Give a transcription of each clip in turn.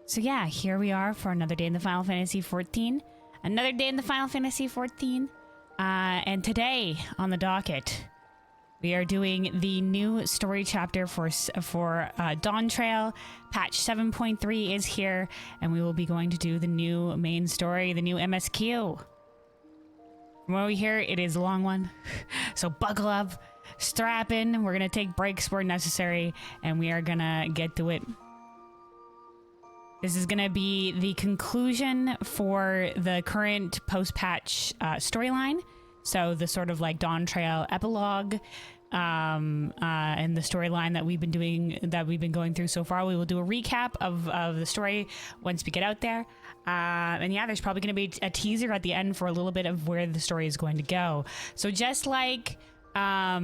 So yeah, here we are for another day in the Final Fantasy XIV. Another day in the Final Fantasy XIV. And today on the docket, we are doing the new story chapter for Dawntrail. Patch 7.3 is here, and we will be going to do the new main story, the new MSQ. From what we hear, it is a long one. So buckle up, strap in. We're going to take breaks where necessary, and we are going to get to it. This is going to be the conclusion for the current post-patch storyline. So the sort of like Dawntrail epilogue and the storyline that we've been going through so far. We will do a recap of the story once we get out there. And yeah, there's probably going to be a teaser at the end for a little bit of where the story is going to go. So just like they're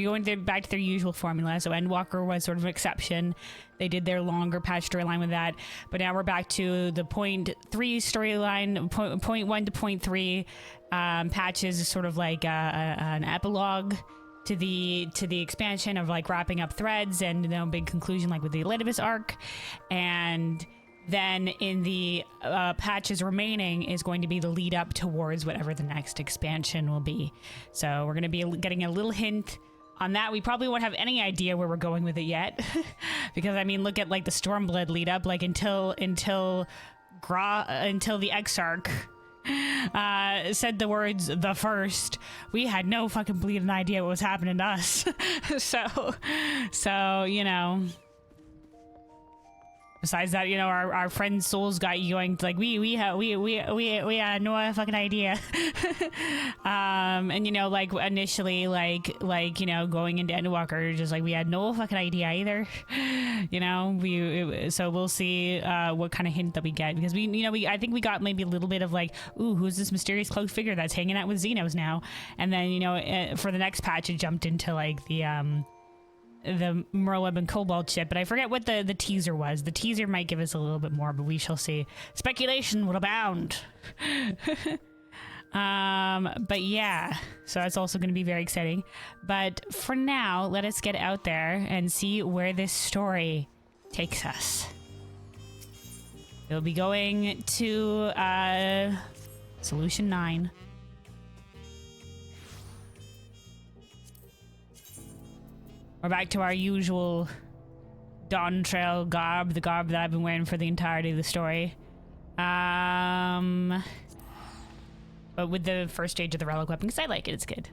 going back to their usual formula. So Endwalker was sort of an exception. They did their longer patch storyline with that, but now we're back to the point 3 storyline, point 1 to point 3 patches is sort of like an epilogue to the expansion of like wrapping up threads and big conclusion like with the Elidibus arc. And then in the patches remaining is going to be the lead up towards whatever the next expansion will be. So we're going to be getting a little hint on that. We probably won't have any idea where we're going with it yet. Because I mean, look at like the Stormblood lead up, like until the Exarch said the words "the first," we had no fucking bleeding idea what was happening to us. so you know. Besides that, you know, our friend's souls got you going like we had no fucking idea. And you know, like initially, like you know, going into Endwalker, just like we had no fucking idea either. You know, so we'll see what kind of hint that we get, because I think we got maybe a little bit of like, ooh, who's this mysterious cloaked figure that's hanging out with Xenos now? And then you know, for the next patch, it jumped into like the Merleb and Cobalt ship, but I forget what the teaser was. The teaser might give us a little bit more, but we shall see. Speculation will abound. But yeah, so that's also going to be very exciting. But for now, let us get out there and see where this story takes us. We'll be going to Solution 9. We're back to our usual Dawntrail garb, the garb that I've been wearing for the entirety of the story. But with the first stage of the relic weapon, because I like it, it's good.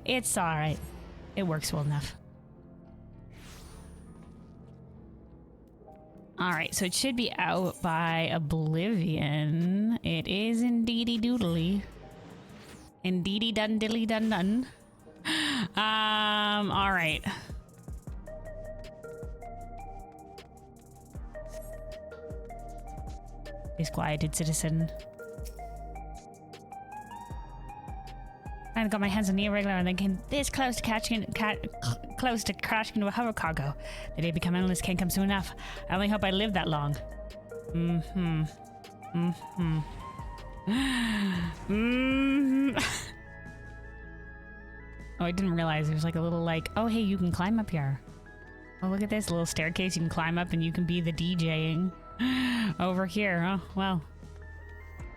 It's alright. It works well enough. Alright, so it should be out by Oblivion. It is indeedy doodly. Indeedy dun dilly dun dun. All right. Disquieted citizen. I got my hands on the irregular and then came this close to crashing into a hover cargo. The day become endless can't come soon enough. I only hope I live that long. Oh, I didn't realize there's like a little like, oh, hey, you can climb up here. Oh, look at this little staircase you can climb up and you can be the DJing over here. Oh, well,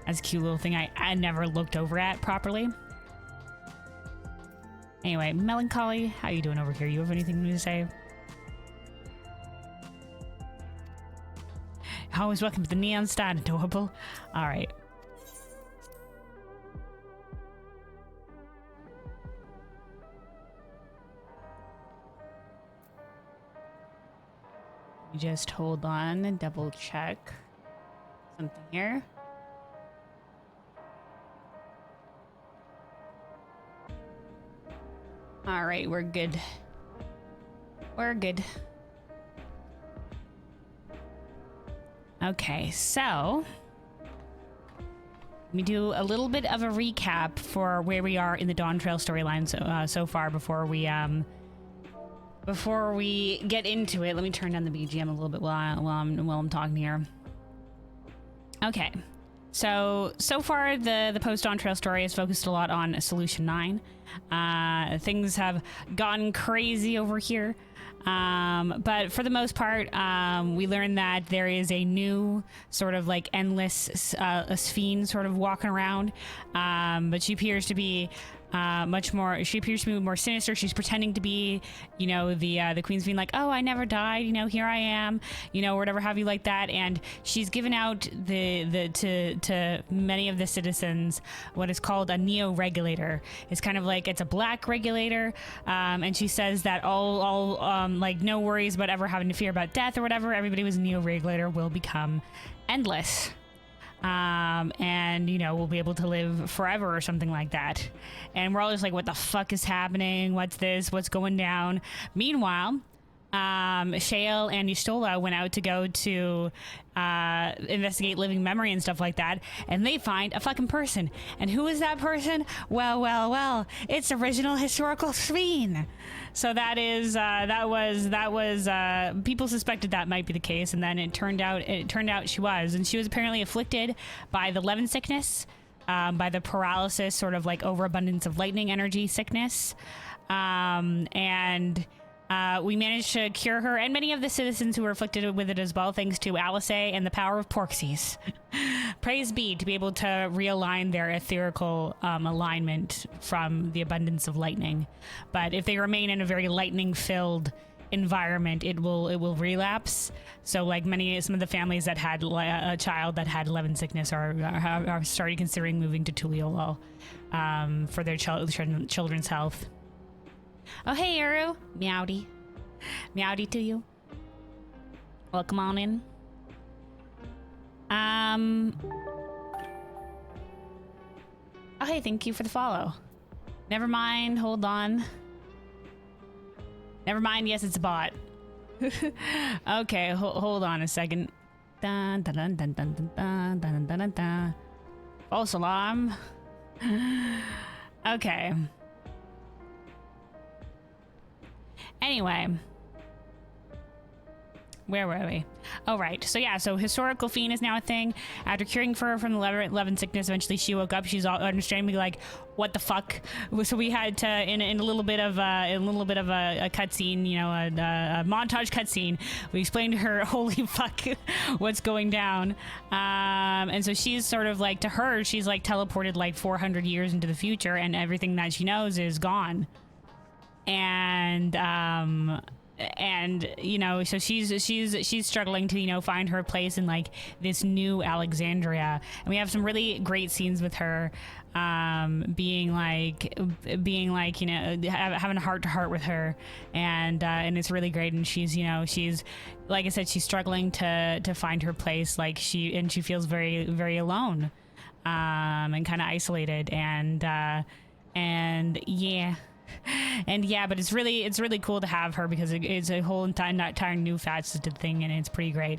that's a cute little thing I never looked over at properly. Anyway, Melancholy, how you doing over here? You have anything to say? Always welcome to the Neon Stand, adorable. All right. You just hold on and double check something here. All right, we're good. We're good. Okay, so let me do a little bit of a recap for where we are in the Dawntrail storyline so far before we get into it. Let me turn down the BGM a little bit while I'm talking here. Okay, So far, the post Dawntrail story has focused a lot on Solution 9. Things have gone crazy over here. But for the most part, we learned that there is a new sort of like endless fiend sort of walking around. But she appears to be she appears to be more sinister. She's pretending to be, you know, the Queen's being like, oh, I never died, you know, here I am, you know, or whatever have you like that. And she's given out to many of the citizens what is called a neo-regulator. It's kind of like, it's a black regulator. And she says that all like no worries about ever having to fear about death or whatever. Everybody with a neo-regulator will become endless. And you know, we'll be able to live forever or something like that. And we're all just like, what the fuck is happening? What's this? What's going down? Meanwhile, Shale and Yustola went out to go to investigate living memory and stuff like that, and they find a fucking person. And who is that person? Well, it's original historical Sveen. So that was people suspected that might be the case, and then it turned out she was, and she was apparently afflicted by the Levin sickness, by the paralysis, sort of like overabundance of lightning energy sickness, and we managed to cure her and many of the citizens who were afflicted with it as well, thanks to Alice and the power of Porxies. Praise be, to be able to realign their etherical alignment from the abundance of lightning. But if they remain in a very lightning-filled environment, it will relapse. So like some of the families that had a child that had Levin sickness are starting considering moving to Tuliolol for their children's health. Oh, hey, Uru. Meowdy. Meowdy to you. Welcome on in. Oh, hey, thank you for the follow. Never mind, hold on. Never mind, yes, it's a bot. Okay, hold on a second. Dun, dun, dun, dun, dun, dun, dun, dun, dun, dun. False alarm. Okay. Anyway, where were we? Oh, right. So yeah, so historical fiend is now a thing. After curing her from the Levin sickness, eventually she woke up. She's all understandably like, what the fuck? So we had to, in a little bit of a cutscene, you know, a montage cutscene, we explained to her, holy fuck, what's going down. And so she's sort of like, to her, she's like teleported like 400 years into the future, and everything that she knows is gone. And you know, so she's struggling to, you know, find her place in like this new Alexandria, and we have some really great scenes with her being like, you know, having a heart to heart with her, and it's really great. And she's, you know, she's, like I said, she's struggling to find her place, like she feels very, very alone, and kind of isolated, and yeah. And yeah, but it's really cool to have her, because it's a whole entire new faceted thing, and it's pretty great.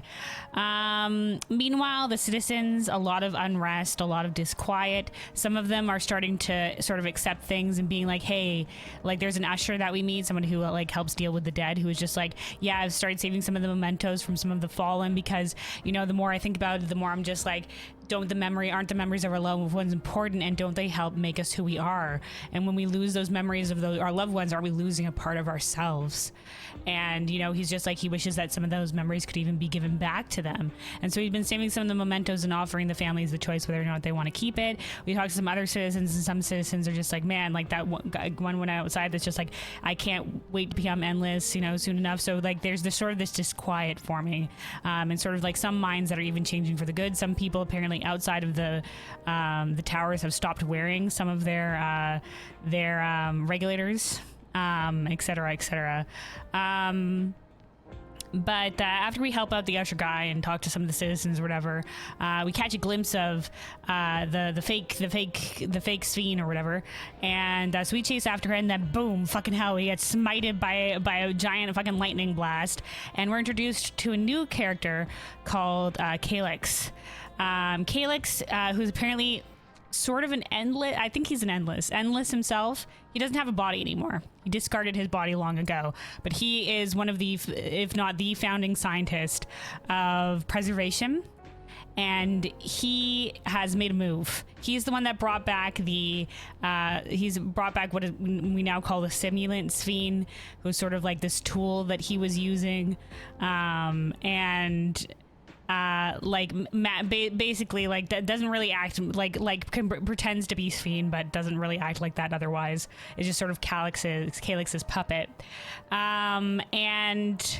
Meanwhile, the citizens, a lot of unrest, a lot of disquiet. Some of them are starting to sort of accept things and being like, hey, like there's an usher that we meet, someone who like helps deal with the dead, who is just like, yeah, I've started saving some of the mementos from some of the fallen, because, you know, the more I think about it, the more I'm just like, aren't the memories of our loved ones important, and don't they help make us who we are? And when we lose those memories of our loved ones, are we losing a part of ourselves? And, you know, he's just like, he wishes that some of those memories could even be given back to them. And so he's been saving some of the mementos and offering the families the choice whether or not they want to keep it. We talked to some other citizens, and some citizens are just like, man, like that one went outside that's just like, I can't wait to become endless, you know, soon enough. So like there's this sort of this disquiet forming, and sort of like some minds that are even changing for the good. Some people apparently outside of the towers have stopped wearing some of their regulators, etc., etc. But after we help out the usher guy and talk to some of the citizens or whatever, we catch a glimpse of the fake Sveen or whatever, and so we chase after her, and then boom, fucking hell, he gets smited by a giant fucking lightning blast, and we're introduced to a new character called Calyx. Calyx, who's apparently sort of an endless, I think he's an endless himself. He doesn't have a body anymore. He discarded his body long ago, but he is one of the, if not the founding scientist of preservation and he has made a move. He's the one that brought back he's brought back what we now call the simulant Sphene, who's sort of like this tool that he was using, basically like that doesn't really act like pretends to be Sphene but doesn't really act like that otherwise. It's just sort of Calyx's puppet, and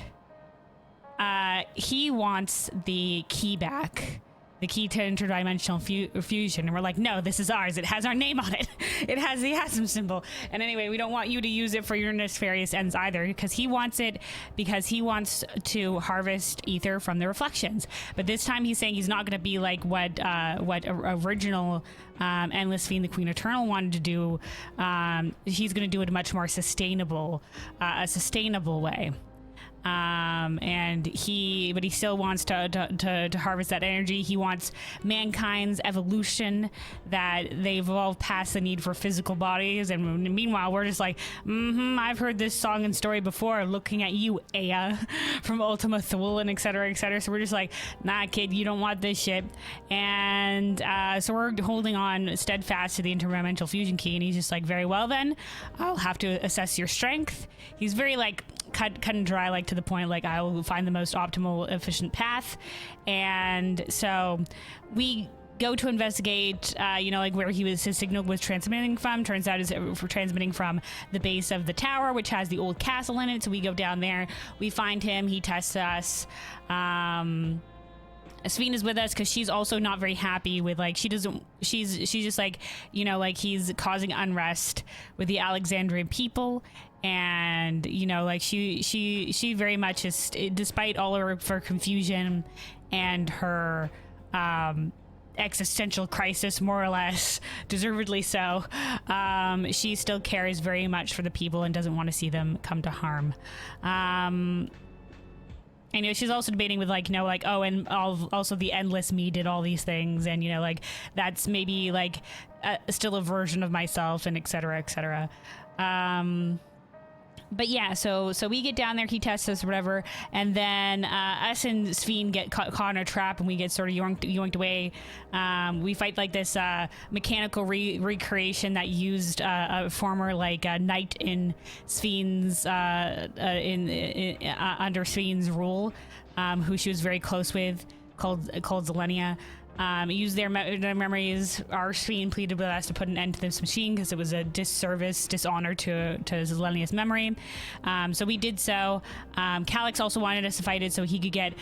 he wants the key back, the key to interdimensional fusion, and we're like, no, this is ours. It has our name on it. It has the Asm symbol. And anyway, we don't want you to use it for your nefarious ends either, because he wants it because he wants to harvest ether from the reflections. But this time he's saying he's not going to be like what original Endless Fiend, the Queen Eternal, wanted to do. He's going to do it a much more sustainable way. But he still wants to harvest that energy. He wants mankind's evolution, that they've evolved past the need for physical bodies. And meanwhile, we're just like, I've heard this song and story before, looking at you, Aya, from Ultima Thule, and et cetera, et cetera. So we're just like, nah, kid, you don't want this shit. And so we're holding on steadfast to the interdimensional fusion key, and he's just like, very well then, I'll have to assess your strength. He's very like cut and dry, like to the point, like I will find the most optimal, efficient path. And so we go to investigate, like where his signal was transmitting from. Turns out it's transmitting from the base of the tower, which has the old castle in it. So we go down there, we find him, he tests us. Sphene is with us because she's also not very happy with, like, she's just like, like he's causing unrest with the Alexandrian people. And like she very much is, despite all of her confusion and her existential crisis, more or less deservedly so, she still cares very much for the people and doesn't want to see them come to harm. And she's also debating with and also the endless me did all these things, and like that's maybe like still a version of myself, and et cetera, et cetera. But yeah, so we get down there, he tests us, whatever, and then us and Sphene get caught in a trap, and we get sort of yoinked away. We fight like this mechanical recreation that used a former knight in Sphene's under Sphene's rule, who she was very close with, called Zelenia. Use their memories. Our Sphene pleaded with us to put an end to this machine because it was a dishonor to Zelenia's memory. So we did so. Calyx also wanted us to fight it so he could get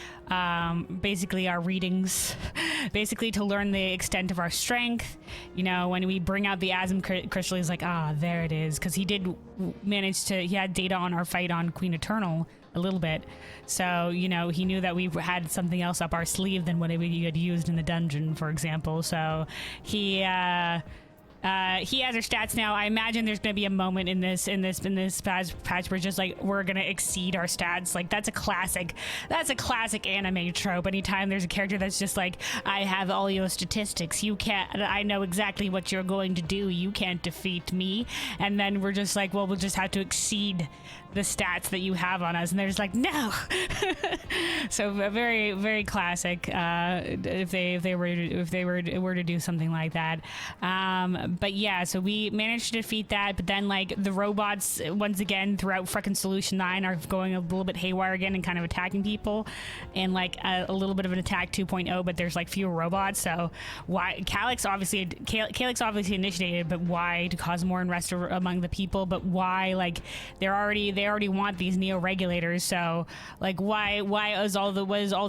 basically our readings, basically to learn the extent of our strength. When we bring out the Asm crystal, he's like, there it is, because he did manage to. He had data on our fight on Queen Eternal a little bit, so he knew that we had something else up our sleeve than what we had used in the dungeon, for example. So he has our stats now. I imagine there's going to be a moment in this patch where it's just like we're going to exceed our stats. Like that's a classic anime trope. Anytime there's a character that's just like, I have all your statistics, I know exactly what you're going to do, you can't defeat me. And then we're just like, well, we'll just have to exceed the stats that you have on us, and they're just like, no. So very, very classic. If they were to do something like that. But yeah, so we managed to defeat that. But then the robots once again throughout frickin' Solution 9 are going a little bit haywire again and kind of attacking people, and a little bit of an attack 2.0. But there's fewer robots. So why Calyx obviously initiated, but why? To cause more unrest among the people. But why? They already want these neo-regulators, so why is all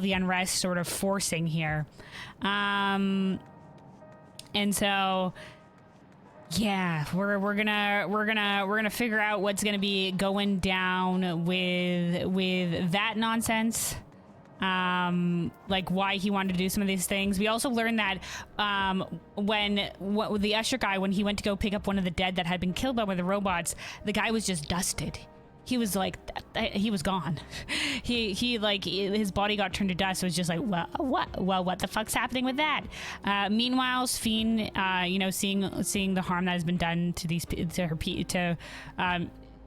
the unrest sort of forcing here? And so yeah, we're gonna figure out what's gonna be going down with that nonsense. Why he wanted to do some of these things. We also learned that with the Usher guy, when he went to go pick up one of the dead that had been killed by one of the robots, the guy was just dusted. He was he was gone. His body got turned to dust. So it was just like, what the fuck's happening with that? Meanwhile, Sphene, seeing the harm that has been done to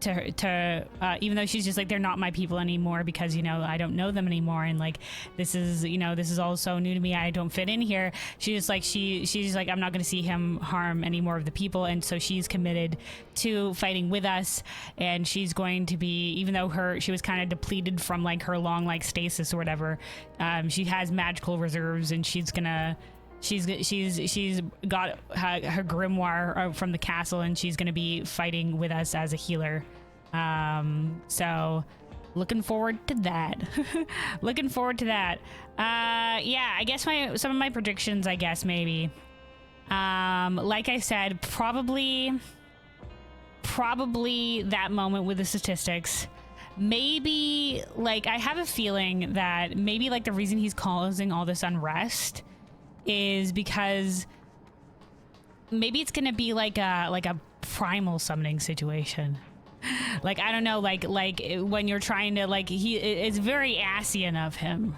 even though she's just like, they're not my people anymore because, you know, I don't know them anymore, and like this is, you know, this is all so new to me, I don't fit in here. She's like, she's like, I'm not going to see him harm any more of the people, and so she's committed to fighting with us, and she's going to be, even though she was kind of depleted from like her long like stasis or whatever, she has magical reserves, and she's got her grimoire from the castle, and she's gonna be fighting with us as a healer. So looking forward to that. Looking forward to that. Yeah, I guess some of my predictions, I guess maybe. Like I said, probably that moment with the statistics. Maybe like I have a feeling that maybe like the reason he's causing all this unrest is because maybe it's gonna be like a primal summoning situation. Like, I don't know, like when you're trying to, like, it's very Asian of him,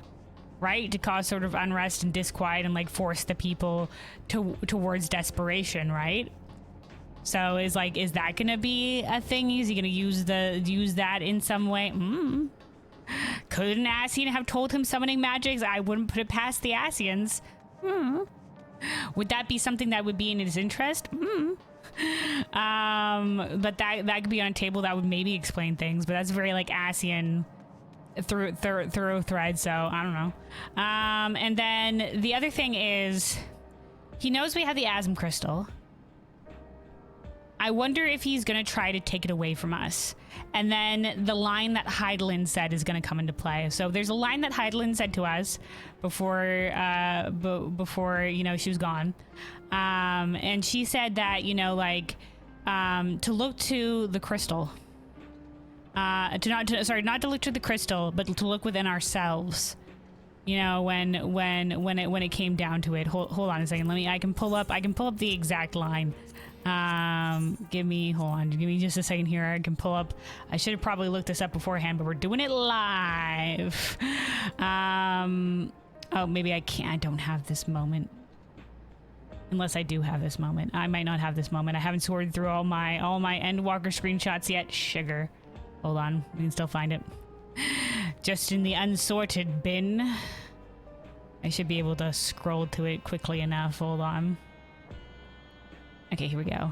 right, to cause sort of unrest and disquiet and like force the people towards desperation, right? So is that gonna be a thing? Is he gonna use that in some way? Could an Asian have told him summoning magics? I wouldn't put it past the Asians. Would that be something that would be in his interest? But that could be on a table that would maybe explain things, but that's very like ASEAN through thread, so I don't know. And then the other thing is, he knows we have the Asm crystal. I wonder if he's gonna try to take it away from us. And then the line that Heidelin said is gonna come into play. So there's a line that Heidelin said to us before you know, she was gone. And she said that, you know, like, to look to the crystal. Not to look to the crystal, but to look within ourselves. You know, when it came down to it. Hold on a second. I can pull up the exact line. Give me just a second here. I can pull up. I should have probably looked this up beforehand, but we're doing it live. Oh, maybe I can't. I don't have this moment. Unless I do have this moment. I might not have this moment. I haven't sorted through all my Endwalker screenshots yet. Sugar. Hold on. We can still find it. Just in the unsorted bin. I should be able to scroll to it quickly enough. Hold on. Okay, here we go.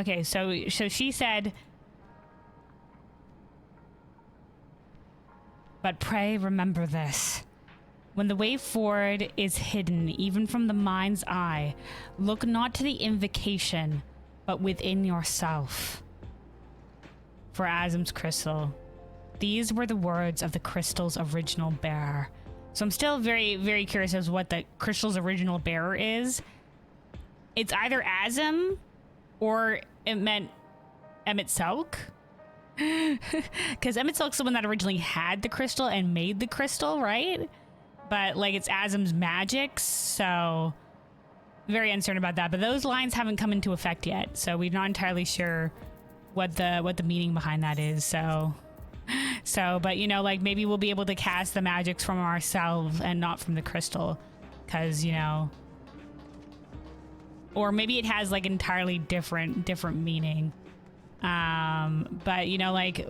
Okay, so she said, but pray remember this. When the way forward is hidden, even from the mind's eye, look not to the invocation, but within yourself. For Asm's crystal. These were the words of the crystal's original bearer. So I'm still very, very curious as to what the crystal's original bearer is. It's either Asm or it meant Emmett Selk. Because Emmett Selk's the one that originally had the crystal and made the crystal, right? But like it's Asm's magic, so very uncertain about that. But those lines haven't come into effect yet, so we're not entirely sure what the meaning behind that is. So, but you know, like maybe we'll be able to cast the magics from ourselves and not from the crystal, because you know, or maybe it has like entirely different meaning. But you know, like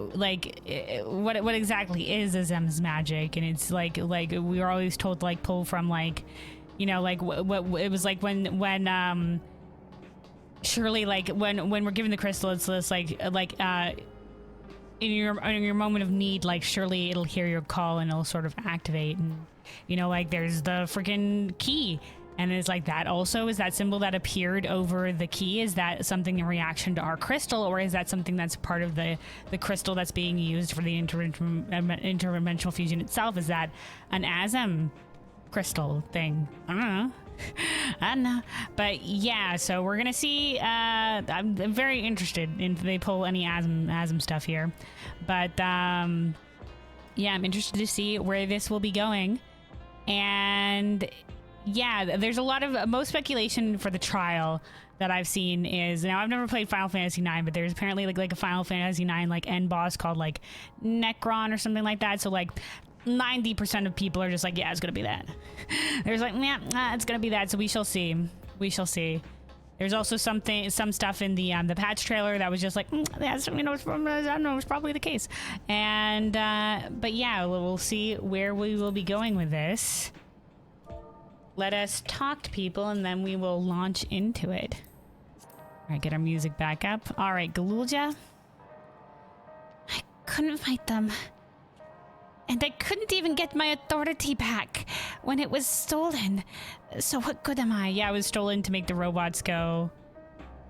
what exactly is Azem's magic? And it's like we were always told to like pull from like, you know, like what it was like when surely like when we're given the crystal, it's this like in your moment of need, like surely it'll hear your call and it'll sort of activate. And you know, like there's the freaking key, and it's like that also is that symbol that appeared over the key. Is that something in reaction to our crystal, or is that something that's part of the crystal that's being used for the interdimensional fusion itself? Is that an Asm crystal thing? I don't know. I don't know. But yeah, so we're gonna see. I'm very interested if they pull any Asm stuff here. But yeah, I'm interested to see where this will be going. And yeah, there's a lot of most speculation for the trial that I've seen is, now I've never played Final Fantasy IX, but there's apparently like a Final Fantasy IX like end boss called like Necron or something like that. So like 90% of people are just like, yeah, it's gonna be that. There's like, yeah, it's gonna be that. So we shall see. We shall see. There's also some stuff in the patch trailer that was just like, that's, you know, I don't know, it's probably the case. And but yeah, we'll see where we will be going with this. Let us talk to people, and then we will launch into it. All right, get our music back up. All right, Galulja. I couldn't fight them. And I couldn't even get my authority back when it was stolen. So what good am I? Yeah, it was stolen to make the robots go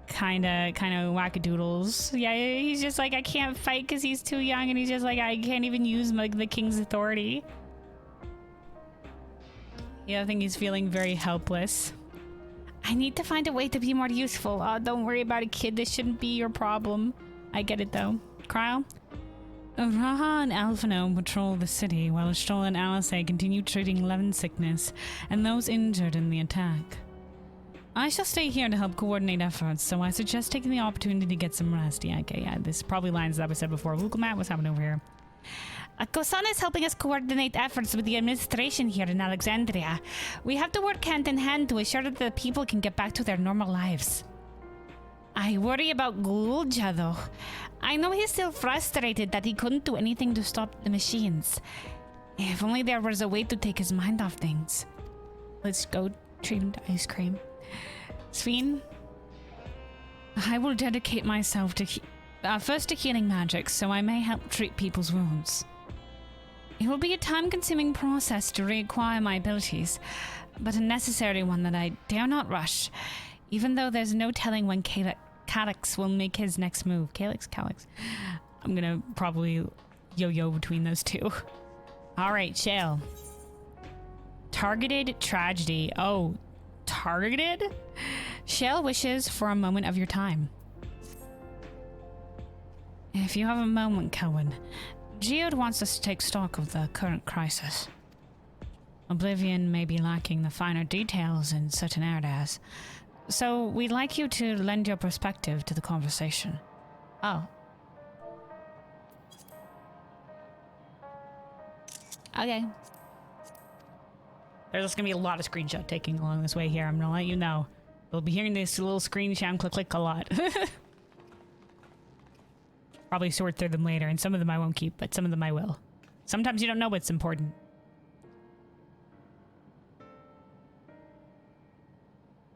kind of wackadoodles. Yeah, he's just like, I can't fight because he's too young, and he's just like, I can't even use like the king's authority. Yeah, I think he's feeling very helpless. I need to find a way to be more useful. Oh, don't worry about it, kid. This shouldn't be your problem. I get it, though. Cryo? Raha and Alphino patrol the city, while Stoll and Alice continue treating Levin's sickness and those injured in the attack. I shall stay here to help coordinate efforts, so I suggest taking the opportunity to get some rest. Yeah, okay, yeah, this probably lines that was said before. Google Matt, what's happening over here? Kosana is helping us coordinate efforts with the administration here in Alexandria. We have to work hand in hand to ensure that the people can get back to their normal lives. I worry about Gulja, though. I know he's still frustrated that he couldn't do anything to stop the machines. If only there was a way to take his mind off things. Let's go treat him to ice cream. Sveen, I will dedicate myself to first to healing magic, so I may help treat people's wounds. It will be a time-consuming process to reacquire my abilities, but a necessary one that I dare not rush, even though there's no telling when Calyx will make his next move. Calyx? I'm gonna probably yo-yo between those two. Alright, Shale. Targeted tragedy. Oh, targeted? Shale wishes for a moment of your time. If you have a moment, Cohen, Geode wants us to take stock of the current crisis. Oblivion may be lacking the finer details in certain areas, so we'd like you to lend your perspective to the conversation. Oh. Okay. There's just gonna be a lot of screenshot taking along this way here. I'm gonna let you know. We'll be hearing this little screenshot click a lot. Probably sort through them later, and some of them I won't keep, but some of them I will. Sometimes you don't know what's important.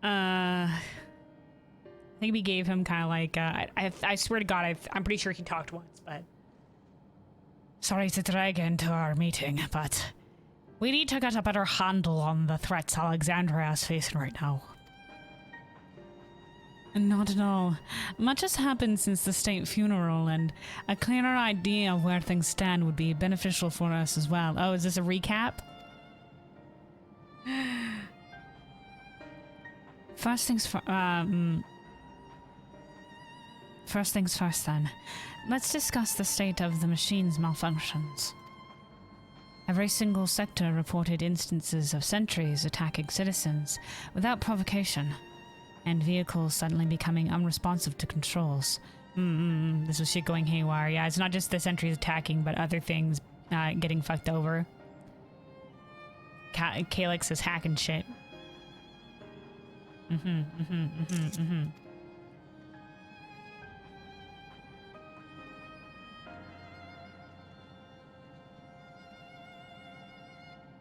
I think we gave him kind of like, I swear to God, I'm pretty sure he talked once, but... Sorry to drag into our meeting, but... We need to get a better handle on the threats Alexandria is facing right now. Not at all. Much has happened since the state funeral, and a clearer idea of where things stand would be beneficial for us as well. Oh, is this a recap? First things first then. Let's discuss the state of the machine's malfunctions. Every single sector reported instances of sentries attacking citizens without provocation, and vehicles suddenly becoming unresponsive to controls. This was shit going haywire. Yeah, it's not just the sentries attacking, but other things getting fucked over. Calyx is hacking shit.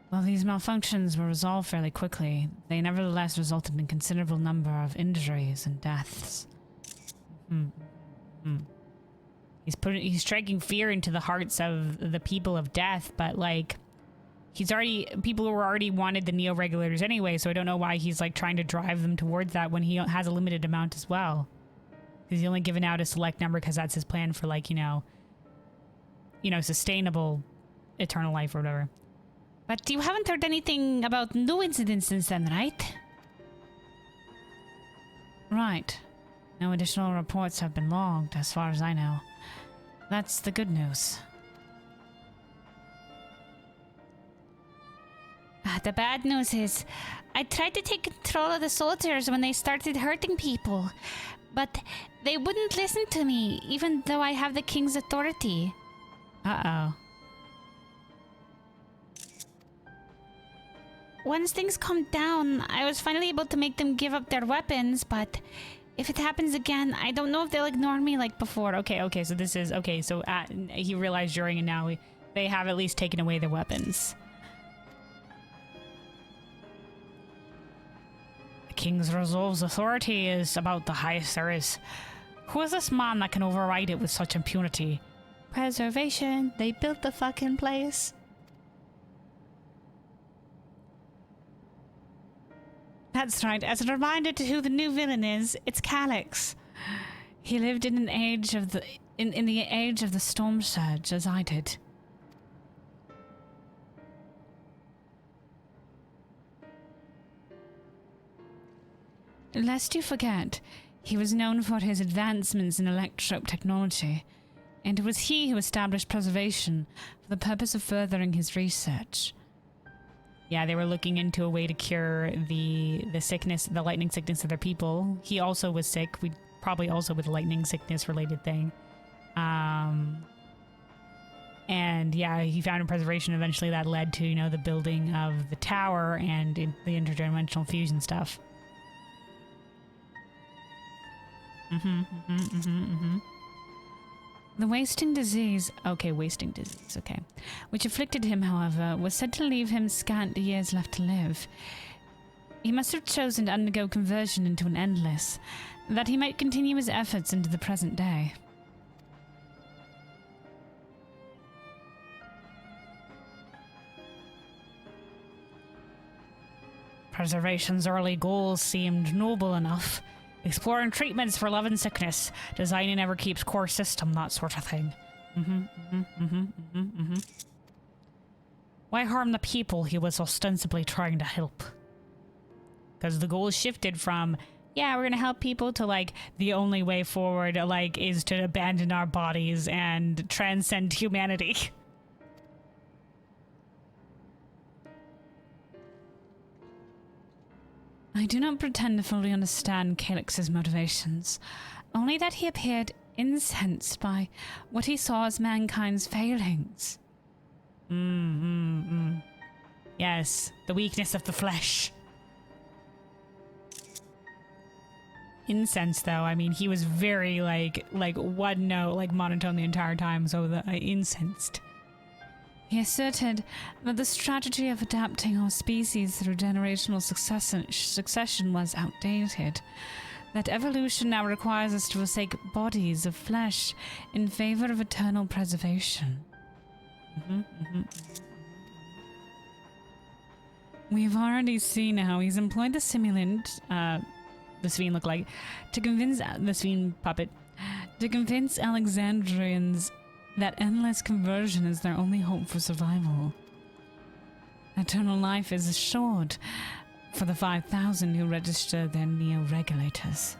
While these malfunctions were resolved fairly quickly, they nevertheless resulted in a considerable number of injuries and deaths. He's striking fear into the hearts of the people of death, but like, people who already wanted the Neo-Regulators anyway, so I don't know why he's like trying to drive them towards that when he has a limited amount as well. He's only given out a select number because that's his plan for like, you know, sustainable eternal life or whatever. But you haven't heard anything about new incidents since then, right? Right. No additional reports have been logged, as far as I know. That's the good news. The bad news is, I tried to take control of the soldiers when they started hurting people, but they wouldn't listen to me, even though I have the king's authority. Uh-oh. Once things calmed down, I was finally able to make them give up their weapons, but if it happens again, I don't know if they'll ignore me like before. Okay, so this is... Okay, so he realized during and now they have at least taken away their weapons. The King's Resolve's authority is about the highest there is. Who is this man that can override it with such impunity? Preservation. They built the fucking place. That's right. As a reminder to who the new villain is, it's Calyx. He lived in an age of the in the age of the storm surge, as I did. Lest you forget, he was known for his advancements in electrope technology, and it was he who established preservation for the purpose of furthering his research. Yeah, they were looking into a way to cure the sickness, the lightning sickness of their people. He also was sick. We probably also with a lightning sickness related thing. And yeah, he found in preservation. Eventually that led to, you know, the building of the tower and the interdimensional fusion stuff. The wasting disease, okay, which afflicted him, however, was said to leave him scant years left to live. He must have chosen to undergo conversion into an endless, that he might continue his efforts into the present day. Preservation's early goals seemed noble enough. Exploring treatments for love and sickness, designing ever keeps core system, that sort of thing. Why harm the people he was ostensibly trying to help? Because the goal shifted from, yeah, we're gonna help people, to like, the only way forward, like, is to abandon our bodies and transcend humanity. I do not pretend to fully understand Calyx's motivations, only that he appeared incensed by what he saw as mankind's failings. Yes, the weakness of the flesh. Incensed, though, I mean, he was very, like one note, like monotone the entire time, so incensed. He asserted that the strategy of adapting our species through generational succession was outdated, that evolution now requires us to forsake bodies of flesh in favor of eternal preservation. We've already seen how he's employed the simulant, the Sveen look like, to convince the Sveen puppet, to convince Alexandrians that endless conversion is their only hope for survival. Eternal life is assured for the 5,000 who register their neo-regulators.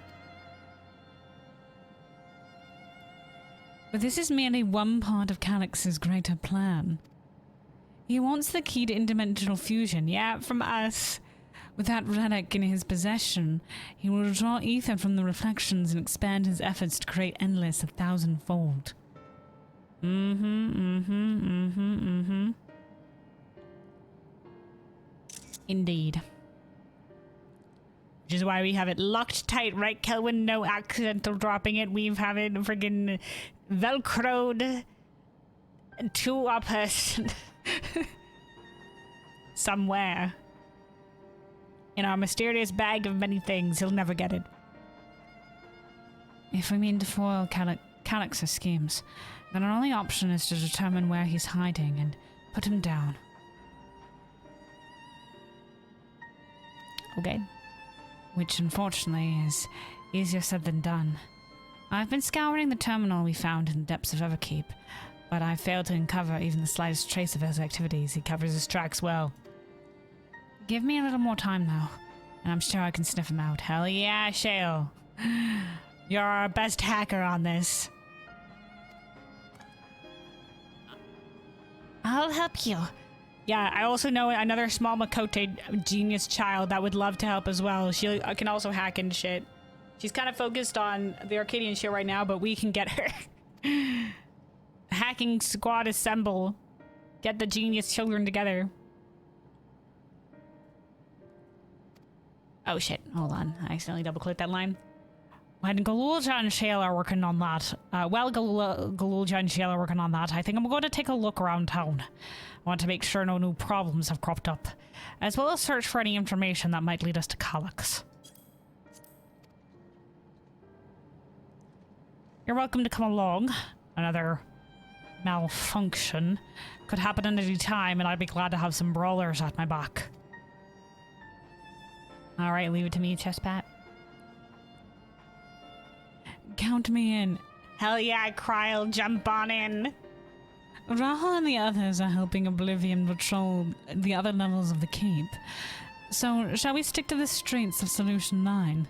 But this is merely one part of Calyx's greater plan. He wants the key to interdimensional fusion, yeah, from us. With that relic in his possession, he will draw ether from the reflections and expand his efforts to create endless 1,000-fold. Indeed. Which is why we have it locked tight, right, Kelwyn? No accidental dropping it. We have it friggin' velcroed to a person. Somewhere. In our mysterious bag of many things. He'll never get it. If we mean to foil Calyx's schemes, then our only option is to determine where he's hiding and put him down. Okay. Which, unfortunately, is easier said than done. I've been scouring the terminal we found in the depths of Everkeep, but I failed to uncover even the slightest trace of his activities. He covers his tracks well. Give me a little more time, though, and I'm sure I can sniff him out. Hell yeah, Shale. You're our best hacker on this. I'll help you. Yeah, I also know another small Makote genius child that would love to help as well. She can also hack and shit. She's kind of focused on the Arcadian shit right now, but we can get her. Hacking squad assemble. Get the genius children together. Oh shit, hold on. I accidentally double-clicked that line. When Galulja and Shale are working on that, Galulja and Shale are working on that, I think I'm going to take a look around town. I want to make sure no new problems have cropped up, as well as search for any information that might lead us to Calyx. You're welcome to come along. Another malfunction could happen at any time, and I'd be glad to have some brawlers at my back. Alright, leave it to me, Chestpat. Count me in. Hell yeah, Kryl, jump on in. Raha and the others are helping Oblivion patrol the other levels of the keep. So, shall we stick to the streets of Solution 9?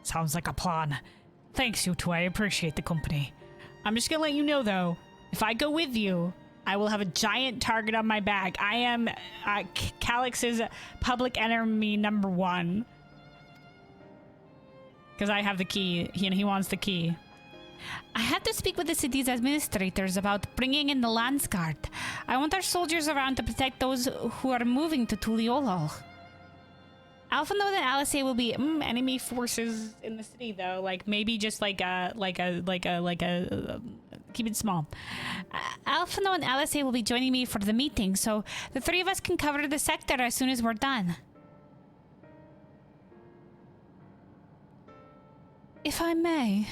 Sounds like a plan. Thanks, you two. I appreciate the company. I'm just gonna let you know, though, if I go with you, I will have a giant target on my back. I am Calyx's public enemy #1. Because I have the key. He wants the key. I have to speak with the city's administrators about bringing in the Lance Guard. I want our soldiers around to protect those who are moving to Tuliolol. Alpha knows that Alisei will be enemy forces in the city, though. Like, maybe just keep it small. Alphino and Alisei will be joining me for the meeting, so the three of us can cover the sector as soon as we're done. If I may,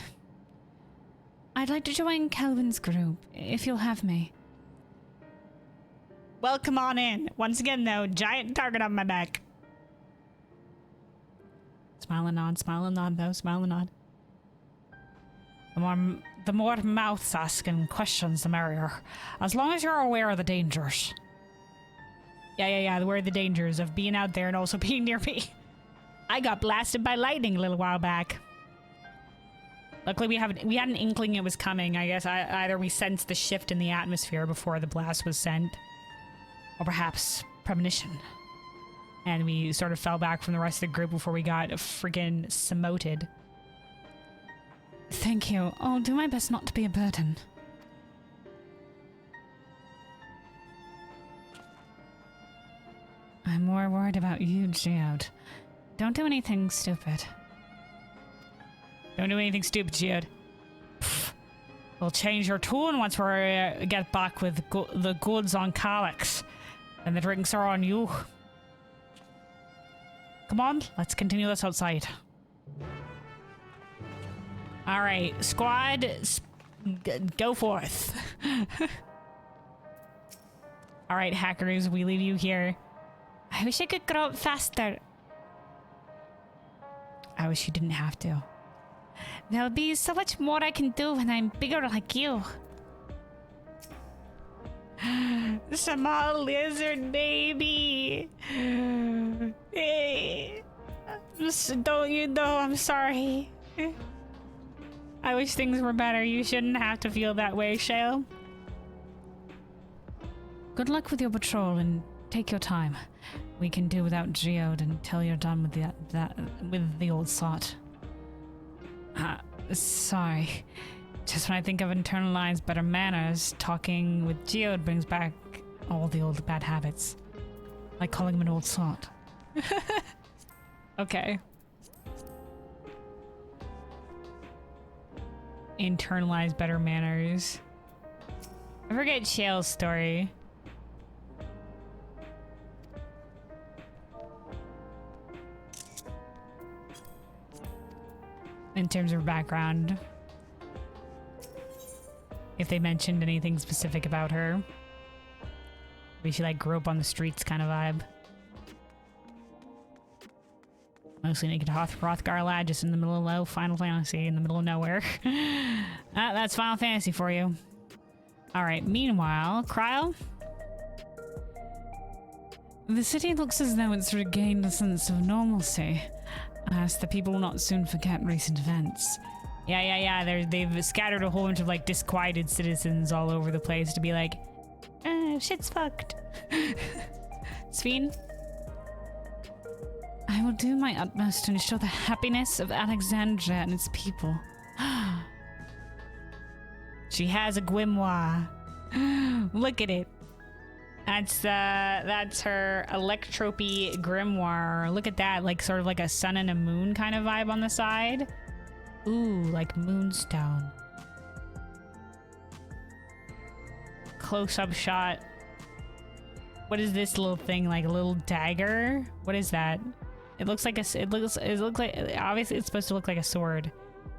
I'd like to join Kelvin's group, if you'll have me. Well, come on in. Once again, though, giant target on my back. Smile and nod, though. Smile and nod. The more mouths asking questions, the merrier. As long as you're aware of the dangers. Yeah. Aware of the dangers of being out there and also being near me. I got blasted by lightning a little while back. Luckily, we had an inkling it was coming. I guess either we sensed the shift in the atmosphere before the blast was sent, or perhaps premonition. And we sort of fell back from the rest of the group before we got freaking smoted. Thank you. I'll do my best not to be a burden. I'm more worried about you, Geode. Don't do anything stupid. Don't do anything stupid, Geode. We'll change your tune once we get back with the goods on Calyx. And the drinks are on you. Come on, let's continue this outside. Alright, squad, go forth. Alright, hackers, we leave you here. I wish I could grow up faster. I wish you didn't have to. There'll be so much more I can do when I'm bigger like you. Small lizard baby. Hey. Don't you know I'm sorry. I wish things were better. You shouldn't have to feel that way, Shale. Good luck with your patrol and take your time. We can do without Geode until you're done with the old sort. Sorry. Just when I think of internalized better manners, talking with Geode brings back all the old bad habits. Like calling him an old sot. Okay. Internalized better manners. I forget Shale's story. In terms of background. If they mentioned anything specific about her. Maybe she like grew up on the streets kind of vibe. Mostly naked Hrothgar lad just in the middle of low Final Fantasy in the middle of nowhere. That's Final Fantasy for you. Alright, meanwhile, Kryl? The city looks as though it's regained a sense of normalcy. As the people will not soon forget recent events. Yeah. They've scattered a whole bunch of like disquieted citizens all over the place to be like, shit's fucked. Sphene? I will do my utmost to ensure the happiness of Alexandria and its people. She has a grimoire. Look at it. That's her Electropy grimoire. Look at that, like sort of like a sun and a moon kind of vibe on the side. Ooh, like moonstone. Close-up shot. What is this little thing? Like a little dagger? What is that? It looks like it looks like, obviously it's supposed to look like a sword.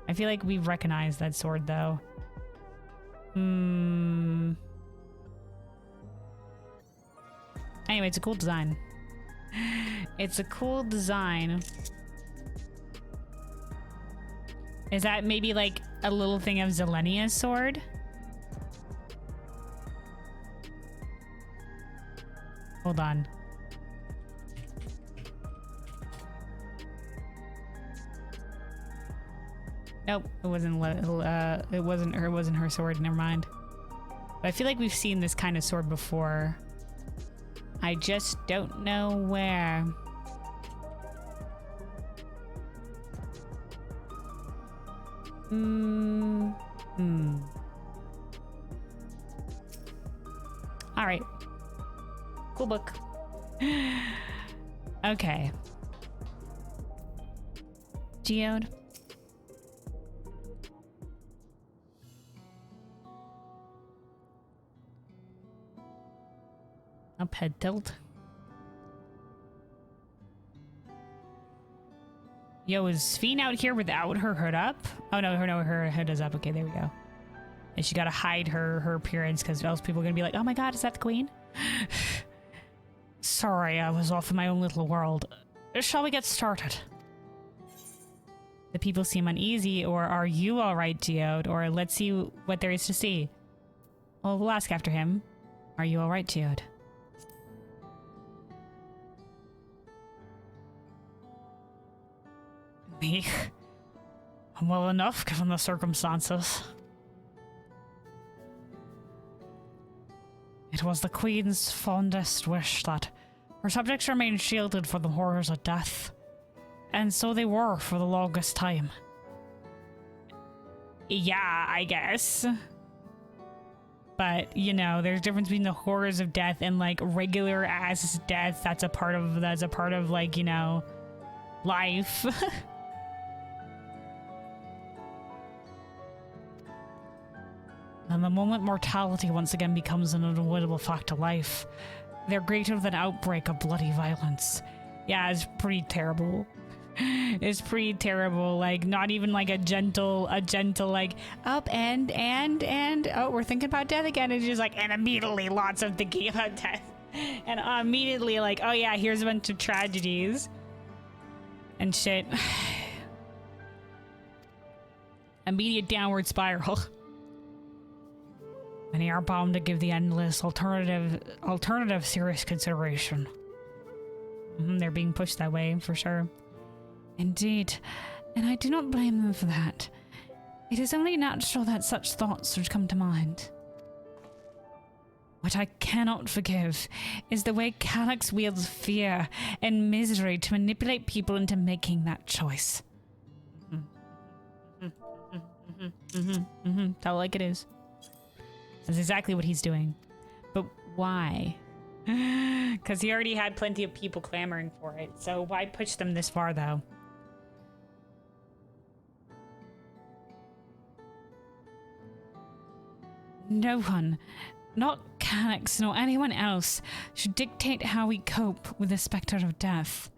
I feel like we've recognized that sword though. Anyway, it's a cool design. It's a cool design. Is that maybe like a little thing of Zelenia's sword? Hold on. Nope, it wasn't her sword, never mind. But I feel like we've seen this kind of sword before. I just don't know where. All right. Cool book. Okay. Geode. Up head tilt. Yo, is Fiend out here without her hood up? Oh no, her hood is up. Okay, there we go. And she gotta hide her appearance because else people are gonna be like, oh my god, is that the queen? Sorry, I was off in my own little world. Shall we get started? The people seem uneasy, or are you alright, Geode? Or let's see what there is to see. Well, we'll ask after him. Are you alright, Geode? Me? Well enough, given the circumstances. It was the Queen's fondest wish that her subjects remain shielded from the horrors of death. And so they were for the longest time. Yeah, I guess. But, you know, there's a difference between the horrors of death and, like, regular ass death that's a part of, like, you know, life. And the moment mortality once again becomes an unavoidable fact of life, they're greater than outbreak of bloody violence. Yeah, it's pretty terrible. It's pretty terrible. Like, not even like a gentle like up and oh, we're thinking about death again. It's just like, and immediately lots of thinking about death. And immediately like, oh yeah, here's a bunch of tragedies and shit. Immediate downward spiral. Many are bound to give the endless alternative serious consideration. They're being pushed that way, for sure. Indeed, and I do not blame them for that. It is only natural that such thoughts would come to mind. What I cannot forgive is the way Calyx wields fear and misery to manipulate people into making that choice. Tell it like it is. That's exactly what he's doing. But why? Because he already had plenty of people clamoring for it. So why push them this far, though? No one, not Calyx nor anyone else, should dictate how we cope with the specter of death.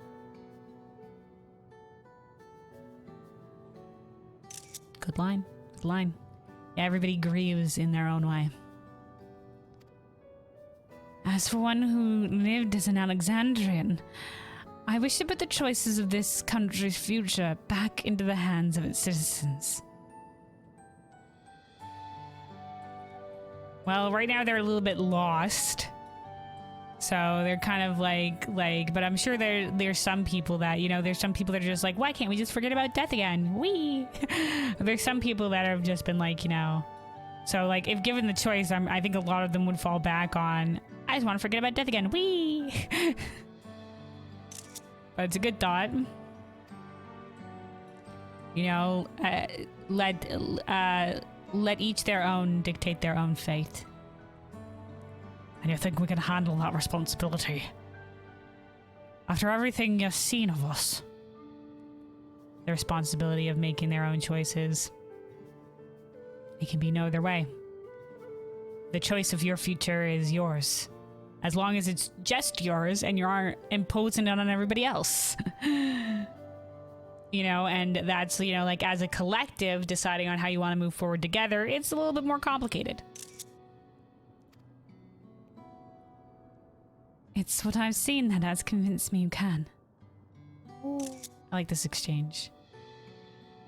Good line. Good line. Yeah, everybody grieves in their own way. As for one who lived as an Alexandrian, I wish to put the choices of this country's future back into the hands of its citizens. Well, right now they're a little bit lost. So they're kind of like, but I'm sure there's some people that, you know, there's some people that are just like, why can't we just forget about death again? Whee! There's some people that have just been like, you know, so like if given the choice, I think a lot of them would fall back on, I just want to forget about death again. Whee! But it's a good thought. You know, let each their own dictate their own fate. And you think we can handle that responsibility? After everything you've seen of us? The responsibility of making their own choices. It can be no other way. The choice of your future is yours. As long as it's just yours and you aren't imposing it on everybody else. You know, and that's, you know, like as a collective deciding on how you want to move forward together, it's a little bit more complicated. It's what I've seen that has convinced me you can. I like this exchange.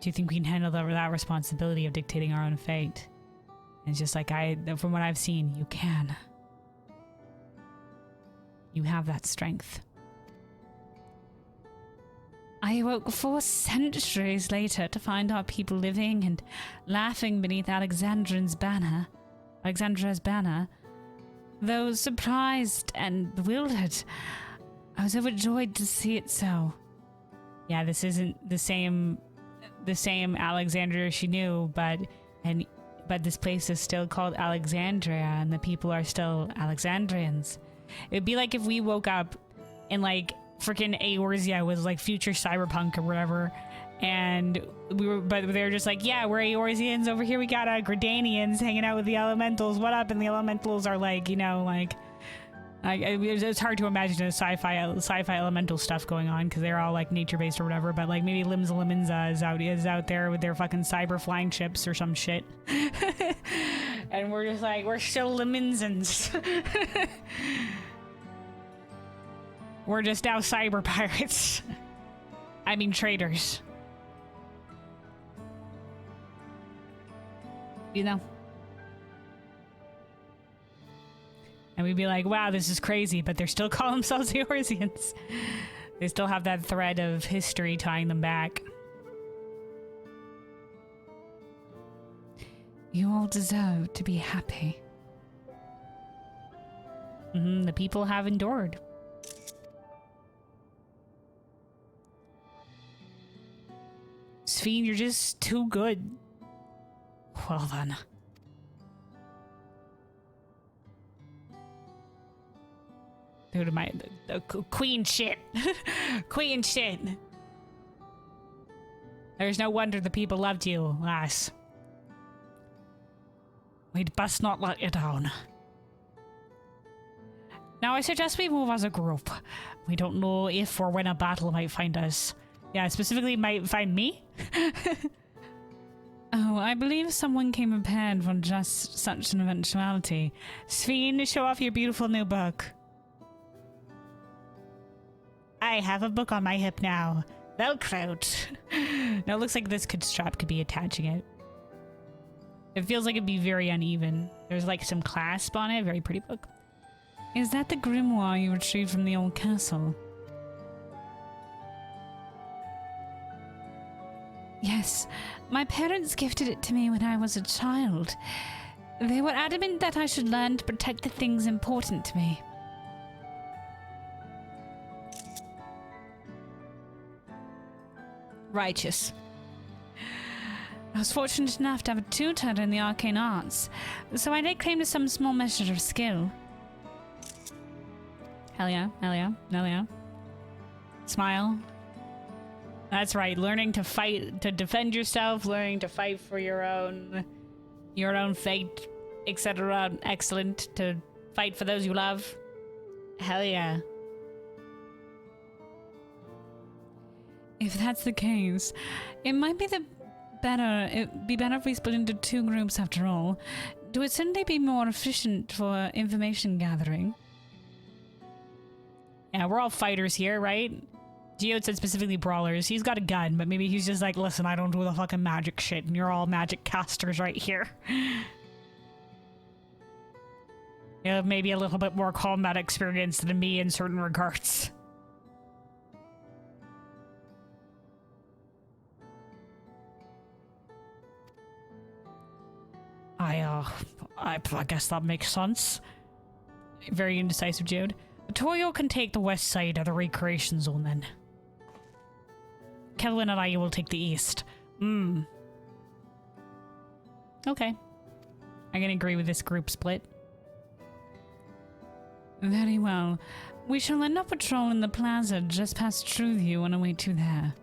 Do you think we can handle that responsibility of dictating our own fate? And it's just like, from what I've seen, you can. You have that strength. I awoke 4 centuries later to find our people living and laughing beneath Alexandra's banner. Though surprised and bewildered, I was overjoyed to see it so. Yeah, this isn't the same Alexandria she knew, but this place is still called Alexandria, and the people are still Alexandrians. It'd be like if we woke up and like freaking Eorzea was like future cyberpunk or whatever, and but they're just like, yeah, we're Eorzeans over here. We got Gridanians hanging out with the elementals. What up? And the elementals are like, you know, like it's hard to imagine a sci-fi elemental stuff going on because they're all like nature based or whatever. But like maybe Limsa Limenza is out there with their fucking cyber flying ships or some shit, and we're just like, we're still Limensans. We're just now cyber pirates. I mean traders. You know? And we'd be like, wow, this is crazy, but they still call themselves Eorzeans. They still have that thread of history tying them back. You all deserve to be happy. The people have endured. Sphene, you're just too good. Well then. Dude, the queen shit. Queen shit. There's no wonder the people loved you, lass. We'd best not let you down. Now I suggest we move as a group. We don't know if or when a battle might find us. Yeah, specifically might find me. Oh, I believe someone came prepared for just such an eventuality. Sphene, show off your beautiful new book. I have a book on my hip now. Velcroed. No, it looks like this strap could be attaching it. It feels like it'd be very uneven. There's like some clasp on it. Very pretty book. Is that the grimoire you retrieved from the old castle? Yes, my parents gifted it to me when I was a child. They were adamant that I should learn to protect the things important to me. Righteous. I was fortunate enough to have a tutor in the arcane arts, so I laid claim to some small measure of skill. Hell yeah, hell yeah, hell yeah. Smile. That's right, learning to fight, to defend yourself, learning to fight for your own fate, etc. Excellent. To fight for those you love. Hell yeah. If that's the case, it might be it'd be better if we split into 2 groups after all. It would certainly be more efficient for information gathering. Yeah, we're all fighters here, right? Geode said specifically brawlers. He's got a gun, but maybe he's just like, listen, I don't do the fucking magic shit, and you're all magic casters right here. You have maybe a little bit more combat experience than me in certain regards. I guess that makes sense. Very indecisive, Jude. Toyo can take the west side of the recreation zone then. Kelvin and I will take the east. Okay. I can agree with this group split. Very well. We shall end up patrolling the plaza just past Trueview on our way to there.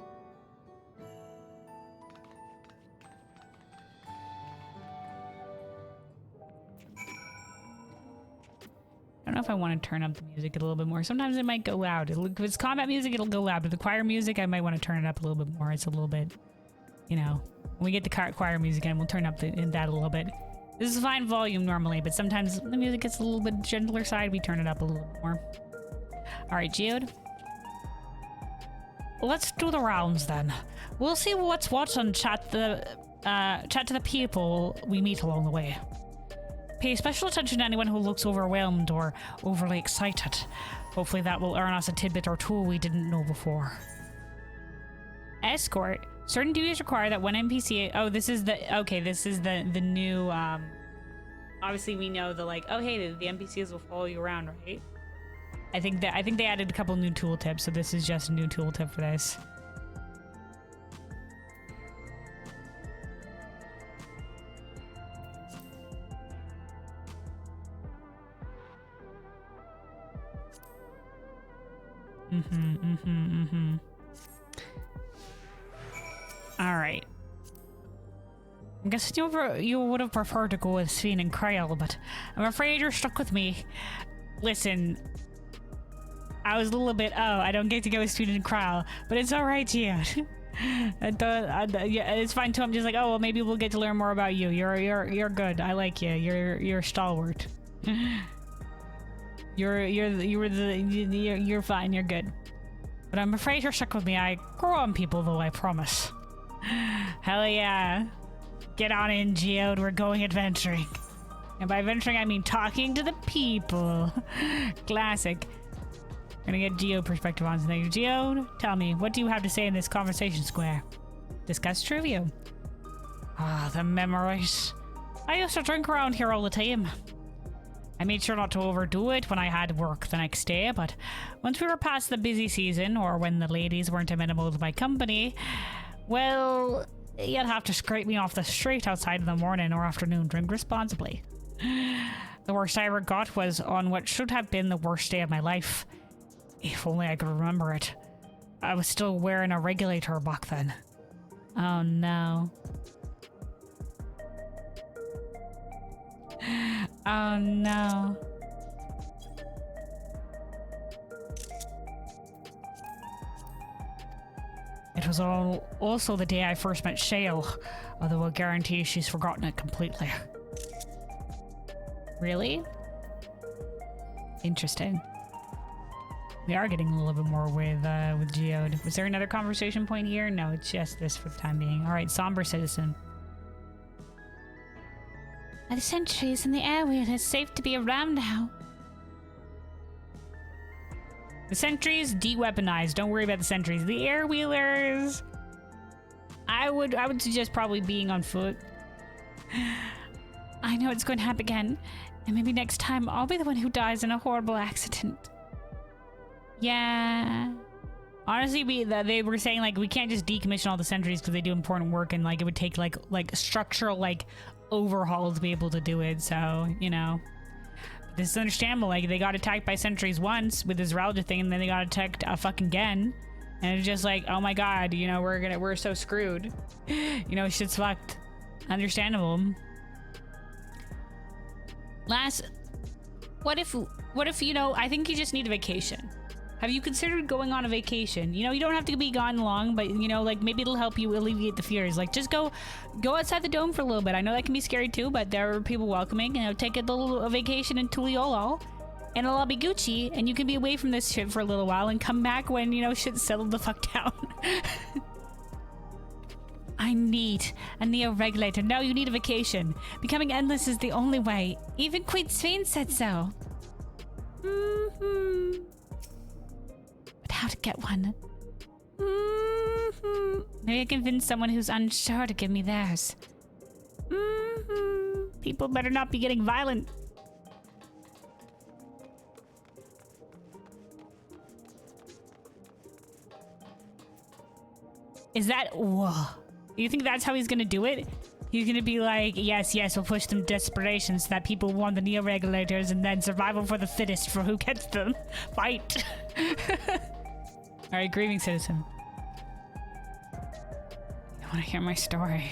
I don't know if I want to turn up the music a little bit more. Sometimes it might go loud. If it's combat music, it'll go loud. But the choir music, I might want to turn it up a little bit more. It's a little bit, you know, when we get the choir music in, we'll turn up that a little bit. This is fine volume normally, but sometimes the music gets a little bit gentler side. We turn it up a little bit more. All right, Geode. Let's do the rounds then. We'll see what's what and chat to the people we meet along the way. Pay special attention to anyone who looks overwhelmed or overly excited. Hopefully that will earn us a tidbit or two we didn't know before. Escort. Certain duties require that one NPC... Oh, this is the... Okay, this is the new... Obviously, we know the, like... Oh, hey, the NPCs will follow you around, right? I think they added a couple new tooltips, so this is just a new tooltip for this. All right. I guess you would have preferred to go with Sven and Krail, but I'm afraid you're stuck with me. Listen, I was a little bit, I don't get to go with Sven and Krail, but it's all right, yeah. Yeah, it's fine too. I'm just like, oh, well, maybe we'll get to learn more about you. You're good. I like you. You're stalwart. You're fine. You're good. But I'm afraid you're stuck with me. I grow on people, though, I promise. Hell yeah. Get on in, Geode. We're going adventuring. And by adventuring, I mean talking to the people. Classic. Gonna get Geode perspective on something. Geode, tell me, what do you have to say in this conversation square? Discuss Trueview. Ah, the memories. I used to drink around here all the time. I made sure not to overdo it when I had work the next day, but once we were past the busy season, or when the ladies weren't amenable to my company, well, you'd have to scrape me off the street outside in the morning or afternoon. Drink responsibly. The worst I ever got was on what should have been the worst day of my life. If only I could remember it. I was still wearing a regulator back then. Oh no. Oh no. It was also the day I first met Shale, although I guarantee she's forgotten it completely. Really? Interesting. We are getting a little bit more with Geode. Was there another conversation point here? No, it's just this for the time being. All right, Somber Citizen. The sentries in the airwheel is safe to be around now. The sentries de-weaponized. Don't worry about the sentries. The airwheelers. I would suggest probably being on foot. I know it's going to happen again, and maybe next time I'll be the one who dies in a horrible accident. Yeah. Honestly, they were saying like we can't just decommission all the sentries because they do important work, and like it would take like structural like overhaul to be able to do it. So you know, this is understandable. Like they got attacked by sentries once with this Ralja thing, and then they got attacked fucking again, and it's just like, oh my god, you know, we're so screwed. You know, shit's fucked. Understandable. What if you know? I think you just need a vacation. Have you considered going on a vacation? You know, you don't have to be gone long, but you know, like maybe it'll help you alleviate the fears. Like just go outside the dome for a little bit. I know that can be scary too, but there are people welcoming. You know, take a little vacation in Tuliolol, and it'll all be Gucci, and you can be away from this shit for a little while and come back when, you know, shit's settled the fuck down. I need a neo-regulator. No, you need a vacation. Becoming endless is the only way. Even Queen Sven said so. But how to get one? Maybe I can convince someone who's unsure to give me theirs. People better not be getting violent. Is that... Whoa. You think that's how he's gonna do it? He's gonna be like, yes, we'll push them desperation so that people want the neo-regulators, and then survival for the fittest for who gets them. Fight. Alright, grieving citizen. You wanna hear my story?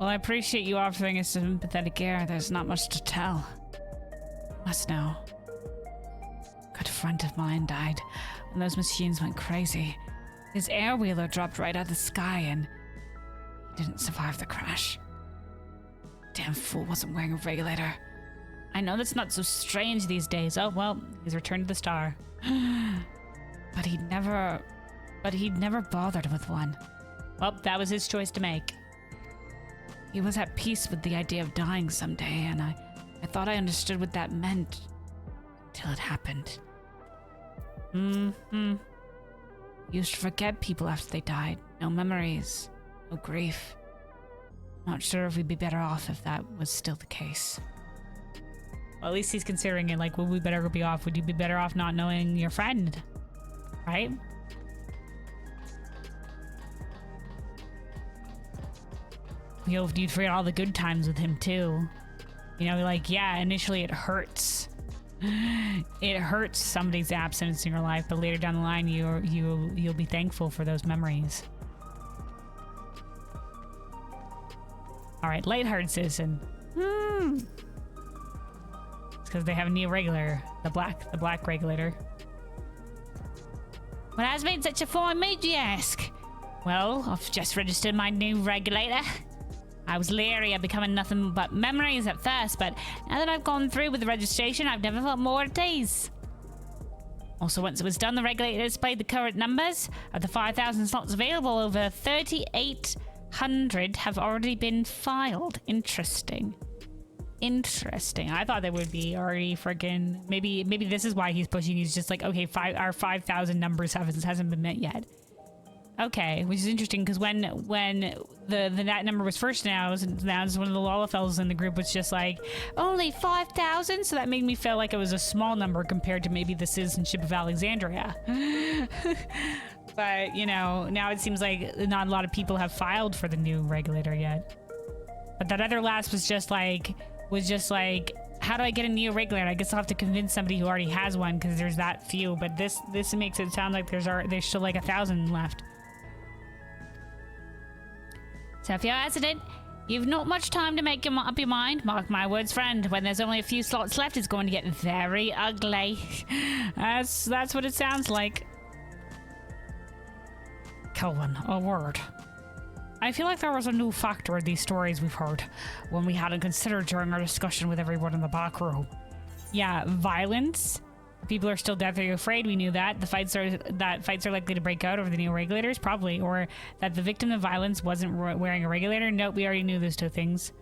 Well, I appreciate you offering a sympathetic ear. There's not much to tell. Must know. A good friend of mine died when those machines went crazy. His air wheeler dropped right out of the sky and he didn't survive the crash. Damn fool wasn't wearing a regulator. I know that's not so strange these days. Oh, well, he's returned to the star. But he'd never bothered with one. Well, that was his choice to make. He was at peace with the idea of dying someday, and I thought I understood what that meant until it happened. Mm-hmm. Used to forget people after they died. No memories, no grief. Not sure if we'd be better off if that was still the case. Well, at least he's considering it, like, would we better be off? Would you be better off not knowing your friend? Right? You'd forget all the good times with him, too. You know, like, yeah, initially it hurts. It hurts somebody's absence in your life, but later down the line, you'll be thankful for those memories. All right, lighthearted citizen. It's because they have a new regulator, the black regulator. What has made such a fine mood, you ask? Well, I've just registered my new regulator. I was leery of becoming nothing but memories at first, but now that I've gone through with the registration, I've never felt more at ease. Also, once it was done, the regulator displayed the current numbers. Of the 5,000 slots available, over 3,800 have already been filed. Interesting. I thought they would be already freaking... Maybe this is why he's pushing. He's just like, okay, our 5,000 numbers hasn't been met yet. Okay, which is interesting because when that number was first announced, one of the Lolafels in the group was just like, only 5,000? So that made me feel like it was a small number compared to maybe the citizenship of Alexandria. But, you know, now it seems like not a lot of people have filed for the new regulator yet. But that other last was just like, how do I get a new regulator? I guess I'll have to convince somebody who already has one because there's that few. But this makes it sound like there's still like 1,000 left. So if you're hesitant, you've not much time to make up your mind. Mark my words, friend. When there's only a few slots left, it's going to get very ugly. That's what it sounds like. Kelvin, a word. I feel like there was a new factor in these stories we've heard, one we hadn't considered during our discussion with everyone in the back room. Yeah, violence. People are still deathly afraid. We knew that. Fights are likely to break out over the new regulators, probably, or that the victim of violence wasn't wearing a regulator. Nope, we already knew those two things.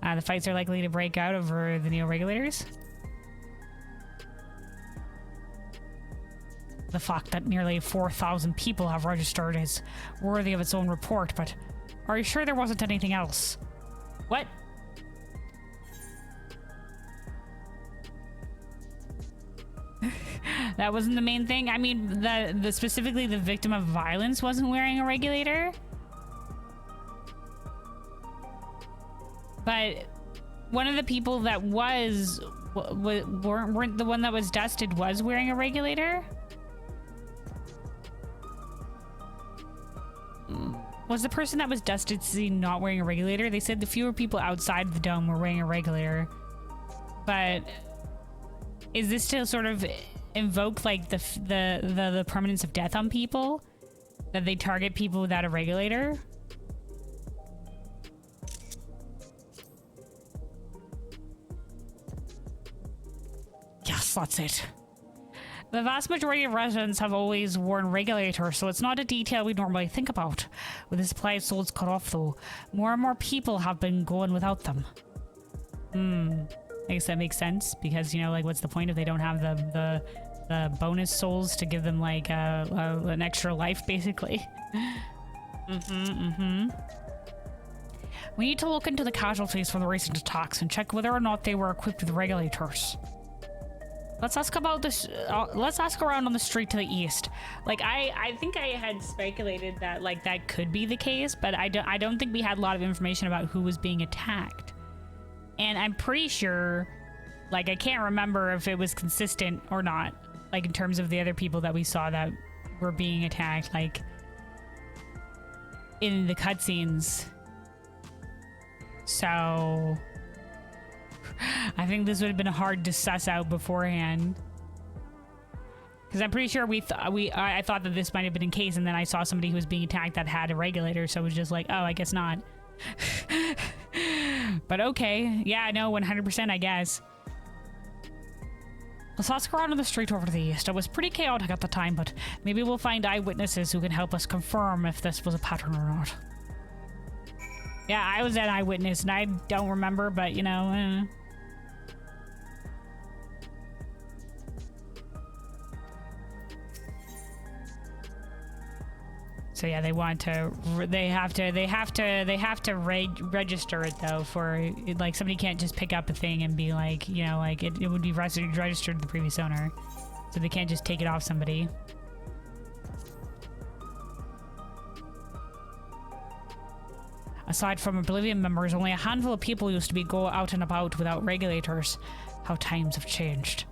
The fights are likely to break out over the neo regulators. The fact that nearly 4,000 people have registered is worthy of its own report, but are you sure there wasn't anything else? What? That wasn't the main thing? I mean, specifically the victim of violence wasn't wearing a regulator? But one of the people that weren't the one that was dusted was wearing a regulator? Was the person that was dusted seen not wearing a regulator? They said the fewer people outside the dome were wearing a regulator. But is this to sort of invoke like the permanence of death on people? That they target people without a regulator? Yes, that's it. The vast majority of residents have always worn regulators, so it's not a detail we normally think about. With the supply of souls cut off, though, more and more people have been going without them. I guess that makes sense, because, you know, like, what's the point if they don't have the bonus souls to give them, like, an extra life, basically? We need to look into the casualties from the recent attacks and check whether or not they were equipped with regulators. Let's ask about this. Let's ask around on the street to the east. Like I think I had speculated that like that could be the case, but I don't think we had a lot of information about who was being attacked. And I'm pretty sure, like I can't remember if it was consistent or not, like in terms of the other people that we saw that were being attacked, like in the cutscenes. So I think this would have been hard to suss out beforehand, because I'm pretty sure I thought that this might have been in case, and then I saw somebody who was being attacked that had a regulator, so it was just like, oh, I guess not. But okay, yeah, no, 100%, I guess. Let's ask around on the street over to the east. It was pretty chaotic at the time, but maybe we'll find eyewitnesses who can help us confirm if this was a pattern or not. Yeah, I was an eyewitness, and I don't remember, but you know. So yeah, they want to. They have to register it though. For like, somebody can't just pick up a thing and be like, you know, like it would be registered to the previous owner, so they can't just take it off somebody. Aside from Oblivion members, only a handful of people used to go out and about without regulators. How times have changed.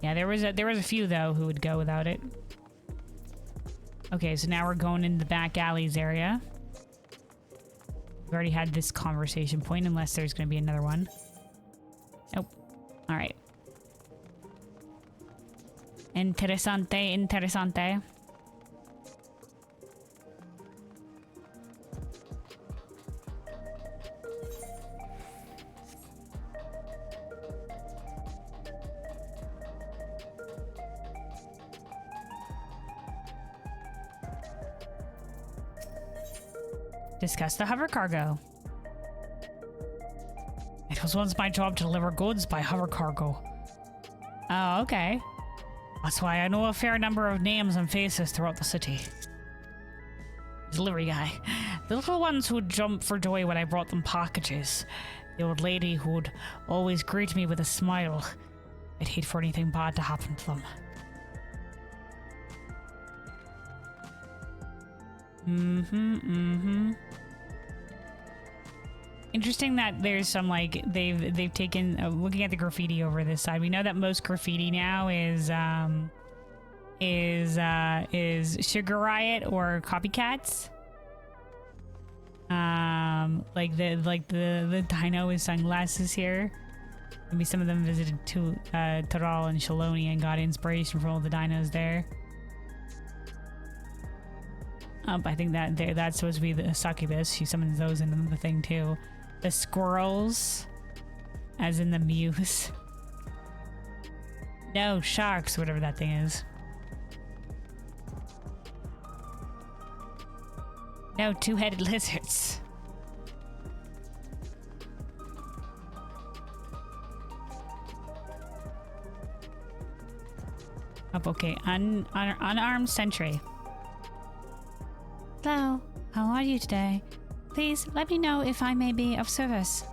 Yeah, there was a few though who would go without it. Okay, so now we're going in the back alleys area. We already had this conversation point, unless there's going to be another one. Nope. All right. Interesante. Discuss the hover cargo. It was once my job to deliver goods by hover cargo. Oh, okay. That's why I know a fair number of names and faces throughout the city. Delivery guy. The little ones who'd jump for joy when I brought them packages. The old lady who'd always greet me with a smile. I'd hate for anything bad to happen to them. Interesting that there's some, like, they've taken looking at the graffiti over this side. We know that most graffiti now is Sugar Riot or copycats. Like the dino with sunglasses here. Maybe some of them visited Taral and Shaloni and got inspiration from all the dinos there. I think that's supposed to be the succubus. She summons those into the thing too. The squirrels, as in the muse. No, sharks, whatever that thing is. No, two-headed lizards. Up, okay. Unarmed sentry. Hello, how are you today? Please let me know if I may be of service.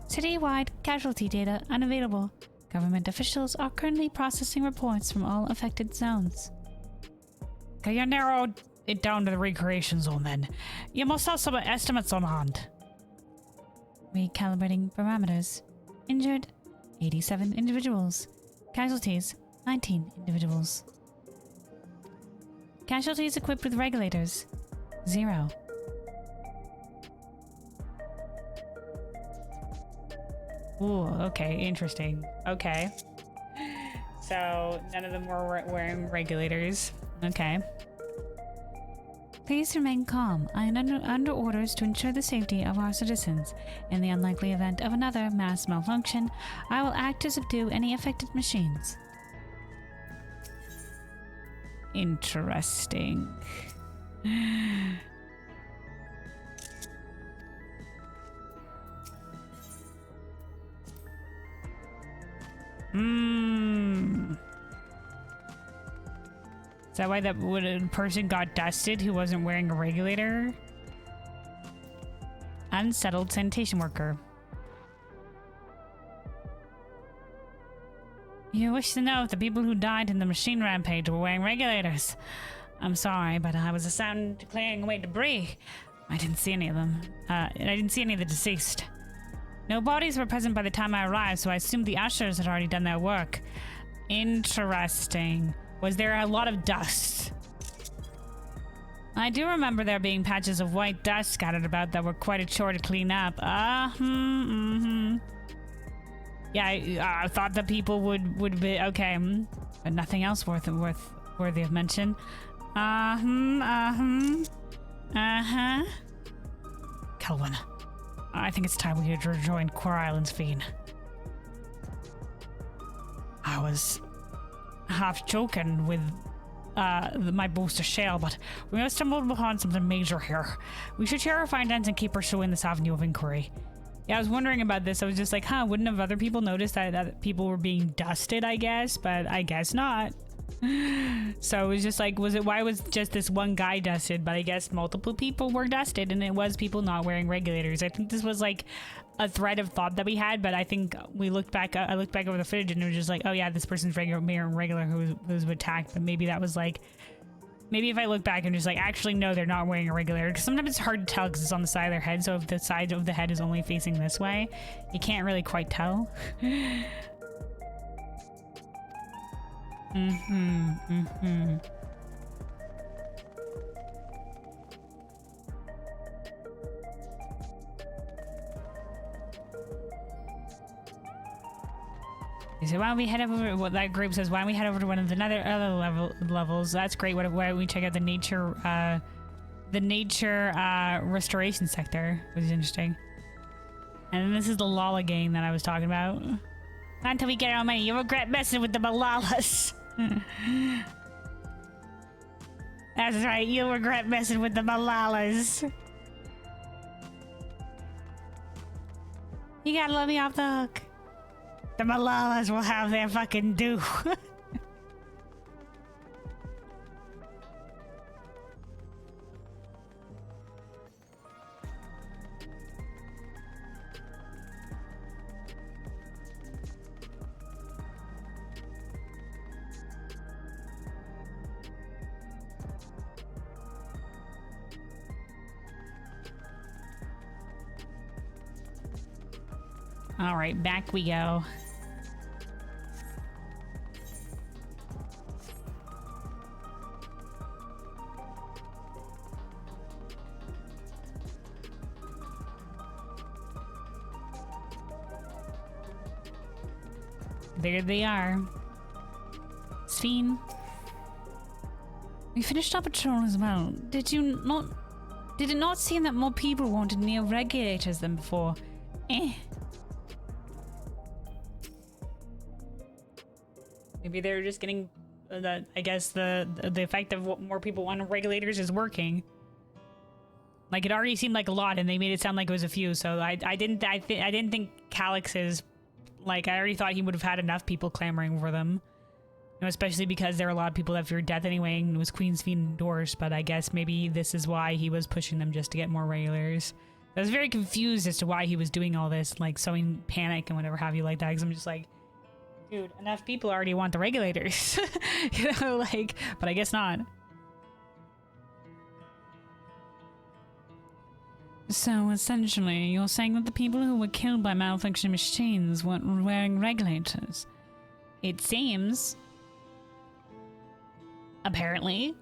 City-wide casualty data unavailable. Government officials are currently processing reports from all affected zones. Okay, you narrowed it down to the recreation zone then. You must have some estimates on hand. Recalibrating parameters. Injured, 87 individuals. Casualties, 19 individuals. Casualties equipped with regulators, 0. Ooh, okay, interesting. Okay. So, none of them were wearing regulators. Okay. Please remain calm. I am under orders to ensure the safety of our citizens. In the unlikely event of another mass malfunction, I will act to subdue any affected machines. Interesting. Is that why that person got dusted who wasn't wearing a regulator? unsettled sanitation worker. You wish to know if the people who died in the machine rampage were wearing regulators. I'm sorry, but I was assigned to clearing away debris. I didn't see any of them. I didn't see any of the deceased. No bodies were present by the time I arrived, so I assumed the ushers had already done their work. Interesting. Was there a lot of dust? I do remember there being patches of white dust scattered about that were quite a chore to clean up. Yeah, I thought that people would be okay, but nothing else worthy of mention. Kelvin, I think it's time we rejoin Core Island's Fiend. I was half joking with my booster shell, but we must stumble upon something major here. We should share our findings and keep pursuing this avenue of inquiry. Yeah, I was wondering about this. I was just like, wouldn't have other people noticed that people were being dusted, I guess? But I guess not. So it was just like, why was just this one guy dusted? But I guess multiple people were dusted, and it was people not wearing regulators. I think this was like a thread of thought that we had, but I think I looked back over the footage and it was just like, oh yeah, this person's regular who was attacked. But maybe that was like, maybe if I look back and just like, actually no, they're not wearing a regulator, because sometimes it's hard to tell because it's on the side of their head. So if the side of the head is only facing this way, you can't really quite tell. So why don't we head over? What that group says? Why don't we head over to one of the other levels? That's great. Why don't we check out the nature restoration sector, which is interesting. And then this is the Lala gang that I was talking about. Not until we get our money. You'll regret messing with the Malalas. That's right. You'll regret messing with the Malalas. You gotta let me off the hook. The Malalas will have their fucking due. All right, back we go. There they are. Sphene. We finished our patrol as well. Did it not seem that more people wanted near regulators than before? Maybe they're just getting I guess the effect of what more people want regulators is working. Like, it already seemed like a lot, and they made it sound like it was a few. So I didn't think Calix's, like, I already thought he would have had enough people clamoring for them. You know, especially because there are a lot of people that feared death anyway, and it was Queen's Fiend endorsed. But I guess maybe this is why he was pushing them, just to get more regulars. I was very confused as to why he was doing all this, like sowing panic and whatever have you like that. Because I'm just like, dude, enough people already want the regulators. You know, like, but I guess not. So, essentially, you're saying that the people who were killed by malfunction machines weren't wearing regulators? It seems. Apparently.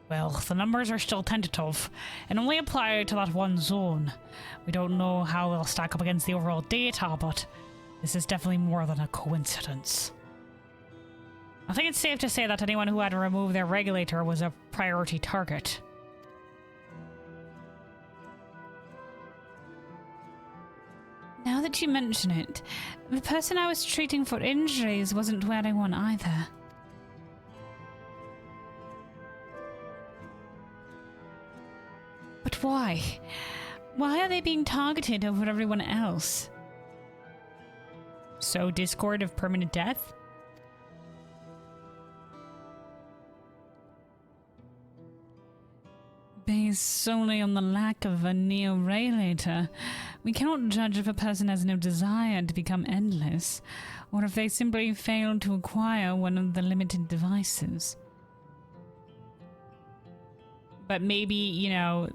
Well, the numbers are still tentative, and only apply to that one zone. We don't know how they'll stack up against the overall data, but this is definitely more than a coincidence. I think it's safe to say that anyone who had to remove their regulator was a priority target. Now that you mention it, the person I was treating for injuries wasn't wearing one either. But why? Why are they being targeted over everyone else? So, discord of permanent death? Based solely on the lack of a neo-regulator, we cannot judge if a person has no desire to become endless, or if they simply fail to acquire one of the limited devices. But maybe, you know,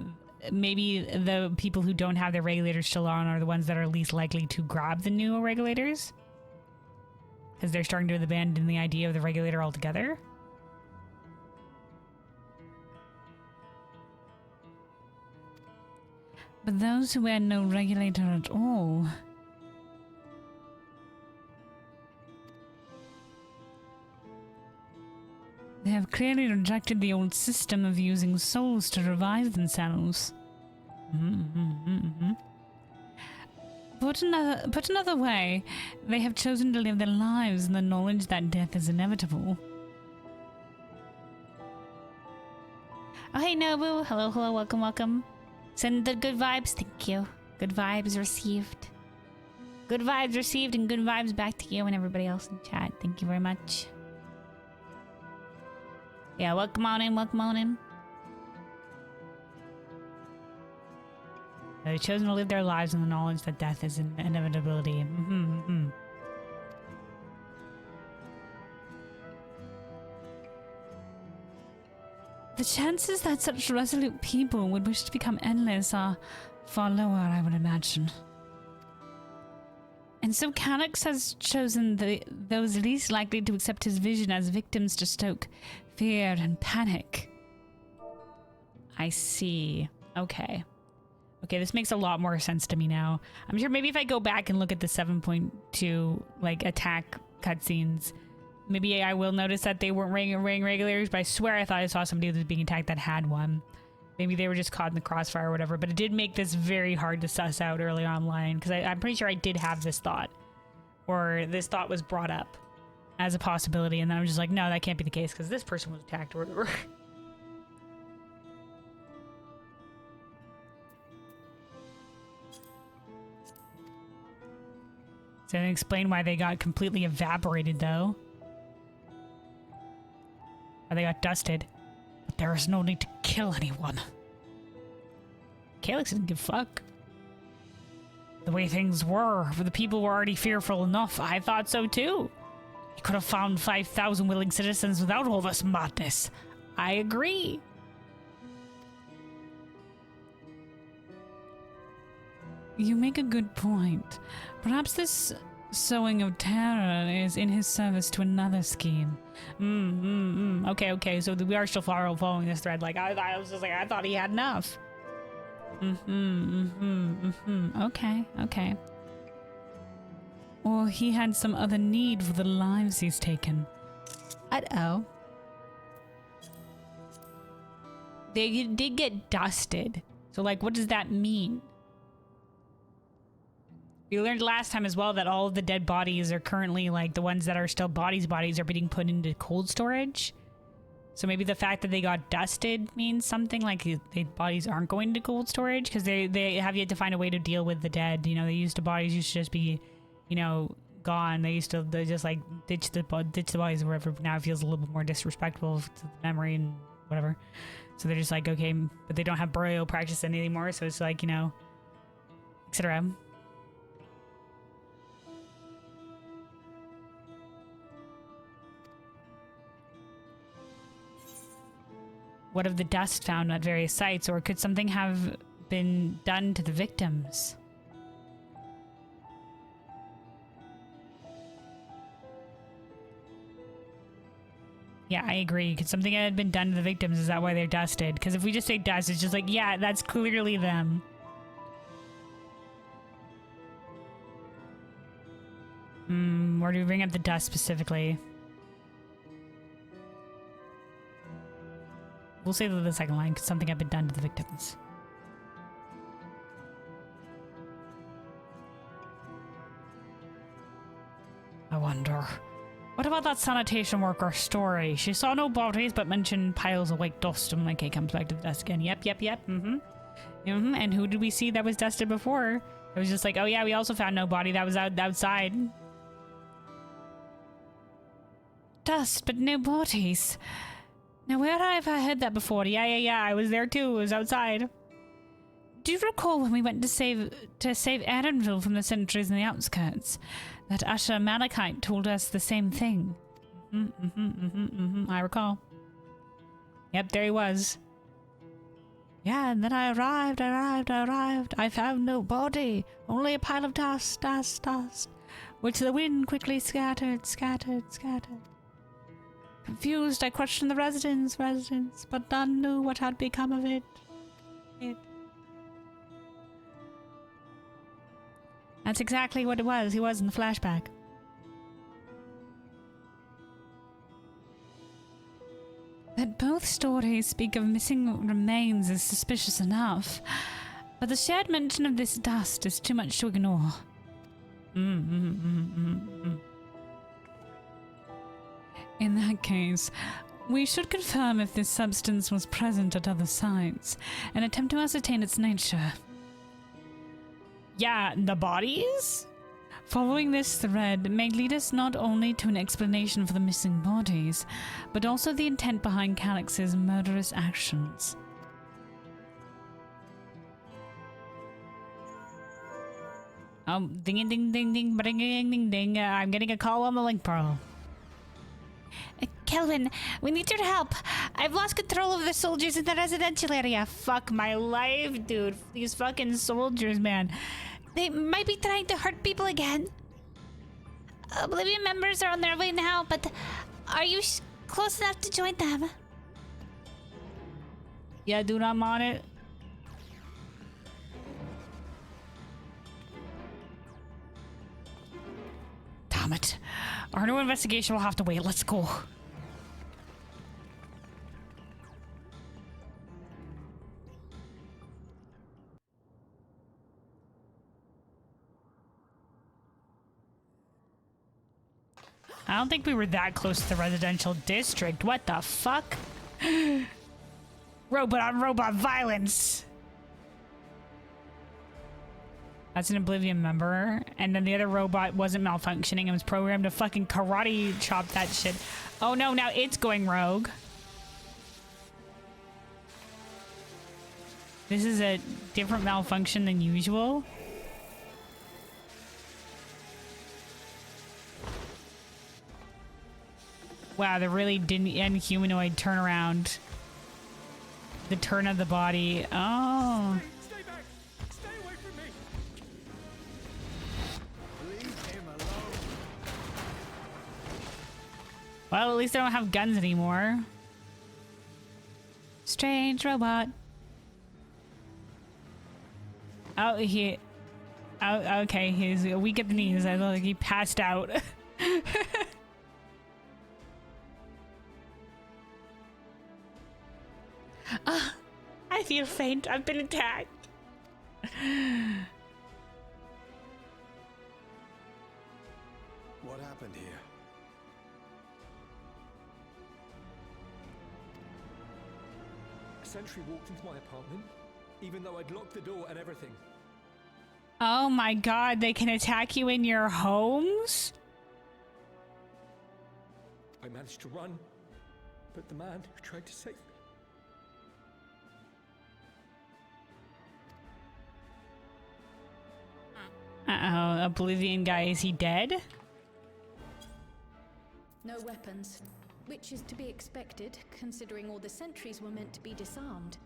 maybe the people who don't have their regulators still on are the ones that are least likely to grab the new regulators? Because they're starting to abandon the idea of the regulator altogether? But those who had no regulator at all... they have clearly rejected the old system of using souls to revive themselves. Put another way, they have chosen to live their lives in the knowledge that death is inevitable. Oh, hey, Nobu. Hello, hello, welcome, welcome. Send the good vibes. Thank you. Good vibes received. Good vibes received and good vibes back to you and everybody else in chat. Thank you very much. Yeah, welcome on in, welcome on in. They've chosen to live their lives in the knowledge that death is an inevitability. The chances that such resolute people would wish to become endless are far lower, I would imagine. And so Calyx has chosen those least likely to accept his vision as victims to stoke fear and panic. I see. Okay. Okay, this makes a lot more sense to me now. I'm sure maybe if I go back and look at the 7.2 like attack cutscenes, maybe I will notice that they weren't ring regulators, but I swear I thought I saw somebody that was being attacked that had one. Maybe they were just caught in the crossfire or whatever, but it did make this very hard to suss out early online, because I'm pretty sure I did have this thought, or this thought was brought up as a possibility, and then I was just like, no, that can't be the case, because this person was attacked or whatever. So they explain why they got completely evaporated, though. Or they got dusted. But there is no need to kill anyone. Calyx didn't give a fuck. The way things were, the people were already fearful enough. I thought so too. You could have found 5,000 willing citizens without all this madness. I agree. You make a good point. Perhaps this sowing of terror is in his service to another scheme. Okay, so we are still following this thread. Like, I was just like, I thought he had enough. Okay. Or he had some other need for the lives he's taken. Uh-oh. They did get dusted. So, like, what does that mean? We learned last time as well that all of the dead bodies are currently, like, the ones that are still bodies are being put into cold storage. So maybe the fact that they got dusted means something, like the bodies aren't going into cold storage, because they have yet to find a way to deal with the dead. You know, bodies used to just be, you know, gone. They just like ditch the bodies or whatever. Now it feels a little bit more disrespectful to the memory and whatever. So they're just like, okay, but they don't have burial practice anymore. So it's like, you know, etc. What of the dust found at various sites, or could something have been done to the victims? Yeah, I agree. Could something have been done to the victims? Is that why they're dusted? Because if we just say dust, it's just like, yeah, that's clearly them. Where do we bring up the dust specifically? We'll say the second line, because something had been done to the victims. I wonder. What about that sanitation worker story? She saw no bodies, but mentioned piles of white dust. And like, it comes back to the dust again. Yep. And who did we see that was dusted before? It was just like, oh yeah, we also found no body that was outside. dust, but no bodies. Now, where have I heard that before? Yeah. I was there too. It was outside. Do you recall when we went to save Erenville from the sentries in the outskirts? That Usher Malachite told us the same thing. I recall. Yep, there he was. Yeah, and then I arrived. I found no body, only a pile of dust, which the wind quickly scattered. Confused, I questioned the residents, but none knew what had become of it. That's exactly what it was. He was in the flashback. That both stories speak of missing remains is suspicious enough, but the shared mention of this dust is too much to ignore. In that case, we should confirm if this substance was present at other sites and attempt to ascertain its nature. Yeah, the bodies? Following this thread may lead us not only to an explanation for the missing bodies, but also the intent behind Calix's murderous actions. Ding, ding. I'm getting a call on the link pearl. Kelvin, we need your help. I've lost control of the soldiers in the residential area. Fuck my life, dude. These fucking soldiers, man. They might be trying to hurt people again. Oblivion members are on their way now, but are you close enough to join them? Yeah, dude, I'm on it. Damn it. Our new investigation will have to wait. Let's go. I don't think we were that close to the residential district. What the fuck? Robot on robot violence. That's an Oblivion member. And then the other robot wasn't malfunctioning and was programmed to fucking karate chop that shit. Oh no, now it's going rogue. This is a different malfunction than usual. Wow, the really inhumanoid turnaround. The turn of the body. Oh. Stay back! Stay away from me! Leave him alone. Well, at least I don't have guns anymore. Strange robot. Oh, okay, he's weak at the knees. I look like he passed out. I feel faint. I've been attacked. What happened here? A sentry walked into my apartment, even though I'd locked the door and everything. Oh my god, they can attack you in your homes? I managed to run, but the man who tried to save me. Uh-oh, Oblivion guy, is he dead? No weapons, which is to be expected, considering all the sentries were meant to be disarmed.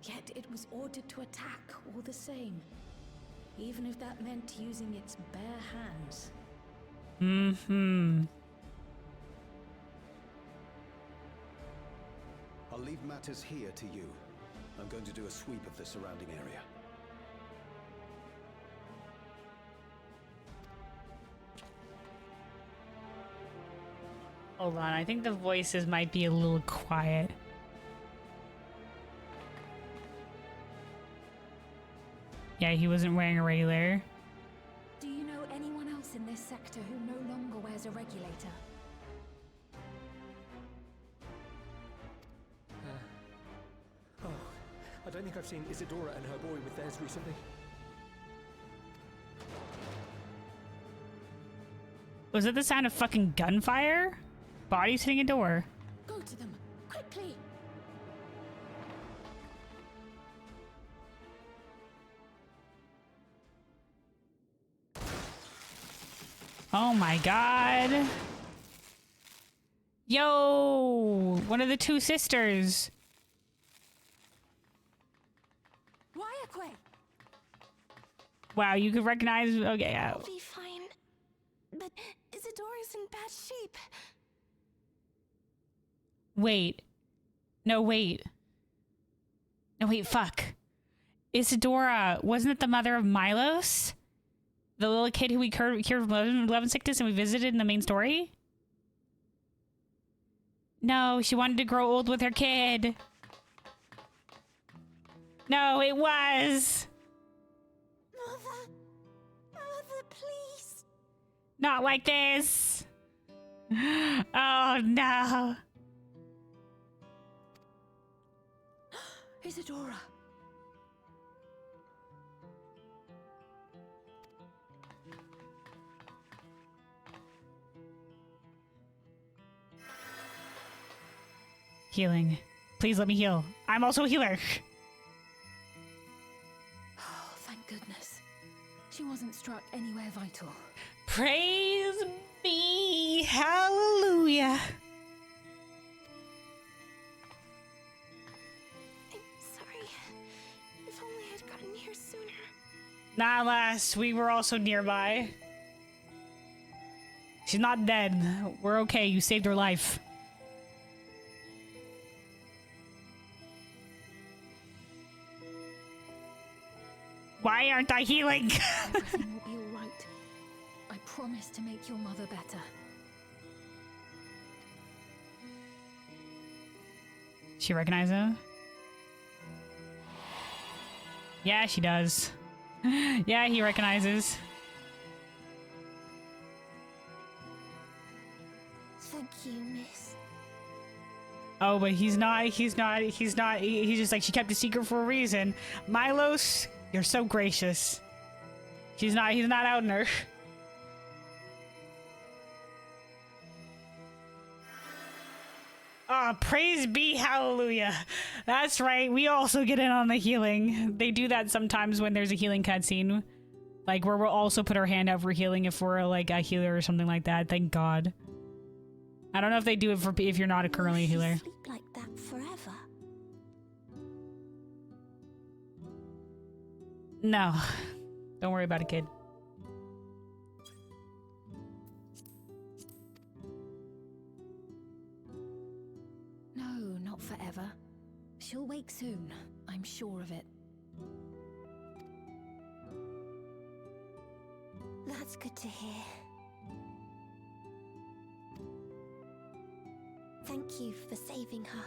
Yet it was ordered to attack all the same, even if that meant using its bare hands. I'll leave matters here to you. I'm going to do a sweep of the surrounding area. Hold on, I think the voices might be a little quiet. Yeah, he wasn't wearing a regulator. Do you know anyone else in this sector who no longer wears a regulator? I don't don't think I've seen Isadora and her boy with theirs recently. Was it the sound of fucking gunfire? Bodies hitting a door. Go to them, quickly! Oh my god. Yo, one of the two sisters. Ryakwe! Wow, you could recognize. Okay, I'll be fine. But Isadora's in bad shape. wait. No, wait. No, wait, fuck. Isadora, wasn't it the mother of Milos? The little kid who we cured from love and sickness and we visited in the main story? No, she wanted to grow old with her kid. No, it was. Mother, please. Not like this. Oh, no. Isadora. Healing. Please let me heal. I'm also a healer. Oh, thank goodness. She wasn't struck anywhere vital. Praise be. Hallelujah. I'm sorry. If only I'd gotten here sooner. Nah, lass. We were also nearby. She's not dead. We're okay. You saved her life. Why aren't I healing? Everything will be all right. I promise to make your mother better. She recognize him? Yeah, she does. Yeah, he recognizes. Thank you, miss. Oh, but he's just like, she kept a secret for a reason. Milos, you're so gracious. He's not outing her. Ah, praise be hallelujah. That's right, we also get in on the healing. They do that sometimes when there's a healing cutscene. Like, where we'll also put our hand out for healing if we're, like, a healer or something like that. Thank God. I don't know if they do it for if you're not a currently a healer. Sleep like that forever. No. Don't worry about it, kid. No, not forever. She'll wake soon. I'm sure of it. That's good to hear. Thank you for saving her.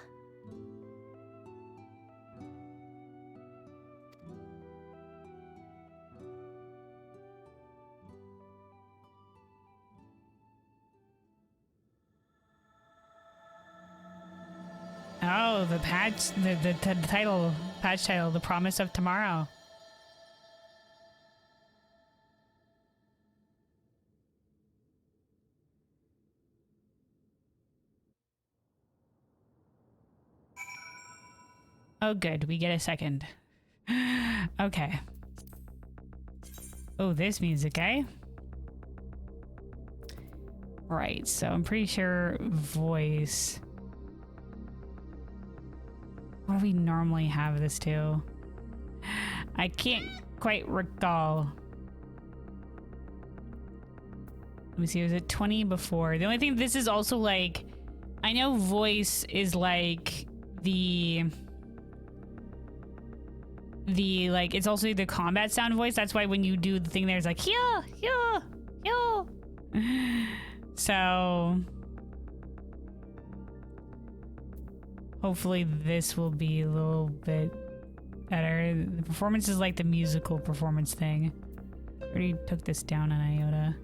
Oh, the patch, the title, patch title, The Promise of Tomorrow. Oh, good. We get a second. Okay. Oh, this music, eh? Right, so I'm pretty sure voice. What do we normally have this to? I can't quite recall. Let me see, was it 20 before? The only thing, this is also like, I know voice is like the like, it's also the combat sound voice. That's why when you do the thing there's like, yeah, yeah, yeah. So hopefully this will be a little bit better. The performance is like the musical performance thing. Already took this down on iota.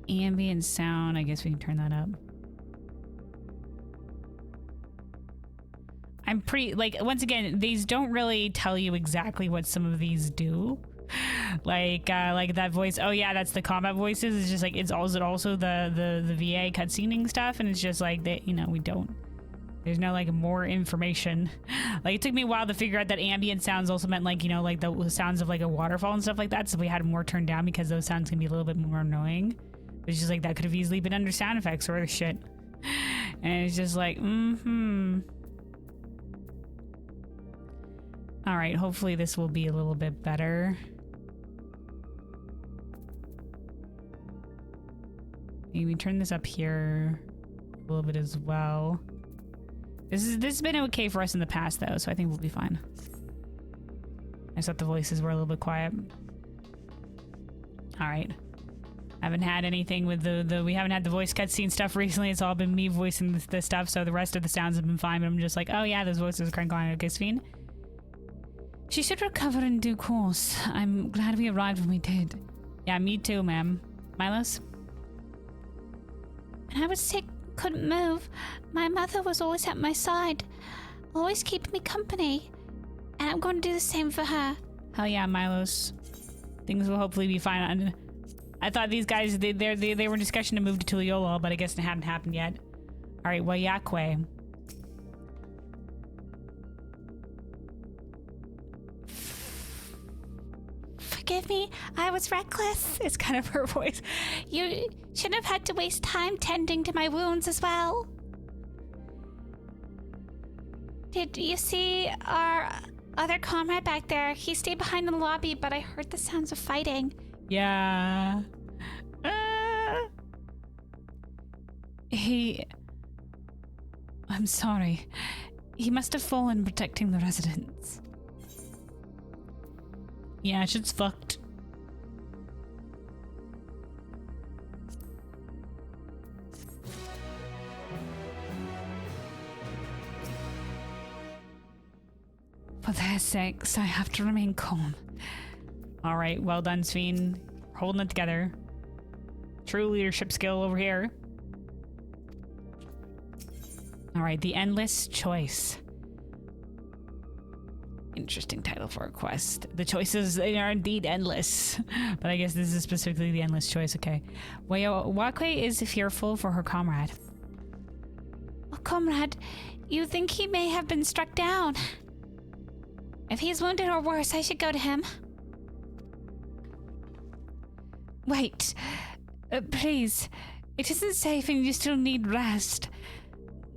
Ambient sound, I guess we can turn that up. I'm pretty, like, once again, these don't really tell you exactly what some of these do. Like that voice, oh yeah, that's the combat voices. It's just like, it's also the VA cutscening stuff, and it's just like, that, you know, we don't, there's no, like, more information. Like, it took me a while to figure out that ambient sounds also meant, like, you know, like the sounds of, like, a waterfall and stuff like that, so we had more turned down because those sounds can be a little bit more annoying. It's just like, that could have easily been under sound effects or other shit. And it's just like, Alright, hopefully this will be a little bit better. Maybe turn this up here a little bit as well. This has been okay for us in the past though, so I think we'll be fine. I just thought the voices were a little bit quiet. Alright. Haven't had anything with we haven't had the voice cutscene stuff recently. It's all been me voicing the stuff, so the rest of the sounds have been fine, but I'm just like, oh yeah, those voices are crank on. Okay, Sphene? She should recover in due course. I'm glad we arrived when we did. Yeah, me too, ma'am. Milos? When I was sick, couldn't move, my mother was always at my side, always keeping me company. And I'm going to do the same for her. Hell yeah, Milos. Things will hopefully be fine. I thought these guys, they were in discussion to move to Tuliyola, but I guess it hadn't happened yet. Alright, Wayakwe. Forgive me, I was reckless. It's kind of her voice. You shouldn't have had to waste time tending to my wounds as well. Did you see our other comrade back there? He stayed behind in the lobby, but I heard the sounds of fighting. Yeah. I'm sorry. He must have fallen protecting the residents. Yeah, shit's fucked. For their sakes, I have to remain calm. Alright, well done, Sphene. Holding it together. True leadership skill over here. Alright, The Endless Choice. Interesting title for a quest. The choices, they are indeed endless. But I guess this is specifically the endless choice, okay. Wakwe is fearful for her comrade. Oh, comrade, you think he may have been struck down? If he's wounded or worse, I should go to him. Wait. Please. It isn't safe and you still need rest.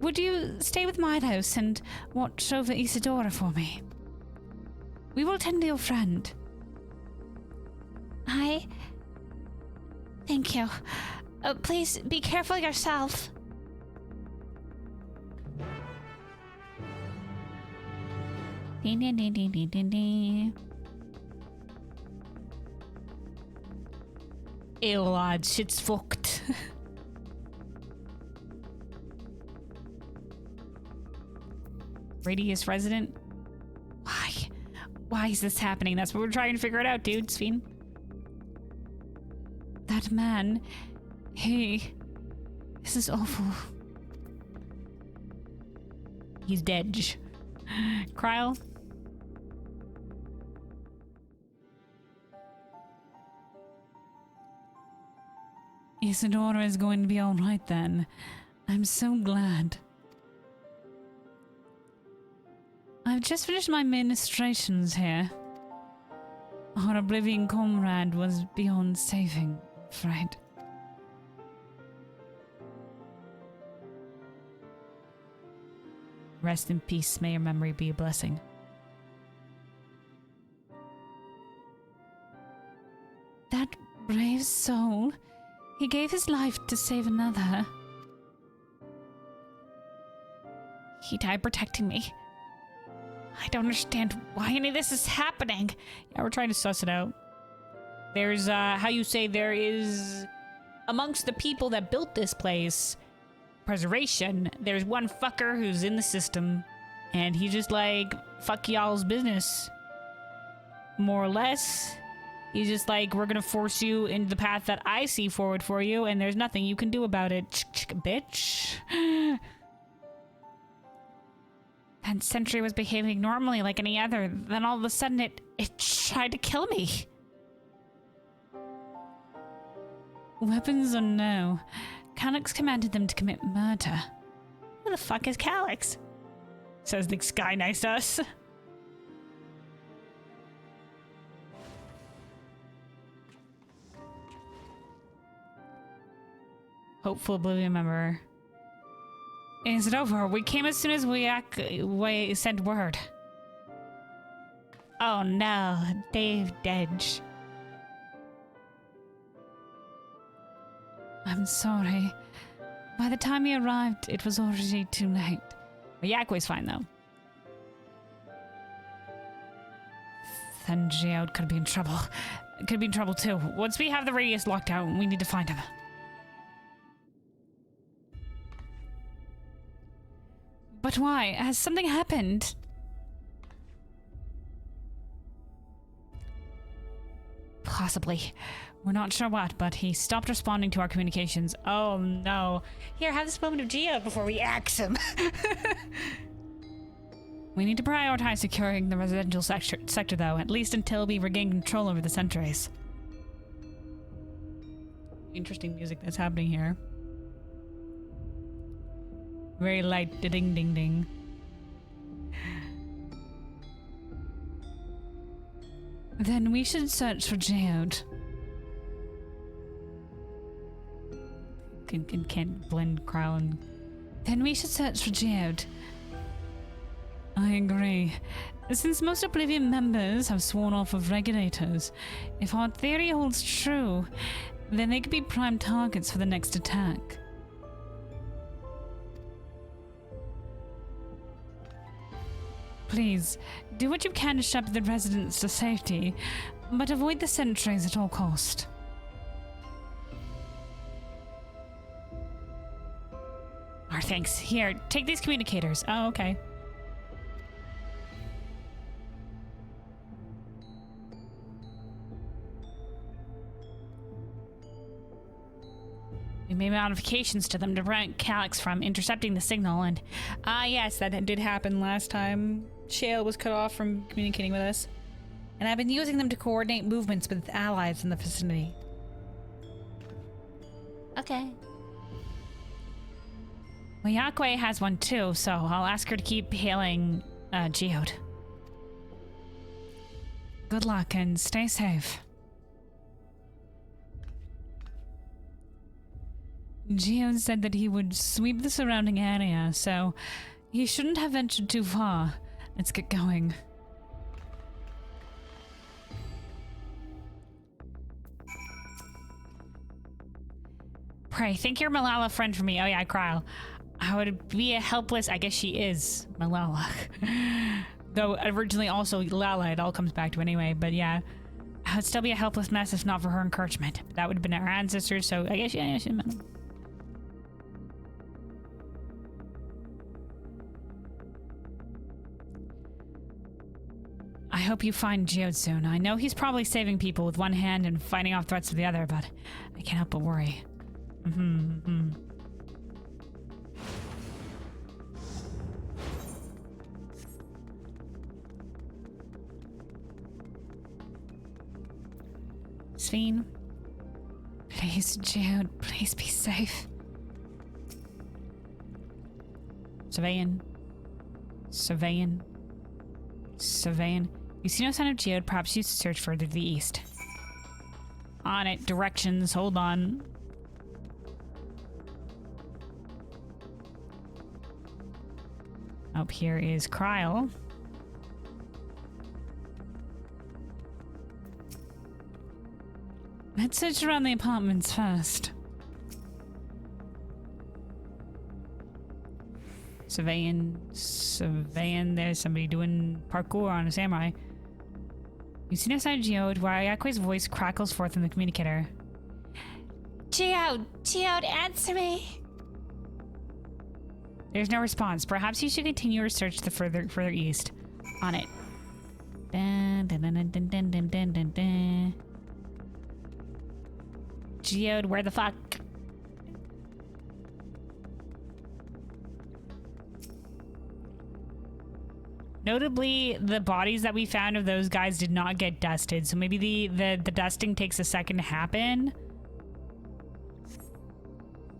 Would you stay with Milos and watch over Isadora for me? We will tend to your friend. Thank you. Please be careful yourself. Ew, lad, shit's fucked. Radius resident? Why is this happening? That's what we're trying to figure it out, dude. Sphene. That man, this is awful. He's dead. Kryl? Isadora is going to be all right then. I'm so glad. I've just finished my ministrations here. Our oblivion comrade was beyond saving, I'm afraid. Rest in peace. May your memory be a blessing. That brave soul. He gave his life to save another. He died protecting me. I don't understand why any of this is happening. Yeah, we're trying to suss it out. There's, there is, amongst the people that built this place, preservation, there's one fucker who's in the system, and he's just like, fuck y'all's business. More or less. He's just like, we're gonna force you into the path that I see forward for you, and there's nothing you can do about it, bitch. That sentry was behaving normally like any other. Then all of a sudden it tried to kill me. Weapons or no, Calyx commanded them to commit murder. Who the fuck is Calyx? Says the guy next to us. Hopeful Oblivion member. Is it over? We came as soon as we sent word. Oh no, Dave Dedge. I'm sorry. By the time he arrived, it was already too late. Yakui's fine though. Then Geode could be in trouble. Could be in trouble too. Once we have the radius locked down, we need to find him. But why? Has something happened? Possibly. We're not sure what, but he stopped responding to our communications. Oh no. Here, have this moment of Geo before we axe him. We need to prioritize securing the residential sector though, at least until we regain control over the sentries. Interesting music that's happening here. Very light ding ding ding. Then we should search for Geode. Can't blend Crown. Then we should search for Geode. I agree. Since most Oblivion members have sworn off of regulators, if our theory holds true, then they could be prime targets for the next attack. Please, do what you can to shepherd the residents to safety, but avoid the sentries at all cost. Our thanks. Here, take these communicators. Oh, okay. We made modifications to them to prevent Calyx from intercepting the signal, and yes, that did happen last time. Shale was cut off from communicating with us, and I've been using them to coordinate movements with allies in the vicinity. Okay. Well, Yakue has one too, so I'll ask her to keep hailing Geode. Good luck and stay safe. Geode said that he would sweep the surrounding area, so he shouldn't have ventured too far. Let's get going. Pray, think you're Malala friend for me. Oh yeah, Kryle. I would be a helpless, I guess she is Malala. Though originally also Lala, it all comes back to anyway, but yeah. I would still be a helpless mess if not for her encouragement. That would have been our ancestors, so I guess yeah, she I hope you find Geode soon. I know he's probably saving people with one hand and fighting off threats with the other, but I can't help but worry. Sveen? Please, Geode, please be safe. Surveying. You see no sign of Geode, perhaps you should search further to the east. On it, directions, hold on. Up here is Kryle. Let's search around the apartments first. Surveying. There's somebody doing parkour on a samurai. You see no sign of Geode, while Yakue's voice crackles forth in the communicator. Geode, answer me. There's no response. Perhaps you should continue your search to further east. On it. Dun, dun, dun, dun, dun, dun, dun, dun, dun. Geode, where the fuck? Notably, the bodies that we found of those guys did not get dusted, so maybe the dusting takes a second to happen.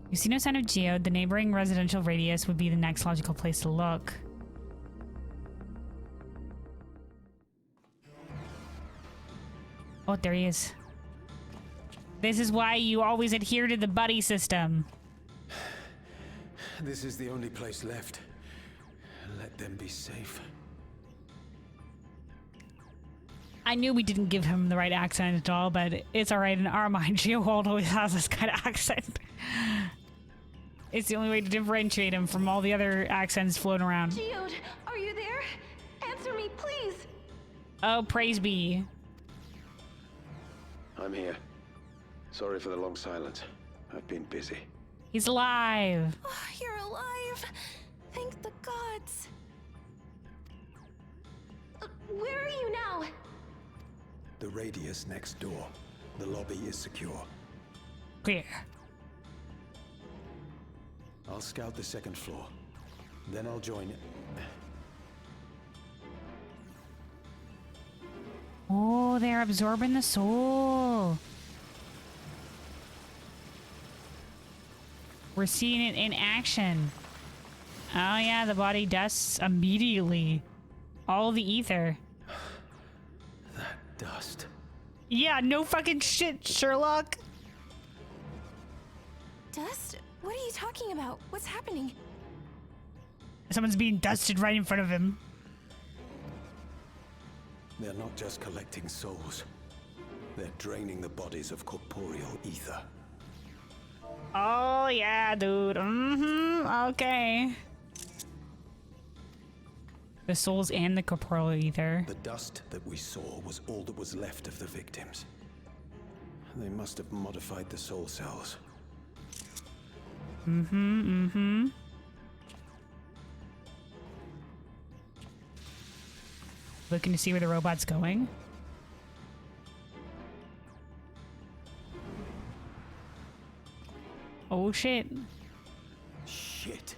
You see no sign of Geode. The neighboring residential radius would be the next logical place to look. Oh, there he is. This is why you always adhere to the buddy system. This is the only place left. Let them be safe. I knew we didn't give him the right accent at all, but it's alright in our mind. Geohold always has this kind of accent. It's the only way to differentiate him from all the other accents floating around. Geode, are you there? Answer me, please. Oh, praise be. I'm here. Sorry for the long silence. I've been busy. He's alive. Oh, you're alive. Thank the gods. Where are you now? The radius next door. The lobby is secure. Clear. I'll scout the second floor. Then I'll join. Oh, they're absorbing the soul. We're seeing it in action. Oh yeah, the body dusts immediately. All the ether. That dust. Yeah, no fucking shit, Sherlock. Dust? What are you talking about? What's happening? Someone's being dusted right in front of him. They're not just collecting souls. They're draining the bodies of corporeal ether. Oh yeah, dude. Okay. The souls and the corporeal ether. The dust that we saw was all that was left of the victims. They must have modified the soul cells. Looking to see where the robot's going. Oh shit. Shit.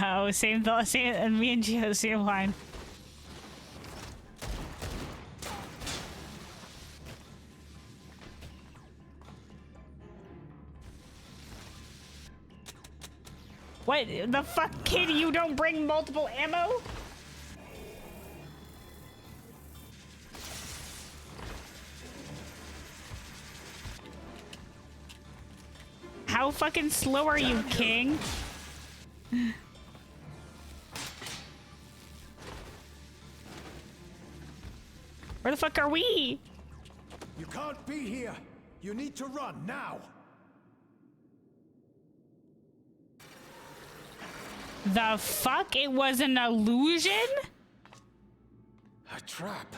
Oh, same thought, same, and me and Gio, same line. What the fuck, kid? You don't bring multiple ammo? How fucking slow are you, King? Where the fuck are we? You can't be here. You need to run now. The fuck? It was an illusion? A trap.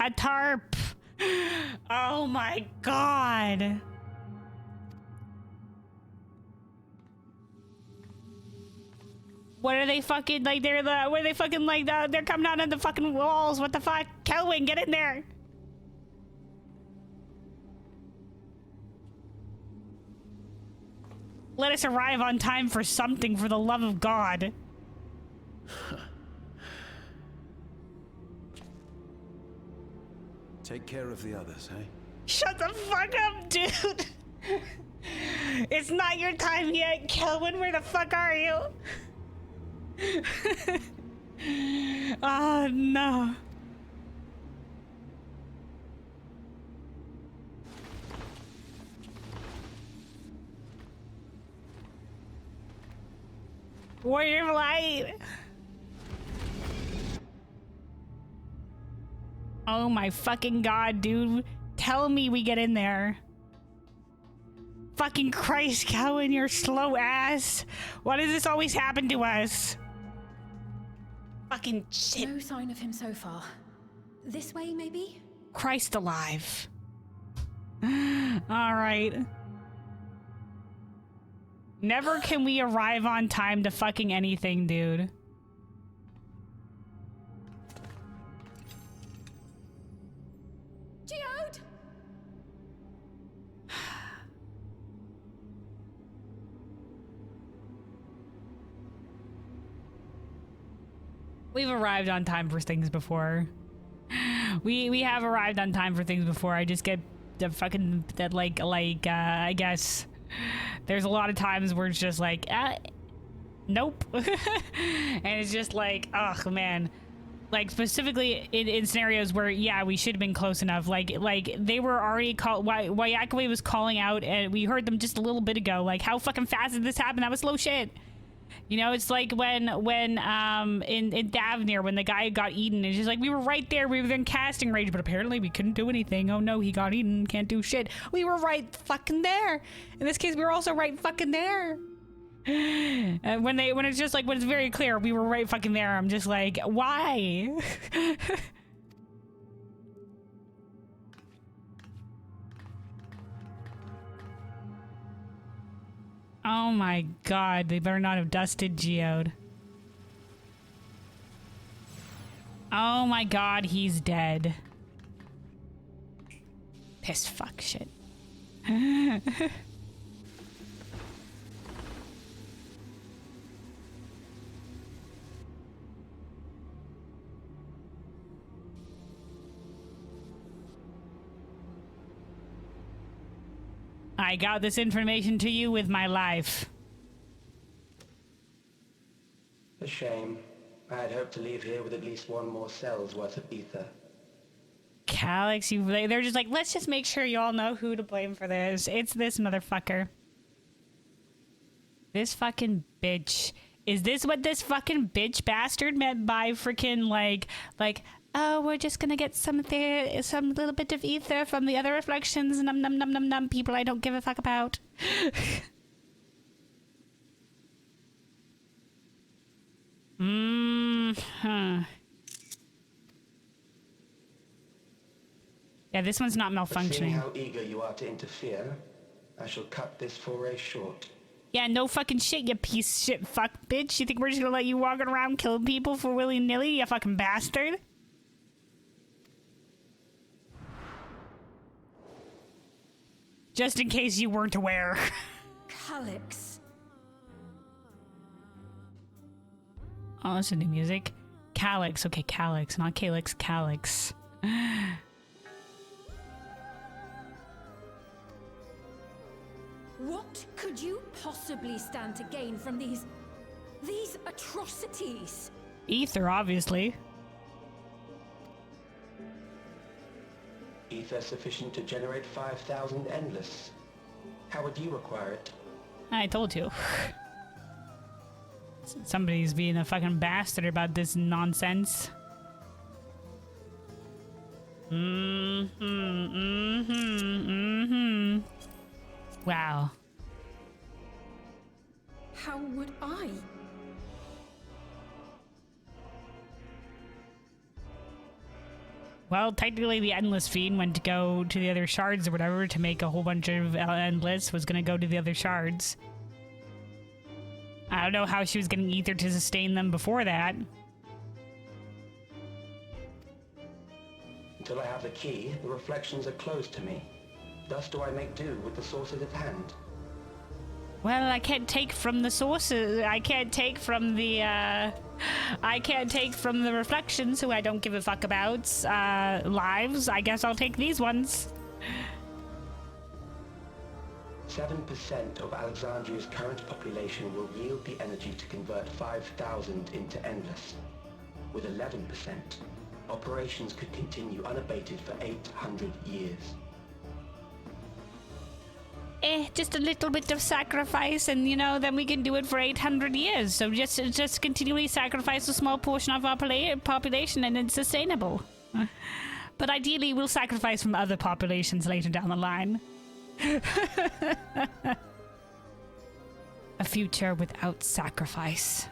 A tarp. Oh my god. What are they fucking like? They're the. What are they fucking like? They're coming out of the fucking walls. What the fuck? Kelwin, get in there. Let us arrive on time for something, for the love of God. Take care of the others, eh? Shut the fuck up, dude. It's not your time yet, Kelvin. Where the fuck are you? Oh, no. Warrior of Light. Oh my fucking god, dude. Tell me we get in there. Fucking Christ, Cowan, your slow ass. Why does this always happen to us? Fucking shit. No sign of him so far. This way, maybe? Christ alive. Alright. Never can we arrive on time to fucking anything, dude. Geode! We've arrived on time for things before. We have arrived on time for things before. I just get the fucking that I guess there's a lot of times where it's just like nope. And it's just like, oh man. Like specifically in scenarios where we should have been close enough. Like they were already called. Wayakaway was calling out, and we heard them just a little bit ago. Like, how fucking fast did this happen? That was slow shit. You know, it's like when in Davnir, when the guy got eaten, it's just like we were right there. We were in casting range, but apparently we couldn't do anything. Oh no, he got eaten. Can't do shit. We were right fucking there. In this case, we were also right fucking there. When it's just like, when it's very clear we were right fucking there, I'm just like, why? Oh my god, they better not have dusted Geode. Oh my god, he's dead. Piss fuck shit. I got this information to you with my life. A shame. I had hoped to leave here with at least one more cell's worth of ether. Calyx, they're just like, let's just make sure you all know who to blame for this. It's this motherfucker. This fucking bitch. Is this what this fucking bitch bastard meant by freaking like, oh, we're just gonna get some little bit of ether from the other reflections, num num num num num, people I don't give a fuck about. Yeah, this one's not malfunctioning. Seeing how eager you are to interfere, I shall cut this foray short. Yeah, no fucking shit, you piece of shit fuck bitch. You think we're just gonna let you walk around killing people for willy-nilly, you fucking bastard? Just in case you weren't aware. Calyx. Oh, that's a new music. Calyx, okay, Calyx, not Calyx, Calyx. What could you possibly stand to gain from these atrocities? Ether, obviously. Ether sufficient to generate 5,000 endless. How would you acquire it? I told you. Somebody's being a fucking bastard about this nonsense. Wow. How would I? Well, technically the Endless Fiend went to go to the other shards or whatever to make a whole bunch of Endless, was gonna go to the other shards. I don't know how she was getting ether to sustain them before that. Until I have the key, the reflections are closed to me. Thus do I make do with the sources at hand. Well, I can't take from the sources. I can't take from the, I can't take from the reflections, who I don't give a fuck about, lives. I guess I'll take these ones. 7% of Alexandria's current population will yield the energy to convert 5,000 into endless. With 11%, operations could continue unabated for 800 years. Just a little bit of sacrifice, and you know, then we can do it for 800 years. So just continually sacrifice a small portion of our population, and it's sustainable. But ideally, we'll sacrifice from other populations later down the line. A future without sacrifice.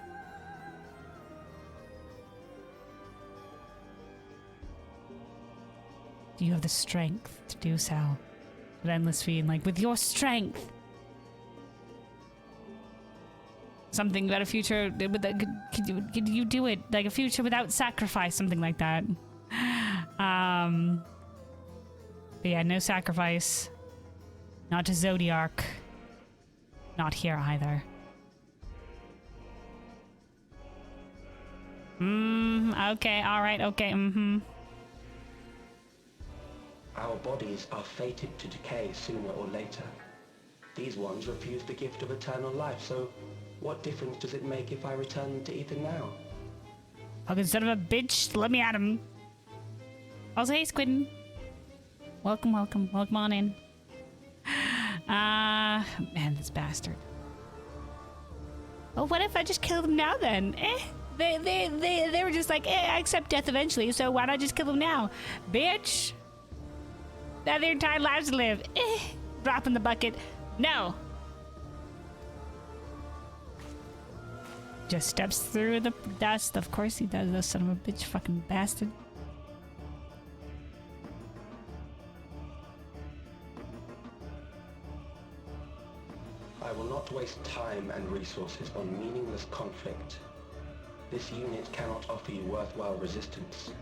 Do you have the strength to do so? With Endless Fiend, like, with your strength. Something about a future, could you do it? Like a future without sacrifice, something like that. But yeah, no sacrifice. Not to Zodiac. Not here either. Okay, alright, okay, mm-hmm. Our bodies are fated to decay sooner or later. These ones refuse the gift of eternal life, so what difference does it make if I return them to Ethan now? Fucking son of a bitch, let me at him. Also, hey, Squidden. Welcome on in. Man, this bastard. Well, what if I just kill them now then? They were just like, I accept death eventually, so why not just kill them now? Bitch! They have their entire lives to live. Drop in the bucket. No! Just steps through the dust. Of course he does, this son of a bitch, fucking bastard. I will not waste time and resources on meaningless conflict. This unit cannot offer you worthwhile resistance.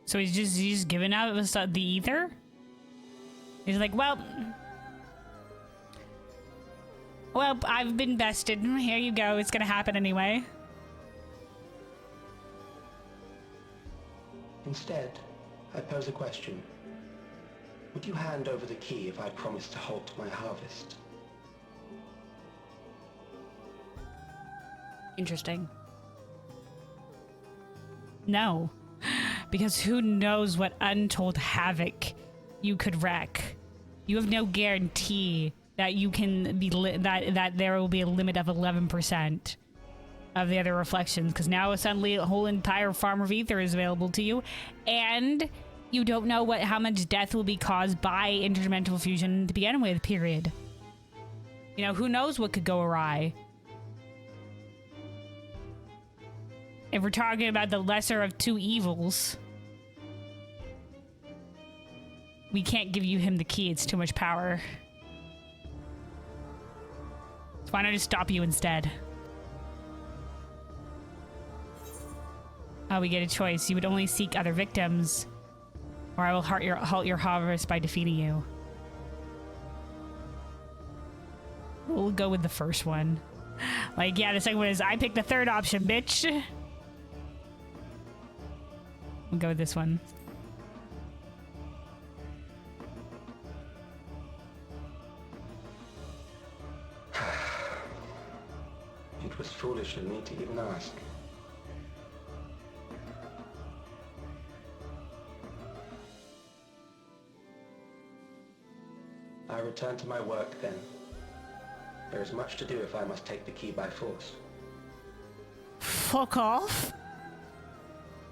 So he's just giving out the ether? He's like, well, I've been bested. Here you go. It's gonna happen anyway. Instead, I pose a question. Would you hand over the key if I promised to halt my harvest? Interesting. No. Because who knows what untold havoc you could wreak. You have no guarantee that you can be that there will be a limit of 11% of the other reflections, because now suddenly a whole entire farm of ether is available to you, and you don't know how much death will be caused by interdimensional fusion to begin with, period. You know, who knows what could go awry. If we're talking about the lesser of two evils, we can't give him the key. It's too much power. So why not just stop you instead? Oh, we get a choice. You would only seek other victims, or I will halt your harvest by defeating you. We'll go with the first one. Like, yeah, the second one is I picked the third option, bitch. We'll go with this one. It was foolish of me to even ask. I return to my work then. There is much to do if I must take the key by force. Fuck off.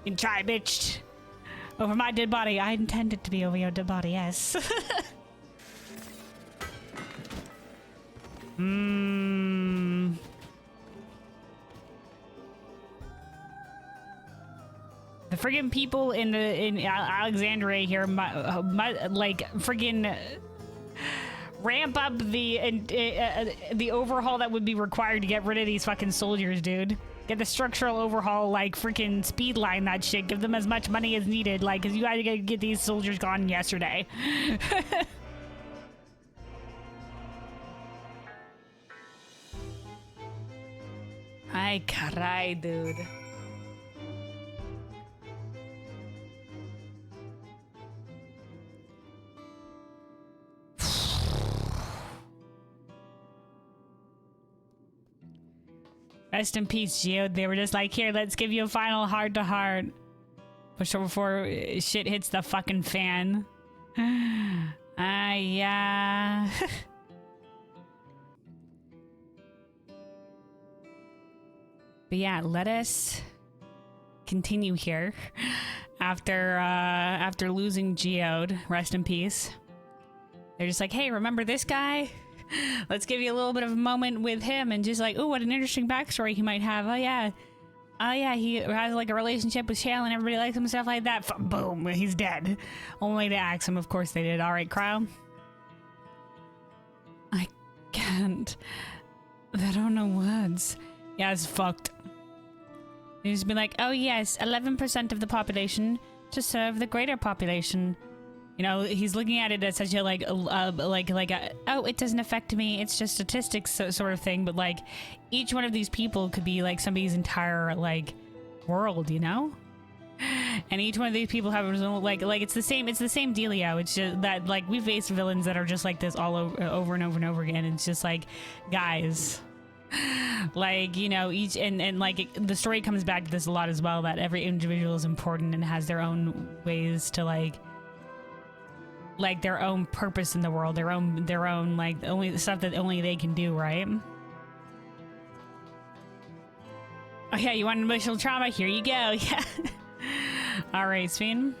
You can try, bitch. Over my dead body. I intend it to be over your dead body, yes. The friggin' people in Alexandria here, like friggin' ramp up the overhaul that would be required to get rid of these fucking soldiers, dude. Get the structural overhaul, like freaking speed line that shit. Give them as much money as needed, like, cause you gotta get these soldiers gone yesterday. Ay, caray, dude. Rest in peace, Geode. They were just like, here, let's give you a final heart-to-heart. Before shit hits the fucking fan. Yeah. But yeah, let us continue here. After losing Geode, rest in peace. They're just like, hey, remember this guy? Let's give you a little bit of a moment with him, and just like, oh, what an interesting backstory he might have. Oh yeah, he has like a relationship with Shale and everybody likes him and stuff like that. Boom, he's dead. Only to axe him, of course they did. All right, Cryo. I can't. There are no words. Yeah, it's fucked. They just be like, oh yes, 11% of the population to serve the greater population. You know, he's looking at it as such a oh, it doesn't affect me. It's just statistics sort of thing. But like, each one of these people could be like somebody's entire like world, you know. And each one of these people have his own like it's the same dealio. It's just that like we face villains that are just like this all over and over and over again. It's just like, guys, like, you know, each and like the story comes back to this a lot as well, that every individual is important and has their own ways to like their own purpose in the world, their own like only stuff that only they can do, right? Oh yeah, you want emotional trauma? Here you go. Yeah. All right, Sven.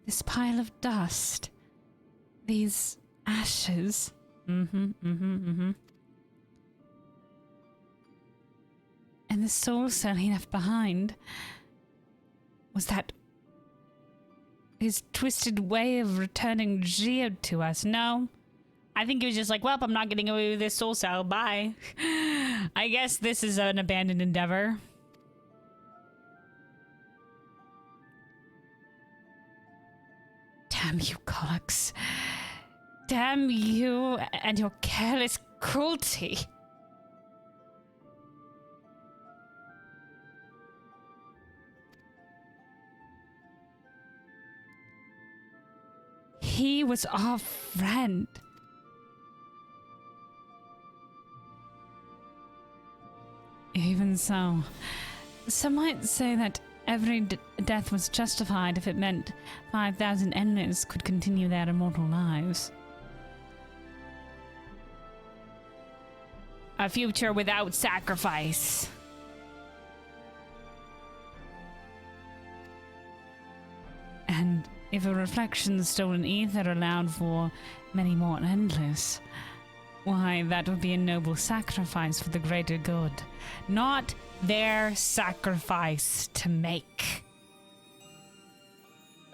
This pile of dust. These ashes. And the soul cell he left behind. Was that his twisted way of returning Geode to us? No. I think he was just like, well, I'm not getting away with this soul cell. Bye. I guess this is an abandoned endeavor. Damn you, Collux. Damn you and your careless cruelty. He was our friend. Even so, some might say that every death was justified if it meant 5,000 enemies could continue their immortal lives. A future without sacrifice. And if a reflection stolen ether allowed for many more endless, why, that would be a noble sacrifice for the greater good. Not their sacrifice to make.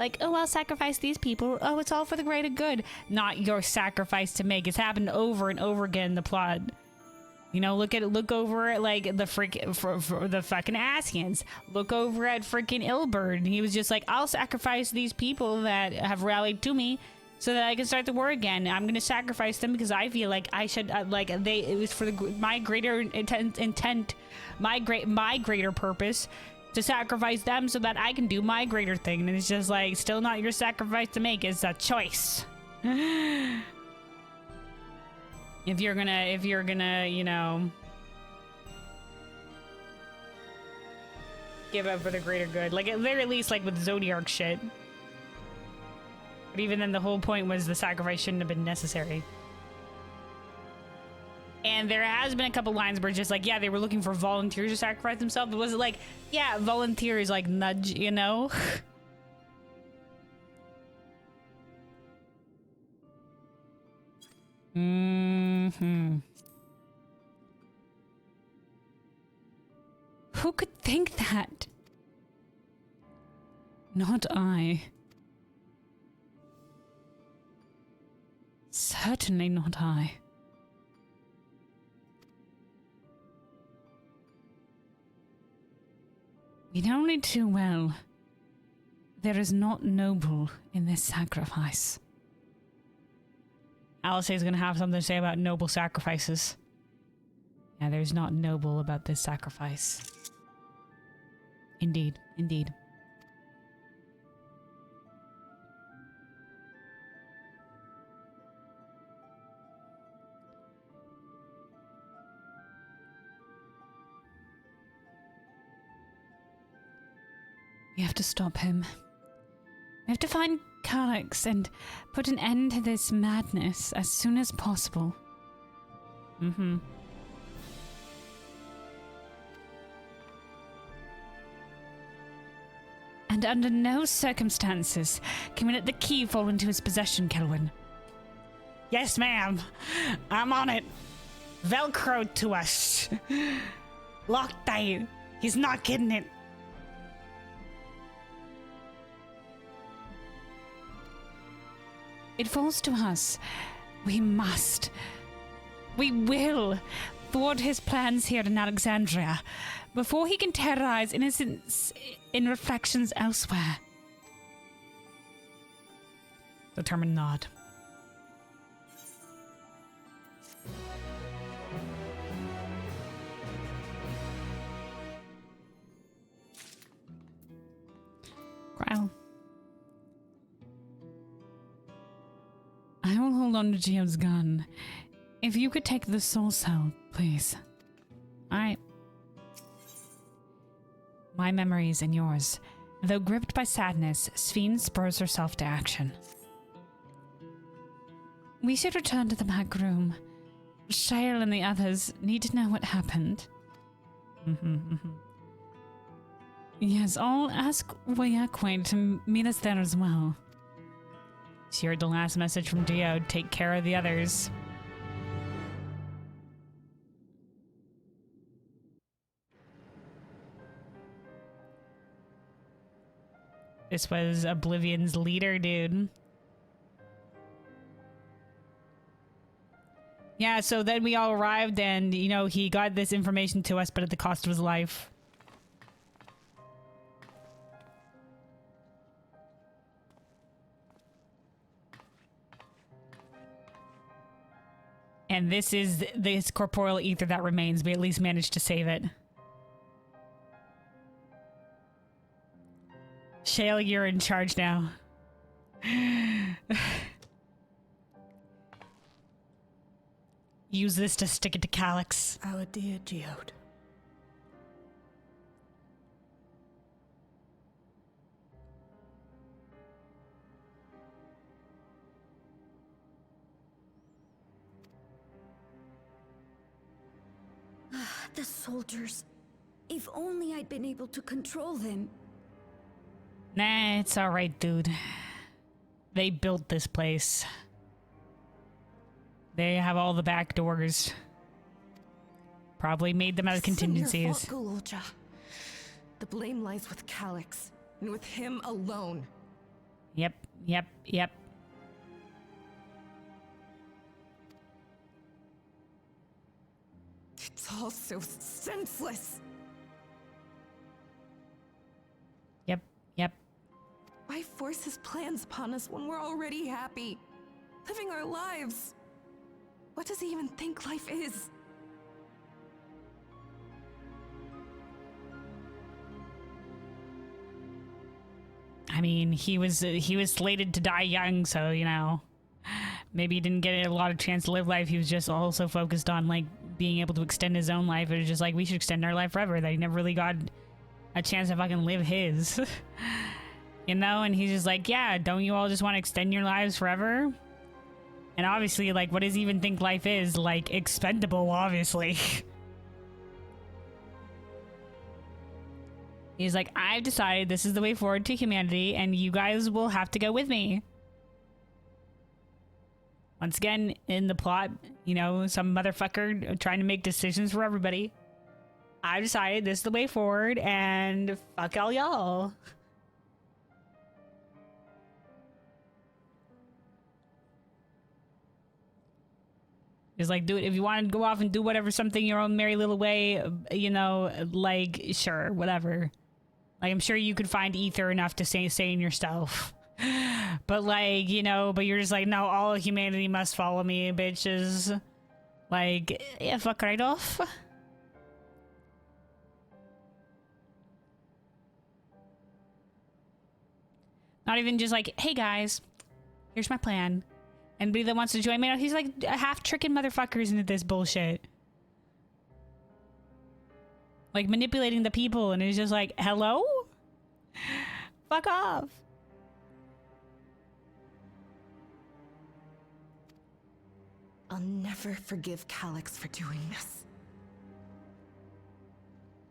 Like, oh, I'll sacrifice these people. Oh, it's all for the greater good. Not your sacrifice to make. It's happened over and over again in the plot. You know, look over at like the for the fucking Asians. Look over at freaking Ilberd. He was just like, I'll sacrifice these people that have rallied to me so that I can start the war again. I'm gonna sacrifice them because I feel like I should it was for my greater intent, my greater purpose to sacrifice them so that I can do my greater thing. And it's just like, still not your sacrifice to make. It's a choice. If you're gonna, you know, give up for the greater good. Like, at the very least, like with Zodiac shit. But even then, the whole point was the sacrifice shouldn't have been necessary. And there has been a couple lines where it's just like, yeah, they were looking for volunteers to sacrifice themselves. But was it like, yeah, volunteers, like, nudge, you know? Who could think that? Not I. Certainly not I. We know only too well there is not noble in this sacrifice. Alice is going to have something to say about noble sacrifices. Yeah, there's not noble about this sacrifice. Indeed, indeed. We have to stop him. We have to find Calyx and put an end to this madness as soon as possible. Mm-hmm. And under no circumstances can we let the key fall into his possession, Kelwyn. Yes, ma'am. I'm on it. Velcroed to us. Loctite. He's not getting it. It falls to us. We must. We will thwart his plans here in Alexandria before he can terrorize innocents in reflections elsewhere. Determined nod. Well, I will hold on to Geode's gun. If you could take the soul cell, please. Alright. My memories and yours. Though gripped by sadness, Sphene spurs herself to action. We should return to the back room. Shale and the others need to know what happened. Yes, I'll ask Wayakwe to meet us there as well. She heard the last message from Geode. Take care of the others. This was Oblivion's leader, dude. Yeah, so then we all arrived and, you know, he got this information to us, but at the cost of his life. And this is this corporeal ether that remains. We at least managed to save it. Shale, you're in charge now. Use this to stick it to Calyx. Our dear Geode. The soldiers. If only I'd been able to control them. Nah, it's alright, dude. They built this place. They have all the back doors. Probably made them out of contingencies. It's your fault, Gololja. The blame lies with Calyx, and with him alone. Yep. It's all so senseless. Yep. Why force his plans upon us when we're already happy, living our lives? What does he even think life is? I mean, he was slated to die young, so, you know, maybe he didn't get a lot of chance to live life. He was just also focused on, like, being able to extend his own life. It was just like, we should extend our life forever. That he never really got a chance to fucking live his. You know? And he's just like, yeah, don't you all just want to extend your lives forever? And obviously, like, what does he even think life is? Like, expendable, obviously. He's like, I've decided this is the way forward to humanity, and you guys will have to go with me. Once again, in the plot, you know, some motherfucker trying to make decisions for everybody. I've decided this is the way forward, and fuck all y'all. It's like, dude, if you want to go off and do whatever, something your own merry little way, you know, like, sure, whatever. Like, I'm sure you could find ether enough to sane yourself. But, like, you know, but you're just like, no, all of humanity must follow me, bitches. Like, yeah, fuck right off. Not even just like, hey guys, here's my plan. Anybody that wants to join me, he's like half tricking motherfuckers into this bullshit. Like manipulating the people, and it's just like, hello? Fuck off. I'll never forgive Calyx for doing this.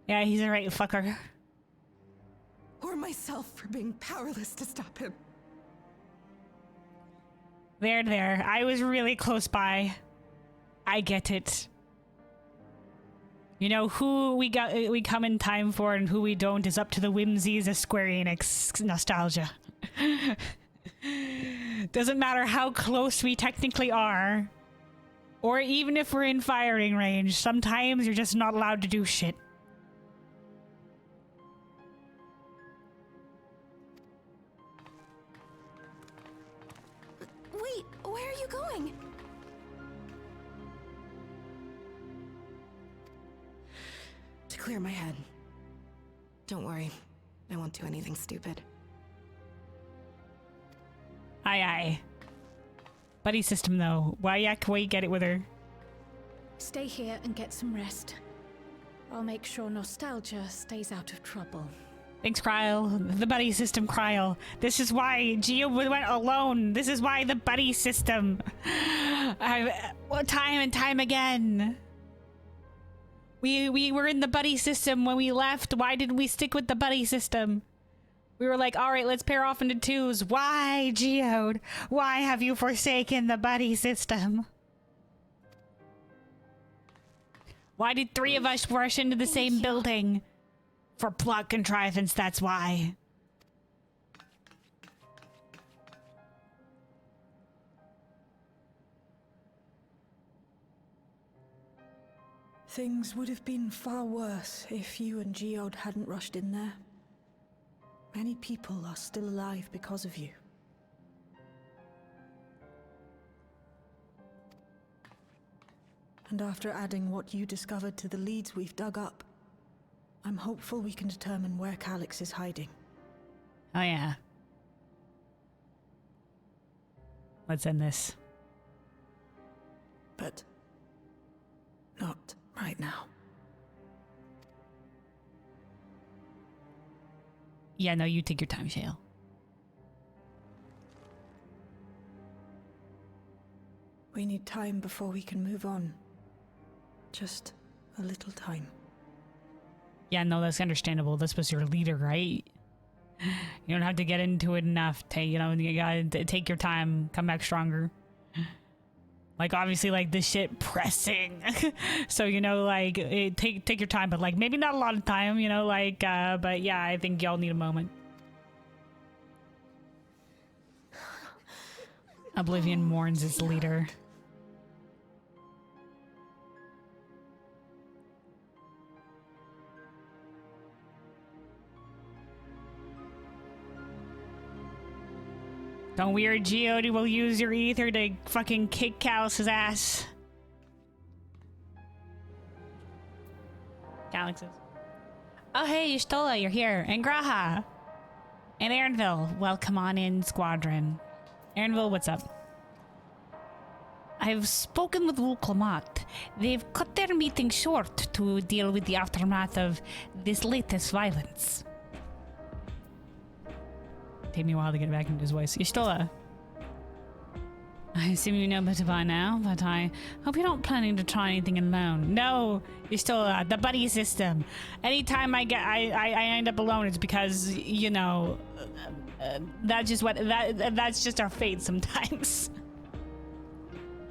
Yeah, he's a right fucker. Or myself for being powerless to stop him. There. I was really close by. I get it. You know, who we come in time for and who we don't is up to the whimsies of Square Enix nostalgia. Doesn't matter how close we technically are. Or even if we're in firing range, sometimes you're just not allowed to do shit. Wait, where are you going? To clear my head. Don't worry, I won't do anything stupid. Aye, aye. Buddy system, though. Why can we get it with her? Stay here and get some rest. I'll make sure Nostalgia stays out of trouble. Thanks, Kryle. The buddy system, Kryle. This is why Geo went alone. This is why the buddy time and time again. We were in the buddy system when we left. Why didn't we stick with the buddy system? We were like, all right, let's pair off into twos. Why, Geode? Why have you forsaken the buddy system? Why did 3 of us rush into the same building? For plot contrivance, that's why. Things would have been far worse if you and Geode hadn't rushed in there. Many people are still alive because of you. And after adding what you discovered to the leads we've dug up, I'm hopeful we can determine where Calyx is hiding. Oh yeah. Let's end this. But not right now. Yeah, no, you take your time, Shale. We need time before we can move on. Just a little time. Yeah, no, that's understandable. This was your leader, right? You don't have to get into it enough. You gotta take your time, come back stronger. Like, obviously, like, this shit pressing. So, like, take your time, but, like, maybe not a lot of time, but yeah, I think y'all need a moment. Oblivion mourns its leader. Don't worry, Geode will use your ether to fucking kick Calyx's ass. Calyx's. Oh, hey, Y'shtola, you're here. And Graha. And Aaronville. Welcome on in, Squadron. Aaronville, what's up? I've spoken with Wulklamat. They've cut their meeting short to deal with the aftermath of this latest violence. Take me a while to get back into his voice. Y'shtola. I assume you know better by now, but I hope you're not planning to try anything alone. No, Y'shtola, the buddy system. Anytime I end up alone, it's because, that's just our fate sometimes.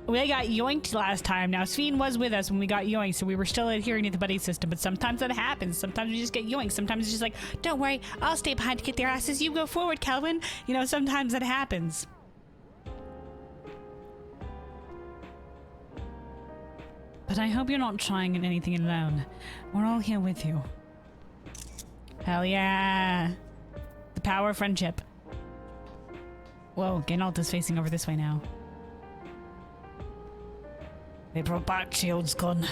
We got yoinked last time. Now, Sphene was with us when we got yoinked, so we were still adhering to the buddy system, but sometimes that happens. Sometimes we just get yoinked. Sometimes it's just like, don't worry, I'll stay behind to get their asses. You go forward, Kelvin. Sometimes that happens. But I hope you're not trying anything alone. We're all here with you. Hell yeah. The power of friendship. Whoa, Geralt is facing over this way now. They brought back Shield's gun.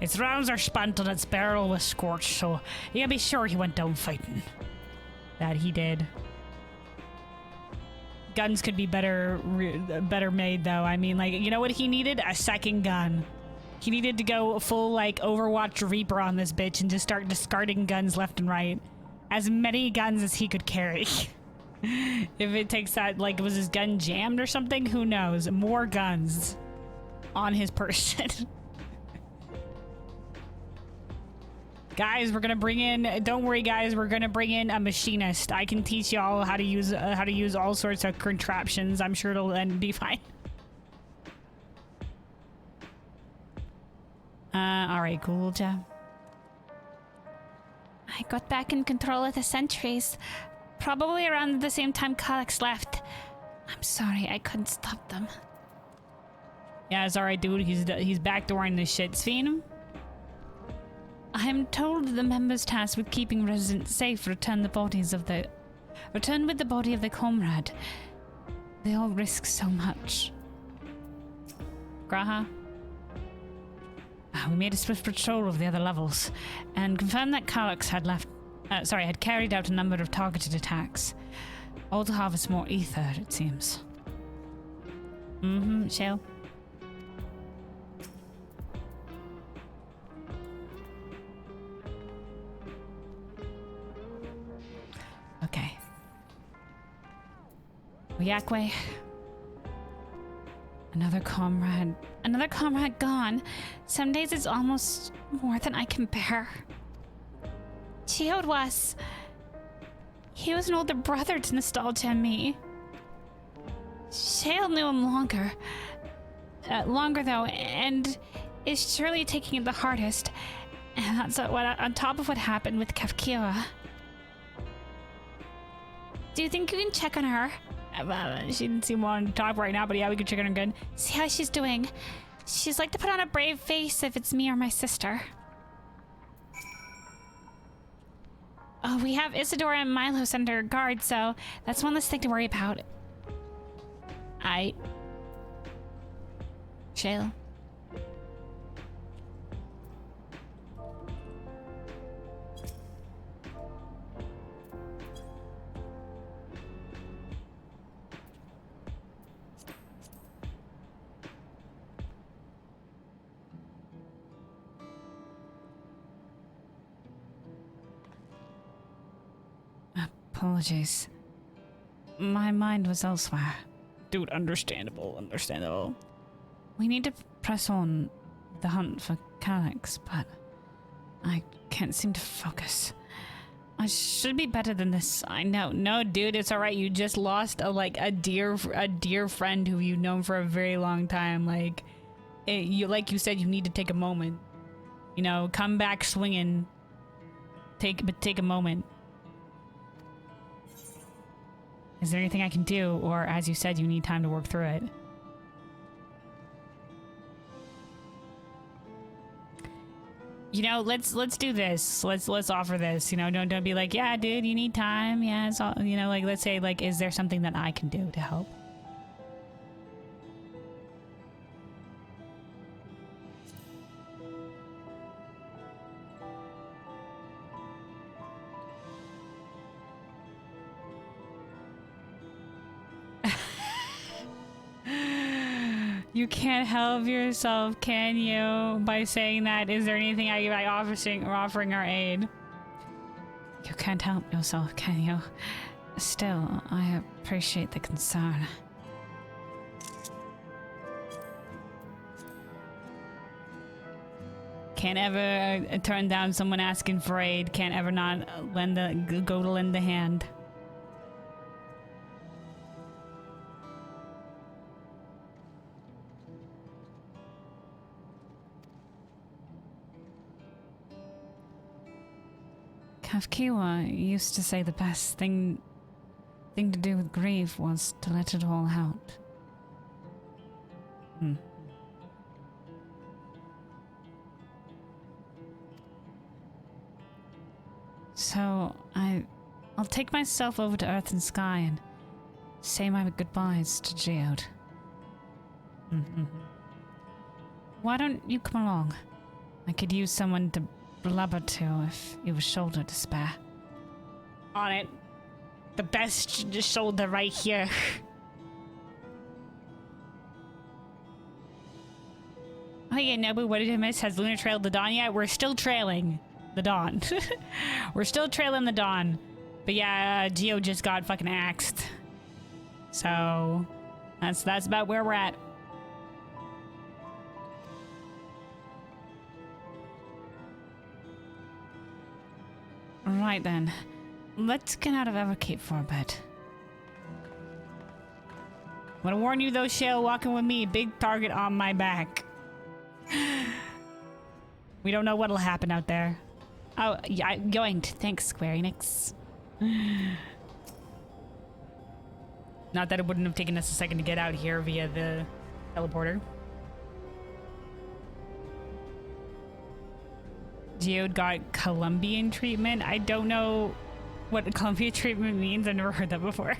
Its rounds are spent and its barrel was scorched, so you can be sure he went down fighting. That he did. Guns could be better made, though. I mean, like, you know what he needed? A second gun. He needed to go full, like, Overwatch Reaper on this bitch and just start discarding guns left and right. As many guns as he could carry. If it takes that, like, was his gun jammed or something? Who knows? More guns on his person. Guys, we're gonna bring in, don't worry guys, we're gonna bring in a machinist. I can teach y'all how to use all sorts of contraptions. I'm sure it'll be fine. Alright, cool, Jeff. I got back in control of the sentries, probably around the same time Calyx left. I'm sorry, I couldn't stop them. Yeah, it's alright, dude. He's backdooring this shit. Seen? I am told the members tasked with keeping residents safe return with the body of their comrade. They all risk so much. Graha? We made a swift patrol of the other levels and confirmed that Kallax had carried out a number of targeted attacks. All to harvest more ether, it seems. Shale. Okay. Oyakwe. Another comrade gone. Some days it's almost more than I can bear. Geode was. He was an older brother to Nostalgia and me. Shale knew him longer. Longer though, and is surely taking it the hardest. And that's on top of what happened with Kafkiwa. Do you think you can check on her? She didn't seem on top right now, but yeah, we could check on her good. See how she's doing. She's like to put on a brave face if it's me or my sister. Oh, we have Isadora and Milos under guard, so that's one less thing to worry about. Shayla. Apologies. My mind was elsewhere. Dude, understandable. We need to press on the hunt for Kallax, but I can't seem to focus. I should be better than this, I know. No, dude, it's all right. You just lost a dear friend who you've known for a very long time. Like you said, you need to take a moment. You know, come back swinging. Take a moment. Is there anything I can do, or as you said, you need time to work through it? You know, let's do this. Let's offer this. You know, don't be like, yeah, dude, you need time. Yeah, it's all, you know, like, let's say, like, is there something that I can do to help? You can't help yourself, can you? By saying that, is there anything by offering our aid? You can't help yourself, can you? Still, I appreciate the concern. Can't ever turn down someone asking for aid. Can't ever not go to lend a hand. Kafkiwa used to say the best thing to do with grief was to let it all out. So I'll take myself over to Earth and Sky and say my goodbyes to Geode. Why don't you come along? I could use someone to blubber to if you have a shoulder to spare. On it. The best shoulder right here. Oh yeah, Nobu, what did I miss? Has Luna trailed the Dawn yet? We're still trailing the Dawn. We're still trailing the Dawn. But yeah, Geo just got fucking axed. So that's about where we're at. Right then, let's get out of Everkeep for a bit. I'm gonna warn you though, Shale, walking with me, big target on my back. We don't know what'll happen out there. Oh, yeah, I'm going to. Thanks, Square Enix. Not that it wouldn't have taken us a second to get out here via the teleporter. Geode got Colombian treatment. I don't know what Colombian treatment means. I've never heard that before.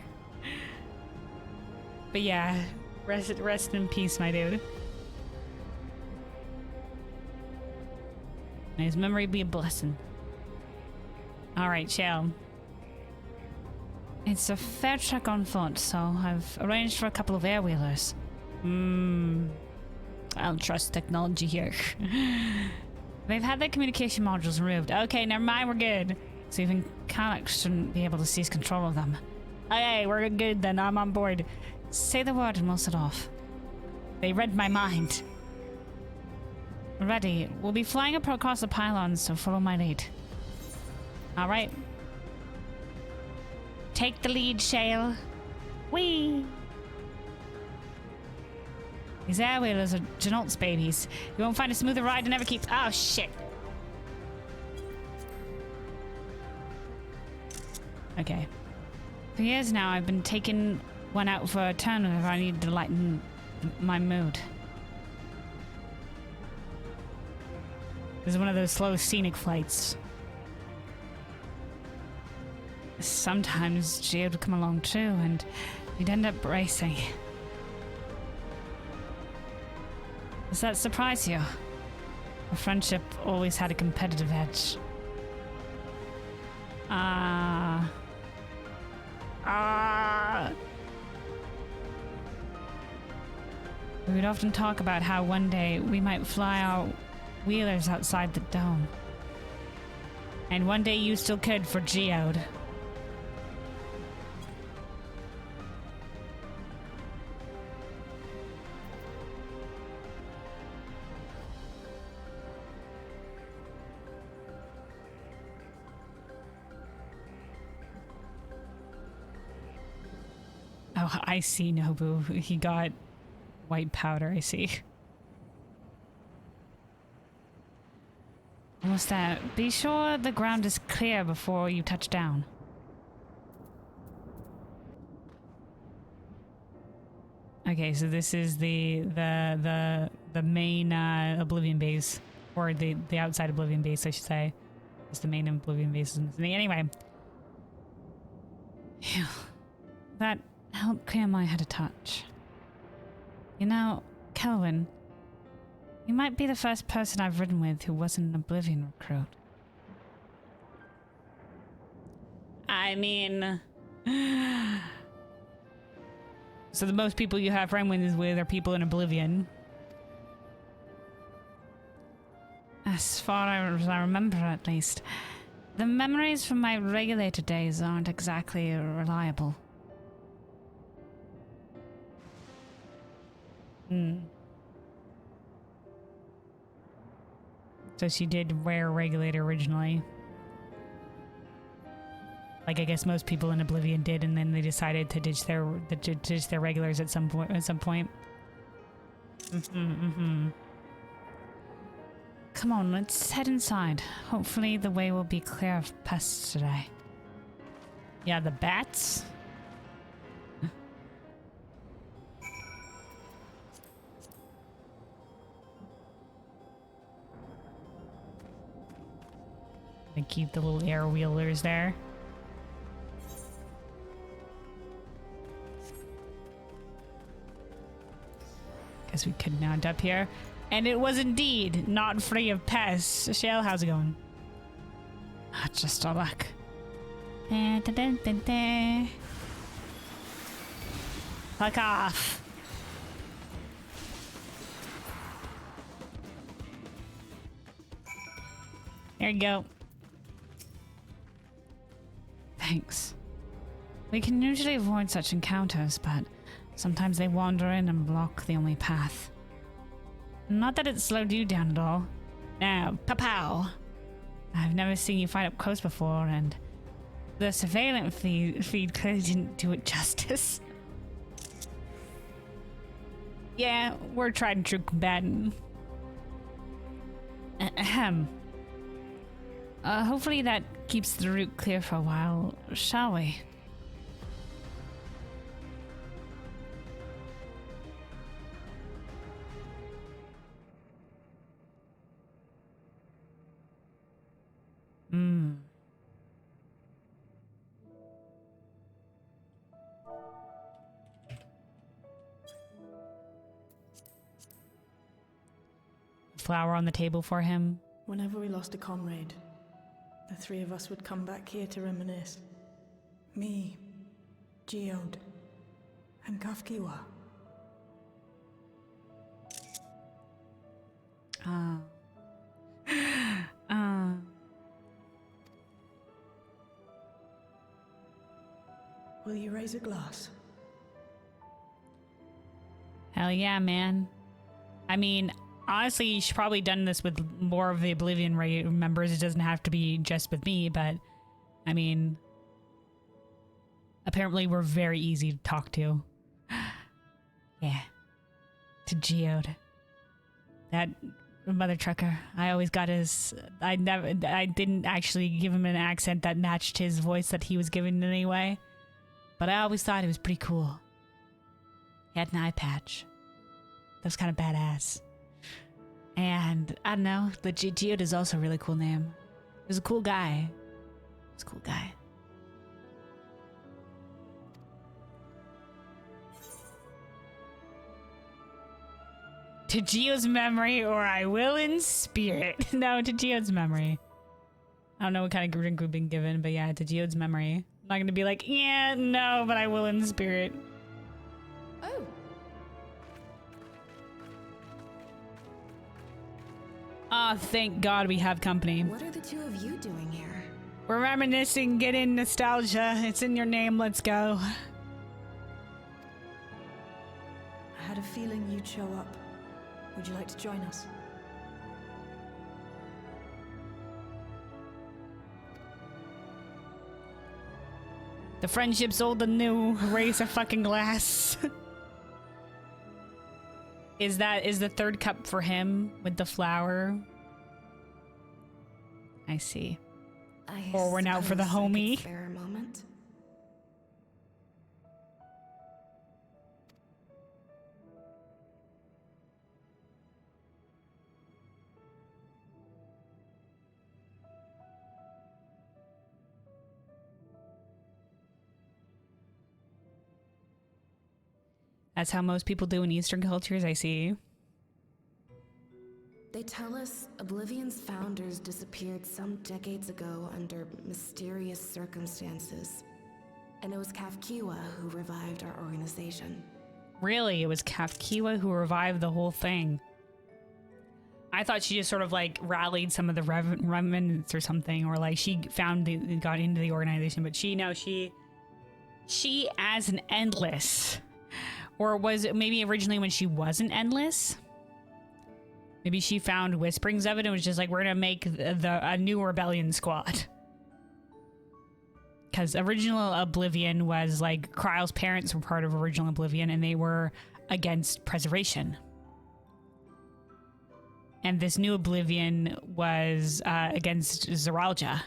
But yeah, rest in peace, my dude. May his memory be a blessing. All right, Shell. It's a fair trek on foot, so I've arranged for a couple of air-wheelers. I'll trust technology here. They've had their communication modules removed. Okay, never mind, we're good. So even Kalex shouldn't be able to seize control of them. Okay, we're good then. I'm on board. Say the word and we'll set off. They read my mind. Ready. We'll be flying across the pylons, so follow my lead. All right. Take the lead, Shale. Whee! These air-wheelers are Janolt's babies. You won't find a smoother ride than ever keeps. Oh, shit. Okay. For years now, I've been taking one out for a turn whenever I need to lighten my mood. This is one of those slow scenic flights. Sometimes Geode would come along too, and we'd end up racing. Does that surprise you? Our friendship always had a competitive edge. We would often talk about how one day we might fly our wheelers outside the dome. And one day you still could for Geode. Oh, I see, Nobu. He got white powder, I see. Almost there. Be sure the ground is clear before you touch down. Okay, so this is the main Oblivion base, or the outside Oblivion base, I should say. It's the main Oblivion base. Anyway, Phew. That helped clear my head a touch. You know, Kelvin, you might be the first person I've ridden with who wasn't an Oblivion recruit. I mean, so the most people you have friends with are people in Oblivion. As far as I remember, at least. The memories from my regulator days aren't exactly reliable. So she did wear a regulator originally. Like I guess most people in Oblivion did, and then they decided to ditch their regulars at some point. Come on, let's head inside. Hopefully the way will be clear of pests today. Yeah, the bats. They keep the little air wheelers there. Guess we could mount up here. And it was indeed not free of pests. Shell, how's it going? Just our luck. Fuck off. There you go. Thanks. We can usually avoid such encounters, but sometimes they wander in and block the only path. Not that it slowed you down at all. No, pow-pow. I've never seen you fight up close before, and the surveillance feed clearly didn't do it justice. Yeah, we're tried and true combatant. Ahem. Hopefully that keeps the route clear for a while, shall we? flower on the table for him. Whenever we lost a comrade, the three of us would come back here to reminisce. Me, Geode, and Kafkiwa. Will you raise a glass? Hell yeah, man. I mean, honestly, you should probably done this with more of the Oblivion members. It doesn't have to be just with me, but I mean, apparently we're very easy to talk to. Yeah. To Geode. That mother trucker. I always got his... I didn't actually give him an accent that matched his voice that he was giving anyway. But I always thought he was pretty cool. He had an eye patch. That was kind of badass. And, I don't know, the Geode is also a really cool name. He was a cool guy. He was a cool guy. To Geode's memory, or I will in spirit. No, to Geode's memory. I don't know what kind of drink we've been given, but yeah, to Geode's memory. I'm not gonna be like, yeah, no, but I will in spirit. Oh. Ah, thank God we have company. What are the two of you doing here? We're reminiscing, getting nostalgia. It's in your name, let's go. I had a feeling you'd show up. Would you like to join us? The friendship's old and new. Raise a fucking glass. Is the third cup for him with the flower? I see. Or we're now for the homie. Spare a moment. That's how most people do in Eastern cultures, I see. They tell us Oblivion's founders disappeared some decades ago under mysterious circumstances. And it was Kafkiwa who revived our organization. Really? It was Kafkiwa who revived the whole thing? I thought she just sort of like rallied some of the remnants or something, or like she got into the organization, but she as an Endless. Or was it maybe originally when she wasn't Endless? Maybe she found whisperings of it and was just like, we're gonna make a new rebellion squad. Because original Oblivion was like, Kryle's parents were part of original Oblivion and they were against preservation. And this new Oblivion was against Zeralja.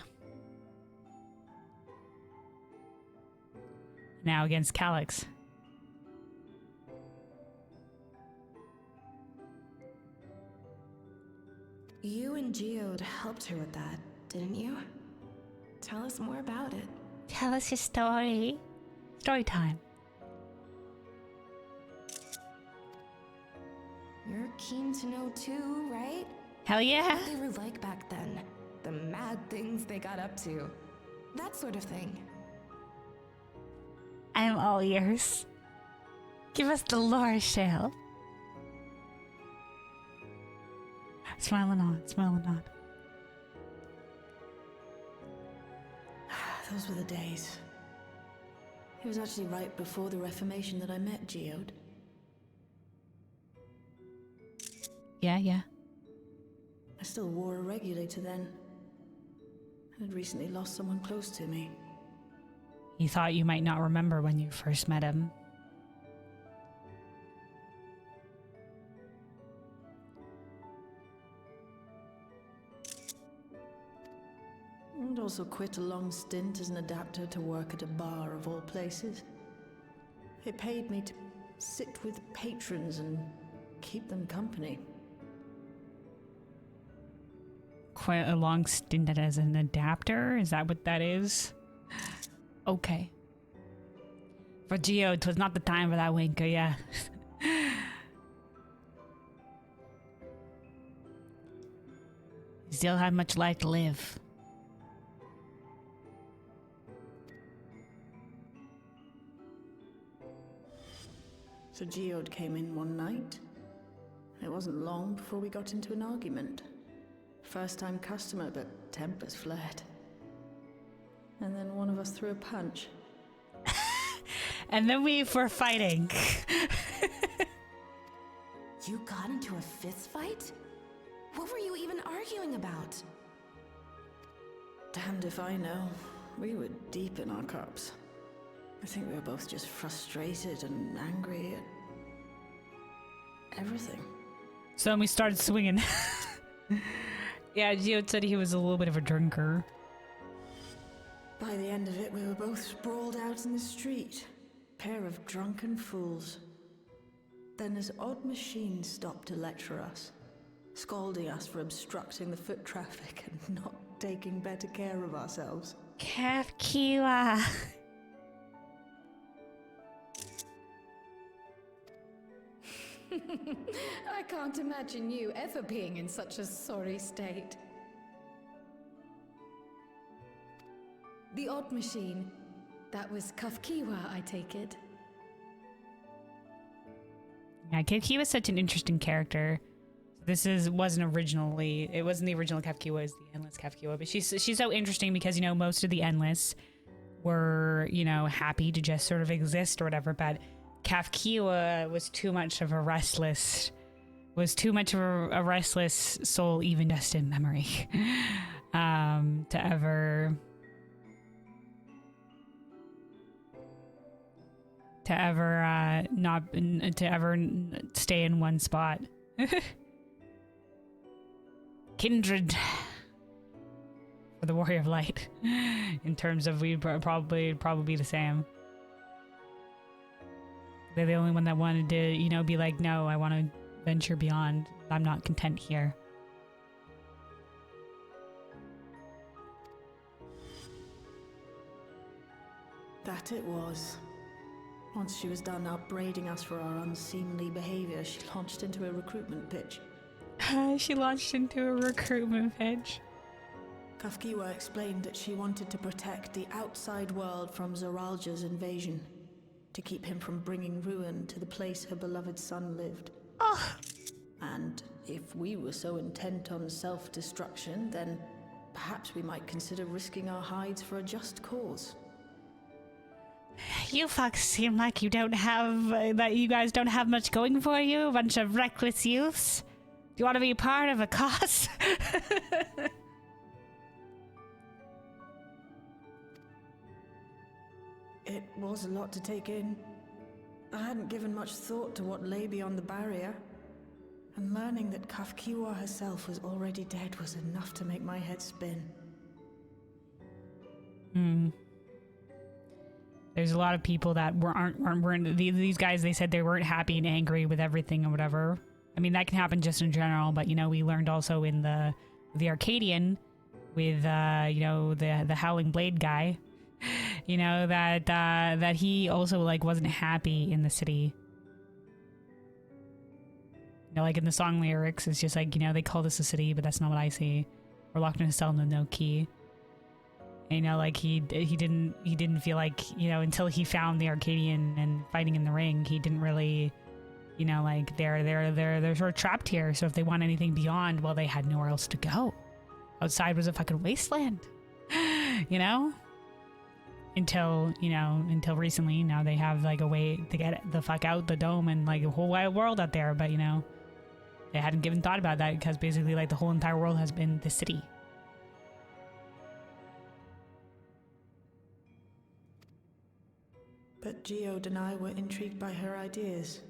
Now against Calyx. You and Geode helped her with that, didn't you? Tell us more about it. Tell us your story. Story time. You're keen to know too, right? Hell yeah. What they were like back then. The mad things they got up to. That sort of thing. I'm all ears. Give us the lore, Shale. Smiling on. Those were the days. It was actually right before the Reformation that I met Geode. Yeah. I still wore a regulator then. I had recently lost someone close to me. He thought you might not remember when you first met him. And also quit a long stint as an adapter to work at a bar of all places. It paid me to sit with patrons and keep them company. Quite a long stint as an adapter? Is that what that is? Okay. For Geo, it was not the time for that winker, yeah. still have much life to live. So Geode came in one night. It wasn't long before we got into an argument. First time customer, but tempers flared. And then one of us threw a punch. And then we were fighting. You got into a fist fight? What were you even arguing about? Damned if I know. We were deep in our cups. I think we were both just frustrated and angry at everything. So then we started swinging. Yeah, Gio said he was a little bit of a drinker. By the end of it, we were both sprawled out in the street. Pair of drunken fools. Then this odd machine stopped to lecture us, scolding us for obstructing the foot traffic and not taking better care of ourselves. Kafkiwa. I can't imagine you ever being in such a sorry state. The odd machine. That was Kafkiwa, I take it. Yeah, Kafkiwa was such an interesting character. It wasn't the original Kafkiwa, it's the Endless Kafkiwa, but she's so interesting because, you know, most of the Endless were, you know, happy to just sort of exist or whatever, but Kafkiwa was too much of a restless soul, even just in memory, to ever stay in one spot. Kindred for the Warrior of Light. In terms of we'd probably be the same. They're the only one that wanted to, you know, be like, no, I want to venture beyond. I'm not content here. That it was. Once she was done upbraiding us for our unseemly behavior, she launched into a recruitment pitch. Kafkiwa explained that she wanted to protect the outside world from Zoralja's invasion, to keep him from bringing ruin to the place her beloved son lived. Oh. And if we were so intent on self-destruction, then perhaps we might consider risking our hides for a just cause. You fucks seem like you don't have, that you guys don't have much going for you, a bunch of reckless youths. Do you want to be part of a cause? It was a lot to take in. I hadn't given much thought to what lay beyond the barrier. And learning that Kafkiwa herself was already dead was enough to make my head spin. There's a lot of people that weren't these guys, they said they weren't happy and angry with everything or whatever. I mean, that can happen just in general, but, you know, we learned also in the Arcadian with, you know, the Howling Blade guy, you know, that he also, like, wasn't happy in the city. You know, like in the song lyrics, it's just like, you know, they call this a city, but that's not what I see. We're locked in a cell with no key. And, you know, like he didn't feel like, you know, until he found the Arcadian and fighting in the ring, he didn't really, you know, like they're sort of trapped here. So if they want anything beyond, well, they had nowhere else to go. Outside was a fucking wasteland, you know. Until recently, now they have like a way to get the fuck out the dome and like a whole wide world out there. But, you know, they hadn't given thought about that because basically like the whole entire world has been the city. But Geode and I were intrigued by her ideas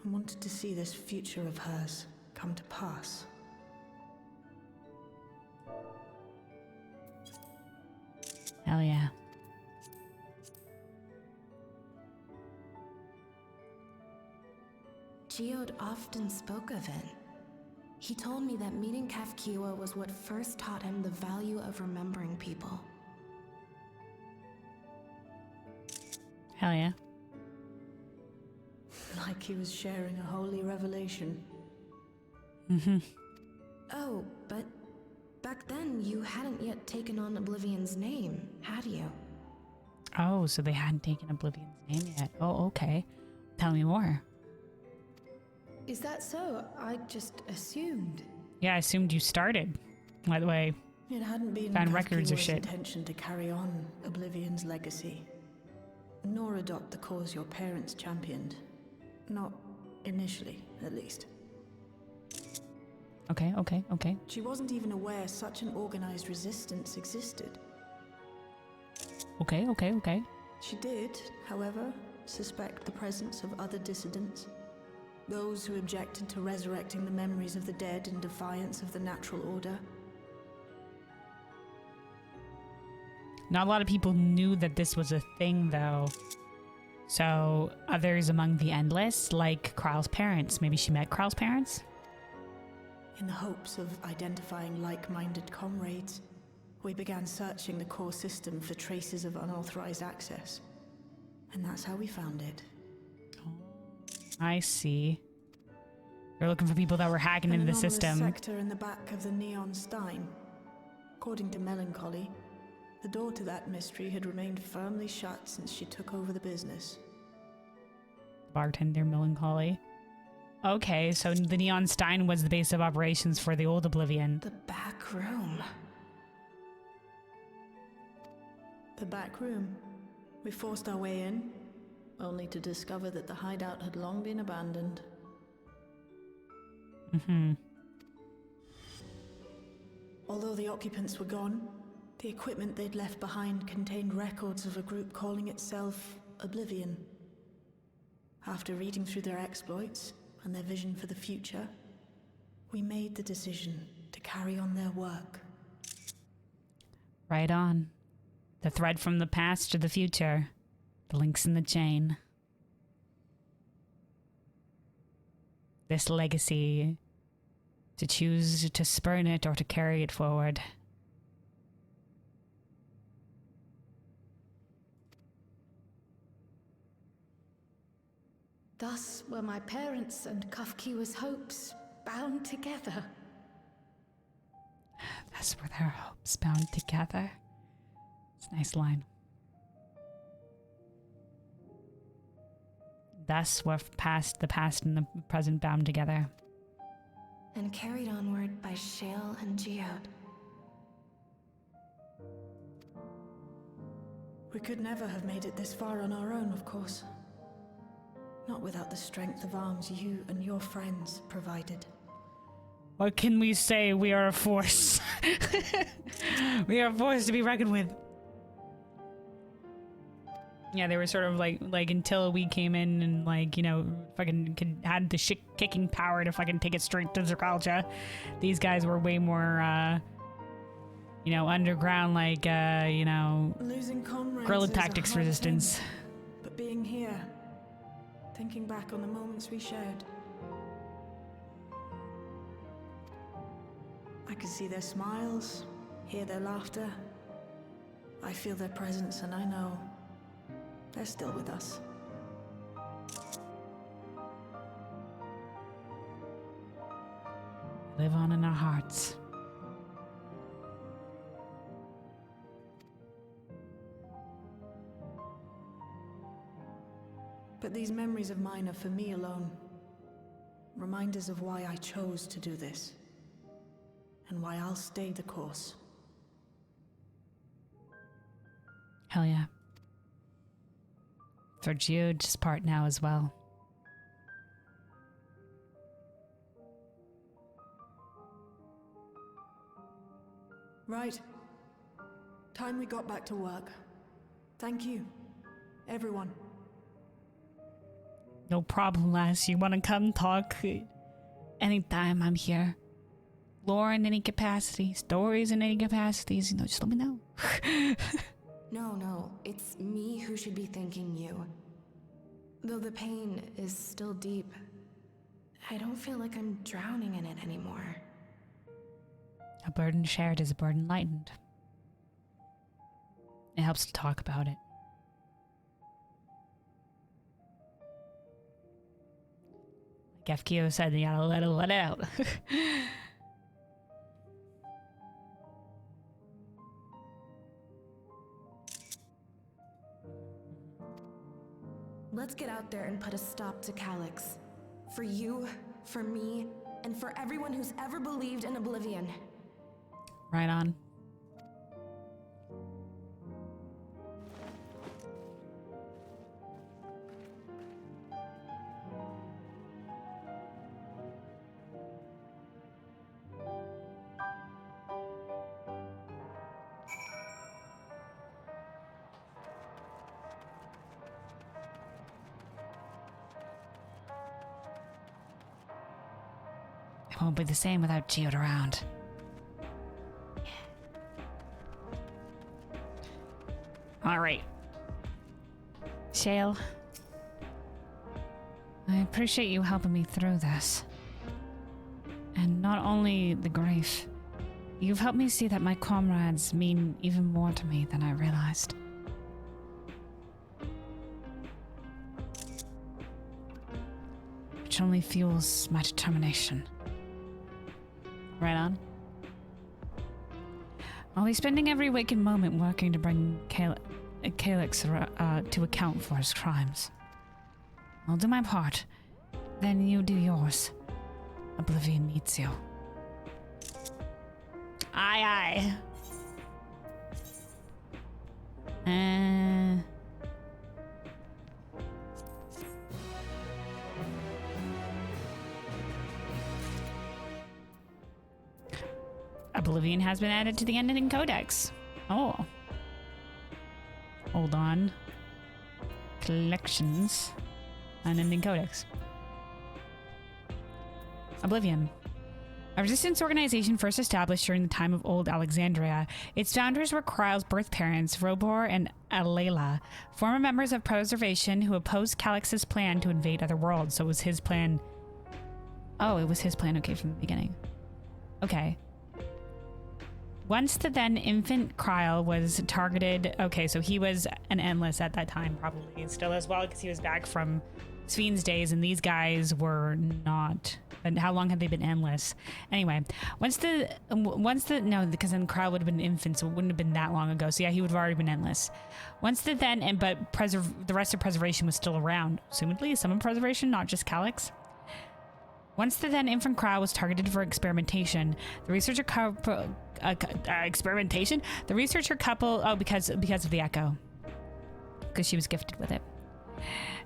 and wanted to see this future of hers come to pass. Hell yeah. Geode often spoke of it. He told me that meeting Kafkiwa was what first taught him the value of remembering people. Hell yeah. Like he was sharing a holy revelation. Oh, but back then, you hadn't yet taken on Oblivion's name, had you? Oh, so they hadn't taken Oblivion's name yet. Oh, okay. Tell me more. Is that so? I just assumed. Yeah, I assumed you started. By the way, It hadn't been found records or Kafkiwa's shit. intention to carry on Oblivion's legacy, nor adopt the cause your parents championed. Not initially, at least. Okay, okay, okay. She wasn't even aware such an organized resistance existed. Okay, okay, okay. She did, however, suspect the presence of other dissidents. Those who objected to resurrecting the memories of the dead in defiance of the natural order. Not a lot of people knew that this was a thing, though. So, others among the Endless, like Kral's parents. Maybe she met Kral's parents? In the hopes of identifying like-minded comrades, we began searching the core system for traces of unauthorized access. And that's how we found it. I see. They're looking for people that were hacking An into the anomalous system. sector in the back of the Neon Stein. According to Melancholy, the door to that mystery had remained firmly shut since she took over the business. Bartender Melancholy. Okay, so the Neon Stein was the base of operations for the old Oblivion. The back room. The back room. We forced our way in, only to discover that the hideout had long been abandoned. Mm-hmm. Although the occupants were gone, the equipment they'd left behind contained records of a group calling itself Oblivion. After reading through their exploits and their vision for the future, we made the decision to carry on their work. Right on. The thread from the past to the future. The links in the chain. This legacy, to choose to spurn it or to carry it forward. Thus were my parents and Kafkiwa's hopes bound together. Thus were their hopes bound together. It's a nice line. Thus were the past and the present bound together. And carried onward by Shale and Geode. We could never have made it this far on our own, of course. Not without the strength of arms you and your friends provided. What can we say? We are a force. We are a force to be reckoned with. Yeah, they were sort of like until we came in and fucking had the shit kicking power to fucking take it straight to Zerkalcha. These guys were way more, underground, Losing comrades guerrilla is a tactics hard resistance. thing, but being here, thinking back on the moments we shared, I can see their smiles, hear their laughter. I feel their presence, and I know they're still with us. Live on in our hearts. But these memories of mine are for me alone. Reminders of why I chose to do this. And why I'll stay the course. Hell yeah. For Geode's part now as well. Right. Time we got back to work. Thank you, everyone. No problem, lass. You want to come talk? Anytime, I'm here. Lore in any capacity, stories in any capacities, just let me know. No, it's me who should be thanking you. Though the pain is still deep, I don't feel like I'm drowning in it anymore. A burden shared is a burden lightened. It helps to talk about it. Like FKO said, you gotta let it out. let's get out there and put a stop to Calyx. For you, for me, and for everyone who's ever believed in Oblivion. Right on. It won't be the same without Geode around. All right. Shale, I appreciate you helping me through this. And not only the grief, you've helped me see that my comrades mean even more to me than I realized. Which only fuels my determination. Right on. I'll be spending every waking moment working to bring Calyx to account for his crimes. I'll do my part, then you do yours. Oblivion needs you. Aye, aye. Oblivion has been added to the Unending Codex. Oh. Hold on. Collections. Unending Codex. Oblivion. A resistance organization first established during the time of Old Alexandria. Its founders were Kryle's birth parents, Robor and Alayla, former members of Preservation who opposed Calyx's plan to invade other worlds. So it was his plan. Oh, it was his plan, okay, from the beginning. Okay. Once the then infant Kryle was targeted, okay, so he was an Endless at that time, probably, and still as well, because he was back from Sven's days, and these guys were not. And how long had they been Endless? Anyway, once the no, because then Kryle would have been an infant, so it wouldn't have been that long ago. So yeah, he would have already been Endless. Once the then, but the rest of Preservation was still around, assumedly some of Preservation, not just Calyx. Once the then infant Kryle was targeted for experimentation, the researcher couple, because of the echo, because she was gifted with it.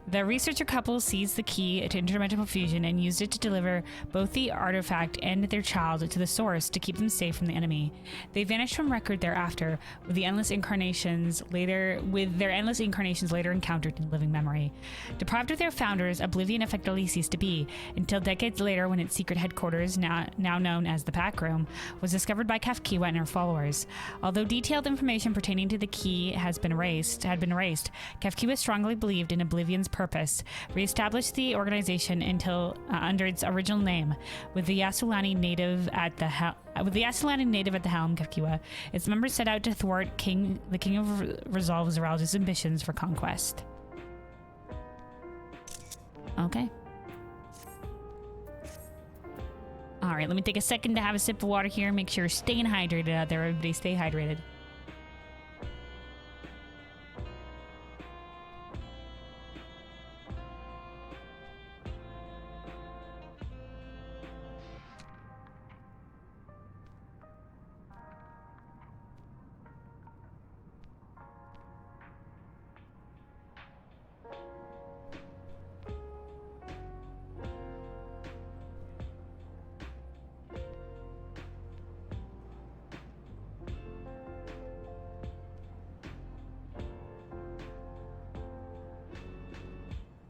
The researcher couple seized the key to interdimensional fusion and used it to deliver both the artifact and their child to the source to keep them safe from the enemy. They vanished from record thereafter, with their endless incarnations later encountered in living memory. Deprived of their founders, Oblivion effectively ceased to be, until decades later when its secret headquarters, now known as the Pack Room, was discovered by Kafkiwa and her followers. Although detailed information pertaining to the key had been erased, Kafkiwa strongly believed in Oblivion's purpose, reestablished the organization until under its original name, with the Yasulani native at the helm. Kafkiwa, its members set out to thwart the King of Resolve Zeralda's ambitions for conquest. Okay. All right, let me take a second to have a sip of water here. Make sure you're staying hydrated out there. Everybody, stay hydrated.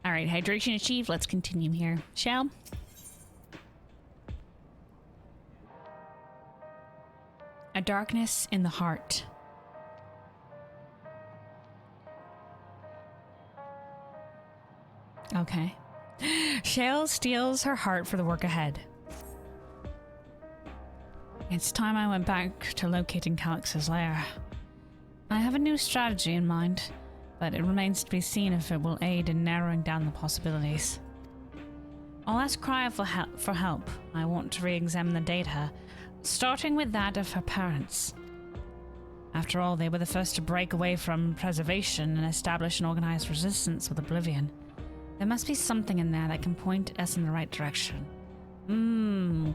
All right, hydration achieved. Let's continue here. Shall? A darkness in the heart. Okay. Shale steels her heart for the work ahead. It's time I went back to locating Calyx's lair. I have a new strategy in mind, but it remains to be seen if it will aid in narrowing down the possibilities. I'll ask Kryle for help. I want to re-examine the data, starting with that of her parents. After all, they were the first to break away from Preservation and establish an organized resistance with Oblivion. There must be something in there that can point us in the right direction.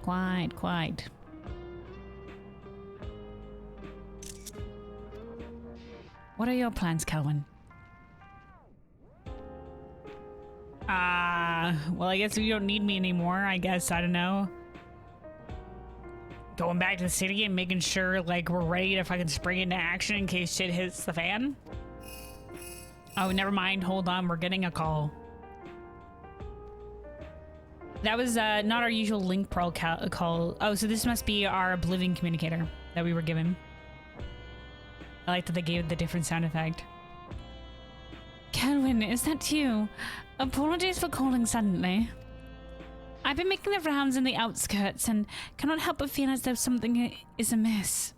Quite. What are your plans, Kelwyn? Well, I guess you don't need me anymore, I guess. I don't know. Going back to the city and making sure, like, we're ready to fucking spring into action in case shit hits the fan. Oh, never mind. Hold on. We're getting a call. That was not our usual link pearl call. Oh, so this must be our Oblivion communicator that we were given. I like that they gave the different sound effect. Kelwyn, is that you? Apologies for calling suddenly. I've been making the rounds in the outskirts and cannot help but feel as though something is amiss.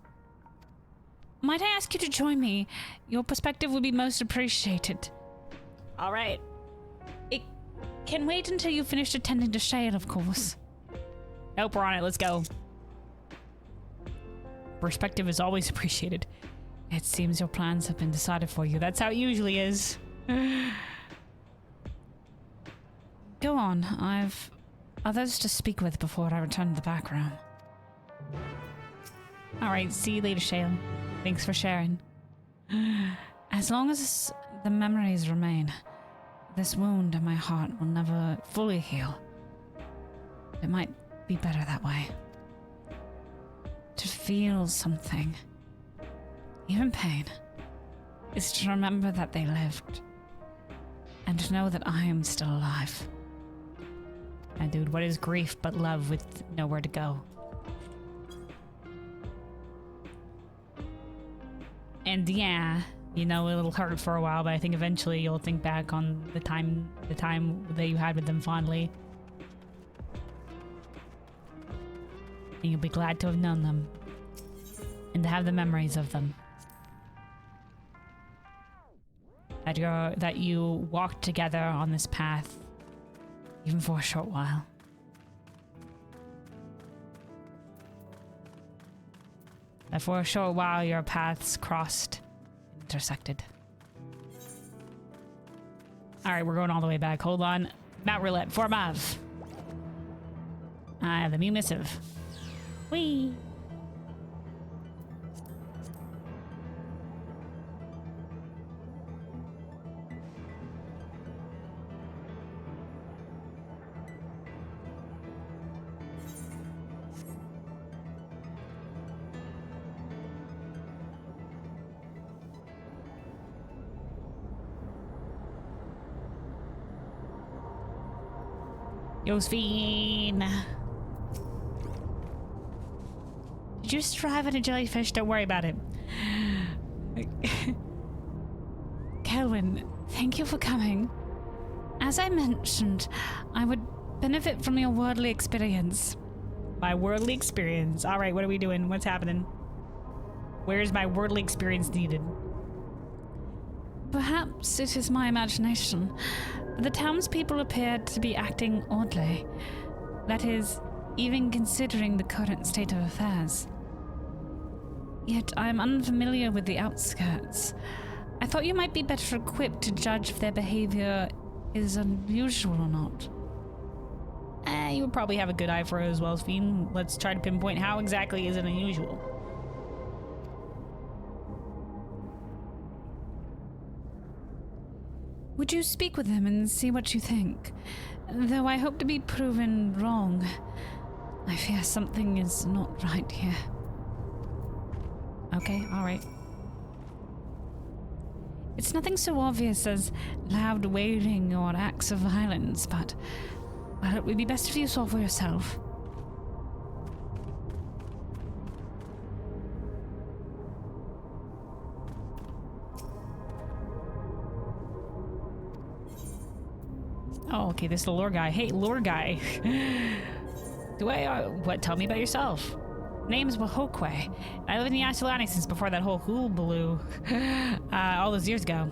Might I ask you to join me? Your perspective would be most appreciated. All right. It can wait until you finish attending to Shale, of course. Nope, we're on it. Let's go. Perspective is always appreciated. It seems your plans have been decided for you. That's how it usually is. Go on. I've others to speak with before I return to the back room. All right. See you later, Shale. Thanks for sharing. As long as the memories remain, this wound in my heart will never fully heal. It might be better that way. To feel something, even pain, is to remember that they lived, and to know that I am still alive. And dude, what is grief but love with nowhere to go? And yeah, you know, it'll hurt for a while, but I think eventually you'll think back on the time that you had with them fondly. And you'll be glad to have known them. And to have the memories of them. That you walked together on this path, even for a short while. That for a short while your paths crossed, intersected. Alright, we're going all the way back. Hold on. Mount Roulette, for Mav. I have the new missive. Whee! Josephine! Did you strive at a jellyfish? Don't worry about it. Kelwyn, thank you for coming. As I mentioned, I would benefit from your worldly experience. My worldly experience. Alright, what are we doing? What's happening? Where is my worldly experience needed? Perhaps it is my imagination, but the townspeople appear to be acting oddly. That is, even considering the current state of affairs. Yet I am unfamiliar with the outskirts. I thought you might be better equipped to judge if their behavior is unusual or not. You would probably have a good eye for it as well, Sphene. Let's try to pinpoint how exactly is it unusual. Would you speak with them and see what you think? Though I hope to be proven wrong. I fear something is not right here. Okay, alright. It's nothing so obvious as loud wailing or acts of violence, but well, it would be best if you saw for yourself. Oh, okay, this is the lore guy. Hey, lore guy. What? Tell me about yourself. Name's Wahokwe. I live in the Ashtalani since before that whole hullabaloo all those years ago.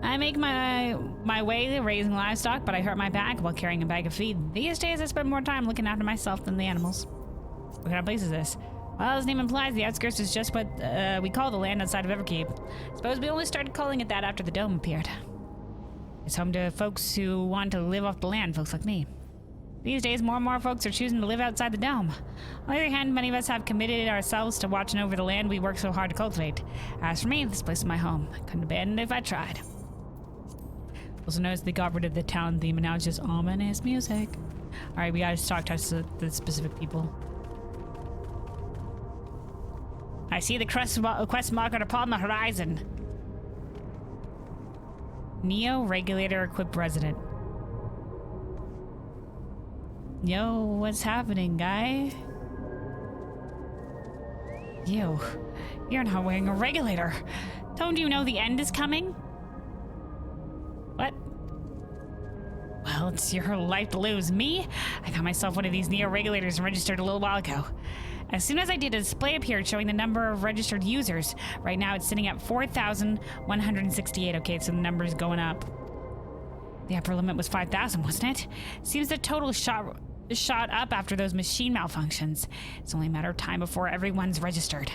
I make my way raising livestock, but I hurt my back while carrying a bag of feed. These days, I spend more time looking after myself than the animals. What kind of place is this? Well, as the name implies, the outskirts is just what we call the land outside of Everkeep. Suppose we only started calling it that after the dome appeared. It's home to folks who want to live off the land, folks like me. These days, more and more folks are choosing to live outside the dome. On the other hand, many of us have committed ourselves to watching over the land we work so hard to cultivate. As for me, this place is my home. I couldn't abandon it if I tried. Also noticed they got rid of the town theme and now it's just ominous music. Alright, we gotta talk to the specific people. I see the quest marker upon the horizon. Neo Regulator equipped resident. Yo, what's happening, guy? You, you're not wearing a regulator. Don't you know the end is coming? What? Well, it's your life to lose. Me? I got myself one of these Neo Regulators and registered a little while ago. As soon as I did, a display appeared showing the number of registered users. Right now, it's sitting at 4,168. Okay, so the number's going up. The upper limit was 5,000, wasn't it? Seems the total shot up after those machine malfunctions. It's only a matter of time before everyone's registered.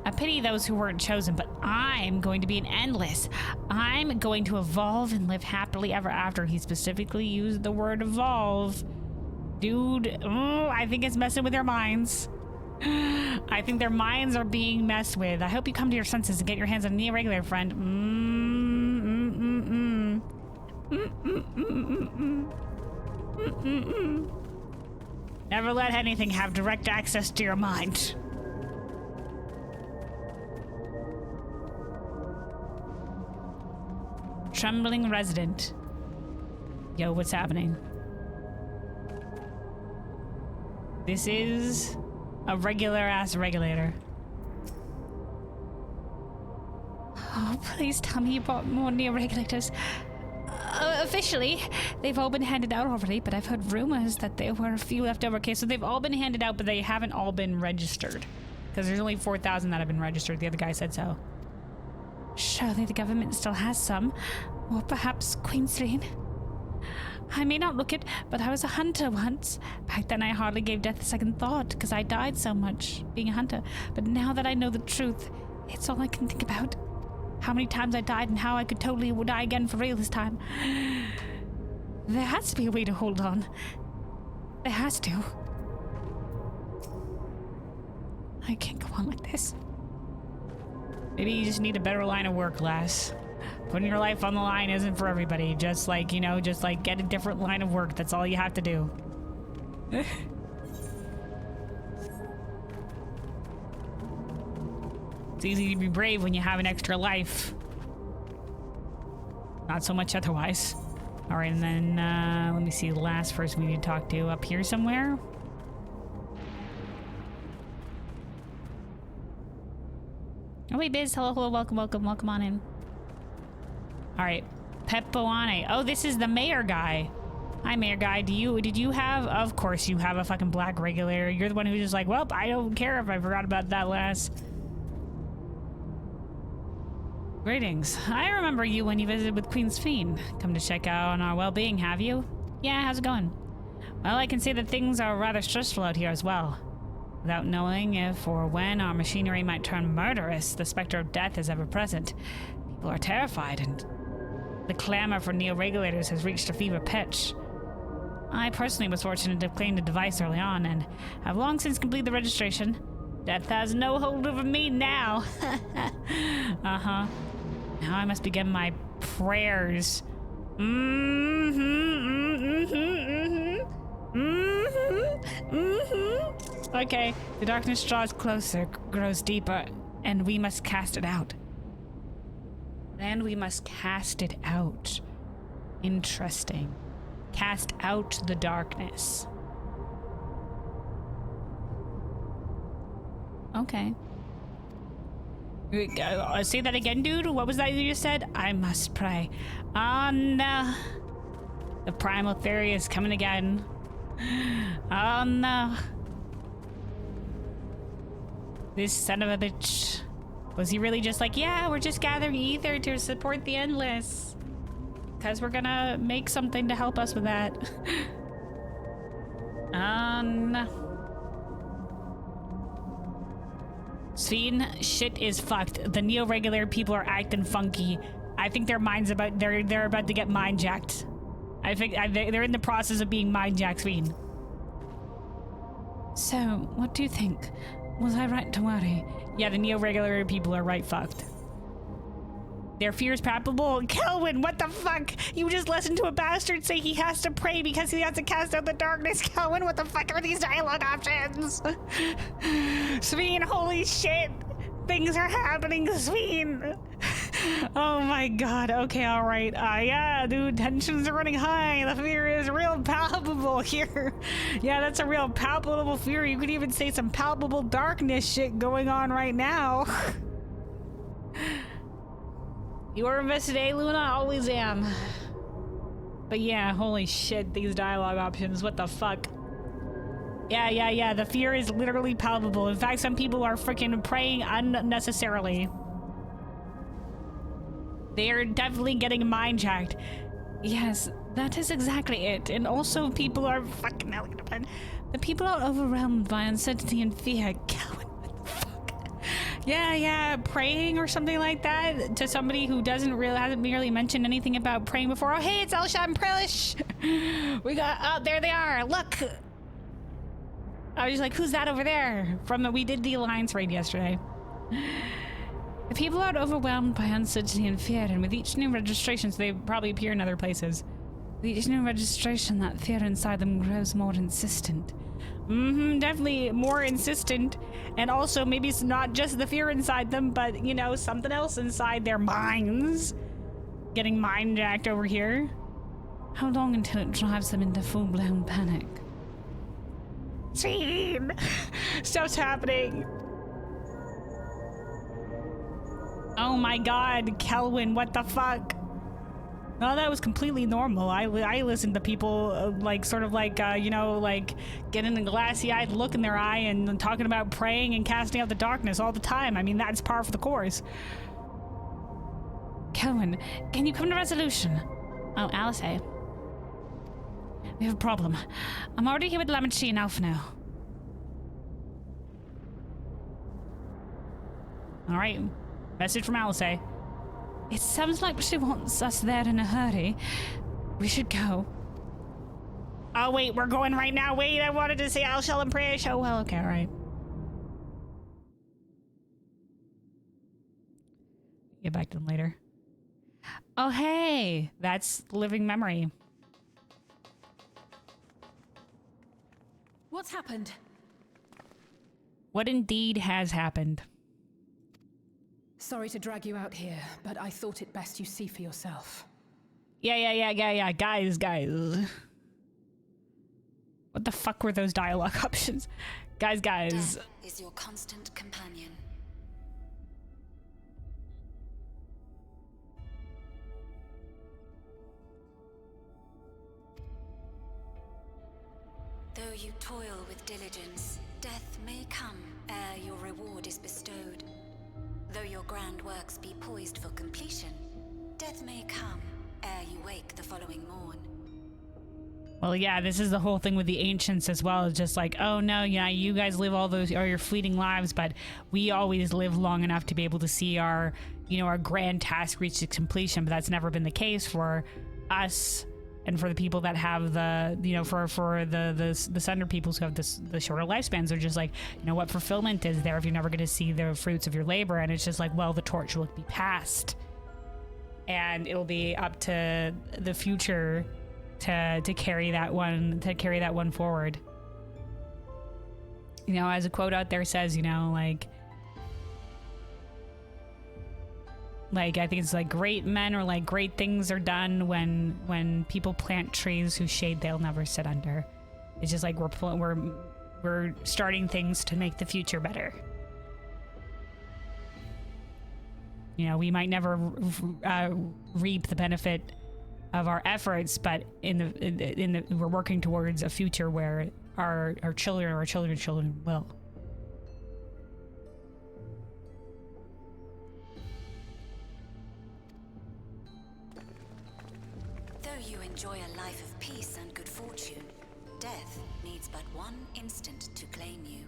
A pity those who weren't chosen, but I'm going to be an endless. I'm going to evolve and live happily ever after. He specifically used the word evolve. Dude, I think it's messing with their minds. I think their minds are being messed with. I hope you come to your senses and get your hands on a Neo Regulator, friend. Never let anything have direct access to your mind. Trembling resident. Yo, what's happening? This is a regular-ass regulator. Oh, please tell me you bought more Neo Regulators. Officially, they've all been handed out already, but I've heard rumors that there were a few left over. Okay, so they've all been handed out, but they haven't all been registered. Because there's only 4,000 that have been registered. The other guy said so. Surely the government still has some. Or perhaps Queensreen. I may not look it, but I was a hunter once. Back then I hardly gave death a second thought, because I died so much being a hunter. But now that I know the truth, it's all I can think about. How many times I died and how I could totally die again for real this time. There has to be a way to hold on. There has to. I can't go on like this. Maybe you just need a better line of work, lass. Putting your life on the line isn't for everybody. Just like, you know, just like get a different line of work. That's all you have to do. It's easy to be brave when you have an extra life. Not so much otherwise. All right, and then let me see the last person we need to talk to up here somewhere. Oh wait, Biz, hello, hello, welcome on in. All right, Peppoane. Oh, this is the mayor guy. Hi, mayor guy. Did you have? Of course, you have a fucking black regulator. You're the one who's just like, well, I don't care if I forgot about that last. Greetings. I remember you when you visited with Queen's Fiend. Come to check out on our well-being, have you? Yeah, how's it going? Well, I can see that things are rather stressful out here as well. Without knowing if or when our machinery might turn murderous, the specter of death is ever present. People are terrified, and the clamor for Neo Regulators has reached a fever pitch. I personally was fortunate to obtain the device early on, and have long since completed the registration. Death has no hold over me now. Uh-huh. Now I must begin my prayers. Okay, the darkness draws closer, grows deeper, and we must cast it out. Then we must cast it out. Interesting. Cast out the darkness. Okay. Say that again, dude. What was that you just said? I must pray. Oh no. The primal theory is coming again. Oh no. This son of a bitch. Was he really just like, yeah, we're just gathering ether to support the Endless? Because we're gonna make something to help us with that. No. Sphene, shit is fucked. The Neo Regular people are acting funky. I think their minds they're about to get mind jacked. I think they're in the process of being mind jacked, Sveen. So, what do you think? Was I right to worry? Yeah, the neo-regular people are right fucked. Their fear is palpable. Kelwin, what the fuck? You just listened to a bastard say he has to pray because he has to cast out the darkness. Kelwin, what the fuck are these dialogue options? Sveen, holy shit. Things are happening, Sveen. Oh my god. Okay, alright. Yeah, dude, tensions are running high. The fear is real palpable here. Yeah, that's a real palpable fear. You could even say some palpable darkness shit going on right now. You were best today, Luna? Always am. But yeah, holy shit, these dialogue options. What the fuck? Yeah. The fear is literally palpable. In fact, some people are freaking praying unnecessarily. They are definitely getting mind jacked. Yes, that is exactly it. And also people are fucking... The people are overwhelmed by uncertainty and fear. Yeah, praying or something like that to somebody who hasn't merely mentioned anything about praying before. Oh, hey, it's Elsha and Prilish. We got, oh, there they are. Look. I was just like, who's that over there? We did the Alliance raid yesterday. The people are overwhelmed by uncertainty and fear, and with each new registration, so they probably appear in other places. With each new registration, that fear inside them grows more insistent. Definitely more insistent. And also, maybe it's not just the fear inside them, but, you know, something else inside their minds. Getting mind jacked over here. How long until it drives them into full-blown panic? Scene! Stuff's happening. Oh my god, Kelwin, what the fuck? No, that was completely normal. I listened to people you know, like getting a glassy-eyed look in their eye and talking about praying and casting out the darkness all the time. I mean, that's par for the course. Kelwin, can you come to resolution? Oh, Alice, hey. We have a problem. I'm already here with Lamachi and Alpha now. Alright. Message from Alice, hey. It sounds like she wants us there in a hurry. We should go. Oh, wait, we're going right now. Wait, I wanted to say Al Shell and Prayer Show. Well, okay, alright. Get back to them later. Oh, hey, that's living memory. What's happened? What indeed has happened? Sorry to drag you out here, but I thought it best you see for yourself. Yeah. Guys. What the fuck were those dialogue options? Guys. Death is your constant companion. Though you toil with diligence, death may come ere your reward is bestowed. Though your grand works be poised for completion, death may come ere you wake the following morn. Well, yeah, this is the whole thing with the ancients as well. It's just like, oh no, yeah, you guys live all your fleeting lives, but we always live long enough to be able to see our, you know, our grand task reach its completion. But that's never been the case for us and for the people that have the, you know, for the Sunder peoples who have the shorter lifespans. They're just like, you know, what fulfillment is there if you're never going to see the fruits of your labor? And it's just like, well, the torch will be passed, and it'll be up to the future to carry that one forward. You know, as a quote out there says, you know, like I think it's like great men or like great things are done when people plant trees whose shade they'll never sit under. It's just like we're starting things to make the future better. You know, we might never reap the benefit of our efforts, but we're working towards a future where our children or our children's children will. Though you enjoy a life of peace and good fortune, death needs but one instant to claim you.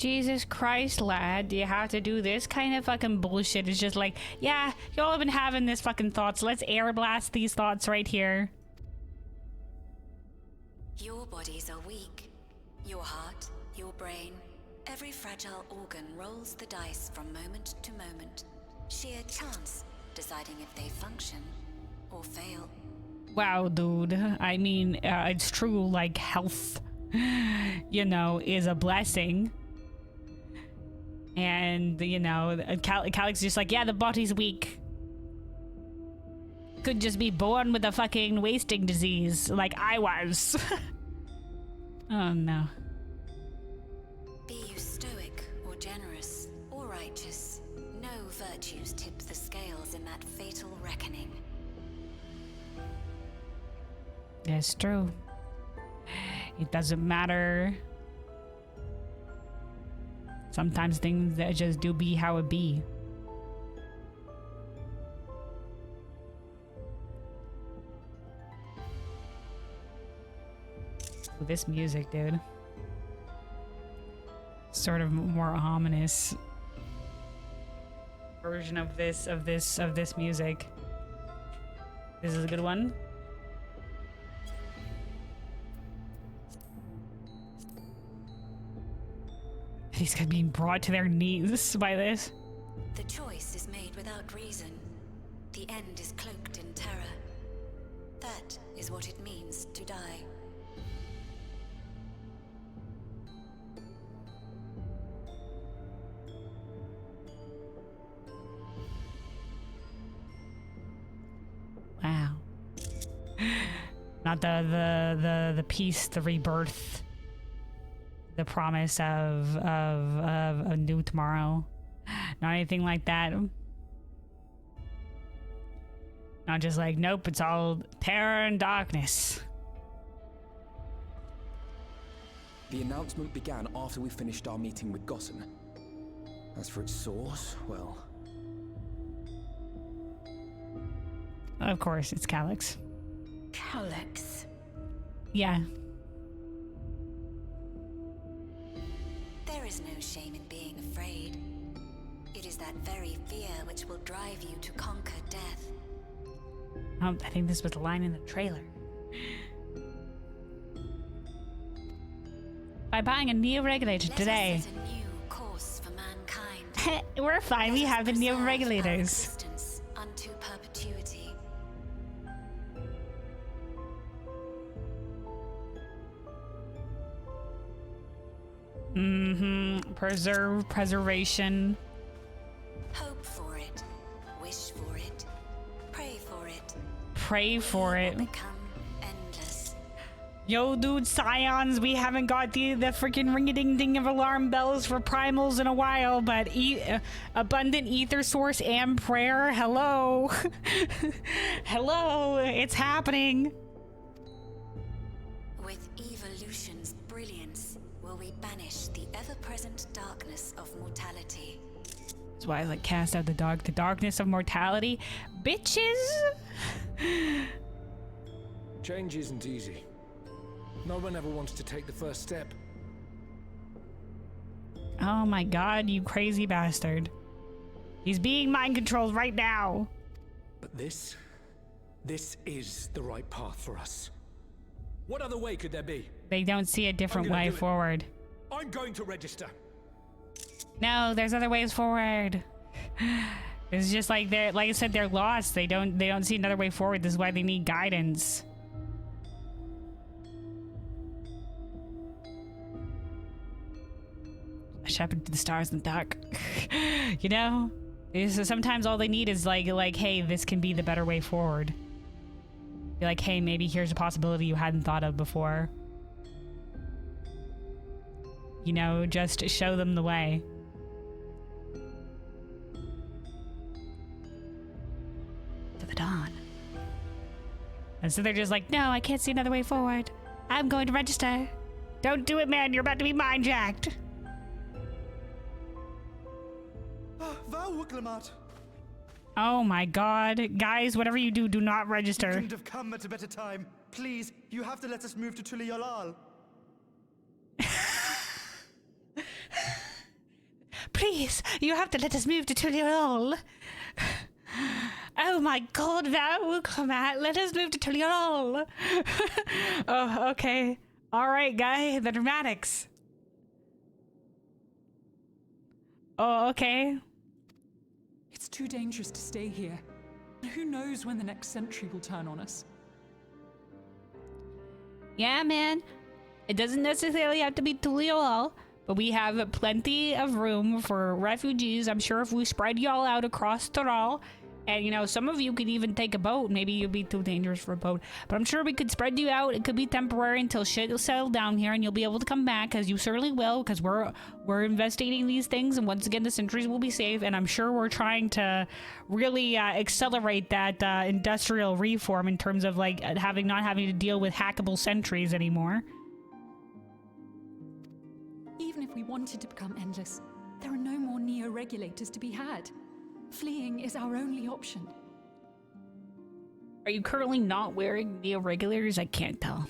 Jesus Christ, lad, do you have to do this kind of fucking bullshit? It's just like, yeah, y'all have been having this fucking thoughts. Let's air blast these thoughts right here. Your bodies are weak. Your heart, your brain, every fragile organ rolls the dice from moment to moment. Sheer chance deciding if they function or fail. Wow, dude. I mean, it's true, like, health, you know, is a blessing. And, you know, Calyx just like, yeah, the body's weak. Could just be born with a fucking wasting disease, like I was. Oh, no. Be you stoic or generous or righteous, no virtues tip the scales in that fatal reckoning. It's true. It doesn't matter. Sometimes things that just do be how it be. This music, dude. Sort of more ominous version of this music. This is a good one. These guys being brought to their knees by this. The choice is made without reason. The end is cloaked in terror. That is what it means to die. Wow. Not the peace, the rebirth, the promise of a new tomorrow. Not anything like that. Not just like, nope, it's all terror and darkness. The announcement began after we finished our meeting with Gossen. As for its source, well... Of course, it's Calyx. Calyx. Yeah. There is no shame in being afraid. It is that very fear which will drive you to conquer death. Oh, I think this was the line in the trailer. By buying a Neo-Regulator today. Let us set a new course for mankind. We're fine, we have the Preserve our Neo-Regulators. existence unto perpetuity. Preservation. Hope for it. Wish for it. Pray for it. Pray for it. Will become endless. Yo, dude, Scions, we haven't got the freaking ring-a-ding-ding of alarm bells for primals in a while, but abundant ether source and prayer, hello. Hello, it's happening. With evolution's brilliance, will we banish the ever-present darkness of mortality. That's why I like cast out the darkness of mortality. Bitches! Change isn't easy. No one ever wants to take the first step. Oh my god, you crazy bastard. He's being mind controlled right now. But this is the right path for us. What other way could there be? They don't see a different way forward. I'm going to register. No, there's other ways forward. It's just like they're, like I said, they're lost. They don't see another way forward. This is why they need guidance. A shepherd to the stars in the dark. You know? Sometimes all they need is like, hey, this can be the better way forward. Be like, hey, maybe here's a possibility you hadn't thought of before. You know, just show them the way. To the dawn. And so they're just like, no, I can't see another way forward. I'm going to register. Don't do it, man. You're about to be mind jacked. Oh my god. Guys, whatever you do, do not register. You couldn't have come at a better time. Please, you have to let us move to Tuliolal. please, you have to let us move to Tuliol. Oh my god, that will come out. Let us move to Tuliol. Oh, okay. Alright, guy, the dramatics. Oh, okay. It's too dangerous to stay here. Who knows when the next sentry will turn on us? Yeah, man. It doesn't necessarily have to be Tuliol, but we have plenty of room for refugees. I'm sure if we spread y'all out across Tural, and you know, some of you could even take a boat. Maybe you'd be too dangerous for a boat, but I'm sure we could spread you out. It could be temporary until shit will settle down here, and you'll be able to come back, because you certainly will, because we're investigating these things, and once again, the sentries will be safe. And I'm sure we're trying to really accelerate that industrial reform in terms of like not having to deal with hackable sentries anymore. Even if we wanted to become endless, there are no more neo-regulators to be had. Fleeing is our only option. Are you currently not wearing neo-regulators? I can't tell.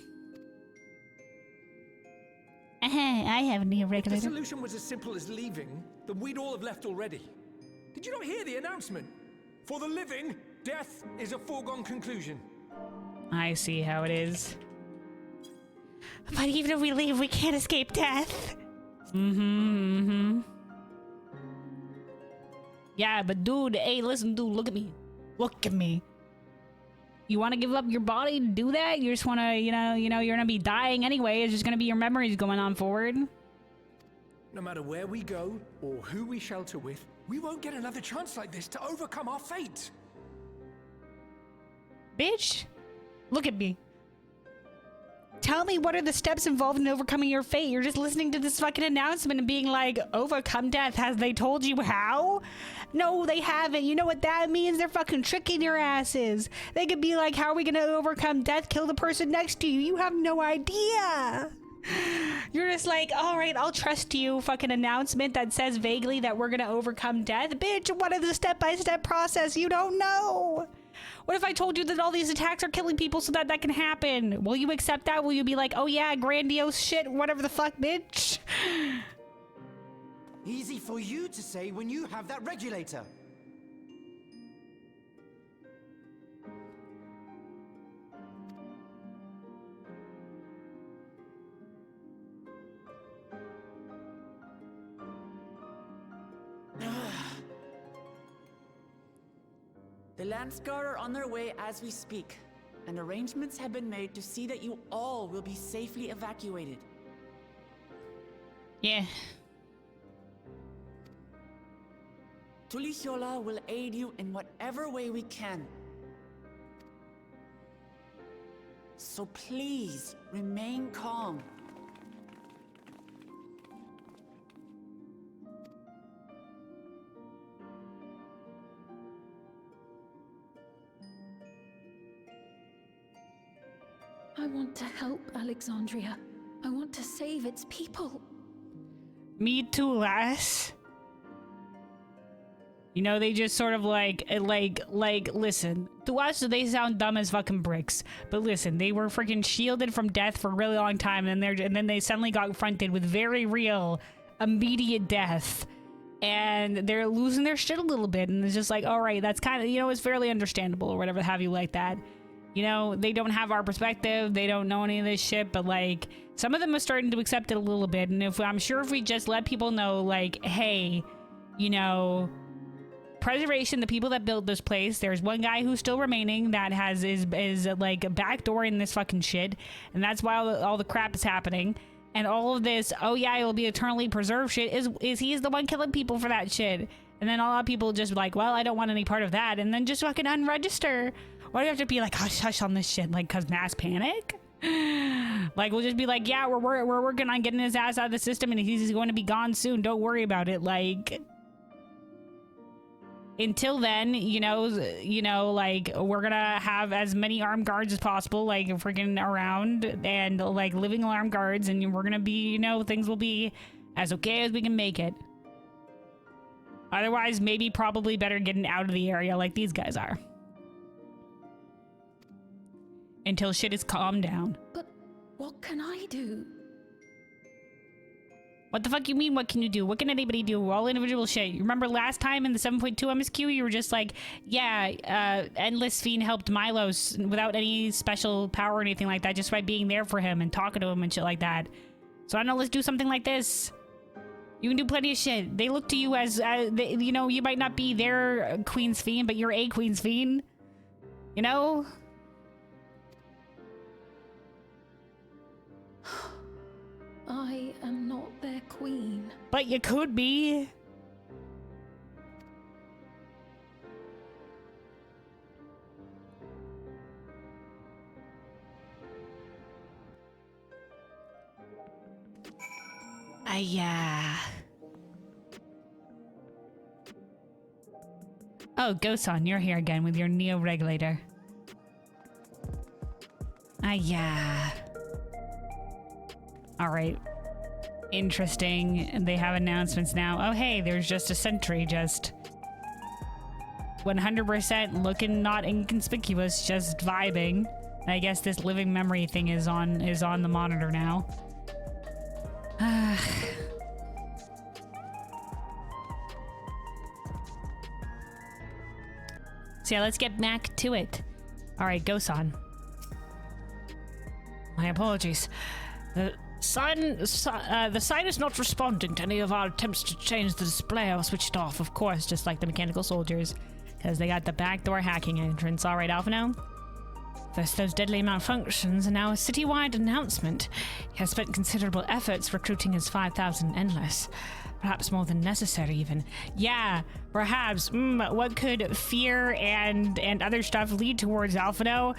I have If the neo-regulators. solution was as simple as leaving, then we'd all have left already. Did you not hear the announcement? For the living, death is a foregone conclusion. I see how it is. But even if we leave, we can't escape death. Yeah, but dude, hey, listen, dude, look at me. Look at me. You want to give up your body to do that? You just want to, you know, you're going to be dying anyway. It's just going to be your memories going on forward. No matter where we go, or who we shelter with, we won't get another chance like this to overcome our fate. Bitch, look at me. Tell me, what are the steps involved in overcoming your fate? You're just listening to this fucking announcement and being like, overcome death. Has they told you how? No, they haven't. You know what that means? They're fucking tricking your asses. They could be like, how are we gonna overcome death? Kill the person next to you. You have no idea. You're just like, all right, I'll trust you. Fucking announcement that says vaguely that we're gonna overcome death. Bitch, what is the step-by-step process? You don't know. What if I told you that all these attacks are killing people so that that can happen? Will you accept that? Will you be like, oh yeah, grandiose shit, whatever the fuck, bitch? Easy for you to say when you have that regulator. The Landsguard are on their way as we speak, and arrangements have been made to see that you all will be safely evacuated. Yeah. Tulichola will aid you in whatever way we can. So please, remain calm. I want to help Alexandria. I want to save its people. Me too, lass. You know, they just sort of like, listen, to us, they sound dumb as fucking bricks. But listen, they were freaking shielded from death for a really long time, and then they suddenly got confronted with very real, immediate death. And they're losing their shit a little bit, and it's just like, all right, that's kind of, you know, it's fairly understandable, or whatever have you like that. You know, they don't have our perspective, they don't know any of this shit, but like, some of them are starting to accept it a little bit, and I'm sure if we just let people know, like, hey, you know, preservation, the people that built this place, there's one guy who's still remaining that is like a backdoor in this fucking shit, and that's why all the crap is happening. And all of this, oh yeah, it'll be eternally preserved shit, is he's the one killing people for that shit. And then a lot of people just like, well, I don't want any part of that, and then just fucking unregister. Why do you have to be like, hush, hush on this shit? Like, cause mass panic? Like, we'll just be like, yeah, we're working on getting his ass out of the system, and he's going to be gone soon. Don't worry about it. Like, until then, you know, like, we're gonna have as many armed guards as possible, like, freaking around, and like living armed guards, and we're gonna be, you know, things will be as okay as we can make it. Otherwise, maybe probably better getting out of the area like these guys are. Until shit is calmed down. But what can I do? What the fuck you mean, what can you do? What can anybody do? All individual shit. You remember last time in the 7.2 MSQ, you were just like, yeah, Endless Fiend helped Milos without any special power or anything like that, just by being there for him and talking to him and shit like that. So I don't know, let's do something like this. You can do plenty of shit. They look to you as, you know, you might not be their Queen's Fiend, but you're a Queen's Fiend. You know? I am not their queen. But you could be. Yeah. Oh, Gosan, you're here again with your Neo-Regulator. Yeah. Alright. Interesting. And they have announcements now. Oh, hey, there's just a sentry just 100% looking not inconspicuous, just vibing. I guess this living memory thing is on the monitor now. So yeah, let's get back to it. Alright, Gosan. My apologies. The sign is not responding to any of our attempts to change the display. I'll switch it off, of course, just like the mechanical soldiers, because they got the backdoor hacking entrance. All right, Alphino? First those deadly malfunctions, and now a citywide announcement. He has spent considerable efforts recruiting his 5,000 Endless. Perhaps more than necessary, even. Yeah, perhaps. What could fear and other stuff lead towards, Alphino?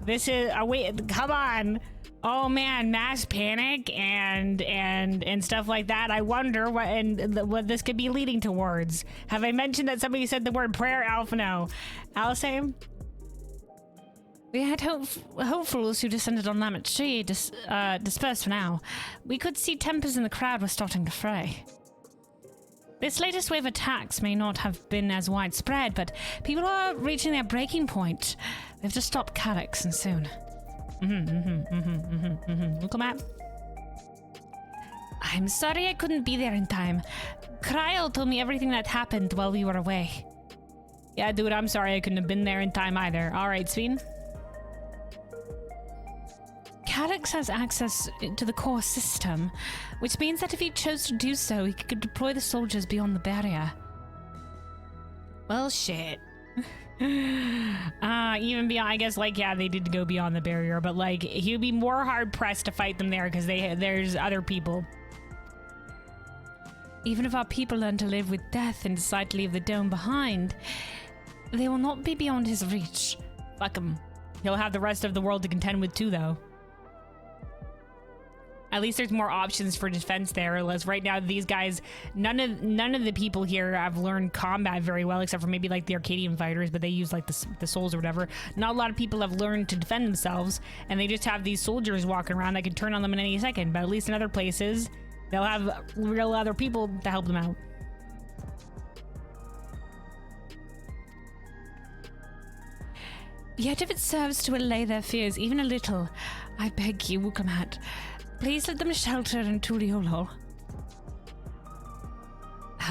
This is... wait, come on! Oh man, mass panic and stuff like that. I wonder what this could be leading towards. Have I mentioned that somebody said the word prayer, Alphino? Alsame? We had hopefuls who descended on Lammet Tree dispersed for now. We could see tempers in the crowd were starting to fray. This latest wave of attacks may not have been as widespread, but people are reaching their breaking point. We have to stop Calyx, and soon. Look at. I'm sorry I couldn't be there in time. Kryl told me everything that happened while we were away. Yeah, dude, I'm sorry I couldn't have been there in time either. Alright, Sveen. Calyx has access to the core system, which means that if he chose to do so, he could deploy the soldiers beyond the barrier. Well, shit. Even beyond, I guess, like, yeah, they did go beyond the barrier, but, like, he would be more hard-pressed to fight them there, because there's other people. Even if our people learn to live with death and decide to leave the dome behind, they will not be beyond his reach. Fuck him. He'll have the rest of the world to contend with, too, though. At least there's more options for defense there. As right now, these guys, none of the people here have learned combat very well, except for maybe like the Arcadian fighters, but they use like the souls or whatever. Not a lot of people have learned to defend themselves, and they just have these soldiers walking around that can turn on them in any second. But at least in other places, they'll have real other people to help them out. Yet if it serves to allay their fears even a little, I beg you, Wukamat, please let them shelter in Tuliolol.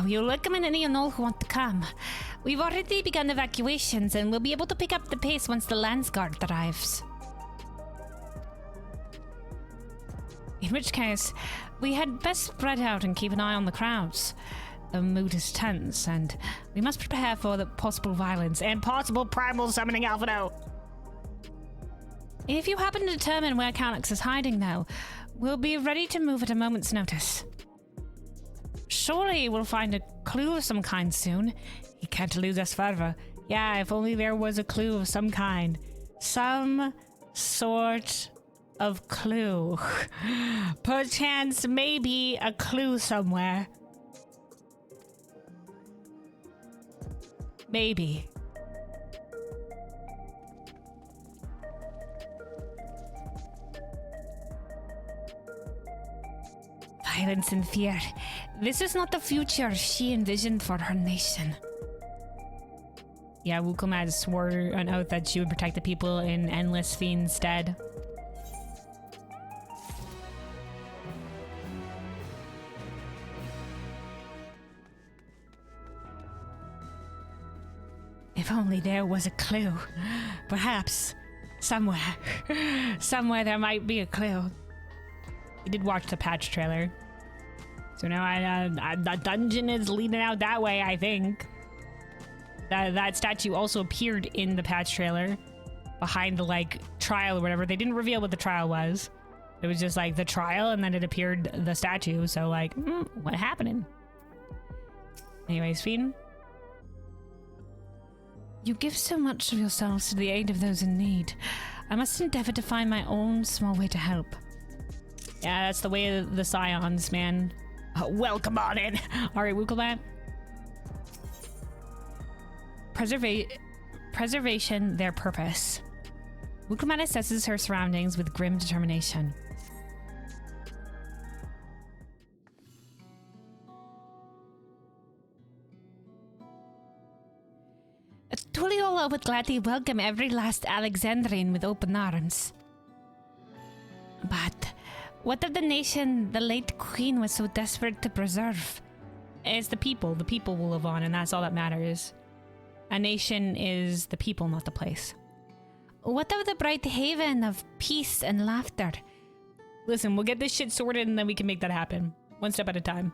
We'll welcome in any and all who want to come. We've already begun evacuations and we'll be able to pick up the pace once the Landsguard arrives. In which case, we had best spread out and keep an eye on the crowds. The mood is tense, and we must prepare for the possible violence and possible primal summoning Alphino. If you happen to determine where Calyx is hiding, though, we'll be ready to move at a moment's notice. Surely we'll find a clue of some kind soon. He can't lose us further. Yeah, if only there was a clue of some kind. Some sort of clue. Perchance maybe a clue somewhere. Maybe. Violence and fear. This is not the future she envisioned for her nation. Yeah, Wukumad swore an oath that she would protect the people in Endless Fiend's stead. If only there was a clue. Perhaps somewhere there might be a clue. You did watch the patch trailer. So now the dungeon is leading out that way, I think. That statue also appeared in the patch trailer behind the, like, trial or whatever. They didn't reveal what the trial was. It was just, like, the trial, and then it appeared the statue. So, like, what happening? Anyways, Fiend. You give so much of yourselves to the aid of those in need. I must endeavor to find my own small way to help. Yeah, that's the way of the Scions, man. Welcome on in. All right, Wukulmat. Preservation, their purpose. Wukulmat assesses her surroundings with grim determination. Tuliyola would gladly welcome every last Alexandrian with open arms. But what of the nation the late queen was so desperate to preserve? It's the people. The people will live on, and that's all that matters. A nation is the people, not the place. What of the bright haven of peace and laughter? Listen, we'll get this shit sorted, and then we can make that happen. One step at a time.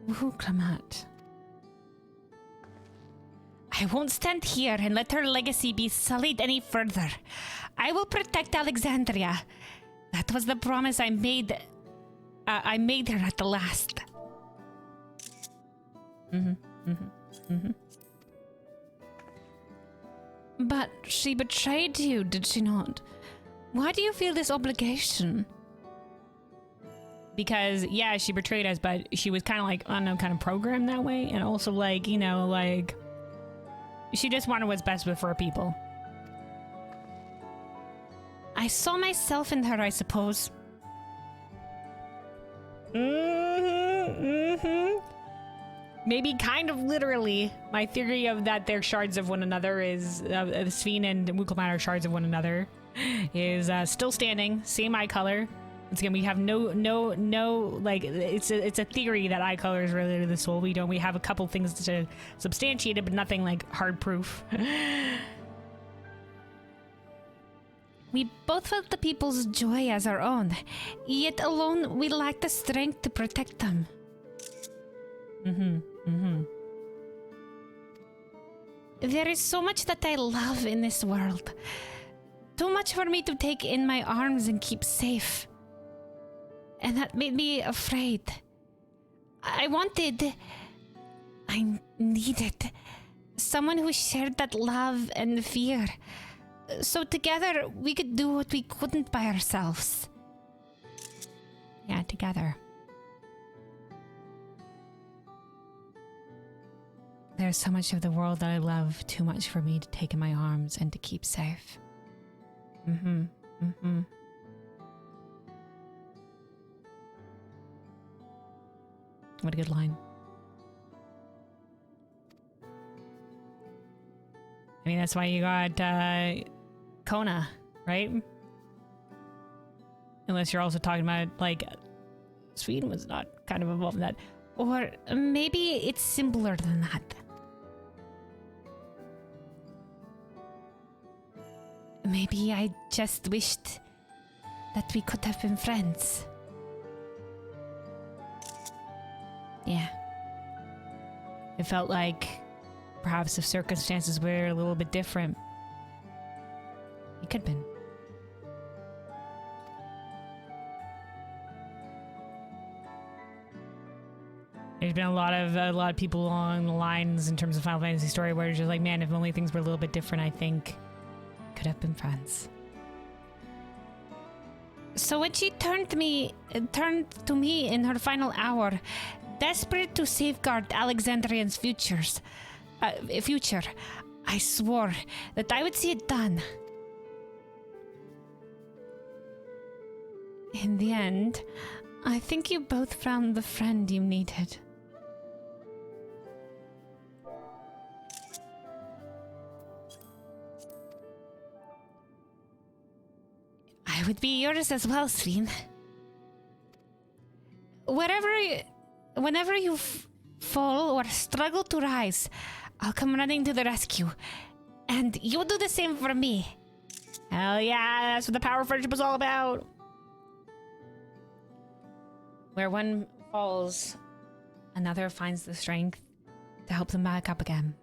Wukulmat. I won't stand here and let her legacy be sullied any further. I will protect Alexandria. That was the promise I made her at the last. But she betrayed you, did she not? Why do you feel this obligation? Because, yeah, she betrayed us, but she was kind of like, I don't know, kind of programmed that way. And also, like, you know, like, she just wanted what's best for her people. I saw myself in her, I suppose. Maybe kind of literally. My theory of that they're shards of one another is, Sphene and Wukulmat are shards of one another, is still standing, same eye color. Once again, we have no, like, it's a theory that eye color is related to the soul. We have a couple things to substantiate it, but nothing like hard proof. We both felt the people's joy as our own, yet alone we lacked the strength to protect them. There is so much that I love in this world. Too much for me to take in my arms and keep safe. And that made me afraid. I needed someone who shared that love and fear. So together we could do what we couldn't by ourselves. Yeah, together. There's so much of the world that I love, too much for me to take in my arms and to keep safe. What a good line. I mean, that's why you got Kona, right? Unless you're also talking about, like, Sweden was not kind of involved in that. Or maybe it's simpler than that. Maybe I just wished that we could have been friends. Yeah. It felt like perhaps if circumstances were a little bit different, it could have been. There's been a lot of people along the lines in terms of Final Fantasy story where it's just like, man, if only things were a little bit different, I think could have been friends. So when she turned to me in her final hour, desperate to safeguard Alexandrian's future, I swore that I would see it done. In the end, I think you both found the friend you needed. I would be yours as well, Sphene. Whenever you fall or struggle to rise, I'll come running to the rescue. And you'll do the same for me. Hell yeah, that's what the power of friendship is all about. Where one falls, another finds the strength to help them back up again.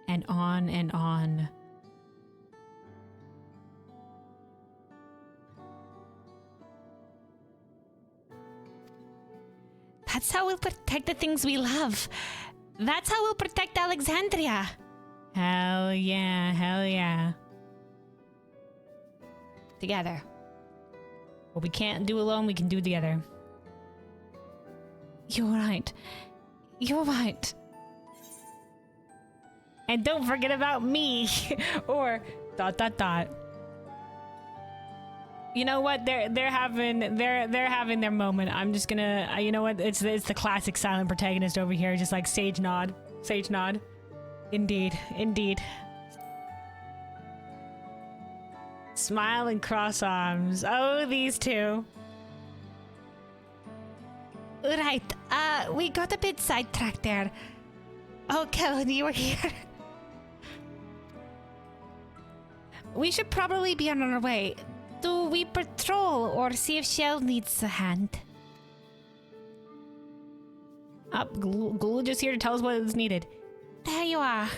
And on and on. That's how we'll protect the things we love. That's how we'll protect Alexandria. Hell yeah, hell yeah. Together. What we can't do alone, we can do together. You're right. You're right. And don't forget about me. Or ... You know what? They're having their moment. I'm just gonna you know what? It's the classic silent protagonist over here, just like sage nod. Sage nod. Indeed. Indeed. Smile and cross arms. Oh, these two. Right. We got a bit sidetracked there. Oh, Kellen, you were here. We should probably be on our way. Do we patrol or see if Shell needs a hand? Glue just here to tell us what is needed. There you are.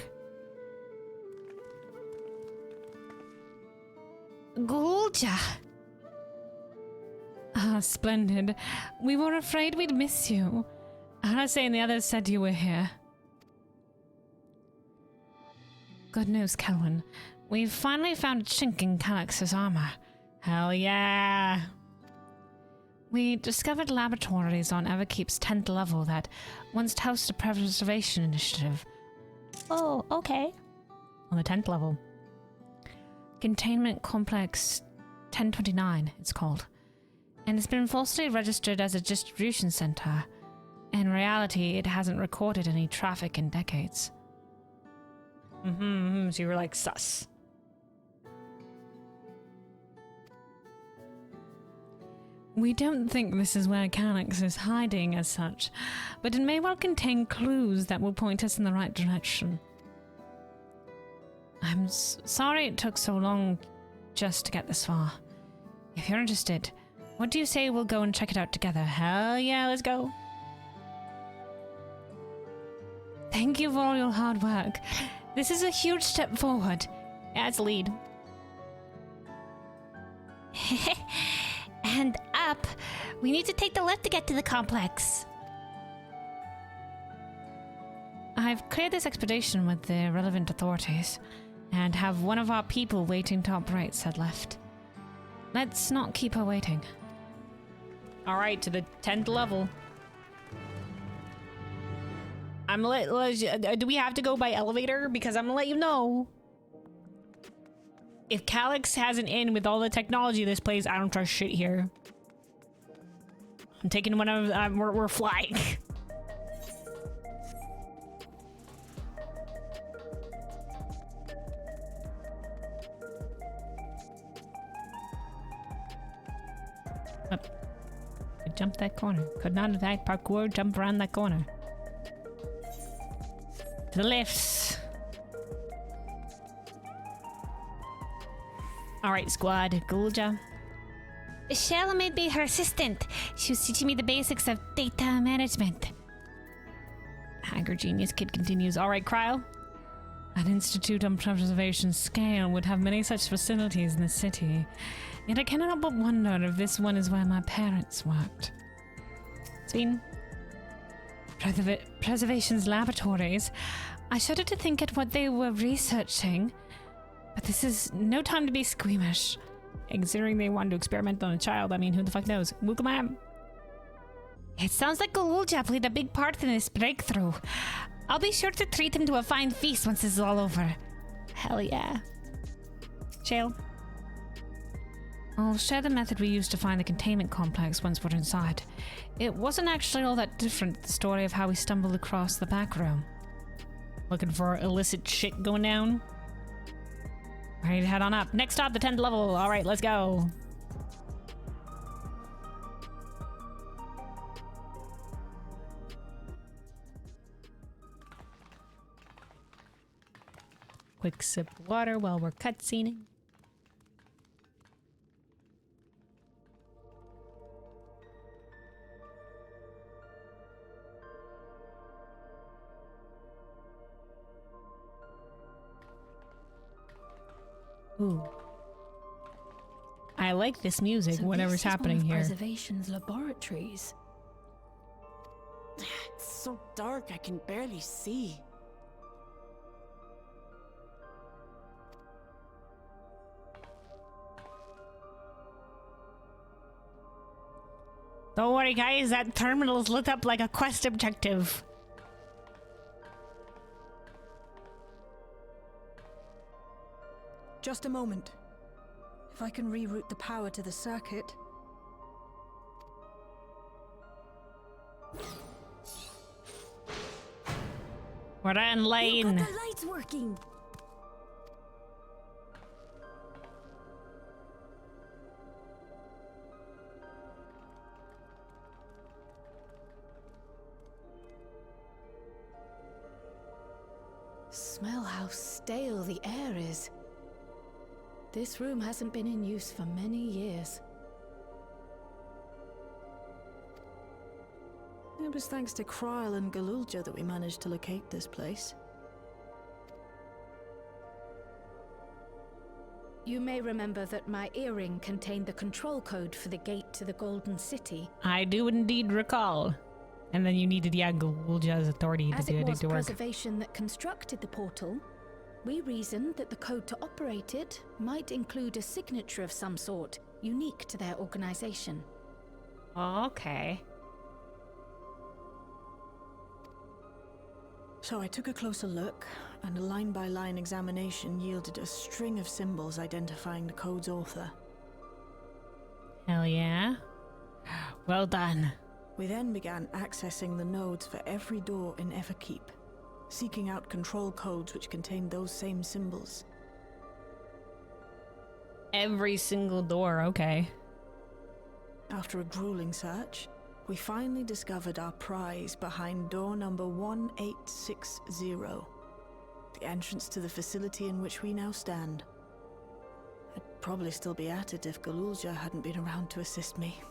Gulja. Ah, splendid. We were afraid we'd miss you. Hanase and the others said you were here. Good news, Kelwyn. We've finally found a chink in Calix's armor. Hell yeah! We discovered laboratories on Everkeep's 10th level that once housed a preservation initiative. Oh, okay. On the 10th level. Containment Complex 1029, it's called. And it's been falsely registered as a distribution center. In reality, it hasn't recorded any traffic in decades. So you were like, sus. We don't think this is where Calix is hiding as such, but it may well contain clues that will point us in the right direction. I'm sorry it took so long just to get this far. If you're interested, what do you say we'll go and check it out together? Hell yeah, let's go. Thank you for all your hard work. This is a huge step forward. Yeah, it's a lead. And up. We need to take the left to get to the complex. I've cleared this expedition with the relevant authorities and have one of our people waiting to operate said left. Let's not keep her waiting. Alright, to the 10th level. Do we have to go by elevator? Because I'm gonna let you know. If Calix has an in with all the technology of this place, I don't trust shit here. I'm taking one of... we're flying. I jumped that corner. Could not attack parkour, jump around that corner. To the left. Alright, squad. Gulja. Shell made me her assistant. She was teaching me the basics of data management. Hacker genius kid continues. Alright, Cryo. An institute on preservation scale would have many such facilities in the city. Yet I cannot help but wonder if this one is where my parents worked. Seen? Preservation's laboratories. I shudder to think at what they were researching. But this is no time to be squeamish. Considering they wanted to experiment on a child, I mean, who the fuck knows? Wukamam. It sounds like Gulja played a big part in this breakthrough. I'll be sure to treat him to a fine feast once this is all over. Hell yeah. Shale. I'll share the method we used to find the containment complex once we're inside. It wasn't actually all that different, the story of how we stumbled across the back room. Looking for illicit shit going down? Ready to head on up. Next stop, the 10th level. Alright, let's go. quick sip of water while we're cutscening. Ooh. I like this music, So whatever's happening here. Preservation's laboratories. It's so dark I can barely see. Don't worry, guys, that terminal's lit up like a quest objective. Just a moment. If I can reroute the power to the circuit. We're in lane. The light's working. Smell how stale the air is. This room hasn't been in use for many years. It was thanks to Kryl and Galulja that we managed to locate this place. You may remember that my earring contained the control code for the gate to the Golden City. I do indeed recall. And then you needed, yeah, Galulja's authority to do it to work. As it was preservation that constructed the portal, we reasoned that the code to operate it might include a signature of some sort, unique to their organization. Okay. So I took a closer look, and a line-by-line examination yielded a string of symbols identifying the code's author. Hell yeah. Well done. We then began accessing the nodes for every door in Everkeep, seeking out control codes which contained those same symbols. Every single door, okay. After a grueling search, we finally discovered our prize behind door number 1860, the entrance to the facility in which we now stand. I'd probably still be at it if Galulja hadn't been around to assist me.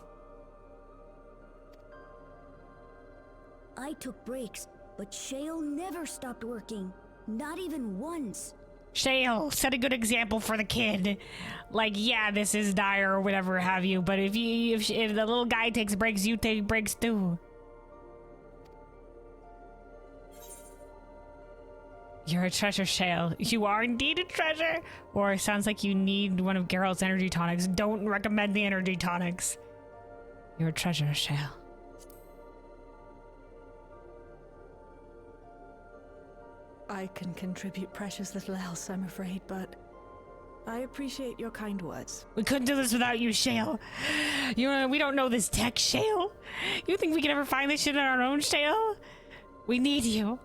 I took breaks, but Shale never stopped working. Not even once. Shale, set a good example for the kid. Like, yeah, this is dire or whatever have you, but if the little guy takes breaks, you take breaks too. You're a treasure, Shale. You are indeed a treasure. Or it sounds like you need one of Geralt's energy tonics. Don't recommend the energy tonics. You're a treasure, Shale. I can contribute precious little else, I'm afraid, but I appreciate your kind words. We couldn't do this without you, Shale. We don't know this tech, Shale. You think we could ever find this shit on our own, Shale? We need you.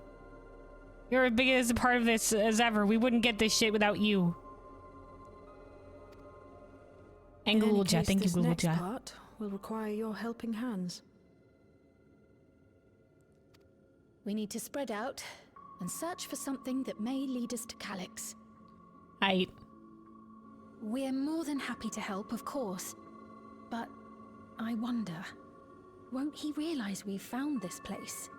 You're as big as a part of this as ever. We wouldn't get this shit without you. And Galulja, thank you, Galulja. This next Galulja. part will require your helping hands. We need to spread out and search for something that may lead us to Calyx. We're more than happy to help, of course. But I wonder, won't he realize we've found this place?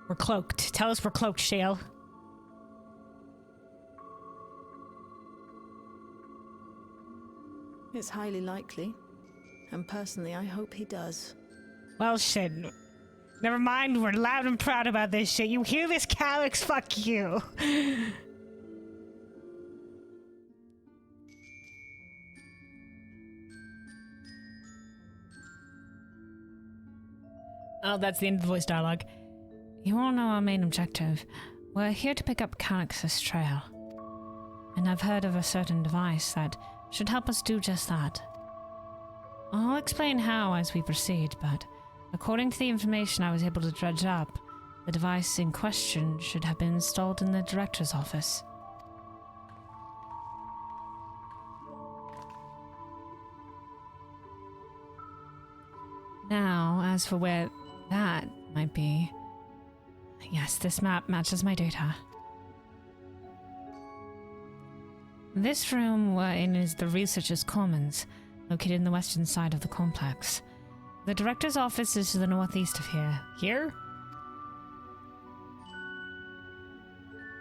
We're cloaked. Tell us we're cloaked, Shale. It's highly likely. And personally, I hope he does. Well, shit. Never mind, we're loud and proud about this shit. You hear this, Calyx? Fuck you. Oh, that's the end of the voice dialogue. You all know our main objective. We're here to pick up Calyx's trail. And I've heard of a certain device that should help us do just that. I'll explain how as we proceed, but according to the information I was able to dredge up, the device in question should have been installed in the director's office. Now, as for where that might be, yes, this map matches my data. This room we're in is the Researchers' Commons, located in the western side of the complex. The Director's office is to the northeast of here. Here?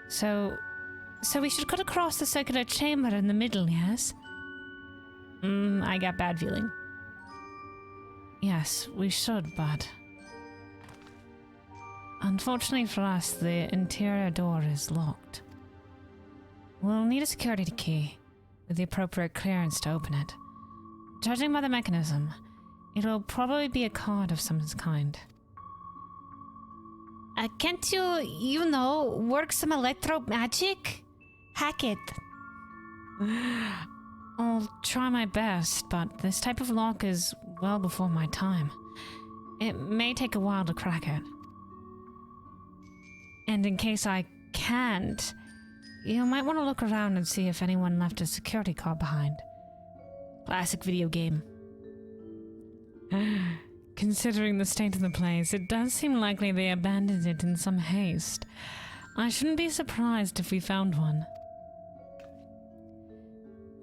So we should cut across the circular chamber in the middle, yes? I got bad feeling. Yes, we should, but... Unfortunately for us, the interior door is locked. We'll need a security key, with the appropriate clearance to open it. Judging by the mechanism, it will probably be a card of some kind. Can't you know, work some electro magic? Hack it. I'll try my best, but this type of lock is well before my time. It may take a while to crack it. And in case I can't, you might want to look around and see if anyone left a security card behind. Classic video game. Considering the state of the place, it does seem likely they abandoned it in some haste. I shouldn't be surprised if we found one.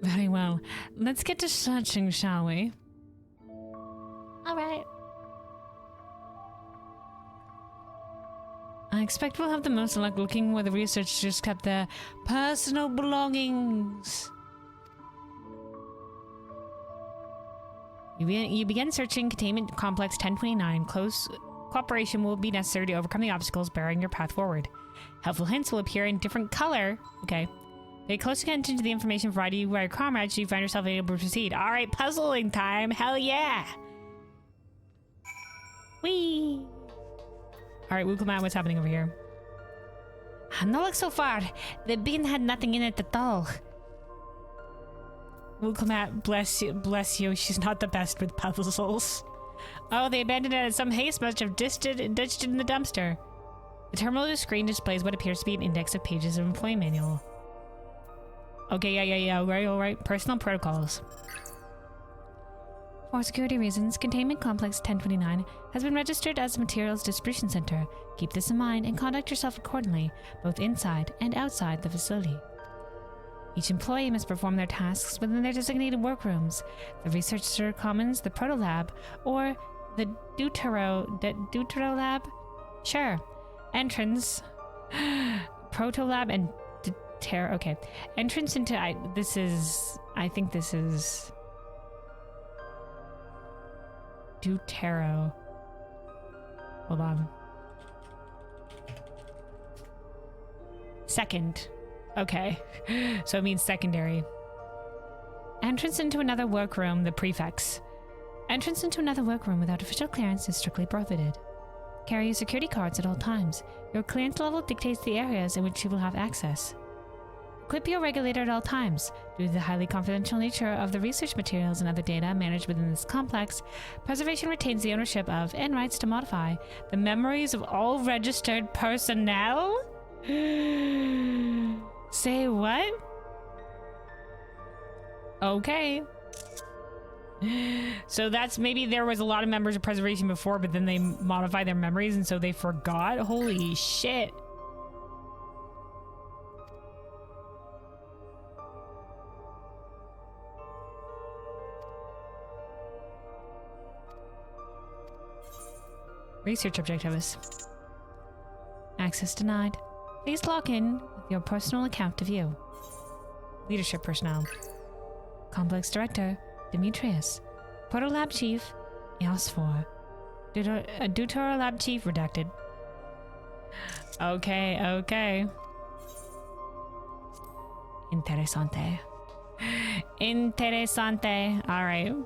Very well. Let's get to searching, shall we? Alright. I expect we'll have the most luck looking where the researchers kept their personal belongings. You begin searching Containment Complex 1029. Close cooperation will be necessary to overcome the obstacles barring your path forward. Helpful hints will appear in different color. Okay. Pay close attention to the information provided you by your comrades so you find yourself able to proceed. Alright, puzzling time. Hell yeah! Whee! Alright, we'll come out. What's happening over here? No luck so far. The bin had nothing in it at all. We'll come out. Bless you. She's not the best with puzzles. Oh, they abandoned it in some haste. Must have ditched it in the dumpster. The terminal screen displays what appears to be an index of pages of employee manual. Okay, yeah. Alright. Personal protocols. For security reasons, Containment Complex 1029 has been registered as a materials distribution center. Keep this in mind and conduct yourself accordingly, both inside and outside the facility. Each employee must perform their tasks within their designated workrooms, the Researcher Commons, the Proto Lab, or the Deutero Lab? Sure. Entrance. Proto Lab and Deutero. Okay. Entrance into... I think this is... Deutero. Hold on. Second. Okay. So it means secondary. Entrance into another workroom, the prefects. Entrance into another workroom without official clearance is strictly prohibited. Carry your security cards at all times. Your clearance level dictates the areas in which you will have access. Equip your regulator at all times. Due to the highly confidential nature of the research materials and other data managed within this complex, preservation retains the ownership of and rights to modify the memories of all registered personnel? Say what? Okay. So that's maybe there was a lot of members of preservation before, but then they modified their memories and so they forgot? Holy shit. Research objectives. Access denied. Please log in with your personal account to view. Leadership personnel. Complex Director, Demetrius. Proto Lab Chief, Eos4. Deutero Lab Chief, redacted. Okay. Interesante. Alright.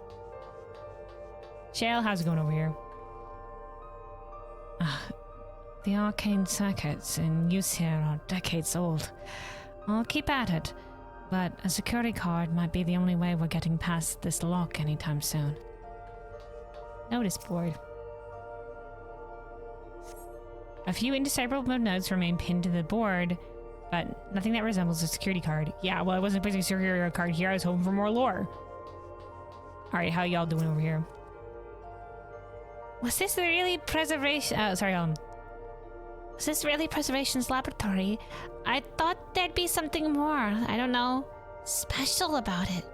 Shale, how's it going over here? The arcane circuits in use here are decades old. I'll keep at it, but a security card might be the only way we're getting past this lock anytime soon. Notice board. A few indecipherable notes remain pinned to the board, but nothing that resembles a security card. Yeah, well, I wasn't putting a security card here. I was hoping for more lore. Alright, how y'all doing over here? Was this really preservation? Was this really preservation's laboratory? I thought there'd be something more. I don't know. special about it?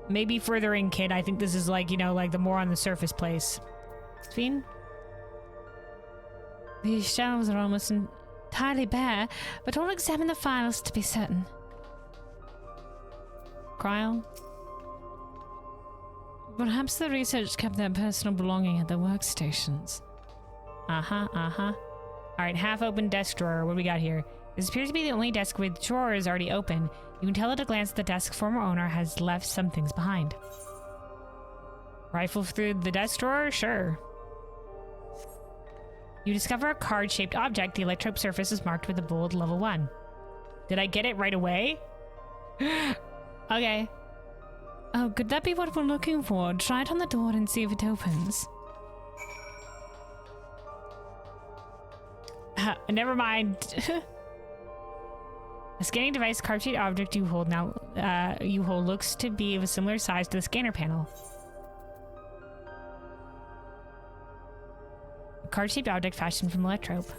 Maybe further in, kid. I think this is like, you know, like the more on the surface place. Fiend? These shelves are almost entirely bare, but we'll examine the files to be certain. Cryo? Perhaps the research kept their personal belonging at their workstations. Alright, half-open desk drawer. What do we got here? This appears to be the only desk with drawers already open. You can tell at a glance that the desk's former owner has left some things behind. Rifle through the desk drawer? Sure. You discover a card-shaped object. The electrode surface is marked with a bold level 1. Did I get it right away? Okay. Oh, could that be what we're looking for? Try it on the door and see if it opens. Never mind. A scanning device, card-shaped object you hold looks to be of a similar size to the scanner panel. A card-shaped object fashioned from electrope.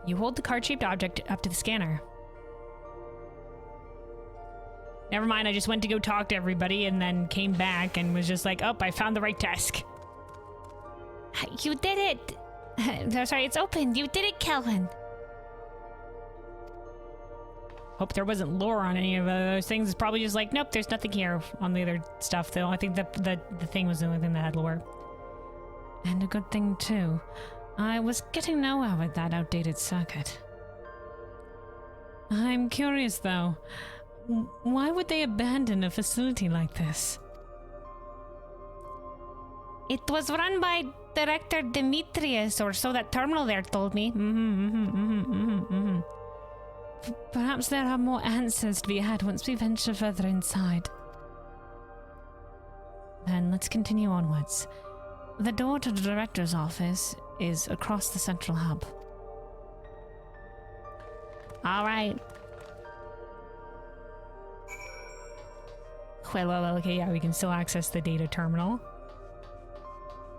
You hold the card-shaped object up to the scanner. Never mind, I just went to go talk to everybody and then came back and was just like, oh, I found the right desk. You did it! No, sorry, it's open. You did it, Kelvin. Hope there wasn't lore on any of those things. It's probably just like, nope, there's nothing here on the other stuff, though. I think the thing was the only thing that had lore. And a good thing, too. I was getting nowhere with that outdated circuit. I'm curious, though. Why would they abandon a facility like this? It was run by Director Demetrius, or so that terminal there told me. Perhaps there are more answers to be had once we venture further inside. Then let's continue onwards. The door to the director's office is across the central hub. All right. Well, okay, yeah, we can still access the data terminal.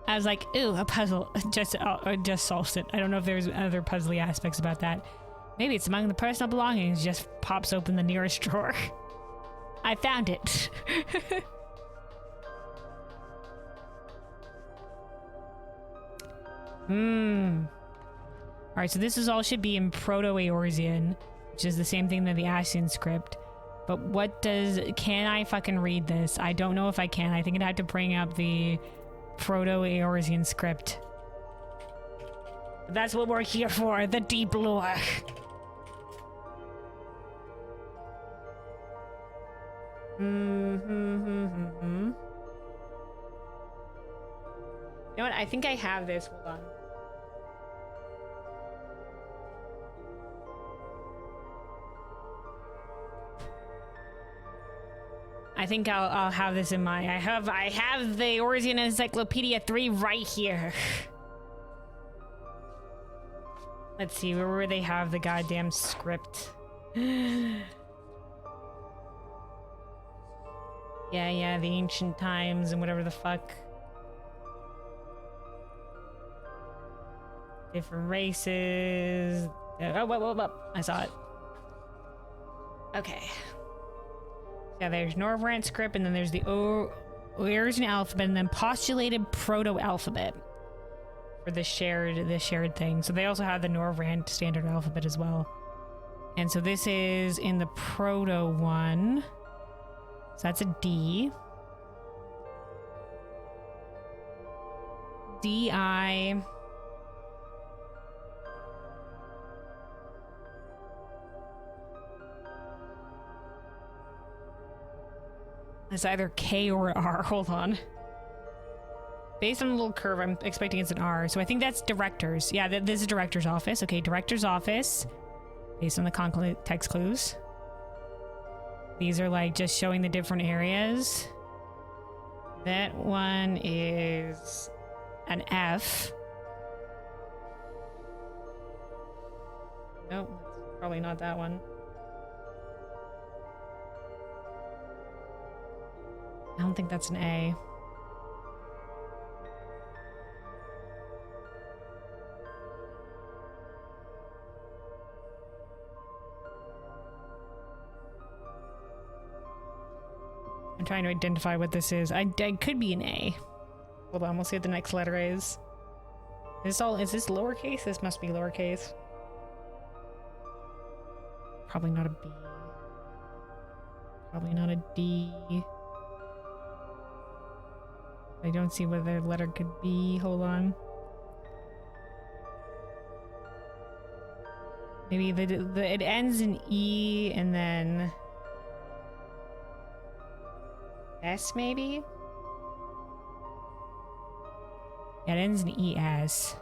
I was like, ooh, a puzzle. Just solves it. I don't know if there's other puzzly aspects about that. Maybe it's among the personal belongings. Just pops open the nearest drawer. I found it. Alright, so this is all should be in Proto-Eorzean, which is the same thing that the Ascian script. But what does... Can I fucking read this? I don't know if I can. I think I'd have to bring up the Proto-Eorzean script. But that's what we're here for, the deep lore. You know what? I think I have this. Hold on. I think I'll have this in my... I have the Eorzean Encyclopedia 3 right here. Let's see, where they have the goddamn script. Yeah, the ancient times and whatever the fuck. Different races. Oh, whoa. I saw it. Okay. Yeah, there's Norvrant script, and then there's the Eorzean alphabet, and then postulated proto-alphabet for the shared thing. So they also have the Norvrant standard alphabet as well. And so this is in the proto one. So that's a D. D-I... It's either K or R. Hold on. Based on the little curve, I'm expecting it's an R. So I think that's directors. Yeah, this is director's office. Okay, director's office. Based on the context clues. These are like just showing the different areas. That one is an F. Nope, that's probably not that one. I don't think that's an A. trying to identify what this is. I could be an A. Hold on, we'll see what the next letter is. Is this lowercase? This must be lowercase. Probably not a B. Probably not a D. I don't see what the letter could be. Hold on. Maybe it ends in E and then S, maybe? Yeah, it ends in ES.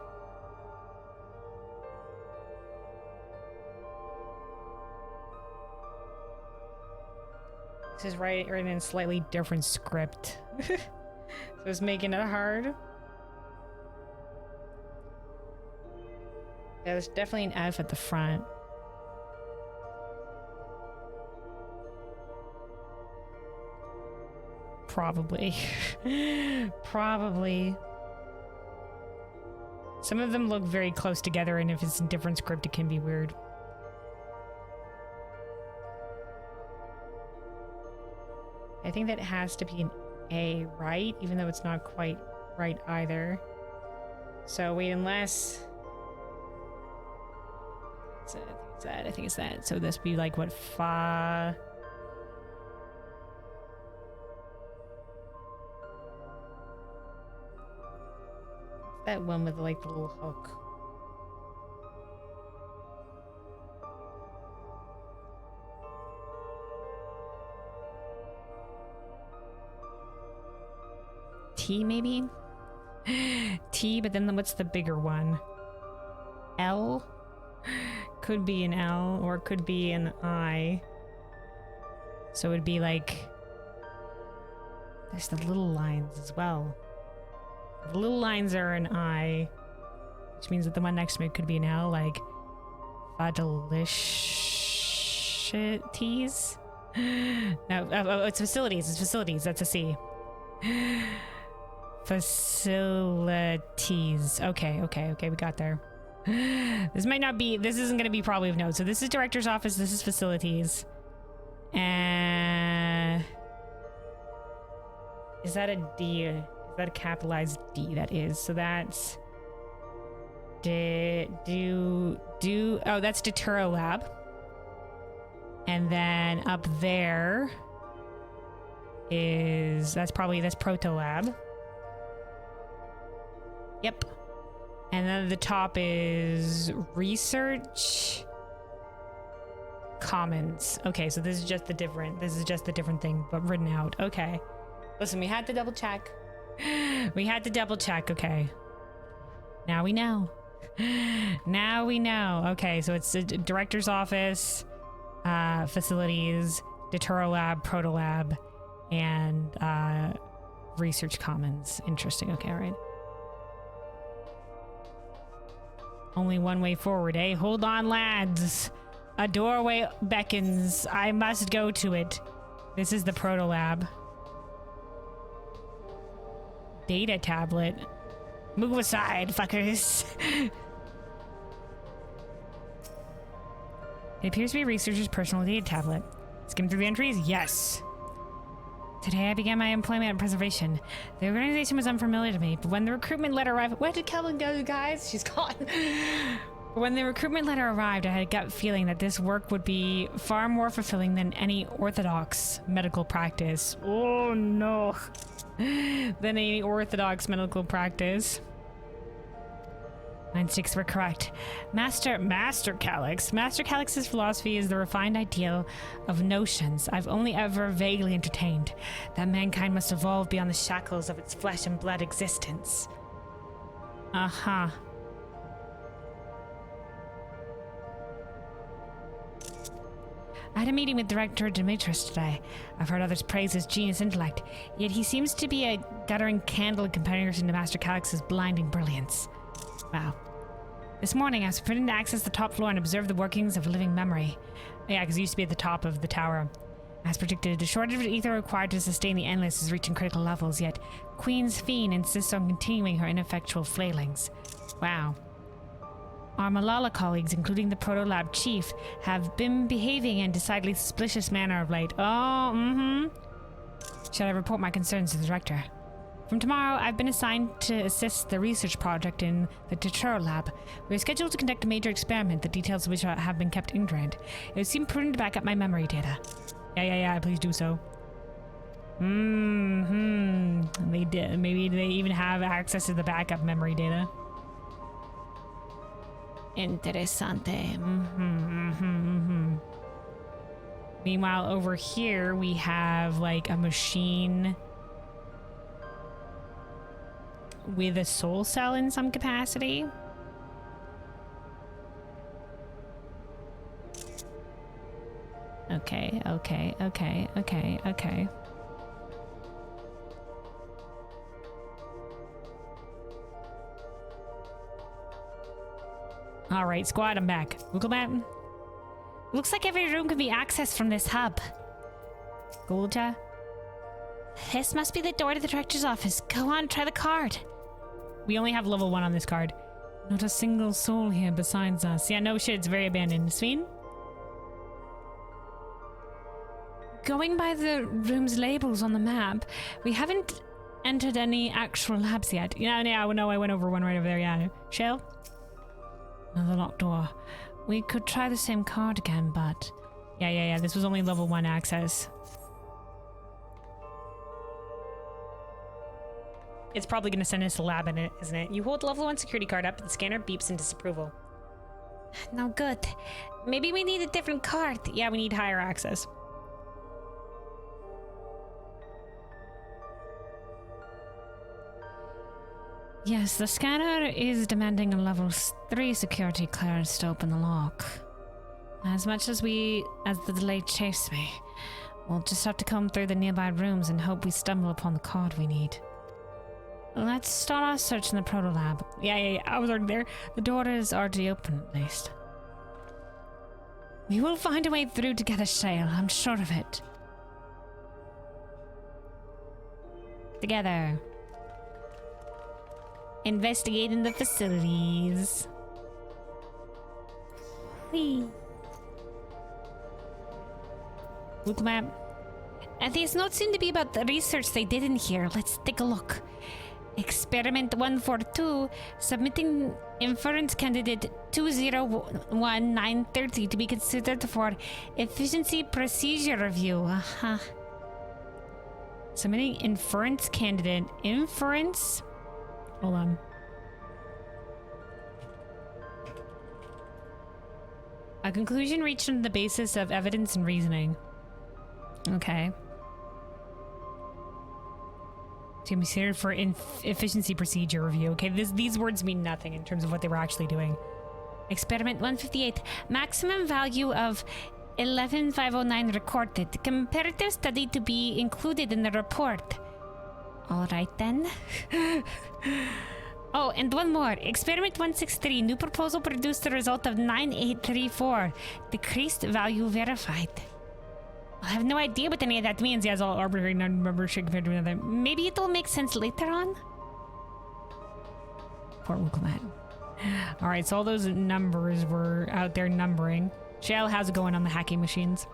This is written in slightly different script. So it's making it hard. Yeah, there's definitely an F at the front. Probably. Probably. Some of them look very close together, and if it's a different script, it can be weird. I think that has to be an A, right? Even though it's not quite right either. So wait, unless... I think it's that. So this would be like what, Fa... That one with like the little hook. T maybe? T, but then what's the bigger one? L? Could be an L or it could be an I. So it'd be like... There's the little lines as well. The little lines are an I, which means that the one next to it could be an L, like Fadalicities? No, oh, it's facilities. It's facilities. That's a C. Facilities. Okay, we got there. This might not be, this isn't going to be probably of note. So this is director's office. This is facilities. And is that a D? Is that a capitalized D? That is. So that's oh, that's Daturo Lab. And then up there is, that's Proto Lab. Yep. And then at the top is Research Commons. Okay, so this is just the different thing, but written out. Okay. Listen, we had to double check. Okay. Now we know. Okay, so it's the director's office, facilities, Daturo Lab, Proto Lab, and Research Commons. Interesting. Okay, all right. Only one way forward, eh? Hold on, lads. A doorway beckons. I must go to it. This is the Proto Lab. Data tablet. Move aside, fuckers. It appears to be a researcher's personal data tablet. Skim through the entries? Yes. Today I began my employment at Preservation. The organization was unfamiliar to me, but when the recruitment letter arrived... Where did Kelvin go, guys? She's gone. But when the recruitment letter arrived, I had a gut feeling that this work would be far more fulfilling than any orthodox medical practice. Oh, no. Than any orthodox medical practice. My instincts were correct. Master Calix's philosophy is the refined ideal of notions I've only ever vaguely entertained, that mankind must evolve beyond the shackles of its flesh and blood existence. Uh-huh. I had a meeting with Director Demetrius today. I've heard others praise his genius intellect, yet he seems to be a guttering candle in comparison to Master Calix's blinding brilliance. Wow. This morning, I was forbidden to access the top floor and observe the workings of living memory. Yeah, because it used to be at the top of the tower. As predicted, the shortage of ether required to sustain the Endless is reaching critical levels, yet Queen's Fiend insists on continuing her ineffectual flailings. Wow. Our Malala colleagues, including the Proto Lab chief, have been behaving in a decidedly suspicious manner of late. Oh, Shall I report my concerns to the director? From tomorrow, I've been assigned to assist the research project in the Dawntrail lab. We're scheduled to conduct a major experiment, the details of which have been kept ignorant. It would seem prudent to back up my memory data. Yeah, please do so. They did. Maybe they even have access to the backup memory data. Interessante. Meanwhile, over here, we have like a machine with a soul cell in some capacity. Okay. Alright, squad, I'm back. Google looks like every room can be accessed from this hub. Gulja? This must be the door to the director's office. Go on, try the card. We only have level 1 on this card. Not a single soul here besides us. Yeah, no shit, it's very abandoned. Sveen? Going by the room's labels on the map, we haven't entered any actual labs yet. Yeah, no, I went over one right over there, yeah. Shale? Another locked door. We could try the same card again, but... Yeah, this was only level 1 access. It's probably going to send us a lab in it, isn't it? You hold the level 1 security card up, and the scanner beeps in disapproval. No good. Maybe we need a different card. Yeah, we need higher access. Yes, the scanner is demanding a level 3 security clearance to open the lock. As much as the delay chased me, we'll just have to comb through the nearby rooms and hope we stumble upon the card we need. Let's start our search in the proto lab. Yeah, I was already there. The door is already open, at least. We will find a way through together, Shale. I'm sure of it. Together. Investigating the facilities. Whee. Look map. These notes seem to be about the research they did in here. Let's take a look. Experiment 142, submitting inference candidate 201930 to be considered for efficiency procedure review. Submitting inference candidate. Inference? Hold on. A conclusion reached on the basis of evidence and reasoning. Okay. To be considered for efficiency procedure review. Okay, these words mean nothing in terms of what they were actually doing. Experiment 158. Maximum value of 11509 recorded. Comparative study to be included in the report. Alright then. Oh, and one more. Experiment 163. New proposal produced the result of 9834. Decreased value verified. I have no idea what any of that means. Yeah, it's all arbitrary number shit compared to another. Maybe it'll make sense later on? Poor Wukomat. Alright, so all those numbers were out there numbering. Shale, how's it going on the hacking machines?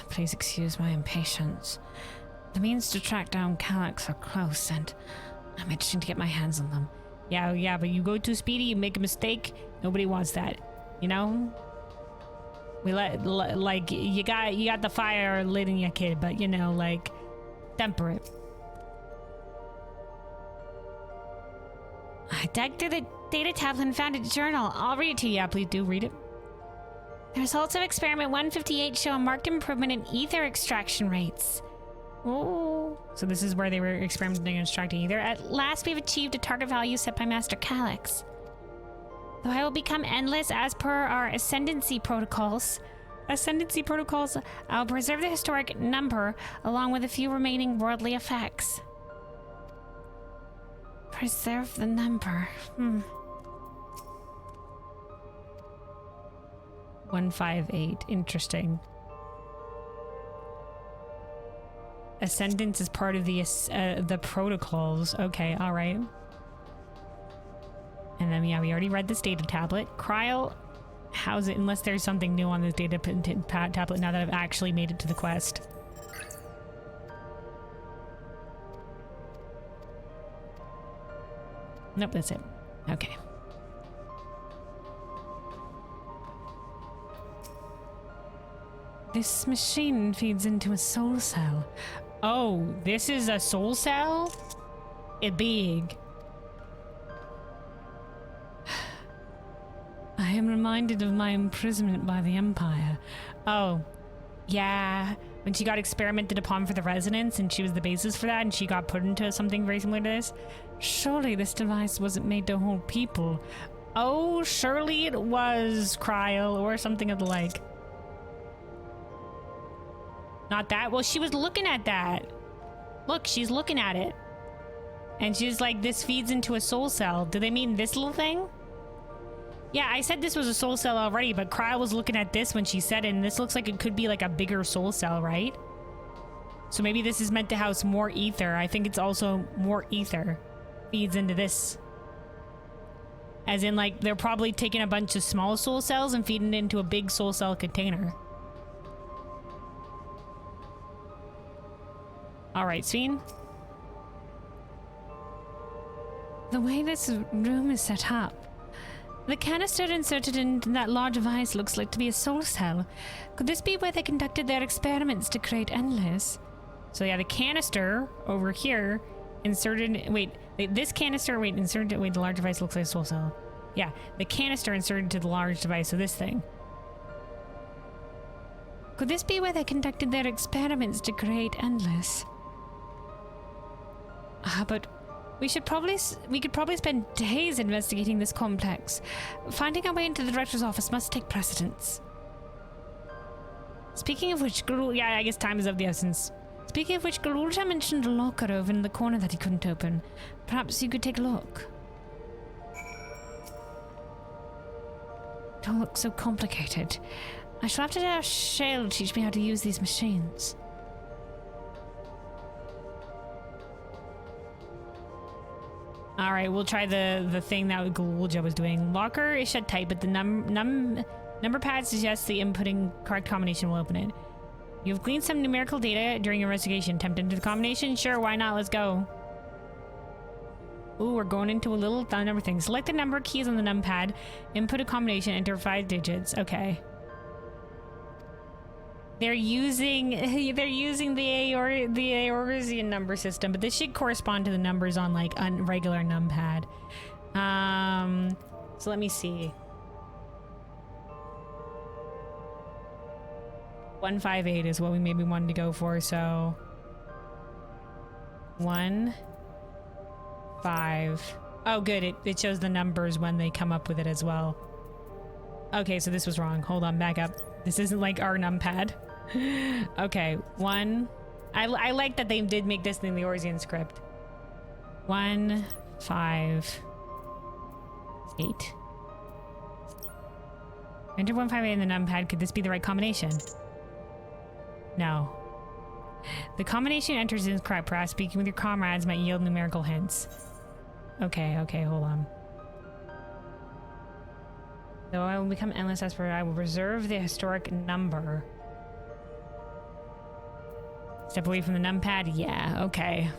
Please excuse my impatience. The means to track down Calyx are close, and I'm itching to get my hands on them. Yeah, but you go too speedy, you make a mistake. Nobody wants that, you know? We like you got the fire lit in your kid, but you know, like, temper it. I dug through the data tablet and found a journal. I'll read it to you. Yeah, please do read it. The results of experiment 158 show a marked improvement in ether extraction rates. Oh. So this is where they were experimenting and extracting ether. At last, we've achieved a target value set by Master Calyx. Though I will become endless as per our ascendancy protocols. I'll preserve the historic number along with a few remaining worldly effects. Preserve the number. 158. Interesting. Ascendance is part of the protocols. Okay, all right. And then, yeah, we already read this data tablet. Cryo, how's it? Unless there's something new on this data tablet now that I've actually made it to the quest. Nope, that's it. Okay. This machine feeds into a soul cell. Oh, this is a soul cell? It big. I am reminded of my imprisonment by the Empire. Oh, yeah. When she got experimented upon for the resonance and she was the basis for that and she got put into something very similar to this. Surely this device wasn't made to hold people. Oh, surely it was, Kryl, or something of the like. Not that? Well, she was looking at that. Look, she's looking at it. And she's like, this feeds into a soul cell. Do they mean this little thing? Yeah, I said this was a soul cell already, but Kryl was looking at this when she said it, and this looks like it could be like a bigger soul cell, right? So maybe this is meant to house more ether. I think it's also more ether feeds into this. As in, like, they're probably taking a bunch of small soul cells and feeding it into a big soul cell container. Alright, Sveen. The way this room is set up, the canister inserted in that large device looks like to be a soul cell. Could this be where they conducted their experiments to create Endless? So yeah, the canister over here inserted. Wait, this canister. Wait, inserted. Wait, the large device looks like a soul cell. Yeah, the canister inserted into the large device. So this thing. Could this be where they conducted their experiments to create Endless? But we could probably spend days investigating this complex. Finding our way into the director's office must take precedence. Speaking of which, yeah, I guess time is of the essence. Speaking of which, Galulta mentioned a locker over in the corner that he couldn't open. Perhaps you could take a look. Don't look so complicated. I shall have to ask Shale to teach me how to use these machines. Alright, we'll try the thing that Galulta was doing. Locker is shut tight, but the number pad suggests the inputting correct combination will open it. You've gleaned some numerical data during your investigation. Tempt into the combination? Sure, why not? Let's go. Ooh, we're going into a little number thing. Select the number keys on the numpad. Input a combination. Enter 5 digits. Okay. They're using the Eorzean number system, but this should correspond to the numbers on like a regular numpad. So let me see. 158 is what we maybe wanted to go for, so 1 5. Oh good, it shows the numbers when they come up with it as well. Okay, so this was wrong. Hold on, back up. This isn't like our numpad. Okay, 1. I like that they did make this in the Eorzean script. 1 5 8. Enter 158 in the numpad. Could this be the right combination? No. The combination enters is correct. Perhaps speaking with your comrades might yield numerical hints. Okay, hold on. Though I will become endless as per I will reserve the historic number. Step away from the numpad? Yeah, okay.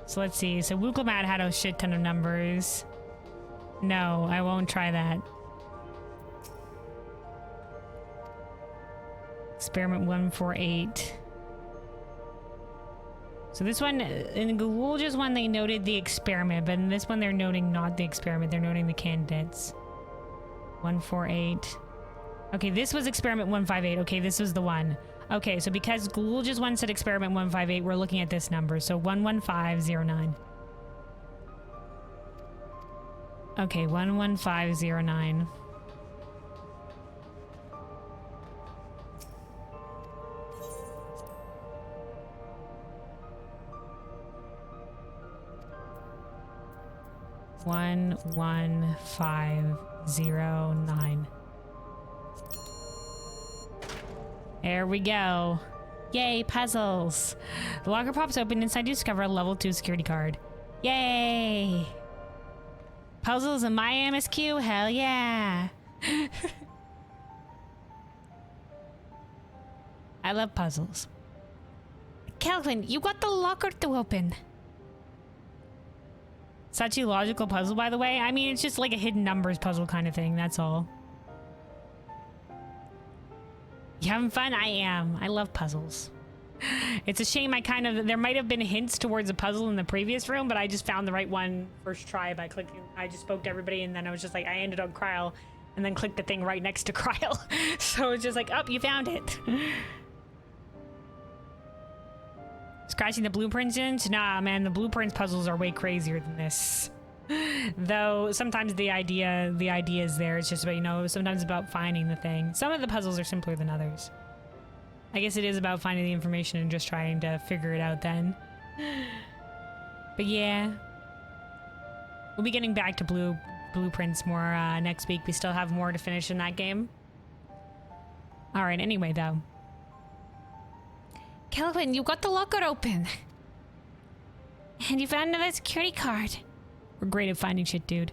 So let's see. So Wukelmat had a shit ton of numbers. No, I won't try that. Experiment 148. So this one, in Galulta's one, they noted the experiment, but in this one, they're noting not the experiment. They're noting the candidates. 148. Okay, this was experiment 158. Okay, this was the one. Okay, so because Galulta's one said experiment 158, we're looking at this number. So 11509. Okay, 11509. One 11509. There we go. Yay, puzzles. The locker pops open. Inside you discover a level 2 security card. Yay! Puzzles in my MSQ? Hell yeah! I love puzzles. Kelvin, you got the locker to open. Such a logical puzzle, by the way. I mean, it's just like a hidden numbers puzzle kind of thing, that's all. You having fun? I am. I love puzzles. It's a shame there might have been hints towards a puzzle in the previous room, but I just found the right one first try by clicking. I just spoke to everybody, and then I was just like, I ended on Kryl, and then clicked the thing right next to Kryl. So it's just like, oh, you found it. Scratching the blueprints in? Nah, man, the blueprints puzzles are way crazier than this. Though sometimes the idea is there. It's just about, you know, sometimes about finding the thing. Some of the puzzles are simpler than others. I guess it is about finding the information and just trying to figure it out then. But yeah. We'll be getting back to blueprints more next week. We still have more to finish in that game. Alright, anyway though. Kelvin, you got the locker open. And you found another security card. We're great at finding shit, dude.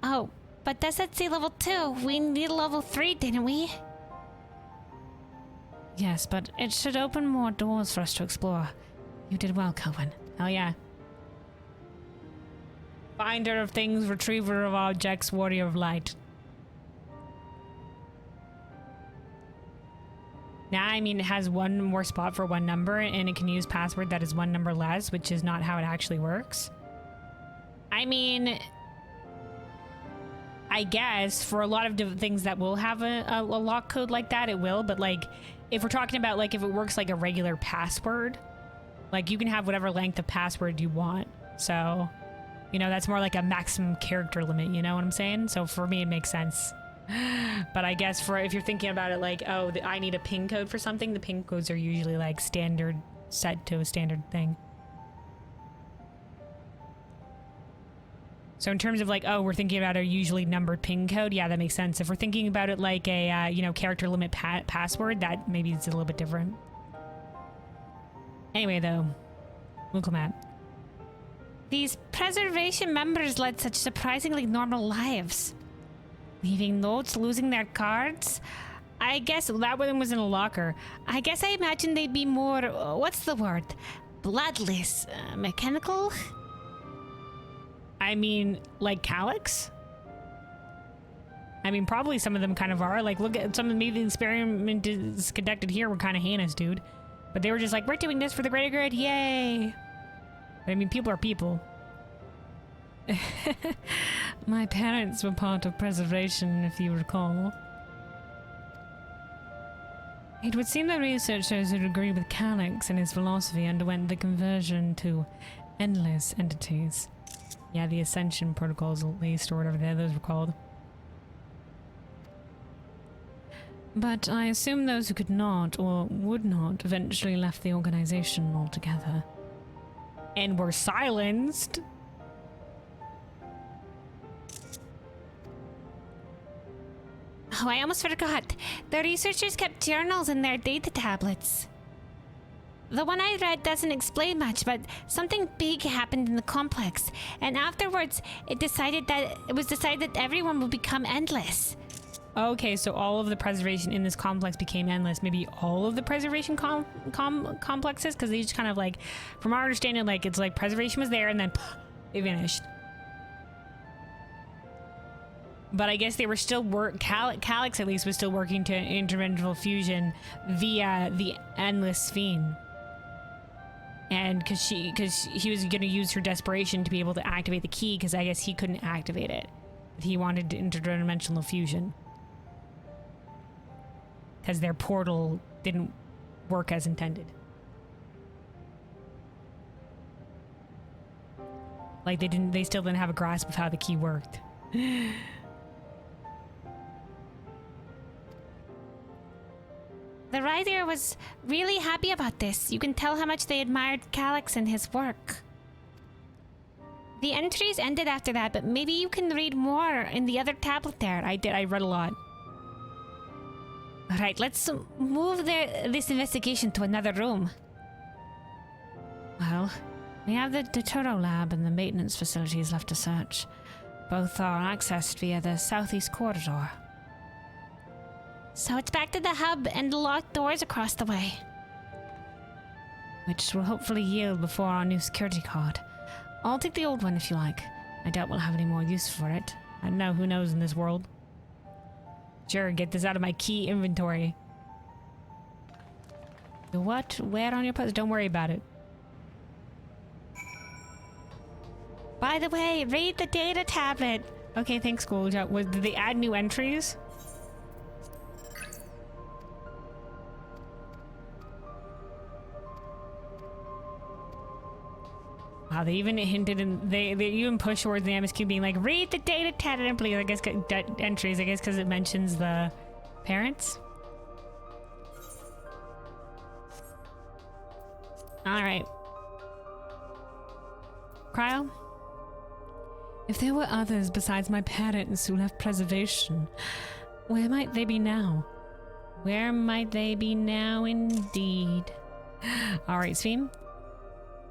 Oh, but does that say level 2? We need level 3, didn't we? Yes, but it should open more doors for us to explore. You did well, Kelvin. Hell yeah. Finder of things, retriever of objects, warrior of light. Now, I mean, it has one more spot for one number, and it can use password that is one number less, which is not how it actually works. I mean, I guess for a lot of different things that will have a lock code like that, it will, but like, if we're talking about like if it works like a regular password, like you can have whatever length of password you want. So, you know, that's more like a maximum character limit, you know what I'm saying? So for me, it makes sense. But I guess for if you're thinking about it like, oh, I need a pin code for something, the pin codes are usually like standard, set to a standard thing. So in terms of like, oh, we're thinking about a usually numbered pin code, yeah, that makes sense. If we're thinking about it like a, you know, character limit password, that maybe it's a little bit different. Anyway, though, welcome at. These preservation members led such surprisingly normal lives. Leaving notes, losing their cards. I guess that one was in a locker. I guess I imagined they'd be more, what's the word? Bloodless, mechanical? I mean, like Calyx? I mean, probably some of them kind of are. Like, look at some of the experiment is conducted here were kind of heinous, dude. But they were just like, we're doing this for the greater good, yay! But, I mean, people are people. My parents were part of preservation, if you recall. It would seem that researchers who agree with Calyx and his philosophy underwent the conversion to endless entities. Yeah, the Ascension protocols, at least, or whatever those were called. But I assume those who could not, or would not, eventually left the organization altogether. And were silenced? Oh, I almost forgot. The researchers kept journals in their data tablets. The one I read doesn't explain much, but something big happened in the complex, and afterwards it was decided that everyone would become endless. Okay, so all of the preservation in this complex became endless. Maybe all of the preservation complexes, because they just kind of like, from our understanding, like it's like preservation was there and then they vanished. But I guess they were still Calyx at least was still working to interdimensional fusion via the endless fiend. And because he was going to use her desperation to be able to activate the key, because I guess he couldn't activate it. He wanted interdimensional fusion. Because their portal didn't work as intended. Like they still didn't have a grasp of how the key worked. The writer was really happy about this. You can tell how much they admired Calyx and his work. The entries ended after that, but maybe you can read more in the other tablet there. I did. I read a lot. Alright, let's move this investigation to another room. Well, we have the Totoro lab and the maintenance facilities left to search. Both are accessed via the southeast corridor. So it's back to the hub and the locked doors across the way. Which will hopefully yield before our new security card. I'll take the old one if you like. I doubt we'll have any more use for it. I don't know, who knows in this world. Sure, get this out of my key inventory. The what? Where on your post? Don't worry about it. By the way, read the data tablet. Okay, thanks, Gulja. Did they add new entries? Wow, they even hinted and they even push towards the MSQ being like, read the data tablet, please. I guess entries, I guess because it mentions the parents. Alright. Cryo? If there were others besides my parents who left preservation, where might they be now? Where might they be now, indeed? Alright, Sveem.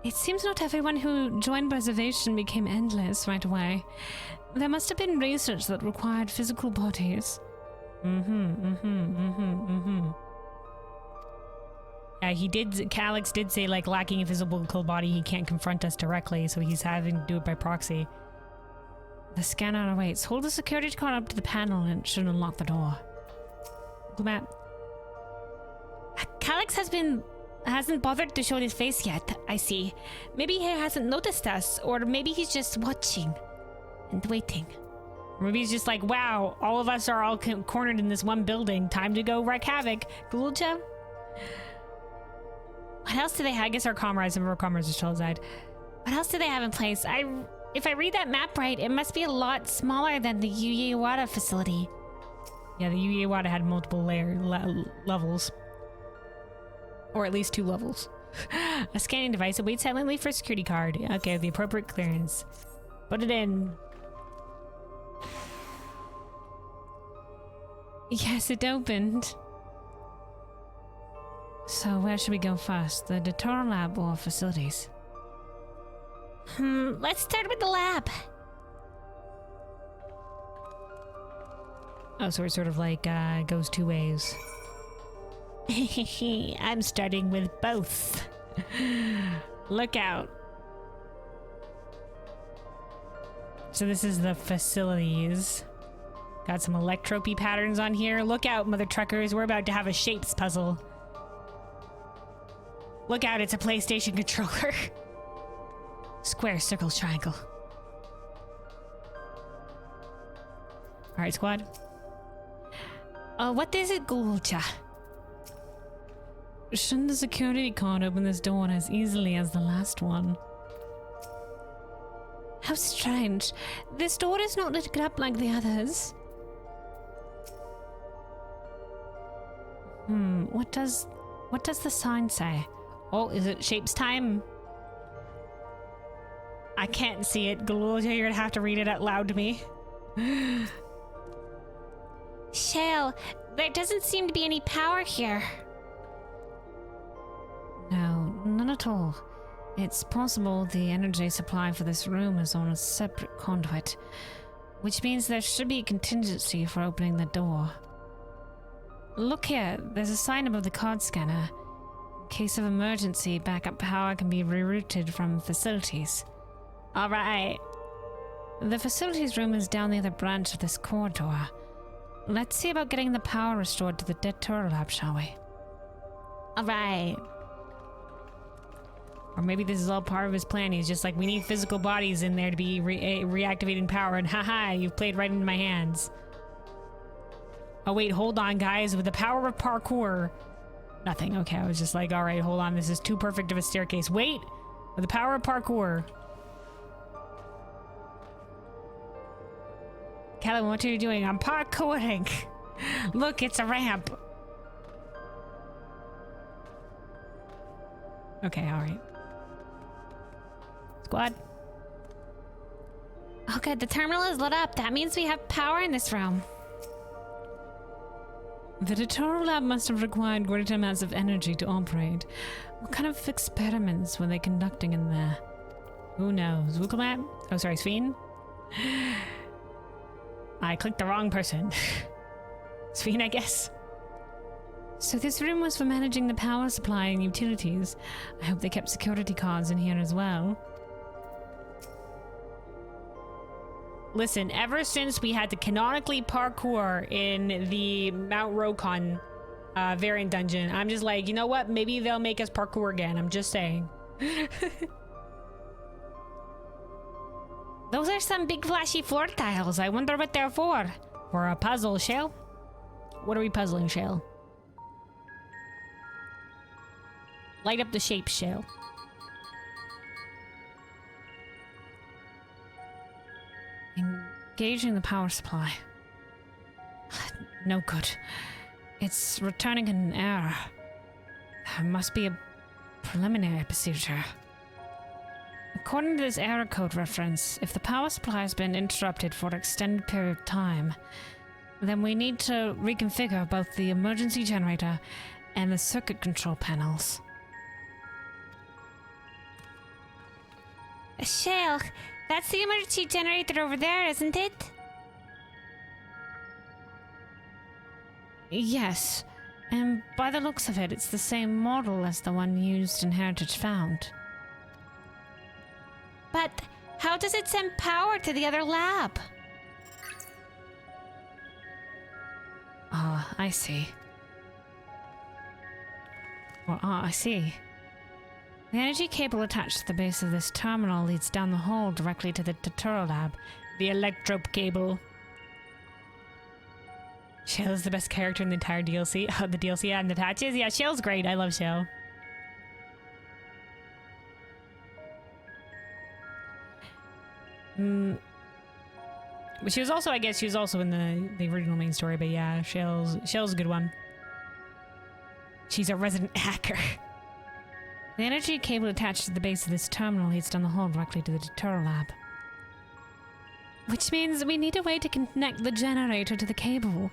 It seems not everyone who joined preservation became endless right away. There must have been research that required physical bodies. Yeah, Alex did say, like, lacking a physical body, he can't confront us directly, so he's having to do it by proxy. The scanner awaits. Hold the security card up to the panel and it should unlock the door. Go back. Calyx hasn't bothered to show his face yet, I see. Maybe he hasn't noticed us, or maybe he's just watching and waiting. Or maybe he's just like, wow, all of us are all cornered in this one building. Time to go wreak havoc. Gulja? What else do they have? I guess some of our comrades are still outside. What else do they have in place? If I read that map right, it must be a lot smaller than the Yuyiwada facility. Yeah, the Yuyiwada had multiple levels. Or at least 2 levels. A scanning device awaits silently for a security card. Okay, the appropriate clearance. Put it in. Yes, it opened. So where should we go first? The Dawntrail lab or facilities? Let's start with the lab. Oh, so it sort of like goes 2 ways. I'm starting with both. Look out. So this is the facilities. Got some electropy patterns on here. Look out, mother truckers. We're about to have a shapes puzzle. Look out, it's a PlayStation controller. Square, circle, triangle. Alright, squad. What is it, Gulja? Shouldn't the security card open this door as easily as the last one? How strange. This door is not lit up like the others. What does the sign say? Oh, is it shapes time? I can't see it. Gulja, you're gonna have to read it out loud to me. Shale, there doesn't seem to be any power here. No, none at all. It's possible the energy supply for this room is on a separate conduit, which means there should be a contingency for opening the door. Look here, there's a sign above the card scanner. In case of emergency, backup power can be rerouted from facilities. Alright. The facilities room is down the other branch of this corridor. Let's see about getting the power restored to the Dawntrail lab, shall we? Alright. Or maybe this is all part of his plan. He's just like, we need physical bodies in there to be reactivating power, and haha, you've played right into my hands. Oh wait, hold on guys, with the power of parkour. Nothing, okay, I was just like, alright, hold on, this is too perfect of a staircase. Wait, with the power of parkour. Callum, what are you doing? I'm parkouring. Look, it's a ramp. Okay, alright. Squad. Okay, the terminal is lit up. That means we have power in this room. The Dawntrail lab must have required great amounts of energy to operate. What kind of experiments were they conducting in there? Who knows? Wukamat? Oh, sorry, Sphene? I clicked the wrong person. Sphene, I guess. So this room was for managing the power supply and utilities. I hope they kept security cards in here as well. Listen, ever since we had to canonically parkour in the Mount Rokon variant dungeon, I'm just like, you know what? Maybe they'll make us parkour again. I'm just saying. Those are some big flashy floor tiles. I wonder what they're for. For a puzzle, Shale? What are we puzzling, Shale? Light up the shapes, Shale. Engaging the power supply. No good. It's returning an error. There must be a preliminary procedure. According to this error code reference, if the power supply has been interrupted for an extended period of time, then we need to reconfigure both the emergency generator and the circuit control panels. Shale, that's the emergency generator over there, isn't it? Yes, and by the looks of it, it's the same model as the one used in Heritage Found. But how does it send power to the other lab? Ah, I see. Well, I see. The energy cable attached to the base of this terminal leads down the hall directly to the Totoro lab. The electrope cable. Shale's the best character in the entire DLC. Oh, the DLC and the patches? Yeah, Shale's great. I love Shale. But she was also, I guess, she was also in the original main story. But yeah, Shale's a good one. She's a resident hacker. The energy cable attached to the base of this terminal leads down the hall directly to the Totoro lab. Which means we need a way to connect the generator to the cable.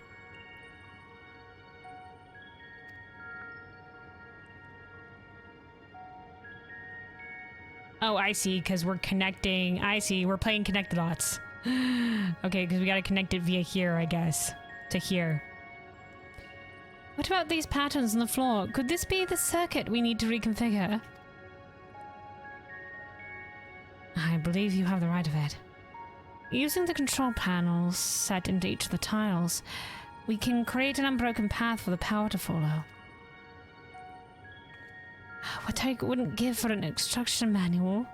Oh, I see, because we're connecting. I see, we're playing Connect the Dots. Okay, because we gotta connect it via here, I guess. To here. What about these patterns on the floor? Could this be the circuit we need to reconfigure? I believe you have the right of it. Using the control panels set into each of the tiles, we can create an unbroken path for the power to follow. What I wouldn't give for an instruction manual.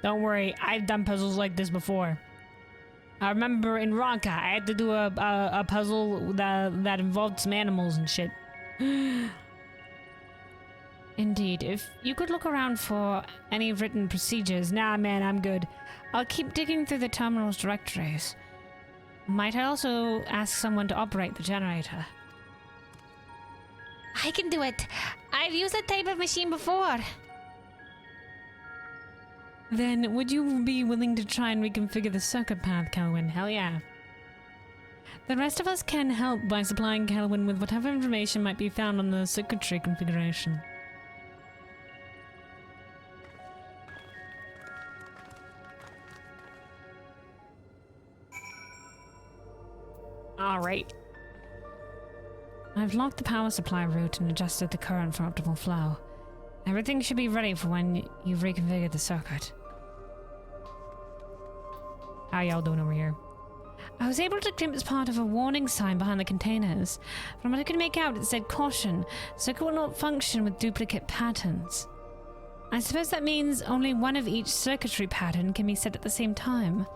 Don't worry, I've done puzzles like this before. I remember in Ronka, I had to do a puzzle that involved some animals and shit. Indeed, if you could look around for any written procedures. Nah, man, I'm good. I'll keep digging through the terminal's directories. Might I also ask someone to operate the generator? I can do it. I've used that type of machine before. Then would you be willing to try and reconfigure the circuit path, Kelwyn? Hell yeah. The rest of us can help by supplying Kelwyn with whatever information might be found on the circuitry configuration. Alright. I've locked the power supply route and adjusted the current for optimal flow. Everything should be ready for when you've reconfigured the circuit. How y'all doing over here? I was able to glimpse part of a warning sign behind the containers. From what I could make out, it said caution. Circuit will not function with duplicate patterns. I suppose that means only one of each circuitry pattern can be set at the same time.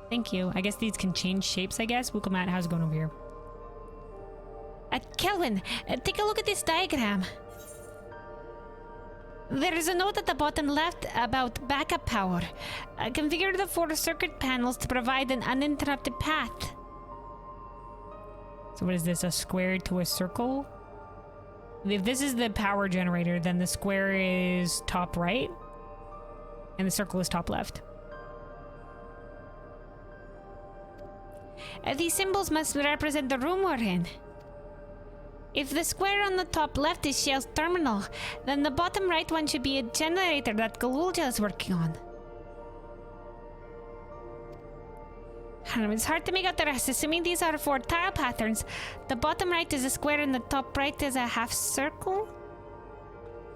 Thank you. I guess these can change shapes, I guess. Welcome, Matt. How's it going over here? Kelwyn, take a look at this diagram. There is a note at the bottom left about backup power. Configure the 4 circuit panels to provide an uninterrupted path. So what is this, a square to a circle? If this is the power generator, then the square is top right, and the circle is top left. These symbols must represent the room we're in. If the square on the top left is Shale's terminal, then the bottom right one should be a generator that Galulja is working on. It's hard to make out the rest, assuming these are 4 tile patterns. The bottom right is a square and the top right is a half circle?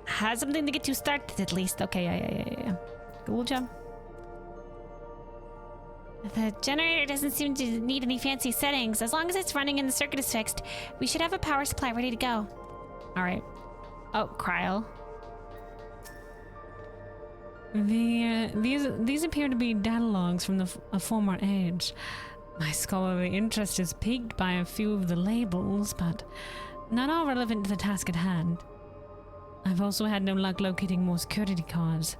Has something to get you started at least. Okay, yeah. Galulja. The generator doesn't seem to need any fancy settings. As long as it's running and the circuit is fixed, we should have a power supply ready to go. Alright. Oh, cryo. These appear to be data logs from a former age. My scholarly interest is piqued by a few of the labels, but none are relevant to the task at hand. I've also had no luck locating more security cards.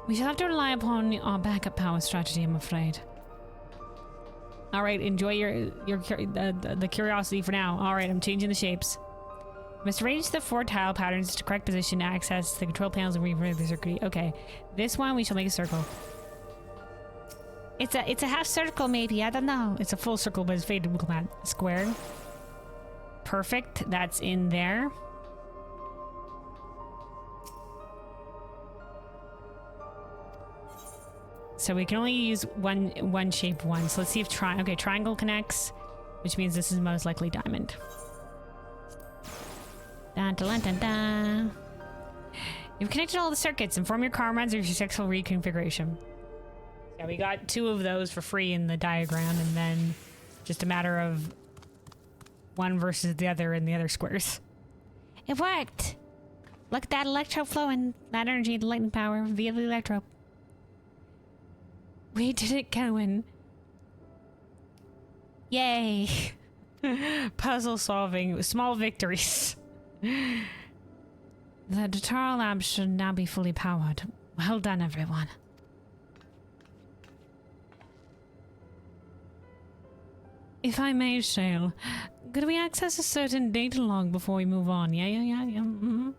We shall have to rely upon our backup power strategy, I'm afraid. All right, enjoy the curiosity for now. All right, I'm changing the shapes. Must arrange the 4 tile patterns to correct position to access the control panels and reverse the circuit. Okay, this one we shall make a circle. It's a half circle, maybe. I don't know. It's a full circle, but it's faded to become a square. Perfect. That's in there. So we can only use one shape once. So let's see if triangle connects, which means this is most likely diamond. Dun, dun, dun, dun. You've connected all the circuits. Inform your comrades of your successful reconfiguration. Yeah, we got 2 of those for free in the diagram, and then just a matter of one versus the other in the other squares. It worked. Look at that electro flowing. That energy, the lightning power via the electro. We did it, Cohen. Yay. Puzzle solving. Small victories. The Dawntrail lab should now be fully powered. Well done, everyone. If I may, Shale, could we access a certain data log before we move on? Yeah.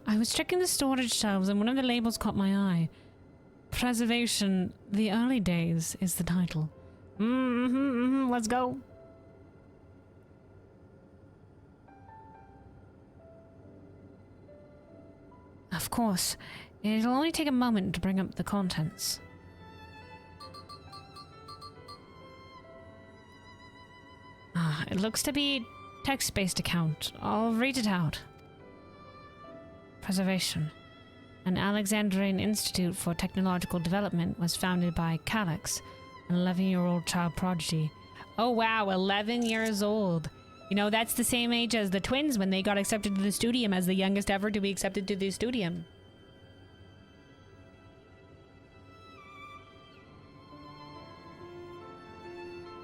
I was checking the storage shelves and one of the labels caught my eye. Preservation, the early days is the title. Let's go. Of course. It'll only take a moment to bring up the contents. It looks to be text-based account. I'll read it out. Preservation. An Alexandrian Institute for Technological Development was founded by Calyx, an 11-year-old child prodigy. Oh wow, 11 years old. You know, that's the same age as the twins when they got accepted to the Studium as the youngest ever to be accepted to the Studium.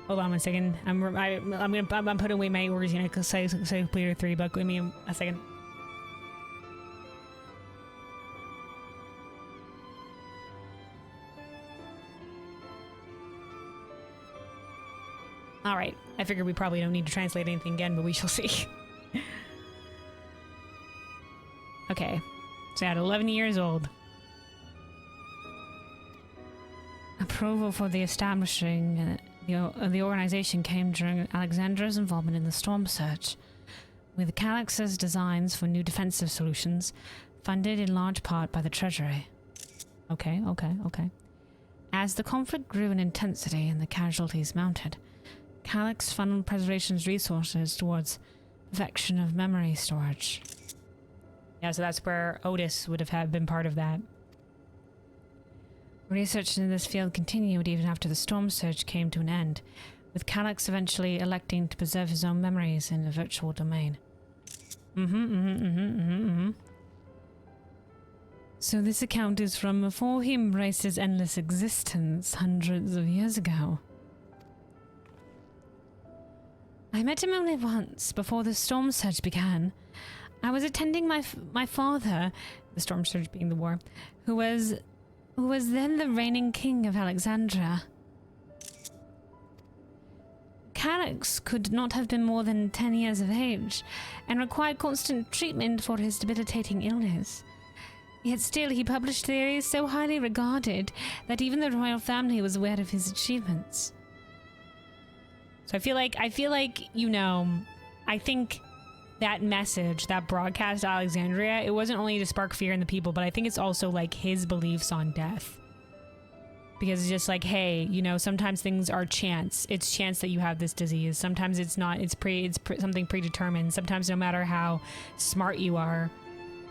Hold on one second. I'm putting away my orders, you know, because say Player 3, but give me a second. All right. I figure we probably don't need to translate anything again, but we shall see. Okay. So at 11 years old. Approval for the establishing the organization came during Alexandra's involvement in the storm surge, with Calyx's designs for new defensive solutions funded in large part by the Treasury. Okay. As the conflict grew in intensity and the casualties mounted, Calyx funneled Preservation's resources towards perfection of memory storage. Yeah, so that's where Otis would have been part of that. Research in this field continued even after the storm surge came to an end, with Calyx eventually electing to preserve his own memories in a virtual domain. So this account is from before he embraced his endless existence hundreds of years ago. I met him only once before the storm surge began. I was attending my father, the storm surge being the war, who was then the reigning king of Alexandria. Calyx could not have been more than 10 years of age, and required constant treatment for his debilitating illness. Yet still he published theories so highly regarded that even the royal family was aware of his achievements. So I feel like, you know, I think that message, that broadcast to Alexandria, it wasn't only to spark fear in the people, but I think it's also like his beliefs on death. Because it's just like, hey, you know, sometimes things are chance. It's chance that you have this disease. Sometimes it's not. It's something predetermined. Sometimes no matter how smart you are,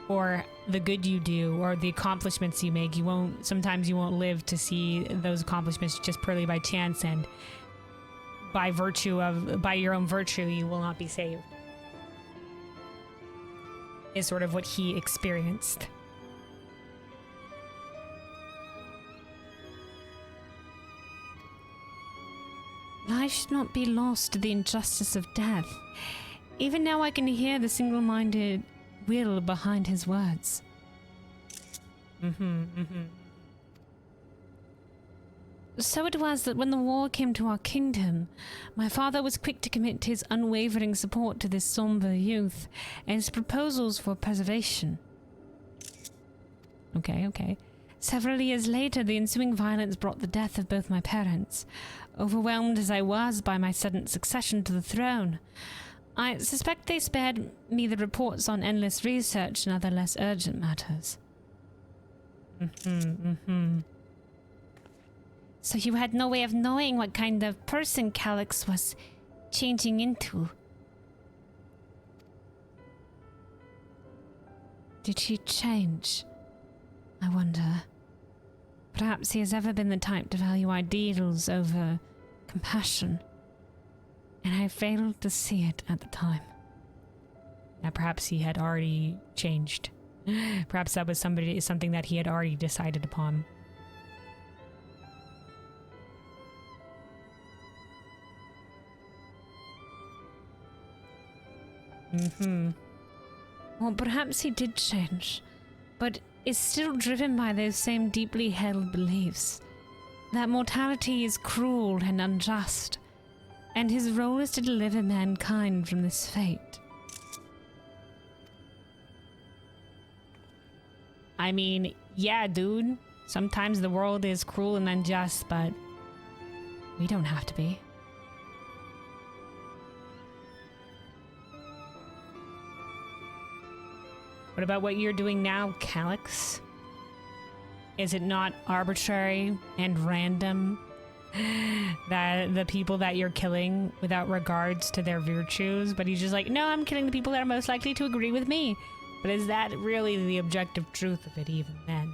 or the good you do, or the accomplishments you make. Sometimes you won't live to see those accomplishments just purely by chance, and by your own virtue, you will not be saved. Is sort of what he experienced. I should not be lost to the injustice of death. Even now I can hear the single-minded will behind his words. So it was that when the war came to our kingdom, my father was quick to commit his unwavering support to this somber youth and his proposals for preservation. Okay. Several years later, the ensuing violence brought the death of both my parents. Overwhelmed as I was by my sudden succession to the throne, I suspect they spared me the reports on endless research and other less urgent matters. So you had no way of knowing what kind of person Calyx was changing into? Did she change? I wonder. Perhaps he has ever been the type to value ideals over compassion, and I failed to see it at the time. Now, perhaps he had already changed. Perhaps that was something that he had already decided upon. Well, perhaps he did change, but is still driven by those same deeply held beliefs. That mortality is cruel and unjust, and his role is to deliver mankind from this fate. I mean, yeah, dude. Sometimes the world is cruel and unjust, but we don't have to be. What about what you're doing now, Calyx? Is it not arbitrary and random that the people that you're killing without regards to their virtues? But he's just like, no, I'm killing the people that are most likely to agree with me. But is that really the objective truth of it even then?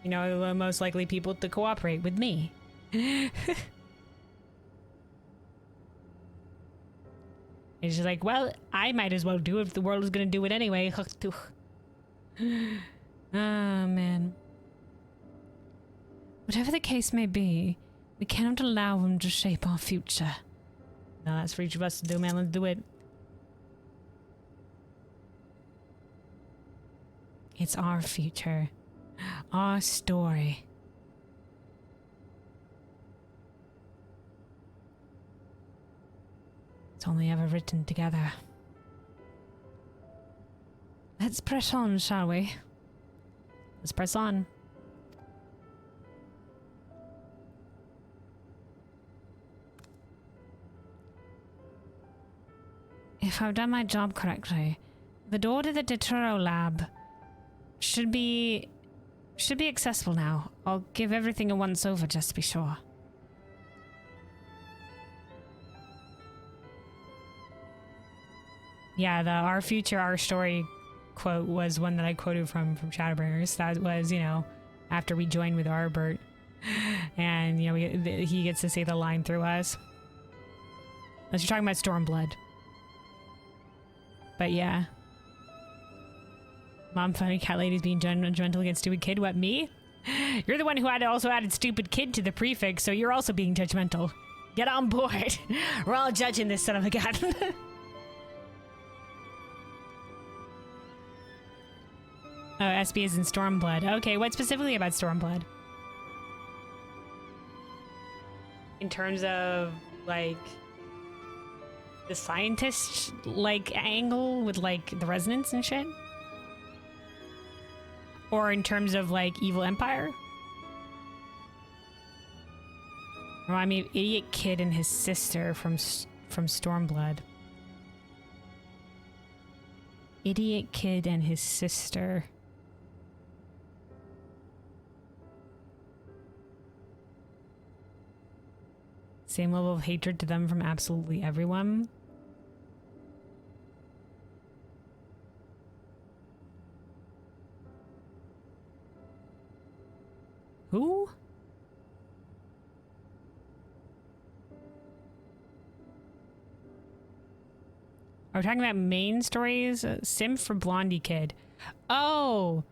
You know, the most likely people to cooperate with me. It's just like, well, I might as well do it if the world is going to do it anyway. Ah, man. Whatever the case may be, we cannot allow him to shape our future. No, that's for each of us to do, man. Let's do it. It's our future. Our story. It's only ever written together. Let's press on, shall we? Let's press on. If I've done my job correctly, the door to the Deturo lab should be accessible now. I'll give everything a once-over just to be sure. Yeah, the our future, our story quote was one that I quoted from Shadowbringers. That was, you know, after we joined with Arbert. And, you know, he gets to say the line through us. Unless you're talking about Stormblood. But yeah. Mom, funny cat lady's being judgmental against stupid kid. What, me? You're the one who also added stupid kid to the prefix, so you're also being judgmental. Get on board. We're all judging this son of a gun. Oh, SB is in Stormblood. Okay, what specifically about Stormblood? In terms of, like, the scientist, like, angle with, like, the resonance and shit? Or in terms of, like, Evil Empire? Remind me of Idiot Kid and his sister from Stormblood. Idiot Kid and his sister. Same level of hatred to them from absolutely everyone. Who? Are we talking about main stories? Sim for Blondie Kid. Oh,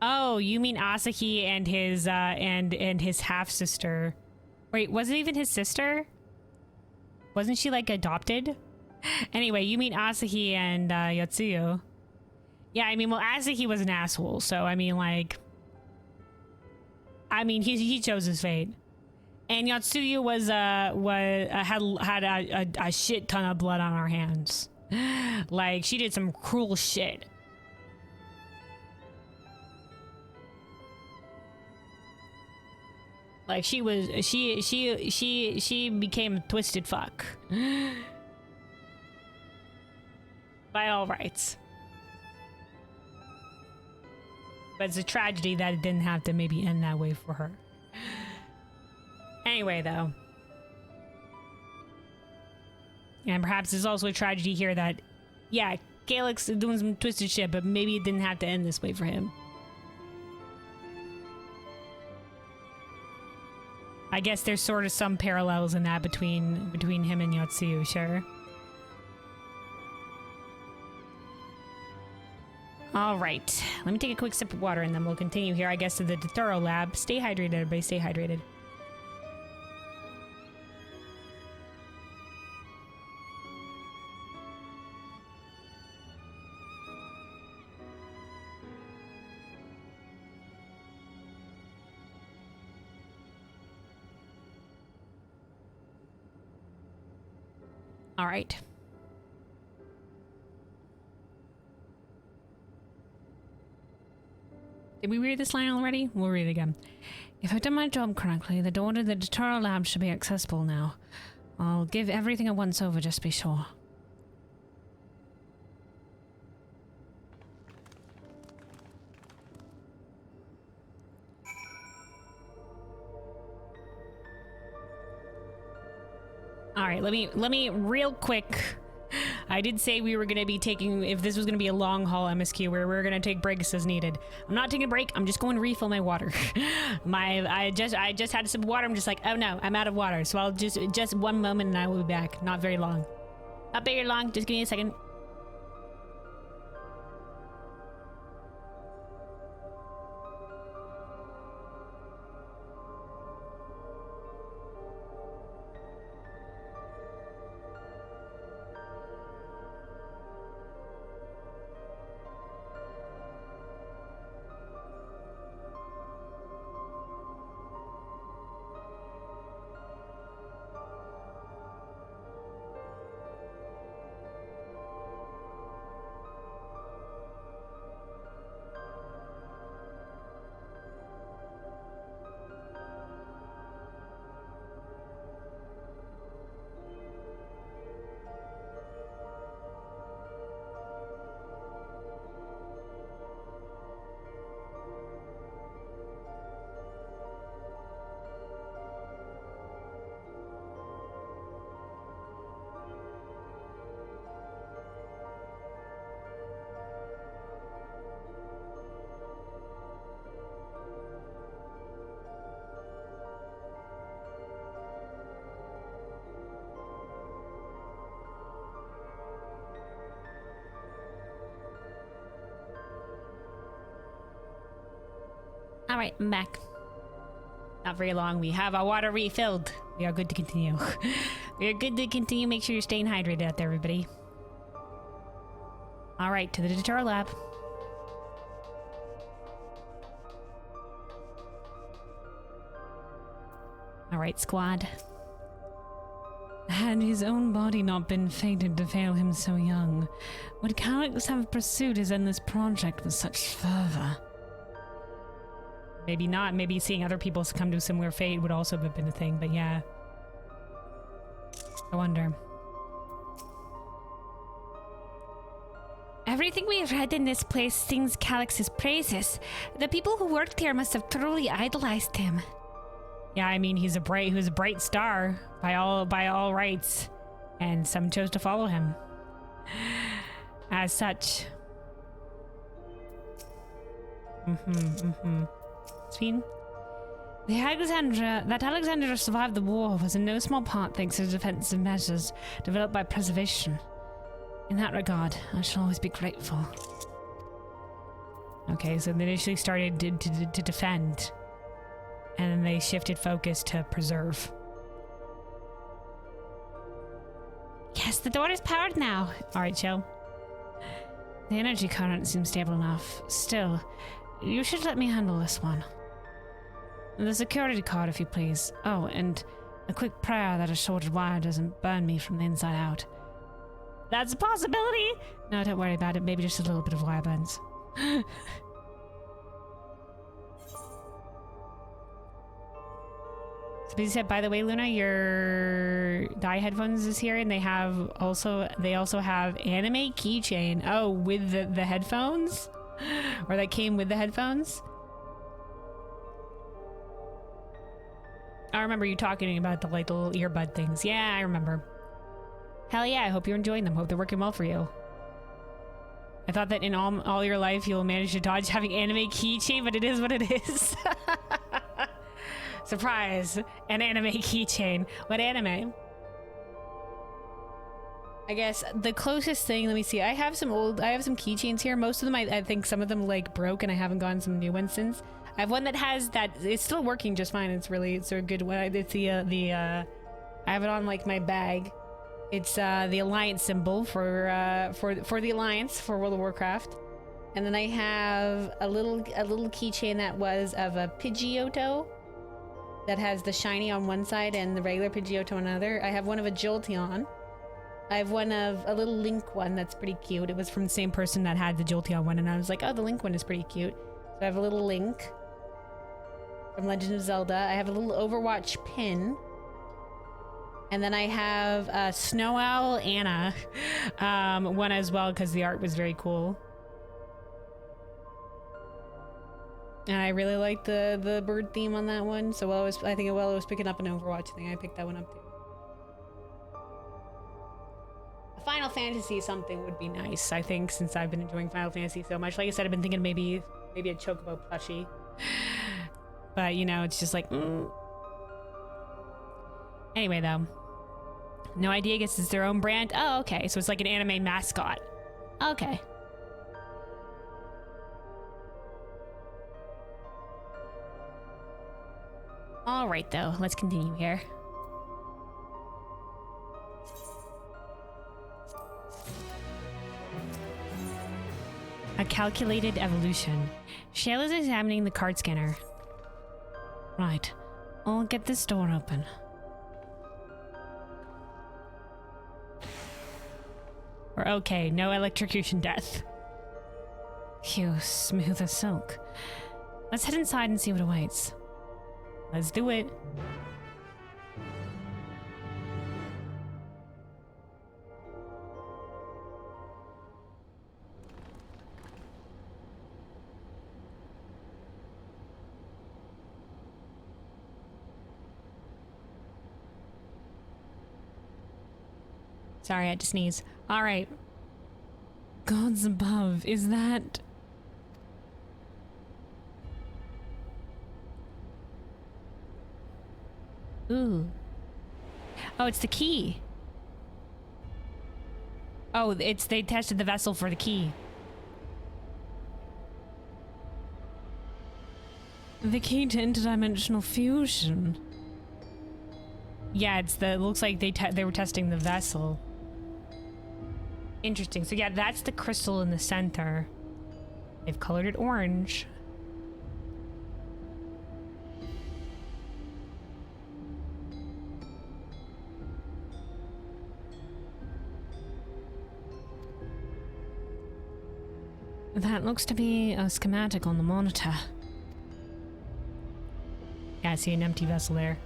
you mean Asahi and his and his half sister? Wait, was it even his sister? Wasn't she like adopted? Anyway, you mean Asahi and Yotsuyo? Yeah, I mean, well, Asahi was an asshole, so I mean, like, he chose his fate, and Yotsuyo had a shit ton of blood on her hands. Like, she did some cruel shit. Like, she became a twisted fuck. By all rights. But it's a tragedy that it didn't have to maybe end that way for her. Anyway, though. And perhaps there's also a tragedy here that, yeah, Calyx is doing some twisted shit, but maybe it didn't have to end this way for him. I guess there's sort of some parallels in that between him and Yotsuyu, sure. All right, let me take a quick sip of water and then we'll continue here, I guess, to the Dawntrail lab. Stay hydrated, everybody, stay hydrated. All right. Did we read this line already? We'll read it again. If I've done my job correctly, the door to the Dawntrail lab should be accessible now. I'll give everything a once over just to be sure. All right, let me real quick. I did say we were going to be taking, if this was going to be a long haul MSQ, where we're going to take breaks as needed. I'm not taking a break. I'm just going to refill my water. I just had a sip of water. I'm just like, oh no, I'm out of water. So I'll just 1 moment and I will be back. Not very long. Not very long. Just give me a second. All right, I'm back. Not very long. We have our water refilled. We are good to continue. We are good to continue. Make sure you're staying hydrated out there, everybody. All right, to the Dawntrail lab. All right, squad. Had his own body not been fated to fail him so young, would Calyx have pursued his endless project with such fervor? Maybe not. Maybe seeing other people succumb to a similar fate would also have been a thing, but yeah. I wonder. Everything we have read in this place sings Calyx's praises. The people who worked here must have truly idolized him. Yeah, I mean, he was a bright star by all rights, and some chose to follow him. As such. It's fine. That Alexandra survived the war was in no small part thanks to defensive measures developed by preservation. In that regard, I shall always be grateful. Okay, so they initially started to defend, and then they shifted focus to preserve. Yes, the door is powered now. Alright, chill. The energy current seems stable enough. Still, you should let me handle this one. The security card, if you please. Oh, and a quick prayer that a shorted wire doesn't burn me from the inside out. That's a possibility. No, don't worry about it. Maybe just a little bit of wire burns. Somebody said, by the way, Luna, your Dye headphones is here, and they also have anime keychain. Oh, with the headphones? Or that came with the headphones? I remember you talking about the little earbud things. Yeah, I remember. Hell yeah, I hope you're enjoying them. Hope they're working well for you. I thought that in all your life you'll manage to dodge having anime keychain, but it is what it is. Surprise! An anime keychain. What anime? I guess the closest thing, let me see. I have some keychains here. Most of them, I think some of them like broke and I haven't gotten some new ones since. I have one that has that, it's still working just fine. It's a good one. It's I have it on like my bag. It's the Alliance symbol for the Alliance for World of Warcraft. And then I have a little keychain that was of a Pidgeotto that has the shiny on one side and the regular Pidgeotto on another. I have one of a Jolteon. I have one of a little Link one that's pretty cute. It was from the same person that had the Jolteon one, and I was like, oh, the Link one is pretty cute. So I have a little Link from Legend of Zelda. I have a little Overwatch pin. And then I have a Snow Owl Anna one as well, because the art was very cool. And I really liked the bird theme on that one. So I think while I was picking up an Overwatch thing, I picked that one up too. A Final Fantasy something would be nice, I think, since I've been enjoying Final Fantasy so much. Like I said, I've been thinking maybe a Chocobo plushie. But, you know, it's just like, Anyway, though. No Idea gets it's their own brand. Oh, okay. So it's like an anime mascot. Okay. All right, though. Let's continue here. A calculated evolution. Shale is examining the card scanner. Right. I'll get this door open. We're okay. No electrocution death. Phew, smooth as silk. Let's head inside and see what awaits. Let's do it. Sorry, I had to sneeze. All right. Gods above, is that... Ooh. Oh, it's the key. Oh, they tested the vessel for the key. The key to interdimensional fusion. Yeah, it looks like they were testing the vessel. Interesting. So yeah, that's the crystal in the center. They've colored it orange. That looks to be a schematic on the monitor. Yeah, I see an empty vessel there.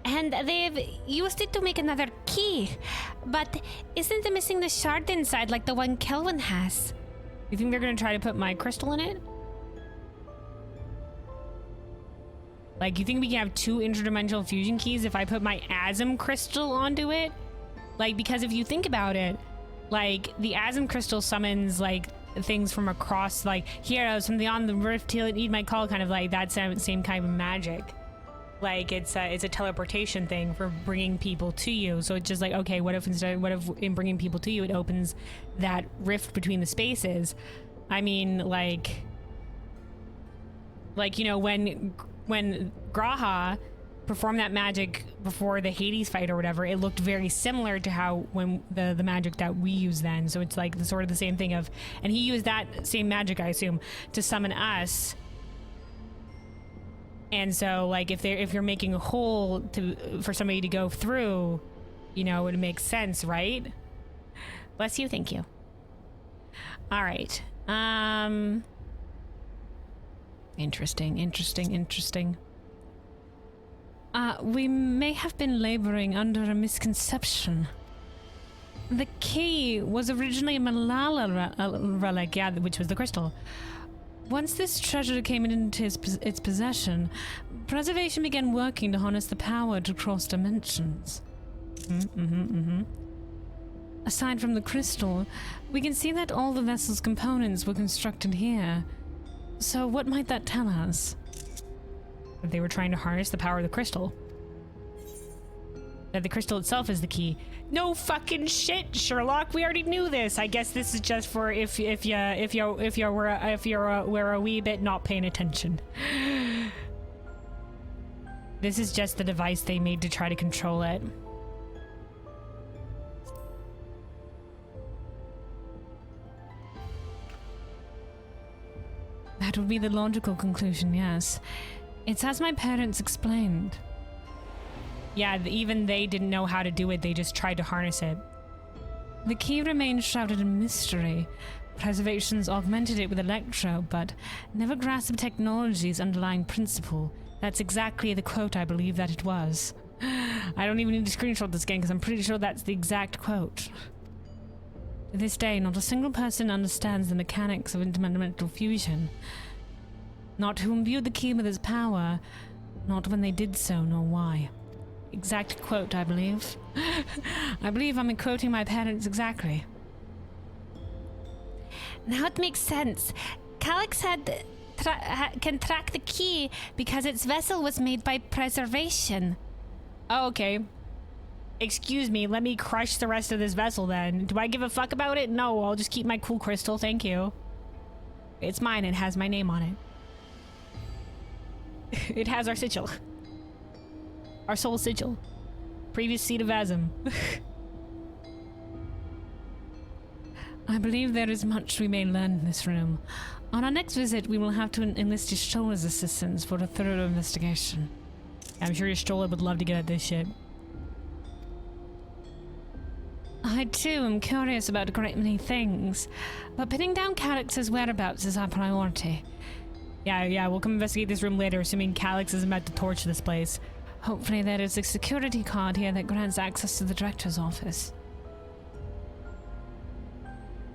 And they've used it to make another key. But isn't it missing the shard inside like the one Kelvin has? You think they're gonna try to put my crystal in it? Like, you think we can have 2 interdimensional fusion keys if I put my Asm crystal onto it? Like, because if you think about it, like, the Asm crystal summons, like, things from across, like, heroes from beyond the rift till it need my call, kind of like that same kind of magic. Like it's a teleportation thing for bringing people to you. So it's just like, okay, what if in bringing people to you, it opens that rift between the spaces? I mean, like you know, when Graha performed that magic before the Hades fight or whatever, it looked very similar to how when the magic that we use then. So it's like sort of the same thing of, and he used that same magic, I assume, to summon us. And so, like, if you're making a hole for somebody to go through, you know, it makes sense, right? Bless you, thank you. All right. Interesting. We may have been laboring under a misconception. The key was originally a Malala relic, yeah, which was the crystal. Once this treasure came into its possession, preservation began working to harness the power to cross dimensions. Aside from the crystal, we can see that all the vessel's components were constructed here. So what might that tell us? That they were trying to harness the power of the crystal. That the crystal itself is the key. No fucking shit, Sherlock. We already knew this. I guess this is just for if we're a wee bit not paying attention. This is just the device they made to try to control it. That would be the logical conclusion, yes. It's as my parents explained. Yeah, even they didn't know how to do it. They just tried to harness it. The key remains shrouded in mystery. Preservation's augmented it with electro, but never grasped technology's underlying principle. That's exactly the quote I believe that it was. I don't even need to screenshot this again because I'm pretty sure that's the exact quote. To this day, not a single person understands the mechanics of interdimensional fusion. Not who imbued the key with its power, not when they did so, nor why. Exact quote, I believe. I believe I'm quoting my parents exactly. Now it makes sense. Calyx can track the key because its vessel was made by preservation. Oh, okay. Excuse me, let me crush the rest of this vessel then. Do I give a fuck about it? No, I'll just keep my cool crystal, thank you. It's mine, it has my name on it. It has our sigil. Our soul sigil. Previous seat of Azim. I believe there is much we may learn in this room. On our next visit, we will have to enlist Yashtola's assistance for a thorough investigation. I'm sure Yashtola would love to get at this shit. I too am curious about a great many things, but pinning down Calyx's whereabouts is our priority. Yeah, we'll come investigate this room later, assuming Calyx isn't about to torch this place. Hopefully there is a security card here that grants access to the director's office.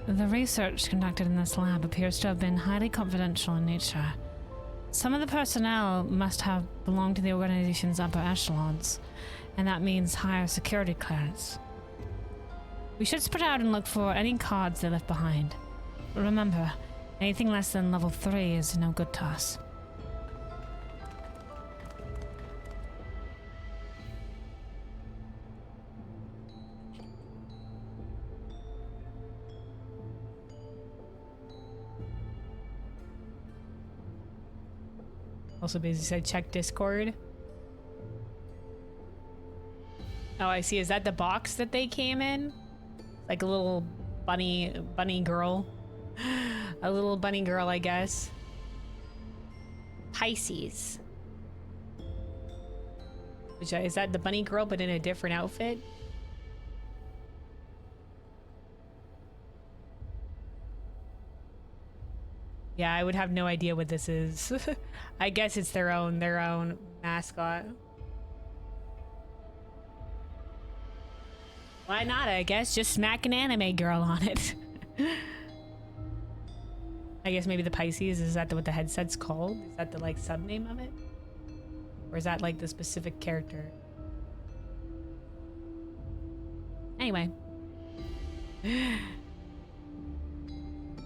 The research conducted in this lab appears to have been highly confidential in nature. Some of the personnel must have belonged to the organization's upper echelons, and that means higher security clearance. We should spread out and look for any cards they left behind. But remember, anything less than level 3 is no good to us. Also basically said check Discord. Oh, I see. Is that the box that they came in? Like a little bunny girl. A little bunny girl, I guess. Pisces. Which, is that the bunny girl but in a different outfit? Yeah, I would have no idea what this is. I guess it's their own mascot. Why not, I guess? Just smack an anime girl on it. I guess maybe the Pisces, is that what the headset's called? Is that the, like, sub-name of it? Or is that, like, the specific character? Anyway.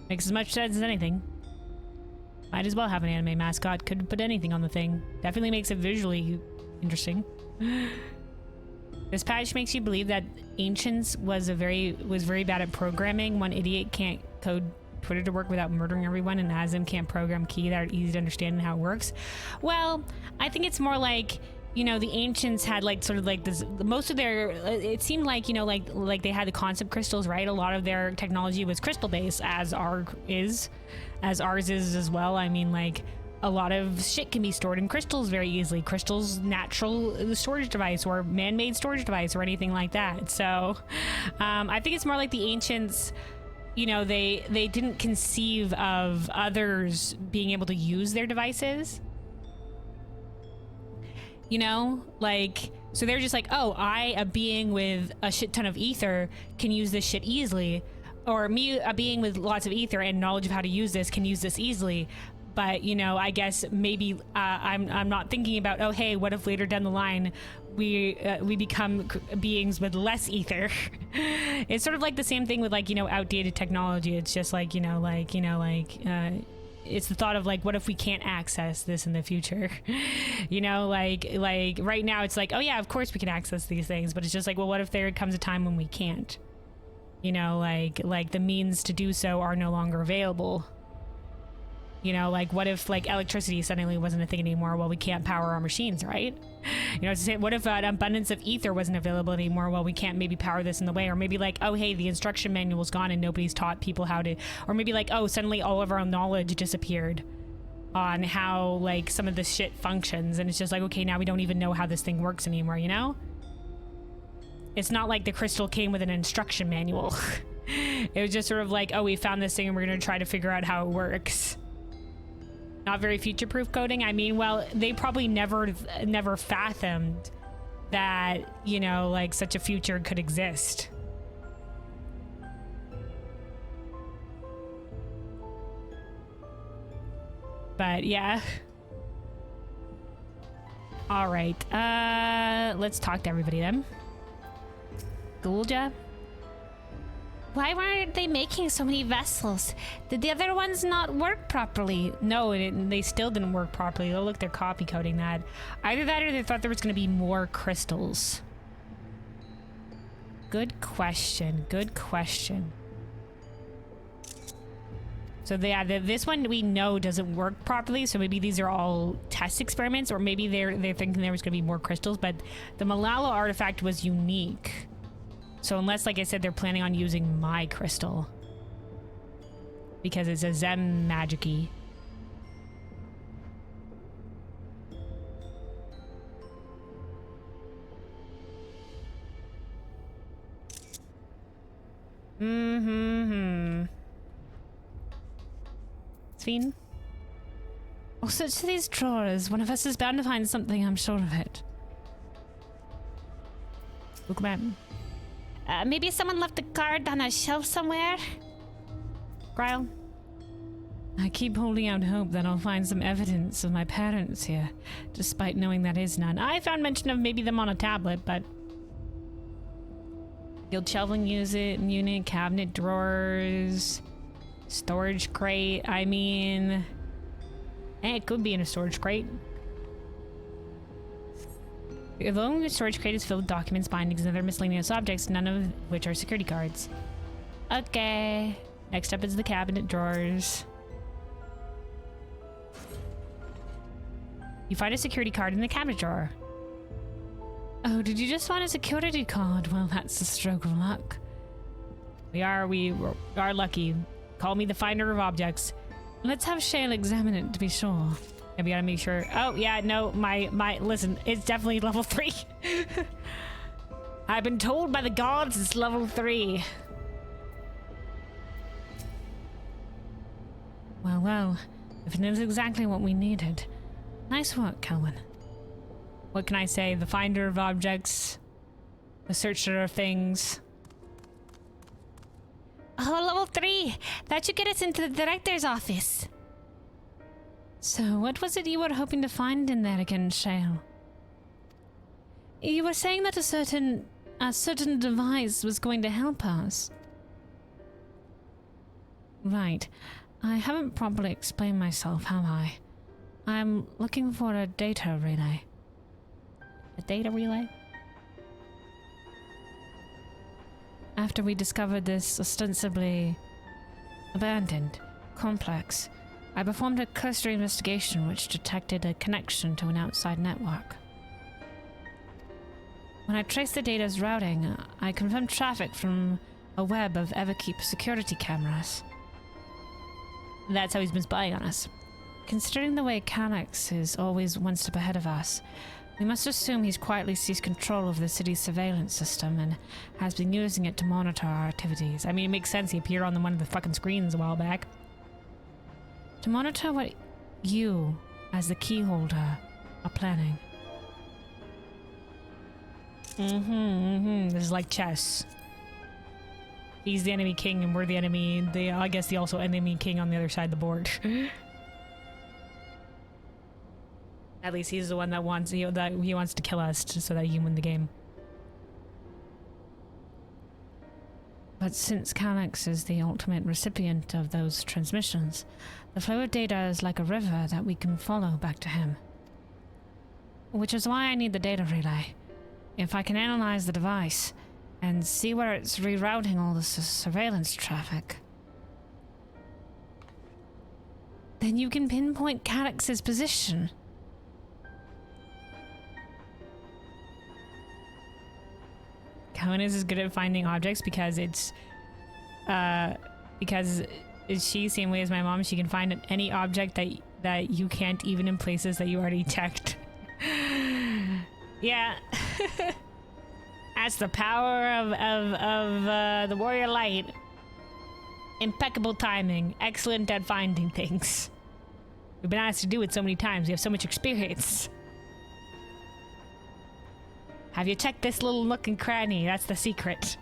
Makes as much sense as anything. Might as well have an anime mascot. Could put anything on the thing. Definitely makes it visually Interesting. This patch makes you believe that Ancients was very bad at programming. One idiot can't code Twitter to work without murdering everyone, and Azim can't program key that are easy to understand and how it works. Well, I think it's more like, you know, the Ancients had like sort of like this, most of their, it seemed like, you know, like they had the concept crystals, right? A lot of their technology was crystal based, as ours is as well. I mean, like, a lot of shit can be stored in crystals very easily. Crystals, natural storage device or man-made storage device or anything like that. So I think it's more like the Ancients, you know, they didn't conceive of others being able to use their devices. You know, like, so they're just like, oh, I, a being with a shit ton of ether, can use this shit easily. Or me, a being with lots of ether and knowledge of how to use this, can use this easily. But, you know, I guess maybe I'm not thinking about, oh, hey, what if later down the line we become beings with less ether? It's sort of like the same thing with, like, you know, outdated technology. It's just like, it's the thought of, like, what if we can't access this in the future? You know, like right now it's like, oh yeah, of course we can access these things, but it's just like, well, what if there comes a time when we can't? You know, like the means to do so are no longer available. You know, like, what if, like, electricity suddenly wasn't a thing anymore? Well, we can't power our machines, right? You know, what if an abundance of ether wasn't available anymore? Well, we can't maybe power this in the way. Or maybe like, oh, hey, the instruction manual's gone and nobody's taught people how to, or maybe like, oh, suddenly all of our knowledge disappeared on how, like, some of this shit functions. And it's just like, okay, now we don't even know how this thing works anymore, you know? It's not like the crystal came with an instruction manual. It was just sort of like, oh, we found this thing and we're going to try to figure out how it works. Not very future-proof coding. I mean, well, they probably never fathomed that, you know, like, such a future could exist. But yeah. All right. Let's talk to everybody then. Gulja. Why weren't they making so many vessels? Did the other ones not work properly? No, they still didn't work properly. Oh, look, they're copy coding that. Either that or they thought there was going to be more crystals. Good question. Good question. So this one we know doesn't work properly, so maybe these are all test experiments, or maybe they're thinking there was going to be more crystals, but the Malala artifact was unique. So unless, like I said, they're planning on using my crystal. Because it's a Zem magic-y. Sven? Oh, search these drawers. One of us is bound to find something, I'm sure of it. Look, man. Maybe someone left a card on a shelf somewhere? Gryle? I keep holding out hope that I'll find some evidence of my parents here, despite knowing that is none. I found mention of maybe them on a tablet, but... Guild shelving unit, cabinet drawers, storage crate, I mean... it could be in a storage crate. Although the storage crate is filled with documents, bindings, and other miscellaneous objects, none of which are security cards. Okay. Next up is the cabinet drawers. You find a security card in the cabinet drawer. Oh, did you just find a security card? Well, that's a stroke of luck. We are lucky. Call me the finder of objects. Let's have Shale examine it to be sure. And we gotta make sure. Oh yeah, no, listen, it's definitely level 3. I've been told by the gods it's level 3. Well, if it is exactly what we needed. Nice work, Calvin. What can I say? The finder of objects, the searcher of things. Oh, level 3! That should get us into the director's office. So, what was it you were hoping to find in there again, Shale? You were saying that a certain device was going to help us. Right. I haven't properly explained myself, have I? I'm looking for a data relay. The data relay? After we discovered this ostensibly abandoned complex, I performed a cursory investigation which detected a connection to an outside network. When I traced the data's routing, I confirmed traffic from a web of Everkeep security cameras. That's how he's been spying on us. Considering the way Calyx is always one step ahead of us, we must assume he's quietly seized control of the city's surveillance system and has been using it to monitor our activities. I mean, it makes sense. He appeared on one of the fucking screens a while back. To monitor what you, as the key holder, are planning. This is like chess. He's the enemy king and we're the enemy. I guess the also enemy king on the other side of the board. At least he's the one that wants he wants to kill us so that he can win the game. But since Calyx is the ultimate recipient of those transmissions, the flow of data is like a river that we can follow back to him. Which is why I need the data relay. If I can analyze the device and see where it's rerouting all the surveillance traffic, then you can pinpoint Calyx's position. Cohen is good at finding objects because she, same way as my mom, she can find any object that you can't, even in places that you already checked. Yeah. That's the power of the warrior light. Impeccable timing, excellent at finding things. We've been asked to do it so many times. We have so much experience. Have you checked this little nook and cranny? That's the secret.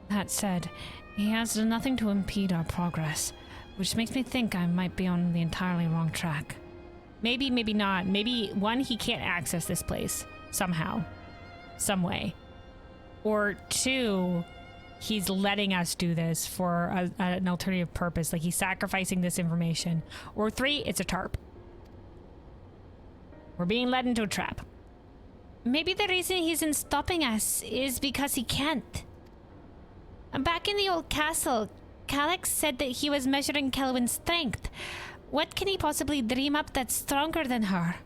That said, he has done nothing to impede our progress, which makes me think I might be on the entirely wrong track. Maybe, maybe not. Maybe, one, he can't access this place. Somehow. Some way. Or two, he's letting us do this for an alternative purpose. Like he's sacrificing this information. Or three, it's a tarp. We're being led into a trap. Maybe the reason he isn't stopping us is because he can't. Back in the old castle, Calyx said that he was measuring Kelwyn's strength. What can he possibly dream up that's stronger than her?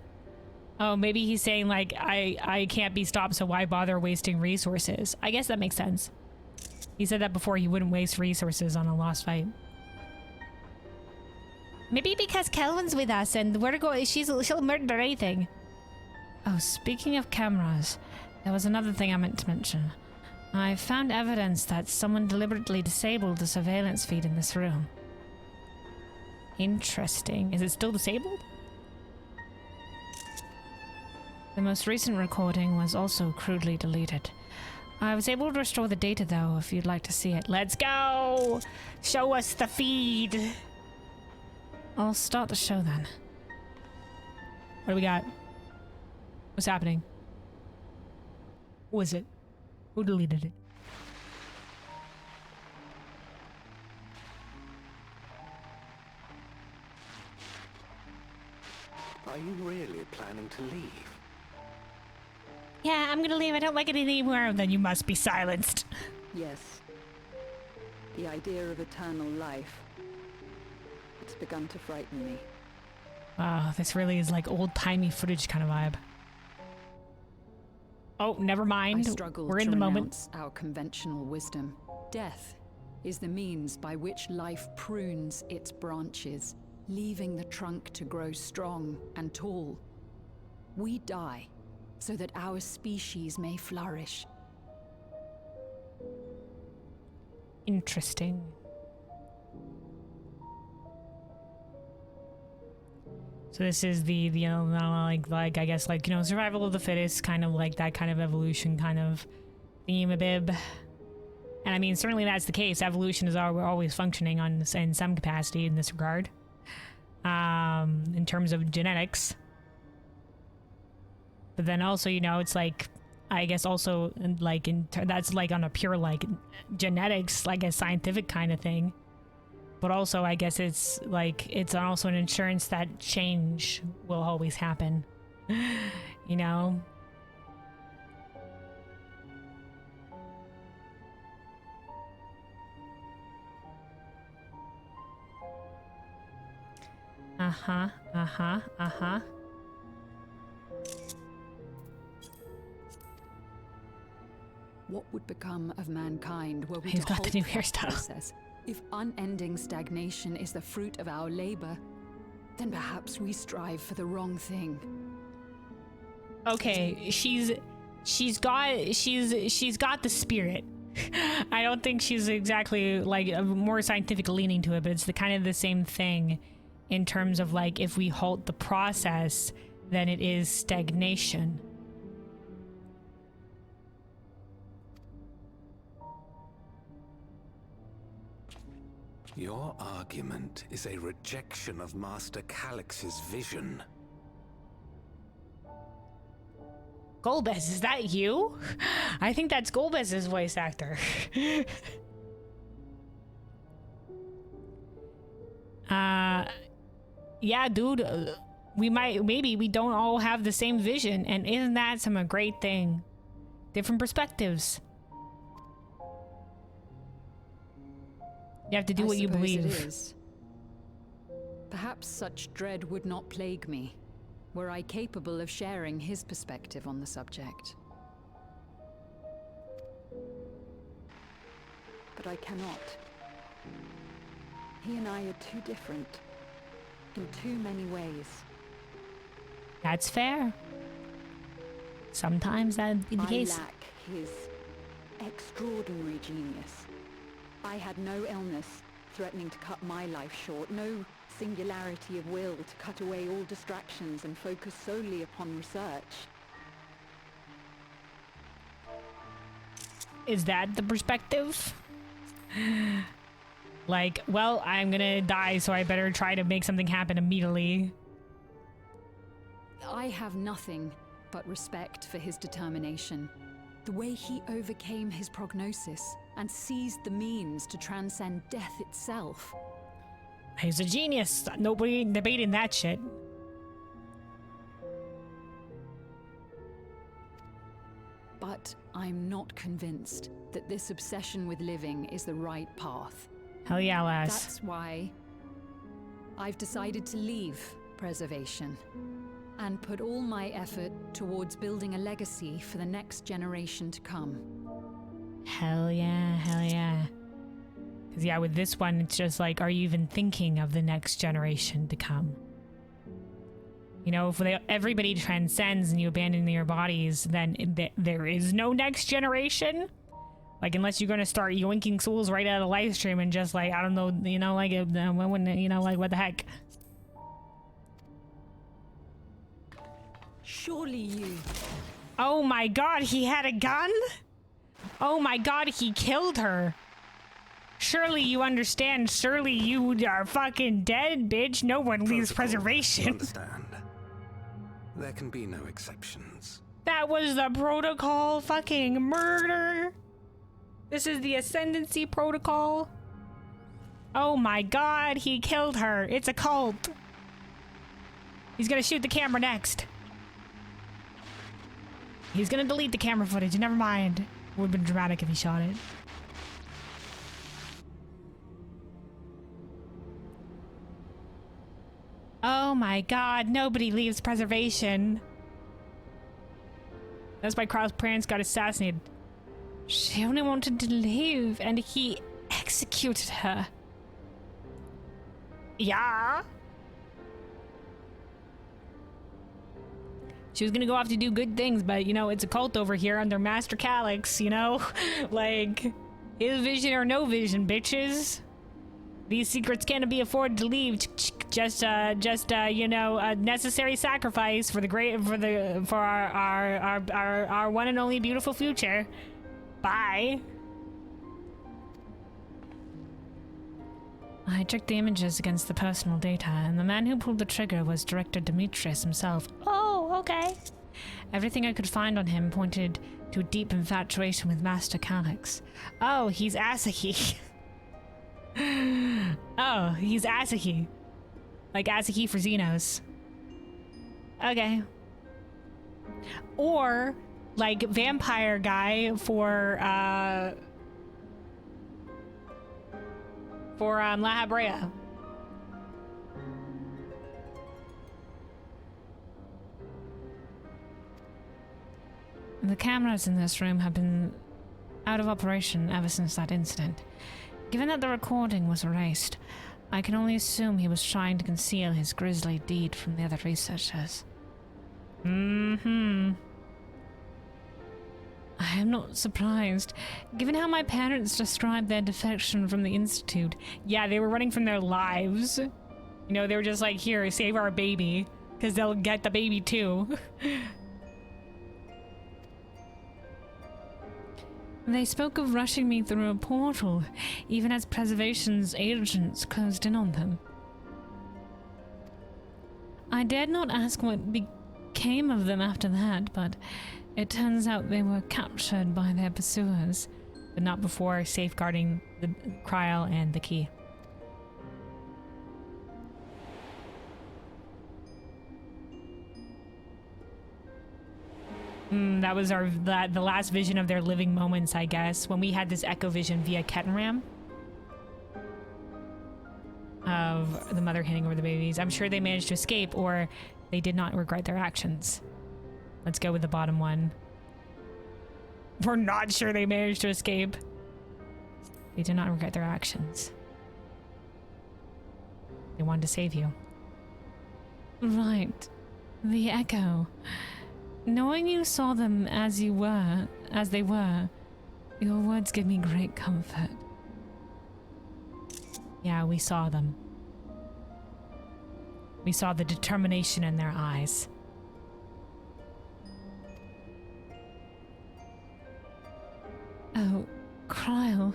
Oh, maybe he's saying, like, I can't be stopped, so why bother wasting resources? I guess that makes sense. He said that before, he wouldn't waste resources on a lost fight. Maybe because Kelwyn's with us and she'll murder anything. Oh, speaking of cameras, there was another thing I meant to mention. I found evidence that someone deliberately disabled the surveillance feed in this room. Interesting. Is it still disabled? The most recent recording was also crudely deleted. I was able to restore the data though, if you'd like to see it. Let's go! Show us the feed! I'll start the show then. What do we got? What's happening? What was it? Who deleted it? Are you really planning to leave? Yeah, I'm gonna leave. I don't like it anymore. Then you must be silenced. Yes. The idea of eternal life. It's begun to frighten me. Wow, this really is like old-timey footage kind of vibe. Oh, never mind. We're in the moment. Our conventional wisdom. Death is the means by which life prunes its branches, leaving the trunk to grow strong and tall. We die so that our species may flourish. Interesting. So this is the like I guess like, you know, survival of the fittest, kind of like that kind of evolution kind of theme-a-bib. And I mean, certainly that's the case. Evolution is we're always functioning in some capacity in this regard. In terms of genetics. But then also, you know, it's like, I guess also like that's like on a pure like genetics, like a scientific kind of thing. But also, I guess it's like, it's also an insurance that change will always happen. You know? Uh-huh, uh-huh, uh-huh. What would become of mankind were we He's to got halt the new that hairstyle. process? If unending stagnation is the fruit of our labor, then perhaps we strive for the wrong thing. Okay, she's got the spirit. I don't think she's exactly like a more scientific leaning to it, but it's the kind of the same thing in terms of like, if we halt the process, then it is stagnation. Your argument is a rejection of Master Calix's vision. Golbez, is that you? I think that's Golbez's voice actor. Yeah, dude. Maybe we don't all have the same vision, and isn't that some great thing? Different perspectives. You have to do what you believe. It is. Perhaps such dread would not plague me, were I capable of sharing his perspective on the subject. But I cannot. He and I are too different, in too many ways. That's fair. Sometimes that'd be the case. I lack his extraordinary genius. I had no illness threatening to cut my life short, no singularity of will to cut away all distractions and focus solely upon research. Is that the perspective? Like, well, I'm gonna die, so I better try to make something happen immediately. I have nothing but respect for his determination. The way he overcame his prognosis and seized the means to transcend death itself. He's a genius. Nobody debating that shit. But I'm not convinced that this obsession with living is the right path. Hell yeah, lass. That's why I've decided to leave preservation and put all my effort towards building a legacy for the next generation to come. Hell yeah, hell yeah. Because yeah, with this one, it's just like, are you even thinking of the next generation to come? You know, if everybody transcends and you abandon your bodies, then there is no next generation. Like, unless you're going to start yoinking souls right out of the live stream and just like, I don't know, you know, like, you know, like, what the heck? Surely you... Oh my god, he had a gun? Oh my god, he killed her. Surely you understand. Surely you are fucking dead, bitch. No one leaves preservation. Understand. There can be no exceptions. That was the protocol. Fucking murder. This is the Ascendancy Protocol. Oh my god, he killed her. It's a cult. He's gonna shoot the camera next. He's gonna delete the camera footage. Never mind. It would have been dramatic if he shot it. Oh my god, nobody leaves preservation. That's why Carl's parents got assassinated. She only wanted to live, and he executed her. Yeah. She was gonna go off to do good things, but you know, it's a cult over here under Master Calix, you know? Like, his vision or no vision, bitches. These secrets can't be afforded to leave. Just you know, a necessary sacrifice for our one and only beautiful future. Bye. I checked the images against the personal data, and the man who pulled the trigger was Director Demetrius himself. Oh, okay. Everything I could find on him pointed to a deep infatuation with Master Calix. Oh, he's Asahi. Oh, Oh, he's Asahi. Like Asahi for Xenos. Okay. Or like vampire guy for La Habrea. The cameras in this room have been out of operation ever since that incident. Given that the recording was erased, I can only assume he was trying to conceal his grisly deed from the other researchers. Mm-hmm. I am not surprised, given how my parents described their defection from the Institute. Yeah, they were running from their lives. You know, they were just like, here, save our baby, because they'll get the baby too. They spoke of rushing me through a portal, even as Preservation's agents closed in on them. I dared not ask what became of them after that, but it turns out they were captured by their pursuers. But not before safeguarding the Kryl and the key. That was the last vision of their living moments, I guess, when we had this echo vision via Kettenram of the mother handing over the babies. I'm sure they managed to escape, or they did not regret their actions. Let's go with the bottom one. We're not sure they managed to escape. They did not regret their actions. They wanted to save you. Right. The echo. Knowing you saw them as they were, your words give me great comfort. Yeah, we saw them. We saw the determination in their eyes. Oh, Kryl.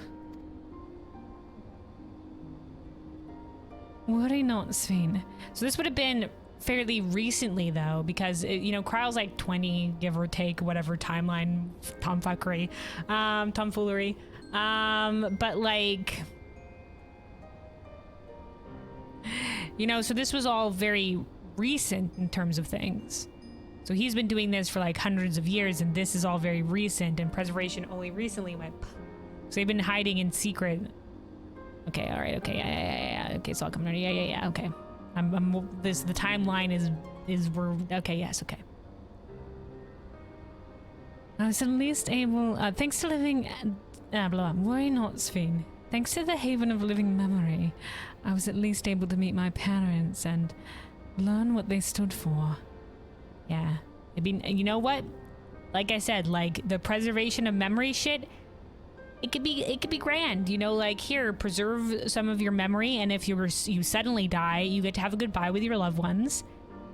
Worry not, Sven. So this would have been fairly recently, though, because you know, Kryl's like 20, give or take, whatever timeline, tomfoolery. But like, you know, so this was all very recent in terms of things. So he's been doing this for like hundreds of years, and this is all very recent, and Preservation only recently went. So they've been hiding in secret. Okay, all right, okay, yeah. Okay, it's all coming out. Yeah. Okay. The timeline is we're okay. Yes, okay. I was at least able, thanks to living, worry not, Sven. Thanks to the Haven of Living Memory, I was at least able to meet my parents and learn what they stood for. Yeah, I mean, you know what? Like I said, like the preservation of memory shit. It could be grand, you know, like here, preserve some of your memory, and if you suddenly die, you get to have a goodbye with your loved ones.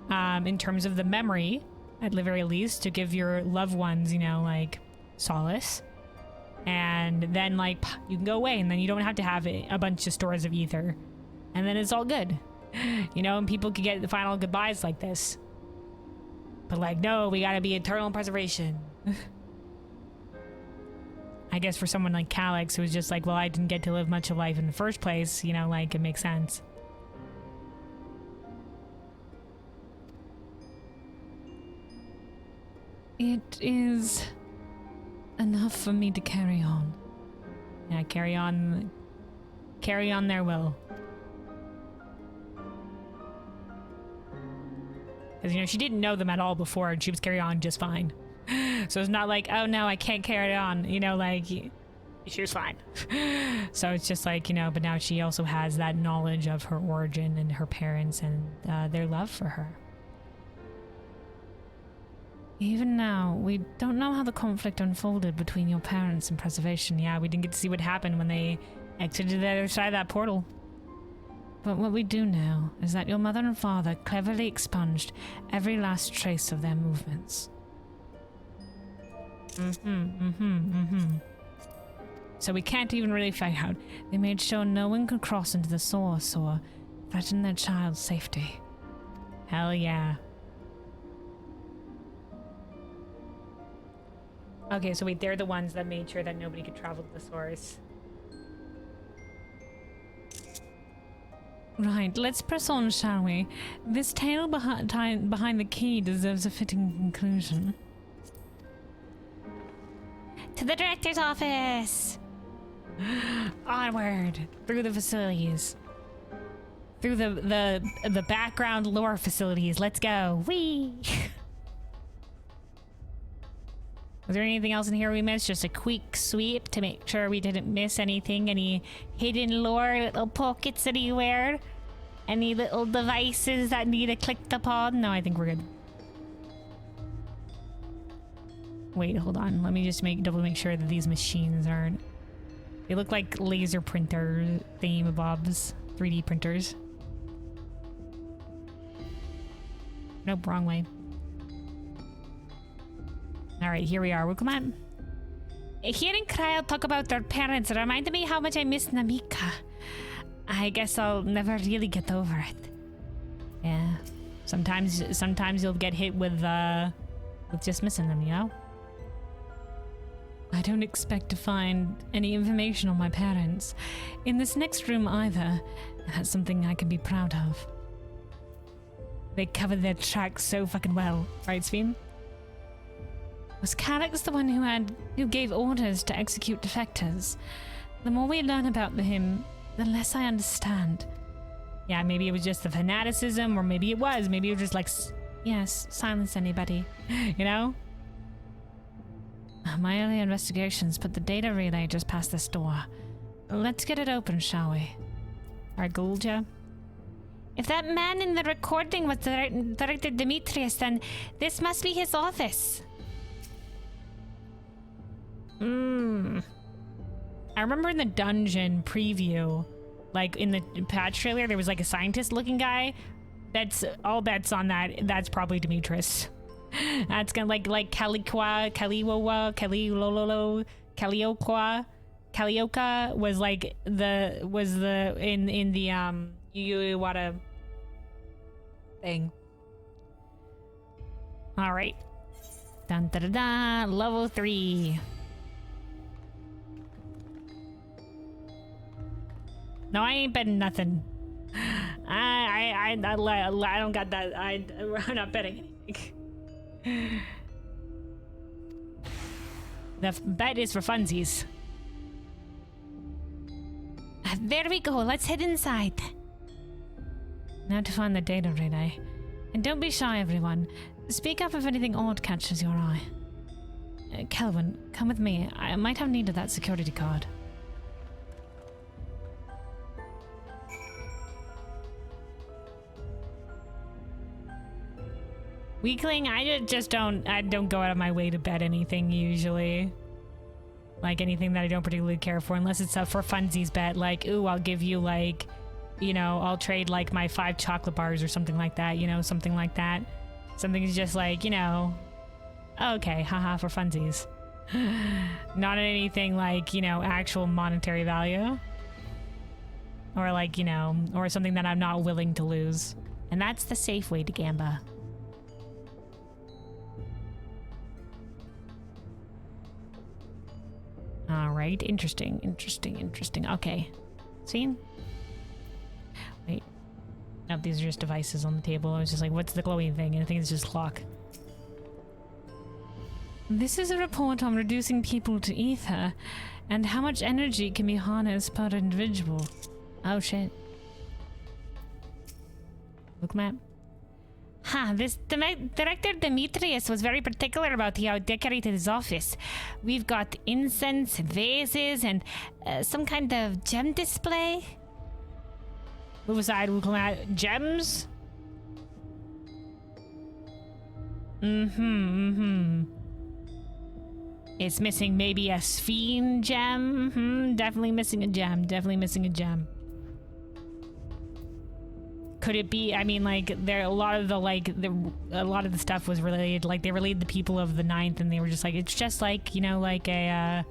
In terms of the memory, at the very least, to give your loved ones, you know, like solace. And then like you can go away, and then you don't have to have a bunch of stores of ether, and then it's all good, you know. And people could get the final goodbyes like this. But like, no, we gotta be eternal preservation. I guess for someone like Calyx, who was just like, well, I didn't get to live much of life in the first place, you know, like, it makes sense. It is enough for me to carry on. Yeah, carry on their will. Because, you know, she didn't know them at all before, and she was carrying on just fine. So it's not like, oh no, I can't carry it on, you know, like, she was fine. So it's just like, you know, but now she also has that knowledge of her origin and her parents and their love for her. Even now, we don't know how the conflict unfolded between your parents and Preservation. Yeah, we didn't get to see what happened when they exited the other side of that portal. But what we do know is that your mother and father cleverly expunged every last trace of their movements. So we can't even really find out. They made sure no one could cross into the source or threaten their child's safety. Hell yeah. Okay, so wait, they're the ones that made sure that nobody could travel to the source. Right, let's press on, shall we? This tale behind the key deserves a fitting conclusion. To the director's office! Onward! Through the facilities. Through the background lore facilities. Let's go. Whee! Was there anything else in here we missed? Just a quick sweep to make sure we didn't miss anything. Any hidden lore, little pockets anywhere? Any little devices that need a clicked upon? No, I think we're good. Wait, hold on. Let me just double make sure that these machines aren't... They look like laser printer thingamabobs. 3D printers. Nope, wrong way. Alright, here we are. We'll come on. Hearing Kyle talk about their parents reminded me how much I miss Namika. I guess I'll never really get over it. Yeah. Sometimes you'll get hit with just missing them, you know? I don't expect to find any information on my parents in this next room either. That's something I can be proud of. They covered their tracks so fucking well, right, Sveen? Was Calyx the one who gave orders to execute defectors? The more we learn about him, the less I understand. Yeah, maybe it was just the fanaticism, or maybe it was just like, yes, silence anybody, you know? My early investigations put the data relay just past this door. Let's get it open, shall we? Alright, Gulja. If that man in the recording was Director Demetrius, then this must be his office. I remember in the dungeon preview, like in the patch trailer, there was like a scientist-looking guy. That's all bets on that. That's probably Demetrius. That's gonna like Kalikwa, Kaliwowa, Kalilololo, Kalioka. Kalioka was like in the Yu Iwata thing. All right. Dun da da da. Level 3. No, I ain't betting nothing. I don't got that. I'm not betting anything. The bet is for funsies. There we go. Let's head inside. Now to find the data relay. And don't be shy, everyone. Speak up if anything odd catches your eye. Kelvin, come with me. I might have need of that security card. Weakling, I don't go out of my way to bet anything usually. Like anything that I don't particularly care for, unless it's up for funsies bet, like, ooh, I'll give you like, you know, I'll trade like my 5 chocolate bars or something like that, you know, something like that. Something's just like, you know, okay, haha, for funsies. Not anything like, you know, actual monetary value. Or like, you know, or something that I'm not willing to lose. And that's the safe way to gamba. Alright, interesting. Okay. See? Wait. No, these are just devices on the table. I was just like, what's the glowing thing? And I think it's just clock. This is a report on reducing people to ether and how much energy can be harnessed per individual. Oh shit. Look, map. This Director Demetrius was very particular about how he decorated his office. We've got incense, vases, and some kind of gem display. Move aside, we'll come at gems? It's missing maybe a Sphene gem. Definitely missing a gem. Could it be? I mean, like, a lot of the stuff was related. Like, they related the people of the 9th, and they were just like, it's just like, you know, like a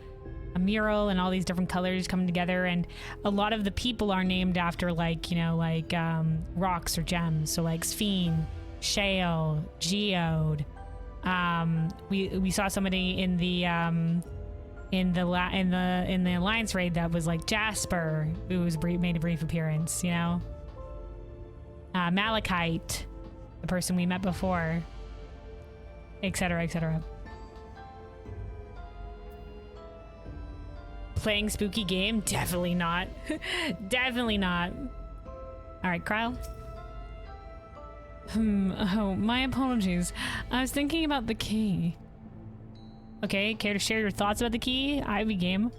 mural, and all these different colors coming together. And a lot of the people are named after, like, you know, like rocks or gems. So like Sphene, Shale, Geode. We saw somebody in the Alliance raid that was like Jasper, who was made a brief appearance. You know. Malachite, the person we met before, etc., etc. Playing spooky game? Definitely not. Definitely not. Alright, Kryle. Oh, my apologies. I was thinking about the key. Okay, care to share your thoughts about the key? I'd be game.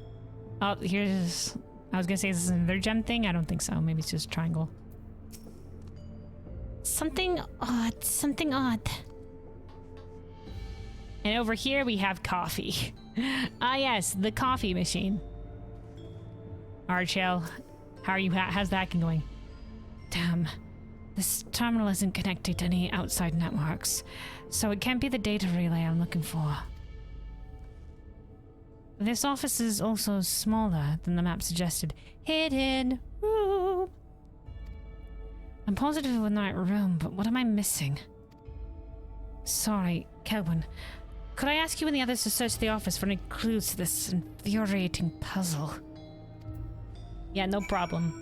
Oh, here's... I was gonna say, is this another gem thing? I don't think so. Maybe it's just a triangle. Something odd. Something odd. And over here we have coffee. Ah yes, the coffee machine. Alright, Shell. How are you? How's that going? Damn. This terminal isn't connected to any outside networks, so it can't be the data relay I'm looking for. This office is also smaller than the map suggested. Hidden room. I'm positive it was the right room, but what am I missing? Sorry, Kelvin. Could I ask you and the others to search the office for any clues to this infuriating puzzle? Yeah, no problem.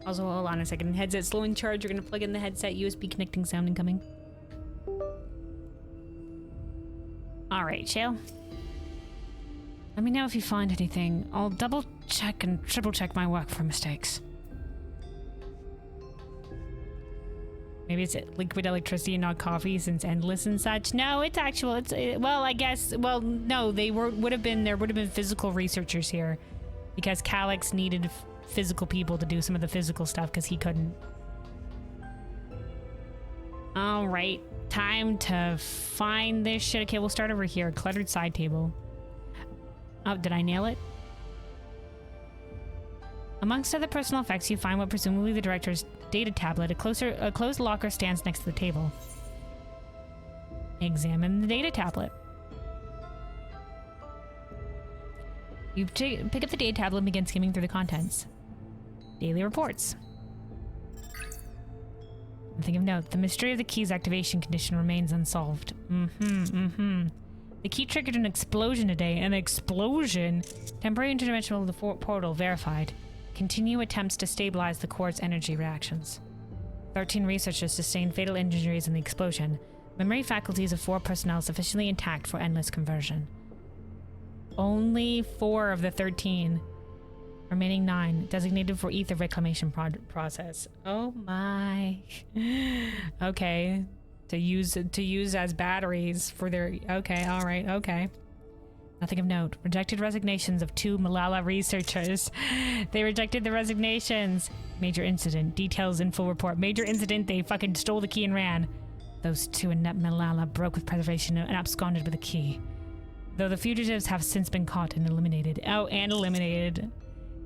Also, hold on a second. Headset slow in charge. You're gonna plug in the headset. USB connecting sound incoming. Alright, Shale. Let me know if you find anything. I'll double check and triple check my work for mistakes. Maybe it's liquid electricity and not coffee since endless and such. No, it's actual. Well, I guess. Well, no, there would have been physical researchers here, because Calyx needed physical people to do some of the physical stuff because he couldn't. All right, time to find this shit. Okay, we'll start over here. Cluttered side table. Oh, did I nail it? Amongst other personal effects, you find what presumably the director's data tablet. A closed locker stands next to the table. Examine the data tablet. You pick up the data tablet and begin skimming through the contents. Daily reports. Nothing of note. The mystery of the key's activation condition remains unsolved. The key triggered an explosion today. An explosion? Temporary interdimensional portal verified. Continue attempts to stabilize the core's energy reactions. 13 researchers sustained fatal injuries in the explosion. Memory faculties of 4 personnel sufficiently intact for endless conversion. Only 4 of the 13. Remaining 9 designated for ether reclamation process. Oh my. Okay. To use as batteries for their... Okay, alright, okay. Nothing of note. Rejected resignations of 2 Malala researchers. They rejected the resignations. Major incident. Details in full report. Major incident. They fucking stole the key and ran. Those 2 inept Malala broke with preservation and absconded with the key. Though the fugitives have since been caught and eliminated. Oh, and eliminated.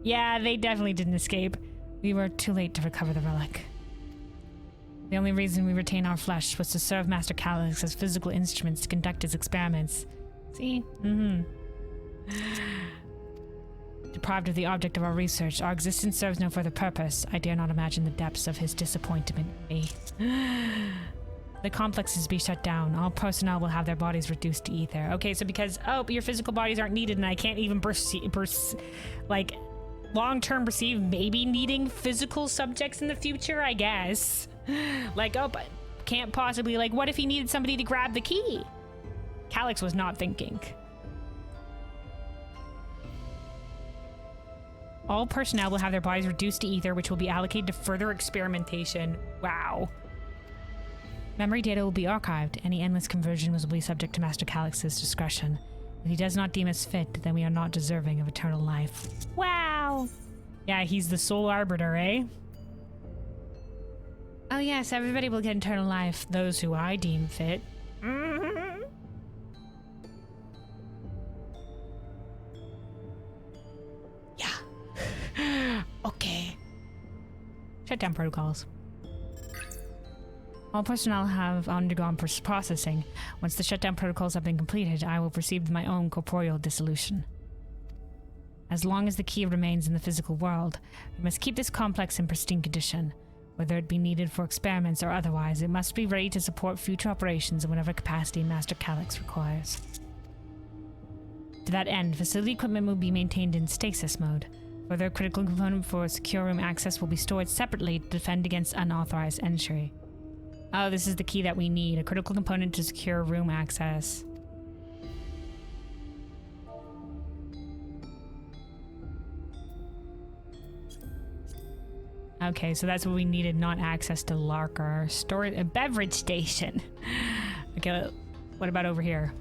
Yeah, they definitely didn't escape. We were too late to recover the relic. The only reason we retain our flesh was to serve Master Calyx as physical instruments to conduct his experiments. See? Deprived of the object of our research, our existence serves no further purpose. I dare not imagine the depths of his disappointment in me. The complex is to be shut down. All personnel will have their bodies reduced to ether. Okay, so because, oh, your physical bodies aren't needed and I can't even like, long-term perceive maybe needing physical subjects in the future, I guess. Like, oh, but can't possibly, like, what if he needed somebody to grab the key? Calyx was not thinking. All personnel will have their bodies reduced to ether, which will be allocated to further experimentation. Wow. Memory data will be archived. Any endless conversion will be subject to Master Calyx's discretion. If he does not deem us fit, then we are not deserving of eternal life. Wow. Yeah, he's the sole arbiter, eh? Oh yes, everybody will get eternal life. Those who I deem fit. Yeah. Okay. Shutdown protocols. All personnel have undergone processing. Once the shutdown protocols have been completed, I will proceed with my own corporeal dissolution. As long as the key remains in the physical world, we must keep this complex in pristine condition. Whether it be needed for experiments or otherwise, it must be ready to support future operations in whatever capacity Master Calyx requires. To that end, facility equipment will be maintained in stasis mode. Further, critical component for secure room access will be stored separately to defend against unauthorized entry. Oh, this is the key that we need. A critical component to secure room access. Okay, so that's what we needed, not access to Larker. Store a beverage station. Okay, what about over here?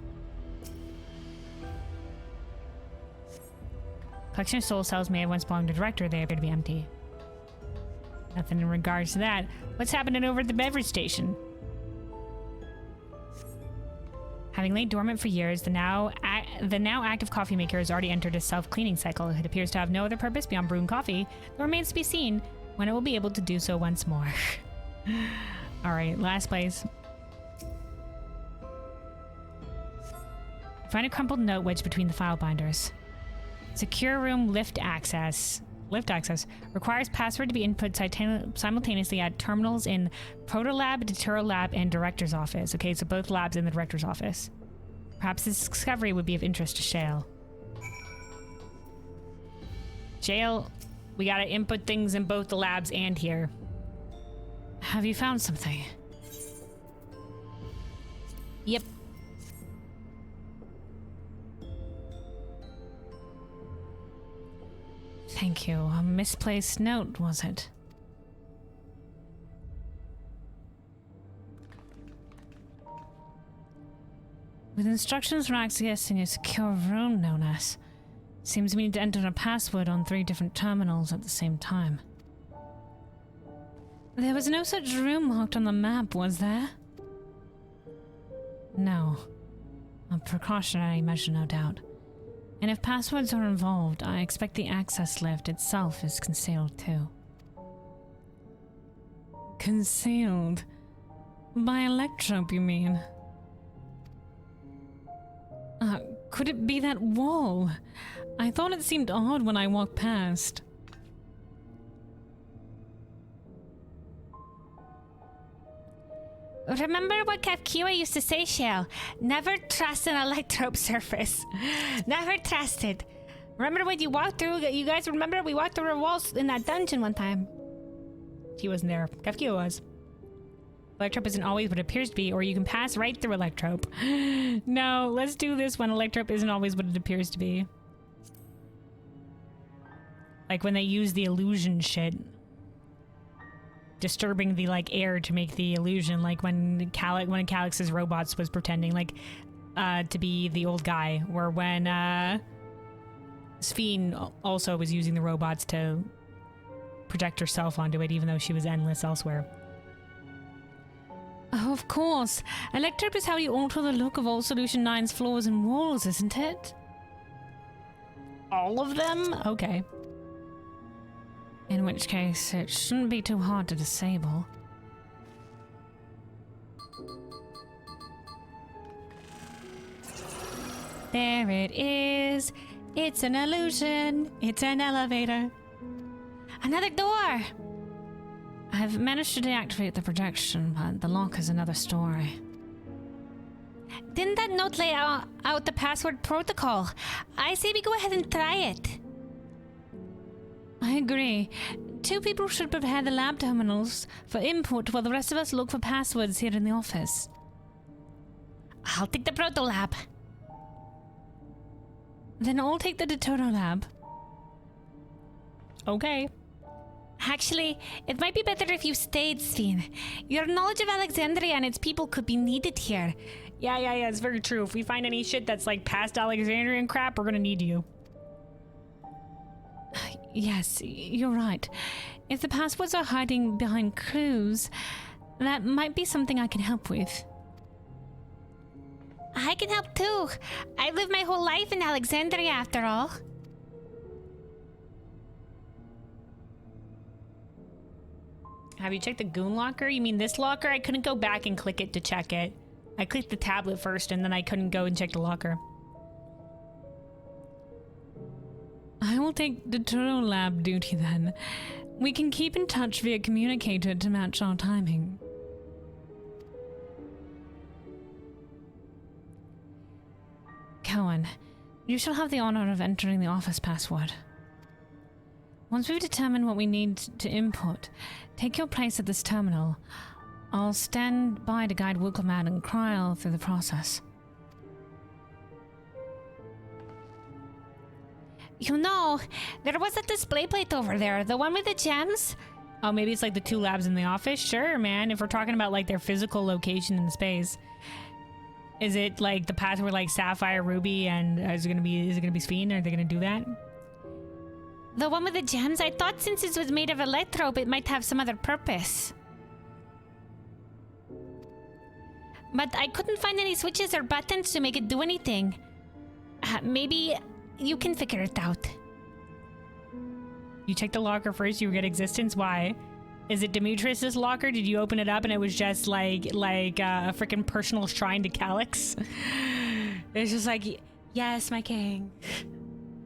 Collection of soul cells may have once belonged to the director. They appear to be empty. Nothing in regards to that. What's happening over at the beverage station? Having laid dormant for years, the now active coffee maker has already entered a self-cleaning cycle. It appears to have no other purpose beyond brewing coffee. It remains to be seen when it will be able to do so once more. Alright, last place. Find a crumpled note wedged between the file binders. Secure room lift access. Lift access requires password to be input simultaneously at terminals in Protolab, Deterra Lab, and Director's Office. Okay, so both labs in the Director's Office. Perhaps this discovery would be of interest to Shale. Shale, we gotta input things in both the labs and here. Have you found something? Yep. Thank you. A misplaced note, was it? With instructions for accessing a secure room, no less. Seems we need to enter a password on 3 different terminals at the same time. There was no such room marked on the map, was there? No. A precautionary measure, no doubt. And if passwords are involved, I expect the access lift itself is concealed too. Concealed? By Electrope, you mean? Could it be that wall? I thought it seemed odd when I walked past. Remember what Kafkiwa used to say, Shale? Never trust an Electrope surface. Never trust it. Remember when you walked through, you guys remember we walked through the walls in that dungeon one time? She wasn't there. Kafkiwa was. Electrope isn't always what it appears to be, or you can pass right through Electrope. No, let's do this when Electrope isn't always what it appears to be. Like when they use the illusion shit. Disturbing the air to make the illusion, like when one of Calix's robots was pretending to be the old guy, or when Sphene also was using the robots to project herself onto it, even though she was endless elsewhere. Oh, of course. Electrope is how you alter the look of all Solution 9's floors and walls, isn't it? All of them? Okay. In which case, it shouldn't be too hard to disable. There it is. It's an illusion. It's an elevator. Another door. I've managed to deactivate the projection, but the lock is another story. Didn't that note lay out the password protocol? I say we go ahead and try it. I agree. 2 people should prepare the lab terminals for input while the rest of us look for passwords here in the office. I'll take the proto lab. Then I'll take the Detoro lab. Okay. Actually, it might be better if you stayed, Sphene. Your knowledge of Alexandria and its people could be needed here. Yeah, it's very true. If we find any shit that's past Alexandrian crap, we're gonna need you. Yes, you're right. If the passwords are hiding behind clues, that might be something I can help with. I can help too. I've lived my whole life in Alexandria after all. Have you checked the goon locker? You mean this locker? I couldn't go back and click it to check it. I clicked the tablet first and then I couldn't go and check the locker. I will take the Detoro lab duty then. We can keep in touch via communicator to match our timing. Cohen, you shall have the honor of entering the office password. Once we've determined what we need to input, take your place at this terminal. I'll stand by to guide Wilkelmad and Kryl through the process. You know, there was a display plate over there, the one with the gems. Oh, maybe it's like the 2 labs in the office? Sure, man. If we're talking about like their physical location in space. Is it like the path where like Sapphire, Ruby, and is it gonna be Sphene? Are they gonna do that? The one with the gems? I thought since it was made of electrope, it might have some other purpose. But I couldn't find any switches or buttons to make it do anything. Maybe you can figure it out. You checked the locker first, you get existence? Why? Is it Demetrius's locker? Did you open it up and it was just like a freaking personal shrine to Calyx? It's just like, yes, my king.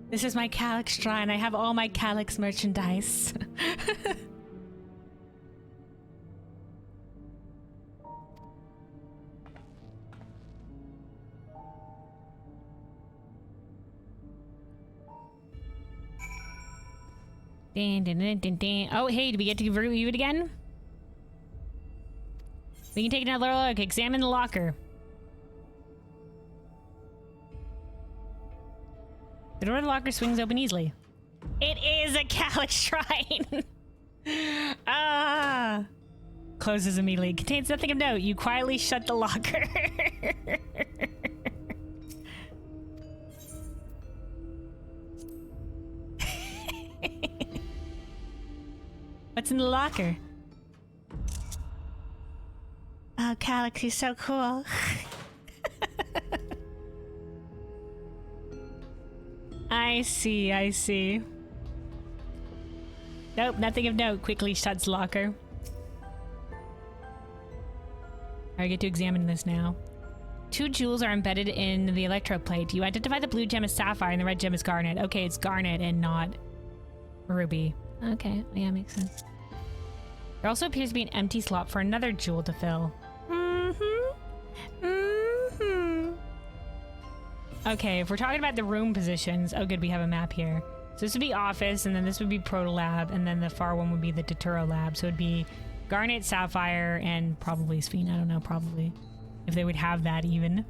This is my Calyx shrine. I have all my Calyx merchandise. Dun, dun, dun, dun, dun. Oh, hey, do we get to review it again? We can take another look. Examine the locker. The door of the locker swings open easily. It is a Calyx shrine! Ah! Closes immediately. Contains nothing of note. You quietly shut the locker. What's in the locker? Oh, Calyx, you're so cool. I see. Nope, nothing of note. Quickly shuts locker. I get to examine this now. 2 jewels are embedded in the electroplate. You identify the blue gem as sapphire and the red gem as garnet. Okay, it's garnet and not ruby. Okay, yeah, makes sense. There also appears to be an empty slot for another jewel to fill. Okay, if we're talking about the room positions, oh good, we have a map here. So this would be office, and then this would be proto lab, and then the far one would be the Totoro lab. So it'd be garnet, sapphire, and probably Sphene. I don't know, probably. If they would have that even.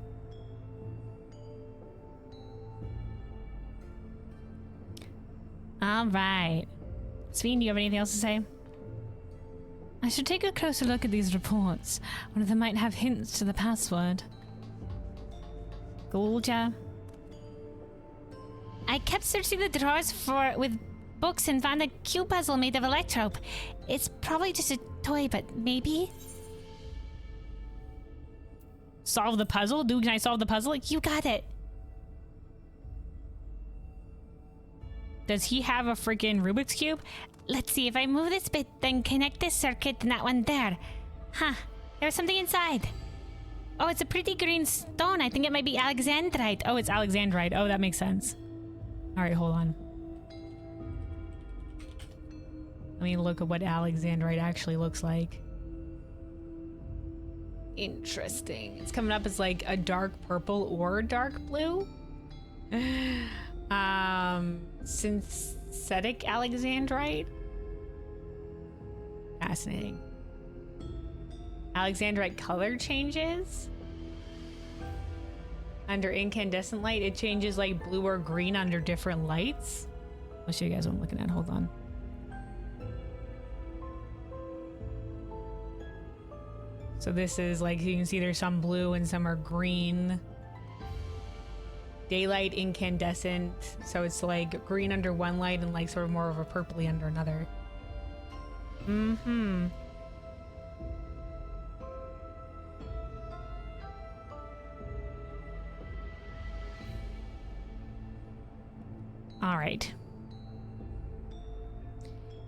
All right. Sphene, do you have anything else to say? I should take a closer look at these reports. One of them might have hints to the password. Gotcha. I kept searching the drawers with books and found a cube puzzle made of electrope. It's probably just a toy, but maybe? Solve the puzzle? Dude, can I solve the puzzle? You got it. Does he have a freaking Rubik's Cube? Let's see, if I move this bit, then connect this circuit and that one there. Huh, there's something inside. Oh, it's a pretty green stone. I think it might be Alexandrite. Oh, it's Alexandrite. Oh, that makes sense. All right, hold on. Let me look at what Alexandrite actually looks like. Interesting. It's coming up as like a dark purple or dark blue. Synthetic Alexandrite. Fascinating. Alexandrite color changes. Under incandescent light, it changes like blue or green under different lights. I'll show you guys what I'm looking at. Hold on. So this is like, you can see there's some blue and some are green. Daylight incandescent. So it's like green under one light and like sort of more of a purpley under another. Mm-hmm. All right.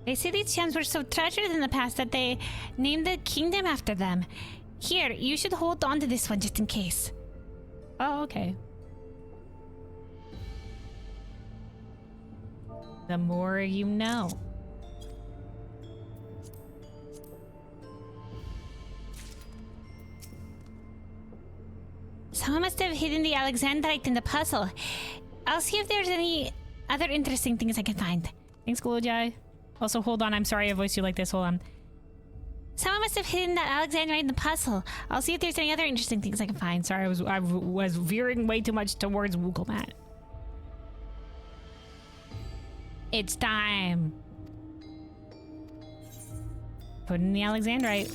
They say these gems were so treasured in the past that they named the kingdom after them. Here, you should hold on to this one just in case. Oh, okay. The more you know. Someone must have hidden the Alexandrite in the puzzle. I'll see if there's any other interesting things I can find. Thanks, Gloja. Also, hold on. I'm sorry I voiced you like this. Hold on. Someone must have hidden that Alexandrite in the puzzle. I'll see if there's any other interesting things I can find. Sorry, I was veering way too much towards Wugelmat. It's time. Put in the Alexandrite.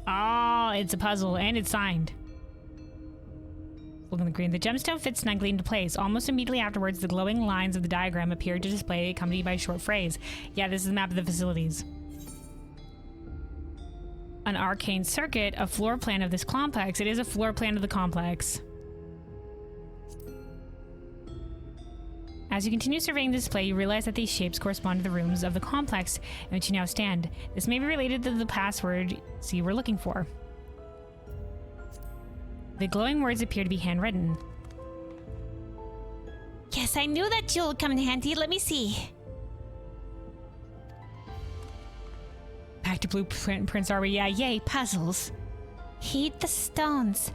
Oh, it's a puzzle, and it's signed. Look in the green. The gemstone fits snugly into place. Almost immediately afterwards, the glowing lines of the diagram appear to display, accompanied by a short phrase. Yeah, this is a map of the facilities. An arcane circuit, a floor plan of this complex. It is a floor plan of the complex. As you continue surveying the display, you realize that these shapes correspond to the rooms of the complex in which you now stand. This may be related to the password you were looking for. The glowing words appear to be handwritten. Yes, I knew that you'll come in handy. Let me see. Back to blueprints, are we? Yeah, yay, puzzles. Heed the stones.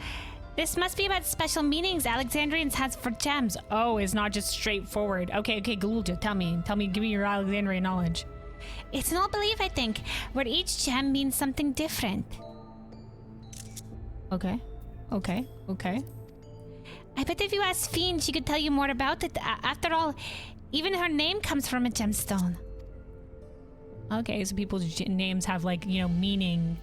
This must be about special meanings Alexandrians has for gems. Oh, it's not just straightforward. Okay, Galulja, tell me, give me your Alexandrian knowledge. It's an old belief, I think, where each gem means something different. Okay. I bet if you asked Fiend, she could tell you more about it. After all, even her name comes from a gemstone. Okay, so people's names have, like, you know, meaning.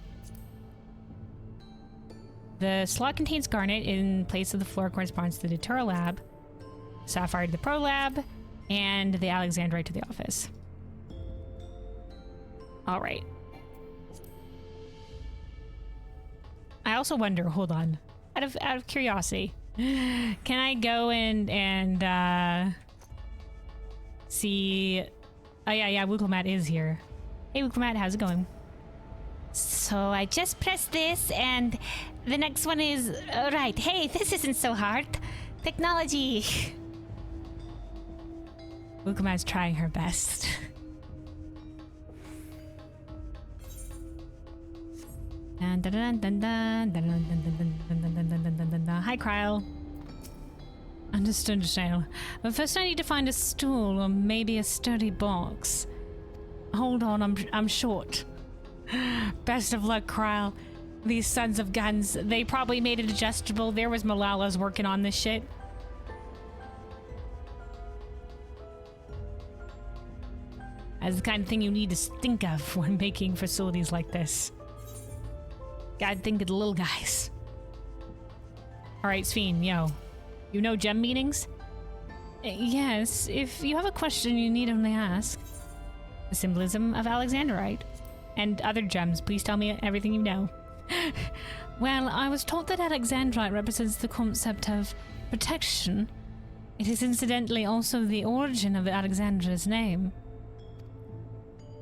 The slot contains garnet in place of the floor corresponds to the Datura lab, sapphire to the pro lab, and the Alexandrite to the office. All right. I also wonder, hold on, out of curiosity, can I go and see? Oh yeah, Wugelmat is here. Hey Wugelmat, how's it going? So I just pressed this, and the next one is right. Hey, this isn't so hard. Technology. Wugelmat's trying her best. Hi, Kryle. Understood, Shale. But first I need to find a stool or maybe a sturdy box. Hold on, I'm short. Best of luck, Kryle. These sons of guns, they probably made it adjustable. There was Malala's working on this shit. That's the kind of thing you need to think of when making facilities like this. Gotta think of the little guys. Alright, Sphene, yo. You know gem meanings? Yes, if you have a question you need only ask. The symbolism of Alexandrite. And other gems, please tell me everything you know. Well, I was taught that Alexandrite represents the concept of protection. It is incidentally also the origin of Alexandra's name.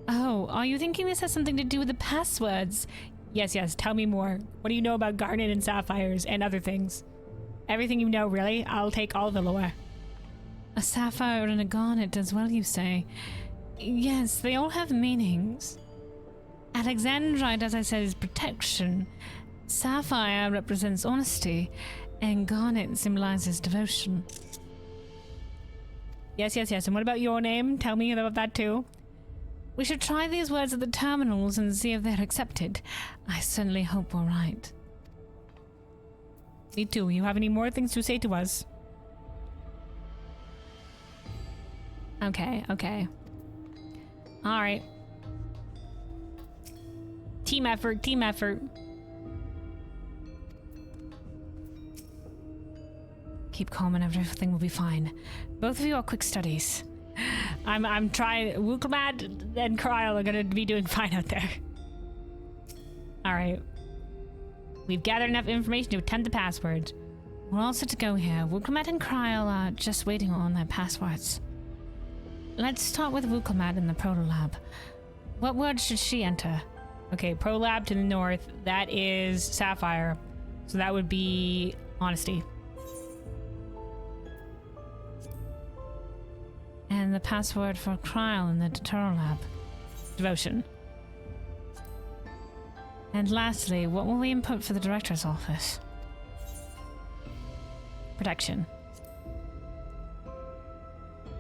Oh, are you thinking this has something to do with the passwords? Yes, tell me more. What do you know about garnet and sapphires and other things? Everything you know, really. I'll take all the lore. A sapphire and a garnet as well, you say? Yes, they all have meanings. Alexandrite, as I said, is protection. Sapphire represents honesty, and garnet symbolizes devotion. Yes. And what about your name? Tell me about that too. We should try these words at the terminals and see if they're accepted. I certainly hope we're right. Me too. You have any more things to say to us? Okay. Alright. Team effort. Keep calm and everything will be fine. Both of you are quick studies. I'm trying. Wugelmat and Kryle are gonna be doing fine out there. Alright. We've gathered enough information to attempt the password. We're all set to go here. Wugelmat and Kryle are just waiting on their passwords. Let's start with Wugelmat in the protolab. What word should she enter? Okay, prolab to the north. That is sapphire. So that would be honesty. And the password for Kryle in the Datura lab? Devotion. And lastly, what will we input for the director's office? Protection.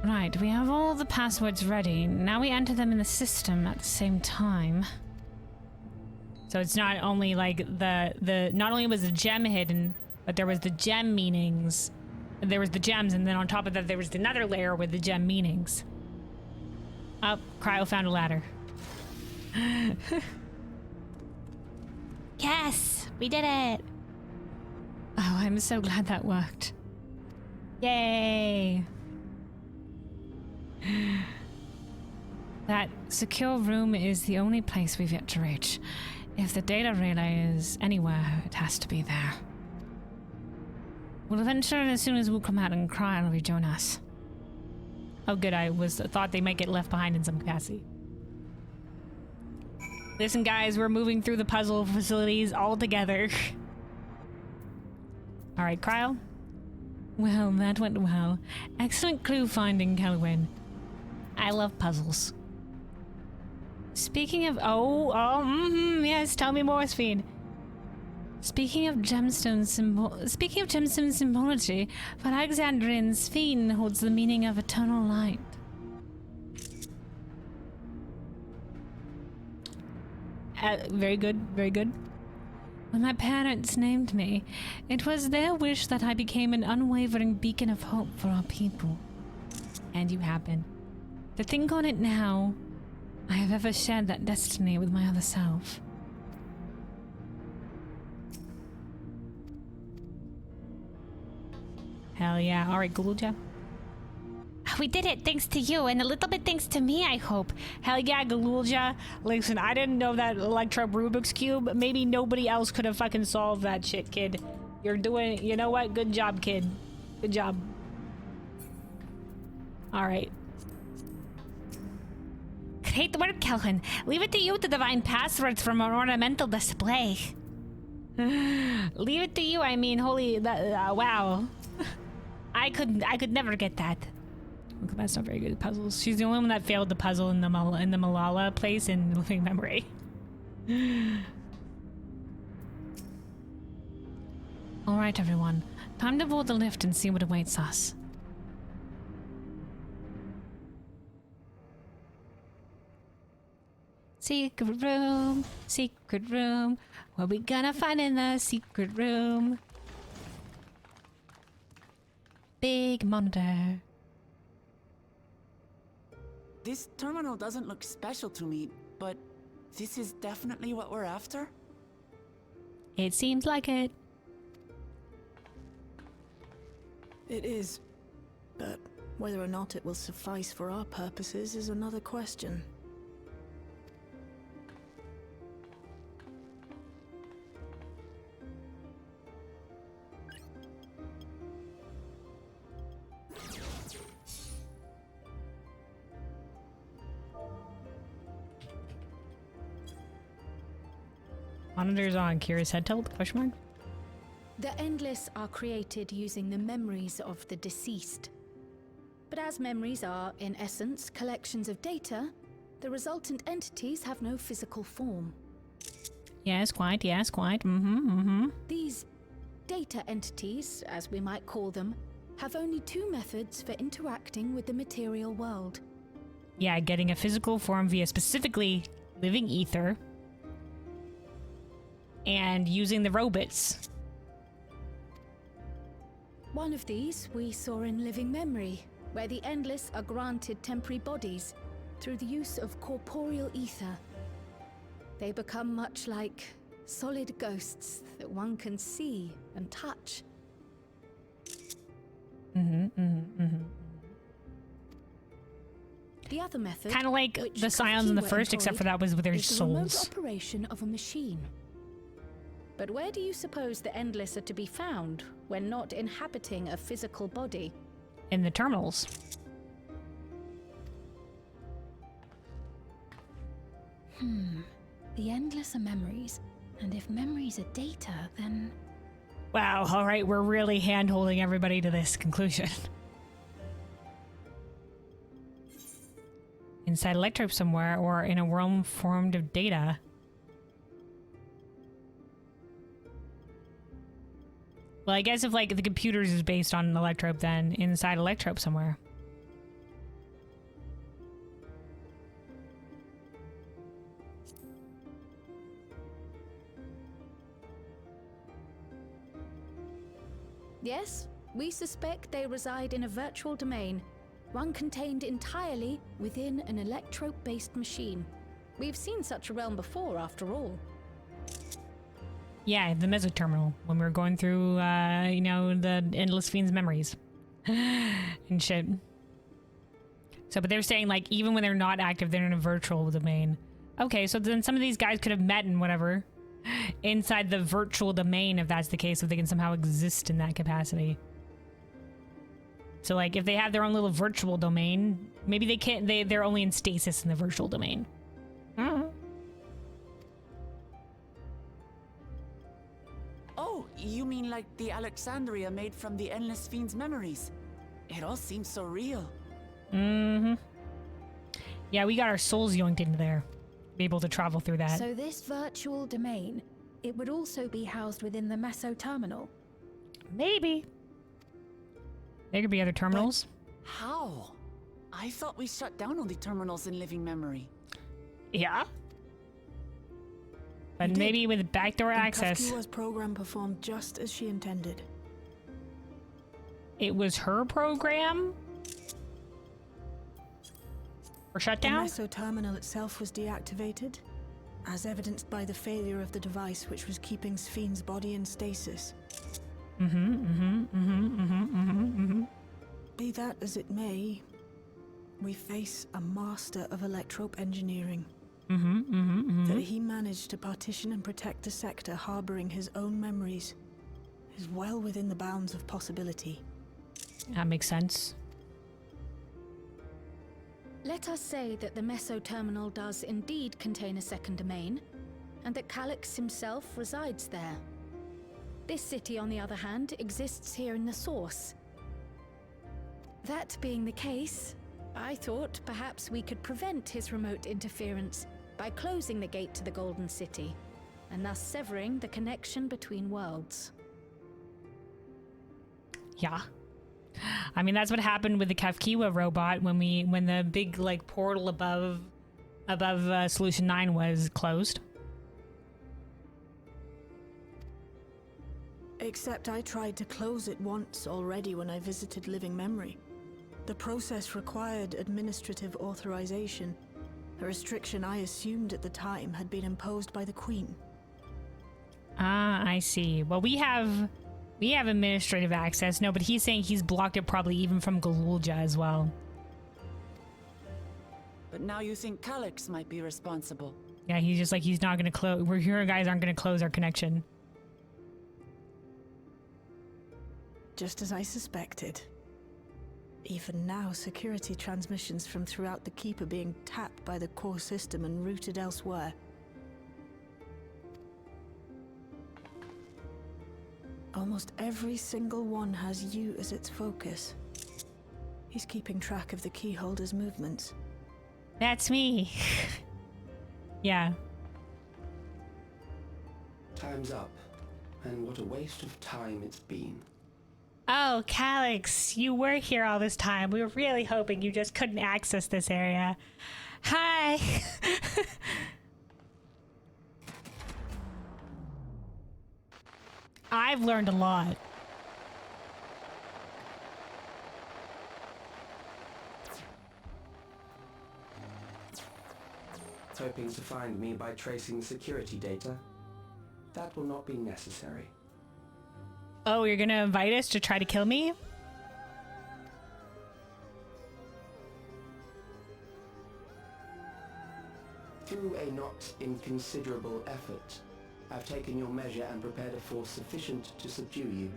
Right, we have all the passwords ready. Now we enter them in the system at the same time. So it's not only like not only was the gem hidden, but there was the gem meanings. There was the gems, and then on top of that there was another layer with the gem meanings. Oh, Cryo found a ladder. Yes! We did it! Oh, I'm so glad that worked. Yay! That secure room is the only place we've yet to reach. If the data relay is anywhere, it has to be there. We'll venture as soon as we'll come out and Cryo will rejoin us. Oh good, I thought they might get left behind in some capacity. Listen guys, we're moving through the puzzle facilities all together. Alright, Cryo? Well, that went well. Excellent clue finding, Kelwyn. I love puzzles. Speaking of... yes, tell me more, Sphene. Speaking of gemstone symbology, for Alexandrian, Sphene holds the meaning of eternal light. Very good, very good. When my parents named me, it was their wish that I became an unwavering beacon of hope for our people. And you have been. To think on it now, I have ever shared that destiny with my other self. Hell yeah. Alright, Galulja. We did it thanks to you, and a little bit thanks to me, I hope. Hell yeah, Galulja. Listen, I didn't know that Electro Rubik's Cube. Maybe nobody else could have fucking solved that shit, kid. You're doing... You know what? Good job, kid. Good job. Alright. Great work, Kelvin. Leave it to you to divine passwords from an ornamental display. Leave it to you, I mean, holy... wow. I could never get that. That's not very good at puzzles. She's the only one that failed the puzzle in the Malala place in Living Memory. Alright, everyone. Time to board the lift and see what awaits us. Secret room, what we gonna find in the secret room? Big monitor. This terminal doesn't look special to me, but this is definitely what we're after? It seems like it. It is. But whether or not it will suffice for our purposes is another question. Monitors on. Kira's head tilt? Question mark? The Endless are created using the memories of the deceased. But as memories are, in essence, collections of data, the resultant entities have no physical form. Yes, quite. These data entities, as we might call them, have only two methods for interacting with the material world. Yeah, getting a physical form via specifically living ether and using the robots. One of these we saw in Living Memory, where the Endless are granted temporary bodies through the use of corporeal ether. They become much like solid ghosts that one can see and touch. The other method, kind of like the Scions in the first, except for that was with their souls. The remote operation of a machine. But where do you suppose the Endless are to be found when not inhabiting a physical body? In the terminals. The Endless are memories, and if memories are data, then... Wow, alright, we're really hand-holding everybody to this conclusion. Inside Electrope somewhere, or in a realm formed of data. Well, I guess if, like, the computers is based on an Electrope, then inside Electrope somewhere. Yes, we suspect they reside in a virtual domain, one contained entirely within an electrope-based machine. We've seen such a realm before, after all. Yeah, the mesoterminal, when we were going through, you know, the Endless Fiend's memories. And shit. So, but they're saying, like, even when they're not active, they're in a virtual domain. Okay, so then some of these guys could have met and whatever inside the virtual domain, if that's the case, if they can somehow exist in that capacity. So, like, if they have their own little virtual domain, maybe they can't, they're only in stasis in the virtual domain. Oh, you mean like the Alexandria made from the Endless Fiend's memories? It all seems so real. Mm-hmm. Yeah, we got our souls yoinked into there. Be able to travel through that. So this virtual domain, it would also be housed within the mesoterminal? Maybe. There could be other terminals. But how? I thought we shut down all the terminals in living memory. Yeah. But maybe with backdoor access. Kafkiwa's program performed just as she intended. It was her program? Or shut down? The mesoterminal itself was deactivated, as evidenced by the failure of the device which was keeping Spheen's body in stasis. Be that as it may, we face a master of electrope engineering. That he managed to partition and protect a sector harboring his own memories is well within the bounds of possibility. That makes sense. Let us say that the mesoterminal does indeed contain a second domain, and that Calyx himself resides there. This city, on the other hand, exists here in the source. That being the case, I thought perhaps we could prevent his remote interference by closing the gate to the Golden City, and thus severing the connection between worlds. Yeah. I mean, that's what happened with the Kafkiwa robot when the big, like, portal above Solution 9 was closed. Except I tried to close it once already when I visited Living Memory. The process required administrative authorization, a restriction I assumed at the time had been imposed by the Queen. Ah, I see. Well, we have administrative access. No, but he's saying he's blocked it probably even from Galulja as well. But now you think Calyx might be responsible. Yeah, he's just like, he's not going to close. We're here, guys aren't going to close our connection. Just as I suspected. Even now, security transmissions from throughout the keep are being tapped by the core system and routed elsewhere. Almost every single one has you as its focus. He's keeping track of the keyholder's movements. That's me. Yeah. Time's up. And what a waste of time it's been. Oh, Calyx, you were here all this time. We were really hoping you just couldn't access this area. Hi. I've learned a lot. Hoping to find me by tracing security data? That will not be necessary. Oh, you're gonna invite us to try to kill me? Through a not inconsiderable effort, I've taken your measure and prepared a force sufficient to subdue you.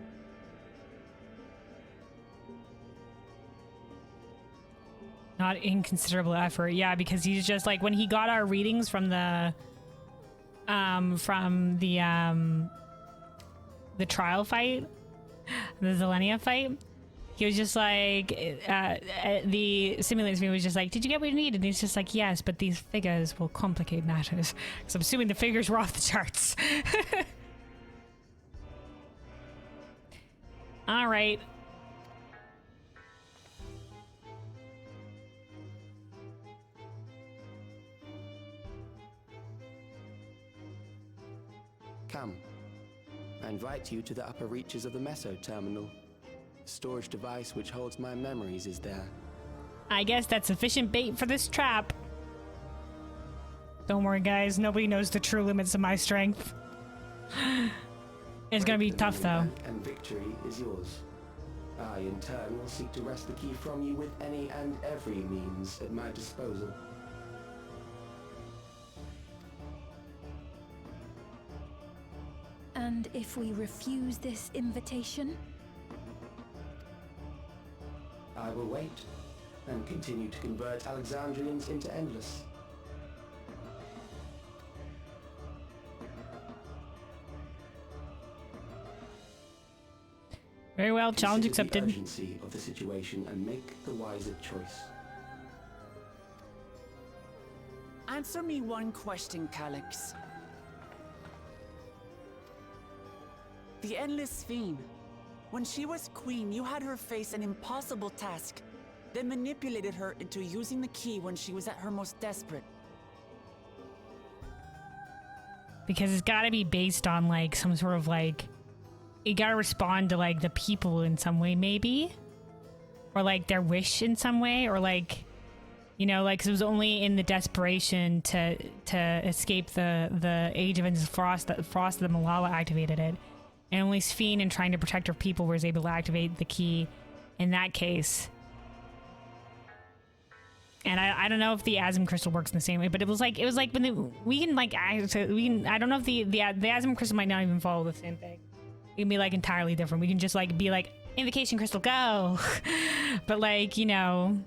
Not inconsiderable effort. Yeah, because he's just like, when he got our readings from the trial fight, the Zelenia fight, he was just like, the simulator me was just like, did you get what you needed? And he's just like, yes, but these figures will complicate matters. So I'm assuming the figures were off the charts. All right. Come. I invite you to the upper reaches of the Meso Terminal. The storage device which holds my memories is there. I guess that's sufficient bait for this trap. Don't worry, guys. Nobody knows the true limits of my strength. It's gonna be tough, though. And victory is yours. I, in turn, will seek to wrest the key from you with any and every means at my disposal. And if we refuse this invitation? I will wait and continue to convert Alexandrians into Endless. Very well, challenge Consider accepted. the urgency of the situation and make the wiser choice. Answer me one question, Calyx. The Endless Fiend. When she was queen, you had her face an impossible task, then manipulated her into using the key when she was at her most desperate. Because it's gotta be based on, like, some sort of, like... You gotta respond to, like, the people in some way, maybe? Or, like, their wish in some way? Or, like... You know, like, 'cause it was only in the desperation to escape the Age of Endless Frost that the Malala activated it. And only Sphene, in trying to protect her people, was able to activate the key in that case. And I don't know if the Asm crystal works in the same way, but it was like when we can like I don't know if the Asm crystal might not even follow the same thing. It can be like entirely different. We can just like be like invocation crystal go, but like, you know,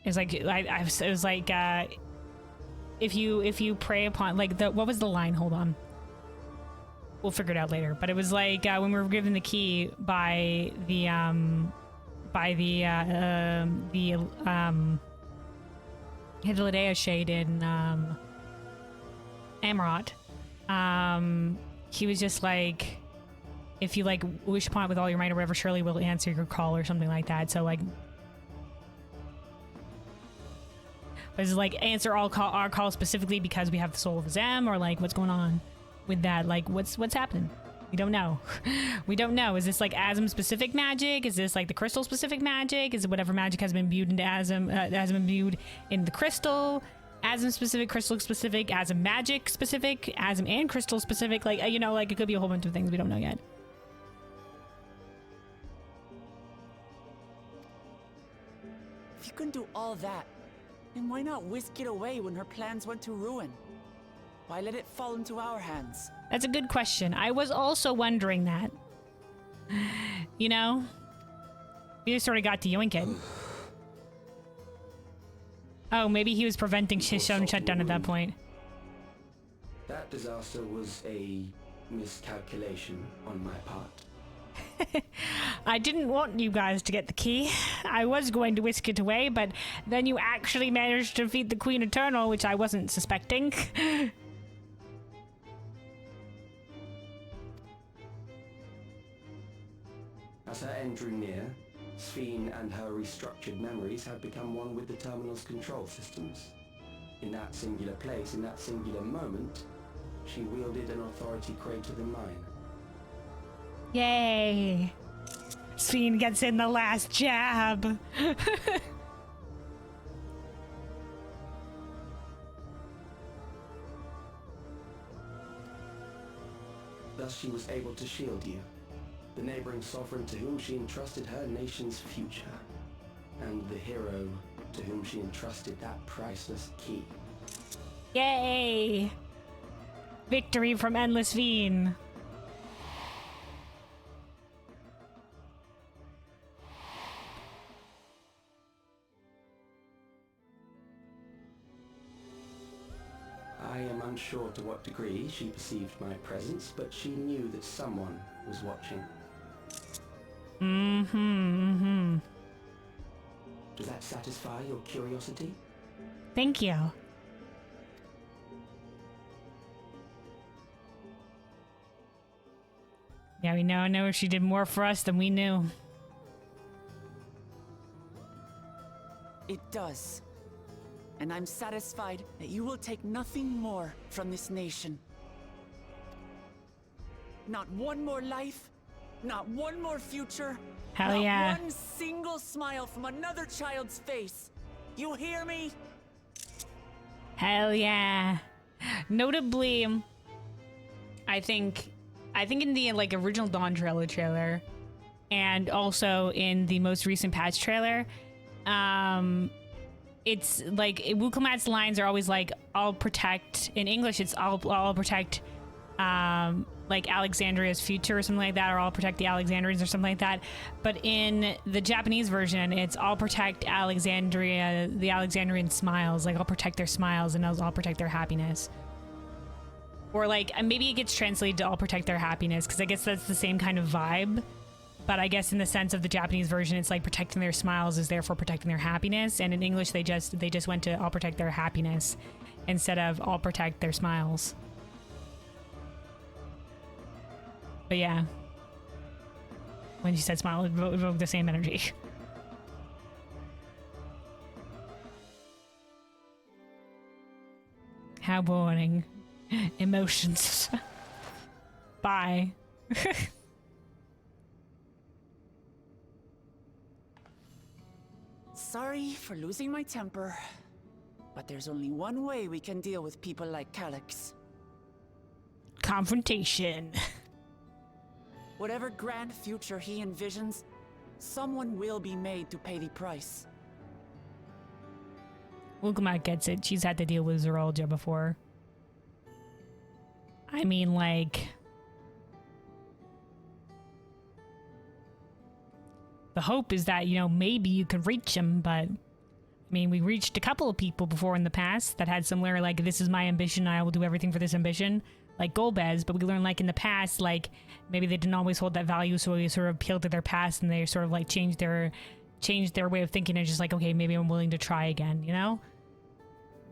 it's like it was like if you pray upon like what was the line? Hold on. We'll figure it out later. But it was like when we were given the key by the Hythlodaea shade in Amarot. He was just like, if you like wish upon it with all your might or whatever, surely will answer your call or something like that. So like, but it's like answer our call specifically because we have the soul of Zem, or like what's going on with that? Like what's happening? We don't know. We don't know. Is this like Asm specific magic? Is this like the crystal specific magic? Is it whatever magic has been imbued into Asm imbued in the crystal? Asm specific, crystal specific, Asm magic specific, Asm and crystal specific? Like, you know, like it could be a whole bunch of things we don't know yet. If you can do all that, then why not whisk it away when her plans went to ruin? Why let it fall into our hands? That's a good question. I was also wondering that. You know? We just sort of got to yoink it. Oh, maybe he was preventing his own shutdown at that point. That disaster was a miscalculation on my part. I didn't want you guys to get the key. I was going to whisk it away, but then you actually managed to defeat the Queen Eternal, which I wasn't suspecting. As her end drew near, Sphene and her restructured memories had become one with the terminal's control systems. In that singular place, in that singular moment, she wielded an authority greater than mine. Yay! Sphene gets in the last jab! Thus she was able to shield you, the neighboring sovereign to whom she entrusted her nation's future, and the hero to whom she entrusted that priceless key. Yay! Victory from Endless Fiend. I am unsure to what degree she perceived my presence, but she knew that someone was watching. Does that satisfy your curiosity? Thank you. Yeah, we now know she did more for us than we knew. It does. And I'm satisfied that you will take nothing more from this nation. Not one more life, not one more future. Hell not yeah. one single smile from another child's face. You hear me? Hell yeah. Notably, I think in the like original Dawntrail trailer and also in the most recent patch trailer, it's like Wukomat's lines are always like, I'll protect, in English it's I'll protect like Alexandria's future or something like that, or I'll protect the Alexandrians or something like that. But in the Japanese version, it's I'll protect Alexandria, the Alexandrian smiles, like I'll protect their smiles and I'll protect their happiness. Or like, maybe it gets translated to I'll protect their happiness, because I guess that's the same kind of vibe. But I guess in the sense of the Japanese version, it's like protecting their smiles is therefore protecting their happiness. And in English, they just went to I'll protect their happiness instead of I'll protect their smiles. But yeah, when you said smile, it evoked the same energy. How boring. Emotions. Bye. Sorry for losing my temper, but there's only one way we can deal with people like Calyx. Confrontation. Whatever grand future he envisions, someone will be made to pay the price. Wukomat gets it. She's had to deal with Zeralja before. I mean, like, the hope is that, you know, maybe you could reach him, but I mean, we reached a couple of people before in the past that had similar, like, this is my ambition, I will do everything for this ambition, like Golbez, but we learned, like, in the past, like, maybe they didn't always hold that value, so we sort of appealed to their past and they sort of, like, changed their way of thinking and just like, okay, maybe I'm willing to try again, you know?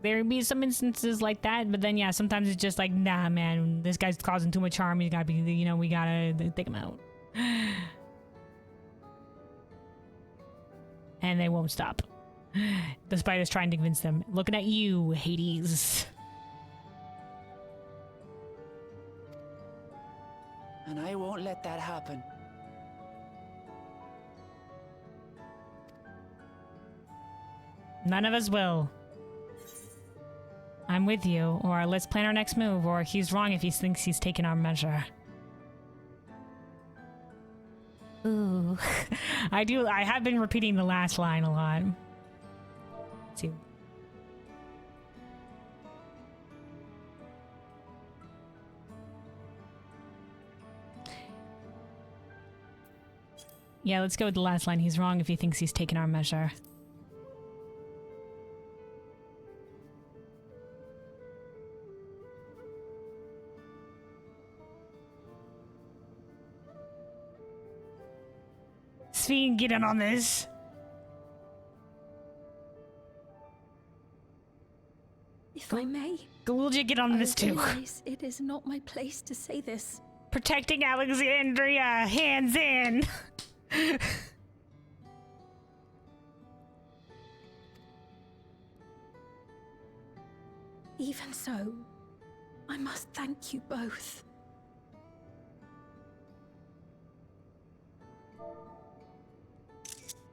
There be some instances like that, but then yeah, sometimes it's just like, nah, man, this guy's causing too much harm. He's gotta be, you know, we gotta take him out. And they won't stop, despite us trying to convince them. Looking at you, Hades. And I won't let that happen. None of us will. I'm with you, or let's plan our next move, or he's wrong if he thinks he's taken our measure. Ooh. I have been repeating the last line a lot. Let's see. Yeah, let's go with the last line. He's wrong if he thinks he's taken our measure. Sphene, get in on this. If I may, Galulja, get on this too. Realize it is not my place to say this. Protecting Alexandria, hands in. Even so, I must thank you both.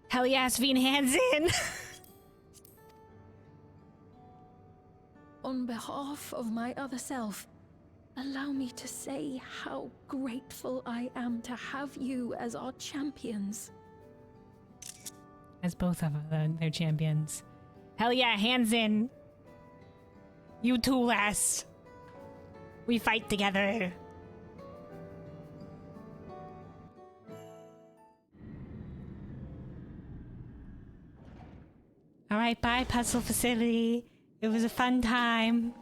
Hell yeah, Sphene, hands in. On behalf of my other self, allow me to say how grateful I am to have you as our champions. As both of their champions. Hell yeah, hands in. You two lass. We fight together. Alright, bye puzzle facility. It was a fun time.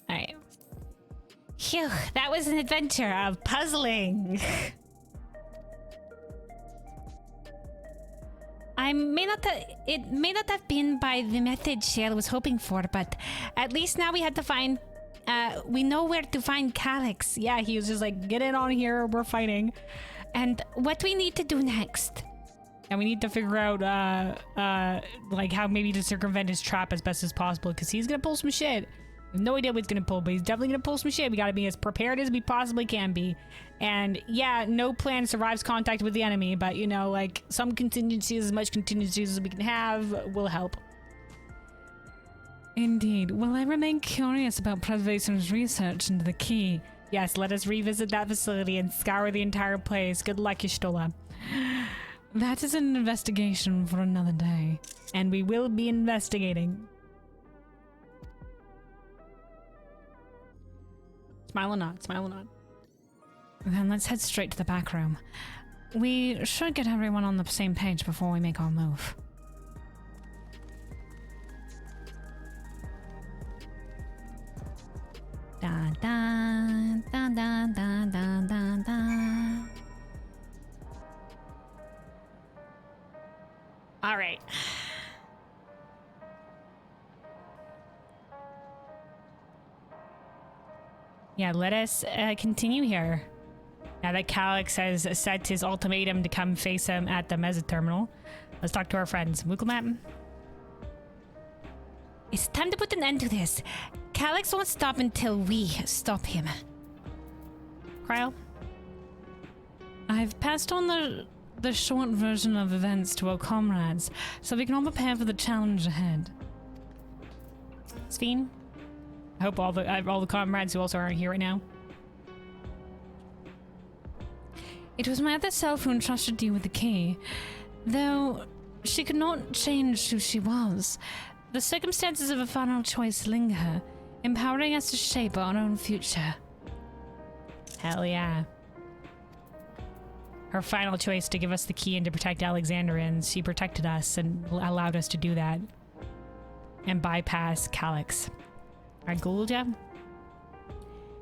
Alright. Phew, that was an adventure of puzzling. It may not have been by the method Shale was hoping for, but at least now we had to find... we know where to find Calyx. Yeah, he was just like, get in on here, we're fighting. And what we need to do next. And we need to figure out, like, how maybe to circumvent his trap as best as possible, because he's gonna pull some shit. We have no idea what he's gonna pull, but he's definitely gonna pull some shit. We gotta be as prepared as we possibly can be. And yeah, no plan survives contact with the enemy, but you know, like, some contingencies, as much contingencies as we can have, will help. Indeed. Well, I remain curious about Preservation's research into the key. Yes, let us revisit that facility and scour the entire place. Good luck, Y'shtola. That is an investigation for another day. And we will be investigating. Smile or not, smile or not. Then let's head straight to the back room. We should get everyone on the same page before we make our move. Da da da da da da da da. All right. Yeah, let us continue here. Now that Calyx has set his ultimatum to come face him at the Mesa terminal, let's talk to our friends. Mukulmat? It's time to put an end to this. Calyx won't stop until we stop him. Cryo? I've passed on the short version of events to our comrades, so we can all prepare for the challenge ahead. Sphene? I hope all the comrades who also aren't here right now. It was my other self who entrusted you with the key. Though she could not change who she was, the circumstances of a final choice linger, empowering us to shape our own future. Hell yeah. Her final choice to give us the key and to protect Alexandrians. She protected us and allowed us to do that. And bypass Calyx. Alright, Gulja?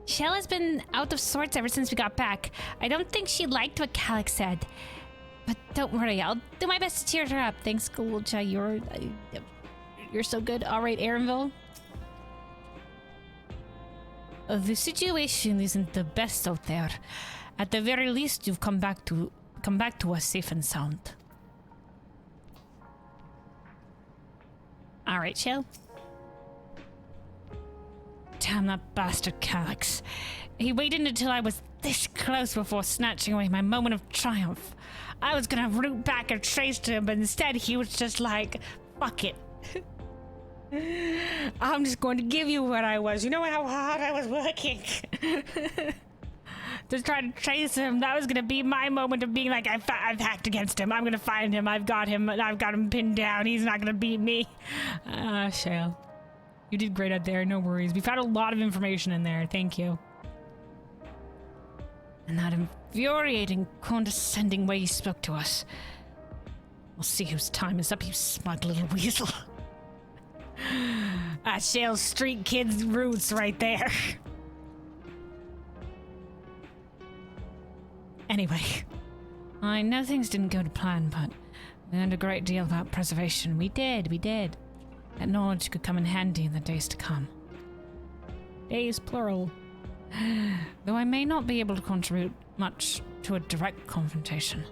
Shell has been out of sorts ever since we got back. I don't think she liked what Calyx said. But don't worry, I'll do my best to cheer her up. Thanks, Gulja. You're so good. Alright, Aaronville? The situation isn't the best out there. At the very least, you've come back to us safe and sound. Alright, Shell. Damn that bastard Calyx. He waited until I was this close before snatching away my moment of triumph. I was gonna root back and trace to him, but instead he was just like, fuck it. I'm just going to give you what I was. You know how hard I was working to try to trace him. That was gonna be my moment of being like, I've hacked against him. I'm gonna find him. I've got him pinned down. He's not gonna beat me. Shale. You did great out there, no worries. We found a lot of information in there, thank you. And that infuriating, condescending way he spoke to us. We'll see whose time is up, you smug little weasel. Shale's street kid's roots right there. Anyway, I know things didn't go to plan, but we learned a great deal about preservation. We did. That knowledge could come in handy in the days to come. Days, plural. Though I may not be able to contribute much to a direct confrontation,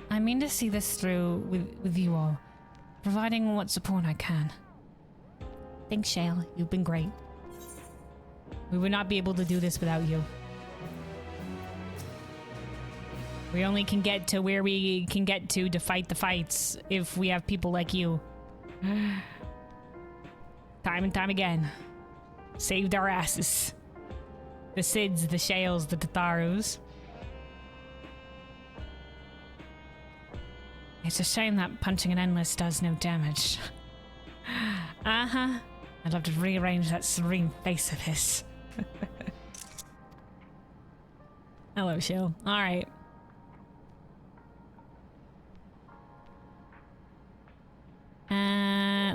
I mean to see this through with you all, providing what support I can. Thanks, Shale. You've been great. We would not be able to do this without you. We only can get to where we can get to fight the fights if we have people like you. Time and time again. Saved our asses. The Sids, the Shales, the Tatharus. It's a shame that punching an endless does no damage. Uh-huh. I'd love to rearrange that serene face of his. Hello, Shale. Alright.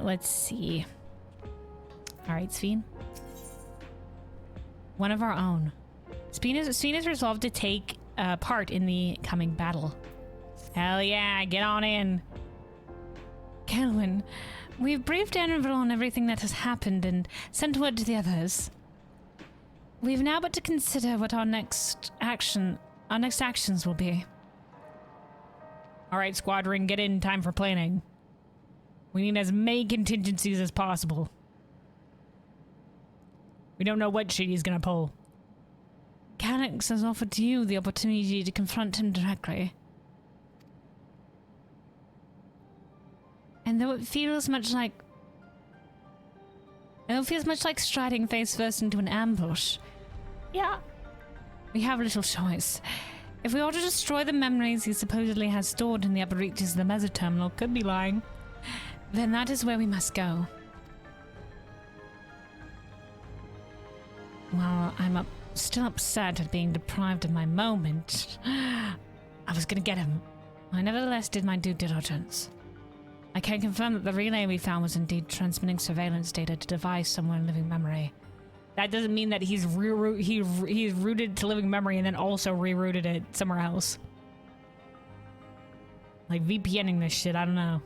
Let's see. Alright, Sphene. One of our own. Sphene is resolved to take part in the coming battle. Hell yeah, get on in. Kelwyn, we've briefed Aaronville on everything that has happened and sent word to the others. We've now but to consider what our next actions will be. All right, squadron, get in time for planning. We need as many contingencies as possible. We don't know what shit he's gonna pull. Calix has offered you the opportunity to confront him directly. And though it feels much like striding face first into an ambush, yeah, we have little choice. If we are to destroy the memories he supposedly has stored in the upper reaches of the Mesoterminal, could be lying, then that is where we must go. While I'm still upset at being deprived of my moment, I was gonna get him. I nevertheless did my due diligence. I can confirm that the relay we found was indeed transmitting surveillance data to device somewhere in living memory. That doesn't mean that he's rooted to living memory and then also rerouted it somewhere else. Like VPNing this shit, I don't know.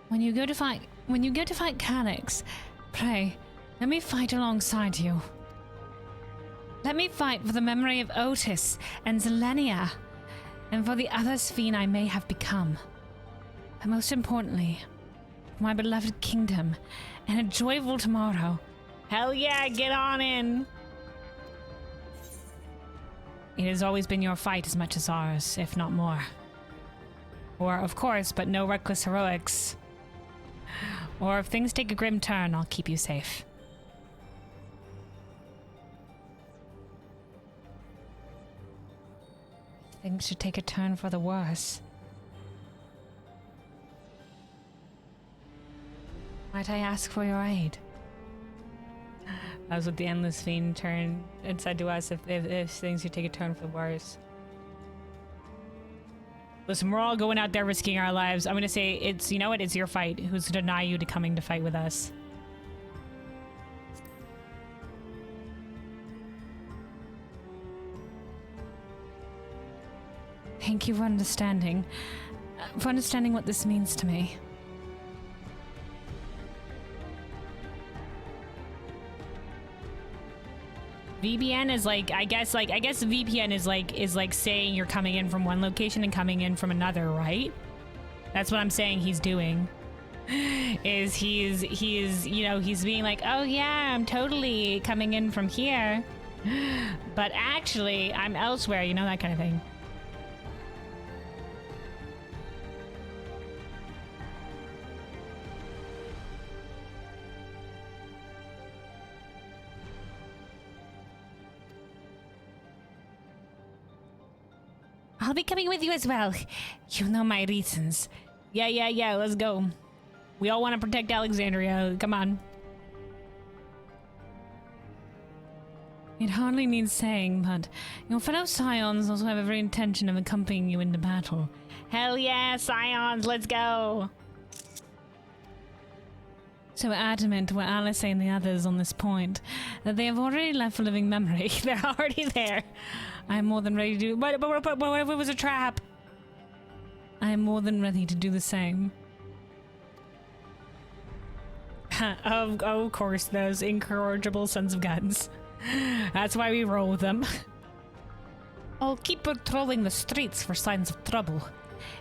When you go to fight Calix, pray, let me fight alongside you. Let me fight for the memory of Otis and Zelenia, and for the other Sphene I may have become. But most importantly, for my beloved kingdom and a joyful tomorrow. Hell yeah, get on in! It has always been your fight as much as ours, if not more. Or, of course, but no reckless heroics. Or if things take a grim turn, I'll keep you safe. Things should take a turn for the worse. Might I ask for your aid? That's what the Endless Fiend turned and said to us, if things should take a turn for the worse. Listen, we're all going out there risking our lives. I'm gonna say it's, you know what, it's your fight. Who's to deny you to coming to fight with us? Thank you for understanding what this means to me. VPN is like, I guess VPN is like saying you're coming in from one location and coming in from another, right? That's what I'm saying he's doing. Is he's you know, he's being like, oh yeah, I'm totally coming in from here, but actually I'm elsewhere, you know, that kind of thing. I'll be coming with you as well. You know my reasons. Yeah, let's go. We all want to protect Alexandria. Come on. It hardly needs saying, but your fellow Scions also have every intention of accompanying you into battle. Hell yeah, Scions, let's go! So adamant were Alice and the others on this point that they have already left for living memory. They're already there. I am more than ready to do. But what if it was a trap? I am more than ready to do the same. Of course, those incorrigible sons of guns. That's why we roll with them. I'll keep patrolling the streets for signs of trouble,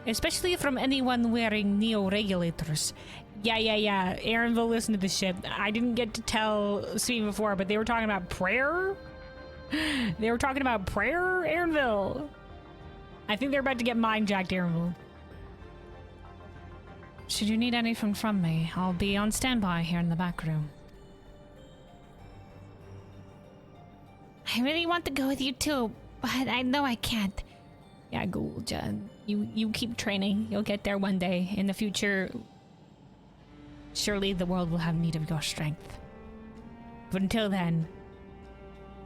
especially from anyone wearing neo-regulators. Yeah. Aaronville, listen to this shit. I didn't get to tell Steve before, but they were talking about prayer? They were talking about prayer, Aaronville. I think they're about to get mind-jacked, Aaronville. Should you need anything from me, I'll be on standby here in the back room. I really want to go with you too, but I know I can't. Yeah, Gulja. You keep training. You'll get there one day. In the future, surely the world will have need of your strength. But until then,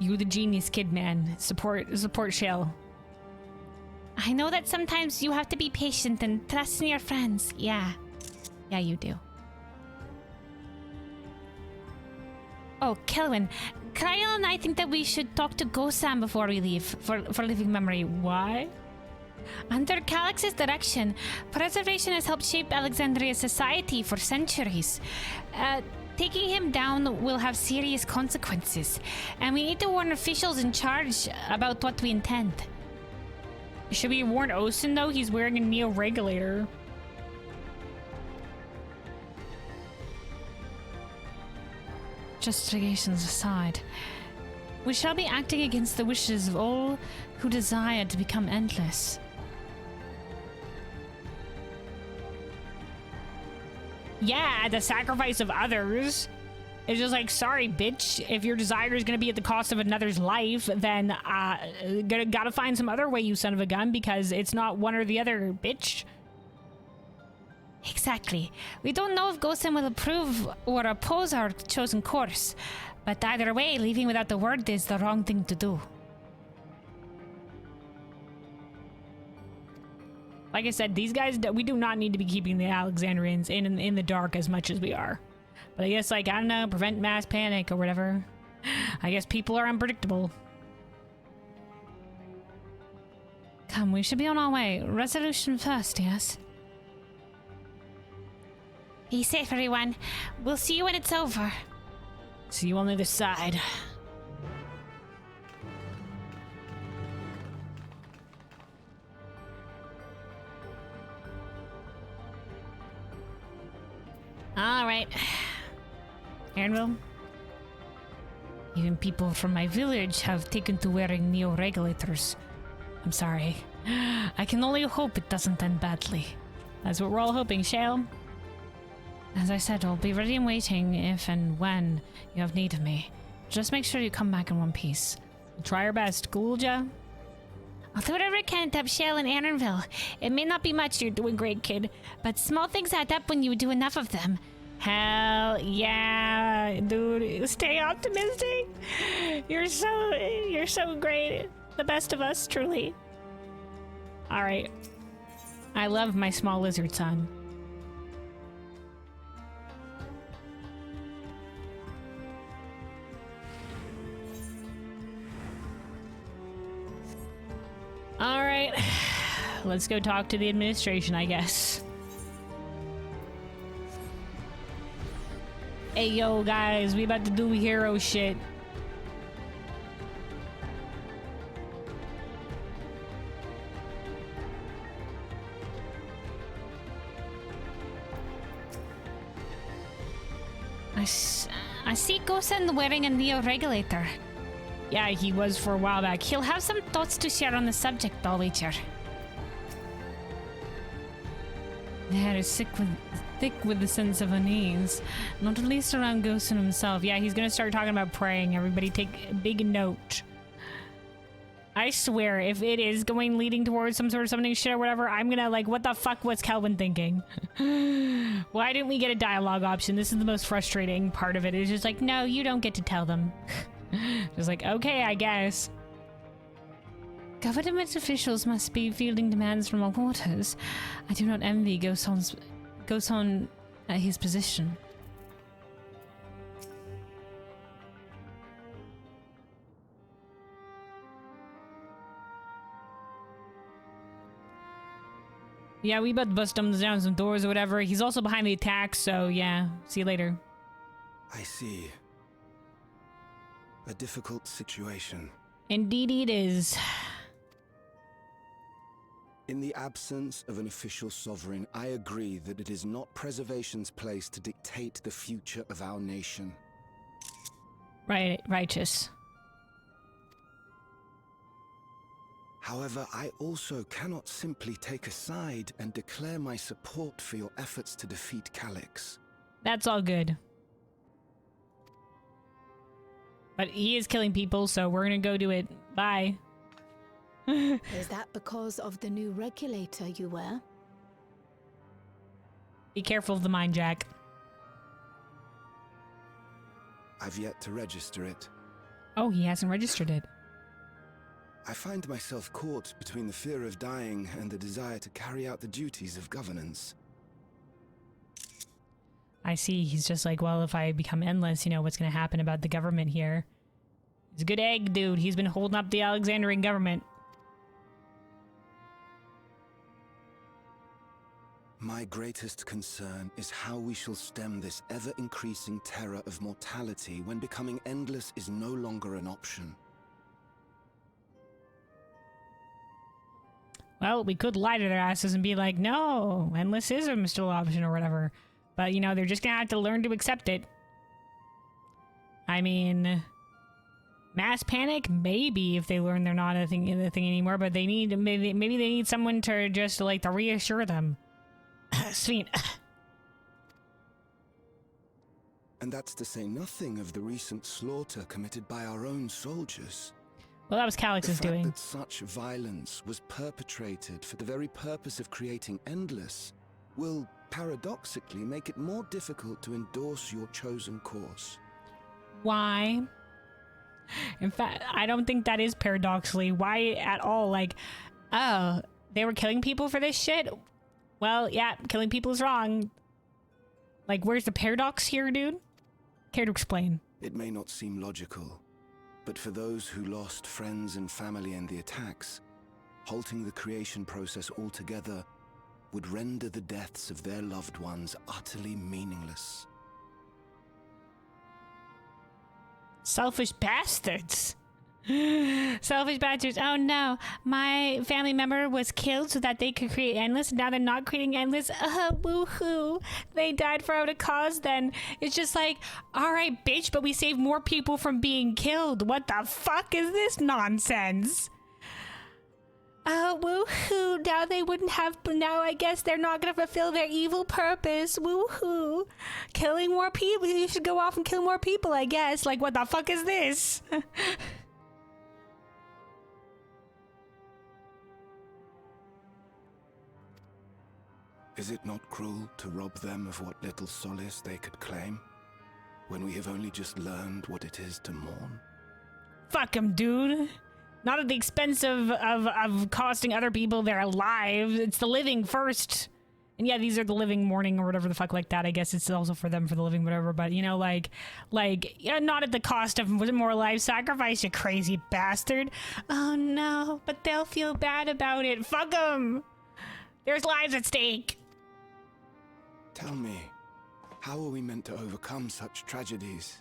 you the genius kid, man. Support Shell. I know that sometimes you have to be patient and trust in your friends. Yeah, you do. Oh, Kelvin, Kyle and I think that we should talk to Gosam before we leave for living memory. Why? Under Calix's direction, preservation has helped shape Alexandria's society for centuries. Taking him down will have serious consequences, and we need to warn officials in charge about what we intend. Should we warn Osen, though? He's wearing a neo-regulator. Justifications aside, we shall be acting against the wishes of all who desire to become endless. Yeah, at the sacrifice of others. It's just like, sorry, bitch. If your desire is going to be at the cost of another's life, then gotta find some other way, you son of a gun, because it's not one or the other, bitch. Exactly. We don't know if Gosen will approve or oppose our chosen course, but either way, leaving without the word is the wrong thing to do. Like I said, these guys, we do not need to be keeping the Alexandrians in the dark as much as we are. But I guess, like, I don't know, prevent mass panic or whatever. I guess people are unpredictable. Come, we should be on our way. Resolution first, yes? Be safe, everyone. We'll see you when it's over. See you on the other side. All right. Aaronville? Even people from my village have taken to wearing neo-regulators. I'm sorry. I can only hope it doesn't end badly. That's what we're all hoping, Shale. As I said, I'll be ready and waiting if and when you have need of me. Just make sure you come back in one piece. We'll try our best. Cool, Ja? I'll do whatever I can to help Shale and Aaronville. It may not be much, you're doing great, kid, but small things add up when you do enough of them. Hell yeah, dude. Stay optimistic. You're so great. The best of us, truly. All right. I love my small lizard son. All right. Let's go talk to the administration, I guess. Hey, yo, guys, we about to do hero shit. I see Gosen wearing a neo-regulator. Yeah, he was for a while back. He'll have some thoughts to share on the subject, I'll wager. The hair is thick with the sense of unease, not at least around Gosen himself. Yeah, he's gonna start talking about praying. Everybody take a big note. I swear, if it is leading towards some sort of summoning shit or whatever, I'm gonna, like, what the fuck was Kelvin thinking? Why didn't we get a dialogue option? This is the most frustrating part of it. It's just like, no, you don't get to tell them. Just like, okay, I guess. Government officials must be fielding demands from all quarters. I do not envy Gosen at his position. Yeah, we about to bust him down some doors or whatever. He's also behind the attack, so yeah. See you later. I see. A difficult situation. Indeed it is. In the absence of an official sovereign, I agree that it is not preservation's place to dictate the future of our nation. Right, righteous. However, I also cannot simply take a side and declare my support for your efforts to defeat Calyx. That's all good. But he is killing people, so we're gonna go do it. Bye. Is that because of the new regulator you wear? Be careful of the mine, Jack. I've yet to register it. Oh, he hasn't registered it. I find myself caught between the fear of dying and the desire to carry out the duties of governance. I see. He's just like, well, if I become endless, you know, what's going to happen about the government here? He's a good egg, dude. He's been holding up the Alexandrian government. My greatest concern is how we shall stem this ever-increasing terror of mortality when becoming endless is no longer an option. Well, we could lie to their asses and be like, no, endless is a still option or whatever. But, you know, they're just gonna have to learn to accept it. I mean, mass panic, maybe, if they learn they're not a thing anymore, but they need, maybe they need someone to just, like, to reassure them. Sweet. And that's to say nothing of the recent slaughter committed by our own soldiers. Well, that was Calix's doing. The fact that such violence was perpetrated for the very purpose of creating Endless will, paradoxically, make it more difficult to endorse your chosen course. Why? In fact, I don't think that is paradoxically. Why at all? Like, oh, they were killing people for this shit? Well, yeah, killing people is wrong. Like, where's the paradox here, dude? Care to explain? It may not seem logical, but for those who lost friends and family in the attacks, halting the creation process altogether would render the deaths of their loved ones utterly meaningless. Selfish bastards. Selfish bastards. Oh no, my family member was killed so that they could create Endless. Now they're not creating Endless. Woohoo. They died for a cause then. It's just like, alright, bitch, but we saved more people from being killed. What the fuck is this nonsense? Woohoo. Now they wouldn't have, now I guess they're not gonna fulfill their evil purpose. Woohoo. Killing more people. You should go off and kill more people, I guess. Like, what the fuck is this? Is it not cruel to rob them of what little solace they could claim, when we have only just learned what it is to mourn? Fuck 'em, dude. Not at the expense of costing other people their lives. It's the living first. And yeah, these are the living mourning or whatever the fuck like that. I guess it's also for them for the living, whatever. But, you know, like, yeah, not at the cost of more life sacrifice, you crazy bastard. Oh, no, but they'll feel bad about it. Fuck them. There's lives at stake. Tell me, how are we meant to overcome such tragedies?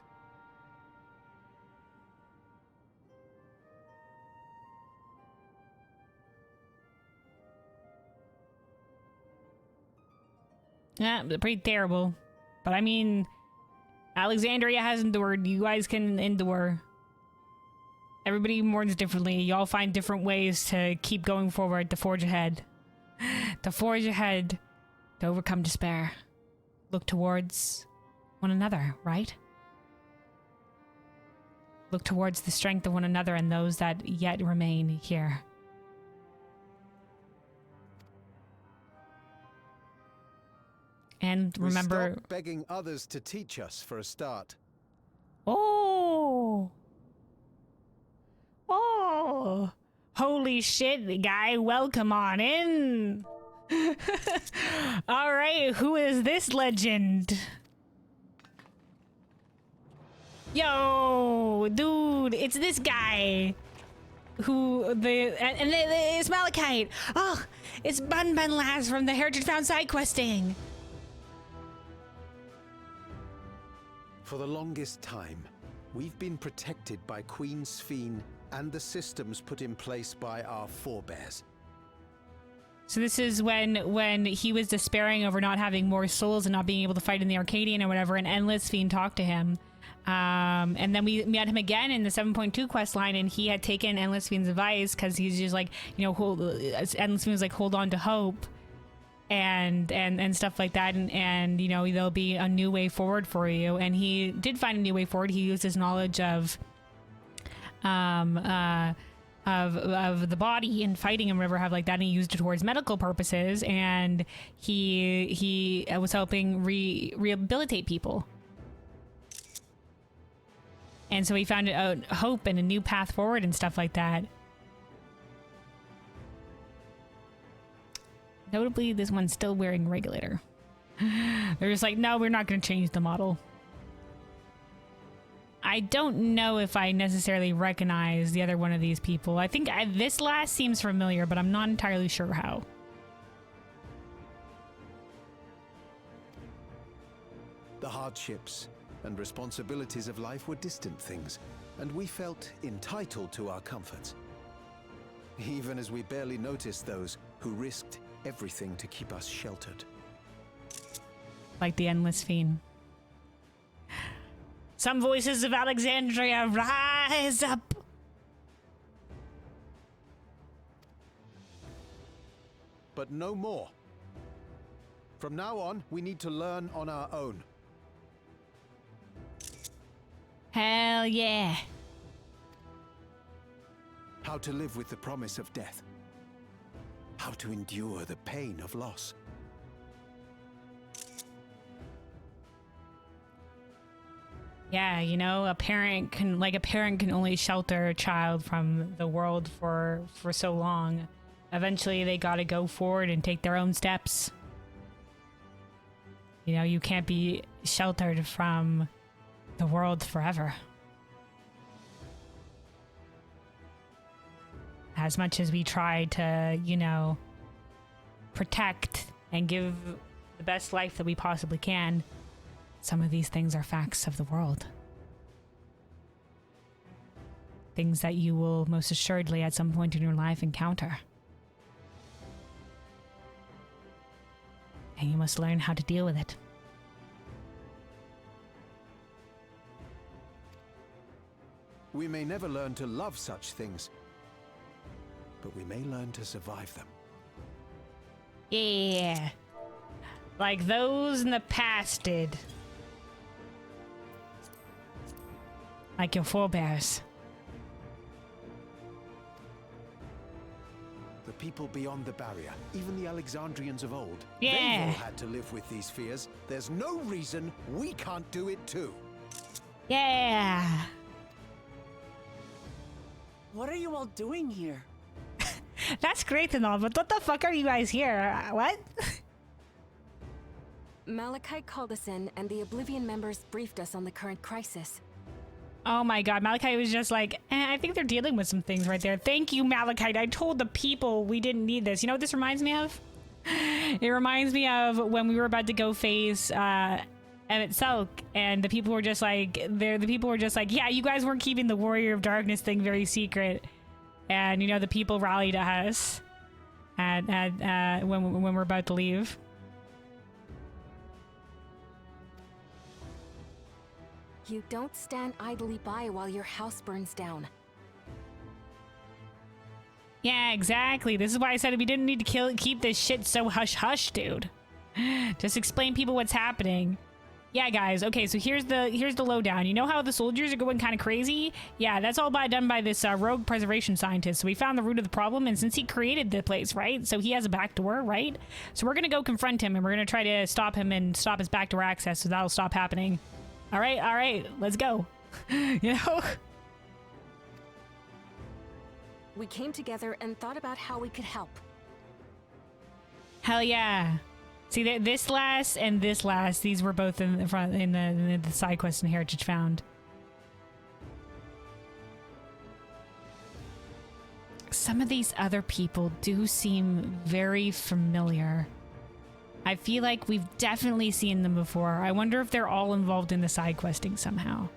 Yeah, pretty terrible. But I mean, Alexandria has endured. You guys can endure. Everybody mourns differently. Y'all find different ways to keep going forward, to forge ahead. To forge ahead. To overcome despair. Look towards one another, right? Look towards the strength of one another and those that yet remain here. And remember... We stop begging others to teach us for a start. Oh! Oh! Holy shit, guy, welcome on in! Alright, who is this legend? Yo, dude, it's this guy. It's Malachite. Oh, it's Bun Bun Lass from the Heritage Found side questing. For the longest time, we've been protected by Queen Sphene and the systems put in place by our forebears. So this is when he was despairing over not having more souls and not being able to fight in the Arcadian or whatever, and Endless Sphene talked to him. And then we met him again in the 7.2 quest line, and he had taken Endless Sphene's advice because he's just like, you know, Endless Sphene was like, hold on to hope. And stuff like that, and you know, there'll be a new way forward for you. And he did find a new way forward. He used his knowledge of the body and fighting and whatever have like that, and he used it towards medical purposes. And he was helping rehabilitate people. And so he found a hope and a new path forward and stuff like that. Notably, this one's still wearing regulator. They're just like, no, we're not going to change the model. I don't know if I necessarily recognize the other one of these people. I think this last seems familiar, but I'm not entirely sure how. The hardships and responsibilities of life were distant things, and we felt entitled to our comforts. Even as we barely noticed those who risked everything to keep us sheltered. Like the Endless Fiend. Some voices of Alexandria rise up. But no more. From now on, we need to learn on our own. Hell yeah. How to live with the promise of death. How to endure the pain of loss. Yeah, you know, a parent can only shelter a child from the world for so long. Eventually they gotta go forward and take their own steps. You know, you can't be sheltered from the world forever. As much as we try to, you know, protect and give the best life that we possibly can, some of these things are facts of the world. Things that you will most assuredly at some point in your life encounter. And you must learn how to deal with it. We may never learn to love such things, but we may learn to survive them. Yeah. Like those in the past did. Like your forebears. The people beyond the barrier, even the Alexandrians of old, yeah, they've all had to live with these fears. There's no reason we can't do it too. Yeah. What are you all doing here? That's great and all, but what the fuck are you guys here? What? Malachite called us in, and the Oblivion members briefed us on the current crisis. Oh my god, Malachite was just like, I think they're dealing with some things right there. Thank you, Malachite. I told the people we didn't need this. You know what this reminds me of? It reminds me of when we were about to go face Emmett Selk, and the people were just like, yeah, you guys weren't keeping the Warrior of Darkness thing very secret. And, you know, the people rallied us when we're about to leave. You don't stand idly by while your house burns down. Yeah, exactly. This is why I said we didn't need to keep this shit so hush-hush, dude. Just explain people what's happening. Yeah, guys. Okay, so here's the lowdown. You know how the soldiers are going kind of crazy? Yeah, that's all done by this rogue preservation scientist. So we found the root of the problem, and since he created the place, right? So he has a back door, right? So we're gonna go confront him, and we're gonna try to stop him and stop his back door access, so that'll stop happening. All right, let's go. You know? We came together and thought about how we could help. Hell yeah. See, this last and this last, these were both in the front in the side quest and Heritage Found. Some of these other people do seem very familiar. I feel like we've definitely seen them before. I wonder if they're all involved in the side questing somehow.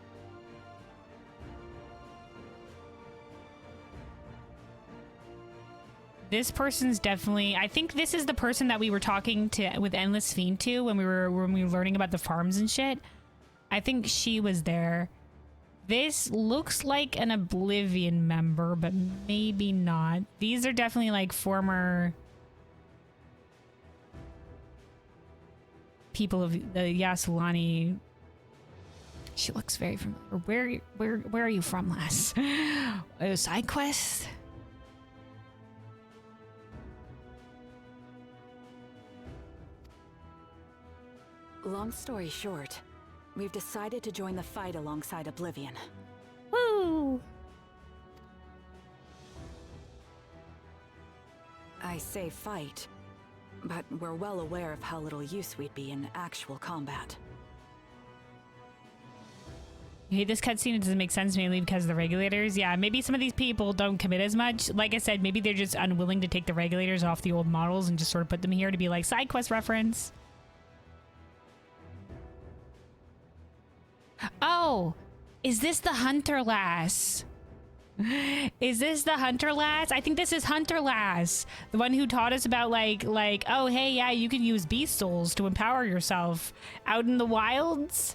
This person's definitely, I think this is the person that we were talking to with Endless Fiend to when we were learning about the farms and shit. I think she was there. This looks like an Oblivion member, but maybe not. These are definitely like former people of the Yasulani. She looks very familiar. Where are you from, lass? Side quest? Long story short, we've decided to join the fight alongside Oblivion. Woo! I say fight, but we're well aware of how little use we'd be in actual combat. Hey, this cutscene doesn't make sense mainly because of the regulators. Yeah, maybe some of these people don't commit as much. Like I said, maybe they're just unwilling to take the regulators off the old models and just sort of put them here to be like side quest reference. Oh, is this the Hunter Lass? Is this the Hunter Lass? I think this is Hunter Lass. The one who taught us about like, oh, hey, yeah, you can use beast souls to empower yourself out in the wilds.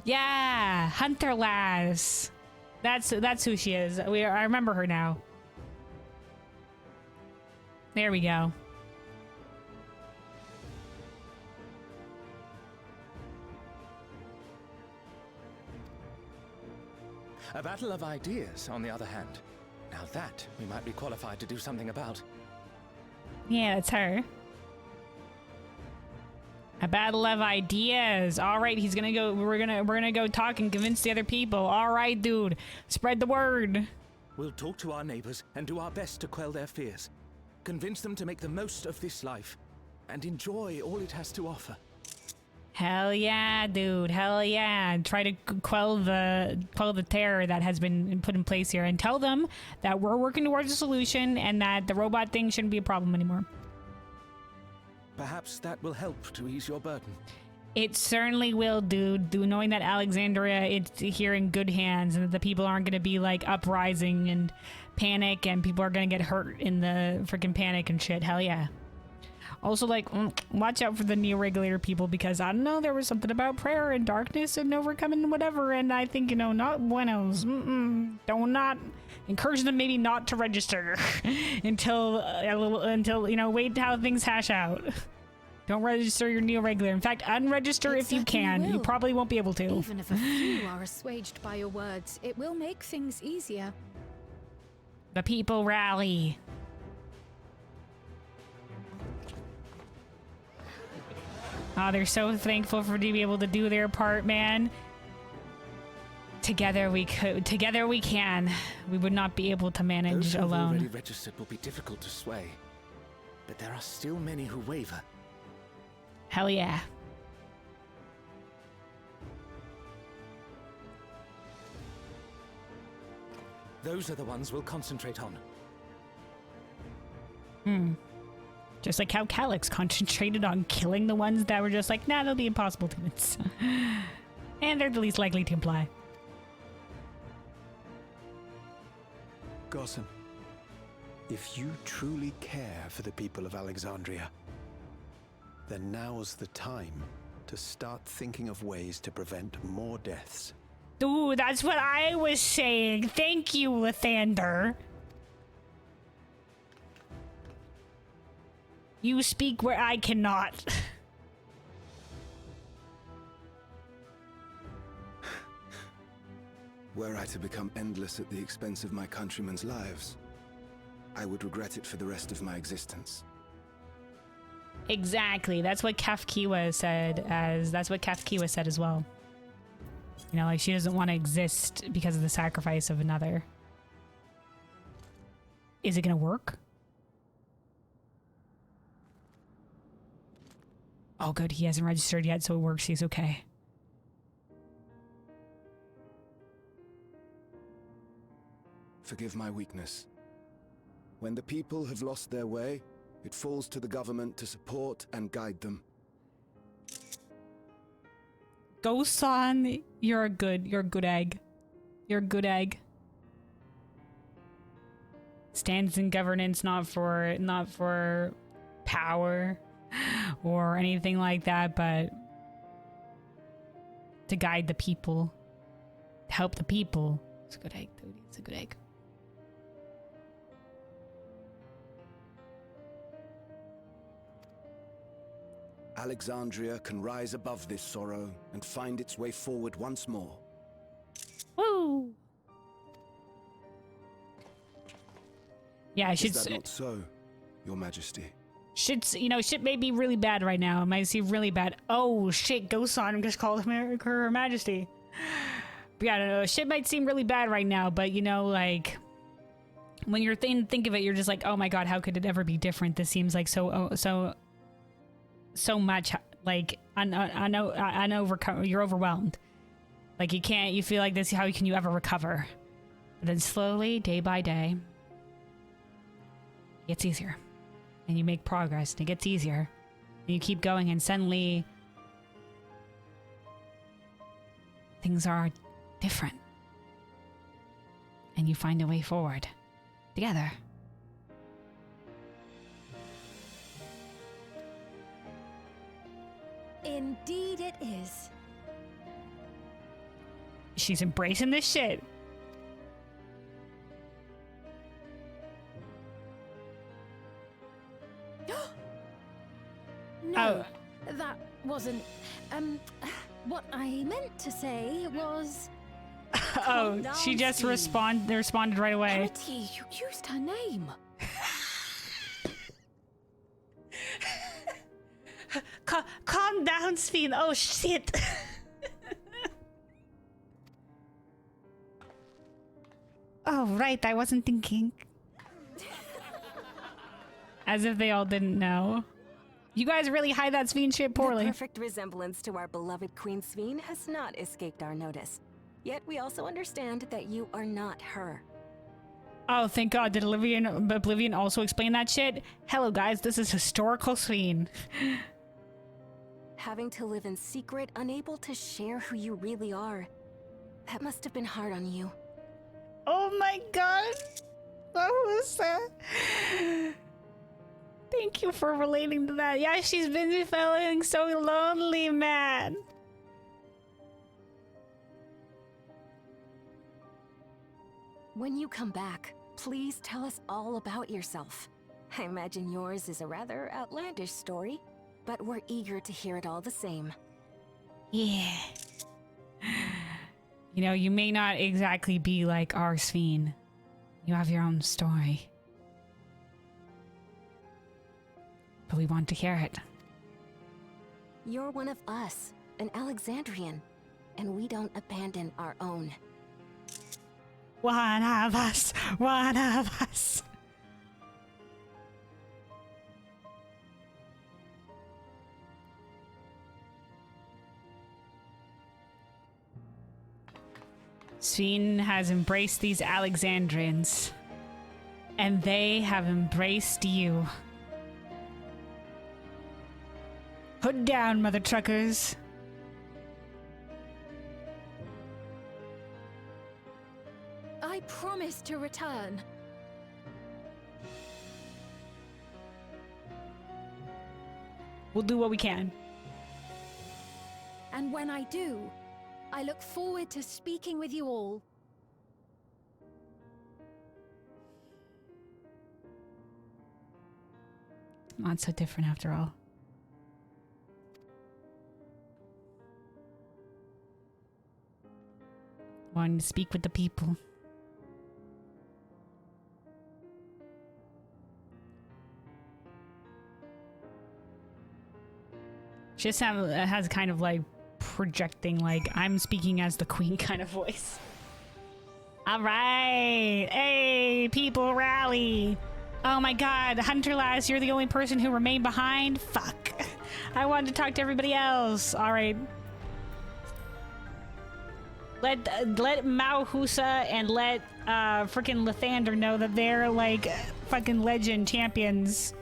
Yeah, Hunter Lass. That's who she is. I remember her now. There we go. A battle of ideas, on the other hand. Now that we might be qualified to do something about. Yeah, that's her. A battle of ideas. All right, he's gonna go. We're gonna go talk and convince the other people. All right, dude, spread the word. We'll talk to our neighbors and do our best to quell their fears. Convince them to make the most of this life and enjoy all it has to offer. Hell yeah, dude. Hell yeah. Try to quell the terror that has been put in place here and tell them that we're working towards a solution and that the robot thing shouldn't be a problem anymore. Perhaps that will help to ease your burden. It certainly will, dude. Knowing that Alexandria is here in good hands and that the people aren't going to be like uprising and panic and people are going to get hurt in the freaking panic and shit. Hell yeah. Also, like, watch out for the Neo-Regulator people because, I don't know, there was something about prayer and darkness and overcoming whatever, and I think, you know, not buenos. Don't not encourage them maybe not to register until, you know, wait how things hash out. Don't register your Neo-Regulator. In fact, unregister if you can. You probably won't be able to. Even if a few are assuaged by your words, it will make things easier. The people rally. Oh, they're so thankful to be able to do their part, man. Together we could. Together we can. We would not be able to manage Those who alone. already registered will be difficult to sway, but there are still many who waver. Hell yeah. Those are the ones we'll concentrate on. Just like how Calyx concentrated on killing the ones that were just like, nah, they'll be impossible to miss. And they're the least likely to imply. Gossen, if you truly care for the people of Alexandria, then now's the time to start thinking of ways to prevent more deaths. Dude, that's what I was saying. Thank you, Lathander. You speak where I cannot. Were I to become endless at the expense of my countrymen's lives, I would regret it for the rest of my existence. Exactly. That's what Kafkiwa said as well. You know, like she doesn't want to exist because of the sacrifice of another. Is it gonna work? Oh, good. He hasn't registered yet, so it works. He's okay. Forgive my weakness. When the people have lost their way, it falls to the government to support and guide them. Go-san, you're a good egg. You're a good egg. Stands in governance not for power or anything like that, but to guide the people, to help the people. It's a good egg, dude. It's a good egg. Alexandria can rise above this sorrow and find its way forward once more. Woo! Yeah, Is that not so, Your Majesty? Shit may be really bad right now. It might seem really bad. Oh, shit, Go-san just called Her Majesty. But yeah, I don't know. Shit might seem really bad right now, but you know, like, when you're think of it, you're just like, oh my god, how could it ever be different? This seems like so much, like, you're overwhelmed. Like, you feel like this, how can you ever recover? But then slowly, day by day, it gets easier. And you make progress, and it gets easier. And you keep going, and suddenly things are different. And you find a way forward. Together. Indeed it is. She's embracing this shit. No, that wasn't. What I meant to say was. Oh, she just responded right away. Amity, you used her name. Calm down, Sphene. Oh shit. Oh right, I wasn't thinking. As if they all didn't know. You guys really hide that Sphene shit poorly. The perfect resemblance to our beloved Queen Sphene has not escaped our notice. Yet we also understand that you are not her. Oh, thank God. Did Oblivion also explain that shit? Hello, guys. This is historical Sphene. Having to live in secret, unable to share who you really are. That must have been hard on you. Oh my God. What was that? Thank you for relating to that. Yeah, she's been feeling so lonely, man. When you come back, please tell us all about yourself. I imagine yours is a rather outlandish story, but we're eager to hear it all the same. Yeah. You know, you may not exactly be like our Sphene. You have your own story. But we want to hear it. You're one of us, an Alexandrian, and we don't abandon our own. One of us! One of us! Sphene has embraced these Alexandrians. And they have embraced you. Hood down, mother truckers. I promise to return. We'll do what we can. And when I do, I look forward to speaking with you all. Not so different after all. Wanting to speak with the people. Just has kind of like projecting, like I'm speaking as the queen kind of voice. All right, hey, people rally. Oh my God, Hunter Lass, you're the only person who remained behind? Fuck. I wanted to talk to everybody else. All right. Let Mauhusa and let freaking Lathander know that they're like fucking legend champions.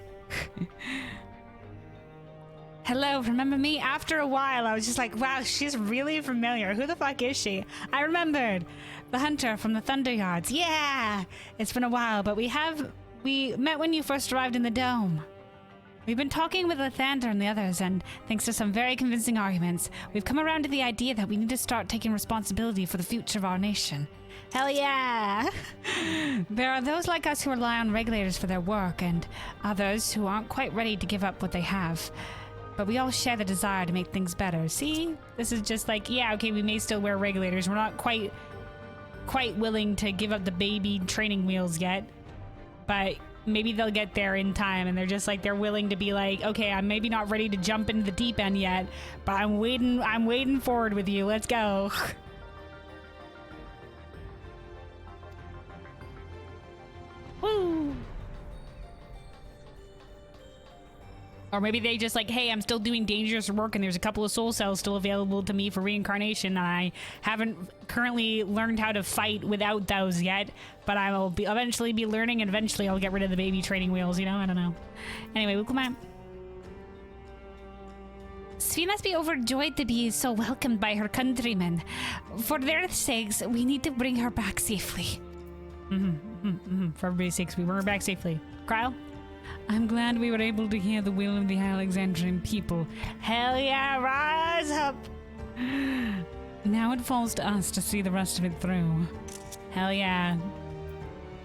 Hello, remember me? After a while, I was just like, wow, she's really familiar. Who the fuck is she? I remembered. The hunter from the Thunderyards. Yeah! It's been a while, but we met when you first arrived in the dome. We've been talking with Lathander and the others, and thanks to some very convincing arguments, we've come around to the idea that we need to start taking responsibility for the future of our nation. Hell yeah! There are those like us who rely on regulators for their work, and others who aren't quite ready to give up what they have. But we all share the desire to make things better. See? This is just like, yeah, okay, we may still wear regulators. We're not quite willing to give up the baby training wheels yet. But maybe they'll get there in time, and they're just like, they're willing to be like, okay, I'm maybe not ready to jump into the deep end yet, but I'm waiting forward with you. Let's go. Woo! Or maybe they just like, hey, I'm still doing dangerous work and there's a couple of soul cells still available to me for reincarnation, and I haven't currently learned how to fight without those yet, but I will eventually be learning, and eventually I'll get rid of the baby training wheels, you know? I don't know. Anyway, we'll come out. Svi must be overjoyed to be so welcomed by her countrymen. For their sakes, we need to bring her back safely. For everybody's sakes, we bring her back safely. Kyle? I'm glad we were able to hear the will of the Alexandrian people. Hell yeah, rise up! Now it falls to us to see the rest of it through. Hell yeah.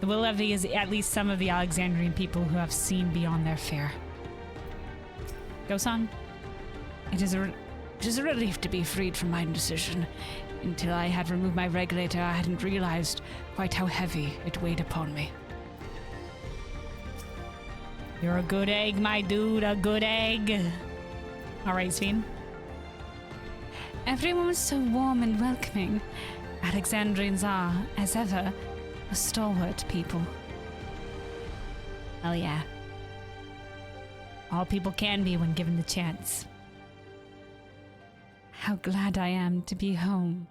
The will of the is at least some of the Alexandrian people who have seen beyond their fear. Go-san? It is a relief to be freed from my indecision. Until I had removed my regulator, I hadn't realized quite how heavy it weighed upon me. You're a good egg, my dude, a good egg. All right, Svein. Everyone was so warm and welcoming. Alexandrians are, as ever, a stalwart people. Hell yeah. All people can be when given the chance. How glad I am to be home.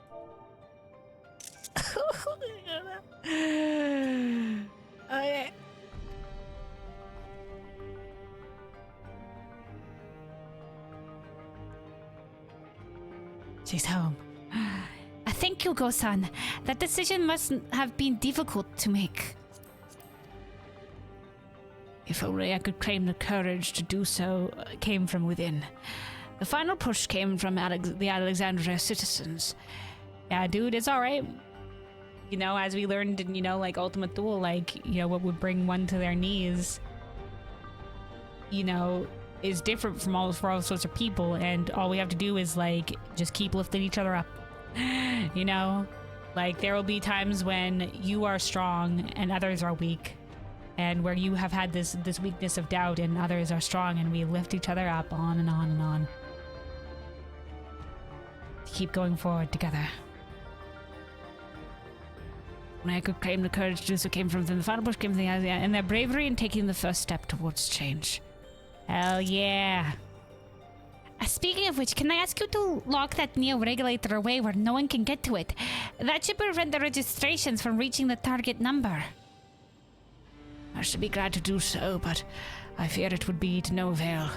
Okay. She's home. Thank you, Go-san. That decision must have been difficult to make. If only I could claim the courage to do so came from within. The final push came from the Alexandria citizens. Yeah, dude, it's alright. You know, as we learned in, you know, like Ultimate Duel, like, you know, what would bring one to their knees, you know, is different from for all sorts of people, and all we have to do is, like, just keep lifting each other up. You know? Like, there will be times when you are strong and others are weak, and where you have had this weakness of doubt and others are strong, and we lift each other up on and on and on. Keep going forward together. When I could claim the courage to do so came from them, the final push came from the and their bravery in taking the first step towards change. Hell yeah. Speaking of which, can I ask you to lock that neo-regulator away where no one can get to it? That should prevent the registrations from reaching the target number. I should be glad to do so, but I fear it would be to no avail.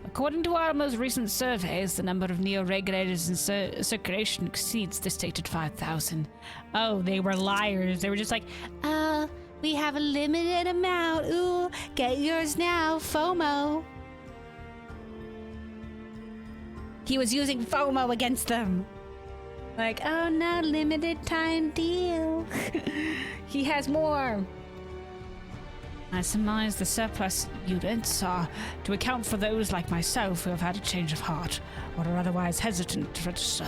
According to our most recent surveys, the number of neo-regulators in circulation exceeds the stated 5,000. Oh, they were liars. They were just like, we have a limited amount. Ooh, get yours now, FOMO. He was using FOMO against them. Like, oh no, limited time deal. He has more. I surmise the surplus units are to account for those like myself who have had a change of heart or are otherwise hesitant to register.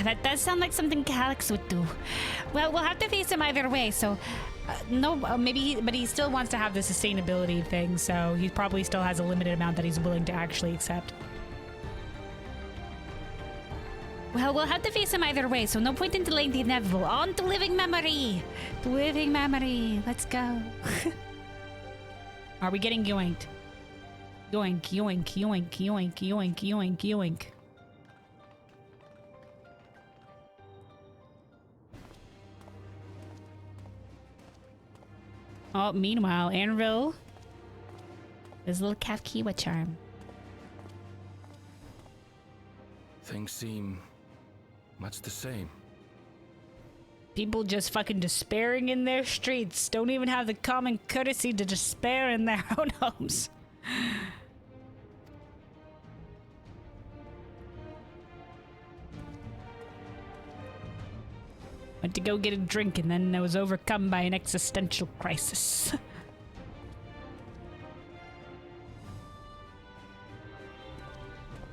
That does sound like something Calyx would do. Well, we'll have to face him either way, so... but he still wants to have the sustainability thing, so he probably still has a limited amount that he's willing to actually accept. Well, we'll have to face him either way, so no point in delaying the inevitable. On to living memory! To living memory. Let's go. Are we getting yoinked? Yoink, yoink, yoink, yoink, yoink, yoink, yoink. Oh, meanwhile, Anvil is a little Kafkiwa charm. Things seem much the same. People just fucking despairing in their streets. Don't even have the common courtesy to despair in their own homes. Went to go get a drink and then I was overcome by an existential crisis.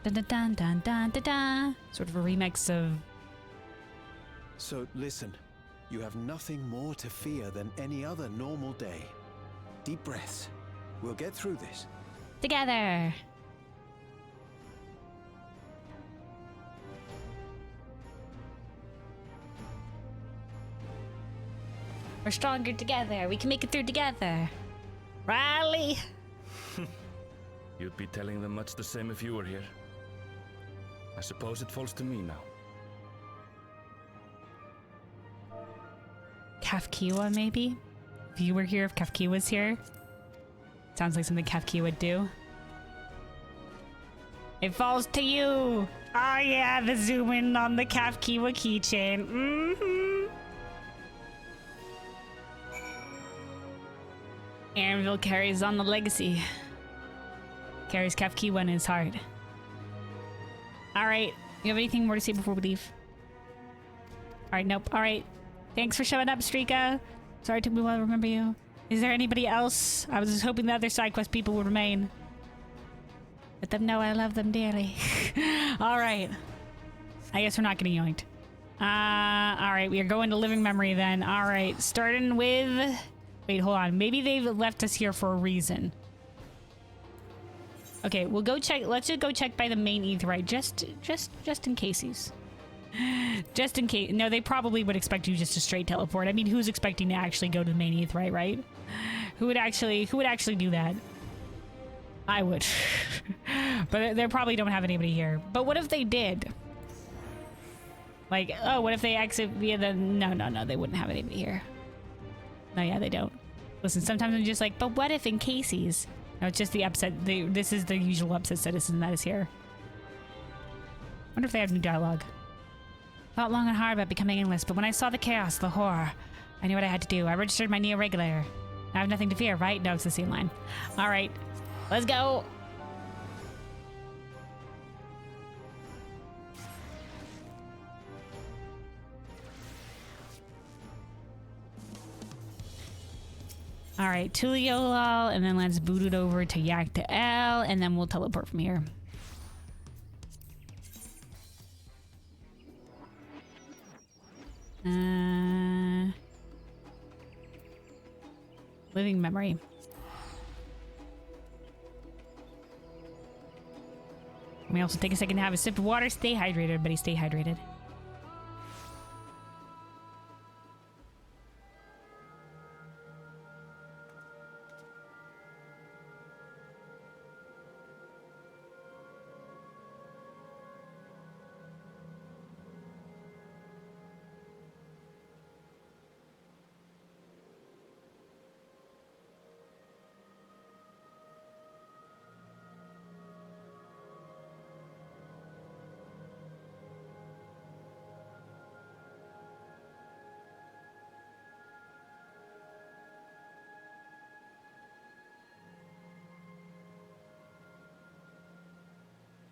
Dun dun dun dun dun dun dun. Sort of a remix of... So listen, you have nothing more to fear than any other normal day. Deep breaths. We'll get through this. Together. We're stronger together. We can make it through together. Riley! You'd be telling them much the same if you were here. I suppose it falls to me now. Kafkiwa, maybe? If you were here, if Kafkiwa's here. Sounds like something Kafkiwa would do. It falls to you. Oh yeah, the zoom in on the Kafkiwa keychain. Anvil carries on the legacy. Carries Kafkiwa in his heart. Alright, you have anything more to say before we leave? Alright, nope. Alright. Thanks for showing up, Strika. Sorry it took me a while to remember you. Is there anybody else? I was just hoping the other side quest people would remain. Let them know I love them dearly. Alright. I guess we're not getting yoinked. Alright, we are going to living memory then. Alright, starting with... Wait, hold on. Maybe they've left us here for a reason. Okay, we'll go check. Let's just go check by the main aetheryte, just in case. Just in case. No, they probably would expect you just to straight teleport. I mean, who's expecting to actually go to the main aetheryte, right? Who would actually do that? I would. But they probably don't have anybody here. But what if they did? Like, oh, what if they exit via the... No, they wouldn't have anybody here. No, yeah, they don't. Listen, sometimes I'm just like, but what if in Casey's? No, it's just the upset. This is the usual upset citizen that is here. Wonder if they have new dialogue. Thought long and hard about becoming endless, but when I saw the chaos, the horror, I knew what I had to do. I registered my neo-regulator. I have nothing to fear, right? No, it's the scene line. All right, let's go. All right, Tuliolal, and then let's boot it over to Yak to L, and then we'll teleport from here. Living memory. We also take a second to have a sip of water. Stay hydrated, everybody. Stay hydrated.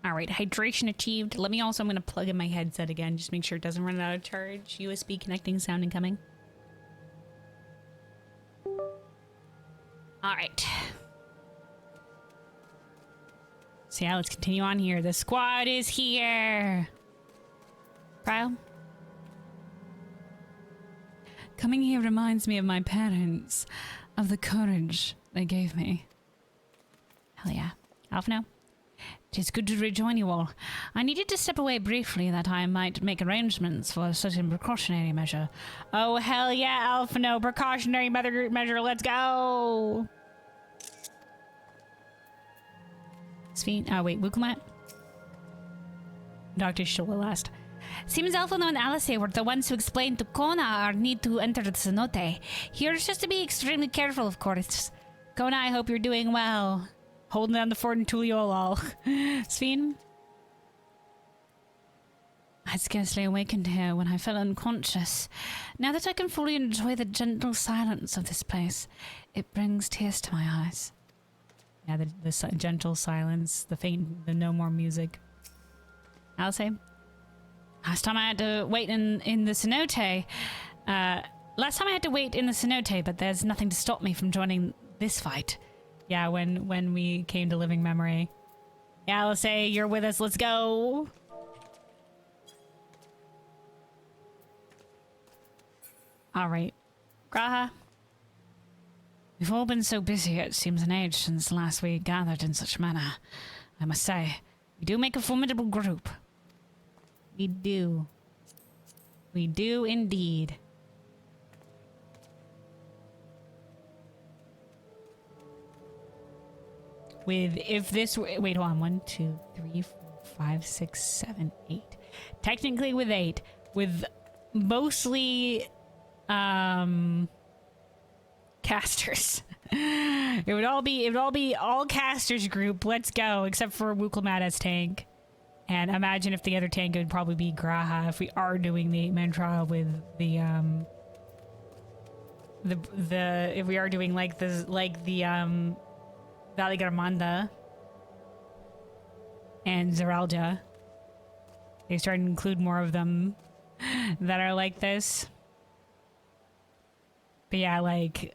All right, hydration achieved. Let me also, I'm going to plug in my headset again, just make sure it doesn't run out of charge. USB connecting, sound incoming. All right. So yeah, let's continue on here. The squad is here. Cryo? Coming here reminds me of my parents, of the courage they gave me. Hell yeah. Alphino? It is good to rejoin you all. I needed to step away briefly that I might make arrangements for a certain precautionary measure. Oh, hell yeah, Alphino. Precautionary measure. Let's go. Sphene. Oh, wait. Wukumat? Dr. Shola last. Seems Alphino and Alice were the ones who explained to Kona our need to enter the cenote. Here's just to be extremely careful, of course. Kona, I hope you're doing well. Holding down the fort in Tuliolal. Sphene? I'd scarcely awakened here when I fell unconscious. Now that I can fully enjoy the gentle silence of this place, it brings tears to my eyes. Yeah, the gentle silence, the no more music. Alice? Last time I had to wait in the cenote. Last time I had to wait in the cenote, but there's nothing to stop me from joining this fight. Yeah, when we came to living memory. Yeah, Alice, you're with us. Let's go. All right. Graha? We've all been so busy, it seems an age since last we gathered in such manner. I must say, we do make a formidable group. We do. We do indeed. Wait, hold on. 1, 2, 3, 4, 5, 6, 7, 8. Technically with 8. With mostly, casters. It would all be all casters group. Let's go, except for Wukelmat as tank. And imagine if the other tank would probably be Graha if we are doing the 8-man trial with the if we are doing like the Valley Garmanda and Zeralja. They start to include more of them that are like this. But yeah, like,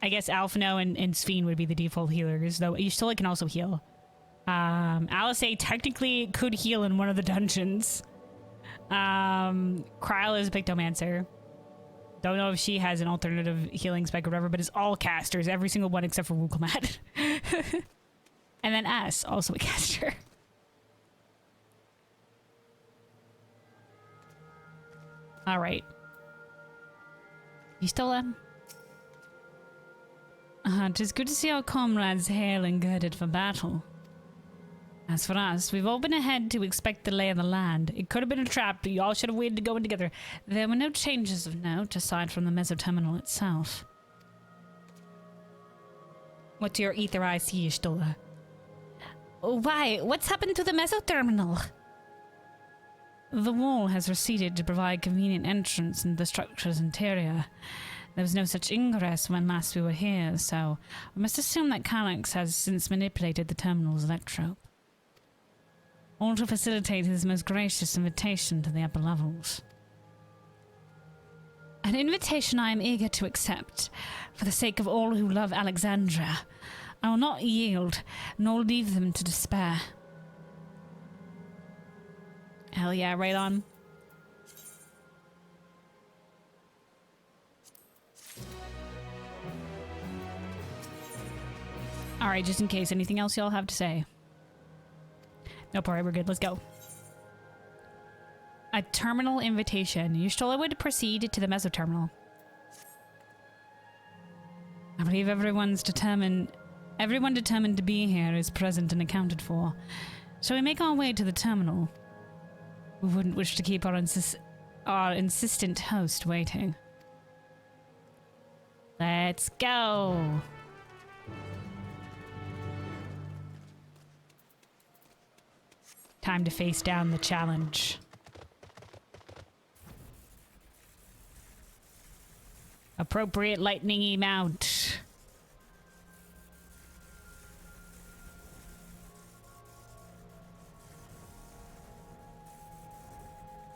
I guess Alphino and Sphene would be the default healers, though Y'shtola can also heal. Alice technically could heal in one of the dungeons. Kryl is a Pictomancer. Don't know if she has an alternative healing spec or whatever, but it's all casters, every single one except for Wukelmat. And then S, also a caster. Alright. Y'shtola? 'Tis good to see our comrades hale and girded for battle. As for us, we've all been ahead to expect the lay of the land. It could have been a trap, but you all should have waited to go in together. There were no changes of note, aside from the mesoterminal itself. What's your ether eye see, Y'shtola? Why? What's happened to the mesoterminal? The wall has receded to provide convenient entrance into the structure's interior. There was no such ingress when last we were here, so we must assume that Calyx has since manipulated the terminal's electrope. All to facilitate his most gracious invitation to the upper levels. An invitation I am eager to accept, for the sake of all who love Alexandria. I will not yield, nor leave them to despair. Hell yeah, right on. Alright, just in case, anything else y'all have to say? Nope, alright, we're good. Let's go. A terminal invitation. Y'shtola would proceed to the mesoterminal. I believe everyone determined to be here is present and accounted for. Shall we make our way to the terminal? We wouldn't wish to keep our insistent host waiting. Let's go. Time to face down the challenge. Appropriate lightningy mount.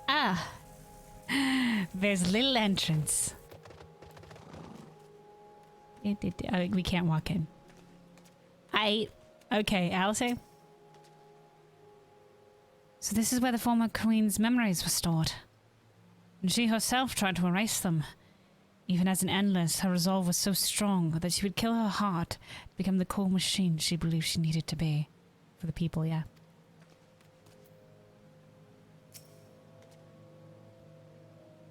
Ah. There's a little entrance. We can't walk in. Okay, Alice? So this is where the former queen's memories were stored. And she herself tried to erase them. Even as an endless, her resolve was so strong that she would kill her heart to become the core machine she believed she needed to be. For the people, yeah.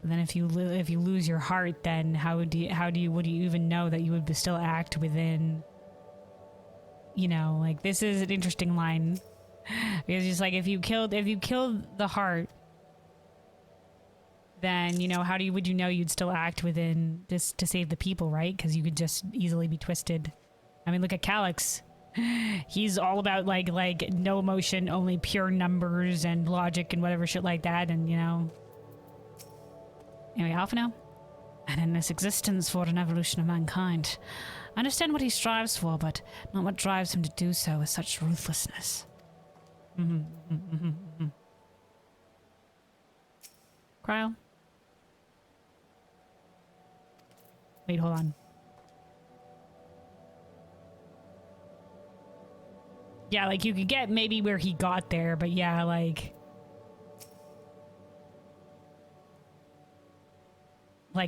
But then if you lose your heart, then would you even know that you would still act within? You know, like, this is an interesting line. Because it's like, if you killed the heart, then, you know, would you know you'd still act within this to save the people, right? Because you could just easily be twisted. I mean, look at Calyx. He's all about like no emotion, only pure numbers and logic and whatever shit like that, and you know. Anyway, Alphino? An endless existence for an evolution of mankind. I understand what he strives for, but not what drives him to do so with such ruthlessness. Kryl? Wait, hold on. Yeah, like, you could get maybe where he got there, but yeah, like,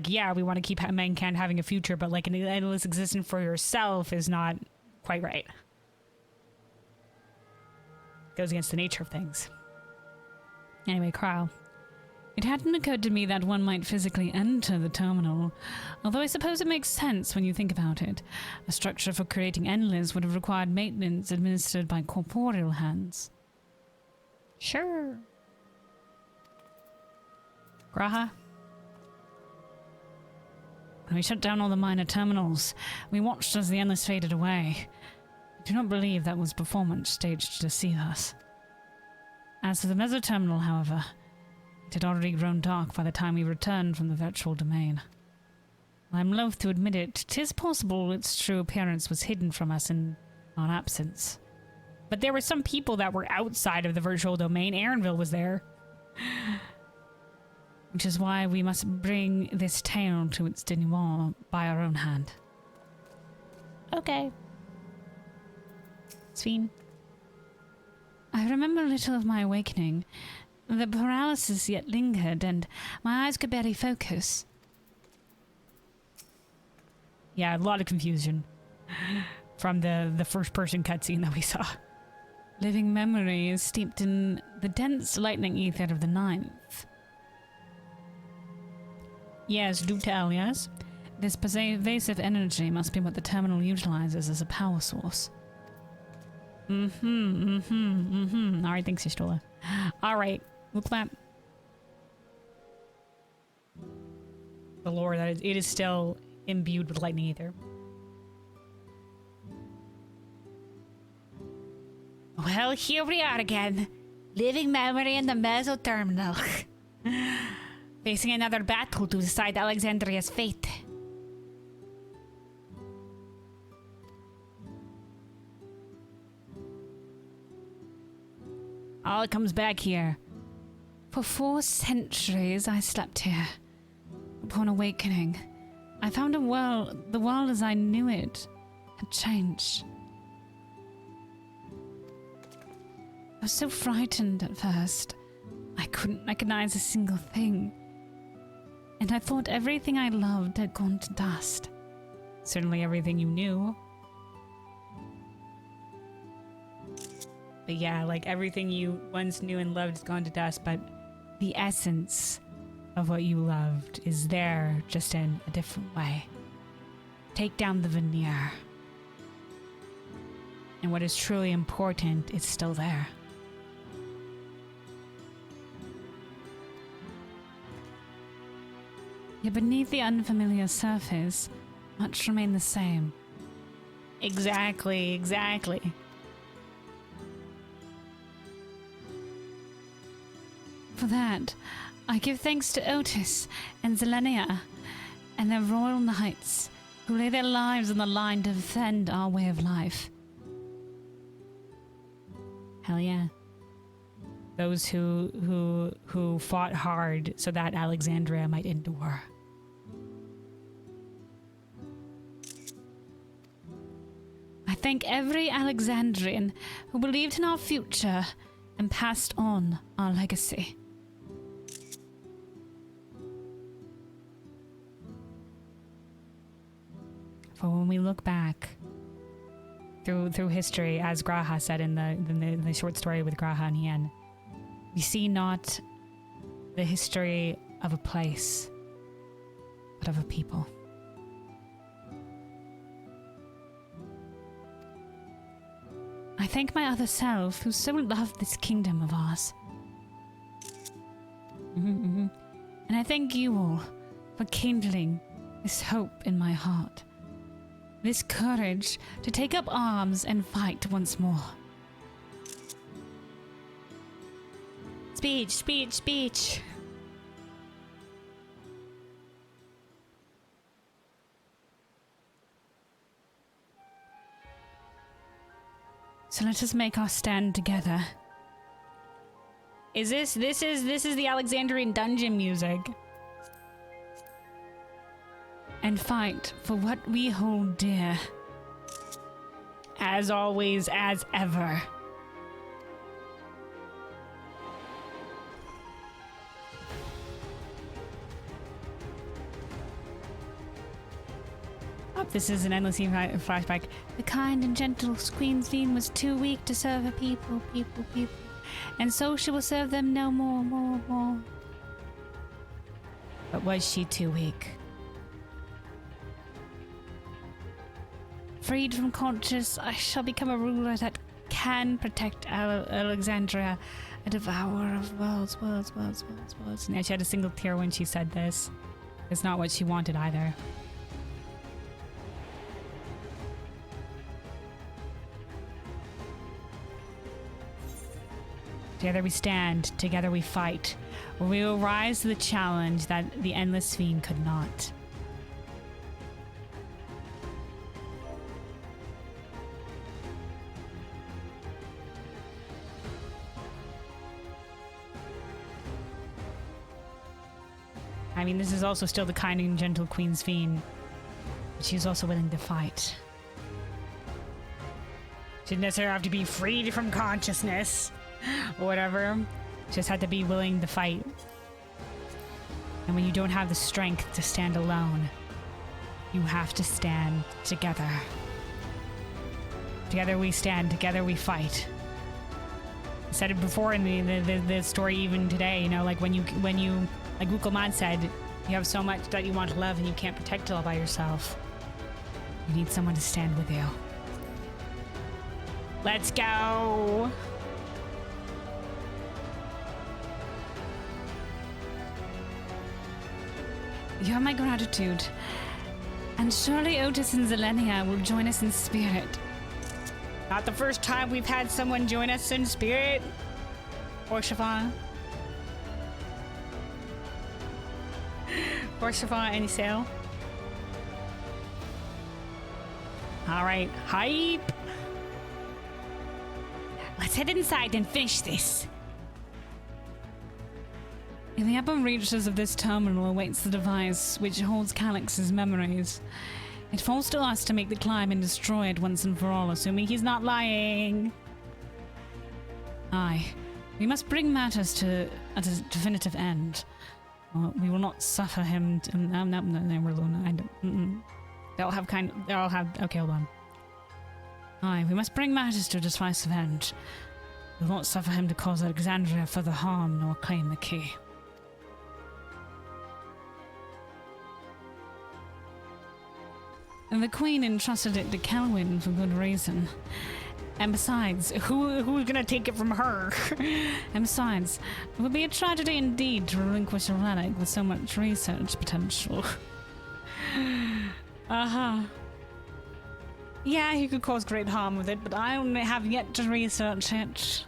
yeah, we want to keep mankind having a future, but like an endless existence for yourself is not quite right. Goes against the nature of things. Anyway, Kryl. It hadn't occurred to me that one might physically enter the terminal, although I suppose it makes sense when you think about it. A structure for creating endless would have required maintenance administered by corporeal hands. Sure. Graha? When we shut down all the minor terminals, we watched as the Endless faded away. I do not believe that was performance staged to deceive us. As for the mesoterminal, however, it had already grown dark by the time we returned from the virtual domain. While I'm loath to admit it, 'tis possible its true appearance was hidden from us in our absence. But there were some people that were outside of the virtual domain. Aaronville was there. Which is why we must bring this tale to its denouement by our own hand. Okay. It's fine. I remember little of my awakening. The paralysis yet lingered, and my eyes could barely focus. Yeah, a lot of confusion from the first-person cutscene that we saw. Living memory is steeped in the dense lightning ether of the ninth. Yes, do tell, yes? This pervasive energy must be what the terminal utilizes as a power source. Alright, thanks, Sistola. Alright, look at the lore that it is still imbued with lightning ether. Well, here we are again. Living memory in the mesoterminal. Facing another battle to decide Alexandria's fate. All comes back here. For 4 centuries I slept here. Upon awakening, I found the world as I knew it had changed. I was so frightened at first. I couldn't recognize a single thing. And I thought everything I loved had gone to dust. Certainly everything you knew. But yeah, like everything you once knew and loved has gone to dust, but the essence of what you loved is there, just in a different way. Take down the veneer. And what is truly important is still there. Yet beneath the unfamiliar surface, much remained the same. Exactly, exactly. For that, I give thanks to Otis and Zelenia and their royal knights who lay their lives on the line to defend our way of life. Hell yeah. Those who fought hard so that Alexandria might endure. I thank every Alexandrian who believed in our future and passed on our legacy. For when we look back through history, as Graha said in the short story with Graha and Hien, we see not the history of a place, but of a people. I thank my other self who so loved this kingdom of ours. And I thank you all for kindling this hope in my heart. This courage to take up arms and fight once more. Speech, speech, speech. So let us make our stand together. Is this is the Alexandrian dungeon music. And fight for what we hold dear. As always, as ever. Oh, this is an endless flashback. The kind and gentle Queen Fiend was too weak to serve her people. And so she will serve them no more. But was she too weak? Freed from conscience, I shall become a ruler that can protect Alexandria, a devourer of worlds. And she had a single tear when she said this. It's not what she wanted either. Together we stand, together we fight. We will rise to the challenge that the Endless Fiend could not. I mean, this is also still the kind and gentle Queen's Fiend. But she's also willing to fight. She didn't necessarily have to be freed from consciousness or whatever. Just had to be willing to fight. And when you don't have the strength to stand alone, you have to stand together. Together we stand, together we fight. I said it before in the story, even today, you know, like when you like Wukelman said, you have so much that you want to love and you can't protect it all by yourself. You need someone to stand with you. Let's go! You have my gratitude. And surely Otis and Zelenia will join us in spirit. Not the first time we've had someone join us in spirit. Or Siobhan. Or Siobhan, any sale? Alright, hype! Let's head inside and finish this. In the upper reaches of this terminal awaits the device which holds Calix's memories. It falls to us to make the climb and destroy it once and for all, assuming he's not lying. Aye. We must bring matters to a definitive end. We will not suffer him to... No, we're alone. I don't... They'll have... Okay, hold on. Aye, we must bring matters to a decisive end. We will not suffer him to cause Alexandria further harm nor claim the key. And the Queen entrusted it to Kelwyn for good reason. And besides, who's gonna take it from her? And besides, it would be a tragedy indeed to relinquish a relic with so much research potential. Uh-huh. Yeah, he could cause great harm with it, but I only have yet to research it.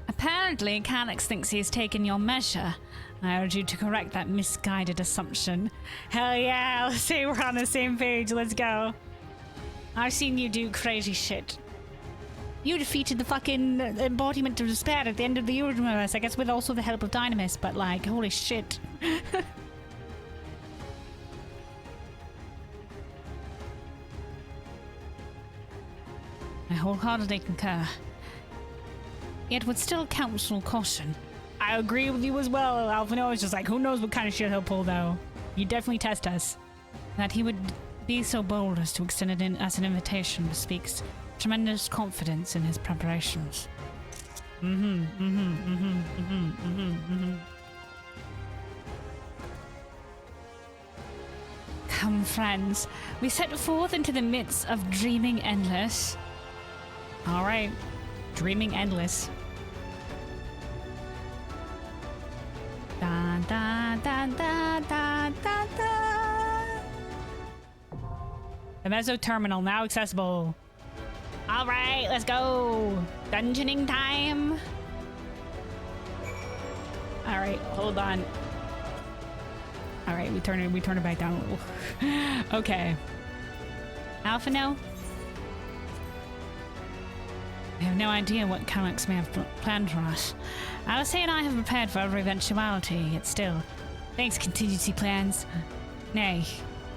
Apparently, Calix thinks he's taken your measure. I urge you to correct that misguided assumption. Hell yeah, let's say we're on the same page, let's go. I've seen you do crazy shit. You defeated the fucking embodiment of despair at the end of the universe, I guess with also the help of Dynamis, but like, holy shit. I wholeheartedly concur. Yet would still counsel caution. I agree with you as well. Alphino is just like, who knows what kind of shit he'll pull, though. You definitely test us. That he would be so bold as to extend it as an invitation bespeaks tremendous confidence in his preparations. Come, friends. We set forth into the midst of dreaming endless. All right. Dreaming endless. Da, da, da, da, da, da, da. The Mezzo Terminal now accessible. All right, let's go. Dungeoning time. All right, hold on. All right, we turn it back down a little. Okay. Alphino? I have no idea what Calix may have planned for us. Alice and I have prepared for every eventuality, yet still, thanks contingency plans. Nay,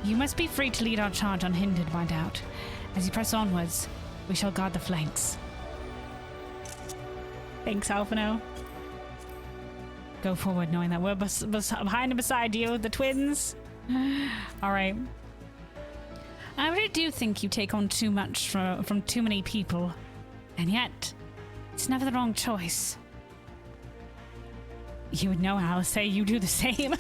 you must be free to lead our charge unhindered by doubt. As you press onwards, we shall guard the flanks. Thanks, Alphino. Go forward knowing that we're behind and beside you, the twins. All right. I really do think you take on too much from too many people. And yet, it's never the wrong choice. You would know, Alice. Say you do the same.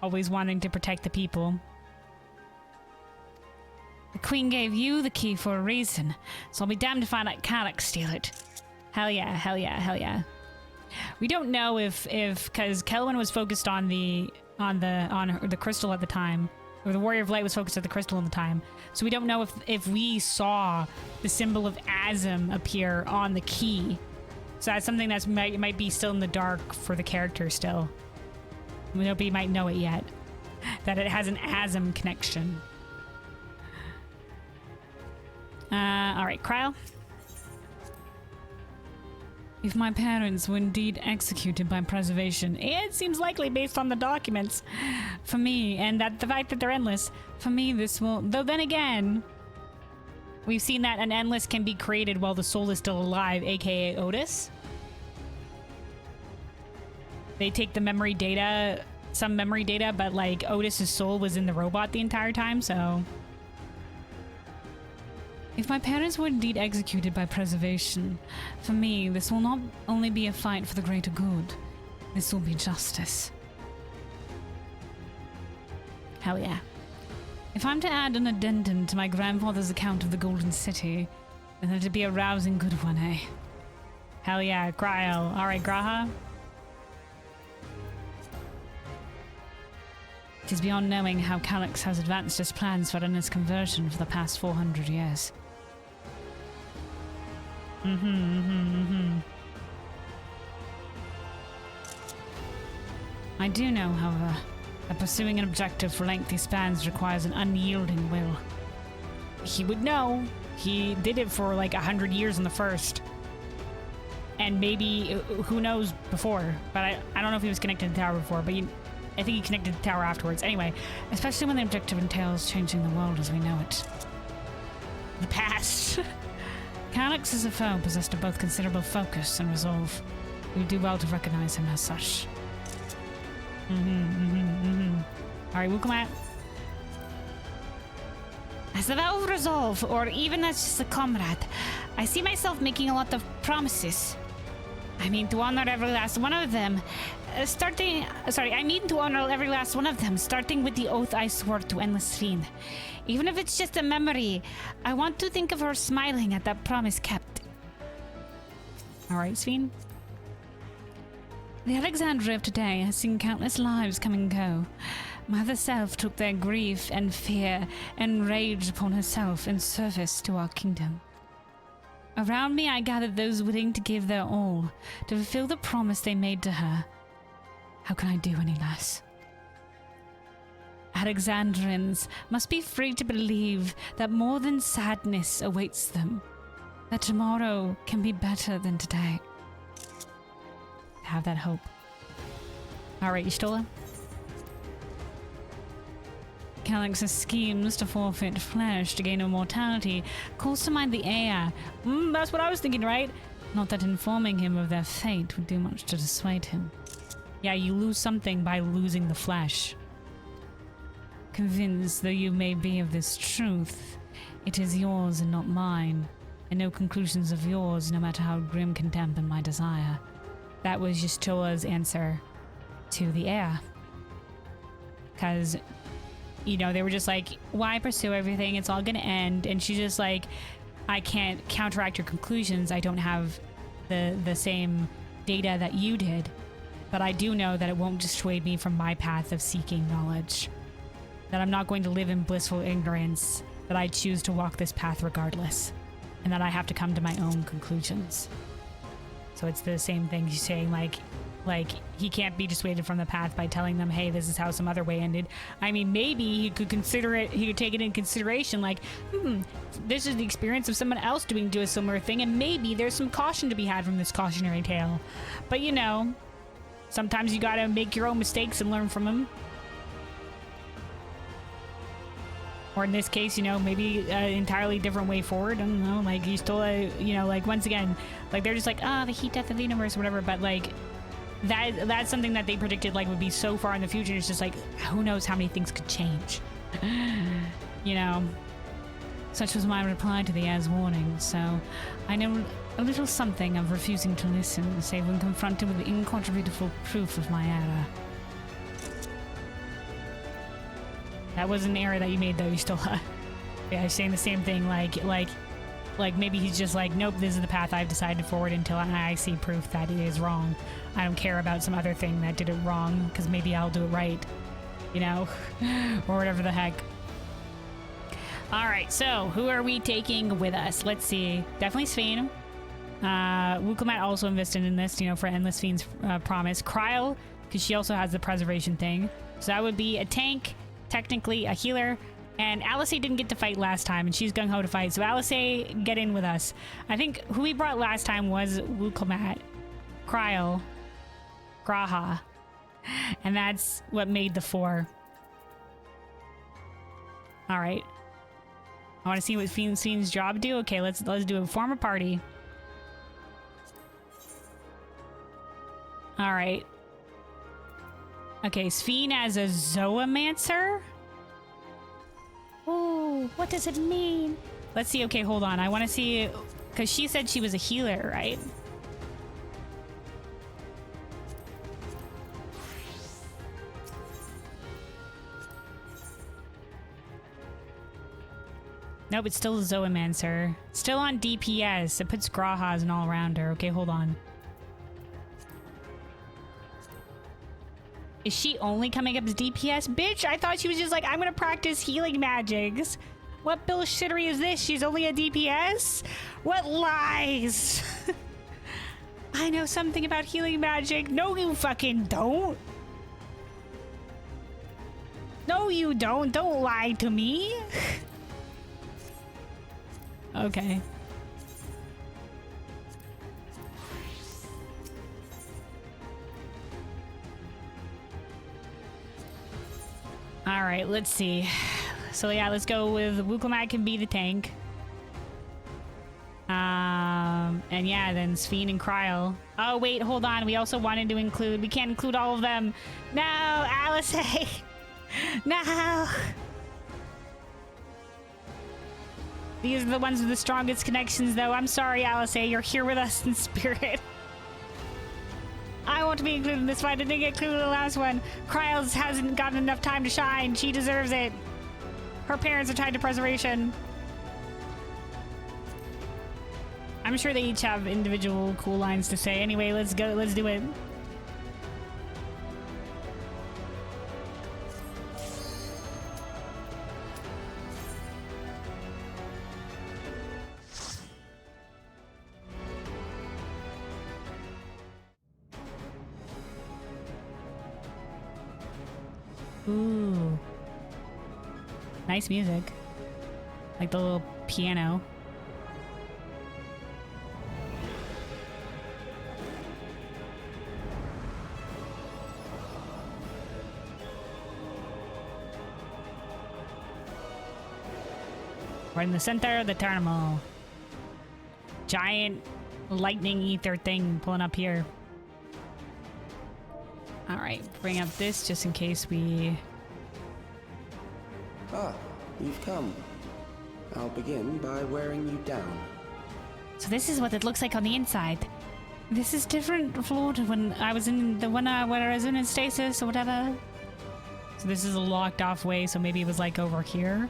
Always wanting to protect the people. The Queen gave you the key for a reason, so I'll be damned if I let Calix steal it. Hell yeah, hell yeah, hell yeah. We don't know if because Kelwyn was focused on the crystal at the time. or the Warrior of Light was focused at the crystal all the time. So we don't know if we saw the symbol of Azim appear on the key. So that's something that might be still in the dark for the character still. Nobody might know it yet, that it has an Azim connection. All right, Kryle. If my parents were indeed executed by preservation, it seems likely based on the documents. For me, and that the fact that they're endless, for me this will... Though then again, we've seen that an endless can be created while the soul is still alive, aka Otis. They take the memory data, some memory data, but like Otis's soul was in the robot the entire time, so... If my parents were indeed executed by preservation, for me, this will not only be a fight for the greater good, this will be justice. Hell yeah. If I'm to add an addendum to my grandfather's account of the Golden City, then it'd be a rousing good one, eh? Hell yeah, Kryle. Alright, Graha. It is beyond knowing how Calyx has advanced his plans for endless conversion for the past 400 years. I do know, however, that pursuing an objective for lengthy spans requires an unyielding will. He would know. He did it for like 100 years in the first. And maybe, who knows, before. But I don't know if he was connected to the tower before, but I think he connected to the tower afterwards. Anyway, especially when the objective entails changing the world as we know it. The past. Calyx is a foe possessed of both considerable focus and resolve. We do well to recognize him as such. Alright, Wukamat. As a vow of resolve, or even as just a comrade, I see myself making a lot of promises. I mean to honor every last one of them. Starting with the oath I swore to Endless Fiend. Even if it's just a memory, I want to think of her smiling at that promise kept. Alright, Sphene. The Alexandria of today has seen countless lives come and go. Mother Self took their grief and fear and rage upon herself in service to our kingdom. Around me I gathered those willing to give their all to fulfill the promise they made to her. How can I do any less? Alexandrians must be free to believe that more than sadness awaits them, that tomorrow can be better than today. Have that hope. Alright, Y'shtola. Calyx's schemes to forfeit flesh to gain immortality calls to mind the air. That's what I was thinking, right? Not that informing him of their fate would do much to dissuade him. Yeah, you lose something by losing the flesh. Convinced though you may be of this truth, it is yours and not mine, and no conclusions of yours, no matter how grim, can dampen my desire. That was Y'shtola's answer to the heir. Because, you know, they were just like, why pursue everything? It's all gonna end. And she's just like, I can't counteract your conclusions. I don't have the same data that you did. But I do know that it won't dissuade me from my path of seeking knowledge. That I'm not going to live in blissful ignorance. That I choose to walk this path regardless. And that I have to come to my own conclusions. So it's the same thing she's saying, like he can't be dissuaded from the path by telling them, hey, this is how some other way ended. I mean, maybe he could consider it, he could take it in consideration, like, this is the experience of someone else doing a similar thing, and maybe there's some caution to be had from this cautionary tale. But you know, sometimes you gotta make your own mistakes and learn from them. Or in this case, you know, maybe an entirely different way forward. I don't know, like, you still, you know, like, once again, like, they're just like, the heat death of the universe or whatever, but, like, that's something that they predicted, like, would be so far in the future. It's just like, who knows how many things could change. You know? Such was my reply to the heir's warning, so I know a little something of refusing to listen, save when confronted with the incontrovertible proof of my error. That was an error that you made, though. You still, yeah, saying the same thing. Like maybe he's just like, nope, this is the path I've decided forward until I see proof that it is wrong. I don't care about some other thing that did it wrong, because maybe I'll do it right. you know, or whatever the heck. All right, so who are we taking with us? Let's see. Definitely Sphene. Wukomat also invested in this, you know, for Endless Fiend's promise. Kryle, because she also has the preservation thing. So that would be a tank, technically a healer. And Alice didn't get to fight last time, and she's gung-ho to fight. So Alice, get in with us. I think who we brought last time was Wukomat, Kryle, Graha. And that's what made the 4. All right. I want to see what Fiend's job do. Okay, let's do it. Form a party. All right. Okay, Sphene as a Zoomancer. Ooh, what does it mean? Let's see. Okay, hold on. I want to see, because she said she was a healer, right? Nope, it's still a Zoomancer. Still on DPS. It puts Graha as an all-rounder. Okay, hold on. Is she only coming up as DPS? Bitch, I thought she was just like, I'm gonna practice healing magics. What bullshittery is this? She's only a DPS? What lies? I know something about healing magic. No, you fucking don't. No, you don't. Don't lie to me. Okay. All right, let's see. So yeah, let's go with Wukomat can be the tank. And yeah, then Sphene and Kryle. Oh wait, hold on. We also wanted to include. We can't include all of them. No, Alice. No. These are the ones with the strongest connections, though. I'm sorry, Alice. You're here with us in spirit. I want to be included in this fight. I didn't get included in the last one. Kryles hasn't gotten enough time to shine. She deserves it. Her parents are tied to preservation. I'm sure they each have individual cool lines to say. Anyway, let's go. Let's do it. Ooh. Nice music. Like the little piano. We're in the center of the terminal. Giant lightning ether thing pulling up here. All right, bring up this just in case we... Ah, you've come. I'll begin by wearing you down. So this is what it looks like on the inside. This is different floor to when I was in the one where I was in stasis or whatever. So this is a locked off way, so maybe it was like over here.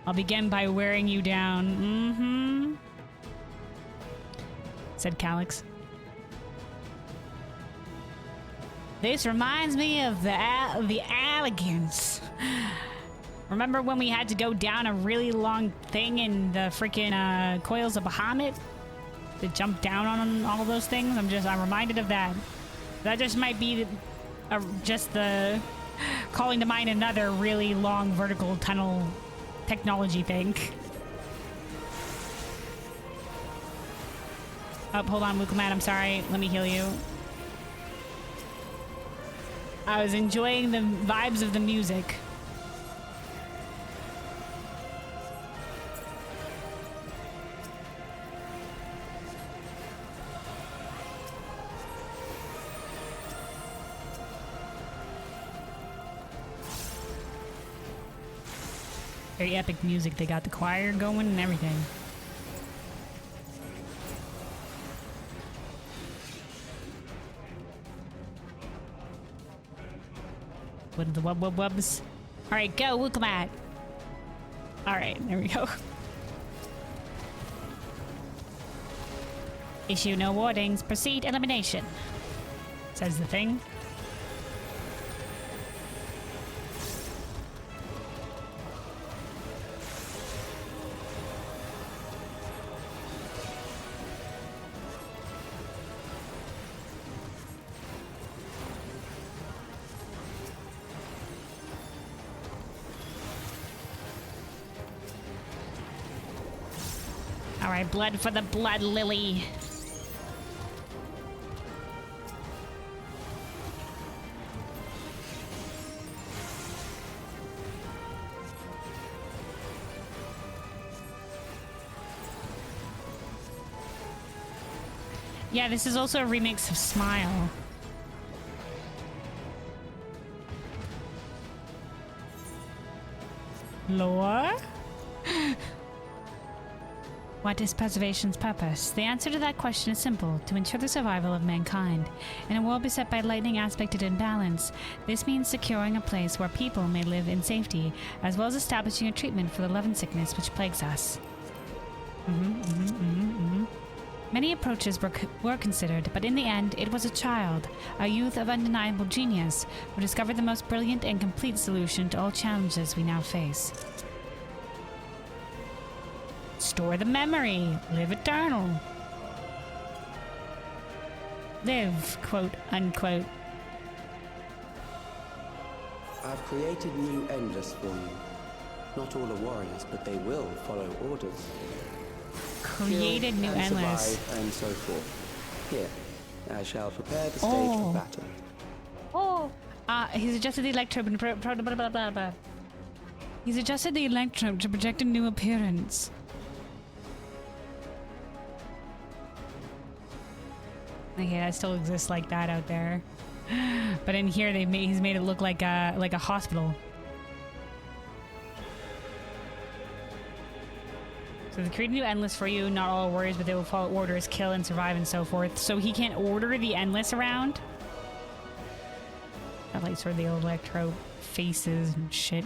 I'll begin by wearing you down. Mm-hmm. Said Calyx. This reminds me of the Alligans. Remember when we had to go down a really long thing in the freaking coils of Bahamut to jump down on all of those things? I'm reminded of that. That just might be just the calling to mind another really long vertical tunnel technology thing. Oh, hold on, Wukomat, I'm sorry. Let me heal you. I was enjoying the vibes of the music. Very epic music. They got the choir going and everything. What are the wubs? All right, go, Wukomat. All right, there we go. Issue no warnings. Proceed elimination. Says the thing. All right, blood for the blood lily. Yeah, this is also a remix of Smile. Lore? What is preservation's purpose? The answer to that question is simple: to ensure the survival of mankind. In a world beset by lightning aspected imbalance, this means securing a place where people may live in safety, as well as establishing a treatment for the leaven sickness which plagues us. Many approaches were considered, but in the end, it was a child, a youth of undeniable genius, who discovered the most brilliant and complete solution to all challenges we now face. Store the memory. Live eternal. Live, quote, unquote. I've created new Endless for you. Not all are warriors, but they will follow orders. Created new and Endless. Survive and so forth. Here, I shall prepare the stage for battle. He's adjusted the electrobe and blah, blah, blah, blah, blah. He's adjusted the electrobe to project a new appearance. Okay, that still exists like that out there. But in here, he's made it look like a hospital. So they create a new Endless for you. Not all warriors, but they will follow orders, kill and survive and so forth. So he can't order the Endless around. Got like sort of the electro faces and shit.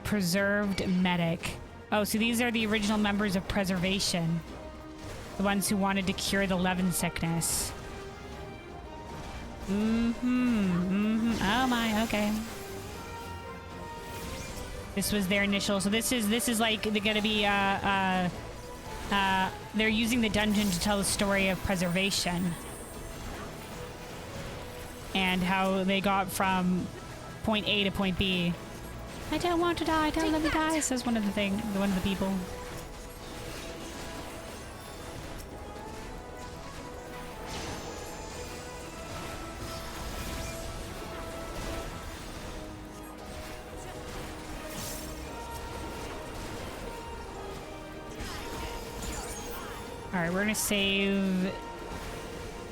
Preserved medic. Oh, so these are the original members of Preservation. The ones who wanted to cure the leaven sickness. Oh my, okay. This was their initial, so this is like they're gonna be they're using the dungeon to tell the story of Preservation. And how they got from point A to point B. I don't want to die, don't let me die, says one of the people. Alright, we're gonna save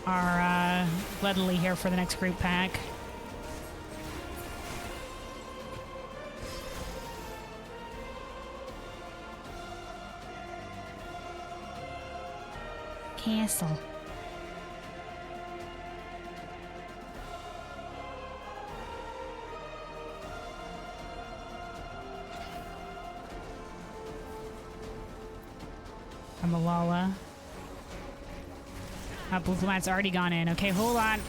our Blood Lily here for the next group pack. Castle. Malala. Blue Mat's already gone in. Okay, hold on.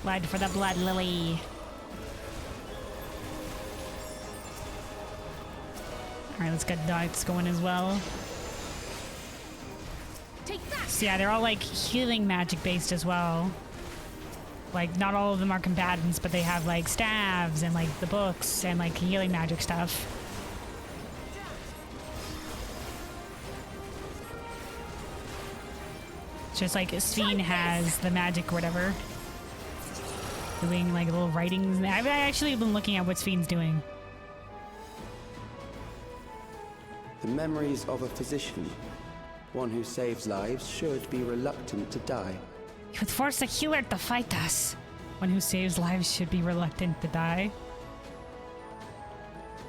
Blood for the Blood Lily. Alright, let's get Dots going as well. So yeah, they're all like healing magic based as well. Like, not all of them are combatants, but they have like staves and like the books and like healing magic stuff. It's just like Sphene has the magic or whatever. Doing like little writings. I've actually been looking at what Sphene's doing. The memories of a physician. One who saves lives should be reluctant to die. You would force a healer to fight us. One who saves lives should be reluctant to die.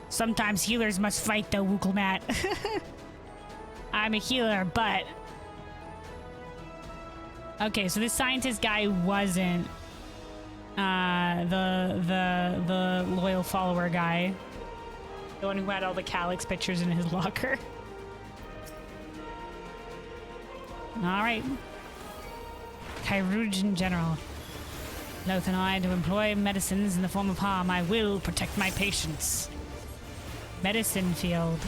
Sometimes healers must fight though, Wooklemat. I'm a healer, but... Okay, so this scientist guy wasn't the loyal follower guy. The one who had all the Calyx pictures in his locker. Alright. Chirurgeon General. Loath and I to employ medicines in the form of harm. I will protect my patients. Medicine field.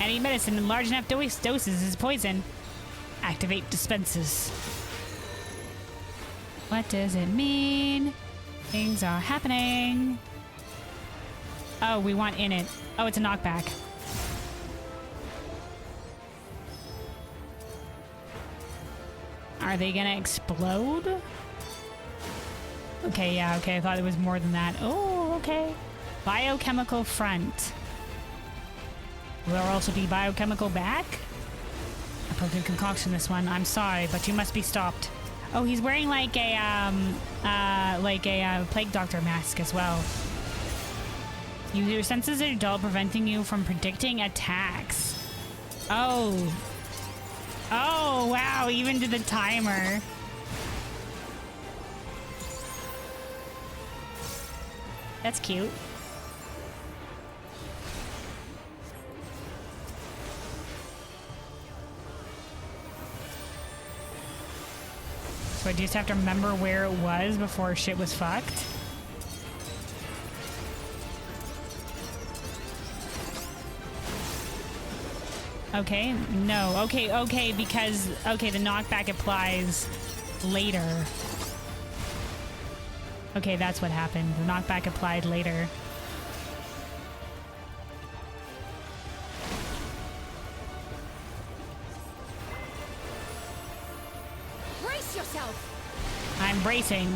Any medicine in large enough doses is poison. Activate dispensers. What does it mean? Things are happening. Oh, we want in it. Oh, it's a knockback. Are they gonna explode? Okay, yeah, okay. I thought it was more than that. Oh, okay. Biochemical front. Will there also be biochemical back? A potent concoction, this one. I'm sorry, but you must be stopped. Oh, he's wearing like a plague doctor mask as well. Your senses are dull, preventing you from predicting attacks. Oh. Oh, wow, even to the timer. That's cute. So I just have to remember where it was before shit was fucked. Okay, no. Okay, because, okay, the knockback applies later. Okay, that's what happened. The knockback applied later. Brace yourself! I'm bracing.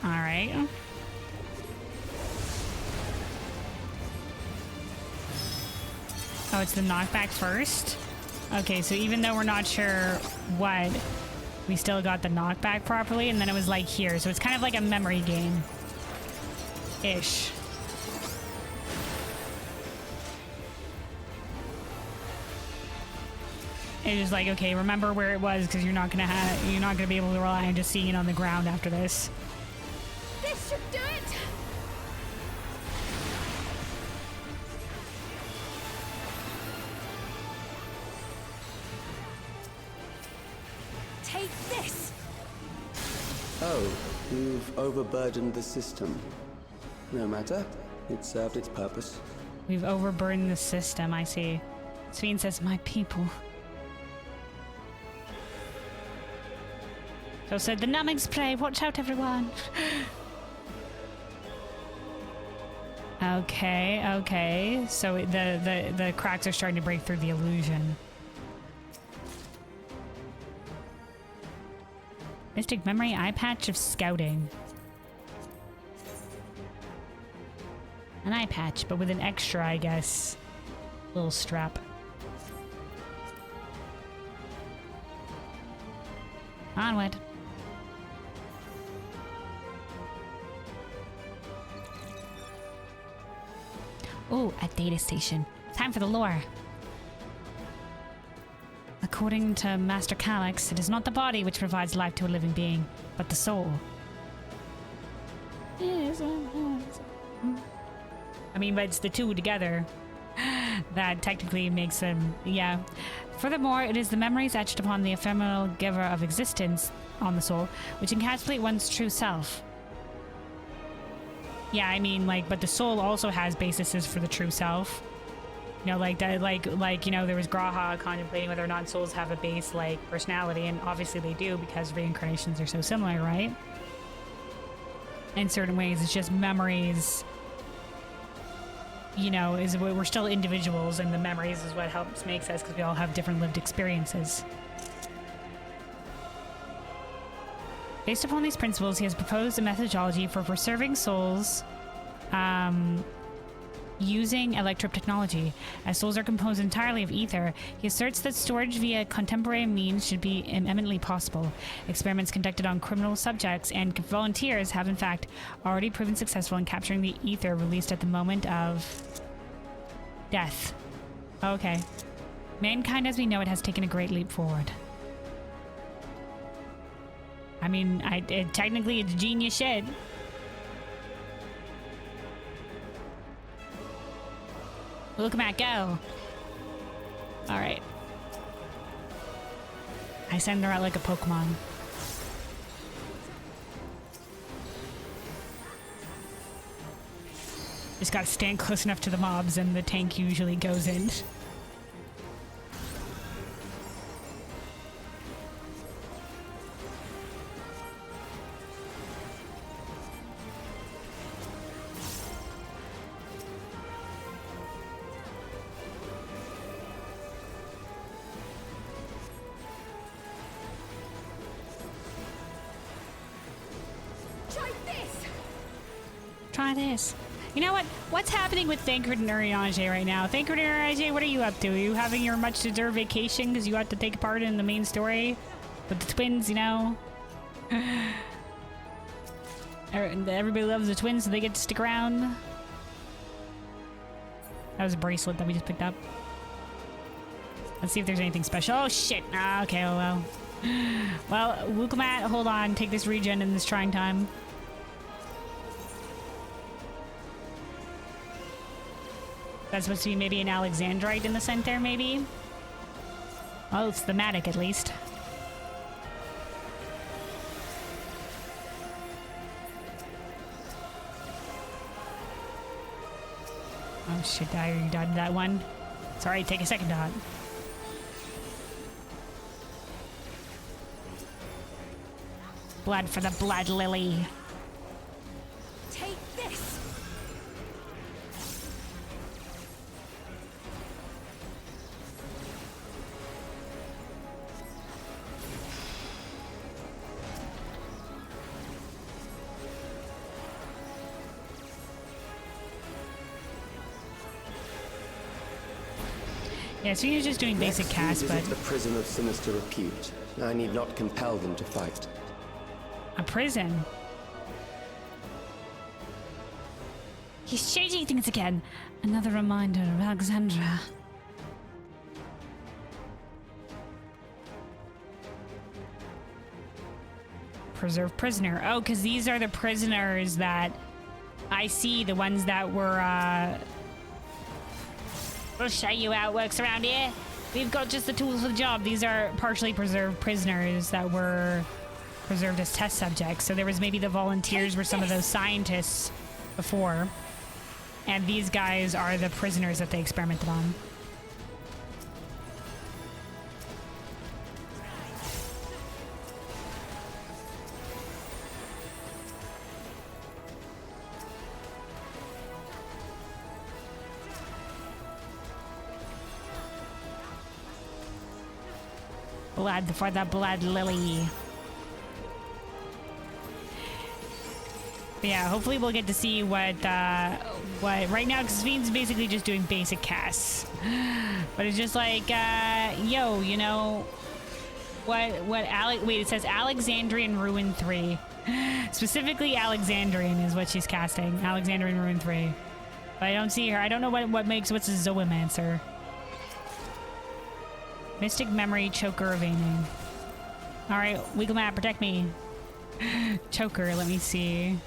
Alright. Oh, it's the knockback first? Okay, so even though we're not sure what, we still got the knockback properly, and then it was like here. So it's kind of like a memory game. Ish. It was like, okay, remember where it was, because you're not gonna be able to rely on just seeing it on the ground after this. This should do it! Take this! Oh, you've overburdened the system. No matter. It served its purpose. We've overburdened the system, I see. Sven says, my people. So said the numbing spray. Watch out, everyone. Okay. So the cracks are starting to break through the illusion. Mystic memory eye patch of scouting. An eye patch, but with an extra, I guess, little strap. Onward. Oh, a data station. Time for the lore. According to Master Calyx, it is not the body which provides life to a living being, but the soul. I mean, but it's the two together that technically makes them, yeah. Furthermore, it is the memories etched upon the ephemeral giver of existence on the soul, which encapsulate one's true self. Yeah, I mean, like, but the soul also has bases for the true self. You know, like that, like you know, there was Graha contemplating whether or not souls have a base like personality, and obviously they do because reincarnations are so similar, right? In certain ways, it's just memories. You know, is we're still individuals, and the memories is what helps makes us, because we all have different lived experiences. Based upon these principles, he has proposed a methodology for preserving souls using electrope technology. As souls are composed entirely of ether, he asserts that storage via contemporary means should be eminently possible. Experiments conducted on criminal subjects and volunteers have in fact already proven successful in capturing the ether released at the moment of death. Okay. Mankind as we know it has taken a great leap forward. I mean, technically it's genius shit. Look at Matt go. Alright. I send her out like a Pokemon. Just gotta stand close enough to the mobs and the tank usually goes in. Try this. You know what? What's happening with Thancred and Urianger right now? Thancred and Urianger, what are you up to? Are you having your much-deserved vacation because you got to take part in the main story with the twins, you know? Everybody loves the twins, so they get to stick around. That was a bracelet that we just picked up. Let's see if there's anything special. Oh, shit. Ah, okay, oh well. Well, Wukamat, hold on. Take this regen in this trying time. That's supposed to be maybe an Alexandrite in the center, maybe? Well, it's thematic, at least. Oh shit, I already died to that one. Sorry, take a second dot. Blood for the blood lily. Take this! Yeah, so you're just doing basic cast, but... a prison of sinister repute. I need not compel them to fight. A prison? He's changing things again. Another reminder of Alexandra. Preserve prisoner. Oh, because these are the prisoners that I see, the ones that were, We'll show you how it works around here. We've got just the tools for the job. These are partially preserved prisoners that were preserved as test subjects. So there was maybe the volunteers were some of those scientists before. And these guys are the prisoners that they experimented on. Blood for the blood lily. But yeah, hopefully we'll get to see what right now, because Fiend's basically just doing basic casts. But it's just like, yo, you know, wait, it says Alexandrian Ruin 3. Specifically Alexandrian is what she's casting. Alexandrian Ruin 3. But I don't see her. I don't know what's a Zoomancer. Mystic Memory, Choker, Evading. Alright, Wiggle Map, protect me. Choker, let me see.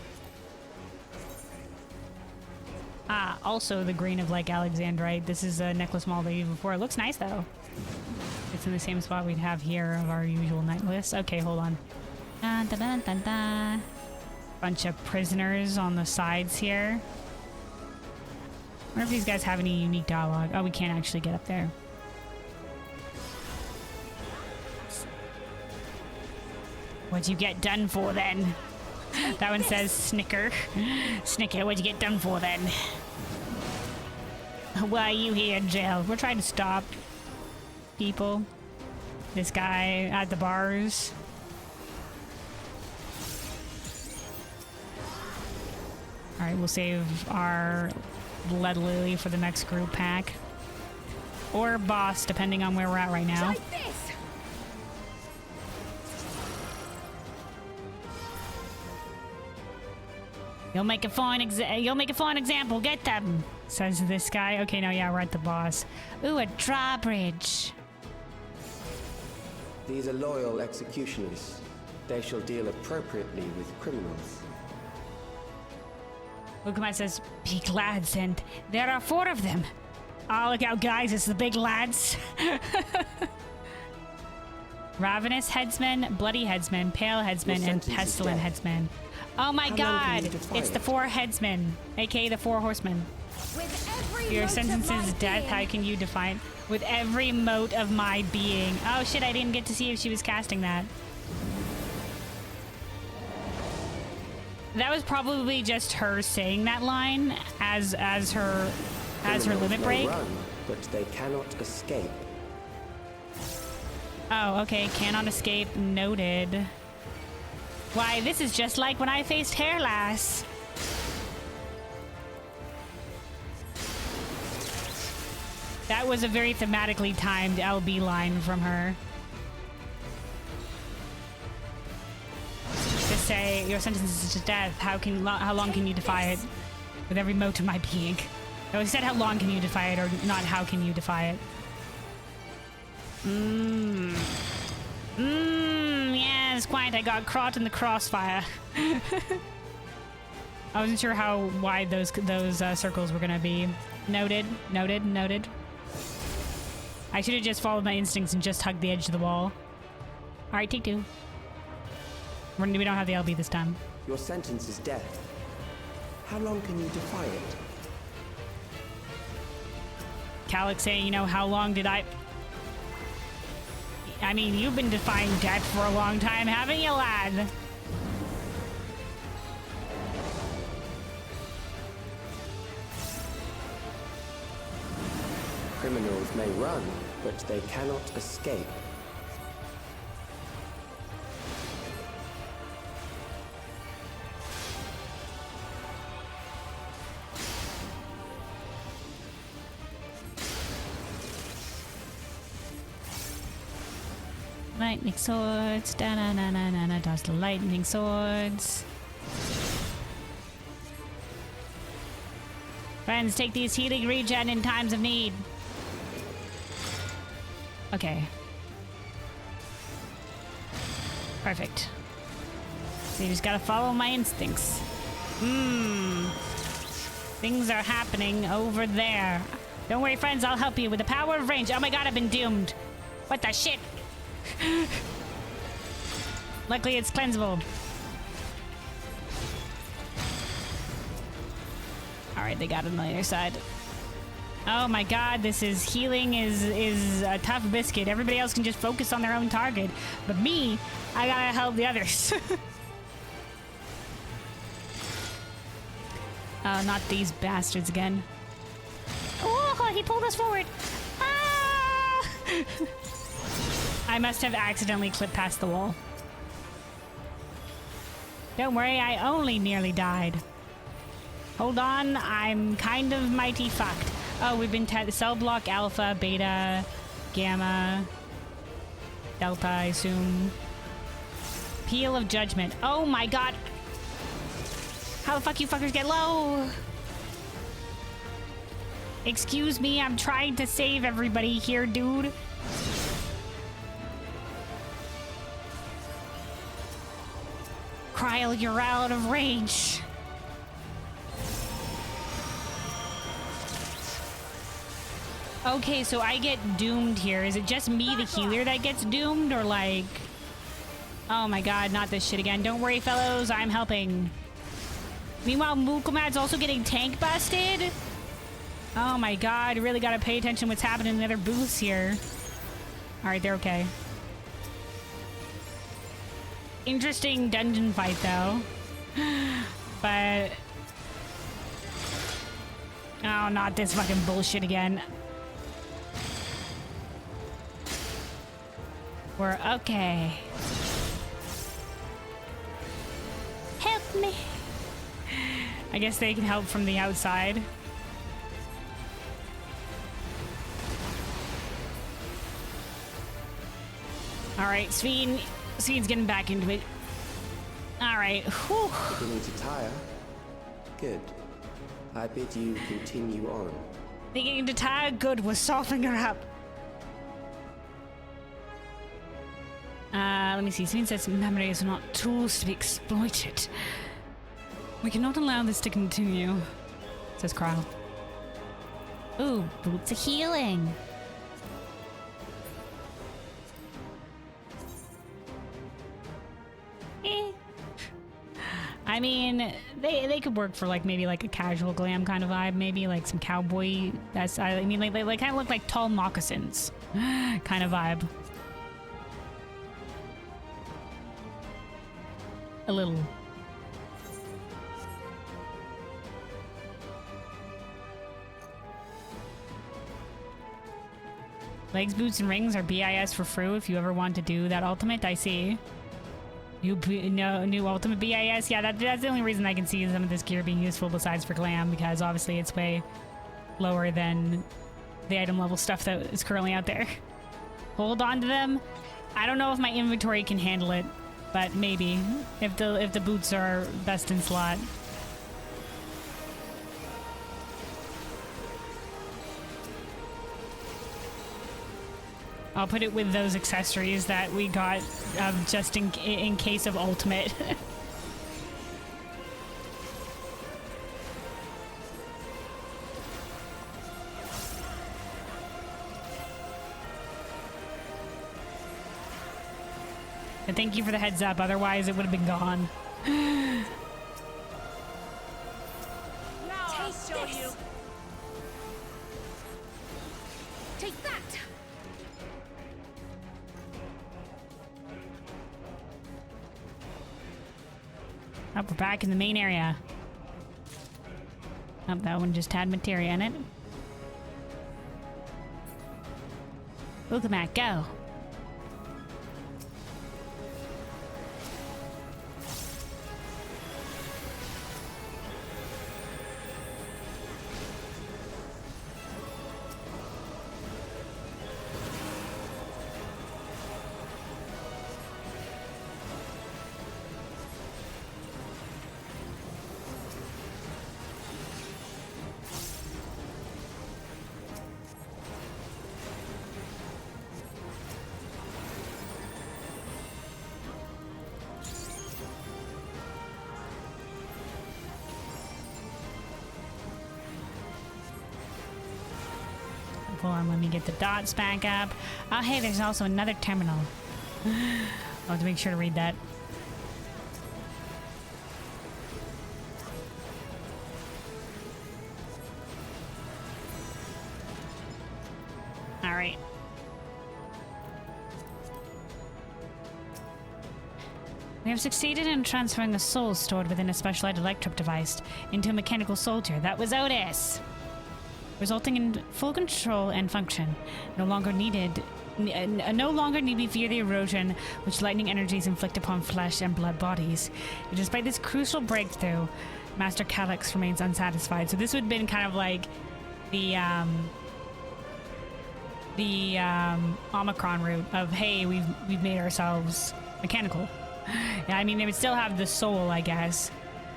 Ah, also the green of like Alexandrite. This is a necklace model that we used before. It looks nice though. It's in the same spot we'd have here of our usual necklace. Okay, hold on. Dun, dun, dun, dun, dun. Bunch of prisoners on the sides here. I wonder if these guys have any unique dialogue. Oh, we can't actually get up there. What'd you get done for then? That one says Snicker. Snicker, what'd you get done for then? Why are you here in jail? We're trying to stop people. This guy at the bars. Alright, we'll save our Blood Lily for the next group pack. Or boss, depending on where we're at right now. You'll make a fine example. Get them. Says this guy. Okay, no, yeah, we're at the boss. Ooh, a drawbridge. These are loyal executioners. They shall deal appropriately with criminals. Ukuma says, big lads, and there are 4 of them. Oh, look out, guys, it's the big lads. Ravenous headsman, bloody headsman, pale headsman, and pestilent headsman. Oh my god, it's the 4 headsmen, aka the 4 horsemen. Your sentence is death, how can you defy it? With every mote of my being. Oh shit, I didn't get to see if she was casting that. That was probably just her saying that line as her limit break. Run, but they cannot escape. Oh, okay. Cannot escape. Noted. Why, this is just like when I faced Hairlass. That was a very thematically timed LB line from her. To say, your sentence is to death. How long can you defy it? With every mote of my being. No, he said how long can you defy it, or not how can you defy it. Yes, quite. I got caught in the crossfire. I wasn't sure how wide those circles were gonna be. Noted, noted, noted. I should have just followed my instincts and just hugged the edge of the wall. All right, take 2. We don't have the LB this time. Your sentence is death. How long can you defy it? Calyx saying, you know, how long did I mean, you've been defying death for a long time, haven't you, lad? Criminals may run, but they cannot escape. Lightning swords, da-na-na-na-na-na, does the lightning swords. Friends, take these healing regen in times of need. Okay. Perfect. So you just gotta follow my instincts. Things are happening over there. Don't worry, friends, I'll help you with the power of range. Oh my god, I've been doomed. What the shit? Luckily, it's cleansable. Alright, they got it on the other side. Oh my god, this is healing is a tough biscuit. Everybody else can just focus on their own target. But me, I gotta help the others. Oh, not these bastards again. Oh, he pulled us forward. Ah! I must have accidentally clipped past the wall. Don't worry, I only nearly died. Hold on, I'm kind of mighty fucked. Oh, we've been cell block alpha, beta, gamma, delta, I assume. Peel of judgment. Oh my god. How the fuck you fuckers get low? Excuse me, I'm trying to save everybody here, dude. Kryl, you're out of range. Okay, so I get doomed here. Is it just me, the healer, that gets doomed? Or like... Oh my god, not this shit again. Don't worry, fellows, I'm helping. Meanwhile, Mukumad's also getting tank busted. Oh my god, you really gotta pay attention to what's happening in the other booths here. Alright, they're okay. Interesting dungeon fight, though. But... Oh, not this fucking bullshit again. We're okay. Help me. I guess they can help from the outside. Alright, Sven's getting back into it. Alright, whew. Beginning to tire. Good. I bid you continue on. Thinking the tire good was softening her up. Let me see. Something says memories are not tools to be exploited. We cannot allow this to continue, says Kyle. Ooh, boots of healing. I mean, they could work for like maybe like a casual glam kind of vibe, maybe like some cowboy. I mean, like they kind of look like tall moccasins kind of vibe. A little. Legs, boots, and rings are BIS for Fru if you ever want to do that ultimate. I see. New ultimate BIS. Yeah, that's the only reason I can see some of this gear being useful besides for glam, because obviously it's way lower than the item level stuff that is currently out there. Hold on to them. I don't know if my inventory can handle it, but maybe if the boots are best in slot. I'll put it with those accessories that we got just in case of ultimate. And thank you for the heads up, otherwise it would have been gone. Now I'll show you. Take that! Oh, we're back in the main area. Oh, that one just had materia in it. Welcome back, go. Hold on, let me get the dots back up. Oh, hey, there's also another terminal. I'll have to make sure to read that. All right. We have succeeded in transferring a soul stored within a specialized electrode device into a mechanical soldier. That was Otis! Resulting in full control and function. No longer need we fear the erosion which lightning energies inflict upon flesh and blood bodies. Despite this crucial breakthrough, Master Calyx remains unsatisfied. So this would have been kind of like the Omicron route of, hey, we've made ourselves mechanical. Yeah, I mean, they would still have the soul, I guess.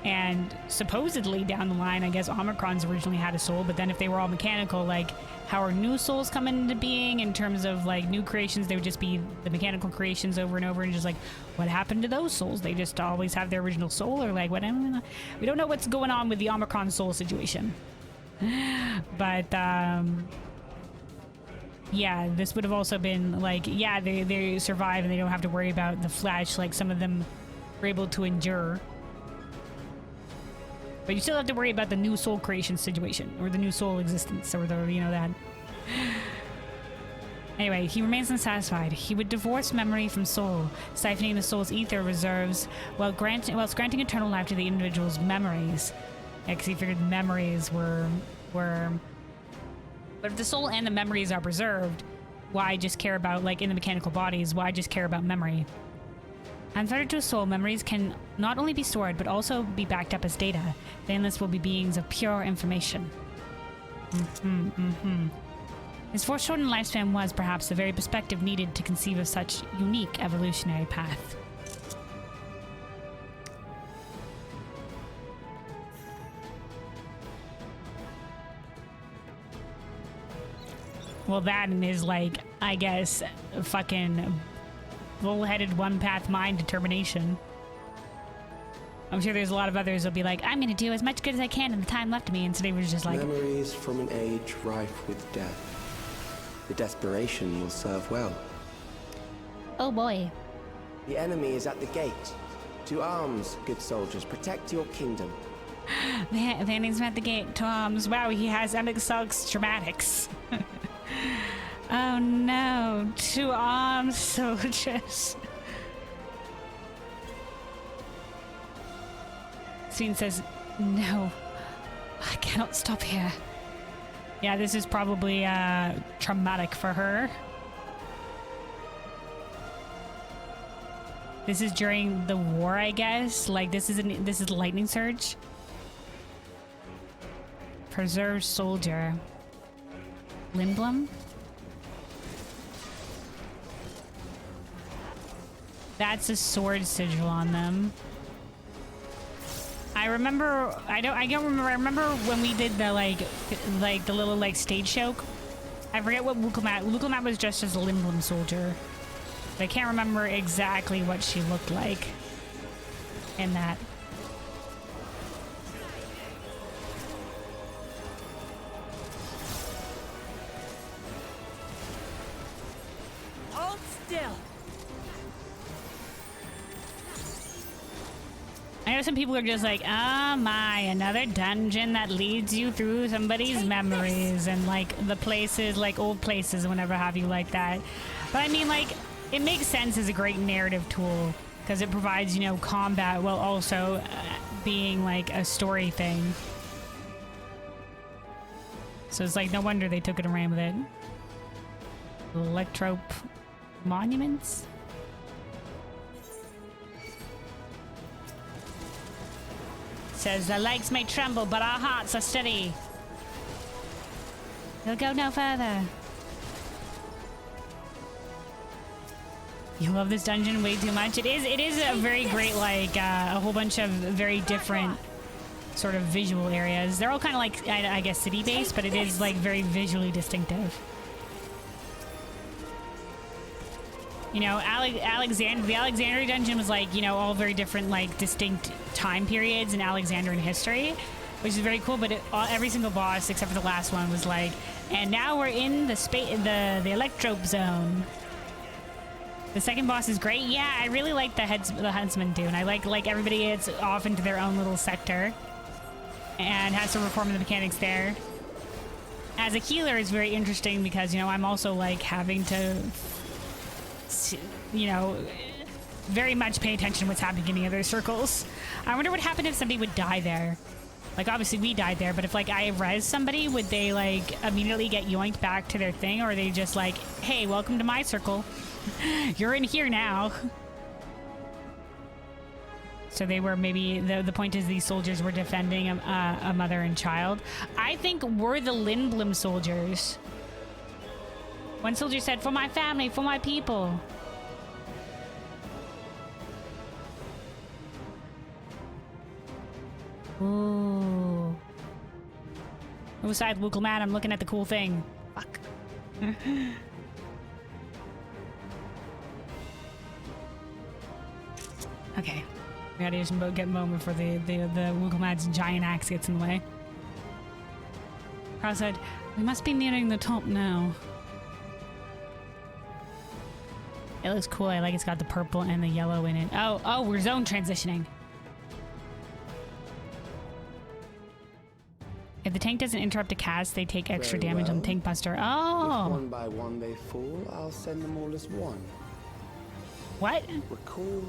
And supposedly down the line, I guess Omicron's originally had a soul, but then if they were all mechanical, like, how are new souls coming into being in terms of, like, new creations? They would just be the mechanical creations over and over, and just like, what happened to those souls? They just always have their original soul, or like, what? We don't know what's going on with the Omicron soul situation. But, yeah, this would have also been, like, yeah, they survive and they don't have to worry about the flesh like some of them were able to endure. But you still have to worry about the new soul creation situation, or the new soul existence, or the, you know, that. Anyway, he remains unsatisfied. He would divorce memory from soul, siphoning the soul's ether reserves whilst granting eternal life to the individual's memories. Yeah, because he figured memories were... But if the soul and the memories are preserved, why just care about, like, in the mechanical bodies, why just care about memory? Unfettered to a soul, memories can not only be stored, but also be backed up as data. The Endless will be beings of pure information. His foreshortened lifespan was, perhaps, the very perspective needed to conceive of such unique evolutionary path. Well, that and his, like, I guess, fucking bull-headed one-path mind determination. I'm sure there's a lot of others who'll be like, I'm gonna do as much good as I can in the time left to me, and today was just like... Memories from an age rife with death. The desperation will serve well. Oh boy. The enemy is at the gate. To arms, good soldiers, protect your kingdom. The enemy's at the gate, to arms. Wow, he has Alex dramatics. Oh no, to arms, soldiers. Scene says, no, I cannot stop here. Yeah, this is probably traumatic for her. This is during the war, I guess. Like, this is lightning surge. Preserved soldier. Limblum? That's a sword sigil on them. I remember, I remember when we did the like the little like stage show. I forget what Wukelmat was dressed as a Limblum soldier. But I can't remember exactly what she looked like in that. Hold still. I know some people are just like, oh my, another dungeon that leads you through somebody's memories and like the places, like old places and whatever have you like that. But I mean, like, it makes sense as a great narrative tool because it provides, you know, combat while also being like a story thing. So it's like, no wonder they took it and ran with it. Electrope monuments? Says the legs may tremble, but our hearts are steady. We'll go no further. You love this dungeon way too much. It is a very great, like, a whole bunch of very different sort of visual areas. They're all kind of like, I guess, city-based, but it is, like, very visually distinctive. You know, the Alexandria dungeon was like, you know, all very different, like, distinct time periods in Alexandrian history, which is very cool. But every single boss, except for the last one, was like, and now we're in the Electrope zone. The second boss is great. Yeah, I really like the Huntsman Dune. I like everybody gets off into their own little sector and has to reform the mechanics there. As a healer, it's very interesting because, you know, I'm also like having to, you know, very much pay attention to what's happening in the other circles. I wonder what happened if somebody would die there. Like, obviously we died there, but if like I res somebody, would they like immediately get yoinked back to their thing, or are they just like, hey, welcome to my circle. You're in here now. So they were maybe, the point is these soldiers were defending a mother and child. I think we're the Lindblom soldiers. One soldier said, for my family, for my people. Ooh. Aside Wukelmat, I'm looking at the cool thing. Fuck. Okay. We gotta just get a moment before the Wukelmat's giant axe gets in the way. Carl said, we must be nearing the top now. It looks cool. I like it's got the purple and the yellow in it. Oh, we're zone transitioning. If the tank doesn't interrupt a cast, they take extra damage on the tank buster. Oh! If one by one they fall, I'll send them all as one. What? Recall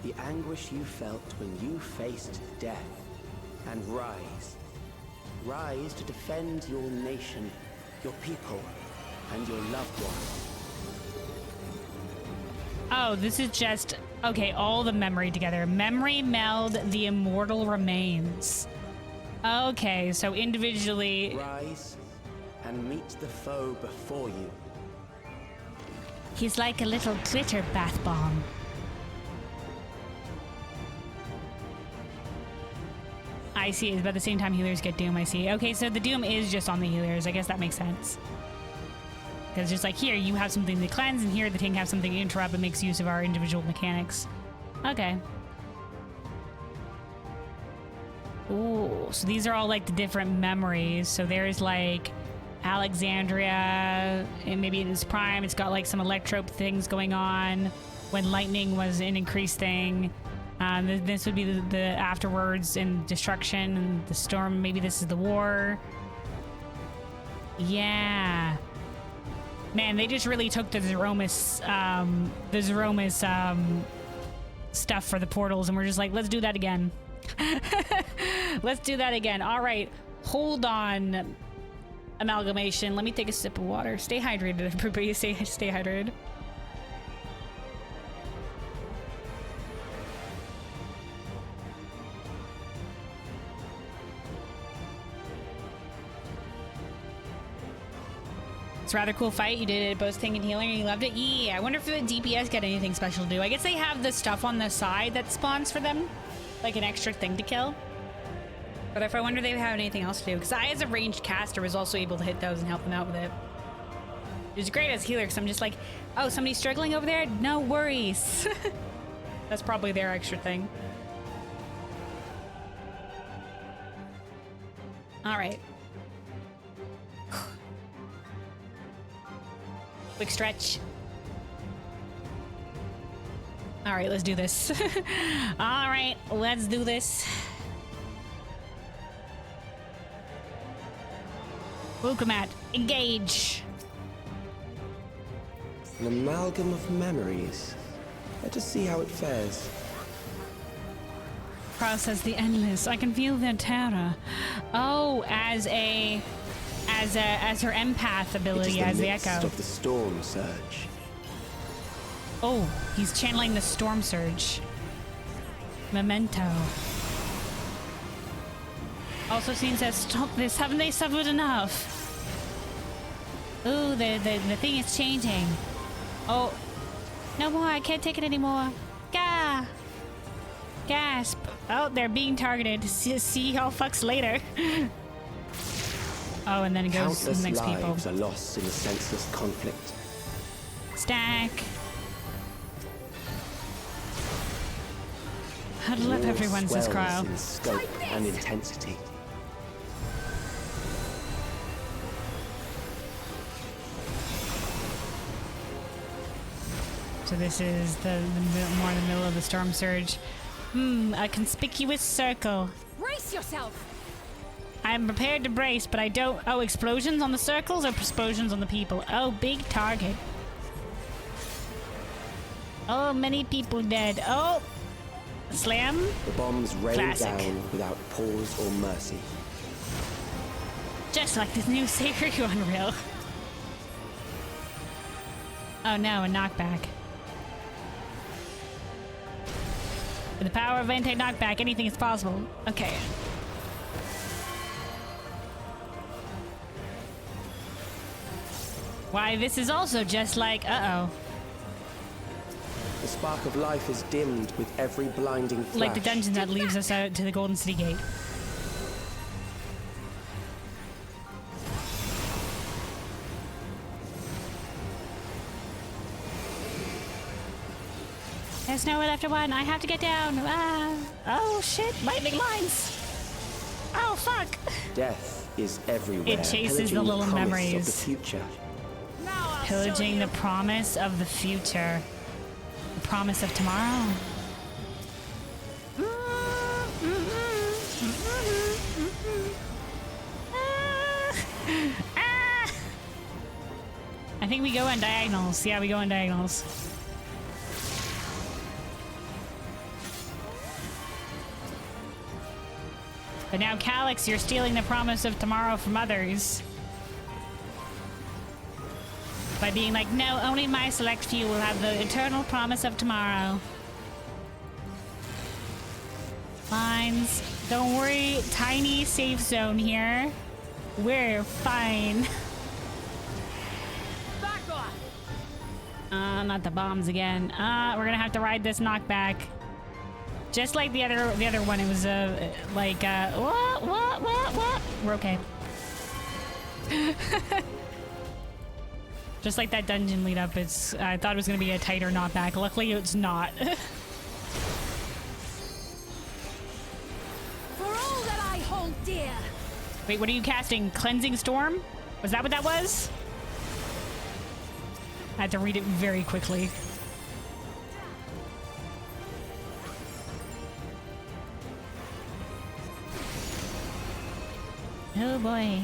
the anguish you felt when you faced death, and rise. Rise to defend your nation, your people, and your loved ones. Oh, this is just... Okay, all the memory together. Memory meld the immortal remains. Okay, so individually... Rise and meet the foe before you. He's like a little glitter bath bomb. I see, but at the same time healers get Doom, I see. Okay, so the Doom is just on the healers. I guess that makes sense. Because just like here, you have something to cleanse, and here the tank has something to interrupt and makes use of our individual mechanics. Okay. Ooh, so these are all like the different memories. So there's like Alexandria, and maybe in its prime, it's got like some electrope things going on when lightning was an increased thing. This would be the afterwards and destruction and the storm. Maybe this is the war. Yeah. Man, they just really took the Zeromus stuff for the portals, and we're just like, let's do that again. Let's do that again. All right, hold on, Amalgamation. Let me take a sip of water. Stay hydrated, everybody. Stay hydrated. It's a rather cool fight. You did it both tank and healing, and you loved it. Yeah, I wonder if the DPS got anything special to do. I guess they have the stuff on the side that spawns for them, like an extra thing to kill. But if I wonder if they have anything else to do, because I, as a ranged caster, was also able to hit those and help them out with it. It was great as a healer, because I'm just like, oh, somebody's struggling over there? No worries. That's probably their extra thing. All right. Quick stretch. All right, let's do this. All right, let's do this. Wukamat, engage. An amalgam of memories. Let us see how it fares. Process the endless. I can feel their terror. Oh, as her empath ability, as the echo. Of the storm surge. Oh, he's channeling the storm surge. Memento. Also seems to stop this. Haven't they suffered enough? Ooh, the thing is changing. Oh, no more. I can't take it anymore. Gah! Gasp. Oh, they're being targeted. See y'all fucks later. Oh, and then it goes to the next people. Countless lives are lost in the senseless conflict. Stack. Huddle up, everyone, says Cryo. In scope and intensity. So this is more in the middle of the storm surge. A conspicuous circle. Brace yourself! I'm prepared to brace, but I don't... Oh, explosions on the circles or explosions on the people? Oh, big target. Oh, many people dead. Oh! Slam? The bombs rain Classic. down without pause or mercy. Just like this new Sacred Unreal. Oh no, a knockback. With the power of anti-knockback, anything is possible. Okay. Why, this is also just like... Uh-oh. The spark of life is dimmed with every blinding flash. Like the dungeon that leaves us out to the Golden City Gate. There's nowhere left to run. I have to get down. Ah. Oh shit! Lightning lines. Oh fuck! Death is everywhere. It chases the little memories. Of the future. Pillaging the promise of the future. The promise of tomorrow. I think we go on diagonals. Yeah, we go on diagonals. But now, Calyx, you're stealing the promise of tomorrow from others. By being like, no, only my select few will have the eternal promise of tomorrow. Lines. Don't worry, tiny safe zone here. We're fine. Back off! Not the bombs again. We're gonna have to ride this knockback. Just like the other one, it was what? We're okay. Just like that dungeon lead up, I thought it was going to be a tighter knockback. Luckily, it's not. For all that I hold dear. Wait, what are you casting? Cleansing Storm? Was that what that was? I had to read it very quickly. Oh boy.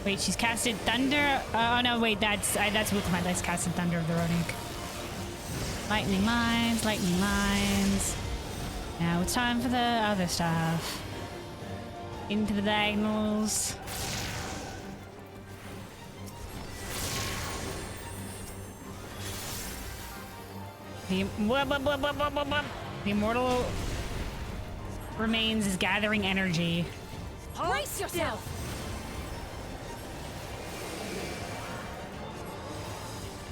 Wait, she's casted Thunder. Oh no, wait, that's Wukmai. That's casted Thunder of the Ronik. Lightning Mines, Lightning Mines. Now it's time for the other stuff. Into the diagonals. The Immortal Remains is gathering energy. Brace yourself!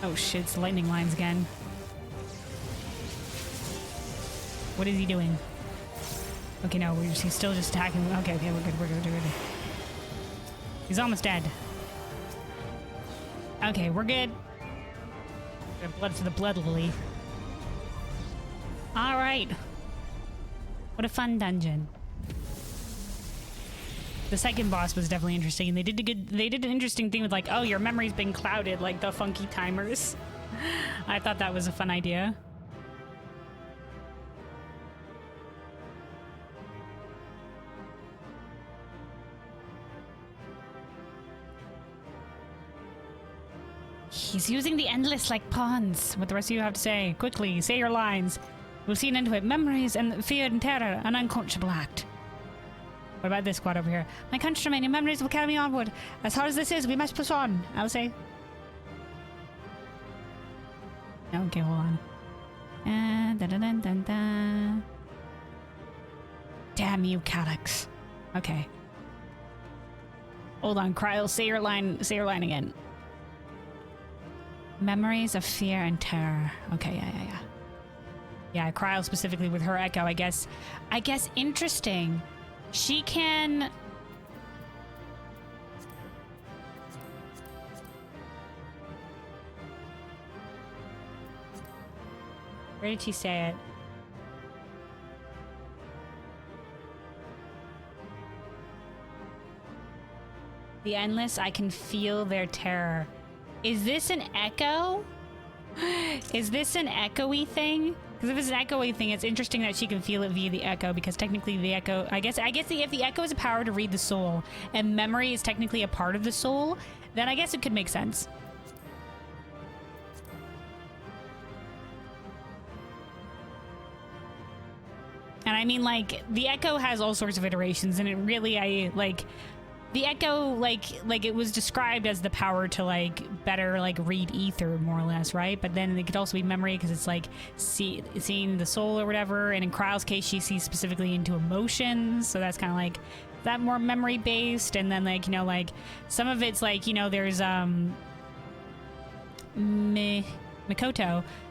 Oh shit, it's lightning lines again. What is he doing? Okay, no, he's still just attacking. Okay, we're good. He's almost dead. Okay, we're good. Blood for the blood lily. Alright. What a fun dungeon. The second boss was definitely interesting, and they did an interesting thing with like, oh, your memory's been clouded, like the funky timers. I thought that was a fun idea. He's using the endless like pawns. What the rest of you have to say? Quickly, say your lines. We'll see an end to it. Memories and fear and terror, an unconscionable act. What about this squad over here? My countrymen, your memories will carry me onward. As hard as this is, we must push on, I'll say. Okay, hold on. Damn you, Calyx. Okay. Hold on, Kryl, say your line again. Memories of fear and terror. Okay, yeah. Yeah, Kryl specifically with her echo, I guess interesting. She can... Where did she say it? The endless, I can feel their terror. Is this an echo? Is this an echoey thing? Because if it's an echoey thing, it's interesting that she can feel it via the echo, because technically the echo, I guess if the echo is a power to read the soul, and memory is technically a part of the soul, then I guess it could make sense. And I mean, like, the echo has all sorts of iterations, and it really, the echo, like it was described as the power to like better like read ether, more or less, right? But then it could also be memory, because it's like seeing the soul or whatever. And in Kryl's case, she sees specifically into emotions, so that's kind of like that more memory based. And then like, you know, like some of it's like, you know, there's Mikoto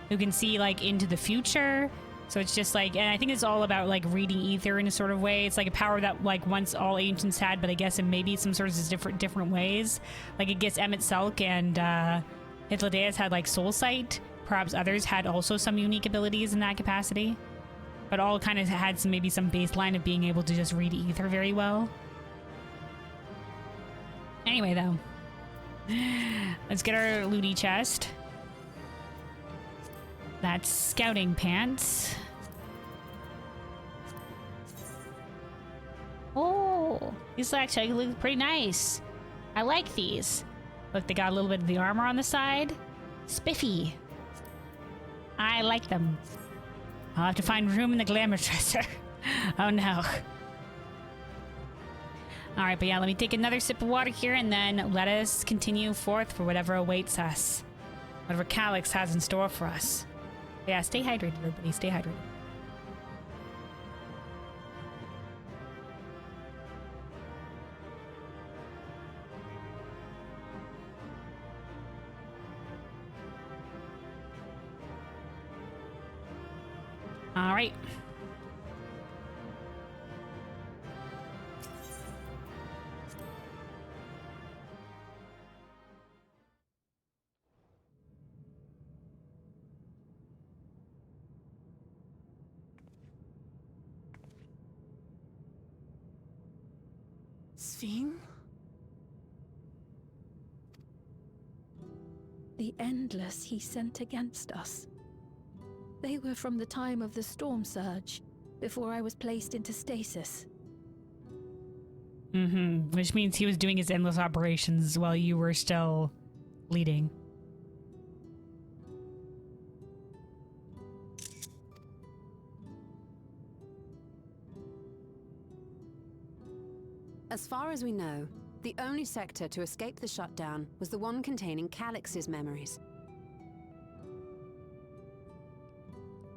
who can see like into the future. So it's just like, and I think it's all about like reading ether in a sort of way. It's like a power that like once all ancients had, but I guess in maybe some sorts of different ways. Like I guess Emmett Selk and Hythlodaeus had like soul sight. Perhaps others had also some unique abilities in that capacity, but all kind of had some maybe some baseline of being able to just read ether very well. Anyway, though, let's get our looty chest. That's scouting pants. Oh, these actually look pretty nice. I like these. Look, they got a little bit of the armor on the side. Spiffy. I like them. I'll have to find room in the glamour dresser. Oh no. Alright, but yeah, let me take another sip of water here, and then let us continue forth for whatever awaits us. Whatever Calyx has in store for us. Yeah, stay hydrated, everybody. Stay hydrated. All right. Sphene? The Endless he sent against us. They were from the time of the storm surge, before I was placed into stasis. Which means he was doing his endless operations while you were still leading. As far as we know, the only sector to escape the shutdown was the one containing Calix's memories.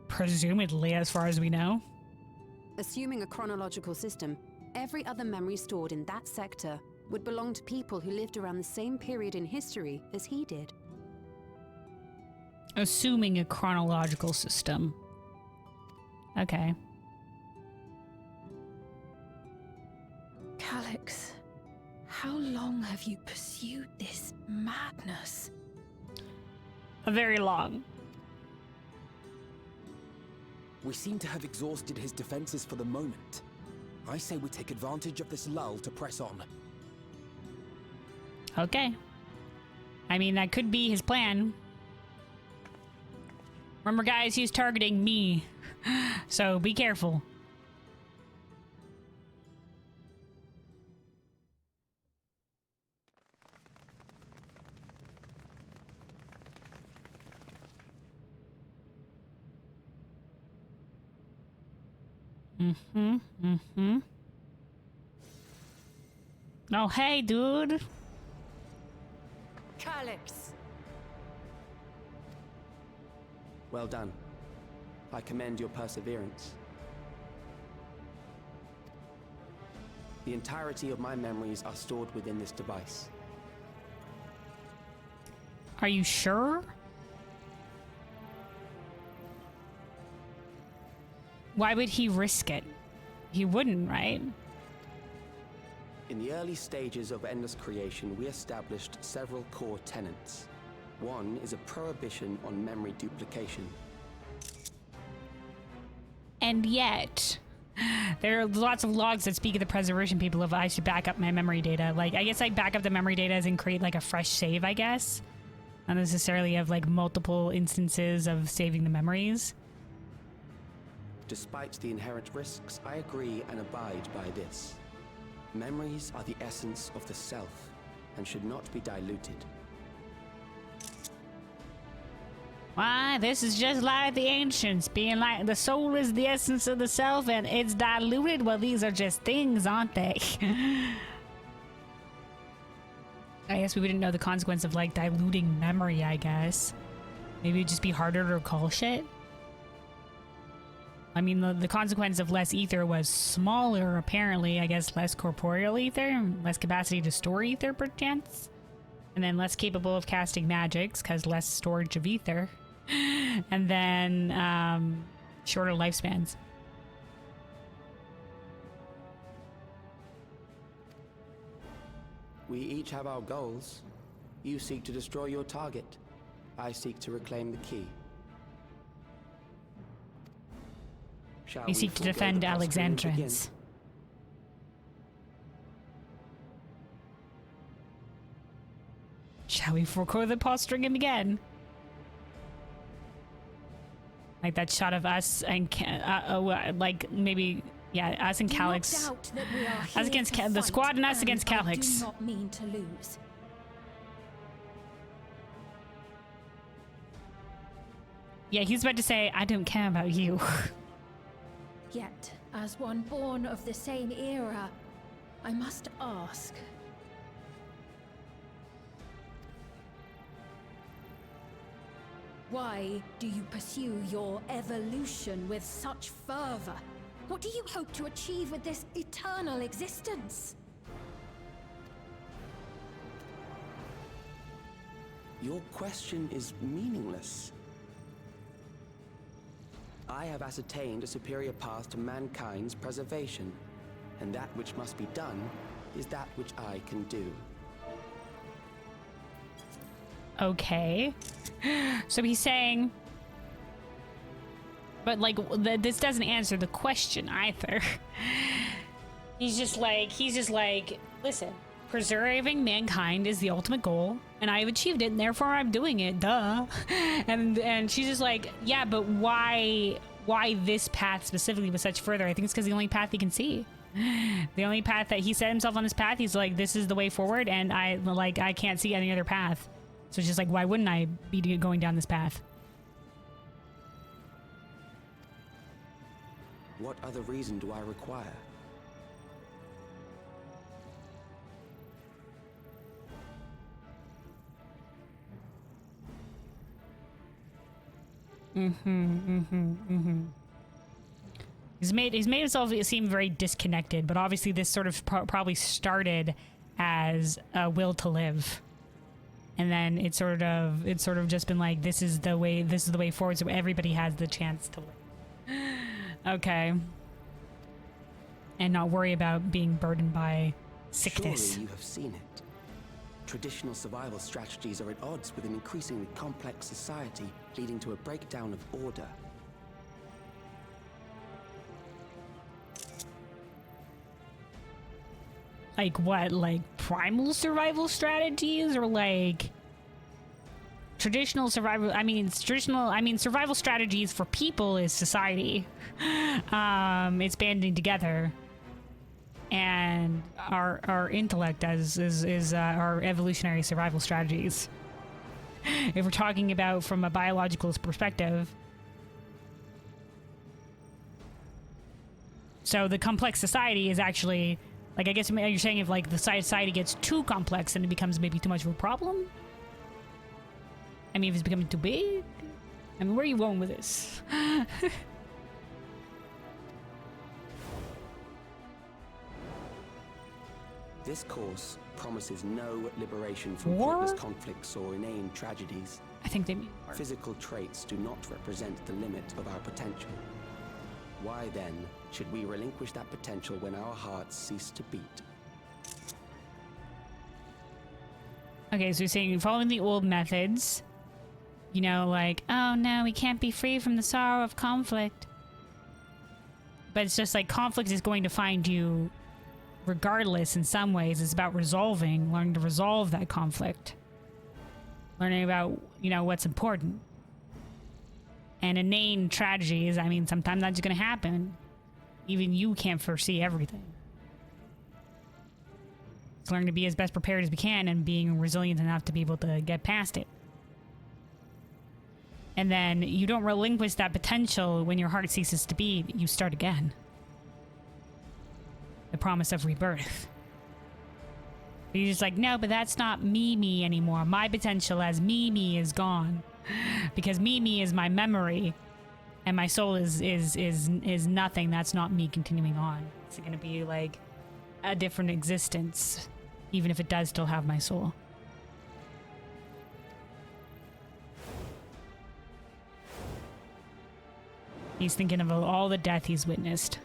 Presumably, as far as we know. Assuming a chronological system, every other memory stored in that sector would belong to people who lived around the same period in history as he did. Assuming a chronological system. Okay. Calix, how long have you pursued this madness? Very long. We seem to have exhausted his defenses for the moment. I say we take advantage of this lull to press on. Okay. I mean, that could be his plan. Remember, guys, he's targeting me. So be careful. Oh, hey, dude. Calix! Well done. I commend your perseverance. The entirety of my memories are stored within this device. Are you sure? Why would he risk it? He wouldn't, right? In the early stages of Endless creation, we established several core tenets. One is a prohibition on memory duplication. And yet, there are lots of logs that speak of the preservation people if I should back up my memory data. Like, I guess I back up the memory data as in create like a fresh save, I guess. Not necessarily have like multiple instances of saving the memories. Despite the inherent risks, I agree and abide by this. Memories are the essence of the self and should not be diluted. Why, this is just like the ancients, being like the soul is the essence of the self and it's diluted. Well, these are just things, aren't they? I guess we wouldn't know the consequence of like diluting memory, I guess. Maybe it'd just be harder to recall shit. I mean, the consequence of less ether was smaller, apparently. I guess less corporeal ether, less capacity to store ether, perchance. And then less capable of casting magics, because less storage of ether. And then shorter lifespans. We each have our goals. You seek to destroy your target. I seek to reclaim the key. We seek to defend Alexandrians. Shall we forego the posturing him again? Like that shot of us and like maybe, yeah, us and Calix. Us against the squad and us against Calix. I do not mean to lose. Yeah, he was about to say, I don't care about you. Yet, as one born of the same era, I must ask. Why do you pursue your evolution with such fervor? What do you hope to achieve with this eternal existence? Your question is meaningless. I have ascertained a superior path to mankind's preservation, and that which must be done is that which I can do. Okay. So he's saying... But, like, this doesn't answer the question either. He's just like, Listen, preserving mankind is the ultimate goal, and I've achieved it, and therefore I'm doing it, duh. And she's just like, yeah, but why this path specifically with such further? I think it's because the only path he can see. The only path that he set himself on this path, he's like, this is the way forward, and I can't see any other path. So it's just like, why wouldn't I be going down this path? What other reason do I require? He's made himself seem very disconnected, but obviously this sort of probably started as a will to live, and then it's sort of just been like, this is the way forward, so everybody has the chance to live. Okay. And not worry about being burdened by sickness. Surely you have seen it. Traditional survival strategies are at odds with an increasingly complex society, leading to a breakdown of order. Like what? Like primal survival strategies, or like traditional survival? I mean, survival strategies for people is society. It's banding together, and our intellect is our evolutionary survival strategies. If we're talking about from a biological perspective. So the complex society is actually, like, I guess you're saying if like the society gets too complex and it becomes maybe too much of a problem? I mean, if it's becoming too big? I mean, where are you going with this? This course promises no liberation from War? pointless conflicts or inane tragedies. I think they mean war. Physical traits do not represent the limit of our potential. Why then should we relinquish that potential when our hearts cease to beat? Okay, so you're saying following the old methods, you know, like, oh no, we can't be free from the sorrow of conflict. But it's just like conflict is going to find you regardless in some ways. It's about learning to resolve that conflict. Learning about, you know, what's important. And inane tragedies, I mean, sometimes that's going to happen. Even you can't foresee everything. It's learning to be as best prepared as we can and being resilient enough to be able to get past it. And then you don't relinquish that potential when your heart ceases to beat. You start again. The promise of rebirth. But you're just like, no, but that's not me anymore. My potential as me is gone. Because me is my memory, and my soul is nothing. That's not me continuing on. It's going to be like a different existence, even if it does still have my soul. He's thinking of all the death he's witnessed.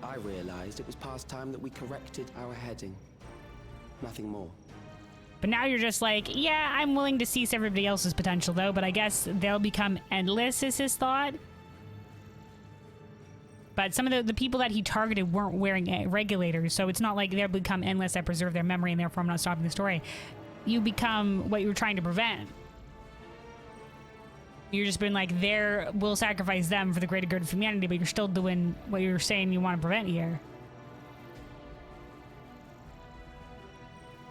I realized it was past time that we corrected our heading. Nothing more. But now you're just like, yeah, I'm willing to cease everybody else's potential, though, but I guess they'll become endless, is his thought. But some of the people that he targeted weren't wearing regulators, so it's not like they'll become endless that preserve their memory, and therefore I'm not stopping the story. You become what you were trying to prevent. You're just been like, we'll sacrifice them for the greater good of humanity, but you're still doing what you're saying you want to prevent here.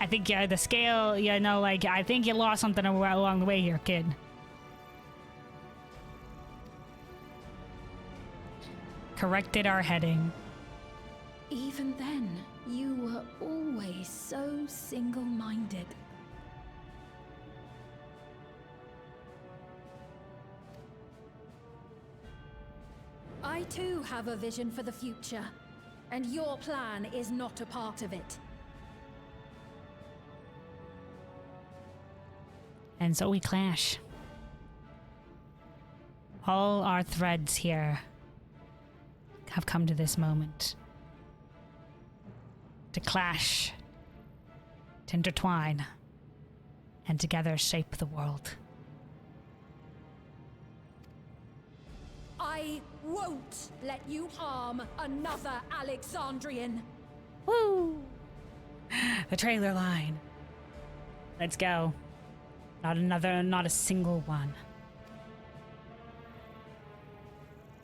I think the scale, I think you lost something along the way here, kid. Corrected our heading. Even then, you were always so single-minded. I too have a vision for the future, and your plan is not a part of it. And so we clash. All our threads here have come to this moment. To clash, to intertwine, and together shape the world. I won't let you harm another Alexandrian. Woo! The trailer line. Let's go. Not a single one.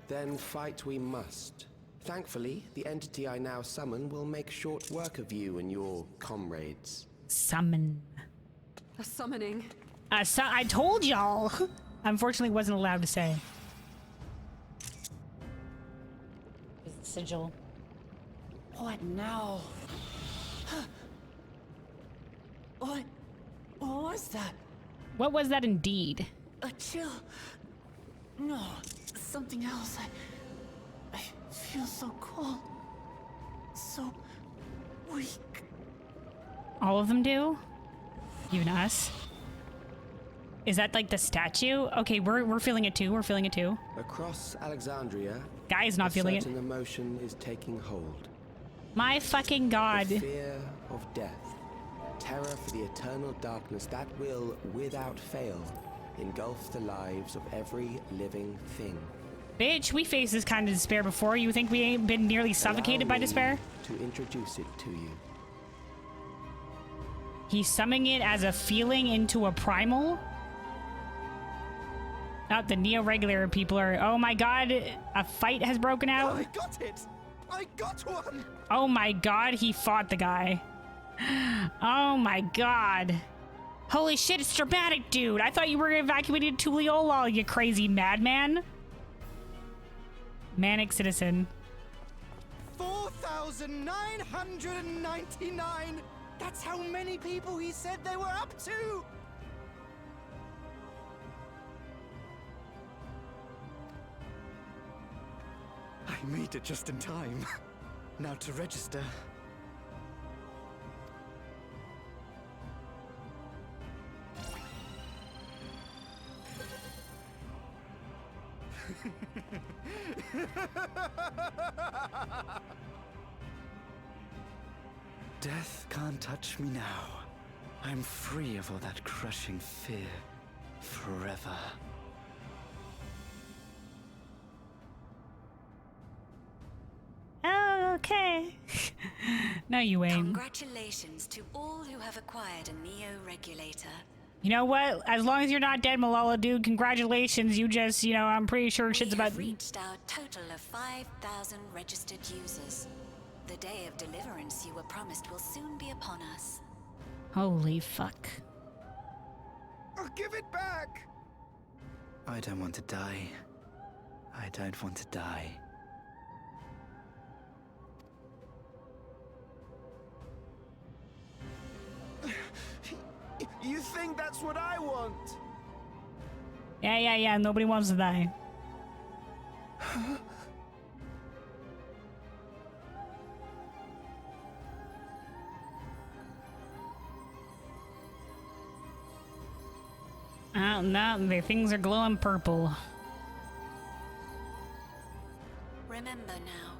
Then fight we must. Thankfully, the entity I now summon will make short work of you and your comrades. Summon. A summoning. I told y'all. Unfortunately, wasn't allowed to say. Sigil. What now? What was that? What was that indeed? A chill? No, something else. I feel so cold. So weak. All of them do? Even us? Is that like the statue? Okay, we're feeling it too. We're feeling it too. Across Alexandria, Guy's not feeling it. A certain emotion is taking hold. My fucking god. The fear of death. Terror for the eternal darkness that will, without fail, engulf the lives of every living thing. Bitch, we faced this kind of despair before. You think we ain't been nearly suffocated by despair? To introduce it to you. He's summoning it as a feeling into a primal? Not the neo-regular people are... Oh my god, a fight has broken out? I got it! I got one! Oh my god, he fought the guy. Oh my god. Holy shit, it's dramatic, dude. I thought you were evacuated to Leola, you crazy madman. Manic citizen. 4,999! That's how many people he said they were up to! I made it just in time. Now to register. Death can't touch me now. I'm free of all that crushing fear. Forever. Oh, okay. No, you ain't. Congratulations to all who have acquired a Neo-Regulator. You know what? As long as you're not dead, Malala, dude, congratulations. You just, you know, I'm pretty sure shit's about... We have reached our total of 5,000 registered users. The day of deliverance you were promised will soon be upon us. Holy fuck. Oh, give it back! I don't want to die. I don't want to die. You think that's what I want? Yeah. Nobody wants to die. Oh, no, the things are glowing purple. Remember now.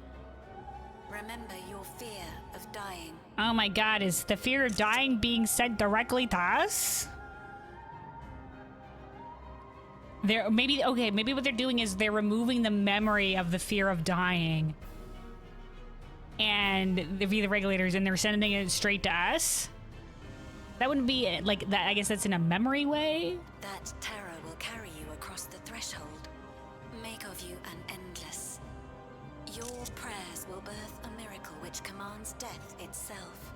Remember your fear of dying. Oh my god, is the fear of dying being sent directly to us? Maybe what they're doing is they're removing the memory of the fear of dying. And the regulators, and they're sending it straight to us? That wouldn't be like that. I guess that's in a memory way. That terror will carry you across the threshold. Make of you an endless. Your prayers will birth a miracle which commands death itself.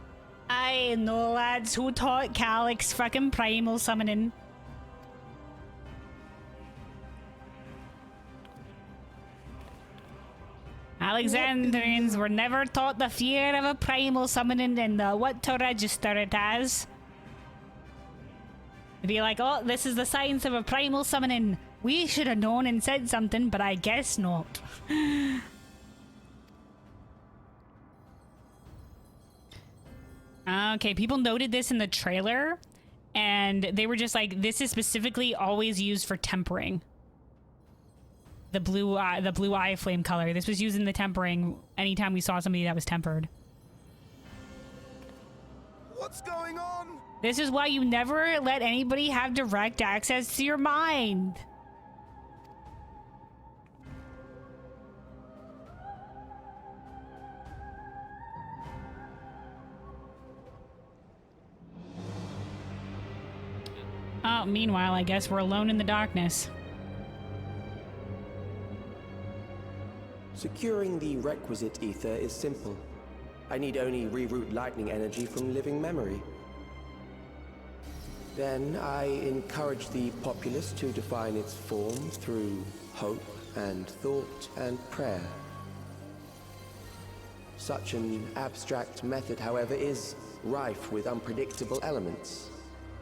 I know, lads. Who taught Calyx fucking primal summoning? Alexandrians were never taught the fear of a primal summoning and what to register it as. To be like, oh, this is the science of a primal summoning. We should have known and said something, but I guess not. Okay, people noted this in the trailer, and they were just like, this is specifically always used for tempering. The blue eye flame color. This was used in the tempering anytime we saw somebody that was tempered. What's going on? This is why you never let anybody have direct access to your mind. Oh, meanwhile, I guess we're alone in the darkness. Securing the requisite ether is simple. I need only reroute lightning energy from living memory. Then I encourage the populace to define its form through hope and thought and prayer. Such an abstract method, however, is rife with unpredictable elements.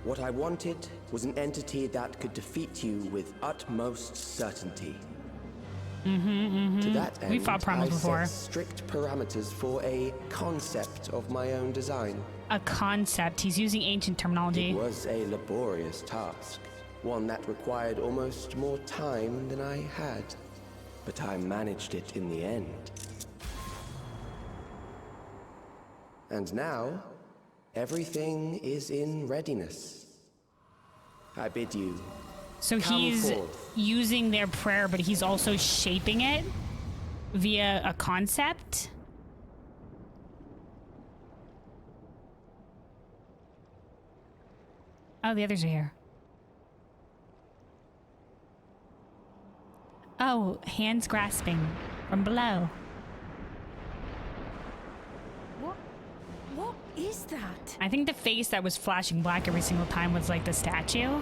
What I wanted was an entity that could defeat you with utmost certainty. To that end, We fought Primal before. set strict parameters for a concept of my own design. A concept. He's using ancient terminology. It was a laborious task, one that required almost more time than I had. But I managed it in the end. And now, everything is in readiness. I bid you. So come he's forth. using their prayer, but he's also shaping it via a concept. Oh, the others are here. Oh, hands grasping from below. What is that? I think the face that was flashing black every single time was like the statue.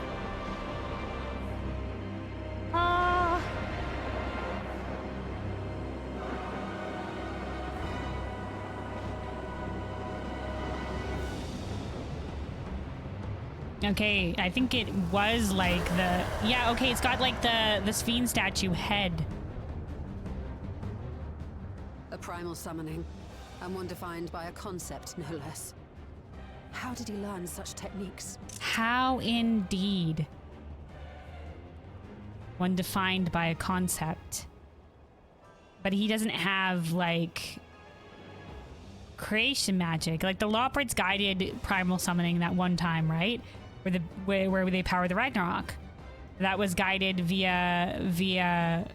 Ah. Okay, I think it was like the... Yeah, okay, it's got like the Sphene statue head. A primal summoning, and one defined by a concept, no less. How did he learn such techniques? How indeed. One defined by a concept. But he doesn't have, like, creation magic. Like, the Loporrits guided primal summoning that one time, right? Where they powered the Ragnarok. That was guided via...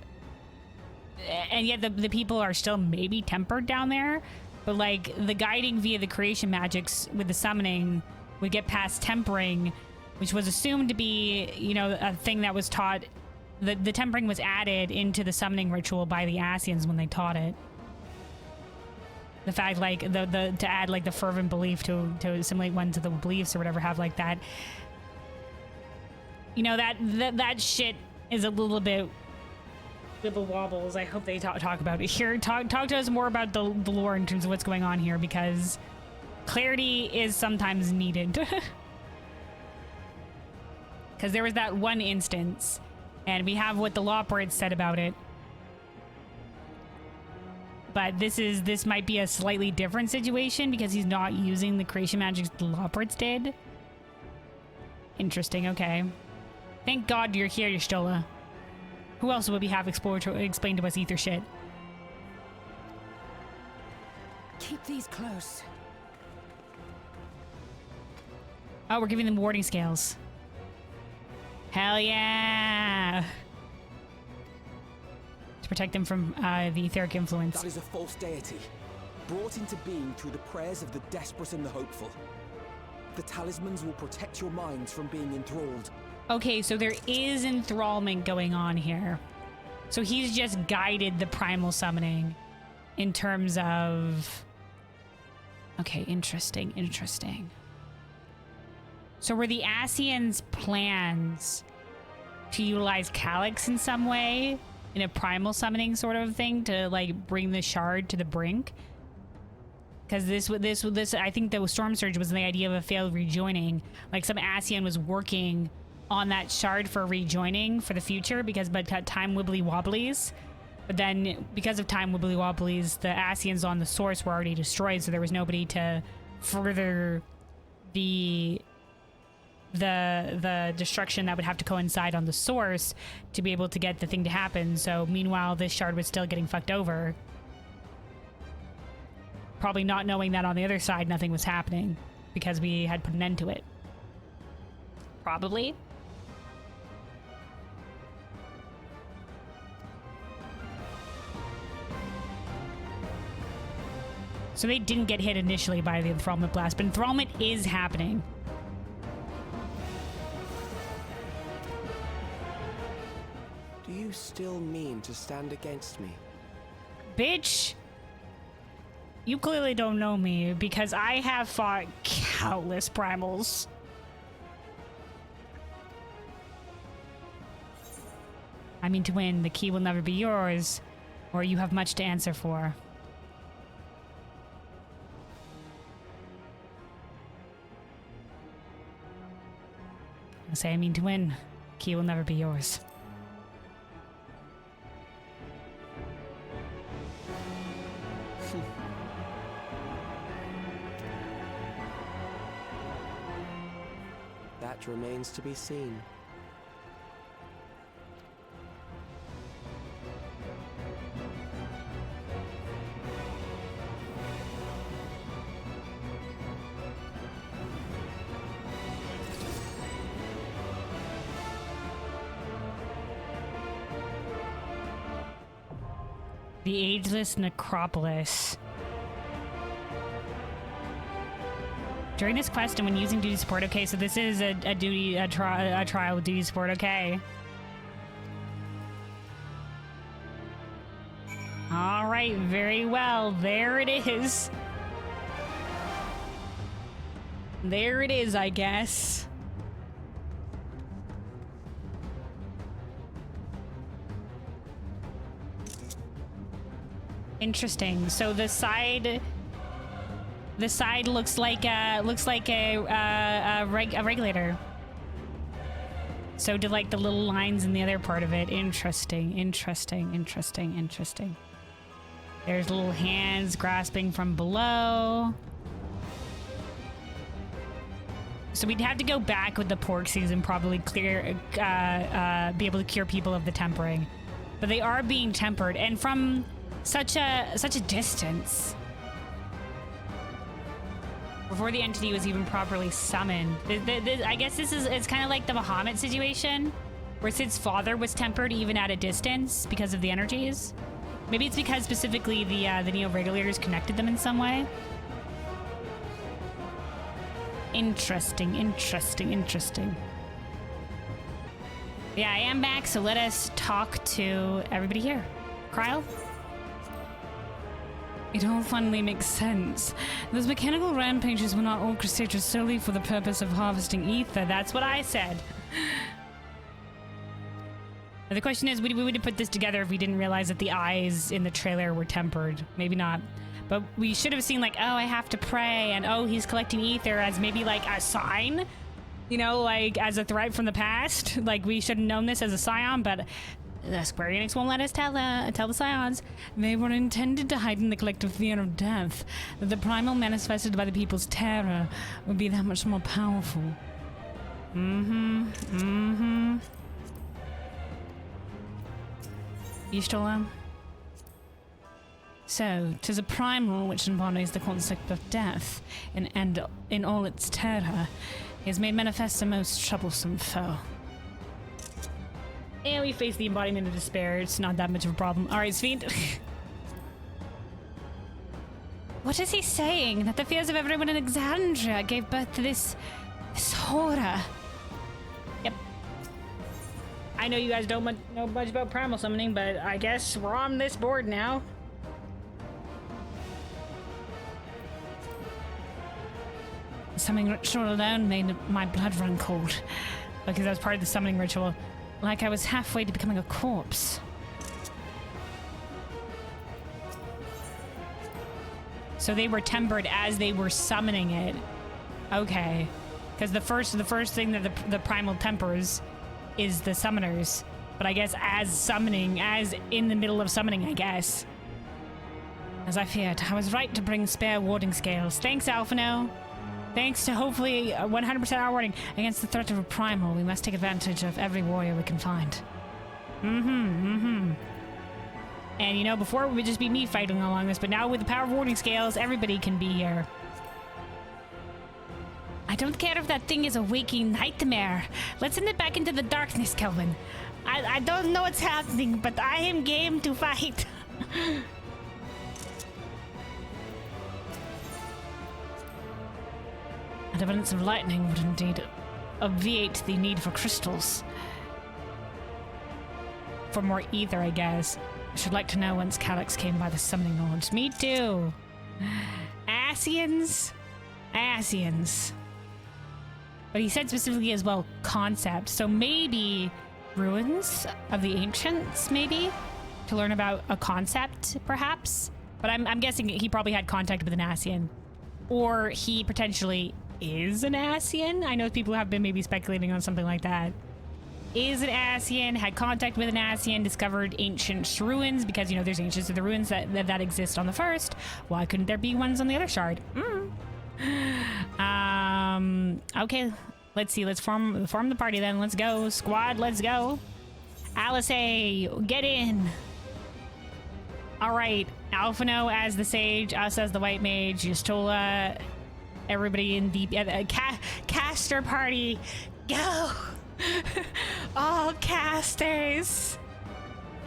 And yet the people are still maybe tempered down there. But, like, the guiding via the creation magics with the summoning would get past tempering, which was assumed to be, you know, a thing that was taught... The tempering was added into the summoning ritual by the Ascians when they taught it. The fact, like, to add, like, the fervent belief to assimilate one to the beliefs or whatever, have, like, that... You know, that shit is a little bit... Wibble wobbles. I hope they talk about it here. Talk to us more about the lore in terms of what's going on here, because clarity is sometimes needed. Because there was that one instance, and we have what the Loporrits said about it. But this might be a slightly different situation because he's not using the creation magic the Loporrits did. Interesting. Okay. Thank God you're here, Y'shtola. Who else would we have explain to us ether shit? Keep these close. Oh, we're giving them warding scales. Hell yeah! To protect them from the etheric influence. That is a false deity, brought into being through the prayers of the desperate and the hopeful. The talismans will protect your minds from being enthralled. Okay, so there is enthrallment going on here. So he's just guided the primal summoning in terms of... Okay, interesting. So were the Ascians' plans to utilize Calyx in some way, in a primal summoning sort of thing, to like bring the shard to the brink? Because this, I think the Storm Surge was the idea of a failed rejoining. Like some Ascian was working on that shard for rejoining for the future but time wibbly wobblies. But then because of time wibbly wobblies, the Ascians on the source were already destroyed, so there was nobody to further the destruction that would have to coincide on the source to be able to get the thing to happen. So meanwhile, this shard was still getting fucked over. Probably not knowing that on the other side nothing was happening because we had put an end to it. Probably. So they didn't get hit initially by the enthrallment blast, but enthrallment is happening. you still mean to stand against me? Bitch! You clearly don't know me, because I have fought countless primals. I mean to win, the key will never be yours, or you have much to answer for. I mean to win, key will never be yours. That remains to be seen. The Ageless Necropolis. During this quest and when using duty support, okay, so this is a trial with duty support, okay. All right, very well, there it is. There it is, I guess. Interesting. So the side looks like a regulator. So do like the little lines in the other part of it. Interesting. There's little hands grasping from below. So we'd have to go back with the Porksies and probably be able to cure people of the tempering. But they are being tempered, and from such a distance. Before the entity was even properly summoned. I guess it's kind of like the Bahamut situation, where Sid's father was tempered even at a distance because of the energies. Maybe it's because specifically the Neo-Regulators connected them in some way. Interesting. Yeah, I am back, so let us talk to everybody here. Kryle? It all finally makes sense. Those mechanical rampages were not orchestrated solely for the purpose of harvesting ether. That's what I said. The question is, we would have put this together if we didn't realize that the eyes in the trailer were tempered. Maybe not. But we should have seen like, oh, I have to pray, and oh, he's collecting ether as maybe like a sign. You know, like as a threat from the past. Like we should have known this as a scion, but Square Enix won't let us tell the scions. They were intended to heighten the collective fear of death, that the primal manifested by the people's terror would be that much more powerful. You still am? So, 'tis a primal which embodies the concept of death, and in all its terror, has made manifest a most troublesome foe. And we face the embodiment of despair. It's not that much of a problem. All right, Sweet. What is he saying? That the fears of everyone in Alexandria gave birth to this horror? Yep. I know you guys don't know much about primal summoning, but I guess we're on this board now. The summoning ritual alone made my blood run cold. Because that was part of the summoning ritual. Like I was halfway to becoming a corpse. So they were tempered as they were summoning it. Okay. Because the first thing that the primal tempers is the summoners. But I guess as in the middle of summoning, I guess. As I feared, I was right to bring spare warding scales. Thanks, Alphino. Thanks to hopefully 100% our warding. Against the threat of a primal, we must take advantage of every warrior we can find. And you know, before it would just be me fighting along this, but now with the power of warding scales, everybody can be here. I don't care if that thing is a waking nightmare. Let's send it back into the darkness, Kelvin. I don't know what's happening, but I am game to fight. An evidence of lightning would indeed obviate the need for crystals. for more ether, I guess. I should like to know whence Calyx came by the summoning knowledge. Me too. Asians? Asians. But he said specifically as well, concept. So maybe ruins of the ancients, maybe? To learn about a concept, perhaps? But I'm guessing he probably had contact with an Asian. Or he potentially is an Asian? I know people have been maybe speculating on something like that. Is an Asian, had contact with an Asian, discovered ancient ruins, because, you know, there's ancients of the ruins that exist on the first. Why couldn't there be ones on the other shard? Okay, let's see. Let's form the party then. Let's go. Squad, let's go. Alice, get in. All right, Alphino as the sage, us as the white mage, Justola, everybody in deep caster party. Go. All casters.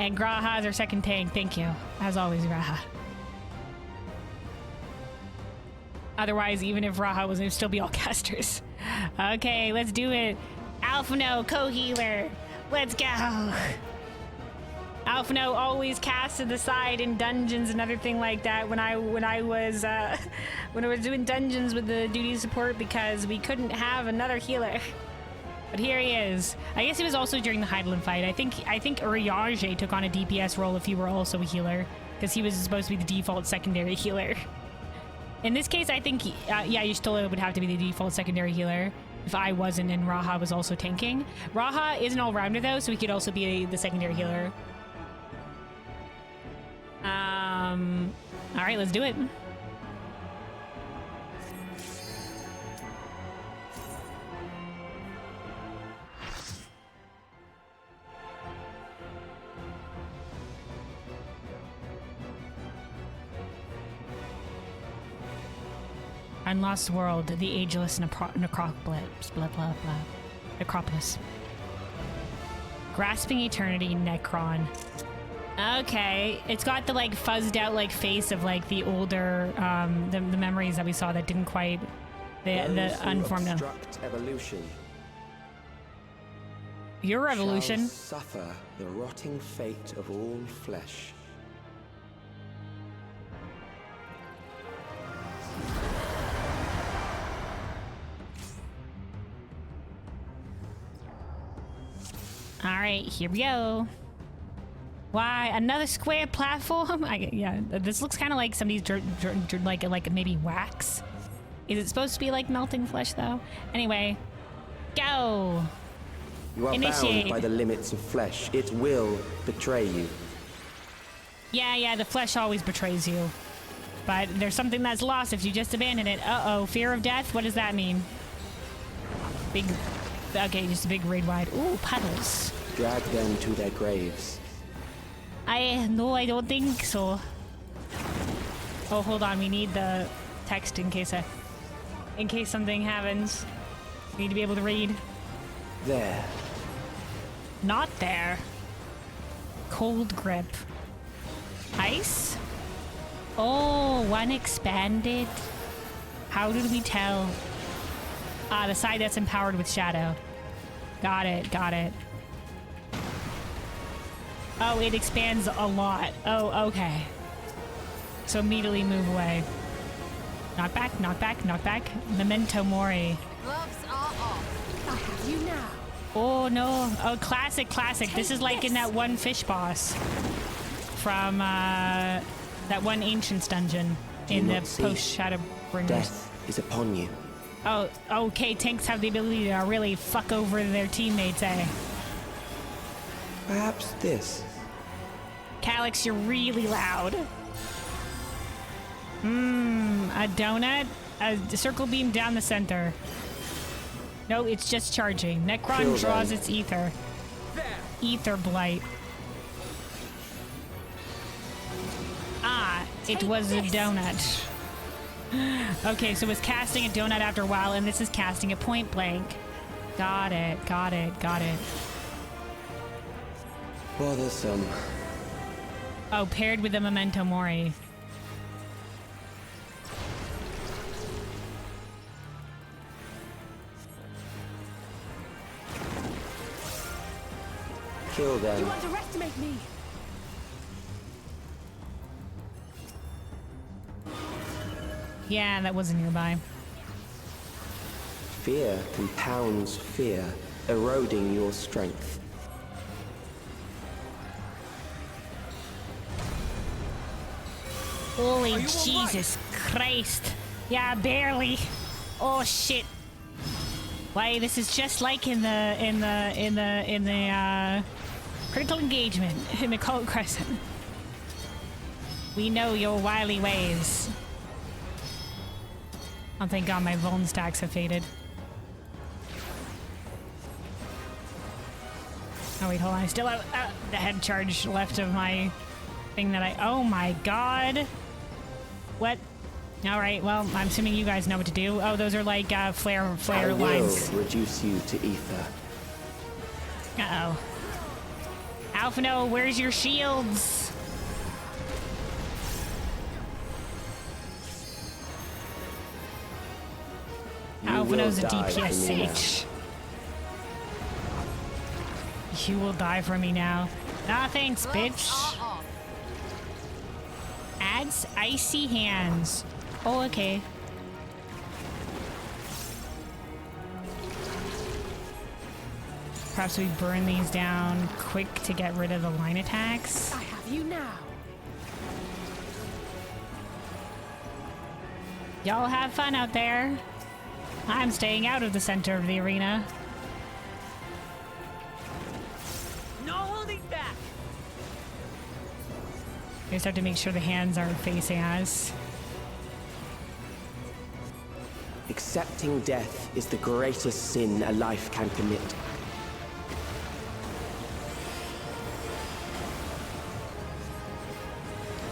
And Graha is our second tank. Thank you. As always, Graha. Otherwise, even if Raha was, it would still be all casters. Okay, let's do it. Alphino, co-healer. Let's go. Alphino always cast to the side in dungeons and other thing like that when I was doing dungeons with the duty support because we couldn't have another healer. But here he is. I guess it was also during the Hydaelyn fight. I think Uriage took on a DPS role if he were also a healer, because he was supposed to be the default secondary healer. In this case, I think, Yustola would have to be the default secondary healer if I wasn't and Raha was also tanking. Raha is an all-rounder though, so he could also be the secondary healer. All right, let's do it. Unlost world, the ageless necropolis, blah, blah, blah. Necropolis. Grasping eternity, Necron. Okay, it's got the like fuzzed out like face of like the older, the memories that we saw that didn't quite, the unformed. Evolution. Your revolution. Suffer the rotting fate of all flesh. All right, here we go. Why another square platform? Yeah, this looks kind of like somebody's like maybe wax. Is it supposed to be like melting flesh though? Anyway, go. You are bound by the limits of flesh. It will betray you. Yeah, the flesh always betrays you. But there's something that's lost if you just abandon it. Uh-oh, fear of death? What does that mean? Okay, just a big raid wide. Ooh, puddles. Drag them to their graves. No, I don't think so. Oh, hold on. We need the text in case something happens. We need to be able to read. There. Not there. Cold grip. Ice? Oh, one expanded. How did we tell? Ah, the side that's empowered with shadow. Got it. Oh, it expands a lot. Oh, okay. So immediately move away. Knock back. Memento Mori. Gloves are off. I have you now. Oh, no. Oh, classic. This is like in that one fish boss from that one Ancients dungeon in the post-Shadowbringers. Death is upon you. Oh, okay. Tanks have the ability to really fuck over their teammates, eh? Perhaps this. Calyx, you're really loud. A donut? A circle beam down the center. No, it's just charging. Necron draws its ether. Ether blight. Ah, it was a donut. Okay, so it's casting a donut after a while, and this is casting a point blank. Got it. Bothersome. Oh, paired with the Memento Mori. Kill them. You underestimate me! Yeah, that wasn't nearby. Fear compounds fear, eroding your strength. Holy Jesus Christ. Yeah, barely. Oh shit. Why, this is just like in the critical engagement in the Cold Crescent. We know your wily ways. Oh, thank God my Vuln stacks have faded. Oh wait, hold on. I still have the head charge left of my thing that I... Oh my God. What? All right, well, I'm assuming you guys know what to do. Oh, those are like flare lines. I will reduce you to ether. Uh-oh. Alphino, where's your shields? Alphino's a DPSH. You will die for me now. Nah, thanks, bitch. Adds icy hands. Oh, okay. Perhaps we burn these down quick to get rid of the line attacks. I have you now. Y'all have fun out there. I'm staying out of the center of the arena. No holding back. I just have to make sure the hands are facing us. Accepting death is the greatest sin a life can commit.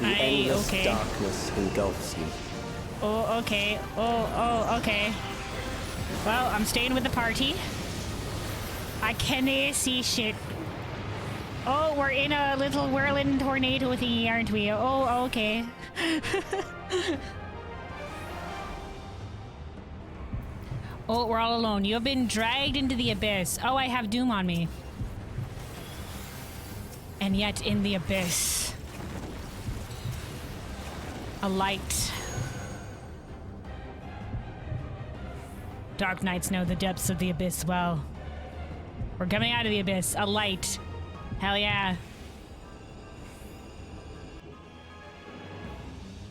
The endless darkness engulfs you. Oh, okay. Oh, okay. Well, I'm staying with the party. I can't see shit. Oh, we're in a little whirling tornado thingy, aren't we? Oh, okay. Oh, we're all alone. You have been dragged into the abyss. Oh, I have Doom on me. And yet in the abyss, a light. Dark knights know the depths of the abyss well. We're coming out of the abyss. A light. Hell yeah.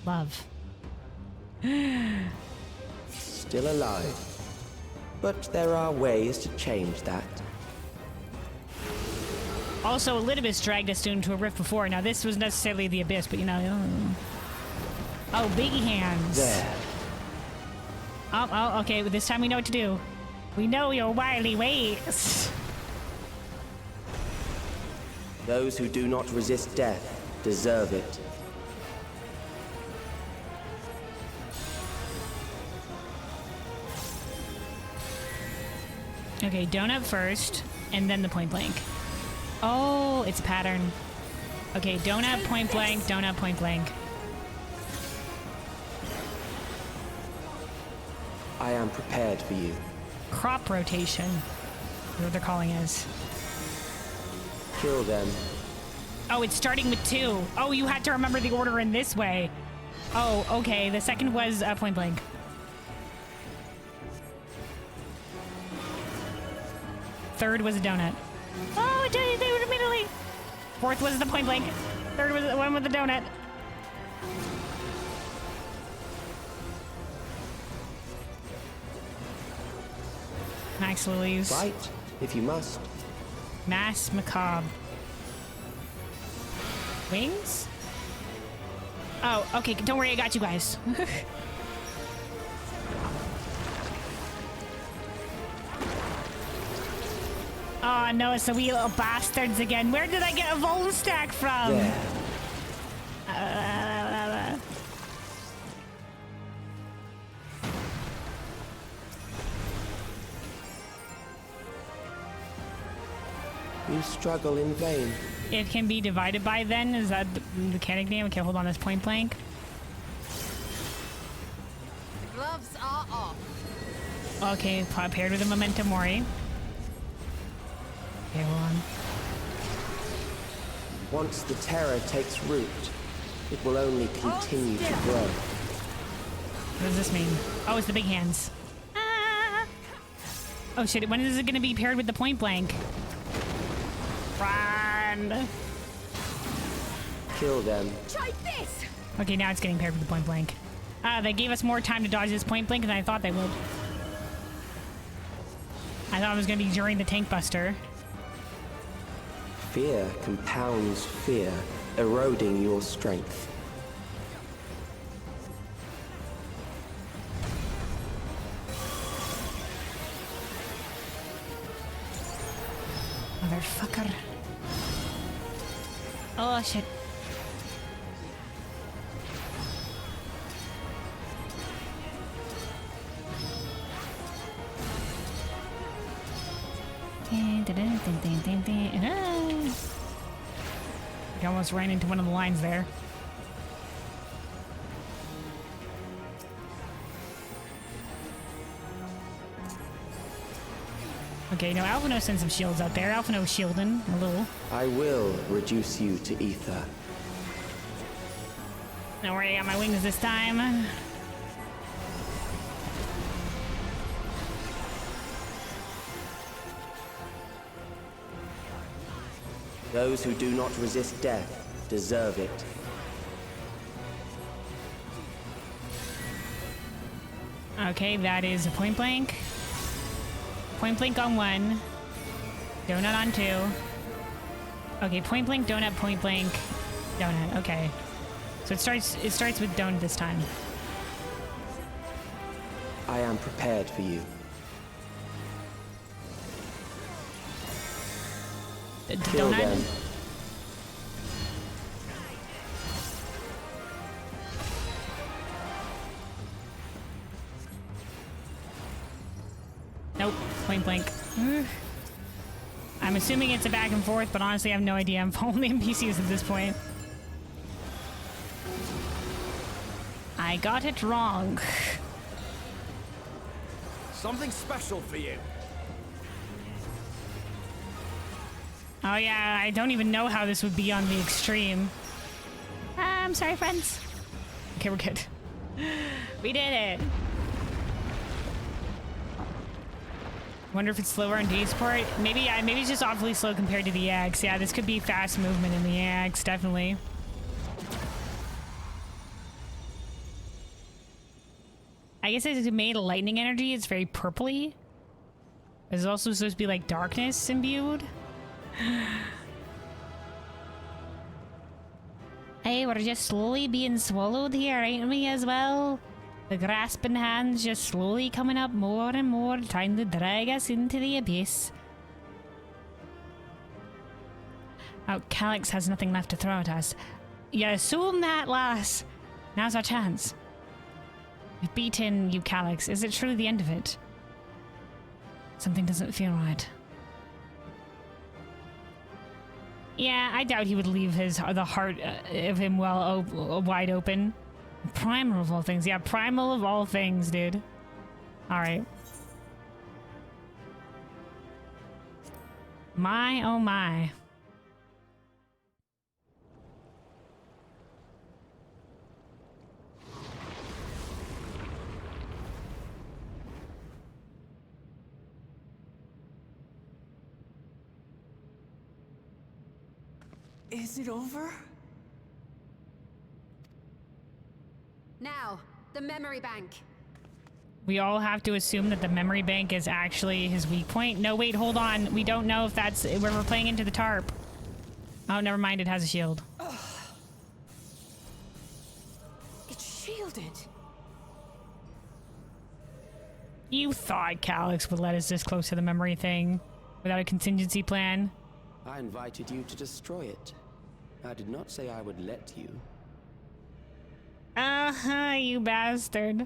Love. Still alive. But there are ways to change that. Also, Elidibus dragged us into a rift before. Now, this was necessarily the abyss, but you know... Oh, biggie hands. There. Oh, okay. This time we know what to do. We know your wily ways. Those who do not resist death deserve it. Okay, donut first, and then the point blank. Oh, it's a pattern. Okay, donut, point blank, donut, point blank. I am prepared for you. Crop rotation. What they're calling is. Kill them. Oh, it's starting with 2. Oh, you had to remember the order in this way. Oh, okay. The second was point blank. Third was a donut. Oh, they were immediately. Fourth was the point blank. Third was the one with the donut. Max Lilies. Fight, if you must. Mass Macabre. Wings? Oh, okay. Don't worry. I got you guys. Oh, no. It's the wee little bastards again. Where did I get a Vuln stack from? There. You struggle in vain. It can be divided by then? Is that the mechanic name? Okay, hold on. That's point blank. Gloves are off. Okay, paired with a Memento Mori. Okay, hold on. Once the terror takes root, it will only continue to grow. What does this mean? Oh, it's the big hands. Ah! Oh shit, when is it going to be paired with the point blank? Run! Kill them. Try this! Okay, now it's getting paired with the point blank. They gave us more time to dodge this point blank than I thought they would. I thought it was going to be during the tank buster. Fear compounds fear, eroding your strength. Motherfucker. Oh shit. I almost ran into one of the lines there. Okay, no, Alphino sends some shields out there. Alphino's shielding a little. I will reduce you to ether. Don't worry, I got my wings this time. Those who do not resist death deserve it. Okay, that is a point blank. Point blank on 1. Donut on 2. Okay, point blank, donut, point blank, donut. Okay. So it starts with donut this time. I am prepared for you. Kill Donut. them. Nope, point blank. I'm assuming it's a back and forth, but honestly I have no idea. I'm following the NPCs at this point. I got it wrong. Something special for you. Oh yeah, I don't even know how this would be on the extreme. I'm sorry, friends. Okay, we're good. We did it. Wonder if it's slower on D support. Maybe it's just awfully slow compared to the X. Yeah, this could be fast movement in the X, definitely. I guess it's made of lightning energy. It's very purpley. It's also supposed to be like darkness imbued. Hey, we're just slowly being swallowed here, ain't we, as well? The grasping hands just slowly coming up more and more, trying to drag us into the abyss. Oh, Calyx has nothing left to throw at us. You assume that, lass. Now's our chance. We've beaten you, Calyx. Is it truly the end of it? Something doesn't feel right. Yeah, I doubt he would leave the heart of him wide open. Primal of all things. Yeah, primal of all things, dude. Alright. My, oh my. Is it over? Now, the memory bank. We all have to assume that the memory bank is actually his weak point. No, wait, hold on. We don't know if that's where we're playing into the tarp. Oh, never mind. It has a shield. Ugh. It's shielded. You thought Calyx would let us this close to the memory thing without a contingency plan? I invited you to destroy it. I did not say I would let you. Uh-huh, you bastard.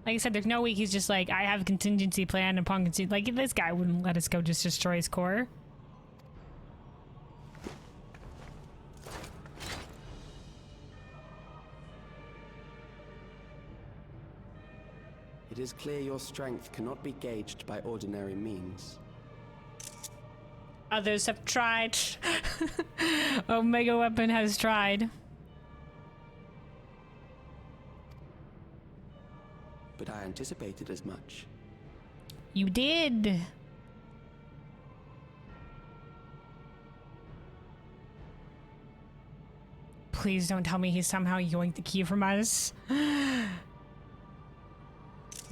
Like I said, there's no way he's just like, I have a contingency plan upon contingency. Like, this guy wouldn't let us go just destroy his core. It is clear your strength cannot be gauged by ordinary means. Others have tried. Omega Weapon has tried. But I anticipated as much. You did. Please don't tell me he somehow yoinked the key from us. But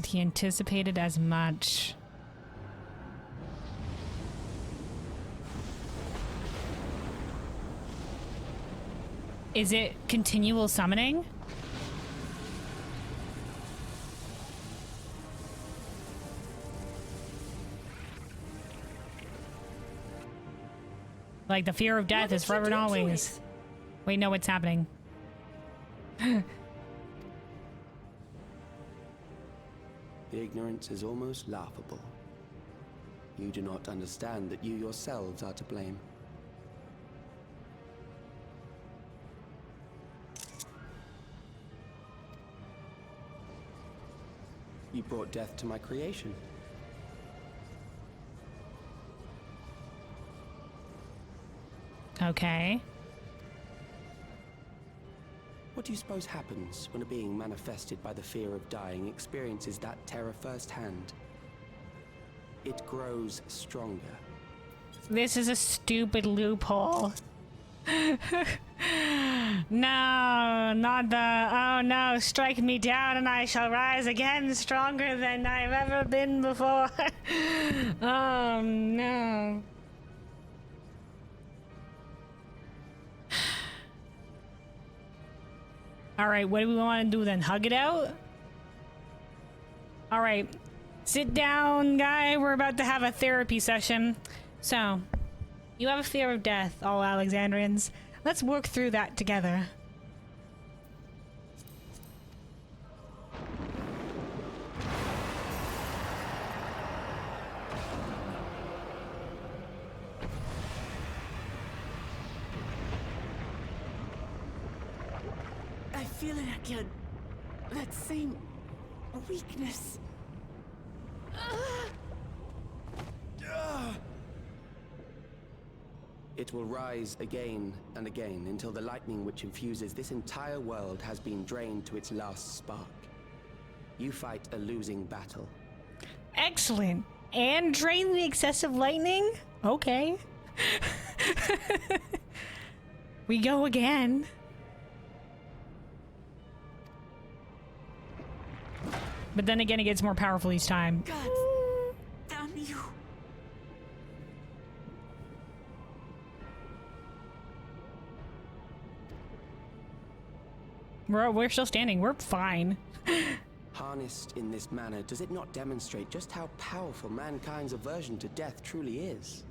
he anticipated as much. Is it continual summoning? Like the fear of death is forever and always. Wait, no, what's happening? The ignorance is almost laughable. You do not understand that you yourselves are to blame. You brought death to my creation. Okay. What do you suppose happens when a being manifested by the fear of dying experiences that terror firsthand? It grows stronger. This is a stupid loophole. No, not the, oh no, strike me down and I shall rise again stronger than I've ever been before. Oh no. All right, what do we want to do then? Hug it out? All right, sit down, guy. We're about to have a therapy session. So, you have a fear of death, all Alexandrians. Let's work through that together. I feel it again. That same weakness. It will rise again and again until the lightning which infuses this entire world has been drained to its last spark. You fight a losing battle. Excellent. And drain the excessive lightning? Okay. We go again. But then again, it gets more powerful each time. God, damn you. We're still standing. We're fine. Harnessed in this manner, does it not demonstrate just how powerful mankind's aversion to death truly is?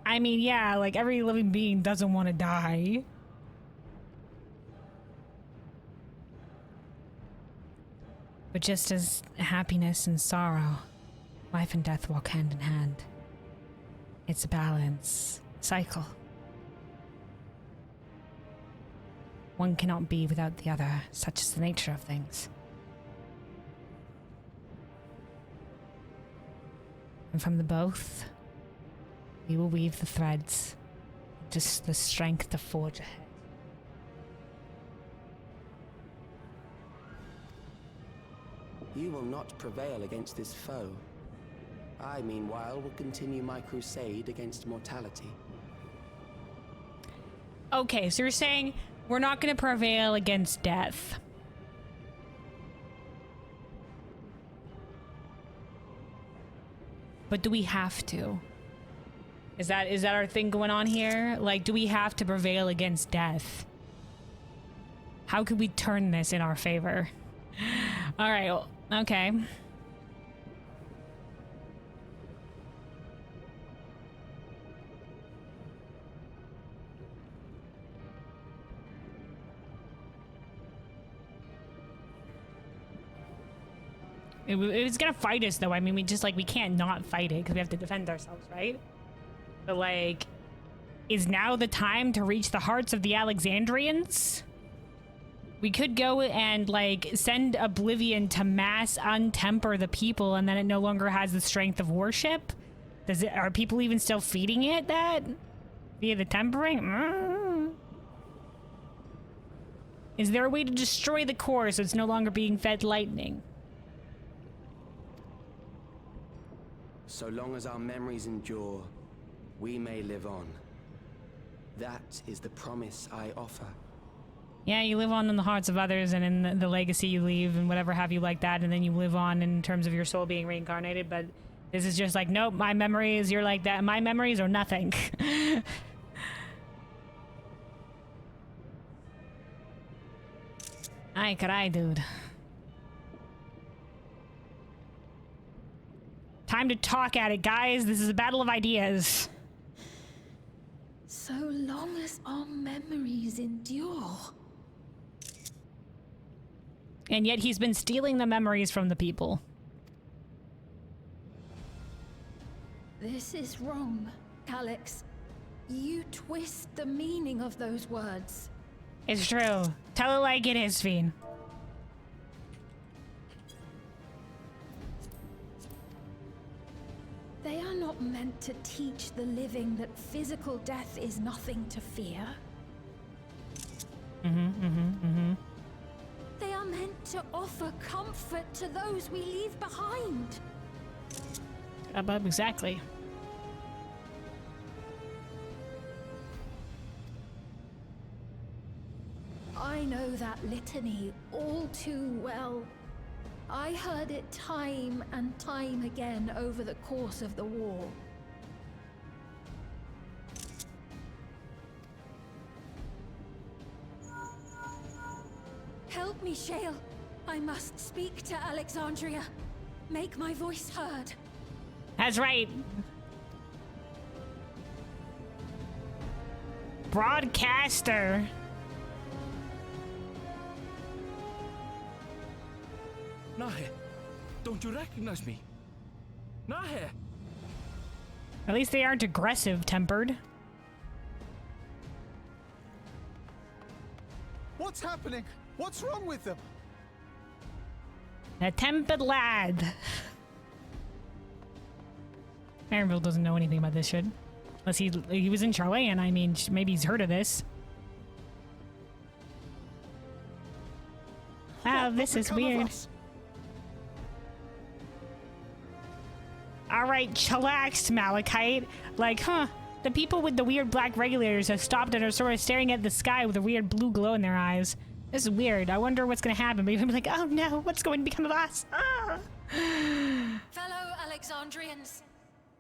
I mean, yeah, like every living being doesn't want to die. But just as happiness and sorrow, life and death walk hand in hand. It's a balance, cycle. One cannot be without the other, such is the nature of things. And from the both, we will weave the threads, just the strength to forge ahead. You will not prevail against this foe. I, meanwhile, will continue my crusade against mortality. Okay, so you're saying we're not going to prevail against death. But do we have to? Is that our thing going on here? Like, do we have to prevail against death? How could we turn this in our favor? All right, well, okay. It was gonna fight us, though. I mean, we can't not fight it because we have to defend ourselves, right? But like, is now the time to reach the hearts of the Alexandrians? We could go and like send Oblivion to mass untemper the people, and then it no longer has the strength of worship. Are people even still feeding it that? Via the tempering? Is there a way to destroy the core so it's no longer being fed lightning? So long as our memories endure, we may live on. That is the promise I offer. Yeah, you live on in the hearts of others and in the legacy you leave and whatever have you like that, and then you live on in terms of your soul being reincarnated, but this is just like, nope, my memories, you're like that. My memories are nothing. Ay, caray, dude. Time to talk at it, guys. This is a battle of ideas. So long as our memories endure. And yet he's been stealing the memories from the people. This is wrong, Alex. You twist the meaning of those words. It's true. Tell it like it is, Fiend. They are not meant to teach the living that physical death is nothing to fear. They are meant to offer comfort to those we leave behind. Exactly. I know that litany all too well. I heard it time and time again over the course of the war. Help me, Shale. I must speak to Alexandria. Make my voice heard. That's right. Broadcaster. Nahe, don't you recognize me? Nahe! At least they aren't aggressive tempered. What's happening? What's wrong with them? A tempered lad. Marinville doesn't know anything about this shit. Unless he was in Charlayan. I mean, maybe he's heard of this. Wow, this is weird. Alright, chillax, Malachite. Like, the people with the weird black regulators have stopped and are sort of staring at the sky with a weird blue glow in their eyes. This is weird. I wonder what's gonna happen. Maybe I'm like, oh no, what's going to become of us? Ah! Fellow Alexandrians,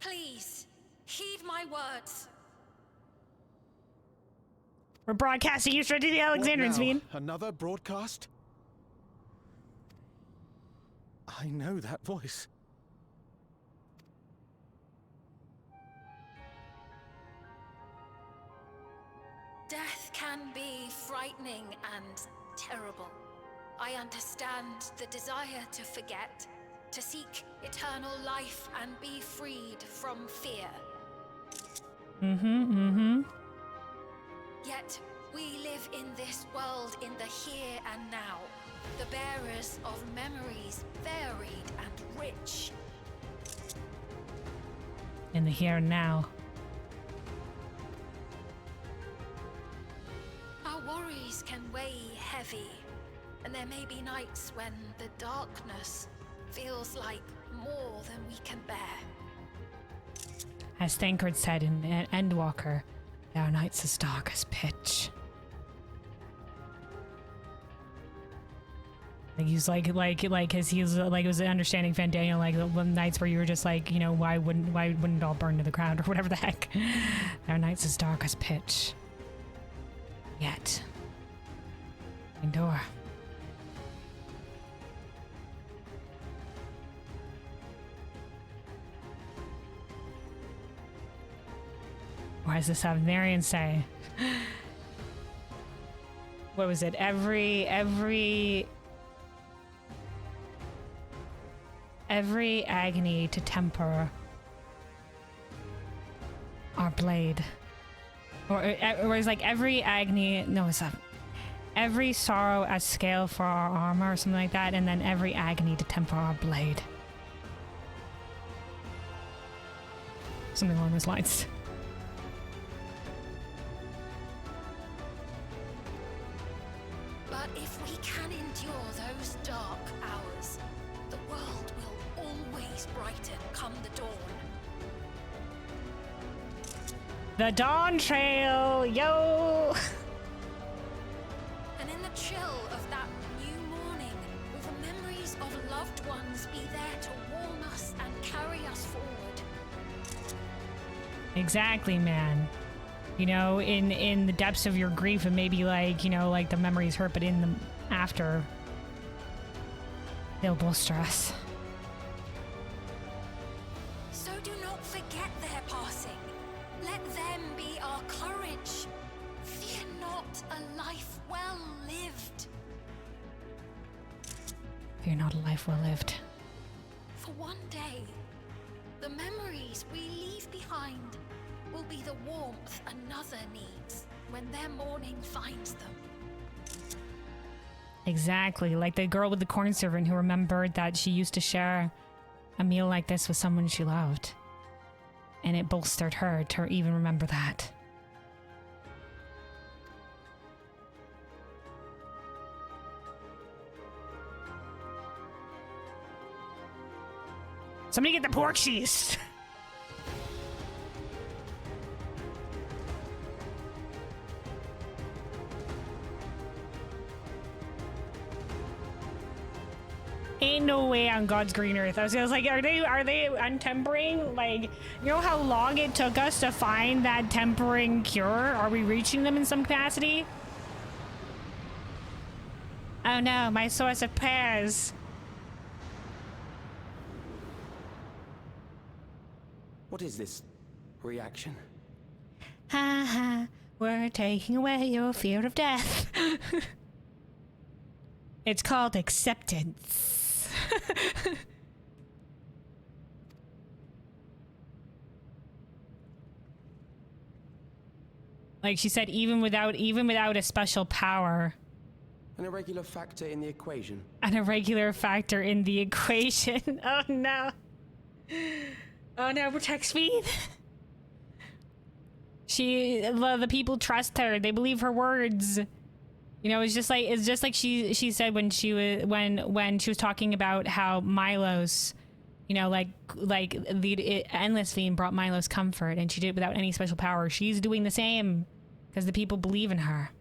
please, heed my words. We're broadcasting you straight to the Alexandrians, Fiend. Another broadcast? I know that voice. Death can be frightening and terrible. I understand the desire to forget, to seek eternal life and be freed from fear. Yet, we live in this world in the here and now, the bearers of memories varied and rich. In the here and now. Our worries can weigh heavy, and there may be nights when the darkness feels like more than we can bear. As Thancred said in Endwalker, there are nights as dark as pitch. Like he's like cause he's like it was understanding Fandaniel, like the nights where you were just like, you know, why wouldn't it all burn to the ground or whatever the heck. There are nights as dark as pitch. Yet endure. Or as the Savnarians say, what was it? Every agony to temper our blade. Or it's like every agony, no, it's not. Every sorrow as scale for our armor or something like that, and then every agony to temper our blade. Something along those lines. But if we can endure those dark hours, the world will always brighten come the dawn. The Dawntrail, yo! And in the chill of that new morning, will the memories of loved ones be there to warm us and carry us forward? Exactly, man. You know, in the depths of your grief, and maybe like, you know, like the memories hurt, but in the after, they'll bolster us. So do not forget their passing. Let them be our courage. Fear not a life well lived. Fear not a life well lived. For one day, the memories we leave behind will be the warmth another needs when their morning finds them. Exactly, like the girl with the corn servant who remembered that she used to share a meal like this with someone she loved. And it bolstered her to even remember that. Somebody get the pork cheese! Ain't no way on God's green earth. I was like, are they untempering? Like, you know how long it took us to find that tempering cure? Are we reaching them in some capacity? Oh no, my source of prayers. What is this reaction? Ha ha, we're taking away your fear of death. It's called acceptance. Like she said, even without a special power. An irregular factor in the equation. An irregular factor in the equation. Oh no. Oh no, protect speed. The people trust her. They believe her words. You know, it's just like she said when she was talking about how Milos, you know, like the Endless Fiend brought Milos comfort, and she did it without any special power. She's doing the same because the people believe in her.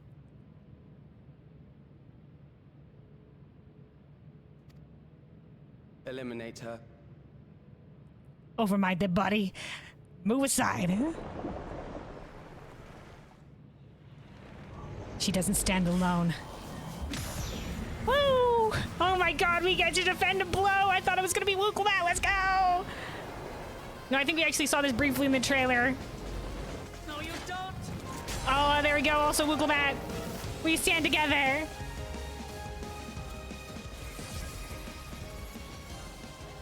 Eliminate her. Over my dead body. Move aside. She doesn't stand alone. Woo! Oh my god, we get to defend a blow! I thought it was gonna be Wukulmat, let's go! No, I think we actually saw this briefly in the trailer. No, you don't! Oh, there we go, also Wukulmat. We stand together.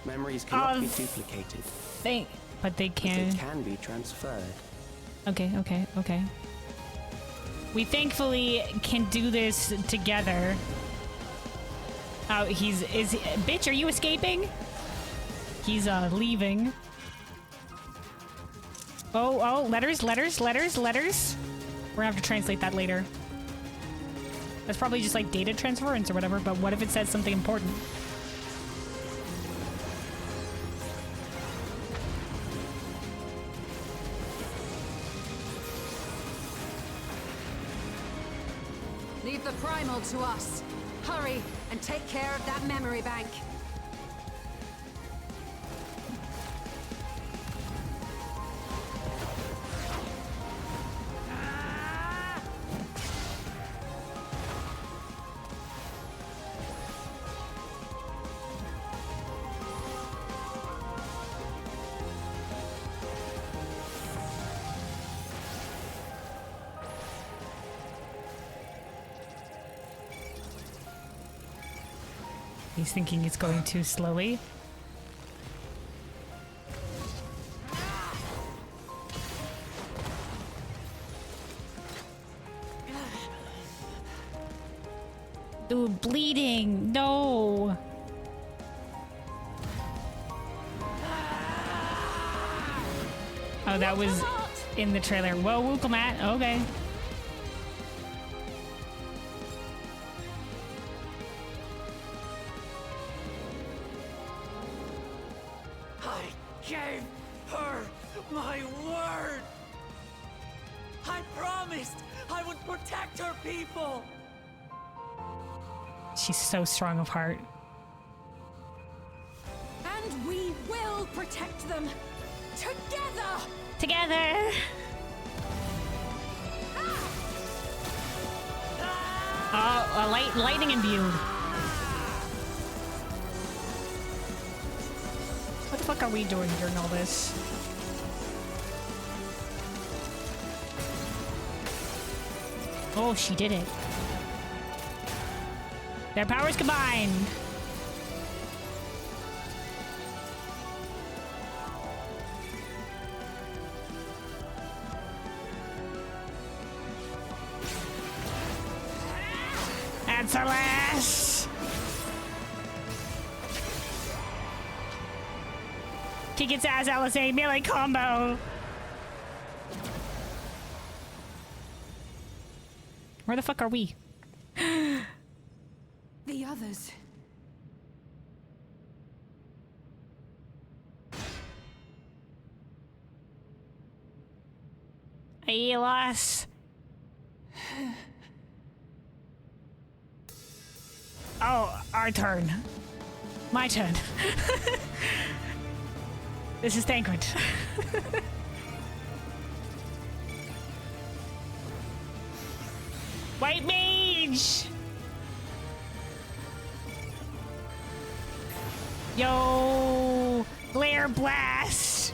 Memories cannot be duplicated. But they can. But they can be transferred. Okay. We thankfully can do this together. Oh, bitch, are you escaping? He's leaving. Oh, letters. We're gonna have to translate that later. That's probably just like data transference or whatever, but what if it says something important? Leave the primal to us. Hurry and take care of that memory bank. He's thinking it's going too slowly. Dude, bleeding. No. Oh, Oh, that was in the trailer. Whoa, Wukamat. Okay. I gave her my word! I promised I would protect her people! She's so strong of heart. And we will protect them! Together! Together! Oh, lightning imbued. What the fuck are we doing during all this? Oh, she did it. Their powers combined. That's our last. Kick its ass, LSA melee combo. Where the fuck are we? The others. Alas. Oh, our turn. My turn. This is Thancred. White Mage! Yo! Glare Blast!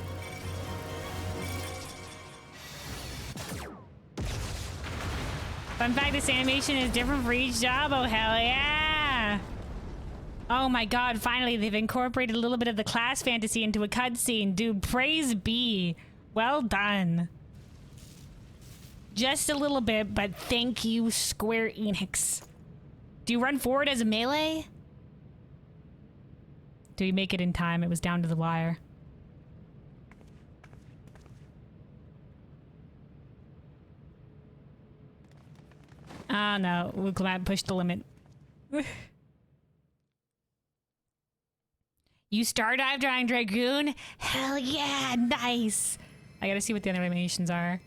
Fun fact, this animation is different for each job. Oh, hell yeah! Oh my god, finally, they've incorporated a little bit of the class fantasy into a cutscene. Dude, praise be. Well done. Just a little bit, but thank you, Square Enix. Do you run forward as a melee? Do we make it in time? It was down to the wire. Ah, no. We'll push the limit. You Star Dive Drawing Dragoon? Hell yeah, nice. I gotta see what the other animations are.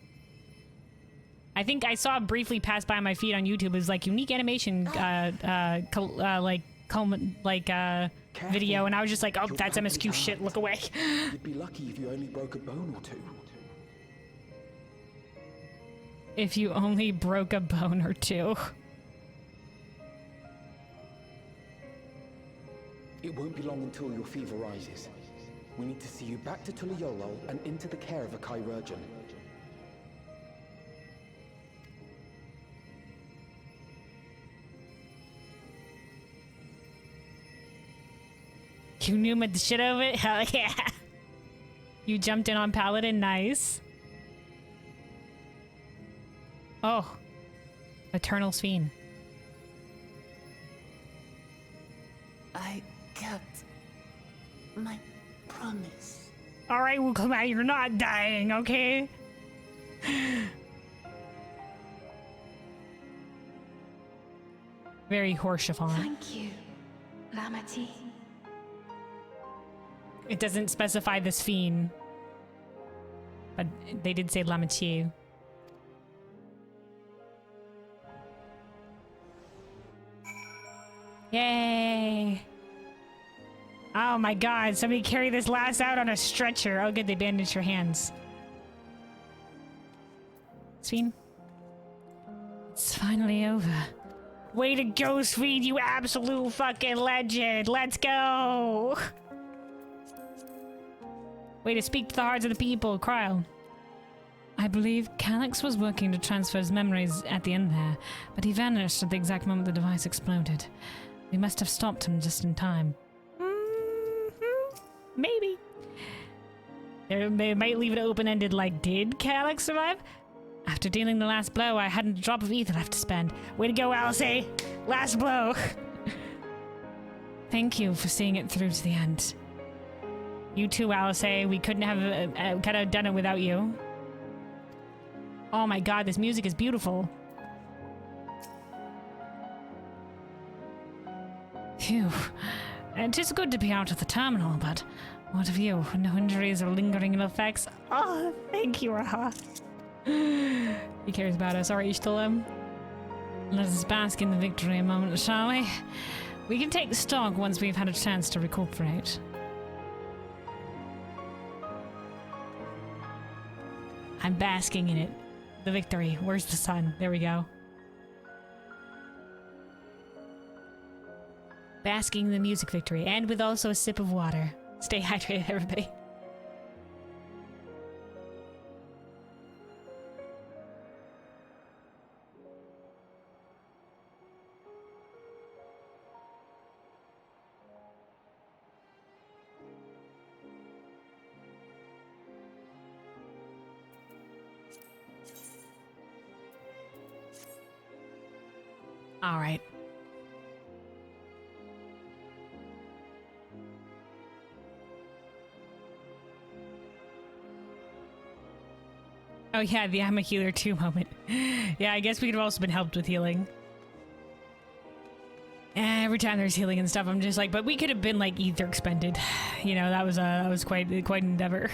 I think I saw it briefly pass by my feed on YouTube. It was like unique animation, video, and I was just like, oh, that's MSQ shit, look away. You'd be lucky if you only broke a bone or two. If you only broke a bone or two. It won't be long until your fever rises. We need to see you back to Tuliolol and into the care of a chirurgeon. You knew the shit of it? Hell yeah. You jumped in on Paladin, nice. Oh. Eternal Fiend. I kept my promise. Alright, well, come on, you're not dying, okay? Very Horschiffon. Thank you, Lamati. It doesn't specify this fiend. But they did say Lamatier. Yay! Oh my god, somebody carry this lass out on a stretcher. Oh good, they bandaged your hands. Sphene? It's finally over. Way to go, Sphene, you absolute fucking legend! Let's go! Way to speak to the hearts of the people, Cryo. I believe Calyx was working to transfer his memories at the end there, but he vanished at the exact moment the device exploded. We must have stopped him just in time. Maybe. They might leave it open-ended like, did Calyx survive? After dealing the last blow, I hadn't a drop of ether left to spend. Way to go, Alice! Last blow! Thank you for seeing it through to the end. You too, Alice. We couldn't have kind of done it without you. Oh my god, this music is beautiful. Phew. It is good to be out of the terminal, but what of you? No injuries or lingering ill effects? Oh, thank you, Raha. He cares about us. Alright, you still Let us bask in the victory a moment, shall we? We can take the stock once we've had a chance to recuperate. I'm basking in it. The victory. Where's the sun? There we go. Basking in the music victory, and with also a sip of water. Stay hydrated, everybody. All right. Oh yeah, the I'm a healer too moment. Yeah, I guess we could have also been helped with healing. Every time there's healing and stuff, I'm just like, but we could have been like ether expended. You know, that was quite an endeavor.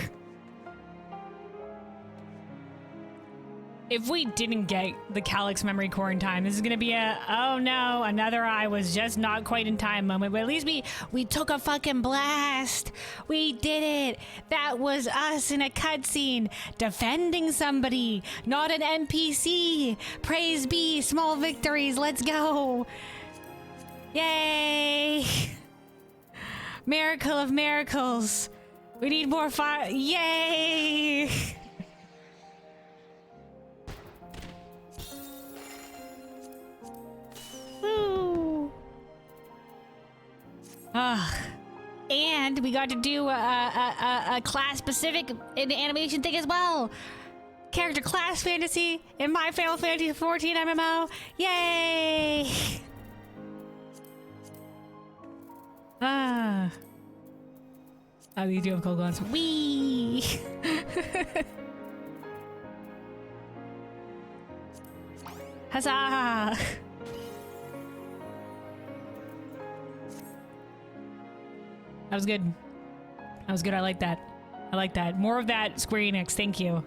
If we didn't get the Calyx memory core in time, this is gonna be a, oh no, another I was just not quite in time moment, but at least we took a fucking blast. We did it. That was us in a cutscene defending somebody, not an NPC. Praise be, small victories, let's go. Yay. Miracle of miracles. We need more fire, yay. Woo! And we got to do a class-specific animation thing as well. Character class fantasy in my Final Fantasy XIV MMO. Yay! Oh, you do have cold guns. Wee! Huzzah! That was good. That was good. I like that. I like that. More of that, Square Enix. Thank you.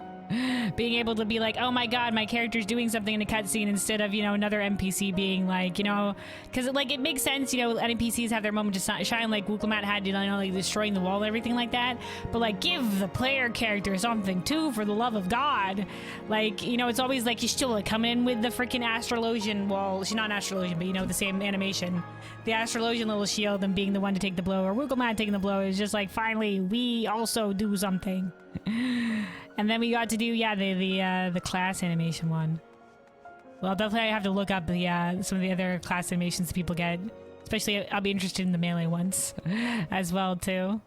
Being able to be like, oh my god, my character's doing something in a cutscene instead of, you know, another NPC being like, you know, because like it makes sense, you know, NPCs have their moment to shine, like Wukelmat had, you know, like destroying the wall and everything like that. But like, give the player character something too, for the love of God. Like, you know, it's always like you still like coming in with the freaking Astrologian. Well, she's not an Astrologian, but you know, the same animation. The Astrologian little shield and being the one to take the blow, or Wukelmat taking the blow is just like, finally, we also do something. And then we got to do, yeah, the class animation one. Well, definitely I have to look up the some of the other class animations that people get. Especially, I'll be interested in the melee ones as well, too.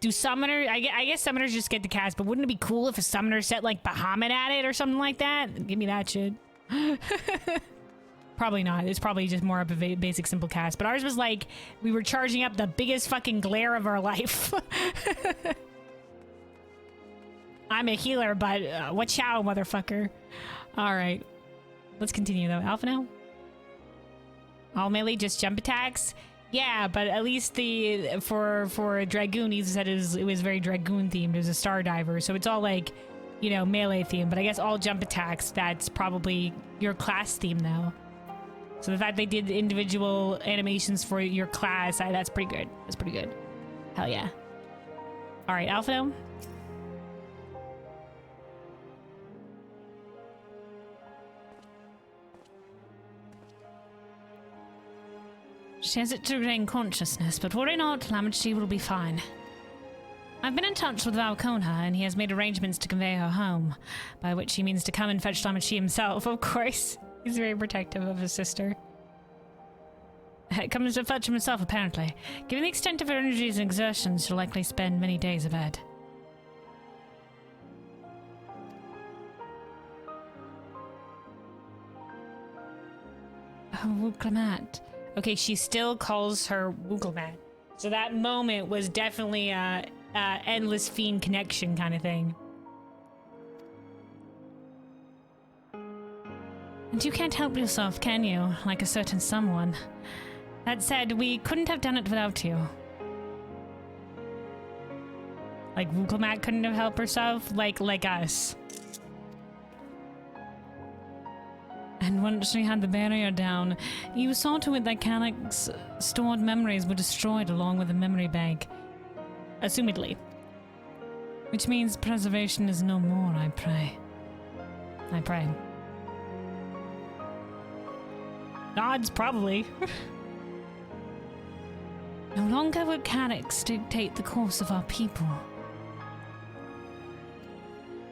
Do summoner, I guess summoners just get the cast, but wouldn't it be cool if a summoner set like Bahamut at it or something like that? Give me that shit. Probably not. It's probably just more of a basic simple cast. But ours was like, we were charging up the biggest fucking glare of our life. I'm a healer, but watch out, motherfucker. Alright. Let's continue, though. Alpha now? All melee, just jump attacks? Yeah, but at least for Dragoon, he said it was very Dragoon themed. It was a Star Diver, so it's all like, you know, melee themed. But I guess all jump attacks, that's probably your class theme, though. So the fact they did individual animations for your class, that's pretty good. That's pretty good. Hell yeah. Alright, Alpha now? She has it to regain consciousness, but worry not, Lamachi will be fine. I've been in touch with Valkona, and he has made arrangements to convey her home, by which he means to come and fetch Lamachi himself, of course. He's very protective of his sister. Comes to fetch him himself, apparently. Given the extent of her energies and exertions, she'll likely spend many days abed. Oh, Wukelmat. Okay, she still calls her Wukelmat. So that moment was definitely a endless fiend connection kind of thing. And you can't help yourself, can you? Like a certain someone. That said, we couldn't have done it without you. Like Wukelmat couldn't have helped herself? Like us. And once we had the barrier down, you saw to it that Canuck's stored memories were destroyed along with the memory bank. Assumedly. Which means preservation is no more, I pray. I pray. Nods, probably. No longer will Canucks dictate the course of our people.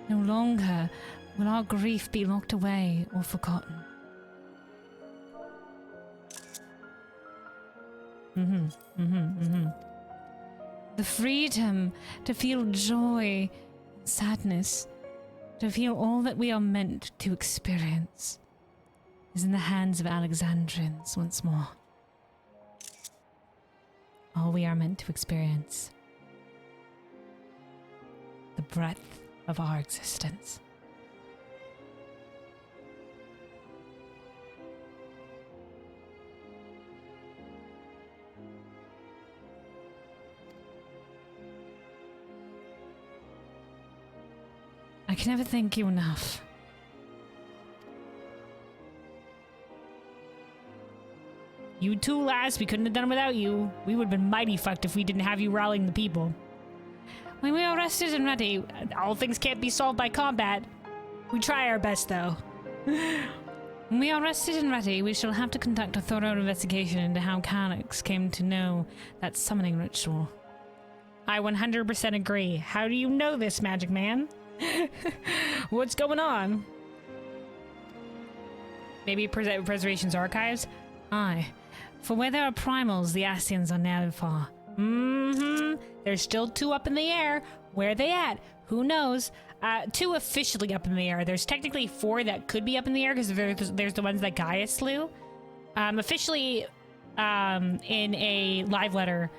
No longer will our grief be locked away or forgotten. The freedom to feel joy, sadness, to feel all that we are meant to experience is in the hands of Alexandrians once more. All we are meant to experience. The breadth of our existence. I can never thank you enough. You too, lass. We couldn't have done it without you. We would have been mighty fucked if we didn't have you rallying the people. When we are rested and ready, all things can't be solved by combat. We try our best, though. When we are rested and ready, we shall have to conduct a thorough investigation into how Canucks came to know that summoning ritual. I 100% agree. How do you know this, Magic Man? What's going on? Maybe Preservation's archives? Aye. For where there are primals, the Ascians are never far. There's still 2 up in the air. Where are they at? Who knows? 2 officially up in the air. There's technically 4 that could be up in the air because there's the ones that Gaia slew. Officially, in a live letter,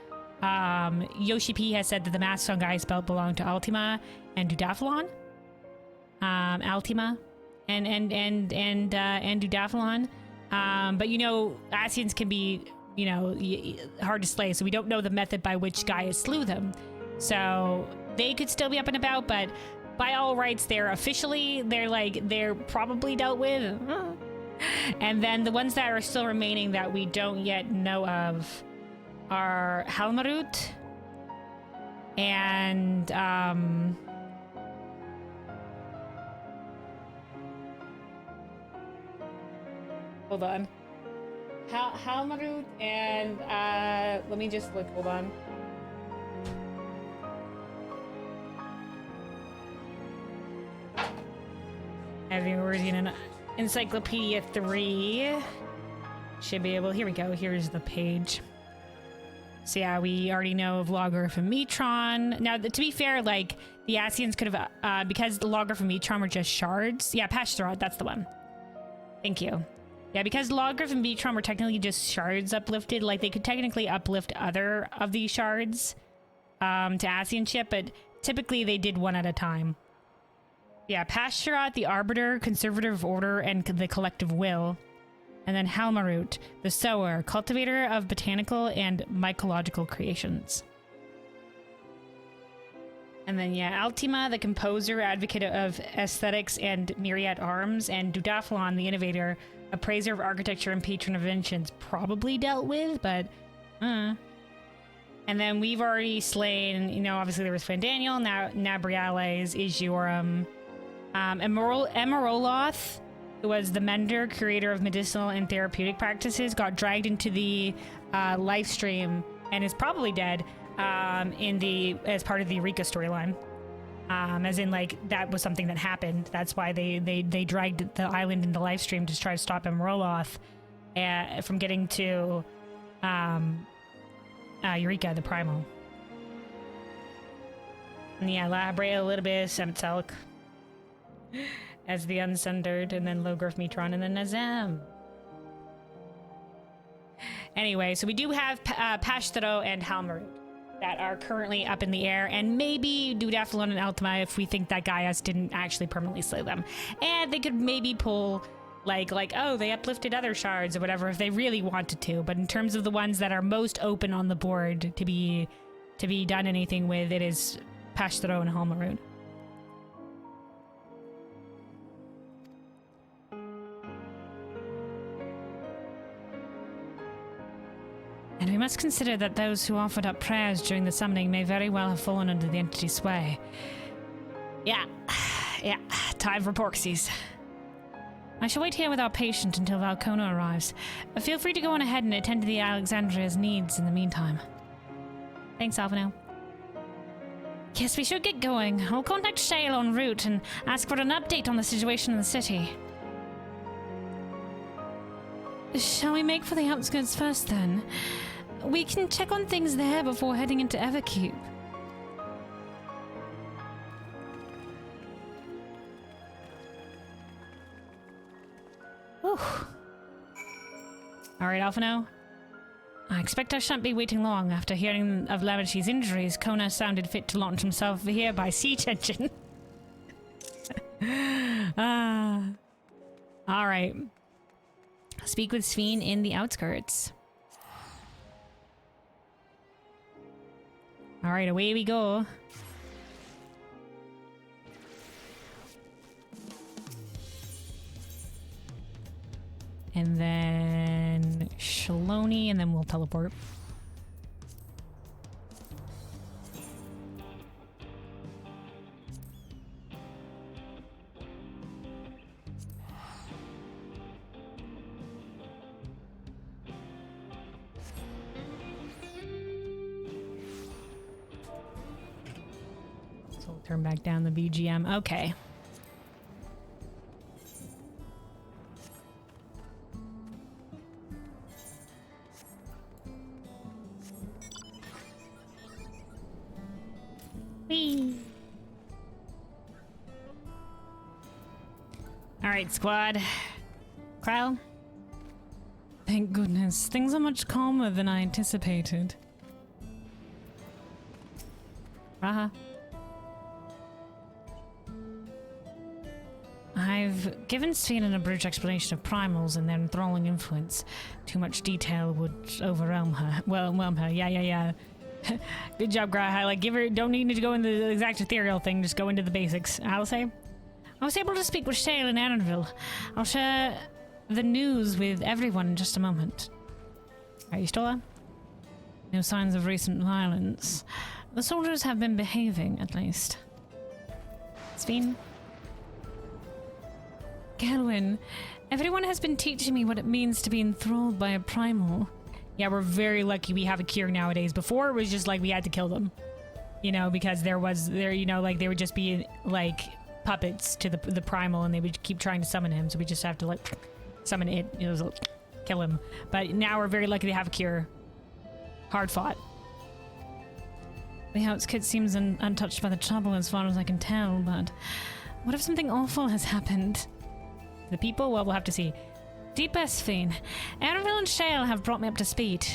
Yoshi P has said that the masks on Gaia's belt belong to Altima and Dudaphalon. Altima and Dudaphalon. But you know, Ascians can be, you know, hard to slay, so we don't know the method by which Gaia slew them. So they could still be up and about, but by all rights, they're probably dealt with. And then the ones that are still remaining that we don't yet know of are Halmarut and hold on. Halmarut and let me just look, hold on. Having a word in an Encyclopedia 3. Should be able, here we go, here's the page. So yeah, we already know of Logrif and Metron. Now, to be fair, like, the Ascians could have, because the Logrif and Metron were just shards. Yeah, Pashtarot, that's the one. Thank you. Yeah, because Logrif and Metron were technically just shards uplifted, like, they could technically uplift other of these shards to Ascianship, but typically they did one at a time. Yeah, Pashtarot, the Arbiter, Conservator of Order, and the Collective Will. And then Halmarut, the Sower, Cultivator of Botanical and Mycological Creations. And then, yeah, Altima, the Composer, Advocate of Aesthetics and Myriad Arms, and Dudaphalon, the Innovator, Appraiser of Architecture and Patron of Inventions, probably dealt with, but, And then we've already slain, you know, obviously there was Fandaniel, Nabriales, Ishurum, Emeroloth, who was the Mender, creator of medicinal and therapeutic practices, got dragged into the live stream and is probably dead as part of the Eureka storyline. As in, like, that was something that happened. That's why they dragged the island into live stream to try to stop Emeroloth from getting to Eureka, the Primal. And yeah, Labrea, a little bit of Semtelk as the Unsundered, and then Logrif, Metron, and then Nazem. Anyway, so we do have Pashtero and Halmarud that are currently up in the air, and maybe Dudafalon and Ultima if we think that Gaius didn't actually permanently slay them. And they could maybe pull, like, oh, they uplifted other shards or whatever if they really wanted to. But in terms of the ones that are most open on the board to be done anything with, it is Pashtero and Halmarud. And we must consider that those who offered up prayers during the summoning may very well have fallen under the entity's sway. Yeah, time for Porxies. I shall wait here with our patient until Valcona arrives. Feel free to go on ahead and attend to the Alexandria's needs in the meantime. Thanks, Alvino. Yes, we should get going. I'll contact Shale en route and ask for an update on the situation in the city. Shall we make for the outskirts first, then? We can check on things there before heading into Everkeep. Whew. Alright, Alphino. I expect I shan't be waiting long. After hearing of Lamachie's injuries, Kona sounded fit to launch himself here by siege engine. Alright. Speak with Sveen in the outskirts. Alright, away we go. And then Shaloni, and then we'll teleport. So we'll turn back down the BGM. Okay. Alright, squad. Kryle? Thank goodness. Things are much calmer than I anticipated. Raha? I've given Sveen an abridged explanation of primals and their enthralling influence. Too much detail would overwhelm her. Overwhelm her. Yeah. Good job, Graha. Like, give her. Don't need to go into the exact ethereal thing. Just go into the basics. I'll say. I was able to speak with Shale in Annanville. I'll share the news with everyone in just a moment. Are you still on? No signs of recent violence. The soldiers have been behaving, at least. Sveen? Gelwyn, everyone has been teaching me what it means to be enthralled by a primal. Yeah, we're very lucky we have a cure nowadays. Before, it was just like we had to kill them. You know, because they would just be, like, puppets to the primal, and they would keep trying to summon him, so we just have to, like, summon it, kill him. But now we're very lucky to have a cure. Hard fought. The outskirts seems untouched by the trouble as far as I can tell, but what if something awful has happened? The people? Well, we'll have to see. Deep Sveen, Annanville and Shale have brought me up to speed.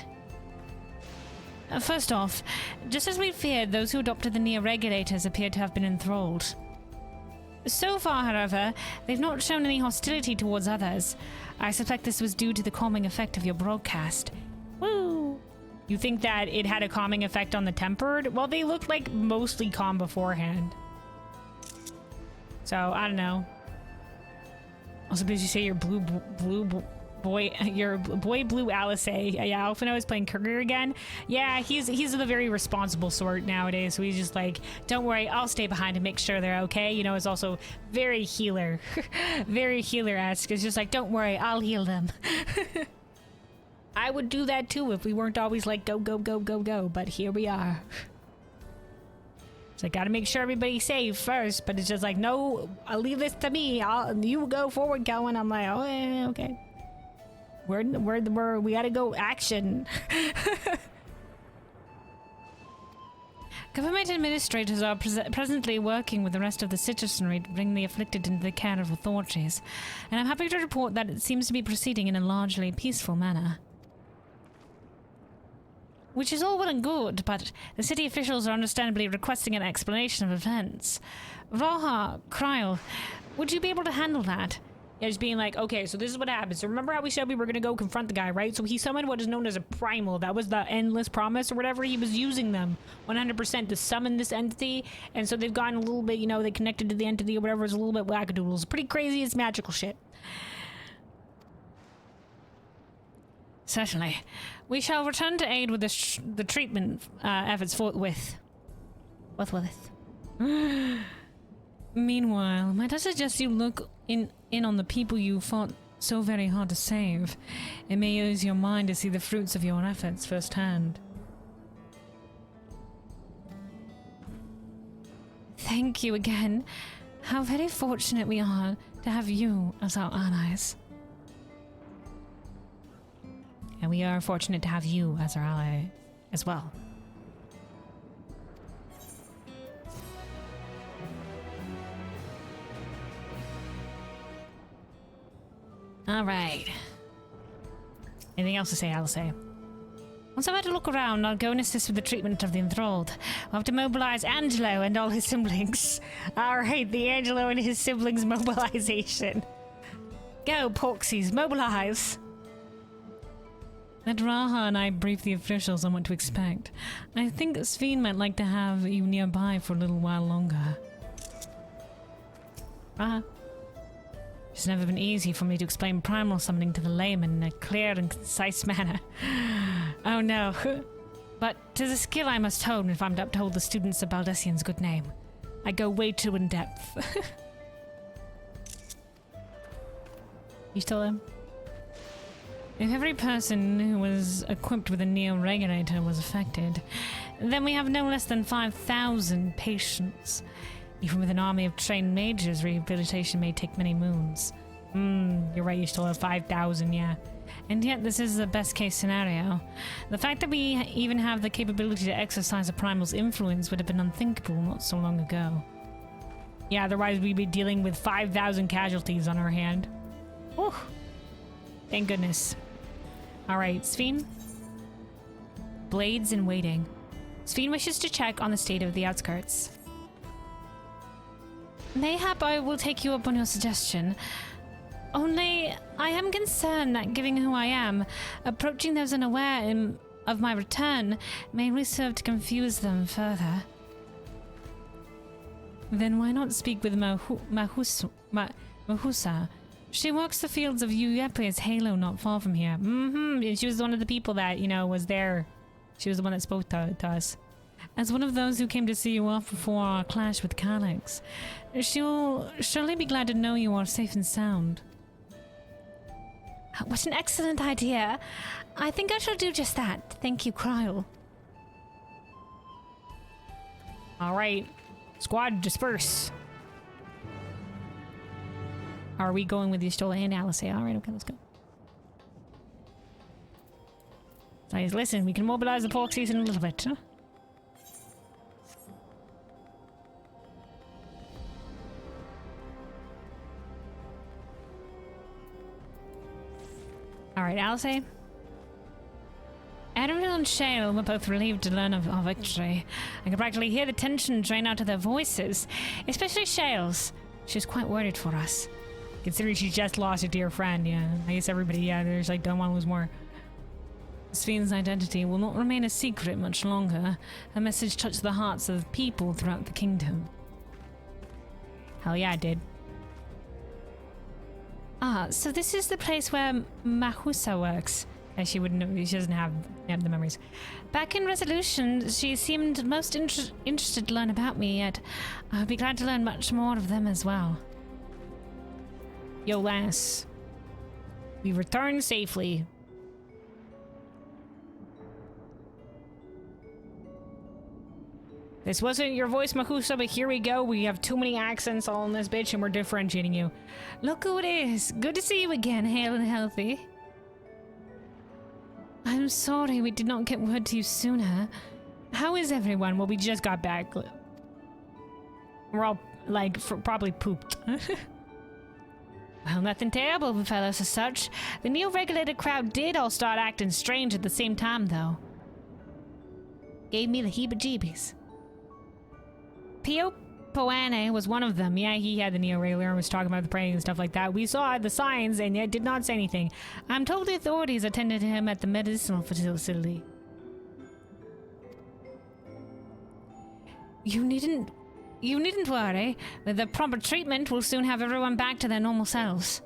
First off, just as we feared, those who adopted the neo-regulators appear to have been enthralled. So far, however, they've not shown any hostility towards others. I suspect this was due to the calming effect of your broadcast. Woo! You think that it had a calming effect on the Tempered? Well, they looked like mostly calm beforehand. So, I don't know. Also, did you say your blue Alice? Yeah, Alphino is playing career again. Yeah, he's the very responsible sort nowadays. So he's just like, don't worry, I'll stay behind and make sure they're okay. You know, it's also very healer, very healer-esque. It's just like, don't worry, I'll heal them. I would do that too if we weren't always like, go, go, go, go, go. But here we are. So I gotta make sure everybody's safe first, but it's just like, no, I'll leave this to me. You go forward, Kelvin. I'm like, oh, yeah, okay. We gotta go action. Government administrators are presently working with the rest of the citizenry to bring the afflicted into the care of authorities, and I'm happy to report that it seems to be proceeding in a largely peaceful manner. Which is all well and good, but the city officials are understandably requesting an explanation of events. Raha, Kryl, would you be able to handle that? Yeah, just being like, okay, so this is what happens. So remember how we said we were going to go confront the guy, right? So he summoned what is known as a primal. That was the endless promise or whatever. He was using them 100% to summon this entity. And so they've gotten a little bit, you know, they connected to the entity or whatever. It's a little bit wackadoodles. Pretty crazy. It's magical shit. Certainly. We shall return to aid with the treatment efforts forthwith. Meanwhile, might I suggest you look in on the people you fought so very hard to save? It may ease your mind to see the fruits of your efforts firsthand. Thank you again. How very fortunate we are to have you as our allies. And we are fortunate to have you as our ally as well. All right. Anything else to say, I'll say. Once I've had a look around, I'll go and assist with the treatment of the enthralled. We'll have to mobilize Angelo and all his siblings. All right, the Angelo and his siblings mobilization. Go, Porksies, mobilize! Let Raha and I brief the officials on what to expect. I think Sven might like to have you nearby for a little while longer. Raha? It's never been easy for me to explain primal summoning to the layman in a clear and concise manner. Oh no. But 'tis a skill I must hone if I'm to uphold the students of Baldessian's good name. I go way too in depth. You still there? If every person who was equipped with a neo-regulator was affected, then we have no less than 5,000 patients. Even with an army of trained mages, rehabilitation may take many moons. You're right, you still have 5,000, yeah. And yet this is the best case scenario. The fact that we even have the capability to exercise a primal's influence would have been unthinkable not so long ago. Yeah, otherwise we'd be dealing with 5,000 casualties on our hand. Whew. Thank goodness. Alright, Sven? Blades in waiting. Sven wishes to check on the state of the outskirts. Mayhap I will take you up on your suggestion. Only, I am concerned that given who I am, approaching those unaware of my return may really serve to confuse them further. Then why not speak with Mahusa? She walks the fields of Uyepe's Halo not far from here. She was one of the people that, you know, was there. She was the one that spoke to us. As one of those who came to see you off before our clash with Calyx, she'll surely be glad to know you are safe and sound. What an excellent idea. I think I shall do just that. Thank you, Kryl. Alright. Squad, disperse. Are we going with Y'shtola and Alice? Alright, okay, let's go. Guys, listen, we can mobilize the Porksies in a little bit, huh? Alright, Alice. Admiral and Shale were both relieved to learn of our victory. I could practically hear the tension drain out of their voices, especially Shale's. She was quite worried for us. Considering she just lost a dear friend, yeah. I guess everybody, yeah, there's like, don't want to lose more. Sven's identity will not remain a secret much longer. Her message touched the hearts of people throughout the kingdom. Hell yeah, it did. Ah, so this is the place where Mahusa works. And she wouldn't. She doesn't have the memories. Back in Resolution, she seemed most interested to learn about me, yet I'd be glad to learn much more of them as well. Yo, lass. We returned safely. This wasn't your voice, Mahusa, but here we go. We have too many accents all in this bitch, and we're differentiating you. Look who it is. Good to see you again, hale and healthy. I'm sorry we did not get word to you sooner. How is everyone? Well, we just got back. We're all, like, probably pooped. Well, nothing terrible befell us as such. The neo-regulated crowd did all start acting strange at the same time, though. Gave me the heebie-jeebies. Pio Poane was one of them. Yeah, he had the Neo-Railer and was talking about the praying and stuff like that. We saw the signs and yet did not say anything. I'm told the authorities attended to him at the medicinal facility. You needn't worry. With the proper treatment, we'll soon have everyone back to their normal selves.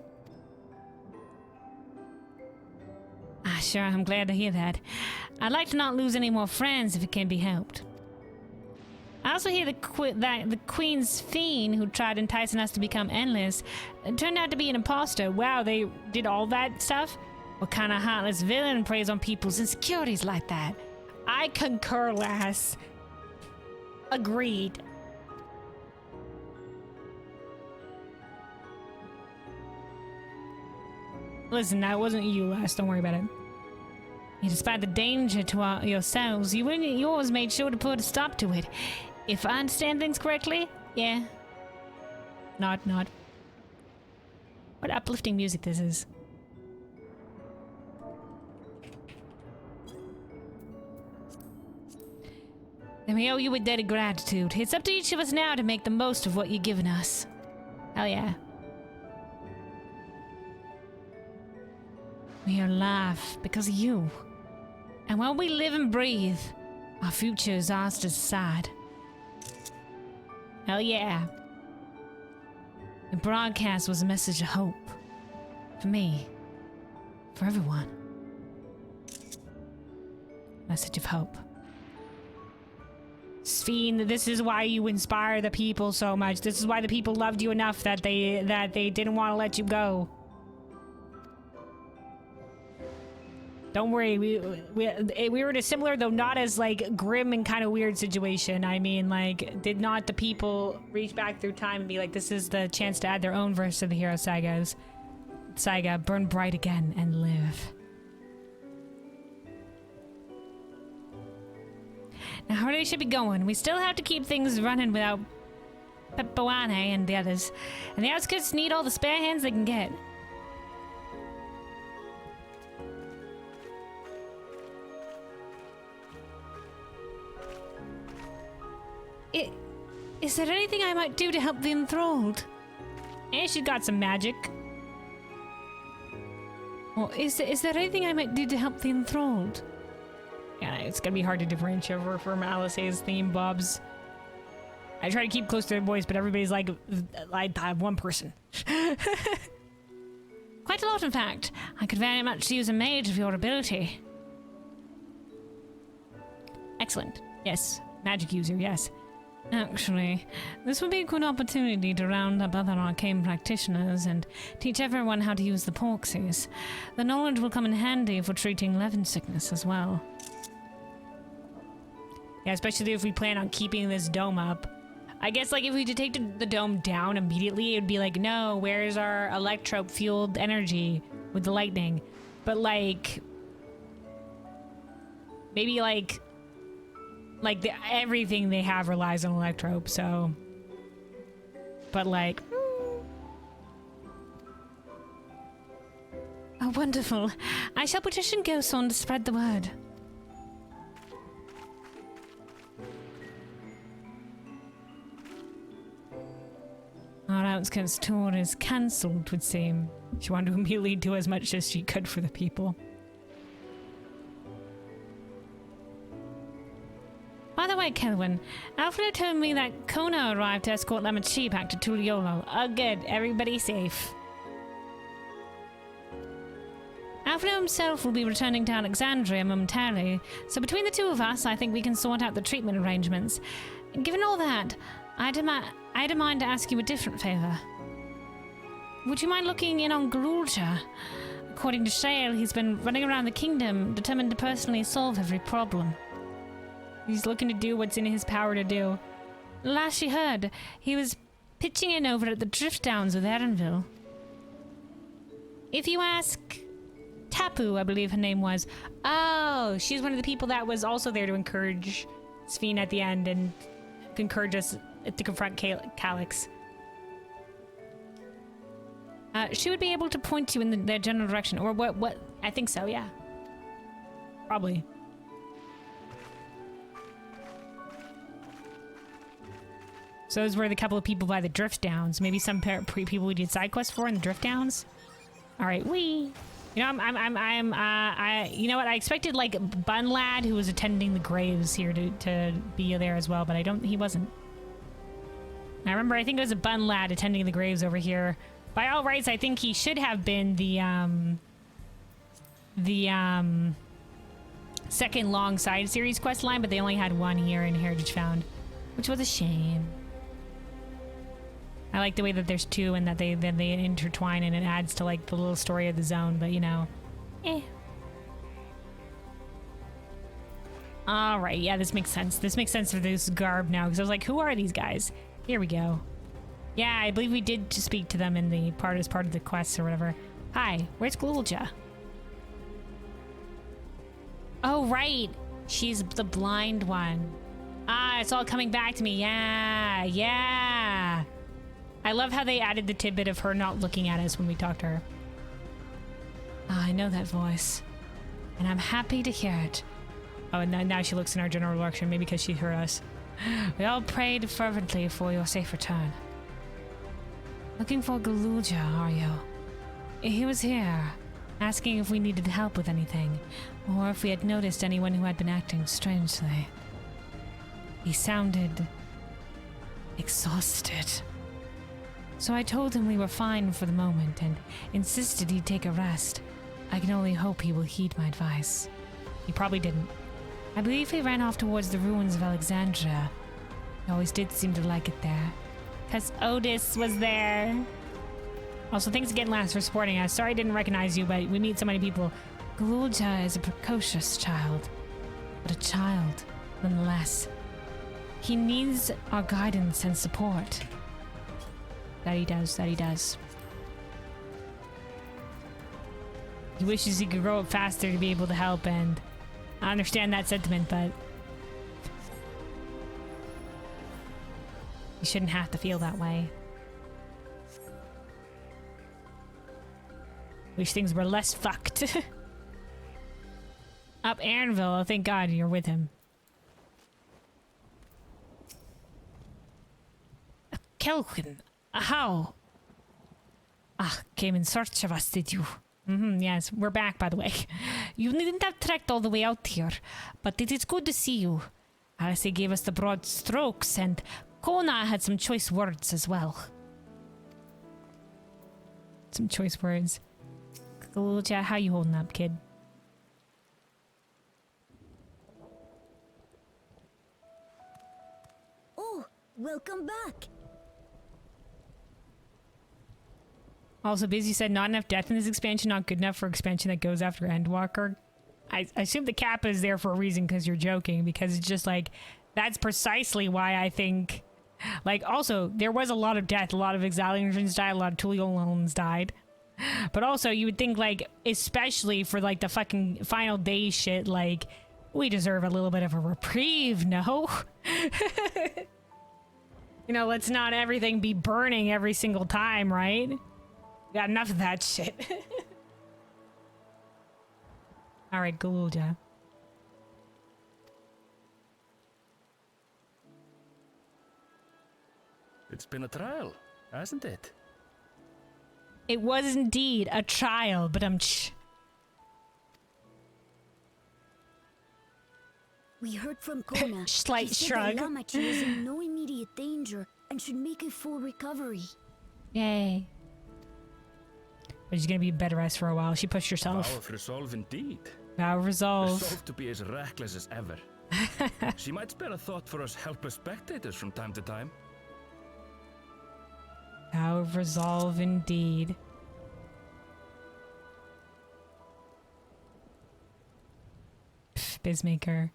Sure, I'm glad to hear that. I'd like to not lose any more friends if it can be helped. I also hear that the Queen's fiend who tried enticing us to become endless turned out to be an imposter. Wow, they did all that stuff? What kind of heartless villain preys on people's insecurities like that? I concur, lass. Agreed. Listen, that wasn't you, lass. Don't worry about it. Despite the danger to yourselves, you always made sure to put a stop to it. If I understand things correctly, yeah. Not. What uplifting music this is. Then we owe you a debt of gratitude. It's up to each of us now to make the most of what you've given us. Hell yeah. We are alive because of you. And while we live and breathe, our future is ours to decide. Hell yeah. The broadcast was a message of hope. For me. For everyone. Message of hope. Sphene, this is why you inspire the people so much. This is why the people loved you enough that they didn't want to let you go. Don't worry, we were in a similar, though not as, like, grim and kind of weird situation. I mean, like, did not the people reach back through time and be like, this is the chance to add their own verse to the hero saga, burn bright again and live. Now, how they should be going. We still have to keep things running without Pepoane and the others. And the outskirts need all the spare hands they can get. Is there anything I might do to help the enthralled? And she's got some magic. Well, is there anything I might do to help the enthralled? Yeah, it's gonna be hard to differentiate her from Alice's theme, Bob's. I try to keep close to their voice, but everybody's like, I have one person. Quite a lot, in fact. I could very much use a mage of your ability. Excellent. Yes. Magic user, yes. Actually, this would be a good opportunity to round up other arcane practitioners and teach everyone how to use the porxies. The knowledge will come in handy for treating Levin sickness as well. Yeah, especially if we plan on keeping this dome up. I guess, like, if we take the dome down immediately, it would be like, no, where's our electro-fueled energy with the lightning? But, like, maybe, like everything they have relies on electrope, so. But, like. Oh, wonderful. I shall petition Gilson to spread the word. Our outskirts tour is cancelled, it would seem. She wanted to immediately do as much as she could for the people. By the way, Kelvin, Alfredo told me that Kona arrived to escort Lamachi back to Tuliolo. Oh, good. Everybody safe. Alfredo himself will be returning to Alexandria momentarily, so between the two of us, I think we can sort out the treatment arrangements. Given all that, I'd a mind to ask you a different favor. Would you mind looking in on Garulcha? According to Shale, he's been running around the kingdom, determined to personally solve every problem. He's looking to do what's in his power to do. Last she heard, he was pitching in over at the Drift Downs with Erenville. If you ask Tapu, I believe her name was. Oh, she's one of the people that was also there to encourage Sphene at the end and encourage us to confront Calyx. She would be able to point you in their general direction, or what? I think so, yeah. Probably. So those were the couple of people by the drift downs. Maybe some people we did side quests for in the drift downs. All right, you know, you know what? I expected like Bun Lad, who was attending the graves here, to be there as well, but he wasn't. I remember, I think it was a Bun Lad attending the graves over here. By all rights, I think he should have been the second long side series quest line, but they only had one here in Heritage Found, which was a shame. I like the way that there's two and that they intertwine and it adds to like the little story of the zone, but you know, All right, yeah, this makes sense. This makes sense for this garb now, because I was like, who are these guys? Here we go. Yeah, I believe we did speak to them in the as part of the quest or whatever. Hi, where's Glulja? Oh, right. She's the blind one. Ah, it's all coming back to me. Yeah, yeah. I love how they added the tidbit of her not looking at us when we talked to her. Ah, I know that voice. And I'm happy to hear it. Oh, and now she looks in our general direction, maybe because she heard us. We all prayed fervently for your safe return. Looking for Glulja, are you? He was here, asking if we needed help with anything, or if we had noticed anyone who had been acting strangely. He sounded exhausted. So I told him we were fine for the moment and insisted he'd take a rest. I can only hope he will heed my advice. He probably didn't. I believe he ran off towards the ruins of Alexandria. He always did seem to like it there. Because Otis was there. Also, thanks again, Lance, for supporting us. Sorry I didn't recognize you, but we meet so many people. Glulja is a precocious child. But a child, nonetheless. He needs our guidance and support. That he does, that he does. He wishes he could grow up faster to be able to help, and I understand that sentiment, but you shouldn't have to feel that way. Wish things were less fucked. Up Aaronville, oh thank God you're with him. Kelvin, how? Ah, came in search of us, did you? Yes, we're back, by the way. You needn't have trekked all the way out here, but it is good to see you. Alice gave us the broad strokes, and Kona had some choice words as well. Some choice words. Glulja, how you holding up, kid? Oh, welcome back. Also, Busy said not enough death in this expansion, not good enough for expansion that goes after Endwalker. I assume the cap is there for a reason because you're joking, because it's just like, that's precisely why I think, like, also, there was a lot of death, a lot of Exalians died, a lot of Tuliolans died. But also, you would think, like, especially for, like, the fucking final day shit, like, we deserve a little bit of a reprieve, no? You know, let's not everything be burning every single time, right? Got enough of that shit. Alright, Glulja. It's been a trial, hasn't it? It was indeed a trial, but We heard from Kona. Slight shrug. That Lamachi is in no immediate danger and should make a full recovery. Yay. But she's gonna be bed rest for a while. She pushed herself. Vow of resolve indeed. Vow of resolve. Resolved to be as reckless as ever. She might spare a thought for us helpless spectators from time to time. Vow of resolve indeed. Pff, Bizmaker.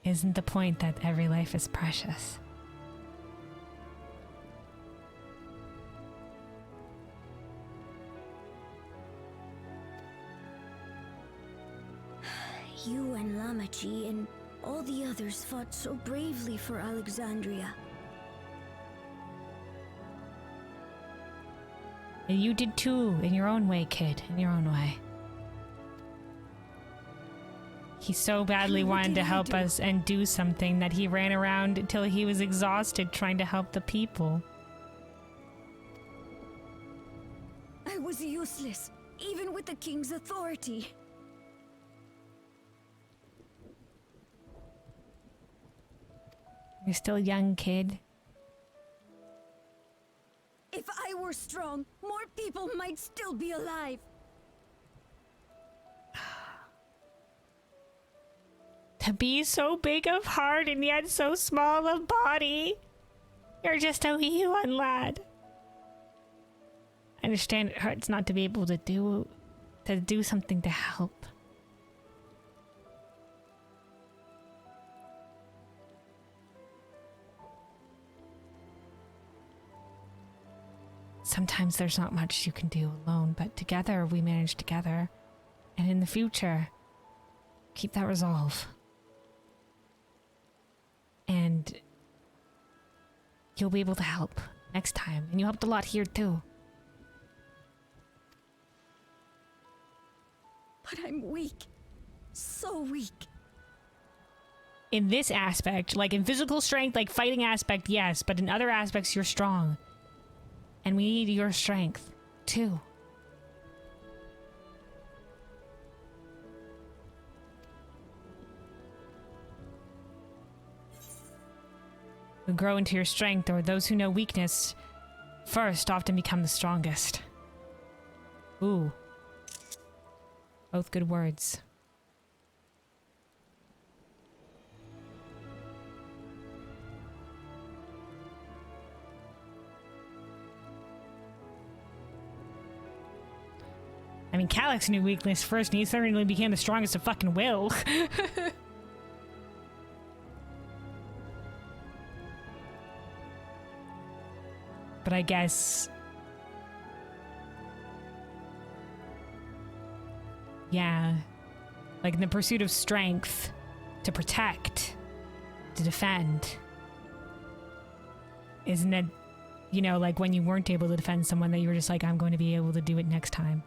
Isn't the point that every life is precious? You and Lamachi and all the others fought so bravely for Alexandria. And you did too, in your own way, kid. In your own way. He so badly wanted to help us and do something that he ran around until he was exhausted trying to help the people. I was useless, even with the king's authority. You're still young, kid. If I were strong, more people might still be alive. To be so big of heart and yet so small of body. You're just a wee one, lad. I understand it hurts not to be able to do something to help. Sometimes there's not much you can do alone, but together we manage together. And in the future, keep that resolve. And you'll be able to help next time. And you helped a lot here too. But I'm weak. So weak. In this aspect, like in physical strength, like fighting aspect, yes. But in other aspects, you're strong. And we need your strength, too. Who grow into your strength, or those who know weakness, first often become the strongest. Ooh. Both good words. I mean, Calyx knew weakness first, and he certainly became the strongest of fucking will. But I guess... yeah. Like, in the pursuit of strength, to protect, to defend. Isn't it, you know, like when you weren't able to defend someone that you were just like, I'm going to be able to do it next time.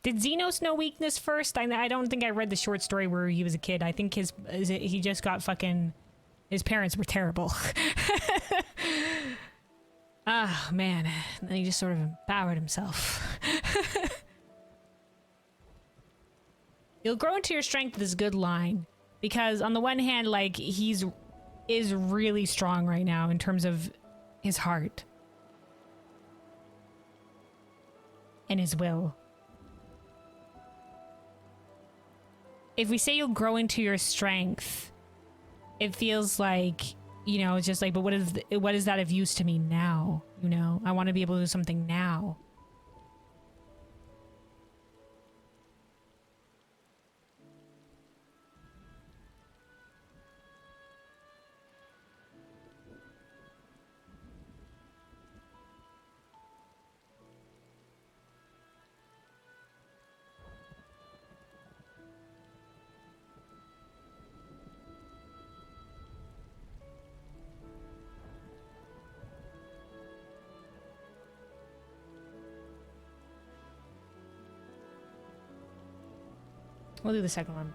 Did Xenos know weakness first? I don't think I read the short story where he was a kid. I think he just got fucking... his parents were terrible. Ah, man. And then he just sort of empowered himself. You'll grow into your strength is a good line. Because on the one hand, like, is really strong right now in terms of his heart. And his will. If we say you'll grow into your strength, it feels like, you know, it's just like, but what is that of use to me now? You know, I want to be able to do something now. We'll do the second one.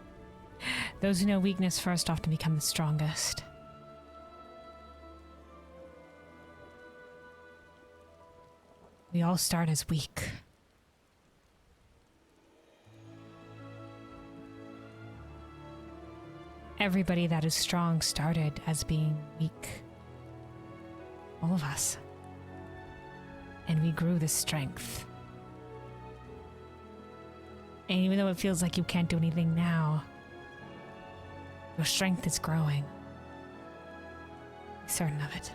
Those who know weakness first often become the strongest. We all start as weak. Everybody that is strong started as being weak. All of us. And we grew this strength. And even though it feels like you can't do anything now, your strength is growing. Be certain of it.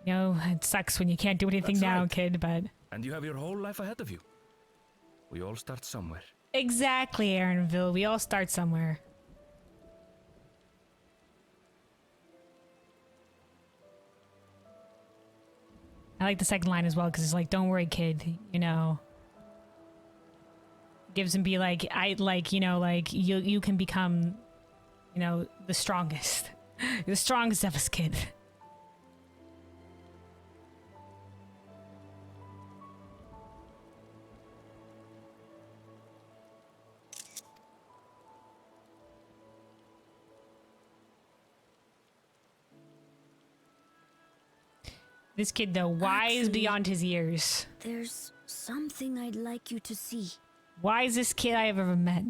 You know, it sucks when you can't do anything That's now, right. kid, but... And you have your whole life ahead of you. We all start somewhere. Exactly, Aaronville. We all start somewhere. I like the second line as well because it's like, "Don't worry, kid," you know. Gives him be like, you can become, you know, the strongest. You're the strongest of us, kid. This kid, though, wise beyond his years. There's something I'd like you to see. Wisest kid I have ever met.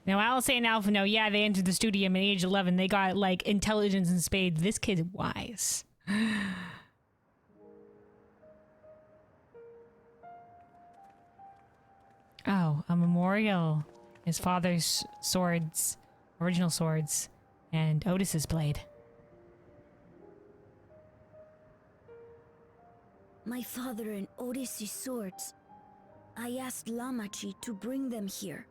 Now, Alice and Alpha, no, yeah, they entered the studio at age 11. They got, like, intelligence in spades. This kid's wise. Oh, a memorial. His father's swords, original swords, and Otis's blade. My father and Otis's swords. I asked Lamachi to bring them here.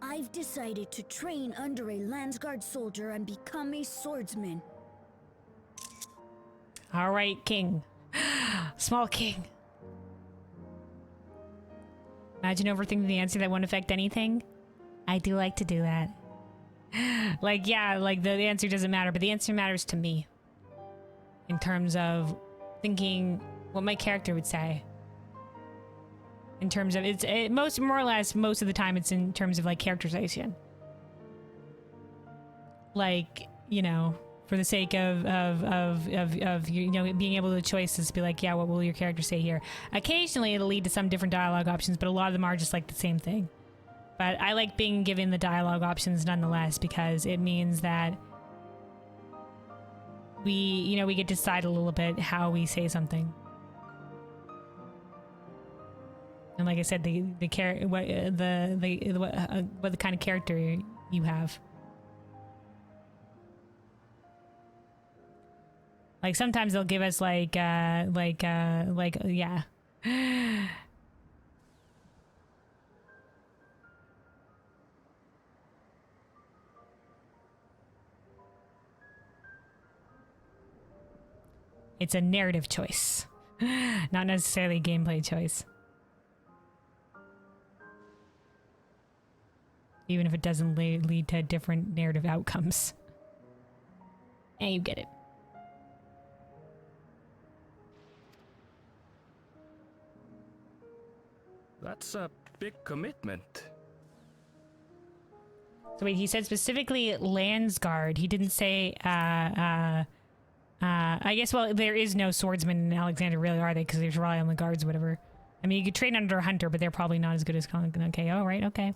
I've decided to train under a Landsguard soldier and become a swordsman. All right, king. Small king. Imagine overthinking the answer that won't affect anything. I do like to do that. Like, yeah, like the answer doesn't matter, but the answer matters to me. In terms of thinking what my character would say. In terms of, more or less, most of the time it's in terms of like characterization. Like, you know, for the sake of you know, being able to choices to be like, yeah, what will your character say here? Occasionally it'll lead to some different dialogue options, but a lot of them are just like the same thing. But I like being given the dialogue options nonetheless because it means that we, you know, we get to decide a little bit how we say something. And like I said, what the kind of character you have. Like sometimes they'll give us yeah. It's a narrative choice, not necessarily a gameplay choice. Even if it doesn't lead to different narrative outcomes. And you get it. That's a big commitment. So wait, he said specifically Landsguard. He didn't say, I guess, well, there is no swordsman in Alexander, really, are they? Because they rely on the guards or whatever. I mean, you could train under a hunter, but they're probably not as good as... Okay, all right, okay.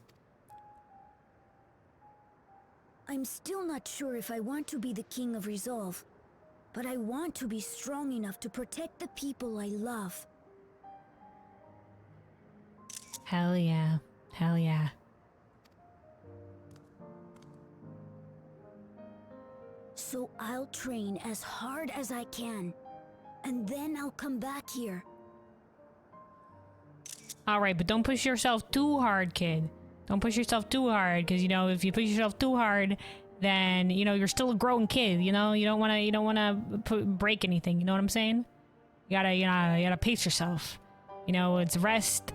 I'm still not sure if I want to be the King of Resolve, but I want to be strong enough to protect the people I love. Hell yeah. Hell yeah. So I'll train as hard as I can, and then I'll come back here. All right, but don't push yourself too hard, kid. Don't push yourself too hard, because, you know, if you push yourself too hard, then, you know, you're still a grown kid, you know? You don't want to break anything, you know what I'm saying? You gotta pace yourself. You know, it's rest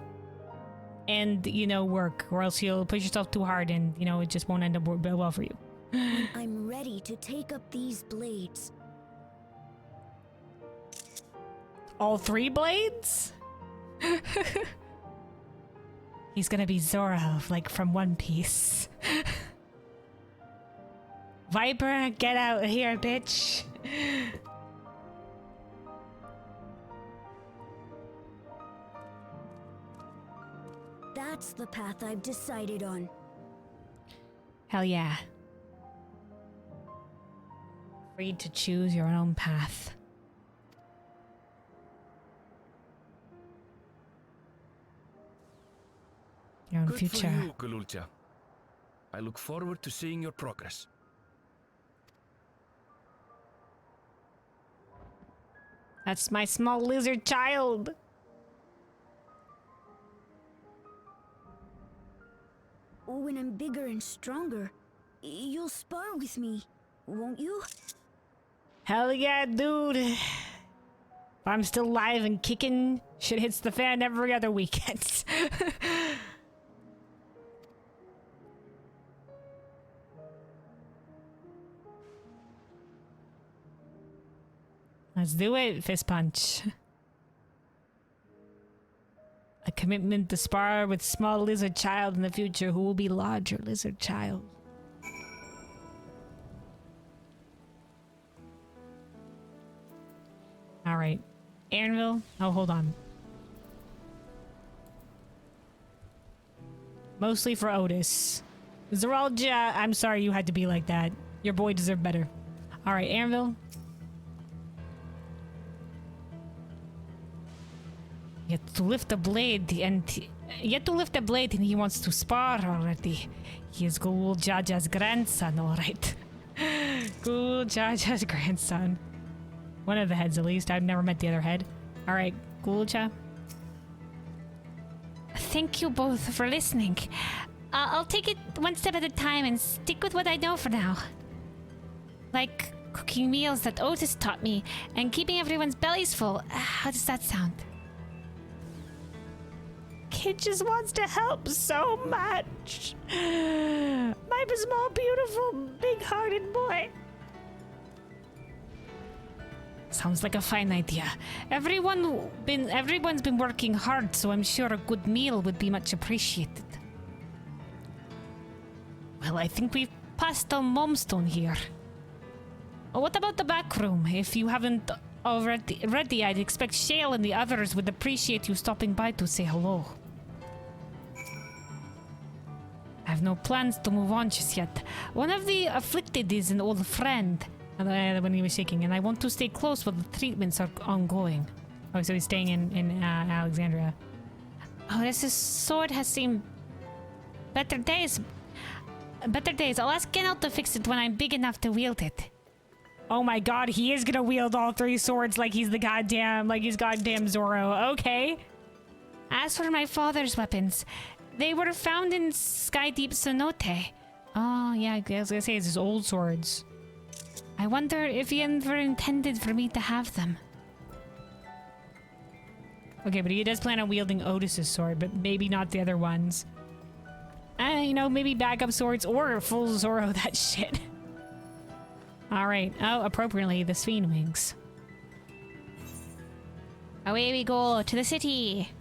and, you know, work, or else you'll push yourself too hard and, you know, it just won't end up well for you. I'm ready to take up these blades. All 3 blades? He's gonna be Zoro, like from One Piece. Viper, get out of here, bitch. That's the path I've decided on. Hell yeah. Free to choose your own path. Your own Good future. for you, Galulja. I look forward to seeing your progress. That's my small lizard child. when I'm bigger and stronger, you'll spar with me, won't you? Hell yeah, dude. If I'm still alive and kicking, shit hits the fan every other weekend. Let's do it, fist punch. A commitment to spar with small lizard child in the future who will be larger lizard child. Alright. Anvil? Oh, hold on. Mostly for Otis. Zeralja, I'm sorry you had to be like that. Your boy deserved better. Alright, Anvil. Yet to lift the blade and he wants to spar already. He is Ghoul Jaja's grandson, alright. Ghoul Jaja's grandson. One of the heads at least. I've never met the other head. Alright, Ghoulja. Thank you both for listening. I'll take it one step at a time and stick with what I know for now. Like cooking meals that Otis taught me and keeping everyone's bellies full. How does that sound? Kid just wants to help so much. My small, beautiful, big-hearted boy. Sounds like a fine idea. Everyone's been working hard, so I'm sure a good meal would be much appreciated. Well, I think we've passed the momstone here. What about the back room? If you haven't already, I'd expect Shale and the others would appreciate you stopping by to say hello. I have no plans to move on just yet. One of the afflicted is an old friend. When he was shaking, and I want to stay close while the treatments are ongoing. Oh, so he's staying in Alexandria. Otis's sword has seen better days. I'll ask Geralt to fix it when I'm big enough to wield it. Oh my god, he is gonna wield all three swords like he's goddamn Zorro. Okay. As for my father's weapons, they were found in Skydeep Cenote. Oh yeah, I was gonna say it's his old swords. I wonder if he ever intended for me to have them. Okay, but he does plan on wielding Otis's sword, but maybe not the other ones. You know, maybe backup swords or full Zorro that shit. Alright. Oh, appropriately, the Sphinx wings. Away we go to the city.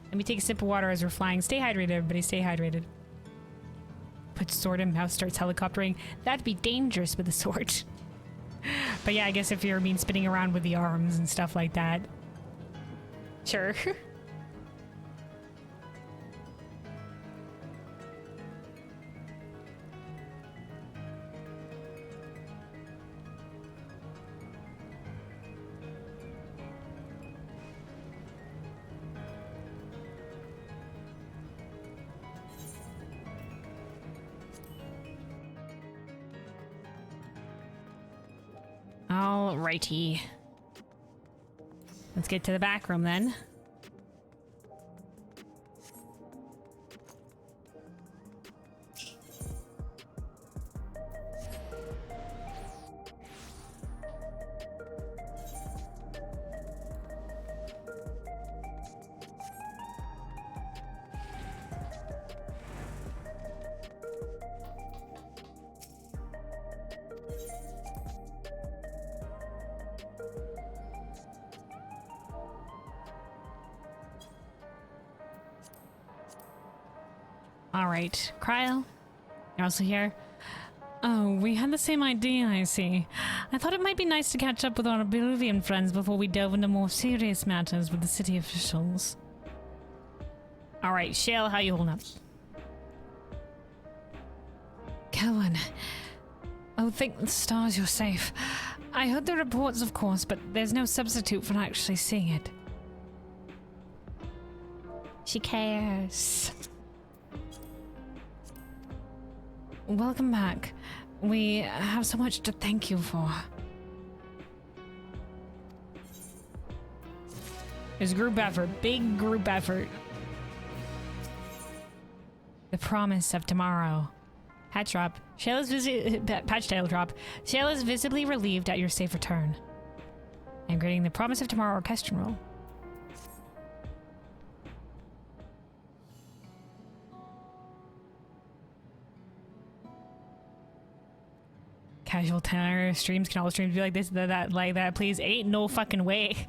Let me take a sip of water as we're flying. Stay hydrated, everybody. Stay hydrated. Put sword in mouth, starts helicoptering. That'd be dangerous with a sword. But yeah, I guess if you're spinning around with the arms and stuff like that. Sure. Alrighty. Let's get to the back room then. Alright, Cryo, you're also here. Oh, we had the same idea, I see. I thought it might be nice to catch up with our Peruvian friends before we delve into more serious matters with the city officials. Alright, Shale, how you holding up? Kelvin. Oh, thank the stars you're safe. I heard the reports, of course, but there's no substitute for actually seeing it. She cares. Welcome back. We have so much to thank you for. It's group effort. Big group effort. The promise of tomorrow. Patch drop. Patch title drop. Shayla's visibly relieved at your safe return. I'm grading the promise of tomorrow orchestral roll. Casual 10-hour streams. Can all streams be like this, that, like that, please? Ain't no fucking way.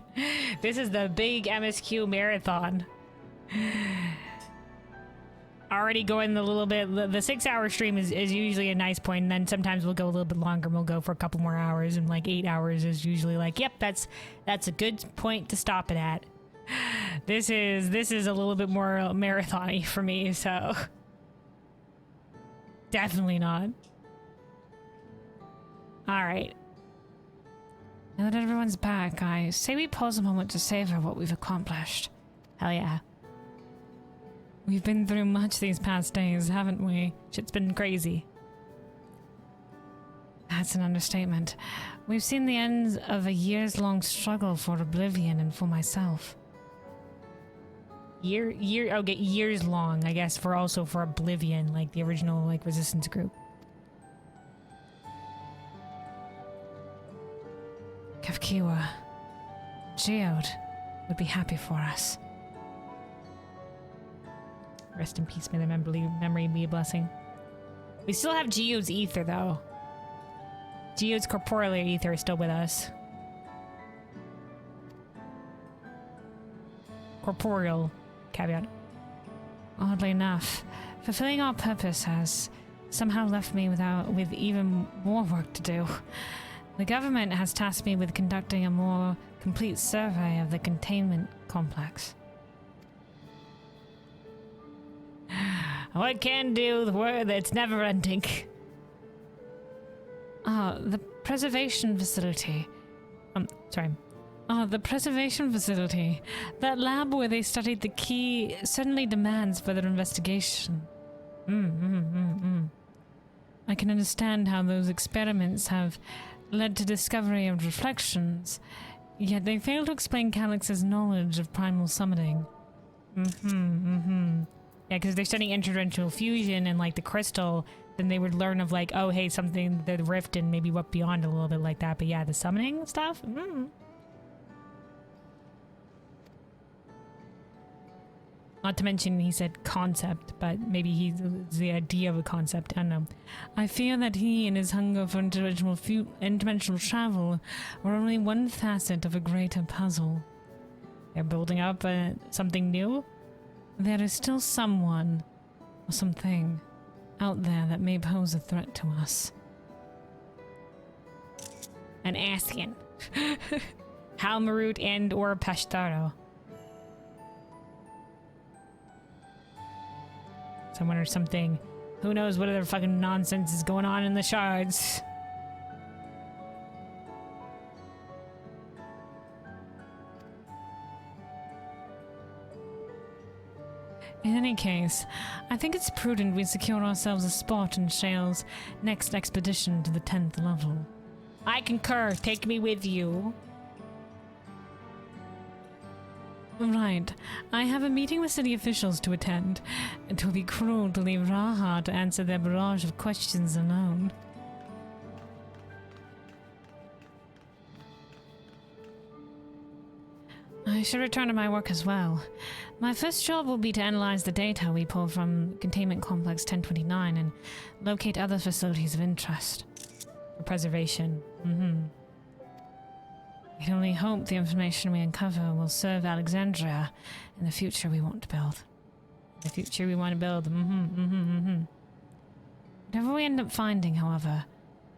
This is the big MSQ marathon. Already going a little bit. The 6-hour stream is usually a nice point, and then sometimes we'll go a little bit longer. We'll go for a couple more hours, and like 8 hours is usually like, yep, that's a good point to stop it at. This is a little bit more marathon-y for me, so definitely not. Alright. Now that everyone's back, I say we pause a moment to savor what we've accomplished. Hell yeah. We've been through much these past days, haven't we? Shit's been crazy. That's an understatement. We've seen the ends of a years-long struggle for oblivion and for myself. Okay, years long, I guess, for oblivion, like the original, like, resistance group. Kafkiwa, Geode would be happy for us. Rest in peace, may the memory be a blessing. We still have Geode's ether, though. Geode's corporeal ether is still with us. Corporeal caveat. Oddly enough, fulfilling our purpose has somehow left me with even more work to do. The government has tasked me with conducting a more complete survey of the containment complex. What can do the word that's never ending? The preservation facility. The preservation facility. That lab where they studied the key certainly demands further investigation. I can understand how those experiments have led to discovery of reflections, yet they fail to explain Calyx's knowledge of primal summoning. Yeah, because they're studying interdimensional fusion and like the crystal, then they would learn of like, oh hey, something, the rift and maybe what beyond a little bit like that, but yeah, the summoning stuff? Not to mention he said concept, but maybe he's the idea of a concept, I don't know. I fear that he and his hunger for interdimensional travel were only one facet of a greater puzzle. They're building up something new? There is still someone, or something, out there that may pose a threat to us. An Ascian. Halmarut and or Pashtaro. Someone or something. Who knows what other fucking nonsense is going on in the shards. In any case, I think it's prudent we secure ourselves a spot in Shale's next expedition to the 10th level. I concur. Take me with you. Right. I have a meeting with city officials to attend. It will be cruel to leave Raha to answer their barrage of questions alone. I should return to my work as well. My first job will be to analyze the data we pull from Containment Complex 1029 and locate other facilities of interest. For preservation. I can only hope the information we uncover will serve Alexandria in the future we want to build. The future we want to build. Whatever we end up finding, however,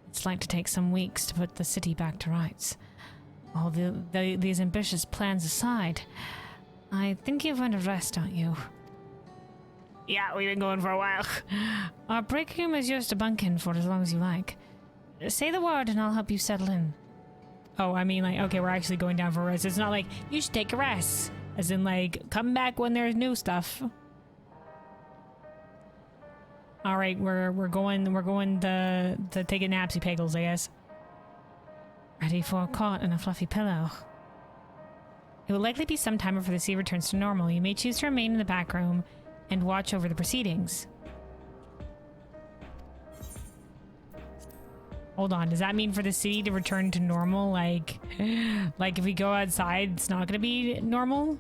it's like to take some weeks to put the city back to rights. All these ambitious plans aside, I think you've earned a rest, don't you? Yeah, we've been going for a while. Our break room is yours to bunk in for as long as you like. Say the word and I'll help you settle in. Oh, I mean, like, okay, we're actually going down for a rest. It's not like, you should take a rest. As in, like, come back when there's new stuff. Alright, we're going to take a napsy pegels, I guess. Ready for a cot and a fluffy pillow. It will likely be some time before the sea returns to normal. You may choose to remain in the back room and watch over the proceedings. Hold on, does that mean for the city to return to normal? Like if we go outside, it's not gonna be normal?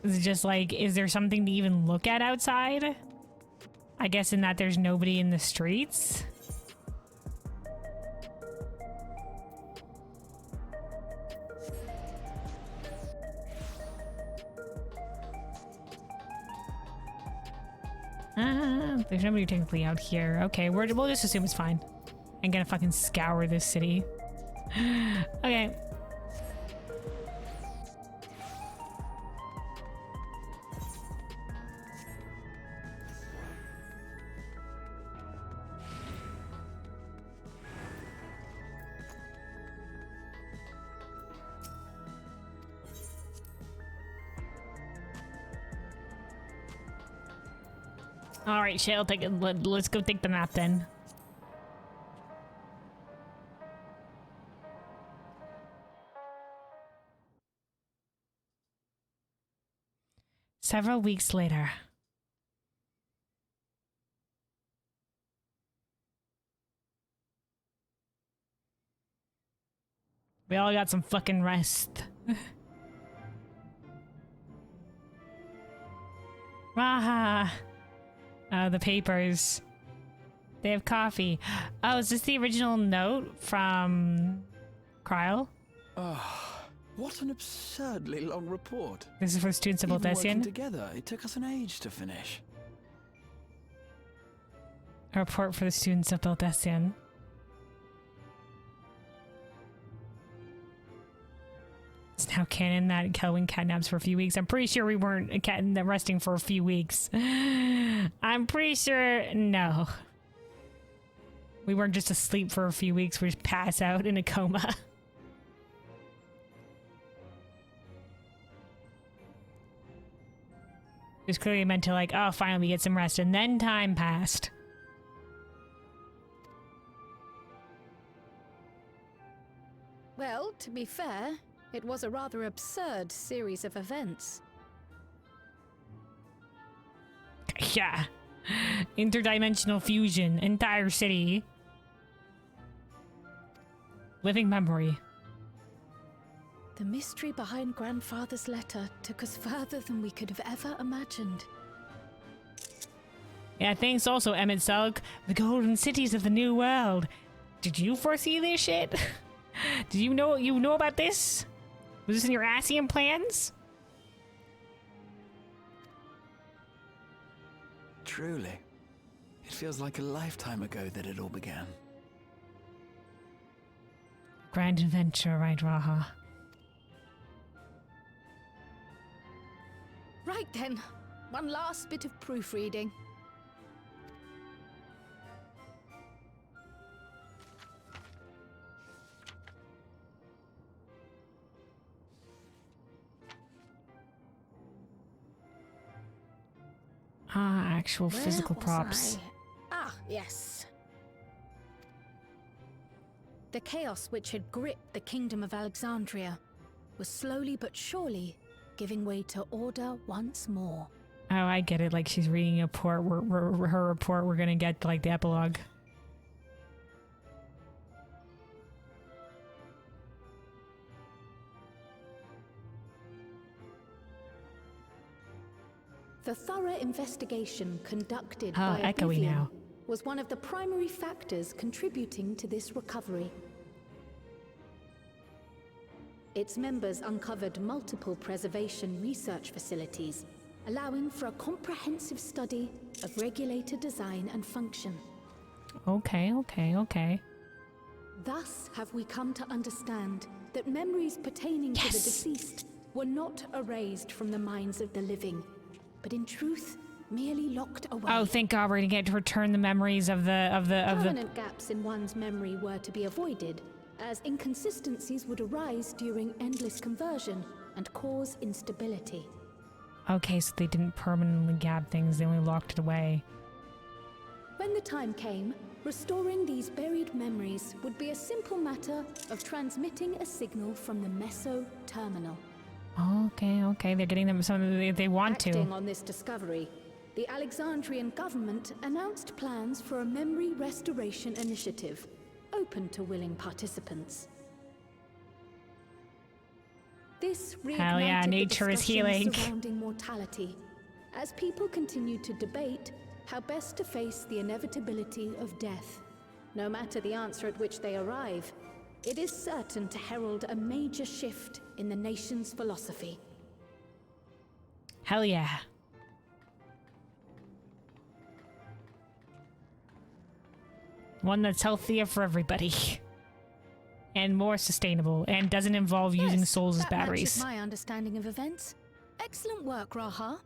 Is it just like, is there something to even look at outside? I guess in that there's nobody in the streets? There's nobody technically out here. Okay, we'll just assume it's fine. I'm gonna fucking scour this city. Okay. All right, Shale, let's go take the map then. Several weeks later. We all got some fucking rest. Waha! The papers. They have coffee. Oh, is this the original note from Kryle? Oh, what an absurdly long report. This is for students of Even working Odessian. together, it took us an age to finish. A report for the students of Odessian. It's now canon that Kelwyn catnaps for a few weeks. I'm pretty sure we weren't resting for a few weeks. I'm pretty sure no. We weren't just asleep for a few weeks. We just pass out in a coma. It was clearly meant to like, oh, finally we get some rest, and then time passed. Well, to be fair, it was a rather absurd series of events. Yeah. Interdimensional fusion, entire city. Living memory. The mystery behind Grandfather's letter took us further than we could have ever imagined. Yeah, thanks also, Emmett Sulk. The golden cities of the new world. Did you foresee this shit? Did you know about this? Was this in your Asian plans? Truly. It feels like a lifetime ago that it all began. Grand adventure, right, Raha? Right then, one last bit of proofreading. Ah, actual physical Where was props. Ah, yes. The chaos which had gripped the kingdom of Alexandria was slowly but surely giving way to order once more. Oh, I get it. Like she's reading a report. Her report. We're gonna get like the epilogue. The thorough investigation conducted Oh, by echoey Oblivion now. was one of the primary factors contributing to this recovery. Its members uncovered multiple preservation research facilities, allowing for a comprehensive study of regulator design and function. Okay. Thus have we come to understand that memories pertaining to the deceased were not erased from the minds of the living, but in truth, merely locked away. Oh, thank God, we're gonna get to return the memories of the. Permanent gaps in one's memory were to be avoided, as inconsistencies would arise during endless conversion and cause instability. Okay, so they didn't permanently gap things; they only locked it away. When the time came, restoring these buried memories would be a simple matter of transmitting a signal from the Meso terminal. Okay. They're getting them something they want to. Acting on this discovery, the Alexandrian government announced plans for a memory restoration initiative, open to willing participants. This Hell yeah, reignited nature the is discussions healing. surrounding mortality, as people continued to debate how best to face the inevitability of death. No matter the answer at which they arrive, it is certain to herald a major shift in the nation's philosophy. Hell yeah. One that's healthier for everybody. And more sustainable, and doesn't involve using souls as That batteries. matches my understanding of events. Excellent work, Raha.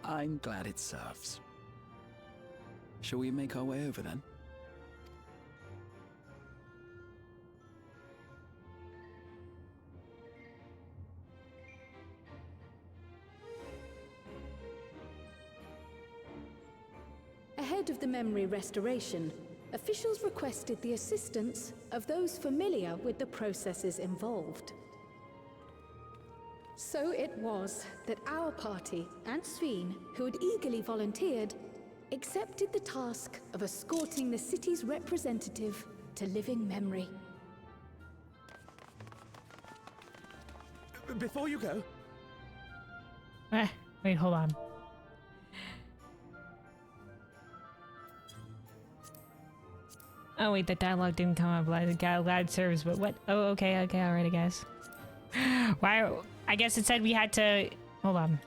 I'm glad it serves. Shall we make our way over then? Ahead of the memory restoration, officials requested the assistance of those familiar with the processes involved. So it was that our party and Sveen, who had eagerly volunteered, accepted the task of escorting the city's representative to living memory. Before you go... Wait, hold on. Oh wait, the dialogue didn't come up. Like, loud service, but what? Oh, okay, alright, I guess. Why? I guess it said we had to... Hold on.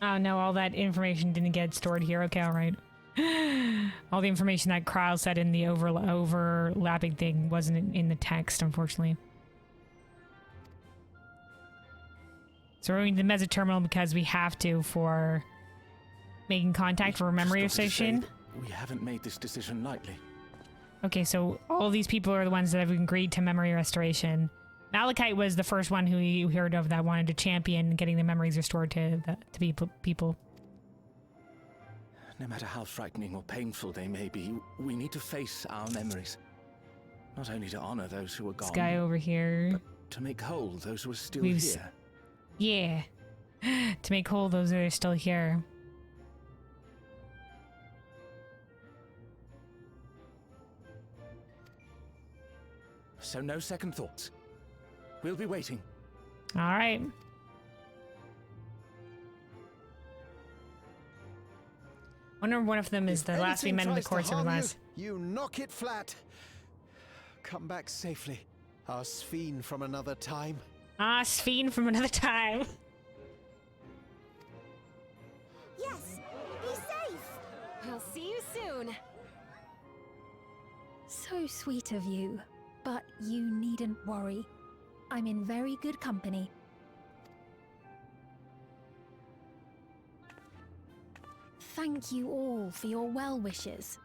Oh no, all that information didn't get stored here. Okay, alright. All the information that Kyle said in the overlapping thing wasn't in the text, unfortunately. So we're going to the Mesa terminal because we have to for making contact for a memory station. We haven't made this decision lightly. Okay, so all these people are the ones that have agreed to memory restoration. Malachite was the first one who you heard of that wanted to champion getting the memories restored to people. No matter how frightening or painful they may be, we need to face our memories. Not only to honor those who are gone, This guy over here. but to make whole those who are still We've here. Yeah. To make whole those that are still here. So no second thoughts. We'll be waiting. All right. Wonder if one of them is the last we met in the course of the last. You knock it flat. Come back safely. Our Sveen from another time. Ah, Sveen from another time. Yes! Be safe! I'll see you soon. So sweet of you, but you needn't worry. I'm in very good company. Thank you all for your well wishes.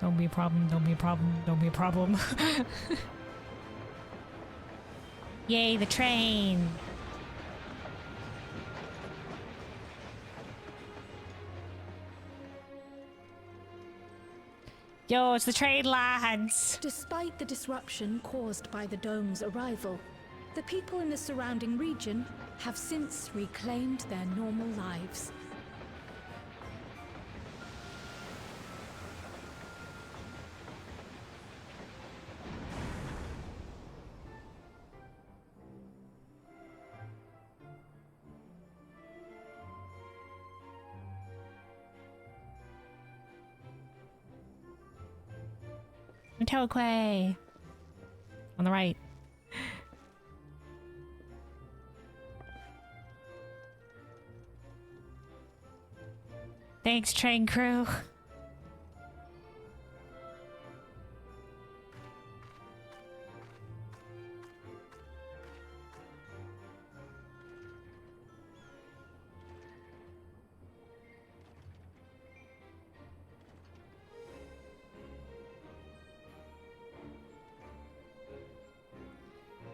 Don't be a problem, don't be a problem, don't be a problem. Yay, the train! Yo, it's the train, lads! Despite the disruption caused by the dome's arrival, the people in the surrounding region have since reclaimed their normal lives. Quay. On the right. Thanks, train crew.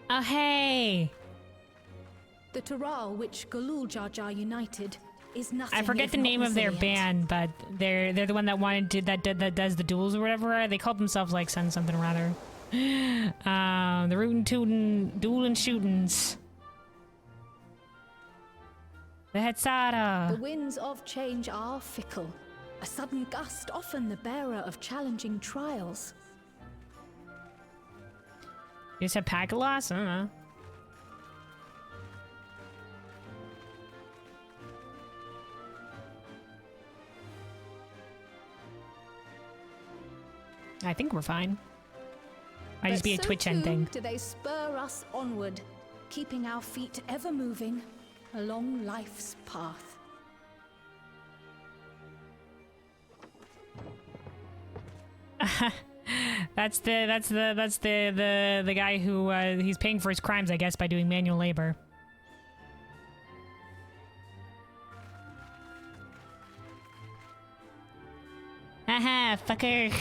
Oh, hey! The Tural which Galul Jar Jar united is nothing. I forget if the not name of their resilient. band, but they're the one that wanted to that does the duels or whatever. They called themselves like something or other. The Rootin' Tootin' Duelin' Shootins. The The Hetsada. winds of change are fickle. A sudden gust often the bearer of challenging trials. You just have pack loss? I don't know. I think we're fine. Might just But be a so Twitch too end thing. do they spur us onward, keeping our feet ever moving along life's path. That's the guy who he's paying for his crimes, I guess, by doing manual labor. Haha, fucker.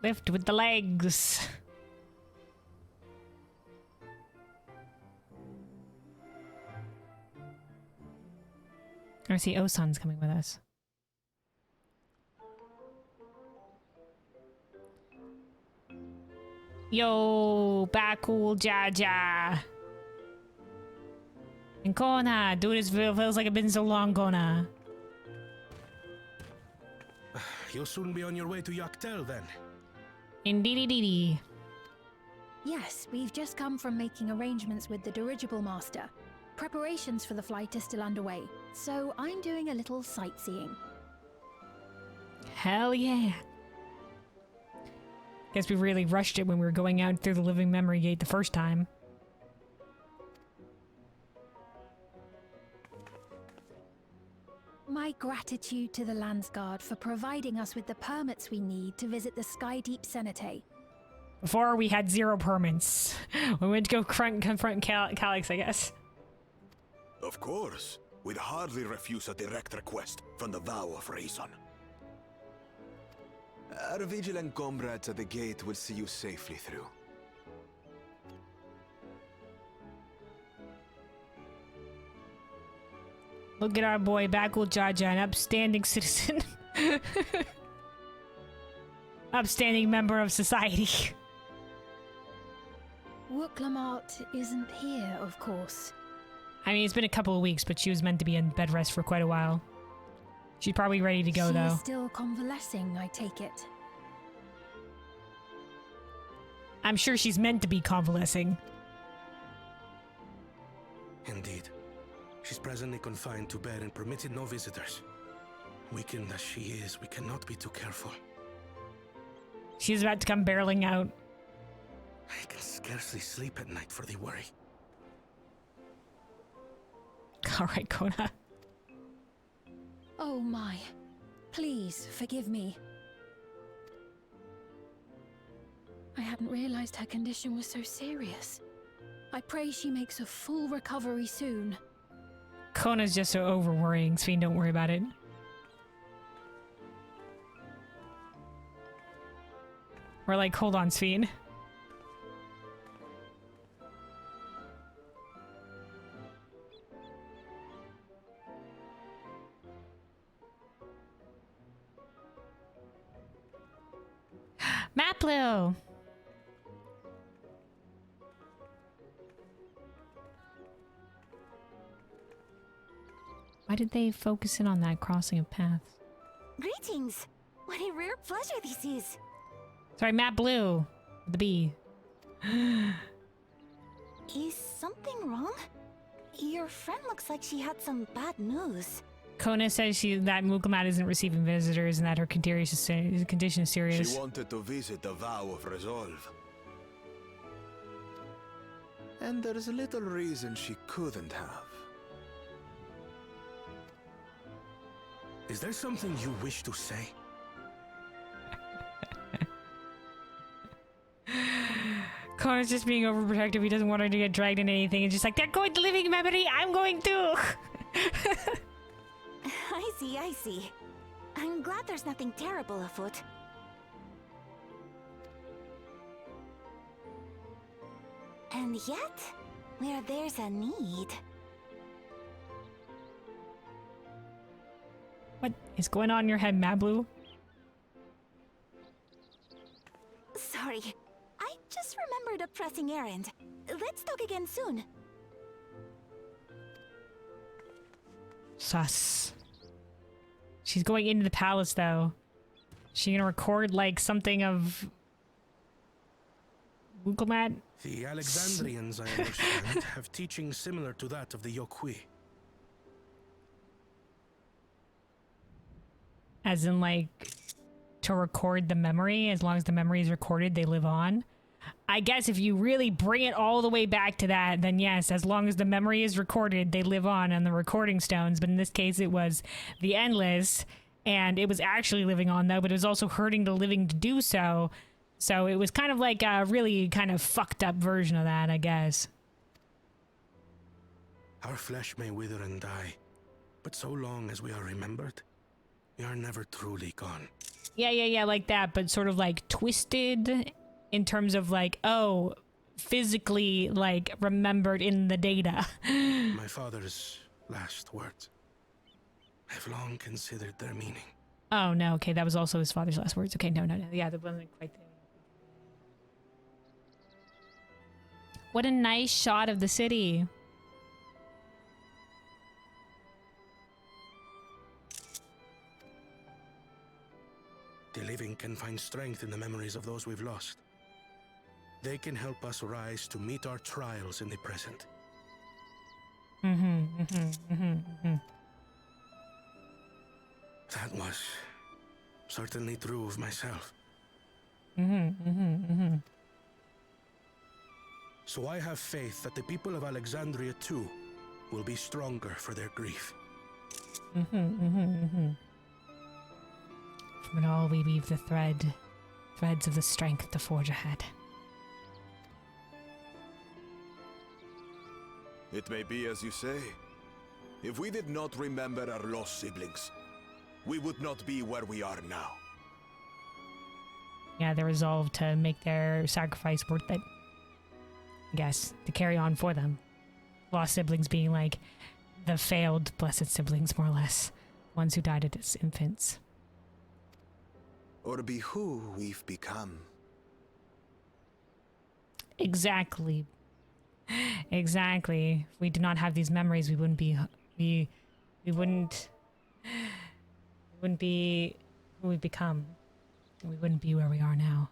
Lift with the legs. I see Osan's coming with us. Yo, Bakul Jaja. And Kona, dude, it feels like it's been so long, Kona. You'll soon be on your way to Yaktel then. Indeedy. Yes, we've just come from making arrangements with the dirigible master. Preparations for the flight are still underway, so I'm doing a little sightseeing. Hell yeah. Guess we really rushed it when we were going out through the living memory gate the first time. My gratitude to the Landsguard for providing us with the permits we need to visit the Skydeep Cenotaph. Before we had 0 permits. We went to go confront Calyx, I guess. Of course. We'd hardly refuse a direct request from the vow of reason. Our vigilant comrades at the gate will see you safely through. Look at our boy Bakul Jaja, an upstanding citizen. Upstanding member of society. Wooklamart isn't here, of course. I mean, it's been a couple of weeks, but she was meant to be in bed rest for quite a while. She's probably ready to go, though. She's still convalescing, I take it. I'm sure she's meant to be convalescing. Indeed. She's presently confined to bed and permitted no visitors. Weakened as she is, we cannot be too careful. She's about to come barreling out. I can scarcely sleep at night for the worry. Alright, Kona. Oh my. Please, forgive me. I hadn't realized her condition was so serious. I pray she makes a full recovery soon. Kona's just so over-worrying, Sphene, don't worry about it. We're like, hold on, Sphene. Maplu! Why did they focus in on that crossing of paths? Greetings! What a rare pleasure this is! Sorry, Matt Blue. The B. Is something wrong? Your friend looks like she had some bad news. Kona says that Mukamat isn't receiving visitors and that her condition is serious. She wanted to visit the vow of resolve. And there's little reason she couldn't have. Is there something you wish to say? Connor's just being overprotective. He doesn't want her to get dragged into anything. It's just like, they're going to living memory. I'm going too. I see. I'm glad there's nothing terrible afoot. And yet, where there's a need... What is going on in your head, Mablu? Sorry, I just remembered a pressing errand. Let's talk again soon. Sus. She's going into the palace, though. She gonna record, like, something of... Wukelmat? The Alexandrians, I understand, have teaching similar to that of the Yokui. As in, like, to record the memory. As long as the memory is recorded, they live on. I guess if you really bring it all the way back to that, then yes, as long as the memory is recorded, they live on the recording stones. But in this case, it was the Endless, and it was actually living on, though, but it was also hurting the living to do so. So it was kind of like a really kind of fucked up version of that, I guess. Our flesh may wither and die, but so long as we are remembered, we are never truly gone. Yeah, like that, but sort of like twisted in terms of like, oh, physically like remembered in the data. My father's last words. I've long considered their meaning. Oh, no, okay, that was also his father's last words. Okay, no, yeah, that wasn't quite there. What a nice shot of the city. The living can find strength in the memories of those we've lost. They can help us rise to meet our trials in the present. That was certainly true of myself. So I have faith that the people of Alexandria too will be stronger for their grief. From it all we weave the threads of the strength to forge ahead. It may be as you say. If we did not remember our lost siblings, we would not be where we are now. Yeah, they resolved to make their sacrifice worth it. I guess, to carry on for them. Lost siblings being like the failed blessed siblings, more or less. Ones who died as infants. Or be who we've become. Exactly. Exactly. If we did not have these memories, we wouldn't be we wouldn't be who we've become. We wouldn't be where we are now.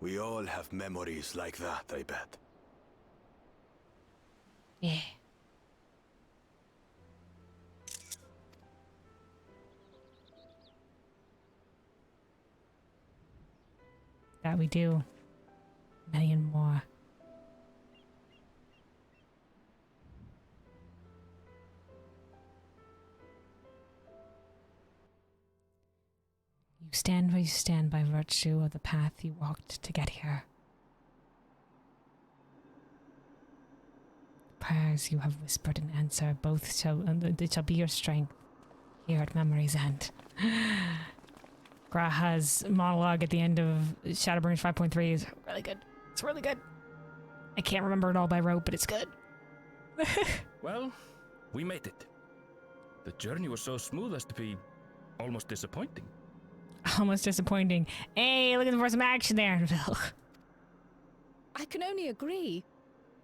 We all have memories like that, I bet. Yeah. That we do. Many and more. You stand where you stand by virtue of the path you walked to get here. The prayers you have whispered in answer both shall be your strength here at Memory's End. Graha's monologue at the end of Shadowburn's 5.3 is really good. It's really good. I can't remember it all by rote, but it's good. Well, we made it. The journey was so smooth as to be almost disappointing. Almost disappointing. Hey, looking for some action there. I can only agree.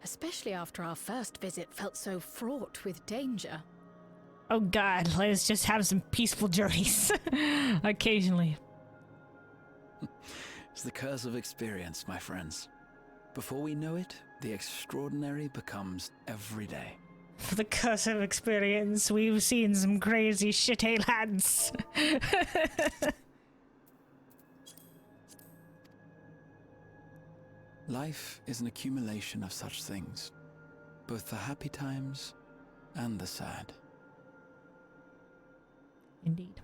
Especially after our first visit felt so fraught with danger. Oh god, let us just have some peaceful journeys. Occasionally. It's the curse of experience, my friends. Before we know it, the extraordinary becomes every day. For the curse of experience, we've seen some crazy shit, hey lads. Life is an accumulation of such things, both the happy times and the sad. Indeed.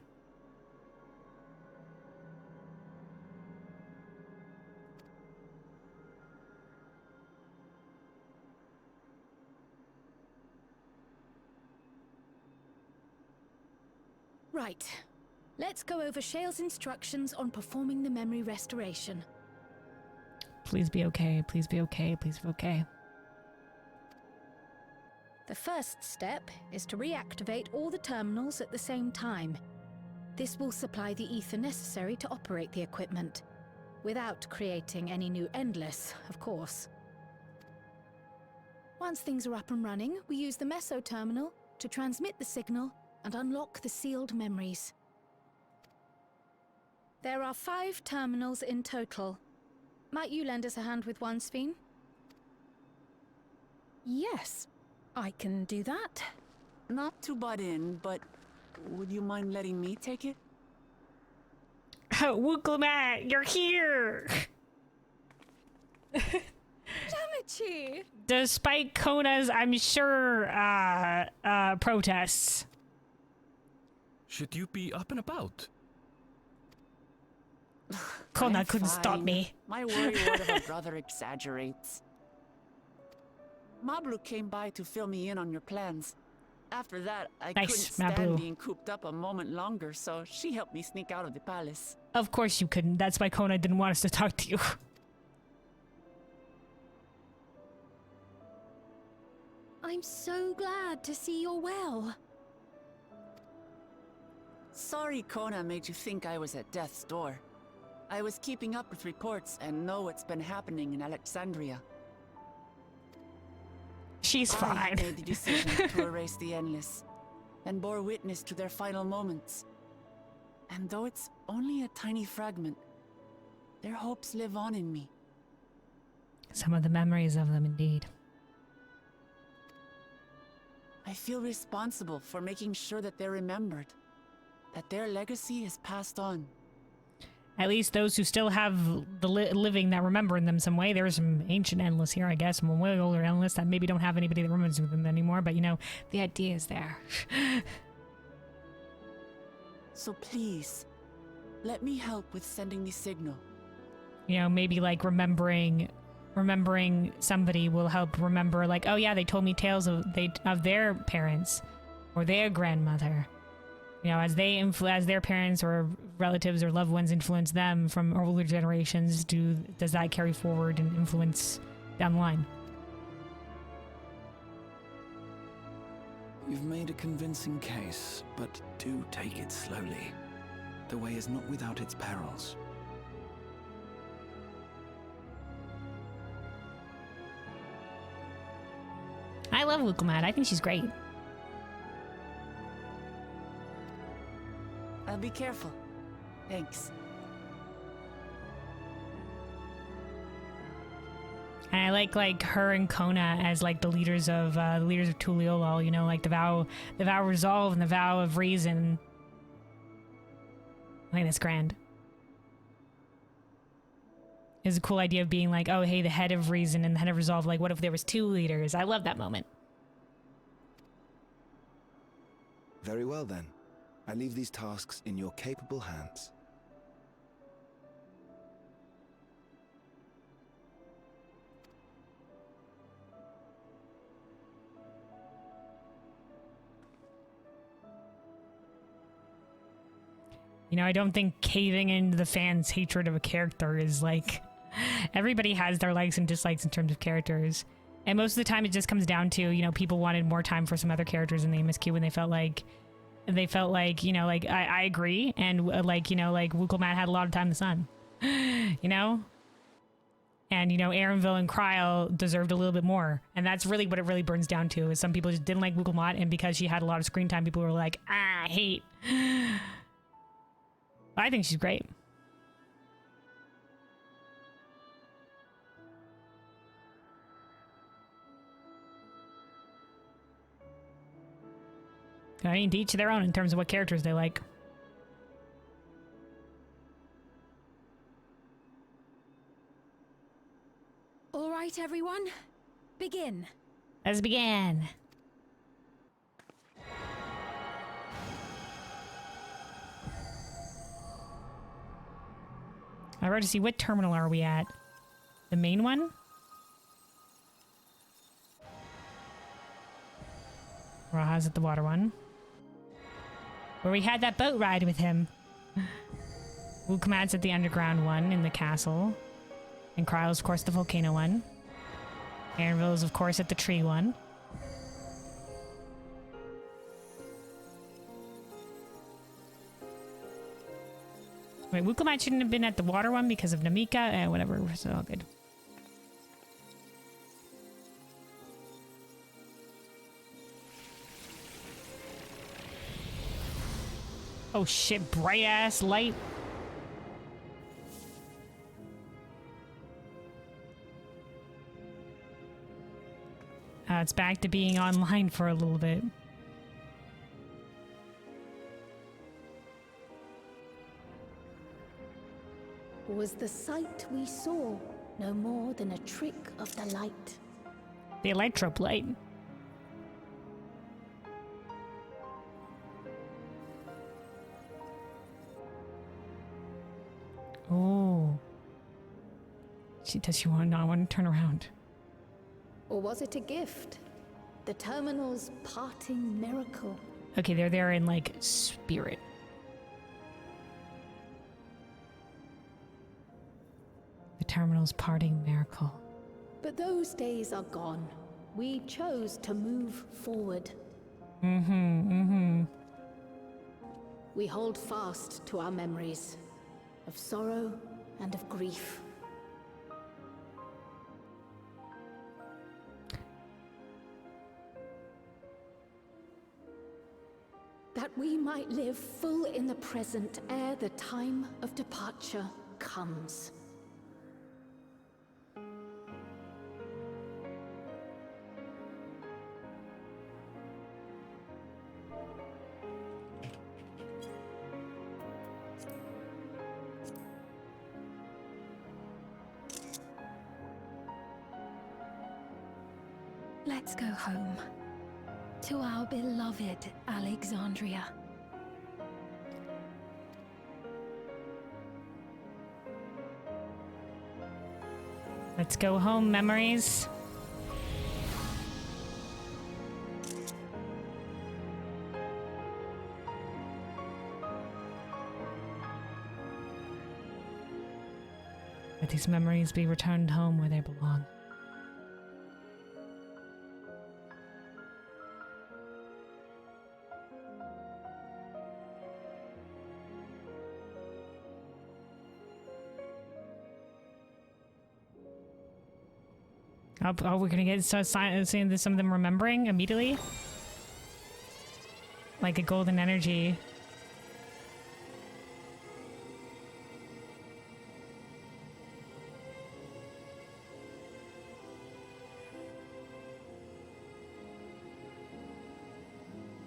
Right. Let's go over Shale's instructions on performing the memory restoration. Please be okay. Please be okay. Please be okay. The first step is to reactivate all the terminals at the same time. This will supply the ether necessary to operate the equipment, without creating any new Endless, of course. Once things are up and running, we use the Meso terminal to transmit the signal and unlock the sealed memories. There are 5 terminals in total. Might you lend us a hand with one, Sphene? Yes, I can do that. Not to butt in, but would you mind letting me take it? Wooklemat, you're here! Damachi! Despite Kona's, I'm sure, protests. Should you be up and about? Kona couldn't stop me. My worry word of a brother exaggerates. Mablu came by to fill me in on your plans. After that, I couldn't stand being cooped up a moment longer, so she helped me sneak out of the palace. Of course you couldn't. That's why Kona didn't want us to talk to you. I'm so glad to see you're well. Sorry Kona made you think I was at death's door. I was keeping up with reports and know what's been happening in Alexandria. She's fine. I made the decision to erase the Endless, and bore witness to their final moments. And though it's only a tiny fragment, their hopes live on in me. Some of the memories of them, indeed. I feel responsible for making sure that they're remembered, that their legacy is passed on. At least those who still have the living that remember in them some way. There's some ancient Endless here, I guess, some way older Endless that maybe don't have anybody that remembers them anymore, but you know, the idea is there. So please, let me help with sending the signal. You know, maybe like remembering somebody will help remember, like, oh yeah, they told me tales of their parents or their grandmother. You know, as their parents or relatives or loved ones influence them from older generations, does that carry forward and influence down the line? You've made a convincing case, but do take it slowly. The way is not without its perils. I love Wooklemat. I think she's great. I'll be careful. Thanks. And I like her and Kona as like the leaders of Tuliolol, you know, like the vow of resolve and the vow of reason. I think that's grand. It's a cool idea of being like, oh hey, the head of reason and the head of resolve, like what if there was 2 leaders? I love that moment. Very well then. I leave these tasks in your capable hands. You know, I don't think caving into the fans' hatred of a character is like... Everybody has their likes and dislikes in terms of characters. And most of the time it just comes down to, you know, people wanted more time for some other characters in the MSQ when they felt like, you know, like, I agree. And like, you know, like Wooklemat had a lot of time in the sun, you know? And, you know, Aaronville and Kryl deserved a little bit more. And that's really what it really burns down to, is some people just didn't like Wooklemat, and because she had a lot of screen time, people were like, hate. I think she's great. I mean, to each their own in terms of what characters they like. All right, everyone. Begin. Let's begin. I want to see, what terminal are we at? The main one? Or how's it the water one? Where we had that boat ride with him. Wukmat's at the underground one in the castle. And Kryle's, of course, the volcano one. Anvil is, of course, at the tree one. Wait, Wukamat shouldn't have been at the water one because of Namika. Whatever, it's all good. Oh shit, bright ass light. It's back to being online for a little bit. Was the sight we saw no more than a trick of the light? The electrope light. Oh. Does she not want to turn around? Or was it a gift? The terminal's parting miracle? Okay, they're there in, like, spirit. The terminal's parting miracle. But those days are gone. We chose to move forward. Mm-hmm. We hold fast to our memories of sorrow and of grief. That we might live full in the present ere the time of departure comes. Let's go home. To our beloved Alexandria. Let's go home, memories. Let these memories be returned home where they belong. Oh, we're gonna get seeing some of them remembering immediately? Like a golden energy.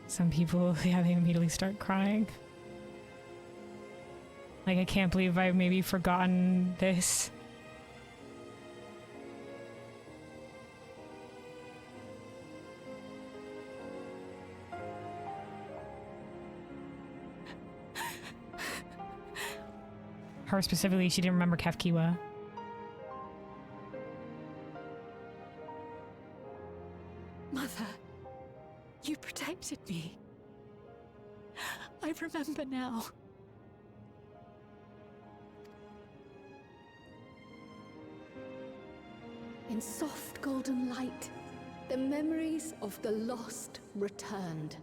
Some people, yeah, they immediately start crying. Like, I can't believe I've maybe forgotten this. Her specifically, she didn't remember Kefkiwa. Mother, you protected me. I remember now. In soft golden light, the memories of the lost returned.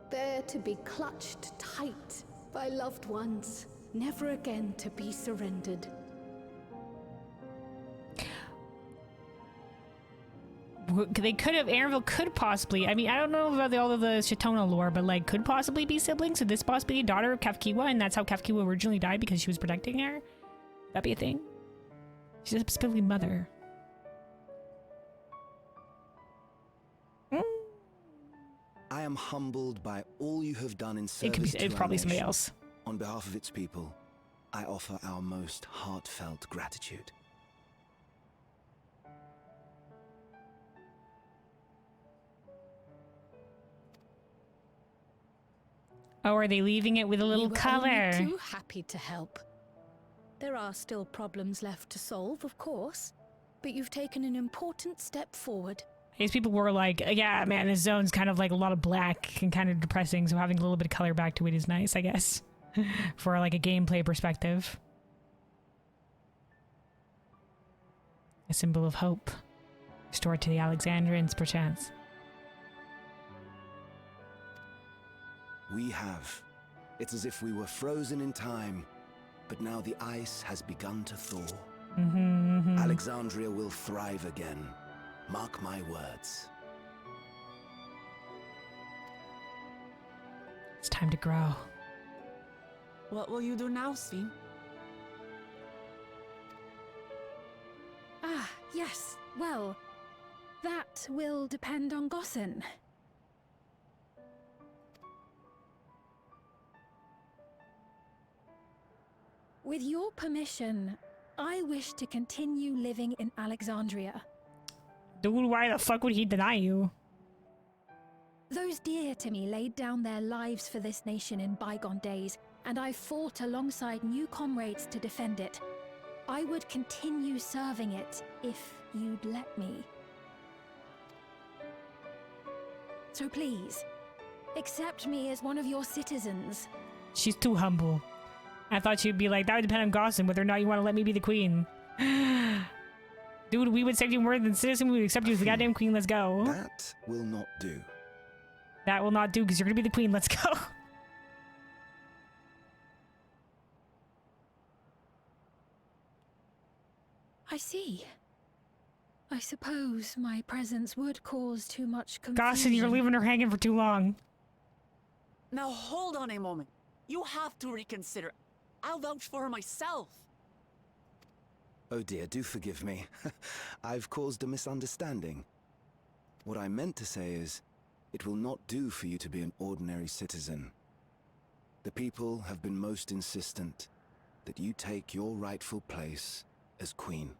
There to be clutched tight by loved ones, never again to be surrendered. They could have, Anvil could possibly, I mean, I don't know about all of the Shatona lore, but like, could possibly be siblings. So this possibly a daughter of Kefkiwa, and that's how Kefkiwa originally died, because she was protecting her? That'd be a thing. She's a specifically mother. I am humbled by all you have done in service to It's probably somebody else. On behalf of its people, I offer our most heartfelt gratitude. Oh, are they leaving it with a little color? Only too happy to help. There are still problems left to solve, of course, but you've taken an important step forward. These people were like, yeah, man, this zone's kind of like a lot of black and kind of depressing, so having a little bit of color back to it is nice, I guess, for like a gameplay perspective. A symbol of hope, restored to the Alexandrians, perchance. We have. It's as if we were frozen in time, but now the ice has begun to thaw. Alexandria will thrive again. Mark my words. It's time to grow. What will you do now, Sven? Ah, yes. Well, that will depend on Gossen. With your permission, I wish to continue living in Alexandria. Dude, why the fuck would he deny you? Those dear to me laid down their lives for this nation in bygone days, and I fought alongside new comrades to defend it. I would continue serving it if you'd let me. So please, accept me as one of your citizens. She's too humble. I thought she'd be like, that would depend on Gossen, whether or not you want to let me be the queen. Dude, we would accept you more than citizen. We would accept you as the goddamn queen. Let's go. That will not do. That will not do, because you're going to be the queen. Let's go. I see. I suppose my presence would cause too much confusion. Gossen, you're leaving her hanging for too long. Now hold on a moment. You have to reconsider. I'll vouch for her myself. Oh dear, do forgive me. I've caused a misunderstanding. What I meant to say is, it will not do for you to be an ordinary citizen. The people have been most insistent that you take your rightful place as queen.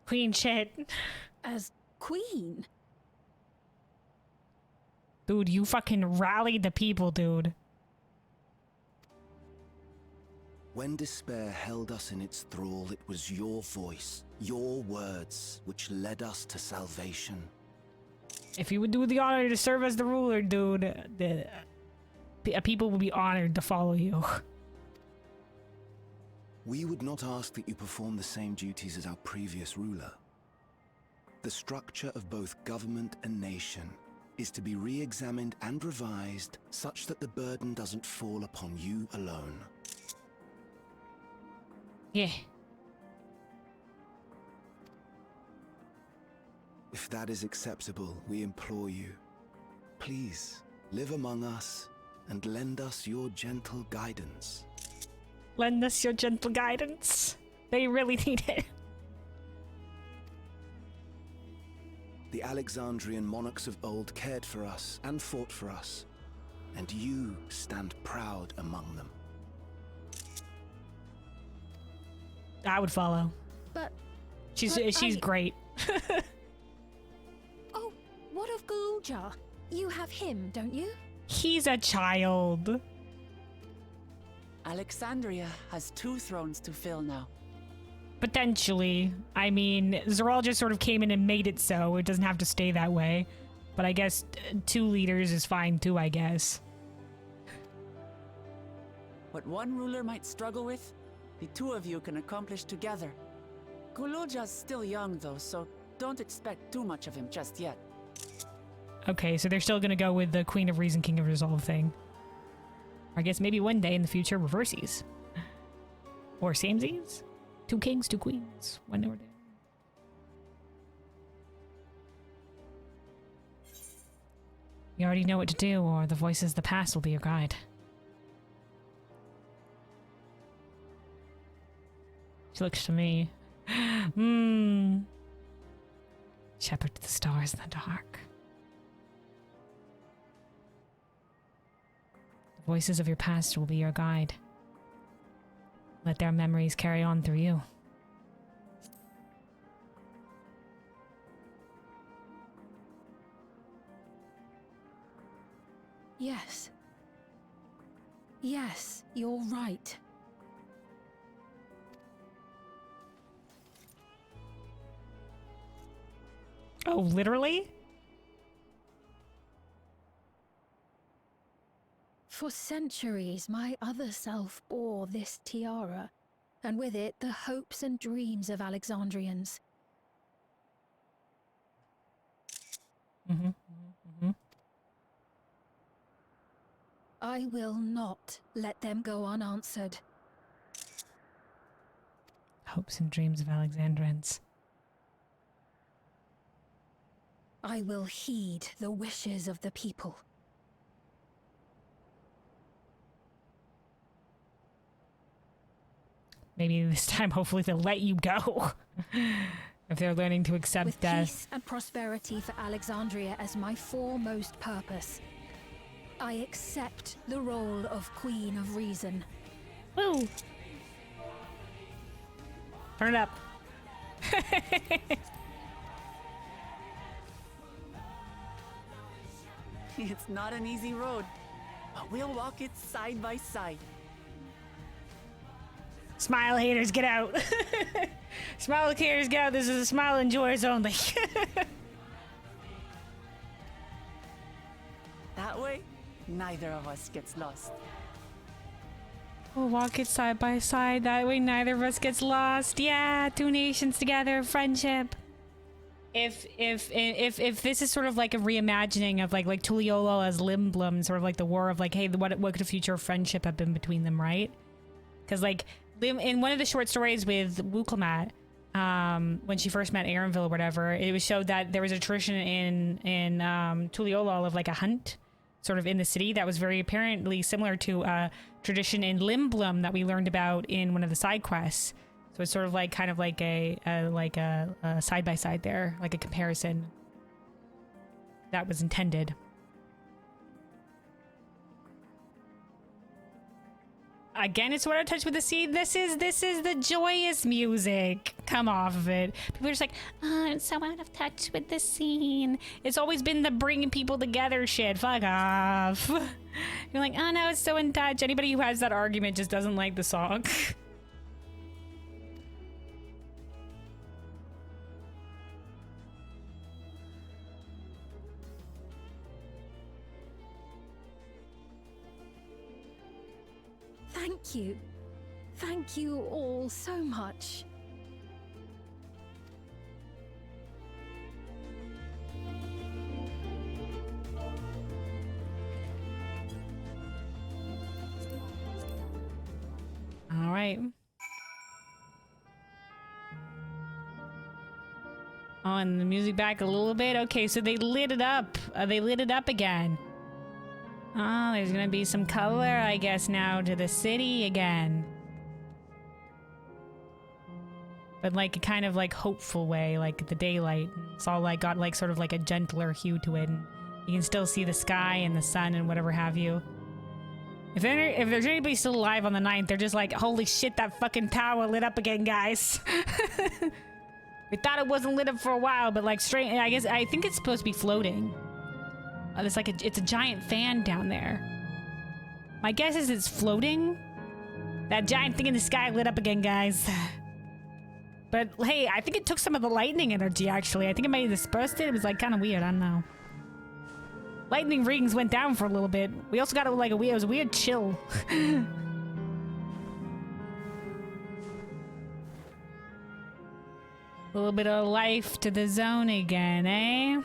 Queen shit. As queen? Dude, you fucking rallied the people, dude. When despair held us in its thrall, it was your voice, your words, which led us to salvation. If you would do the honor to serve as the ruler, dude, the people would be honored to follow you. We would not ask that you perform the same duties as our previous ruler. The structure of both government and nation is to be re-examined and revised such that the burden doesn't fall upon you alone. Yeah. If that is acceptable, we implore you, please live among us and lend us your gentle guidance. Lend us your gentle guidance. They really need it. The Alexandrian monarchs of old cared for us and fought for us, and you stand proud among them. I would follow. But she's great. Oh, what of Galuja? You have him, don't you? He's a child. Alexandria has 2 thrones to fill now. Potentially. I mean, Zeral just sort of came in and made it so. It doesn't have to stay that way. But I guess 2 leaders is fine too, I guess. What one ruler might struggle with, the 2 of you can accomplish together. Galuja's still young though, so don't expect too much of him just yet. Okay, so they're still gonna go with the Queen of Reason, King of Resolve thing. I guess maybe one day in the future, reversies. Or samesies? 2 kings, 2 queens. One over there. You already know what to do, or the voices of the past will be your guide. She looks to me. Shepherd to the stars in the dark. The voices of your past will be your guide. Let their memories carry on through you. Yes. Yes, you're right. Oh, literally? For centuries, my other self bore this tiara, and with it the hopes and dreams of Alexandrians. I will not let them go unanswered. Hopes and dreams of Alexandrians. I will heed the wishes of the people. Maybe this time, hopefully, they'll let you go. If they're learning to accept With death. peace and prosperity for Alexandria as my foremost purpose, I accept the role of Queen of Reason. Woo! Turn it up. It's not an easy road, but we'll walk it side by side. Smile haters, get out. Smile haters, get out. This is a smile enjoyers only. That way, neither of us gets lost. We'll walk it side by side. That way neither of us gets lost. Yeah, two nations together, friendship. If this is sort of like a reimagining of like Tuliolo as Limblum, sort of like the war of like, hey, what could a future friendship have been between them, right? Because like in one of the short stories with Wuklamat, when she first met Aaronville or whatever, it was showed that there was a tradition in Tuliolo of like a hunt sort of in the city that was very apparently similar to a tradition in Limblum that we learned about in one of the side quests. So it's sort of like kind of like a side by side there, like a comparison that was intended. Again, it's what I touched with the seed. This is the joyous music. Come off of it. People are just like, oh, I'm so out of touch with the scene. It's always been the bringing people together shit. Fuck off. You're like, oh no, it's so in touch. Anybody who has that argument just doesn't like the song. Thank you. Thank you all so much. All right. Oh, and the music back a little bit. Okay, so they lit it up. They lit it up again. Oh, there's gonna be some color, I guess, now to the city again. But like a kind of like hopeful way, like the daylight. It's all like got like sort of like a gentler hue to it. And you can still see the sky and the sun and whatever have you. If there's anybody still alive on the 9th, they're just like, holy shit, that fucking tower lit up again, guys. We thought it wasn't lit up for a while, but like straight, I think it's supposed to be floating. It's like it's a giant fan down there. My guess is it's floating. That giant thing in the sky lit up again, guys. But hey, I think it took some of the lightning energy, actually. I think it might have dispersed it. It was like kind of weird. I don't know. Lightning rings went down for a little bit. We also got it like it was a weird chill. A little bit of life to the zone again, eh?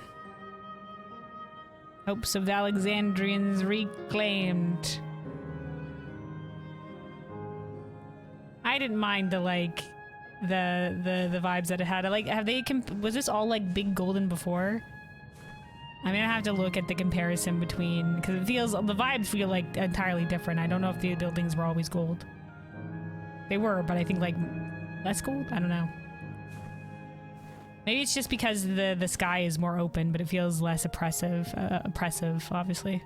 Hopes of the Alexandrians reclaimed. I didn't mind the the vibes that it had. Was this all like big golden before? I mean, I have to look at the comparison between, because the vibes feel like entirely different. I don't know if the buildings were always gold. They were, but I think like less gold? I don't know. Maybe it's just because the sky is more open, but it feels less oppressive, obviously.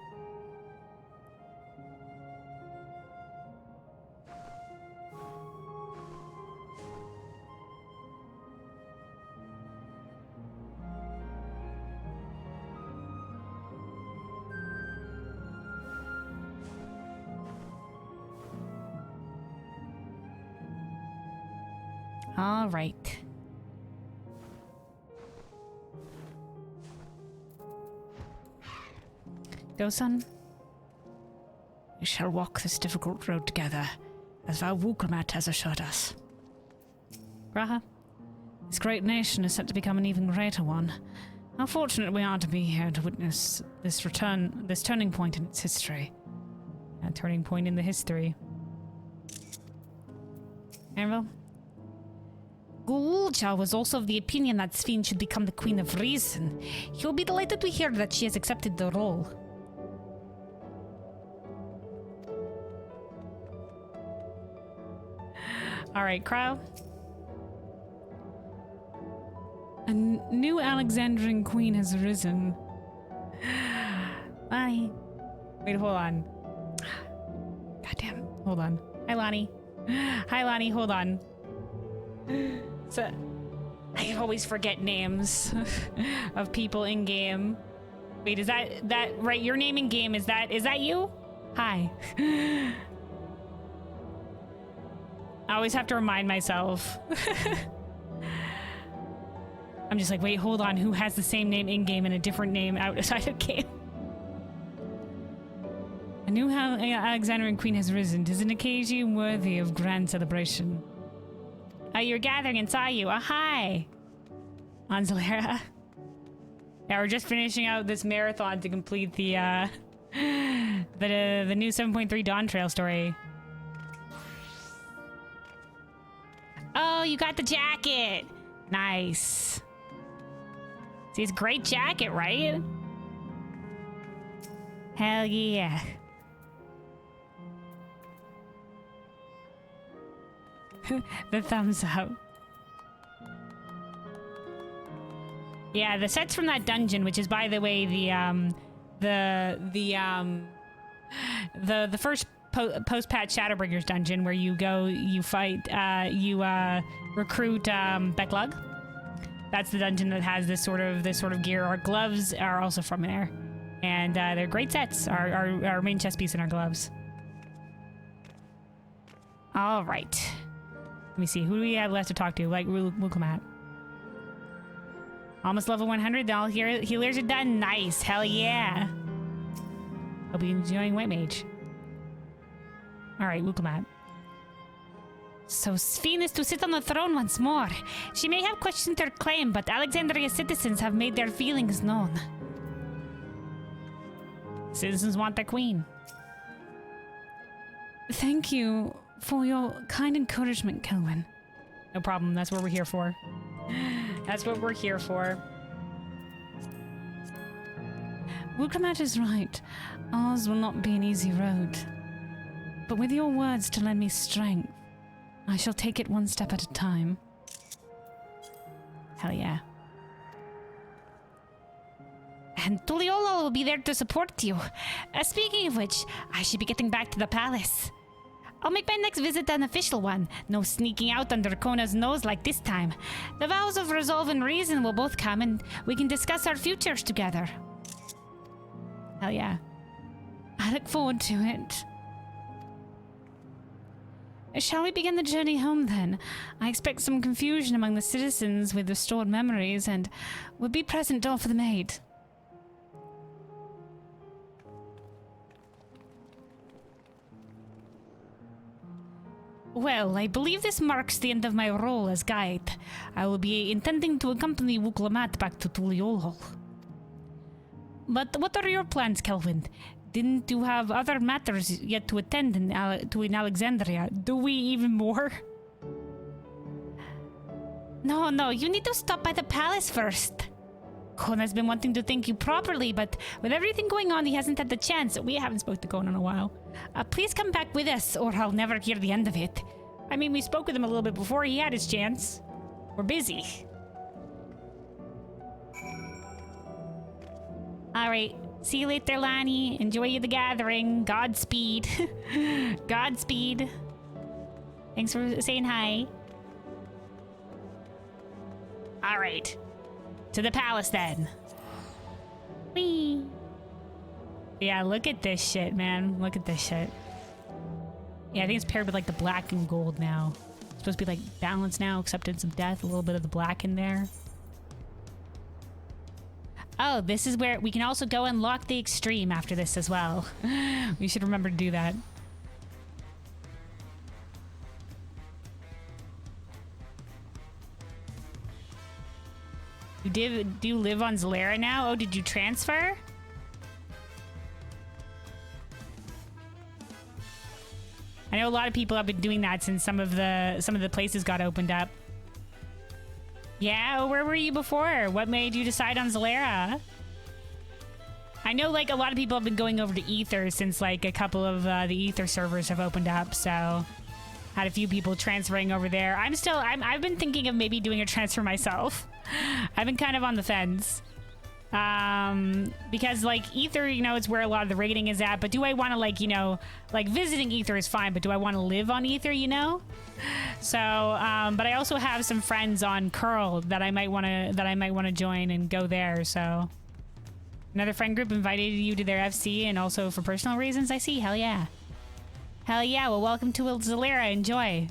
All right. Go, son. We shall walk this difficult road together, as Val Wukramat has assured us. Graha, this great nation is set to become an even greater one. How fortunate we are to be here to witness this turning point in its history. A turning point in the history. Anvil? Gulcha was also of the opinion that Sphene should become the Queen of Reason. He'll be delighted to hear that she has accepted the role. Alright, Crow. A new Alexandrian queen has arisen. Lonnie. Wait, hold on. Goddamn. Hold on. Hi, Lonnie. Hi, Lonnie. Hold on. So, I always forget names of people in game. Wait, is that right? Your name in game, is that you? Hi. I always have to remind myself. I'm just like, wait, hold on. Who has the same name in game and a different name outside of game? A new Alexandrian queen has risen. 'Tis an occasion worthy of grand celebration. You're gathering and saw you. Hi, Anzalera. Yeah, we're just finishing out this marathon to complete the new 7.3 Dawntrail story. Oh, you got the jacket. Nice. See, it's a great jacket, right? Hell yeah. The thumbs up. Yeah, the sets from that dungeon, which is, by the way, the first post-patch Shadowbringers dungeon where you go, you fight, you recruit Becklug. That's the dungeon that has this sort of gear. Our gloves are also from there, and they're great sets. Our main chest piece and our gloves. All right. Let me see. Who do we have left to talk to? Like, we'll come at. Almost level 100. All healers are done. Nice. Hell yeah. I'll be enjoying White Mage. All right, Wukamat. So Sphene is to sit on the throne once more. She may have questioned her claim, but Alexandria's citizens have made their feelings known. Citizens want their queen. Thank you for your kind encouragement, Kelvin. No problem. That's what we're here for. That's what we're here for. Wukramat is right. Ours will not be an easy road. But with your words to lend me strength, I shall take it one step at a time. Hell yeah. And Tuliolo will be there to support you. Speaking of which, I should be getting back to the palace. I'll make my next visit an official one. No sneaking out under Kona's nose like this time. The vows of resolve and reason will both come, and we can discuss our futures together. Hell yeah. I look forward to it. Shall we begin the journey home then? I expect some confusion among the citizens with restored memories, and will be present to offer them aid. Well, I believe this marks the end of my role as guide. I will be intending to accompany Wuklamat back to Tuliolol. But what are your plans, Kelvin? Didn't you have other matters yet to attend in Alexandria? Do we even more? No, you need to stop by the palace first. Kona's been wanting to thank you properly, but with everything going on, he hasn't had the chance. We haven't spoken to Kona in a while. Please come back with us, or I'll never hear the end of it. I mean, we spoke with him a little bit before he had his chance. We're busy. All right. See you later, Lani. Enjoy the gathering. Godspeed. Godspeed. Thanks for saying hi. All right. To the palace, then. Whee! Yeah, look at this shit, man. Look at this shit. Yeah, I think it's paired with, like, the black and gold now. It's supposed to be, like, balanced now, acceptance of death. A little bit of the black in there. Oh, this is where we can also go unlock the extreme after this as well. We should remember to do that. Do you live on Zalera now? Oh, did you transfer? I know a lot of people have been doing that since some of the places got opened up. Yeah, where were you before? What made you decide on Zalera? I know like a lot of people have been going over to Ether since like a couple of the Ether servers have opened up, so had a few people transferring over there. I've been thinking of maybe doing a transfer myself. I've been kind of on the fence. Because like Ether, you know, it's where a lot of the rating is at, but do I want to like, you know, like visiting Ether is fine, but do I want to live on Ether, you know? So, but I also have some friends on Curl that I might want to join and go there. So another friend group invited you to their FC and also for personal reasons. I see. Hell yeah. Hell yeah. Well, welcome to Zalera. Enjoy.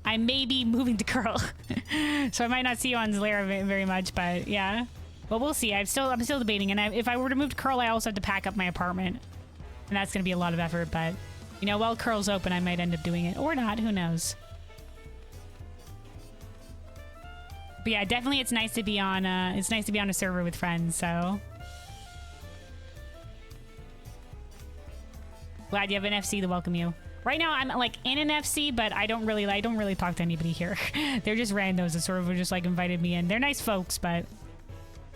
I may be moving to Curl, so I might not see you on Zalera very much, but yeah. Well, we'll see. I'm still debating, and if I were to move to Curl, I also have to pack up my apartment, and that's going to be a lot of effort. But you know, while Curl's open, I might end up doing it or not. Who knows? But yeah, definitely, it's nice to be on. It's nice to be on a server with friends. So glad you have an FC to welcome you. Right now, I'm like in an FC, but I don't really talk to anybody here. They're just randos that sort of just like invited me in. They're nice folks, but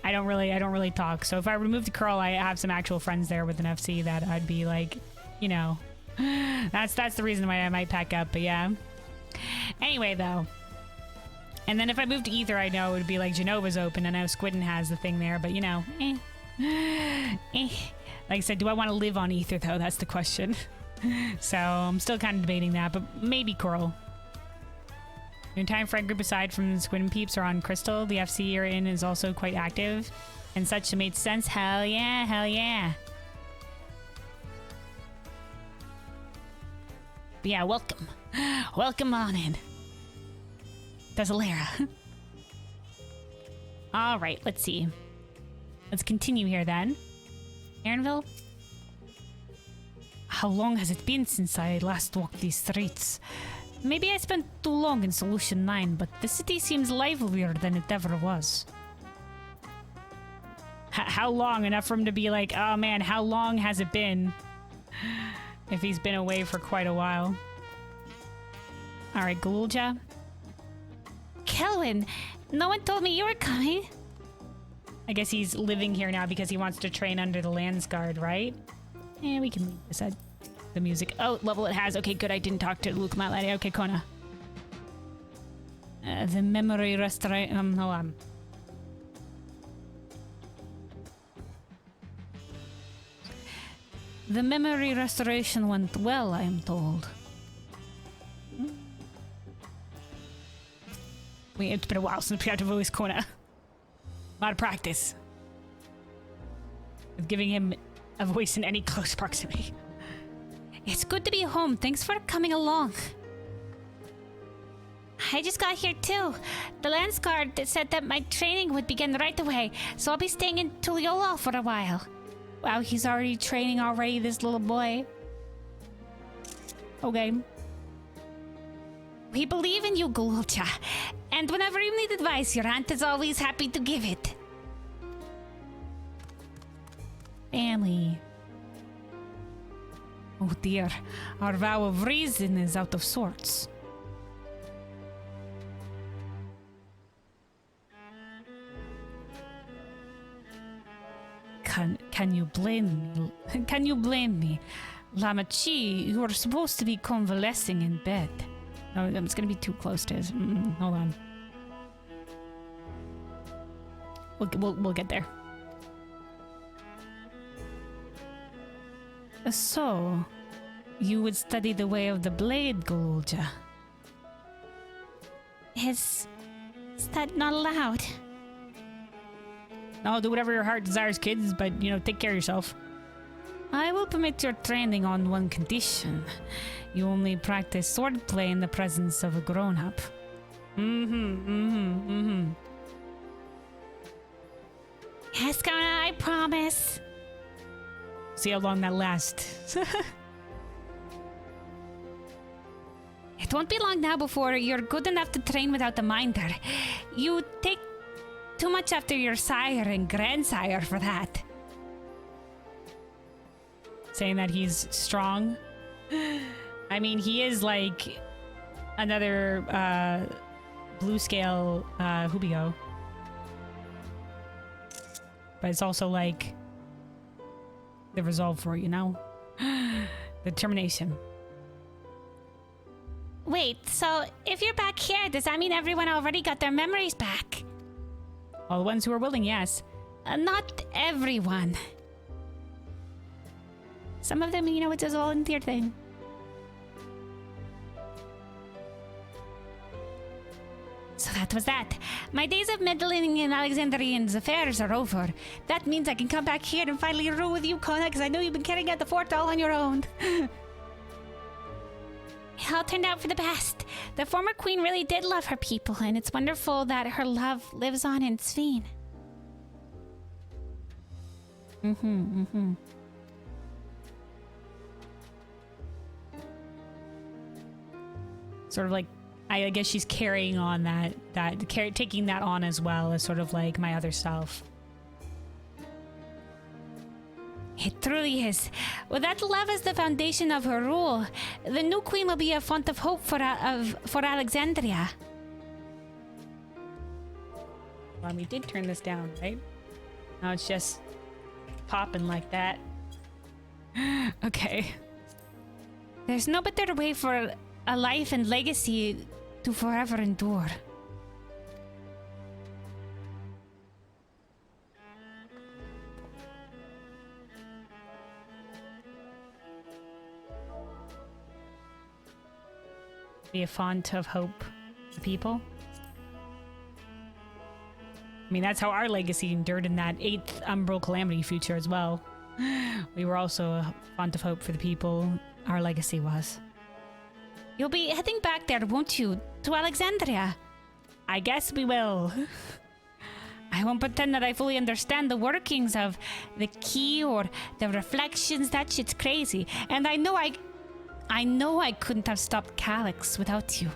I don't really talk. So if I were to move to Curl, I have some actual friends there with an FC that I'd be like, you know, that's the reason why I might pack up. But yeah. Anyway, though. And then if I moved to Ether, I know it would be like Genova's open. I know Squidden has the thing there, but you know, Like I said, do I want to live on Ether though? That's the question. So I'm still kind of debating that, but maybe Coral. Your entire friend group aside from Squid and Peeps are on Crystal. The FC you're in is also quite active and such, so it made sense. Hell yeah, hell yeah. But yeah, welcome. Welcome on in. Zalera. Alright, let's see. Let's continue here then. Aaronville? How long has it been since I last walked these streets? Maybe I spent too long in Solution 9, but the city seems livelier than it ever was. How long? Enough for him to be like, oh man, how long has it been? If he's been away for quite a while. Alright, Galulja. Kelwyn, no one told me you were coming. I guess he's living here now because he wants to train under the Landsguard, right? Yeah, we can leave this at the music. Oh, level it has. Okay, good. I didn't talk to Luke Matlady. Okay, Kona. The memory restoration. Hold on. The memory restoration went well, I am told. Wait, it's been a while since we had to voice Kona. A lot of practice with giving him a voice in any close proximity. It's good to be home. Thanks for coming along. I just got here too. The Landsguard said that my training would begin right away, so I'll be staying in Tuliolal for a while. Wow, he's already training already, this little boy. Okay. We believe in you, Galulja. And whenever you need advice, your aunt is always happy to give it. Family. Oh dear, our vow of reason is out of sorts. Can you blame me? Can you blame me? Lamachi, you were supposed to be convalescing in bed. No, it's gonna be too close to his. Hold on. We'll get there. So, you would study the way of the blade, Galulja. Is that not allowed? No, do whatever your heart desires, kids, but, you know, take care of yourself. I will permit your training on one condition. You only practice swordplay in the presence of a grown-up. Yes, Kona, I promise. See how long that lasts. It won't be long now before you're good enough to train without a minder. You take too much after your sire and grandsire for that. Saying that he's strong. I mean, he is like another blue scale Hubio. But it's also like the resolve for it, you know? The determination. Wait, so if you're back here, does that mean everyone already got their memories back? All the ones who are willing, yes. Not everyone. Some of them, you know, it's a volunteer thing. So that was that. My days of meddling in Alexandrian's affairs are over. That means I can come back here and finally rule with you, Kona, because I know you've been carrying out the fort all on your own. It all turned out for the best. The former queen really did love her people, and it's wonderful that her love lives on in Sphene. Sort of like, I guess she's carrying on taking that on as well as sort of like my other self. It truly is. With that love as the foundation of her rule, the new queen will be a font of hope for Alexandria. Well, we did turn this down, right? Now it's just popping like that. Okay. There's no better way for a life and legacy to forever endure. Be a font of hope to people. I mean, that's how our legacy endured in that 8th Umbral Calamity future as well. We were also a font of hope for the people. Our legacy was. You'll be heading back there, won't you? To Alexandria? I guess we will. I won't pretend that I fully understand the workings of the key or the reflections. That shit's crazy. And I know I couldn't have stopped Calyx without you.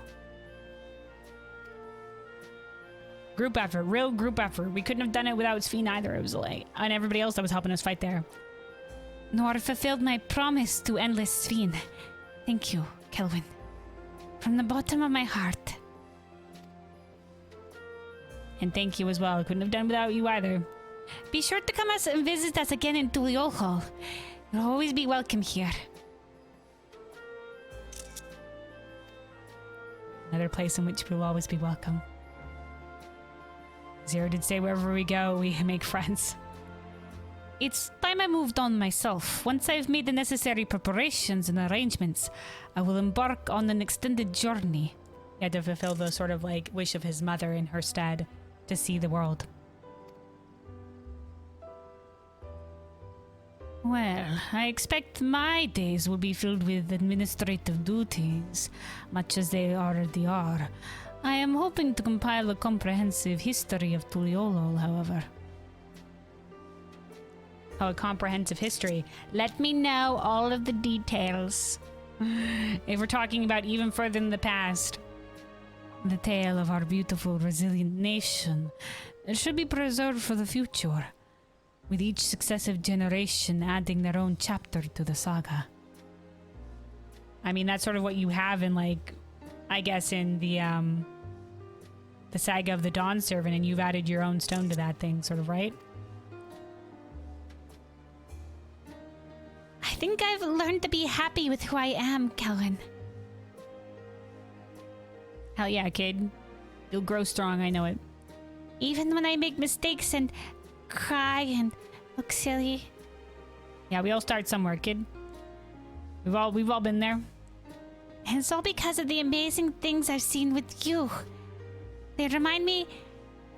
Group effort, real group effort. We couldn't have done it without Sphene either. It was like, and everybody else that was helping us fight there. Nor fulfilled my promise to endless Sphene. Thank you, Kelvin. From the bottom of my heart. And thank you as well. I couldn't have done without you either. Be sure to come and visit us again in Tuliol. You'll always be welcome here. Another place in which we will always be welcome. Zero did say wherever we go, we make friends. It's time I moved on myself. Once I've made the necessary preparations and arrangements, I will embark on an extended journey. He had to fulfill the sort of like wish of his mother in her stead to see the world. Well, I expect my days will be filled with administrative duties, much as they already are. I am hoping to compile a comprehensive history of Tuliolol, however. Oh, a comprehensive history. Let me know all of the details. If we're talking about even further in the past. The tale of our beautiful, resilient nation should be preserved for the future, with each successive generation adding their own chapter to the saga. I mean, that's sort of what you have in, like, I guess in the saga of the Dawn Servant, and you've added your own stone to that thing, sort of, right? I think I've learned to be happy with who I am, Kelvin. Hell yeah, kid. You'll grow strong, I know it. Even when I make mistakes and cry and look silly. Yeah, we all start somewhere, kid. We've all been there. And it's all because of the amazing things I've seen with you. They remind me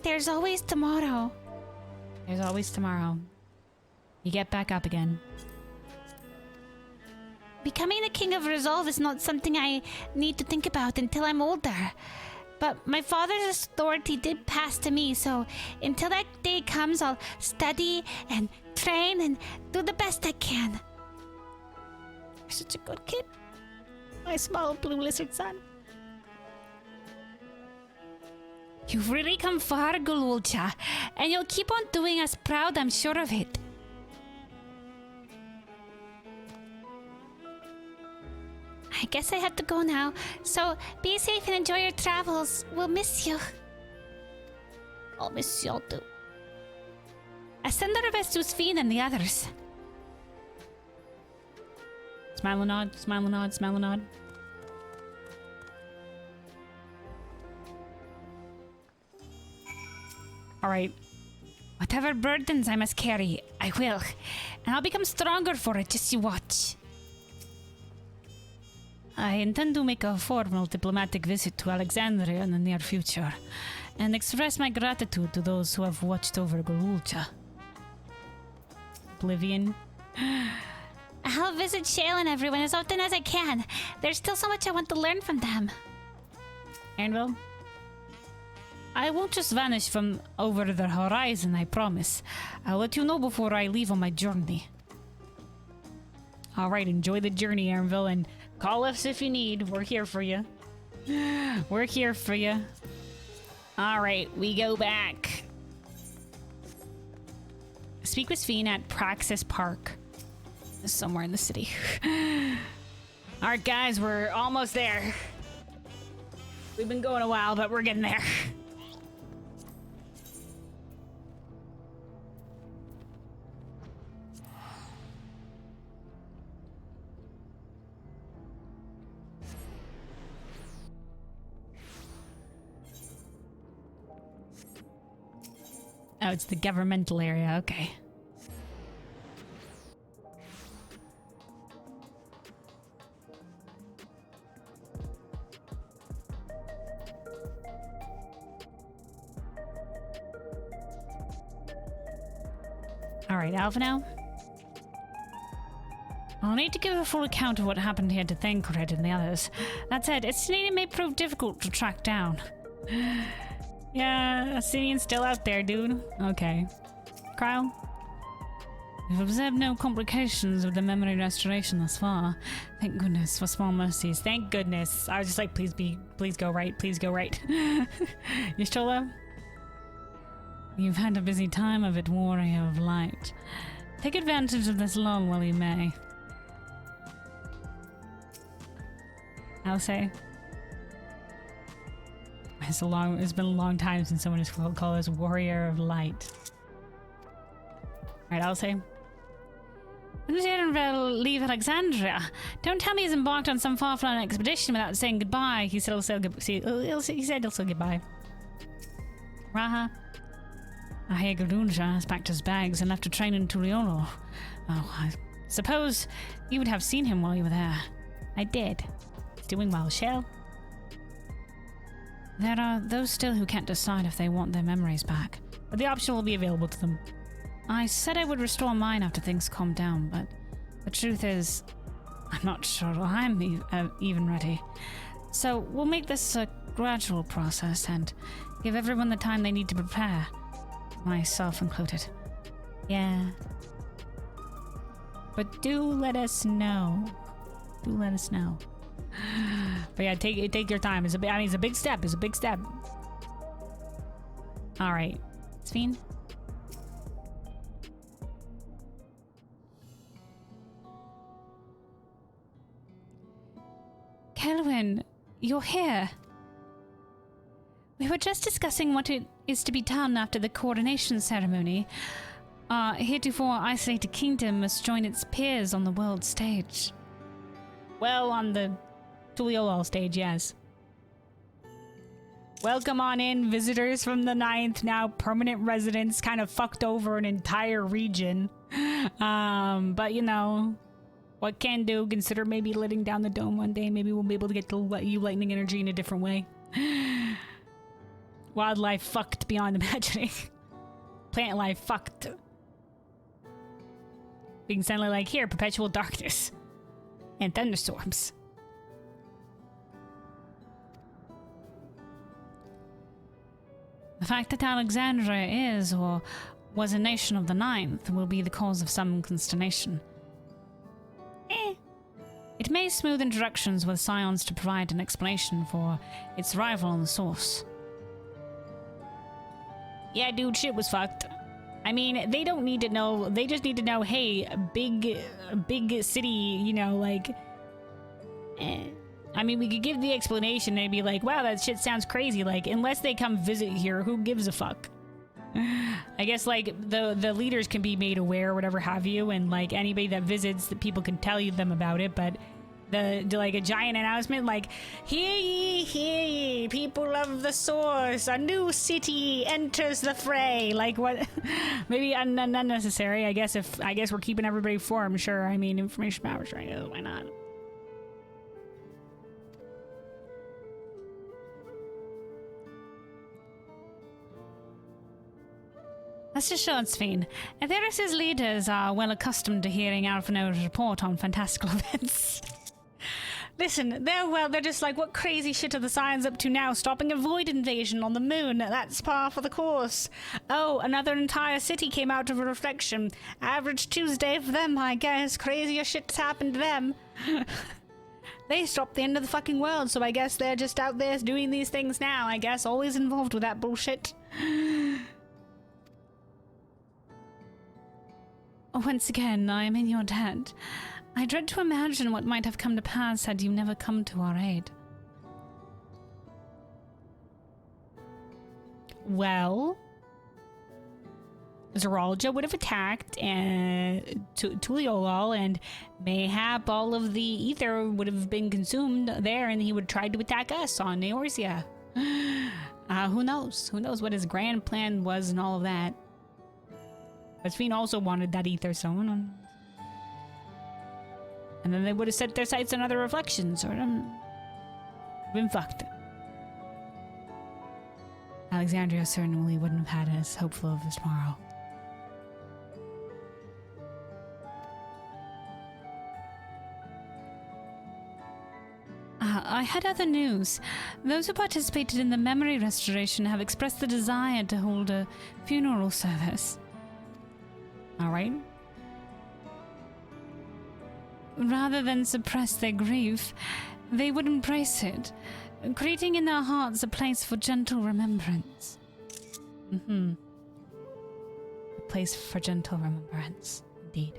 there's always tomorrow. There's always tomorrow. You get back up again. Becoming the King of Resolve is not something I need to think about until I'm older. But my father's authority did pass to me, so until that day comes, I'll study and train and do the best I can. You're such a good kid. My small blue lizard son. You've really come far, Gululcha, and you'll keep on doing us proud, I'm sure of it. I guess I have to go now, so be safe and enjoy your travels. We'll miss you. I'll miss y'all too. I send our best to Sphene and the others. Smile and nod, smile and nod, smile and nod. Alright. Whatever burdens I must carry, I will. And I'll become stronger for it, just you watch. I intend to make a formal diplomatic visit to Alexandria in the near future, and express my gratitude to those who have watched over Gululcha. Oblivion. I'll visit Shale and everyone as often as I can. There's still so much I want to learn from them. Anvil? I won't just vanish from over the horizon, I promise. I'll let you know before I leave on my journey. Alright, enjoy the journey, Anvil, and call us if you need. We're here for you. We're here for you. Alright, we go back. Speak with Sphene at Praxis Park. Somewhere in the city. Alright, guys, we're almost there. We've been going a while, but we're getting there. Oh, it's the governmental area, okay. Alright, Alpha now. I'll need to give a full account of what happened here to Thancred and the others. That said, Estinian may prove difficult to track down. Yeah, Estinian's still out there, dude. Okay. Kyle? We've observed no complications with the memory restoration thus far. Thank goodness for small mercies. Thank goodness. I was just like, please go right. Please go right. You still there? You've had a busy time of it, warrior of light. Take advantage of this lull while you may. I'll say. It's been a long time since someone has called us warrior of light. Alright, I'll say. When did Erenvel leave Alexandria? Don't tell me he's embarked on some far-flung expedition without saying goodbye. He said he'll say goodbye. Raha. I hear Gululcha has packed his bags and left to train in Turiolo. Oh, I suppose you would have seen him while you were there. I did. He's doing well, Shell. There are those still who can't decide if they want their memories back, but the option will be available to them. I said I would restore mine after things calm down, but the truth is, I'm not sure I'm even ready. So we'll make this a gradual process and give everyone the time they need to prepare, myself included. Yeah. But do let us know. Do let us know. But yeah, take your time. It's a big step. It's a big step. All right, Sphene. Kelwyn, you're here. We were just discussing what it is to be done after the coronation ceremony. Our heretofore isolated kingdom must join its peers on the world stage. Well, on the Tuliolol stage, yes. Welcome on in, visitors from the 9th, now permanent residents, kind of fucked over an entire region. But you know, what can do, consider maybe letting down the dome one day. Maybe we'll be able to get the lightning energy in a different way. Wildlife fucked beyond imagining. Plant life fucked. Being suddenly like, here, perpetual darkness. And thunderstorms. fact that Alexandria is, or was a nation of the Ninth, will be the cause of some consternation. It may smooth introductions with scions to provide an explanation for its rival on the source. Yeah, dude, shit was fucked. I mean, they don't need to know. They just need to know, hey, big city, you know, like... I mean, we could give the explanation and be like, wow, that shit sounds crazy. Like, unless they come visit here, who gives a fuck? I guess, like, the leaders can be made aware or whatever have you, and, like, anybody that visits, the people can tell you them about it, but like, a giant announcement, like, hear ye, people of the source, a new city enters the fray. Like, what? Maybe unnecessary, I guess we're keeping everybody informed, sure. I mean, information powers, right? Why not? That's just short, Sphene. Etheris' leaders are well accustomed to hearing Alphinaud's report on fantastical events. Listen, they're just like, what crazy shit are the Scions up to now? Stopping a void invasion on the moon. That's par for the course. Oh, another entire city came out of a reflection. Average Tuesday for them, I guess. Crazier shit's happened to them. They stopped the end of the fucking world, so I guess they're just out there doing these things now, I guess. Always involved with that bullshit. Once again, I am in your debt. I dread to imagine what might have come to pass had you never come to our aid. Well, Zeralja would have attacked Tuliolol, and mayhap all of the ether would have been consumed there, and he would try to attack us on Eorzea. Who knows? Who knows what his grand plan was and all of that. But Sphene also wanted that ether stone. And then they would have set their sights on other reflections, or been fucked. Alexandria certainly wouldn't have had us hopeful of this tomorrow. I had other news. Those who participated in the memory restoration have expressed the desire to hold a funeral service. All right. Rather than suppress their grief, they would embrace it, creating in their hearts a place for gentle remembrance. A place for gentle remembrance, indeed.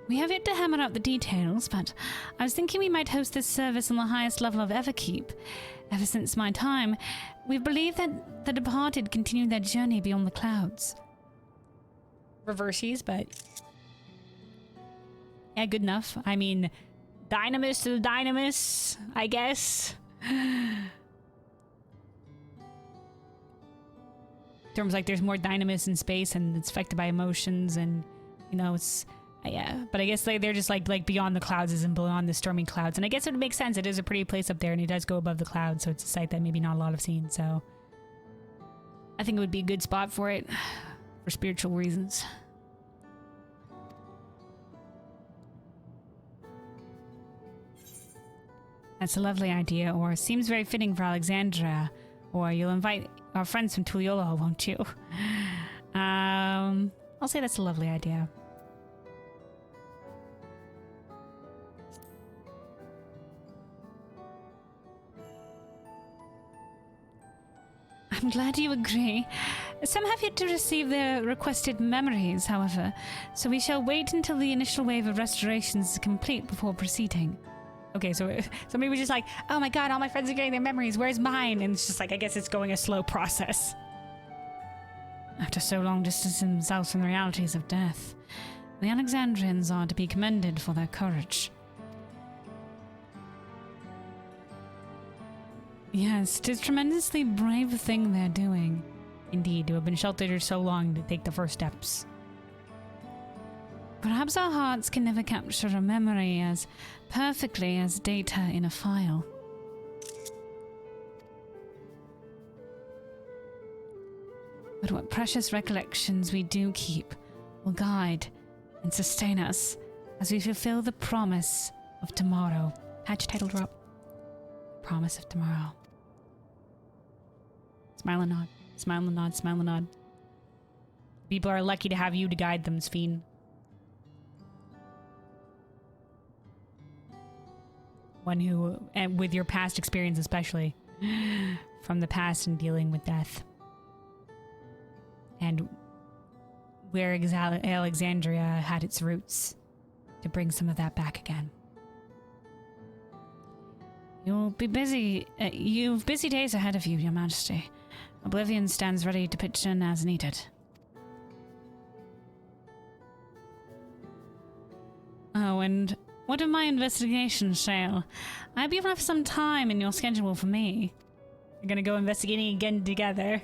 We have yet to hammer out the details, but I was thinking we might host this service on the highest level of Everkeep. Ever since my time, we've believed that the departed continue their journey beyond the clouds. Reverses, but yeah, good enough. I mean, Dynamis to the Dynamis, I guess. In terms like there's more Dynamis in space, and it's affected by emotions, and you know, it's yeah. But I guess they're just like beyond the clouds, as in beyond the stormy clouds. And I guess it would make sense. It is a pretty place up there, and it does go above the clouds, so it's a site that maybe not a lot have seen. So I think it would be a good spot for it. For spiritual reasons. That's a lovely idea, or seems very fitting for Alexandria. Or you'll invite our friends from Tuliolol, won't you? I'll say that's a lovely idea. I'm glad you agree. Some have yet to receive their requested memories, however, so we shall wait until the initial wave of restorations is complete before proceeding. Okay, so somebody was just like, oh my god, all my friends are getting their memories, where's mine? And it's just like, I guess it's going a slow process. After so long distancing themselves from the realities of death, the Alexandrians are to be commended for their courage. Yes, 'tis a tremendously brave thing they're doing. Indeed, to have been sheltered so long to take the first steps. Perhaps our hearts can never capture a memory as perfectly as data in a file. But what precious recollections we do keep will guide and sustain us as we fulfill the promise of tomorrow. Hatch title drop. Promise of tomorrow. Smile and nod. Smile and nod. Smile and nod. People are lucky to have you to guide them, Sphene. One who, and with your past experience especially, from the past and dealing with death. And where Alexandria had its roots, to bring some of that back again. You'll be busy. You've busy days ahead of you, Your Majesty. Oblivion stands ready to pitch in as needed. Oh, and what of my investigation, Shale? I hope you have some time in your schedule for me. We're gonna go investigating again together.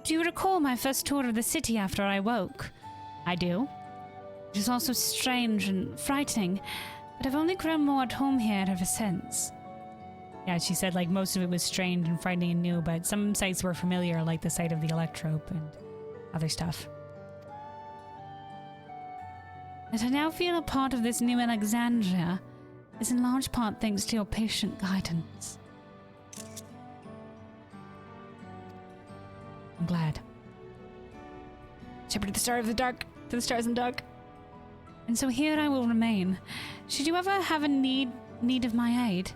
Do you recall my first tour of the city after I woke? I do. It was also strange and frightening, but I've only grown more at home here ever since. Yeah, she said like most of it was strange and frightening and new, but some sights were familiar, like the sight of the Electrope and other stuff. That I now feel a part of this new Alexandria is in large part thanks to your patient guidance. I'm glad. Shepherd of the Star of the Dark, to the stars and dark. And so here I will remain. Should you ever have a need of my aid,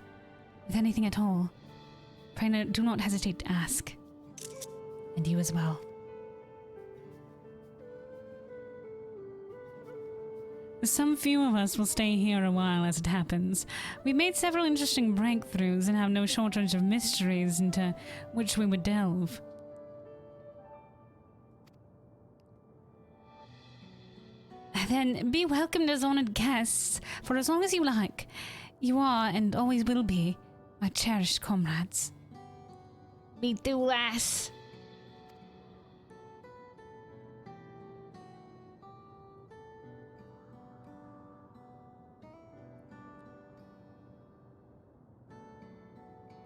with anything at all, pray do not hesitate to ask. And you as well. Some few of us will stay here a while as it happens. We've made several interesting breakthroughs and have no shortage of mysteries into which we would delve. Then be welcomed as honored guests for as long as you like. You are, and always will be, my cherished comrades. Me too, lass.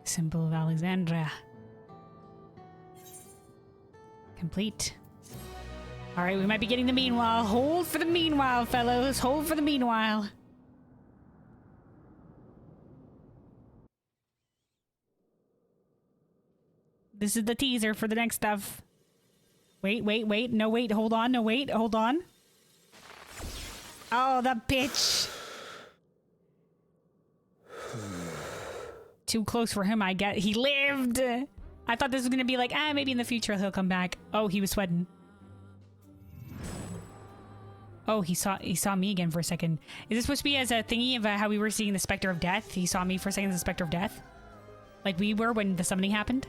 Symbol of Alexandria. Complete. All right, we might be getting the meanwhile. Hold for the meanwhile, fellows. Hold for the meanwhile. This is the teaser for the next stuff. Wait. No, wait. Hold on. No, wait. Hold on. Oh, the bitch. Too close for him, I get. He lived. I thought this was going to be like, maybe in the future he'll come back. Oh, he was sweating. Oh, he saw me again for a second. Is this supposed to be as a thingy of how we were seeing the Spectre of Death? He saw me for a second as the Spectre of Death? Like we were when the summoning happened?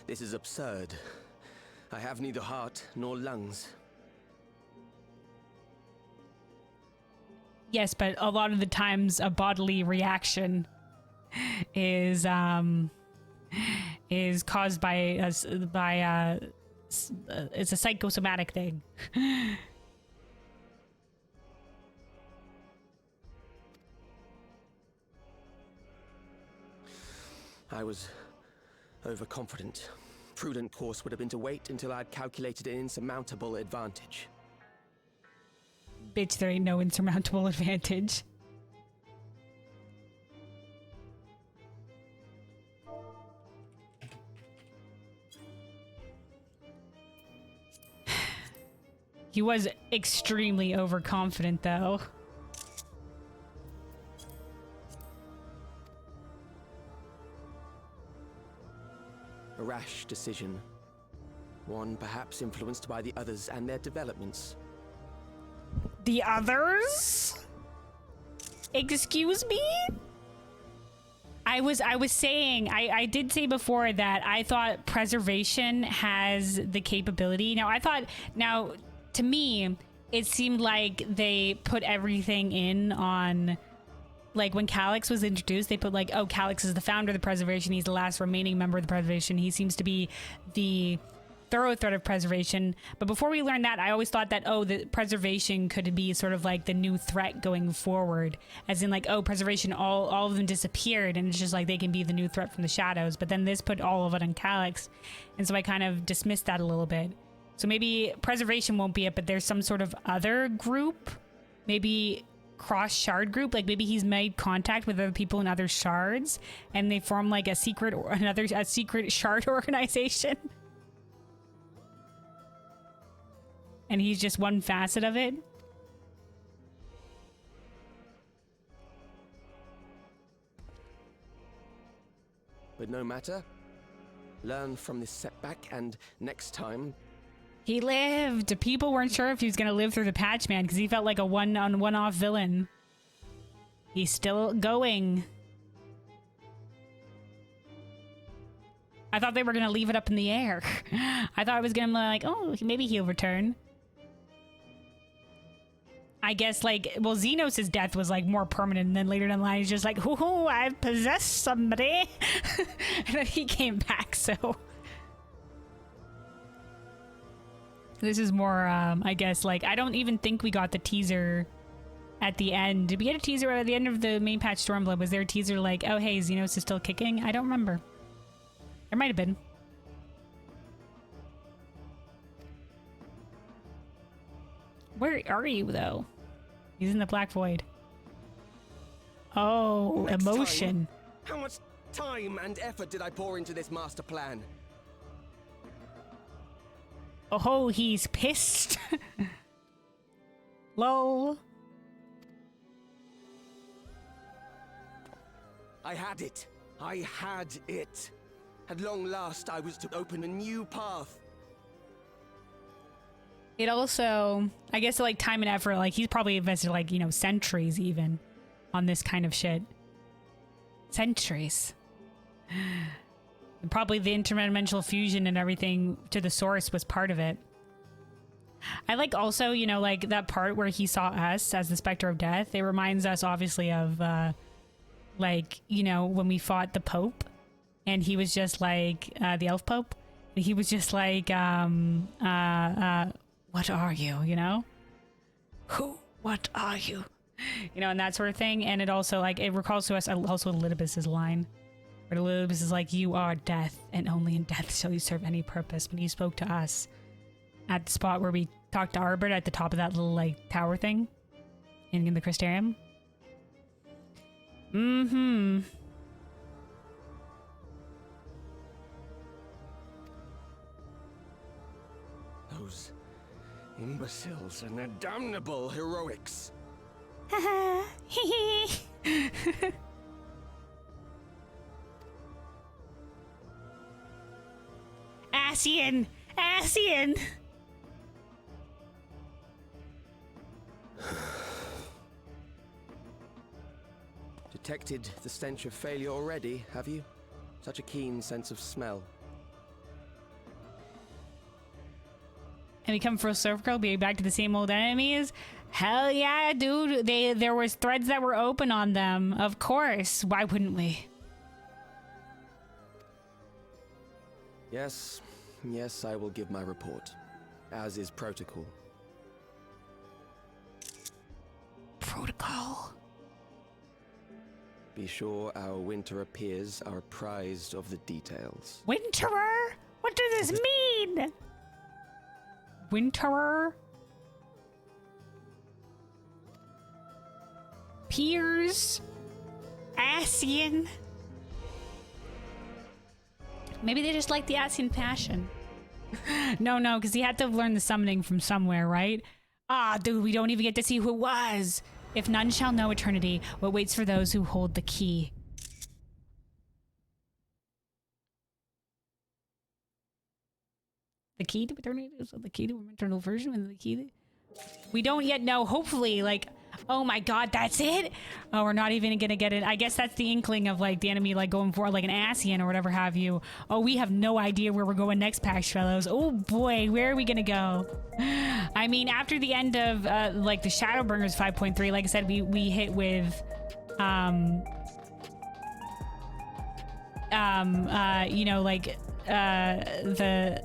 This is absurd. I have neither heart nor lungs. Yes, but a lot of the times a bodily reaction is caused by it's a psychosomatic thing. I was overconfident. Prudent course would have been to wait until I'd calculated an insurmountable advantage. Bitch, there ain't no insurmountable advantage. He was extremely overconfident, though. A rash decision. One perhaps influenced by the others and their developments. The others? Excuse me? I was saying, I did say before that I thought preservation has the capability. Now, to me, it seemed like they put everything in on, like when Calyx was introduced, they put like, oh, Calyx is the founder of the preservation. He's the last remaining member of the preservation. He seems to be the thorough thread of preservation. But before we learned that, I always thought that, oh, the preservation could be sort of like the new threat going forward. As in like, oh, preservation, all of them disappeared and it's just like they can be the new threat from the shadows. But then this put all of it on Calyx. And so I kind of dismissed that a little bit. So maybe preservation won't be it, but there's some sort of other group, maybe cross shard group. Like maybe he's made contact with other people in other shards, and they form like a secret shard organization. And he's just one facet of it. But no matter. Learn from this setback, and next time... He lived! People weren't sure if he was going to live through the patch, man, because he felt like a one-off villain. He's still going. I thought they were going to leave it up in the air. I thought it was going to be like, oh, maybe he'll return. I guess, like, well, Xenos' death was, like, more permanent, and then later down the line, he's just like, ooh, I've possessed somebody. And then he came back, so... This is more, I guess, like, I don't even think we got the teaser at the end. Did we get a teaser at the end of the main patch Stormblood? Was there a teaser like, oh, hey, Xenos is still kicking? I don't remember. There might have been. Where are you, though? He's in the Black Void. Oh, Next emotion. Time, how much time and effort did I pour into this master plan? Oh, he's pissed. Lol. I had it. I had it. At long last, I was to open a new path. It also, I guess, like, time and effort, like, he's probably invested, like, you know, centuries even on this kind of shit. Centuries. And probably the interdimensional fusion and everything to the source was part of it. I like also, you know, like, that part where he saw us as the Spectre of Death. It reminds us, obviously, of, like, you know, when we fought the Pope. And he was just like, the Elf Pope. And he was just like, what are you, you know? Who? What are you? You know, and that sort of thing. And it also, like, it recalls to us also Elidibus's line. Where Elidibus is like, you are death, and only in death shall you serve any purpose. When he spoke to us at the spot where we talked to Arbor at the top of that little, like, tower thing in the Crystarium. Mm-hmm. Those imbeciles and their damnable heroics. Ascian! Ascian! Detected the stench of failure already, have you? Such a keen sense of smell. And we come full circle, being back to the same old enemies. Hell yeah, dude. There was threads that were open on them. Of course. Why wouldn't we? Yes, yes, I will give my report, as is protocol. Protocol? Be sure our Winterer peers are apprised of the details. Winterer? What does this mean? Winterer? Peers? Ascian? Maybe they just like the Ascian passion. No, because he had to have learned the summoning from somewhere, right? Ah, dude, we don't even get to see who it was. If none shall know eternity, what waits for those who hold the key. The key to eternity? So the key to an eternal version and the key to... We don't yet know, hopefully, like... Oh my god, that's it? Oh, we're not even gonna get it. I guess that's the inkling of, like, the enemy, like, going for, like, an Ascian or whatever have you. Oh, we have no idea where we're going next, Pax Fellows. Oh boy, where are we gonna go? I mean, after the end of, like, the Shadowbringers 5.3, like I said, we hit with, you know, like, the,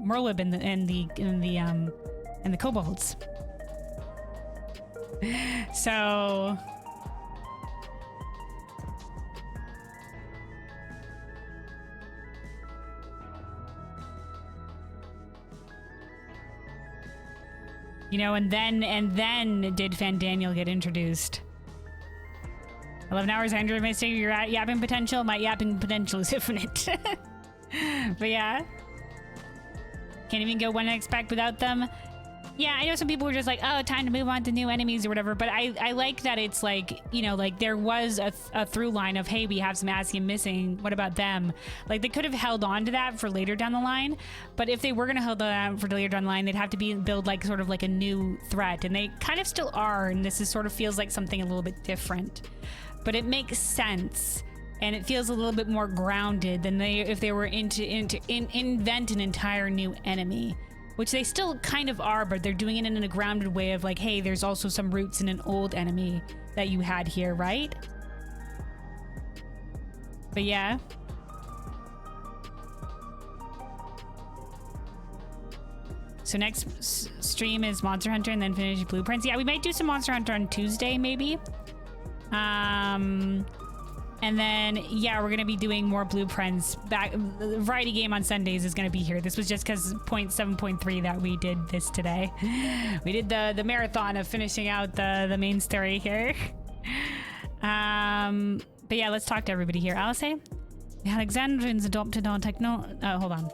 Merlib and the Kobolds. So You know, and then did Fandaniel get introduced. 11 hours, Andrew may say your yapping potential. My yapping potential is infinite. But yeah. Can't even go one next pack without them. Yeah, I know some people were just like, oh, time to move on to new enemies or whatever, but I like that it's like, you know, like there was a through line of, hey, we have some Ascian missing, what about them? Like they could have held on to that for later down the line, but if they were going to hold on for later down the line, they'd have to build like sort of like a new threat, and they kind of still are, and this is sort of feels like something a little bit different. But it makes sense, and it feels a little bit more grounded than if they were invent an entire new enemy. Which they still kind of are, but they're doing it in a grounded way of like, hey, there's also some roots in an old enemy that you had here, right? But yeah. So next stream is Monster Hunter and then finish Blueprints. Yeah, we might do some Monster Hunter on Tuesday, maybe. And then, yeah, we're going to be doing more Blueprints. The variety game on Sundays is going to be here. This was just because 7.3 that we did this today. We did the marathon of finishing out the main story here. But yeah, let's talk to everybody here. Alice, the Alexandrians adopted our hold on.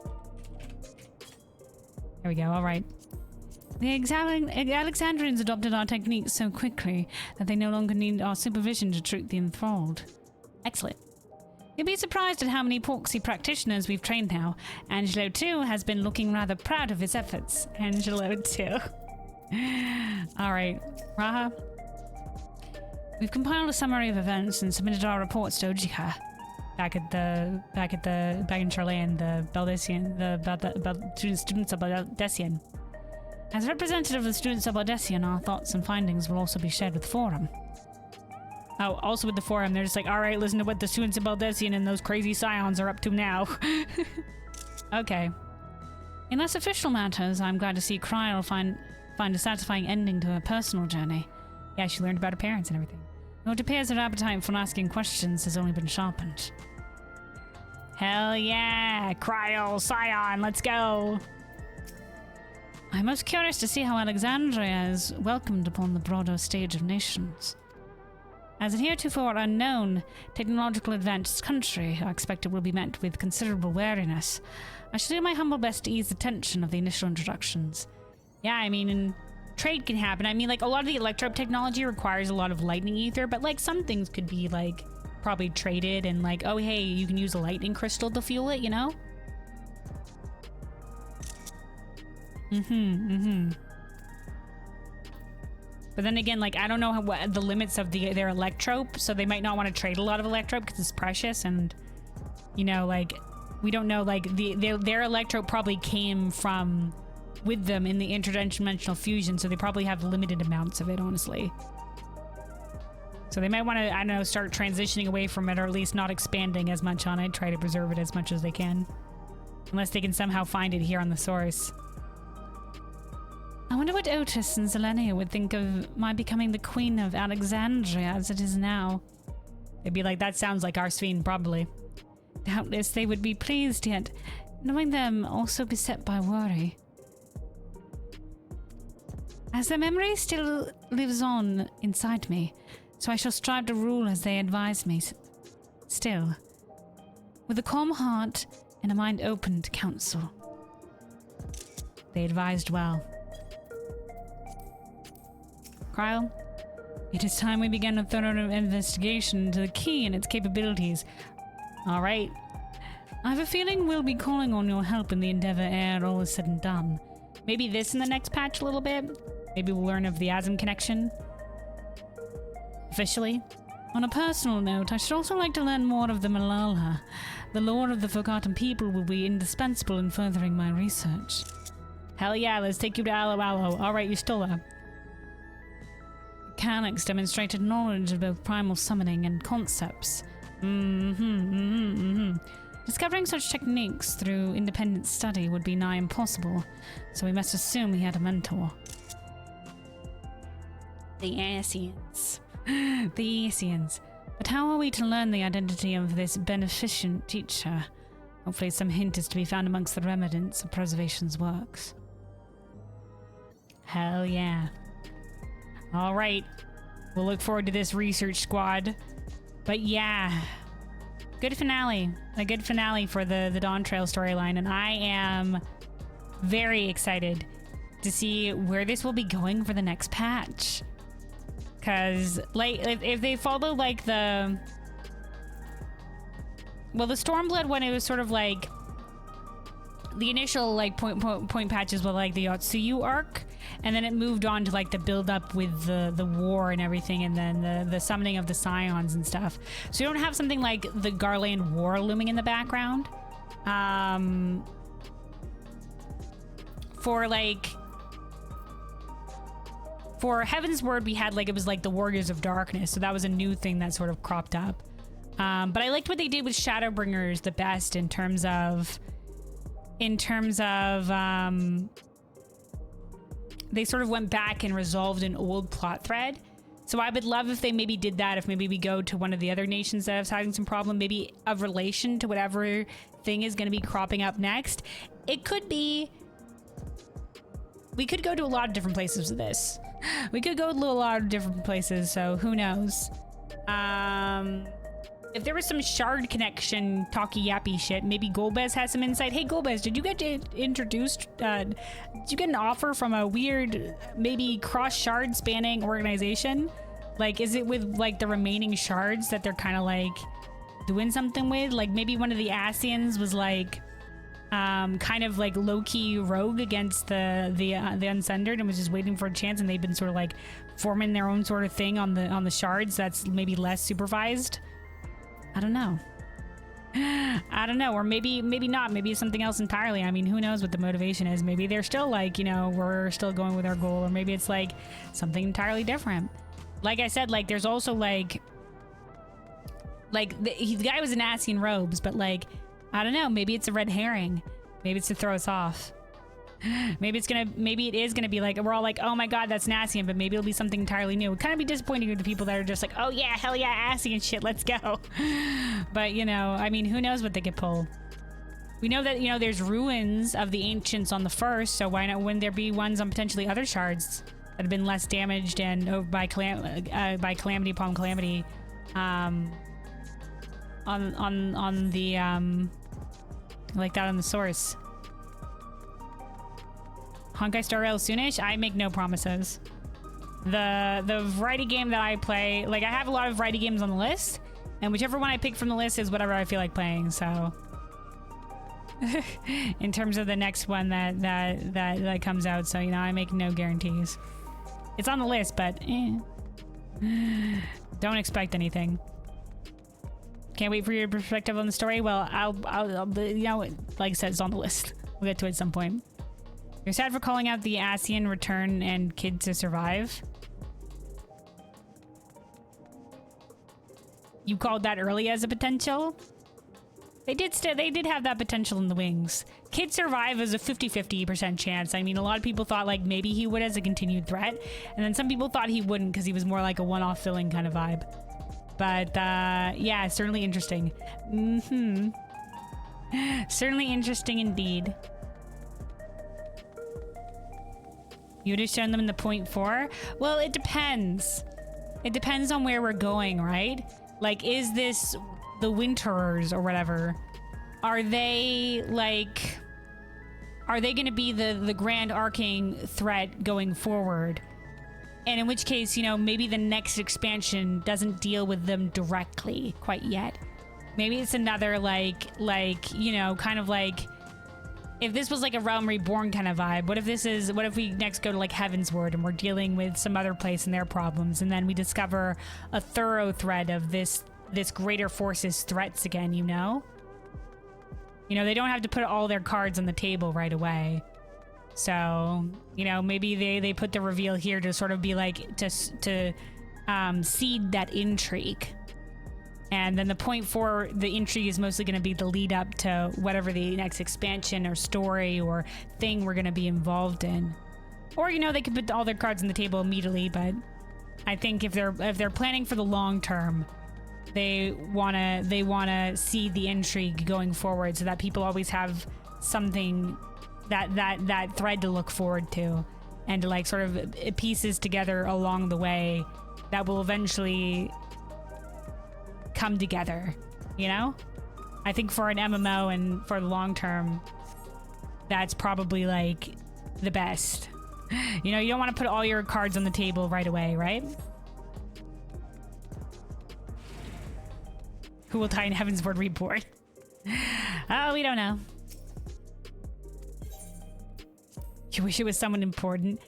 There we go. All right. The Alexandrians adopted our techniques so quickly that they no longer need our supervision to treat the enthralled. Excellent. You'll be surprised at how many Porksy practitioners we've trained now. Angelo, too, has been looking rather proud of his efforts. Angelo, too. All right. Raha. We've compiled a summary of events and submitted our reports to Ojika. Back in Charlayan, the Baldessian, the students of Baldessian. As representative of the students of Baldessian, our thoughts and findings will also be shared with the Forum. Oh, also with the Forum, they're just like, all right, listen to what the students of Baldessian and those crazy scions are up to now. Okay. In less official matters, I'm glad to see Kryl find a satisfying ending to her personal journey. Yeah, she learned about her parents and everything. Though it appears her appetite for asking questions has only been sharpened. Hell yeah! Kryl, Scion, let's go! I'm most curious to see how Alexandria is welcomed upon the broader stage of nations. As a heretofore unknown, technological advanced country, I expect it will be met with considerable wariness. I shall do my humble best to ease the tension of the initial introductions. Yeah, I mean, and trade can happen. I mean, like, a lot of the electrope technology requires a lot of lightning ether, but, like, some things could be, like, probably traded and, like, oh, hey, you can use a lightning crystal to fuel it, you know? But then again, like, I don't know what the limits of their electrope, so they might not want to trade a lot of electrope because it's precious, and, you know, like, we don't know, like, their electrope probably came from with them in the interdimensional fusion, so they probably have limited amounts of it, honestly. So they might want to, I don't know, start transitioning away from it, or at least not expanding as much on it, try to preserve it as much as they can. Unless they can somehow find it here on the source. I wonder what Otis and Zelenia would think of my becoming the Queen of Alexandria as it is now. They'd be like, that sounds like our Sveen, probably. Doubtless they would be pleased, yet knowing them also beset by worry. As their memory still lives on inside me, so I shall strive to rule as they advise me. Still, with a calm heart and a mind open to counsel. They advised well. Kryl, it is time we began a thorough investigation into the key and its capabilities. All right. I have a feeling we'll be calling on your help in the endeavor ere all is said and done. Maybe this in the next patch a little bit? Maybe we'll learn of the Asm connection? Officially? On a personal note, I should also like to learn more of the Malala. The lore of the Forgotten People will be indispensable in furthering my research. Hell yeah, let's take you to Alo Alo. All right, you still there. Mechanics demonstrated knowledge of both primal summoning and concepts. Discovering such techniques through independent study would be nigh impossible, so we must assume he had a mentor. The Ascians. The Ascians. But how are we to learn the identity of this beneficent teacher? Hopefully some hint is to be found amongst the remnants of Preservation's works. Hell yeah. All right. We'll look forward to this research squad. But yeah, good finale. A good finale for the Dawntrail storyline. And I am very excited to see where this will be going for the next patch. Because, like, if they follow, like, the Stormblood one, it was sort of like the initial, like, point patches with, like, the Yotsuyu arc. And then it moved on to, like, the build up with the war and everything, and then the summoning of the Scions and stuff. So you don't have something like the Garland War looming in the background. For Heaven's Word, we had, like, it was like the Warriors of Darkness, so that was a new thing that sort of cropped up. But I liked what they did with Shadowbringers the best in terms of they sort of went back and resolved an old plot thread. So I would love if they maybe did that, if maybe we go to one of the other nations that is having some problem, maybe of relation to whatever thing is going to be cropping up next. It could be... We could go to a lot of different places with this. We could go to a lot of different places, so who knows? If there was some shard connection talky yappy shit, maybe Golbez has some insight. Hey Golbez, did you get introduced? Did you get an offer from a weird, maybe cross shard spanning organization? Like, is it with like the remaining shards that they're kind of like doing something with? Like maybe one of the Asians was like kind of like low-key rogue against the Unsundered and was just waiting for a chance, and they've been sort of like forming their own sort of thing on the shards that's maybe less supervised. I don't know. I don't know. Or maybe not. Maybe it's something else entirely. I mean, who knows what the motivation is? Maybe they're still like, you know, we're still going with our goal. Or maybe it's like something entirely different. Like I said, like there's also like the guy was in Asian robes, but like, I don't know. Maybe it's a red herring. Maybe it's to throw us off. Maybe it is gonna be like, we're all like, oh my god, that's Nassian, but maybe it'll be something entirely new. It would kind of be disappointing to the people that are just like, oh yeah, hell yeah, Asian shit, let's go. But you know, I mean, who knows what they could pull. We know that, you know, there's ruins of the ancients on the first, so why not, wouldn't there be ones on potentially other shards that have been less damaged and by calamity upon calamity on the like that on the source. Honkai Star Rail soonish? I make no promises. The variety game that I play, like I have a lot of variety games on the list, and whichever one I pick from the list is whatever I feel like playing, so. In terms of the next one that comes out, so you know, I make no guarantees. It's on the list, but don't expect anything. Can't wait for your perspective on the story. Well, I'll you know, like I said, it's on the list. We'll get to it at some point. You're sad for calling out the Asian return and Kid to Survive. You called that early as a potential? They did have that potential in the wings. Kid Survive is a 50-50% chance. I mean, a lot of people thought like maybe he would as a continued threat, and then some people thought he wouldn't because he was more like a one-off filling kind of vibe. But yeah, certainly interesting. Certainly interesting indeed. You would have shown them in the 0.4? Well, it depends. It depends on where we're going, right? Like, is this the Winterers or whatever? Are they going to be the grand arcing threat going forward? And in which case, you know, maybe the next expansion doesn't deal with them directly quite yet. Maybe it's another like, you know, kind of like, if this was like a Realm Reborn kind of vibe, what if we next go to like Heaven's Word and we're dealing with some other place and their problems, and then we discover a thorough thread of this greater force's threats again, you know? You know, they don't have to put all their cards on the table right away. So, you know, maybe they put the reveal here to sort of be like, to seed that intrigue. And then the 0.4, the intrigue is mostly going to be the lead up to whatever the next expansion or story or thing we're going to be involved in. Or, you know, they could put all their cards on the table immediately, but I think if they're planning for the long term, they wanna see the intrigue going forward so that people always have something, that thread to look forward to. and to like sort of pieces together along the way that will eventually come together, you know? I think for an MMO and for the long term, that's probably like the best. You know, you don't want to put all your cards on the table right away, right? Who will tie in Heavensward Report? Oh, we don't know. You wish it was someone important.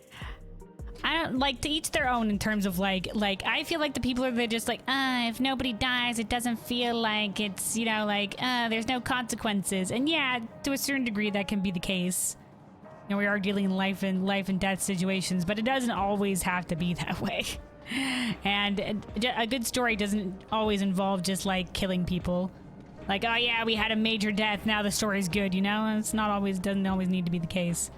I don't like, to each their own in terms of like I feel like the people are just like, if nobody dies, it doesn't feel like it's, you know, like, there's no consequences. And yeah, to a certain degree that can be the case. You know, we are dealing in life and death situations, but it doesn't always have to be that way. And a good story doesn't always involve just like killing people. Like, oh yeah, we had a major death, now the story's good, you know? It's not always, doesn't always need to be the case.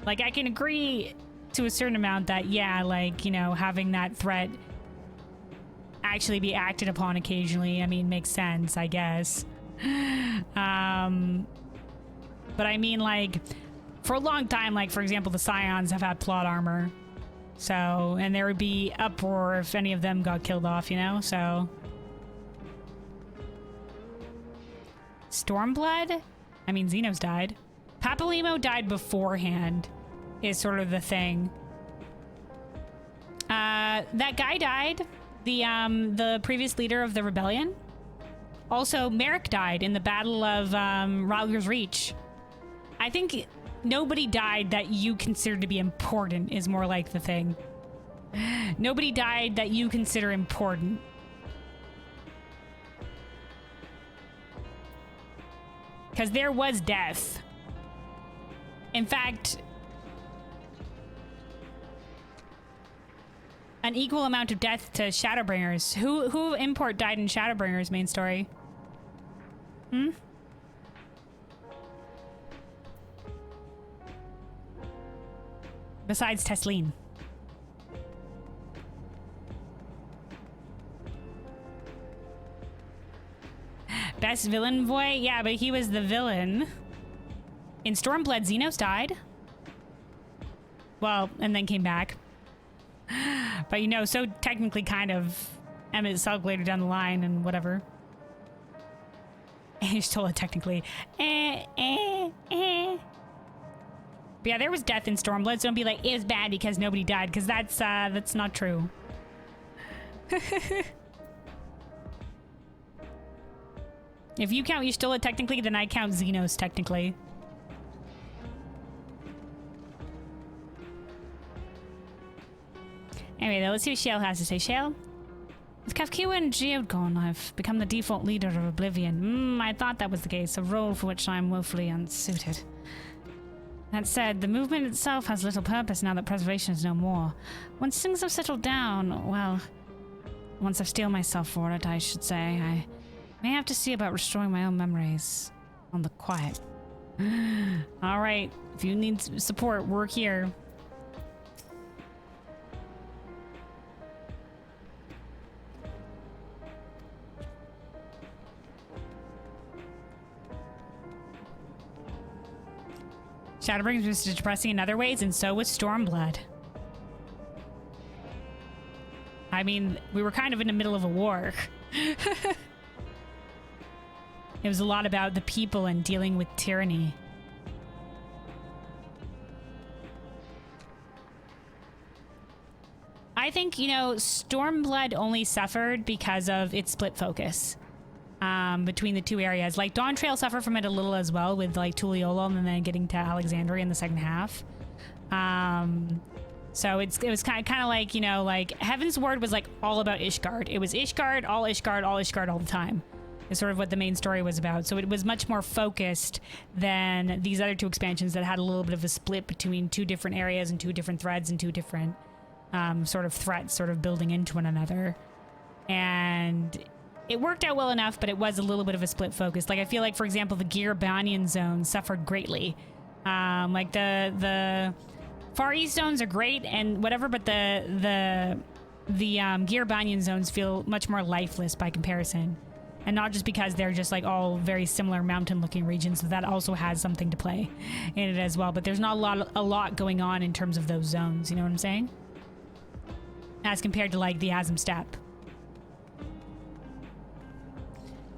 Like, I can agree to a certain amount that, yeah, like, you know, having that threat actually be acted upon occasionally, I mean, makes sense, I guess. But I mean, like, for a long time, like, for example, the Scions have had plot armor. So, and there would be uproar if any of them got killed off, you know? So. Stormblood? I mean, Xenos died. Papalymo died beforehand, is sort of the thing. That guy died. The previous leader of the rebellion. Also, Merrick died in the Battle of Ralger's Reach. I think nobody died that you consider to be important is more like the thing. Nobody died that you consider important. Because there was death. In fact, an equal amount of death to Shadowbringers. Who import died in Shadowbringers main story? Hmm? Besides Tesleen. Best villain boy? Yeah, but he was the villain. In Stormblood, Xenos died. Well, and then came back. But you know, so technically kind of Emmett Sulk later down the line and whatever. Y'shtola technically. But yeah, there was death in Stormblood, so don't be like, it was bad because nobody died, because that's not true. If you count Y'shtola technically, then I count Xenos technically. Anyway, though, let's see what Shale has to say. Shale? With Kafkiwa and Geode gone, I've become the default leader of Oblivion. I thought that was the case, a role for which I am woefully unsuited. That said, the movement itself has little purpose now that preservation is no more. Once things have settled down, well, once I've steeled myself for it, I should say, I may have to see about restoring my own memories on the quiet. All right, if you need support, we're here. Shadowbringers was depressing in other ways, and so was Stormblood. I mean, we were kind of in the middle of a war. It was a lot about the people and dealing with tyranny. I think, you know, Stormblood only suffered because of its split focus. Between the two areas. Like, Dawntrail suffered from it a little as well, with like Tuliolum and then getting to Alexandria in the second half. So it was kind of like, you know, like Heavensward was like all about Ishgard. It was Ishgard, all Ishgard, all Ishgard all the time. Is sort of what the main story was about. So it was much more focused than these other two expansions that had a little bit of a split between two different areas and two different threads and two different sort of threats sort of building into one another. And it worked out well enough, but it was a little bit of a split focus. Like, I feel like, for example, the Gear Banyan zone suffered greatly. Like the Far East zones are great and whatever, but the Gear Banyan zones feel much more lifeless by comparison. and not just because they're just like all very similar mountain looking regions. So that also has something to play in it as well. But there's not a lot going on in terms of those zones. You know what I'm saying? As compared to like the Azim Steppe.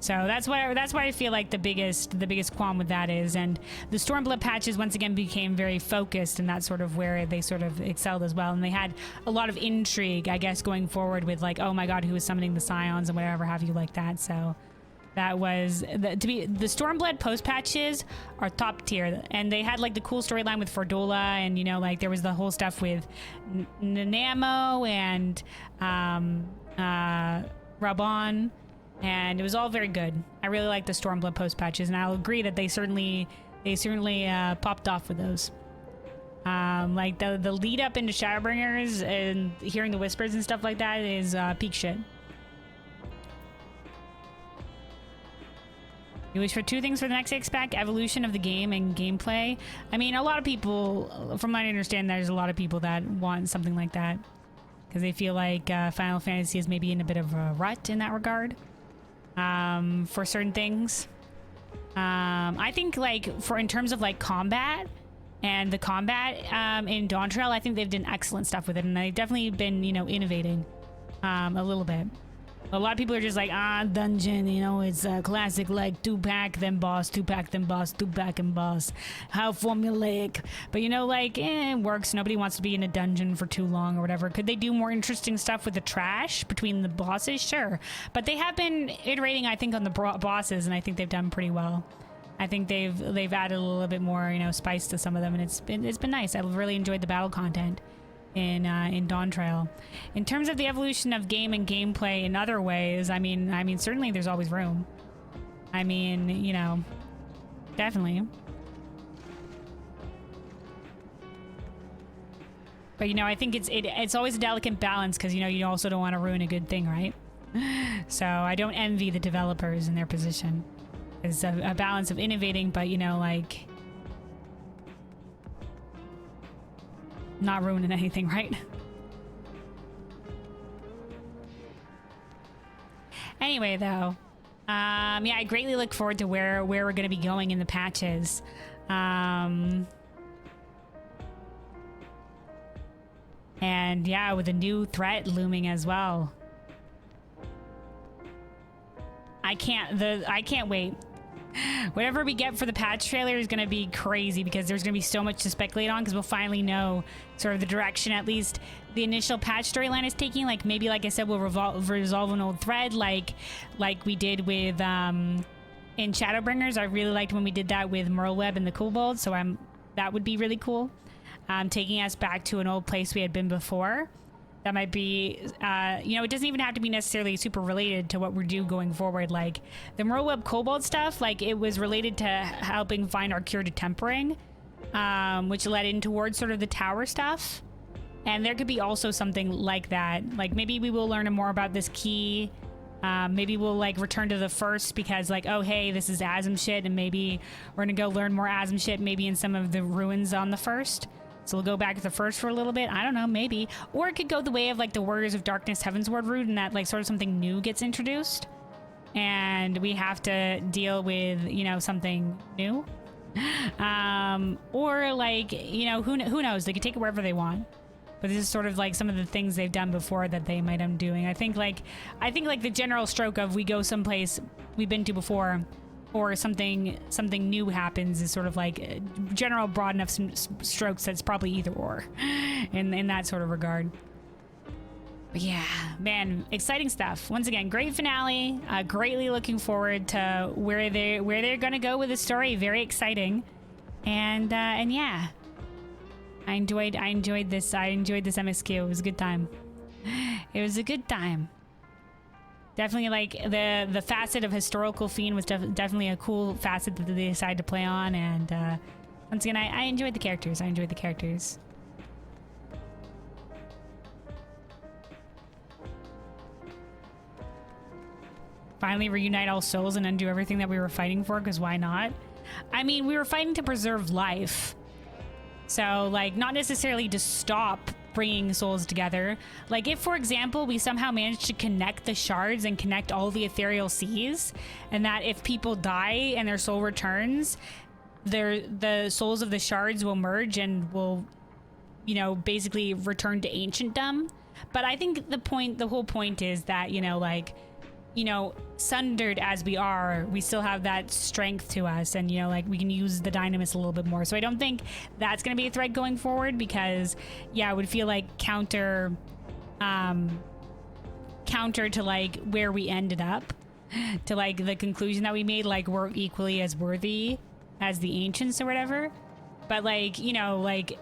So that's why I feel like the biggest qualm with that is, and the Stormblood patches once again became very focused, and that's sort of where they sort of excelled as well. And they had a lot of intrigue, I guess, going forward with like, oh my god, who is summoning the Scions and whatever have you like that. So that was the Stormblood post patches are top tier, and they had like the cool storyline with Fordola, and you know, like there was the whole stuff with Nanamo and Rabon. And it was all very good. I really like the Stormblood post patches, and I'll agree that they certainly popped off with those. Like the lead up into Shadowbringers and hearing the whispers and stuff like that is peak shit. You wish for two things for the next X-Pack: evolution of the game and gameplay. I mean, a lot of people, from what I understand, there's a lot of people that want something like that because they feel like Final Fantasy is maybe in a bit of a rut in that regard. For certain things. I think like in terms of like combat and the combat in Dawntrail, I think they've done excellent stuff with it, and they've definitely been, you know, innovating a little bit. A lot of people are just like, dungeon, you know, it's a classic like 2-pack then boss, 2-pack then boss, 2-pack and boss. How formulaic. But you know, like, it works. Nobody wants to be in a dungeon for too long or whatever. Could they do more interesting stuff with the trash between the bosses? Sure. But they have been iterating, I think, on the bosses, and I think they've done pretty well. I think they've added a little bit more, you know, spice to some of them, and it's been nice. I've really enjoyed the battle content in Dawntrail. In terms of the evolution of game and gameplay in other ways, I mean certainly there's always room. I mean, you know, definitely. But you know, I think it's always a delicate balance, because you know, you also don't want to ruin a good thing, right? So I don't envy the developers in their position. It's a balance of innovating, but you know, like, not ruining anything, right? Anyway, though, yeah, I greatly look forward to where we're going to be going in the patches. And yeah, with a new threat looming as well. I can't wait. Whatever we get for the patch trailer is going to be crazy, because there's going to be so much to speculate on, because we'll finally know sort of the direction at least the initial patch storyline is taking. Like, maybe, like I said, we'll resolve an old thread like we did with in Shadowbringers. I really liked when we did that with Merleweb and the Kobold, so that would be really cool. Taking us back to an old place we had been before. That might be, you know, it doesn't even have to be necessarily super related to what we do going forward. Like, the Merleweb Kobold stuff, like, it was related to helping find our cure to tempering, which led in towards sort of the tower stuff. And there could be also something like that. Like, maybe we will learn more about this key. Maybe we'll, like, return to the first because, like, oh, hey, this is Azim shit, and maybe we're gonna go learn more Azim shit maybe in some of the ruins on the first. So we'll go back to the first for a little bit. I don't know, maybe. Or it could go the way of like the Warriors of Darkness Heavensward route, and that like sort of something new gets introduced. And we have to deal with, you know, something new. Or like, you know, who knows? They could take it wherever they want. But this is sort of like some of the things they've done before that they might end doing. I think like the general stroke of we go someplace we've been to before, or something new happens is sort of like general broad enough strokes that's probably either or in that sort of regard. But yeah, man, exciting stuff. Once again, great finale. Greatly looking forward to where they're gonna go with the story. Very exciting. And yeah, I enjoyed this. I enjoyed this MXQ. It was a good time. It was a good time. Definitely, like, the facet of historical fiend was definitely a cool facet that they decided to play on, and once again, I enjoyed the characters. Finally reunite all souls and undo everything that we were fighting for, because why not? I mean, we were fighting to preserve life. So, like, not necessarily to stop bringing souls together. Like if, for example, we somehow managed to connect the shards and connect all the ethereal seas, and that if people die and their soul returns, the souls of the shards will merge and will, you know, basically return to ancientdom. But I think the whole point is that, you know, like, you know, sundered as we are, we still have that strength to us, and, you know, like we can use the dynamis a little bit more. So I don't think that's going to be a threat going forward, because yeah, it would feel like counter to like where we ended up, to like the conclusion that we made, like we're equally as worthy as the ancients or whatever. But like, you know, like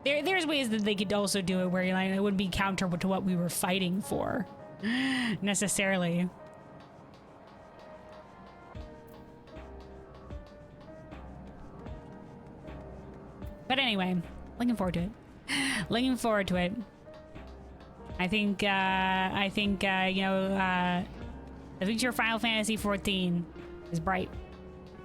there's ways that they could also do it where you're like, it wouldn't be counter to what we were fighting for necessarily. But anyway, looking forward to it. Looking forward to it. I think you know, the future of Final Fantasy XIV is bright.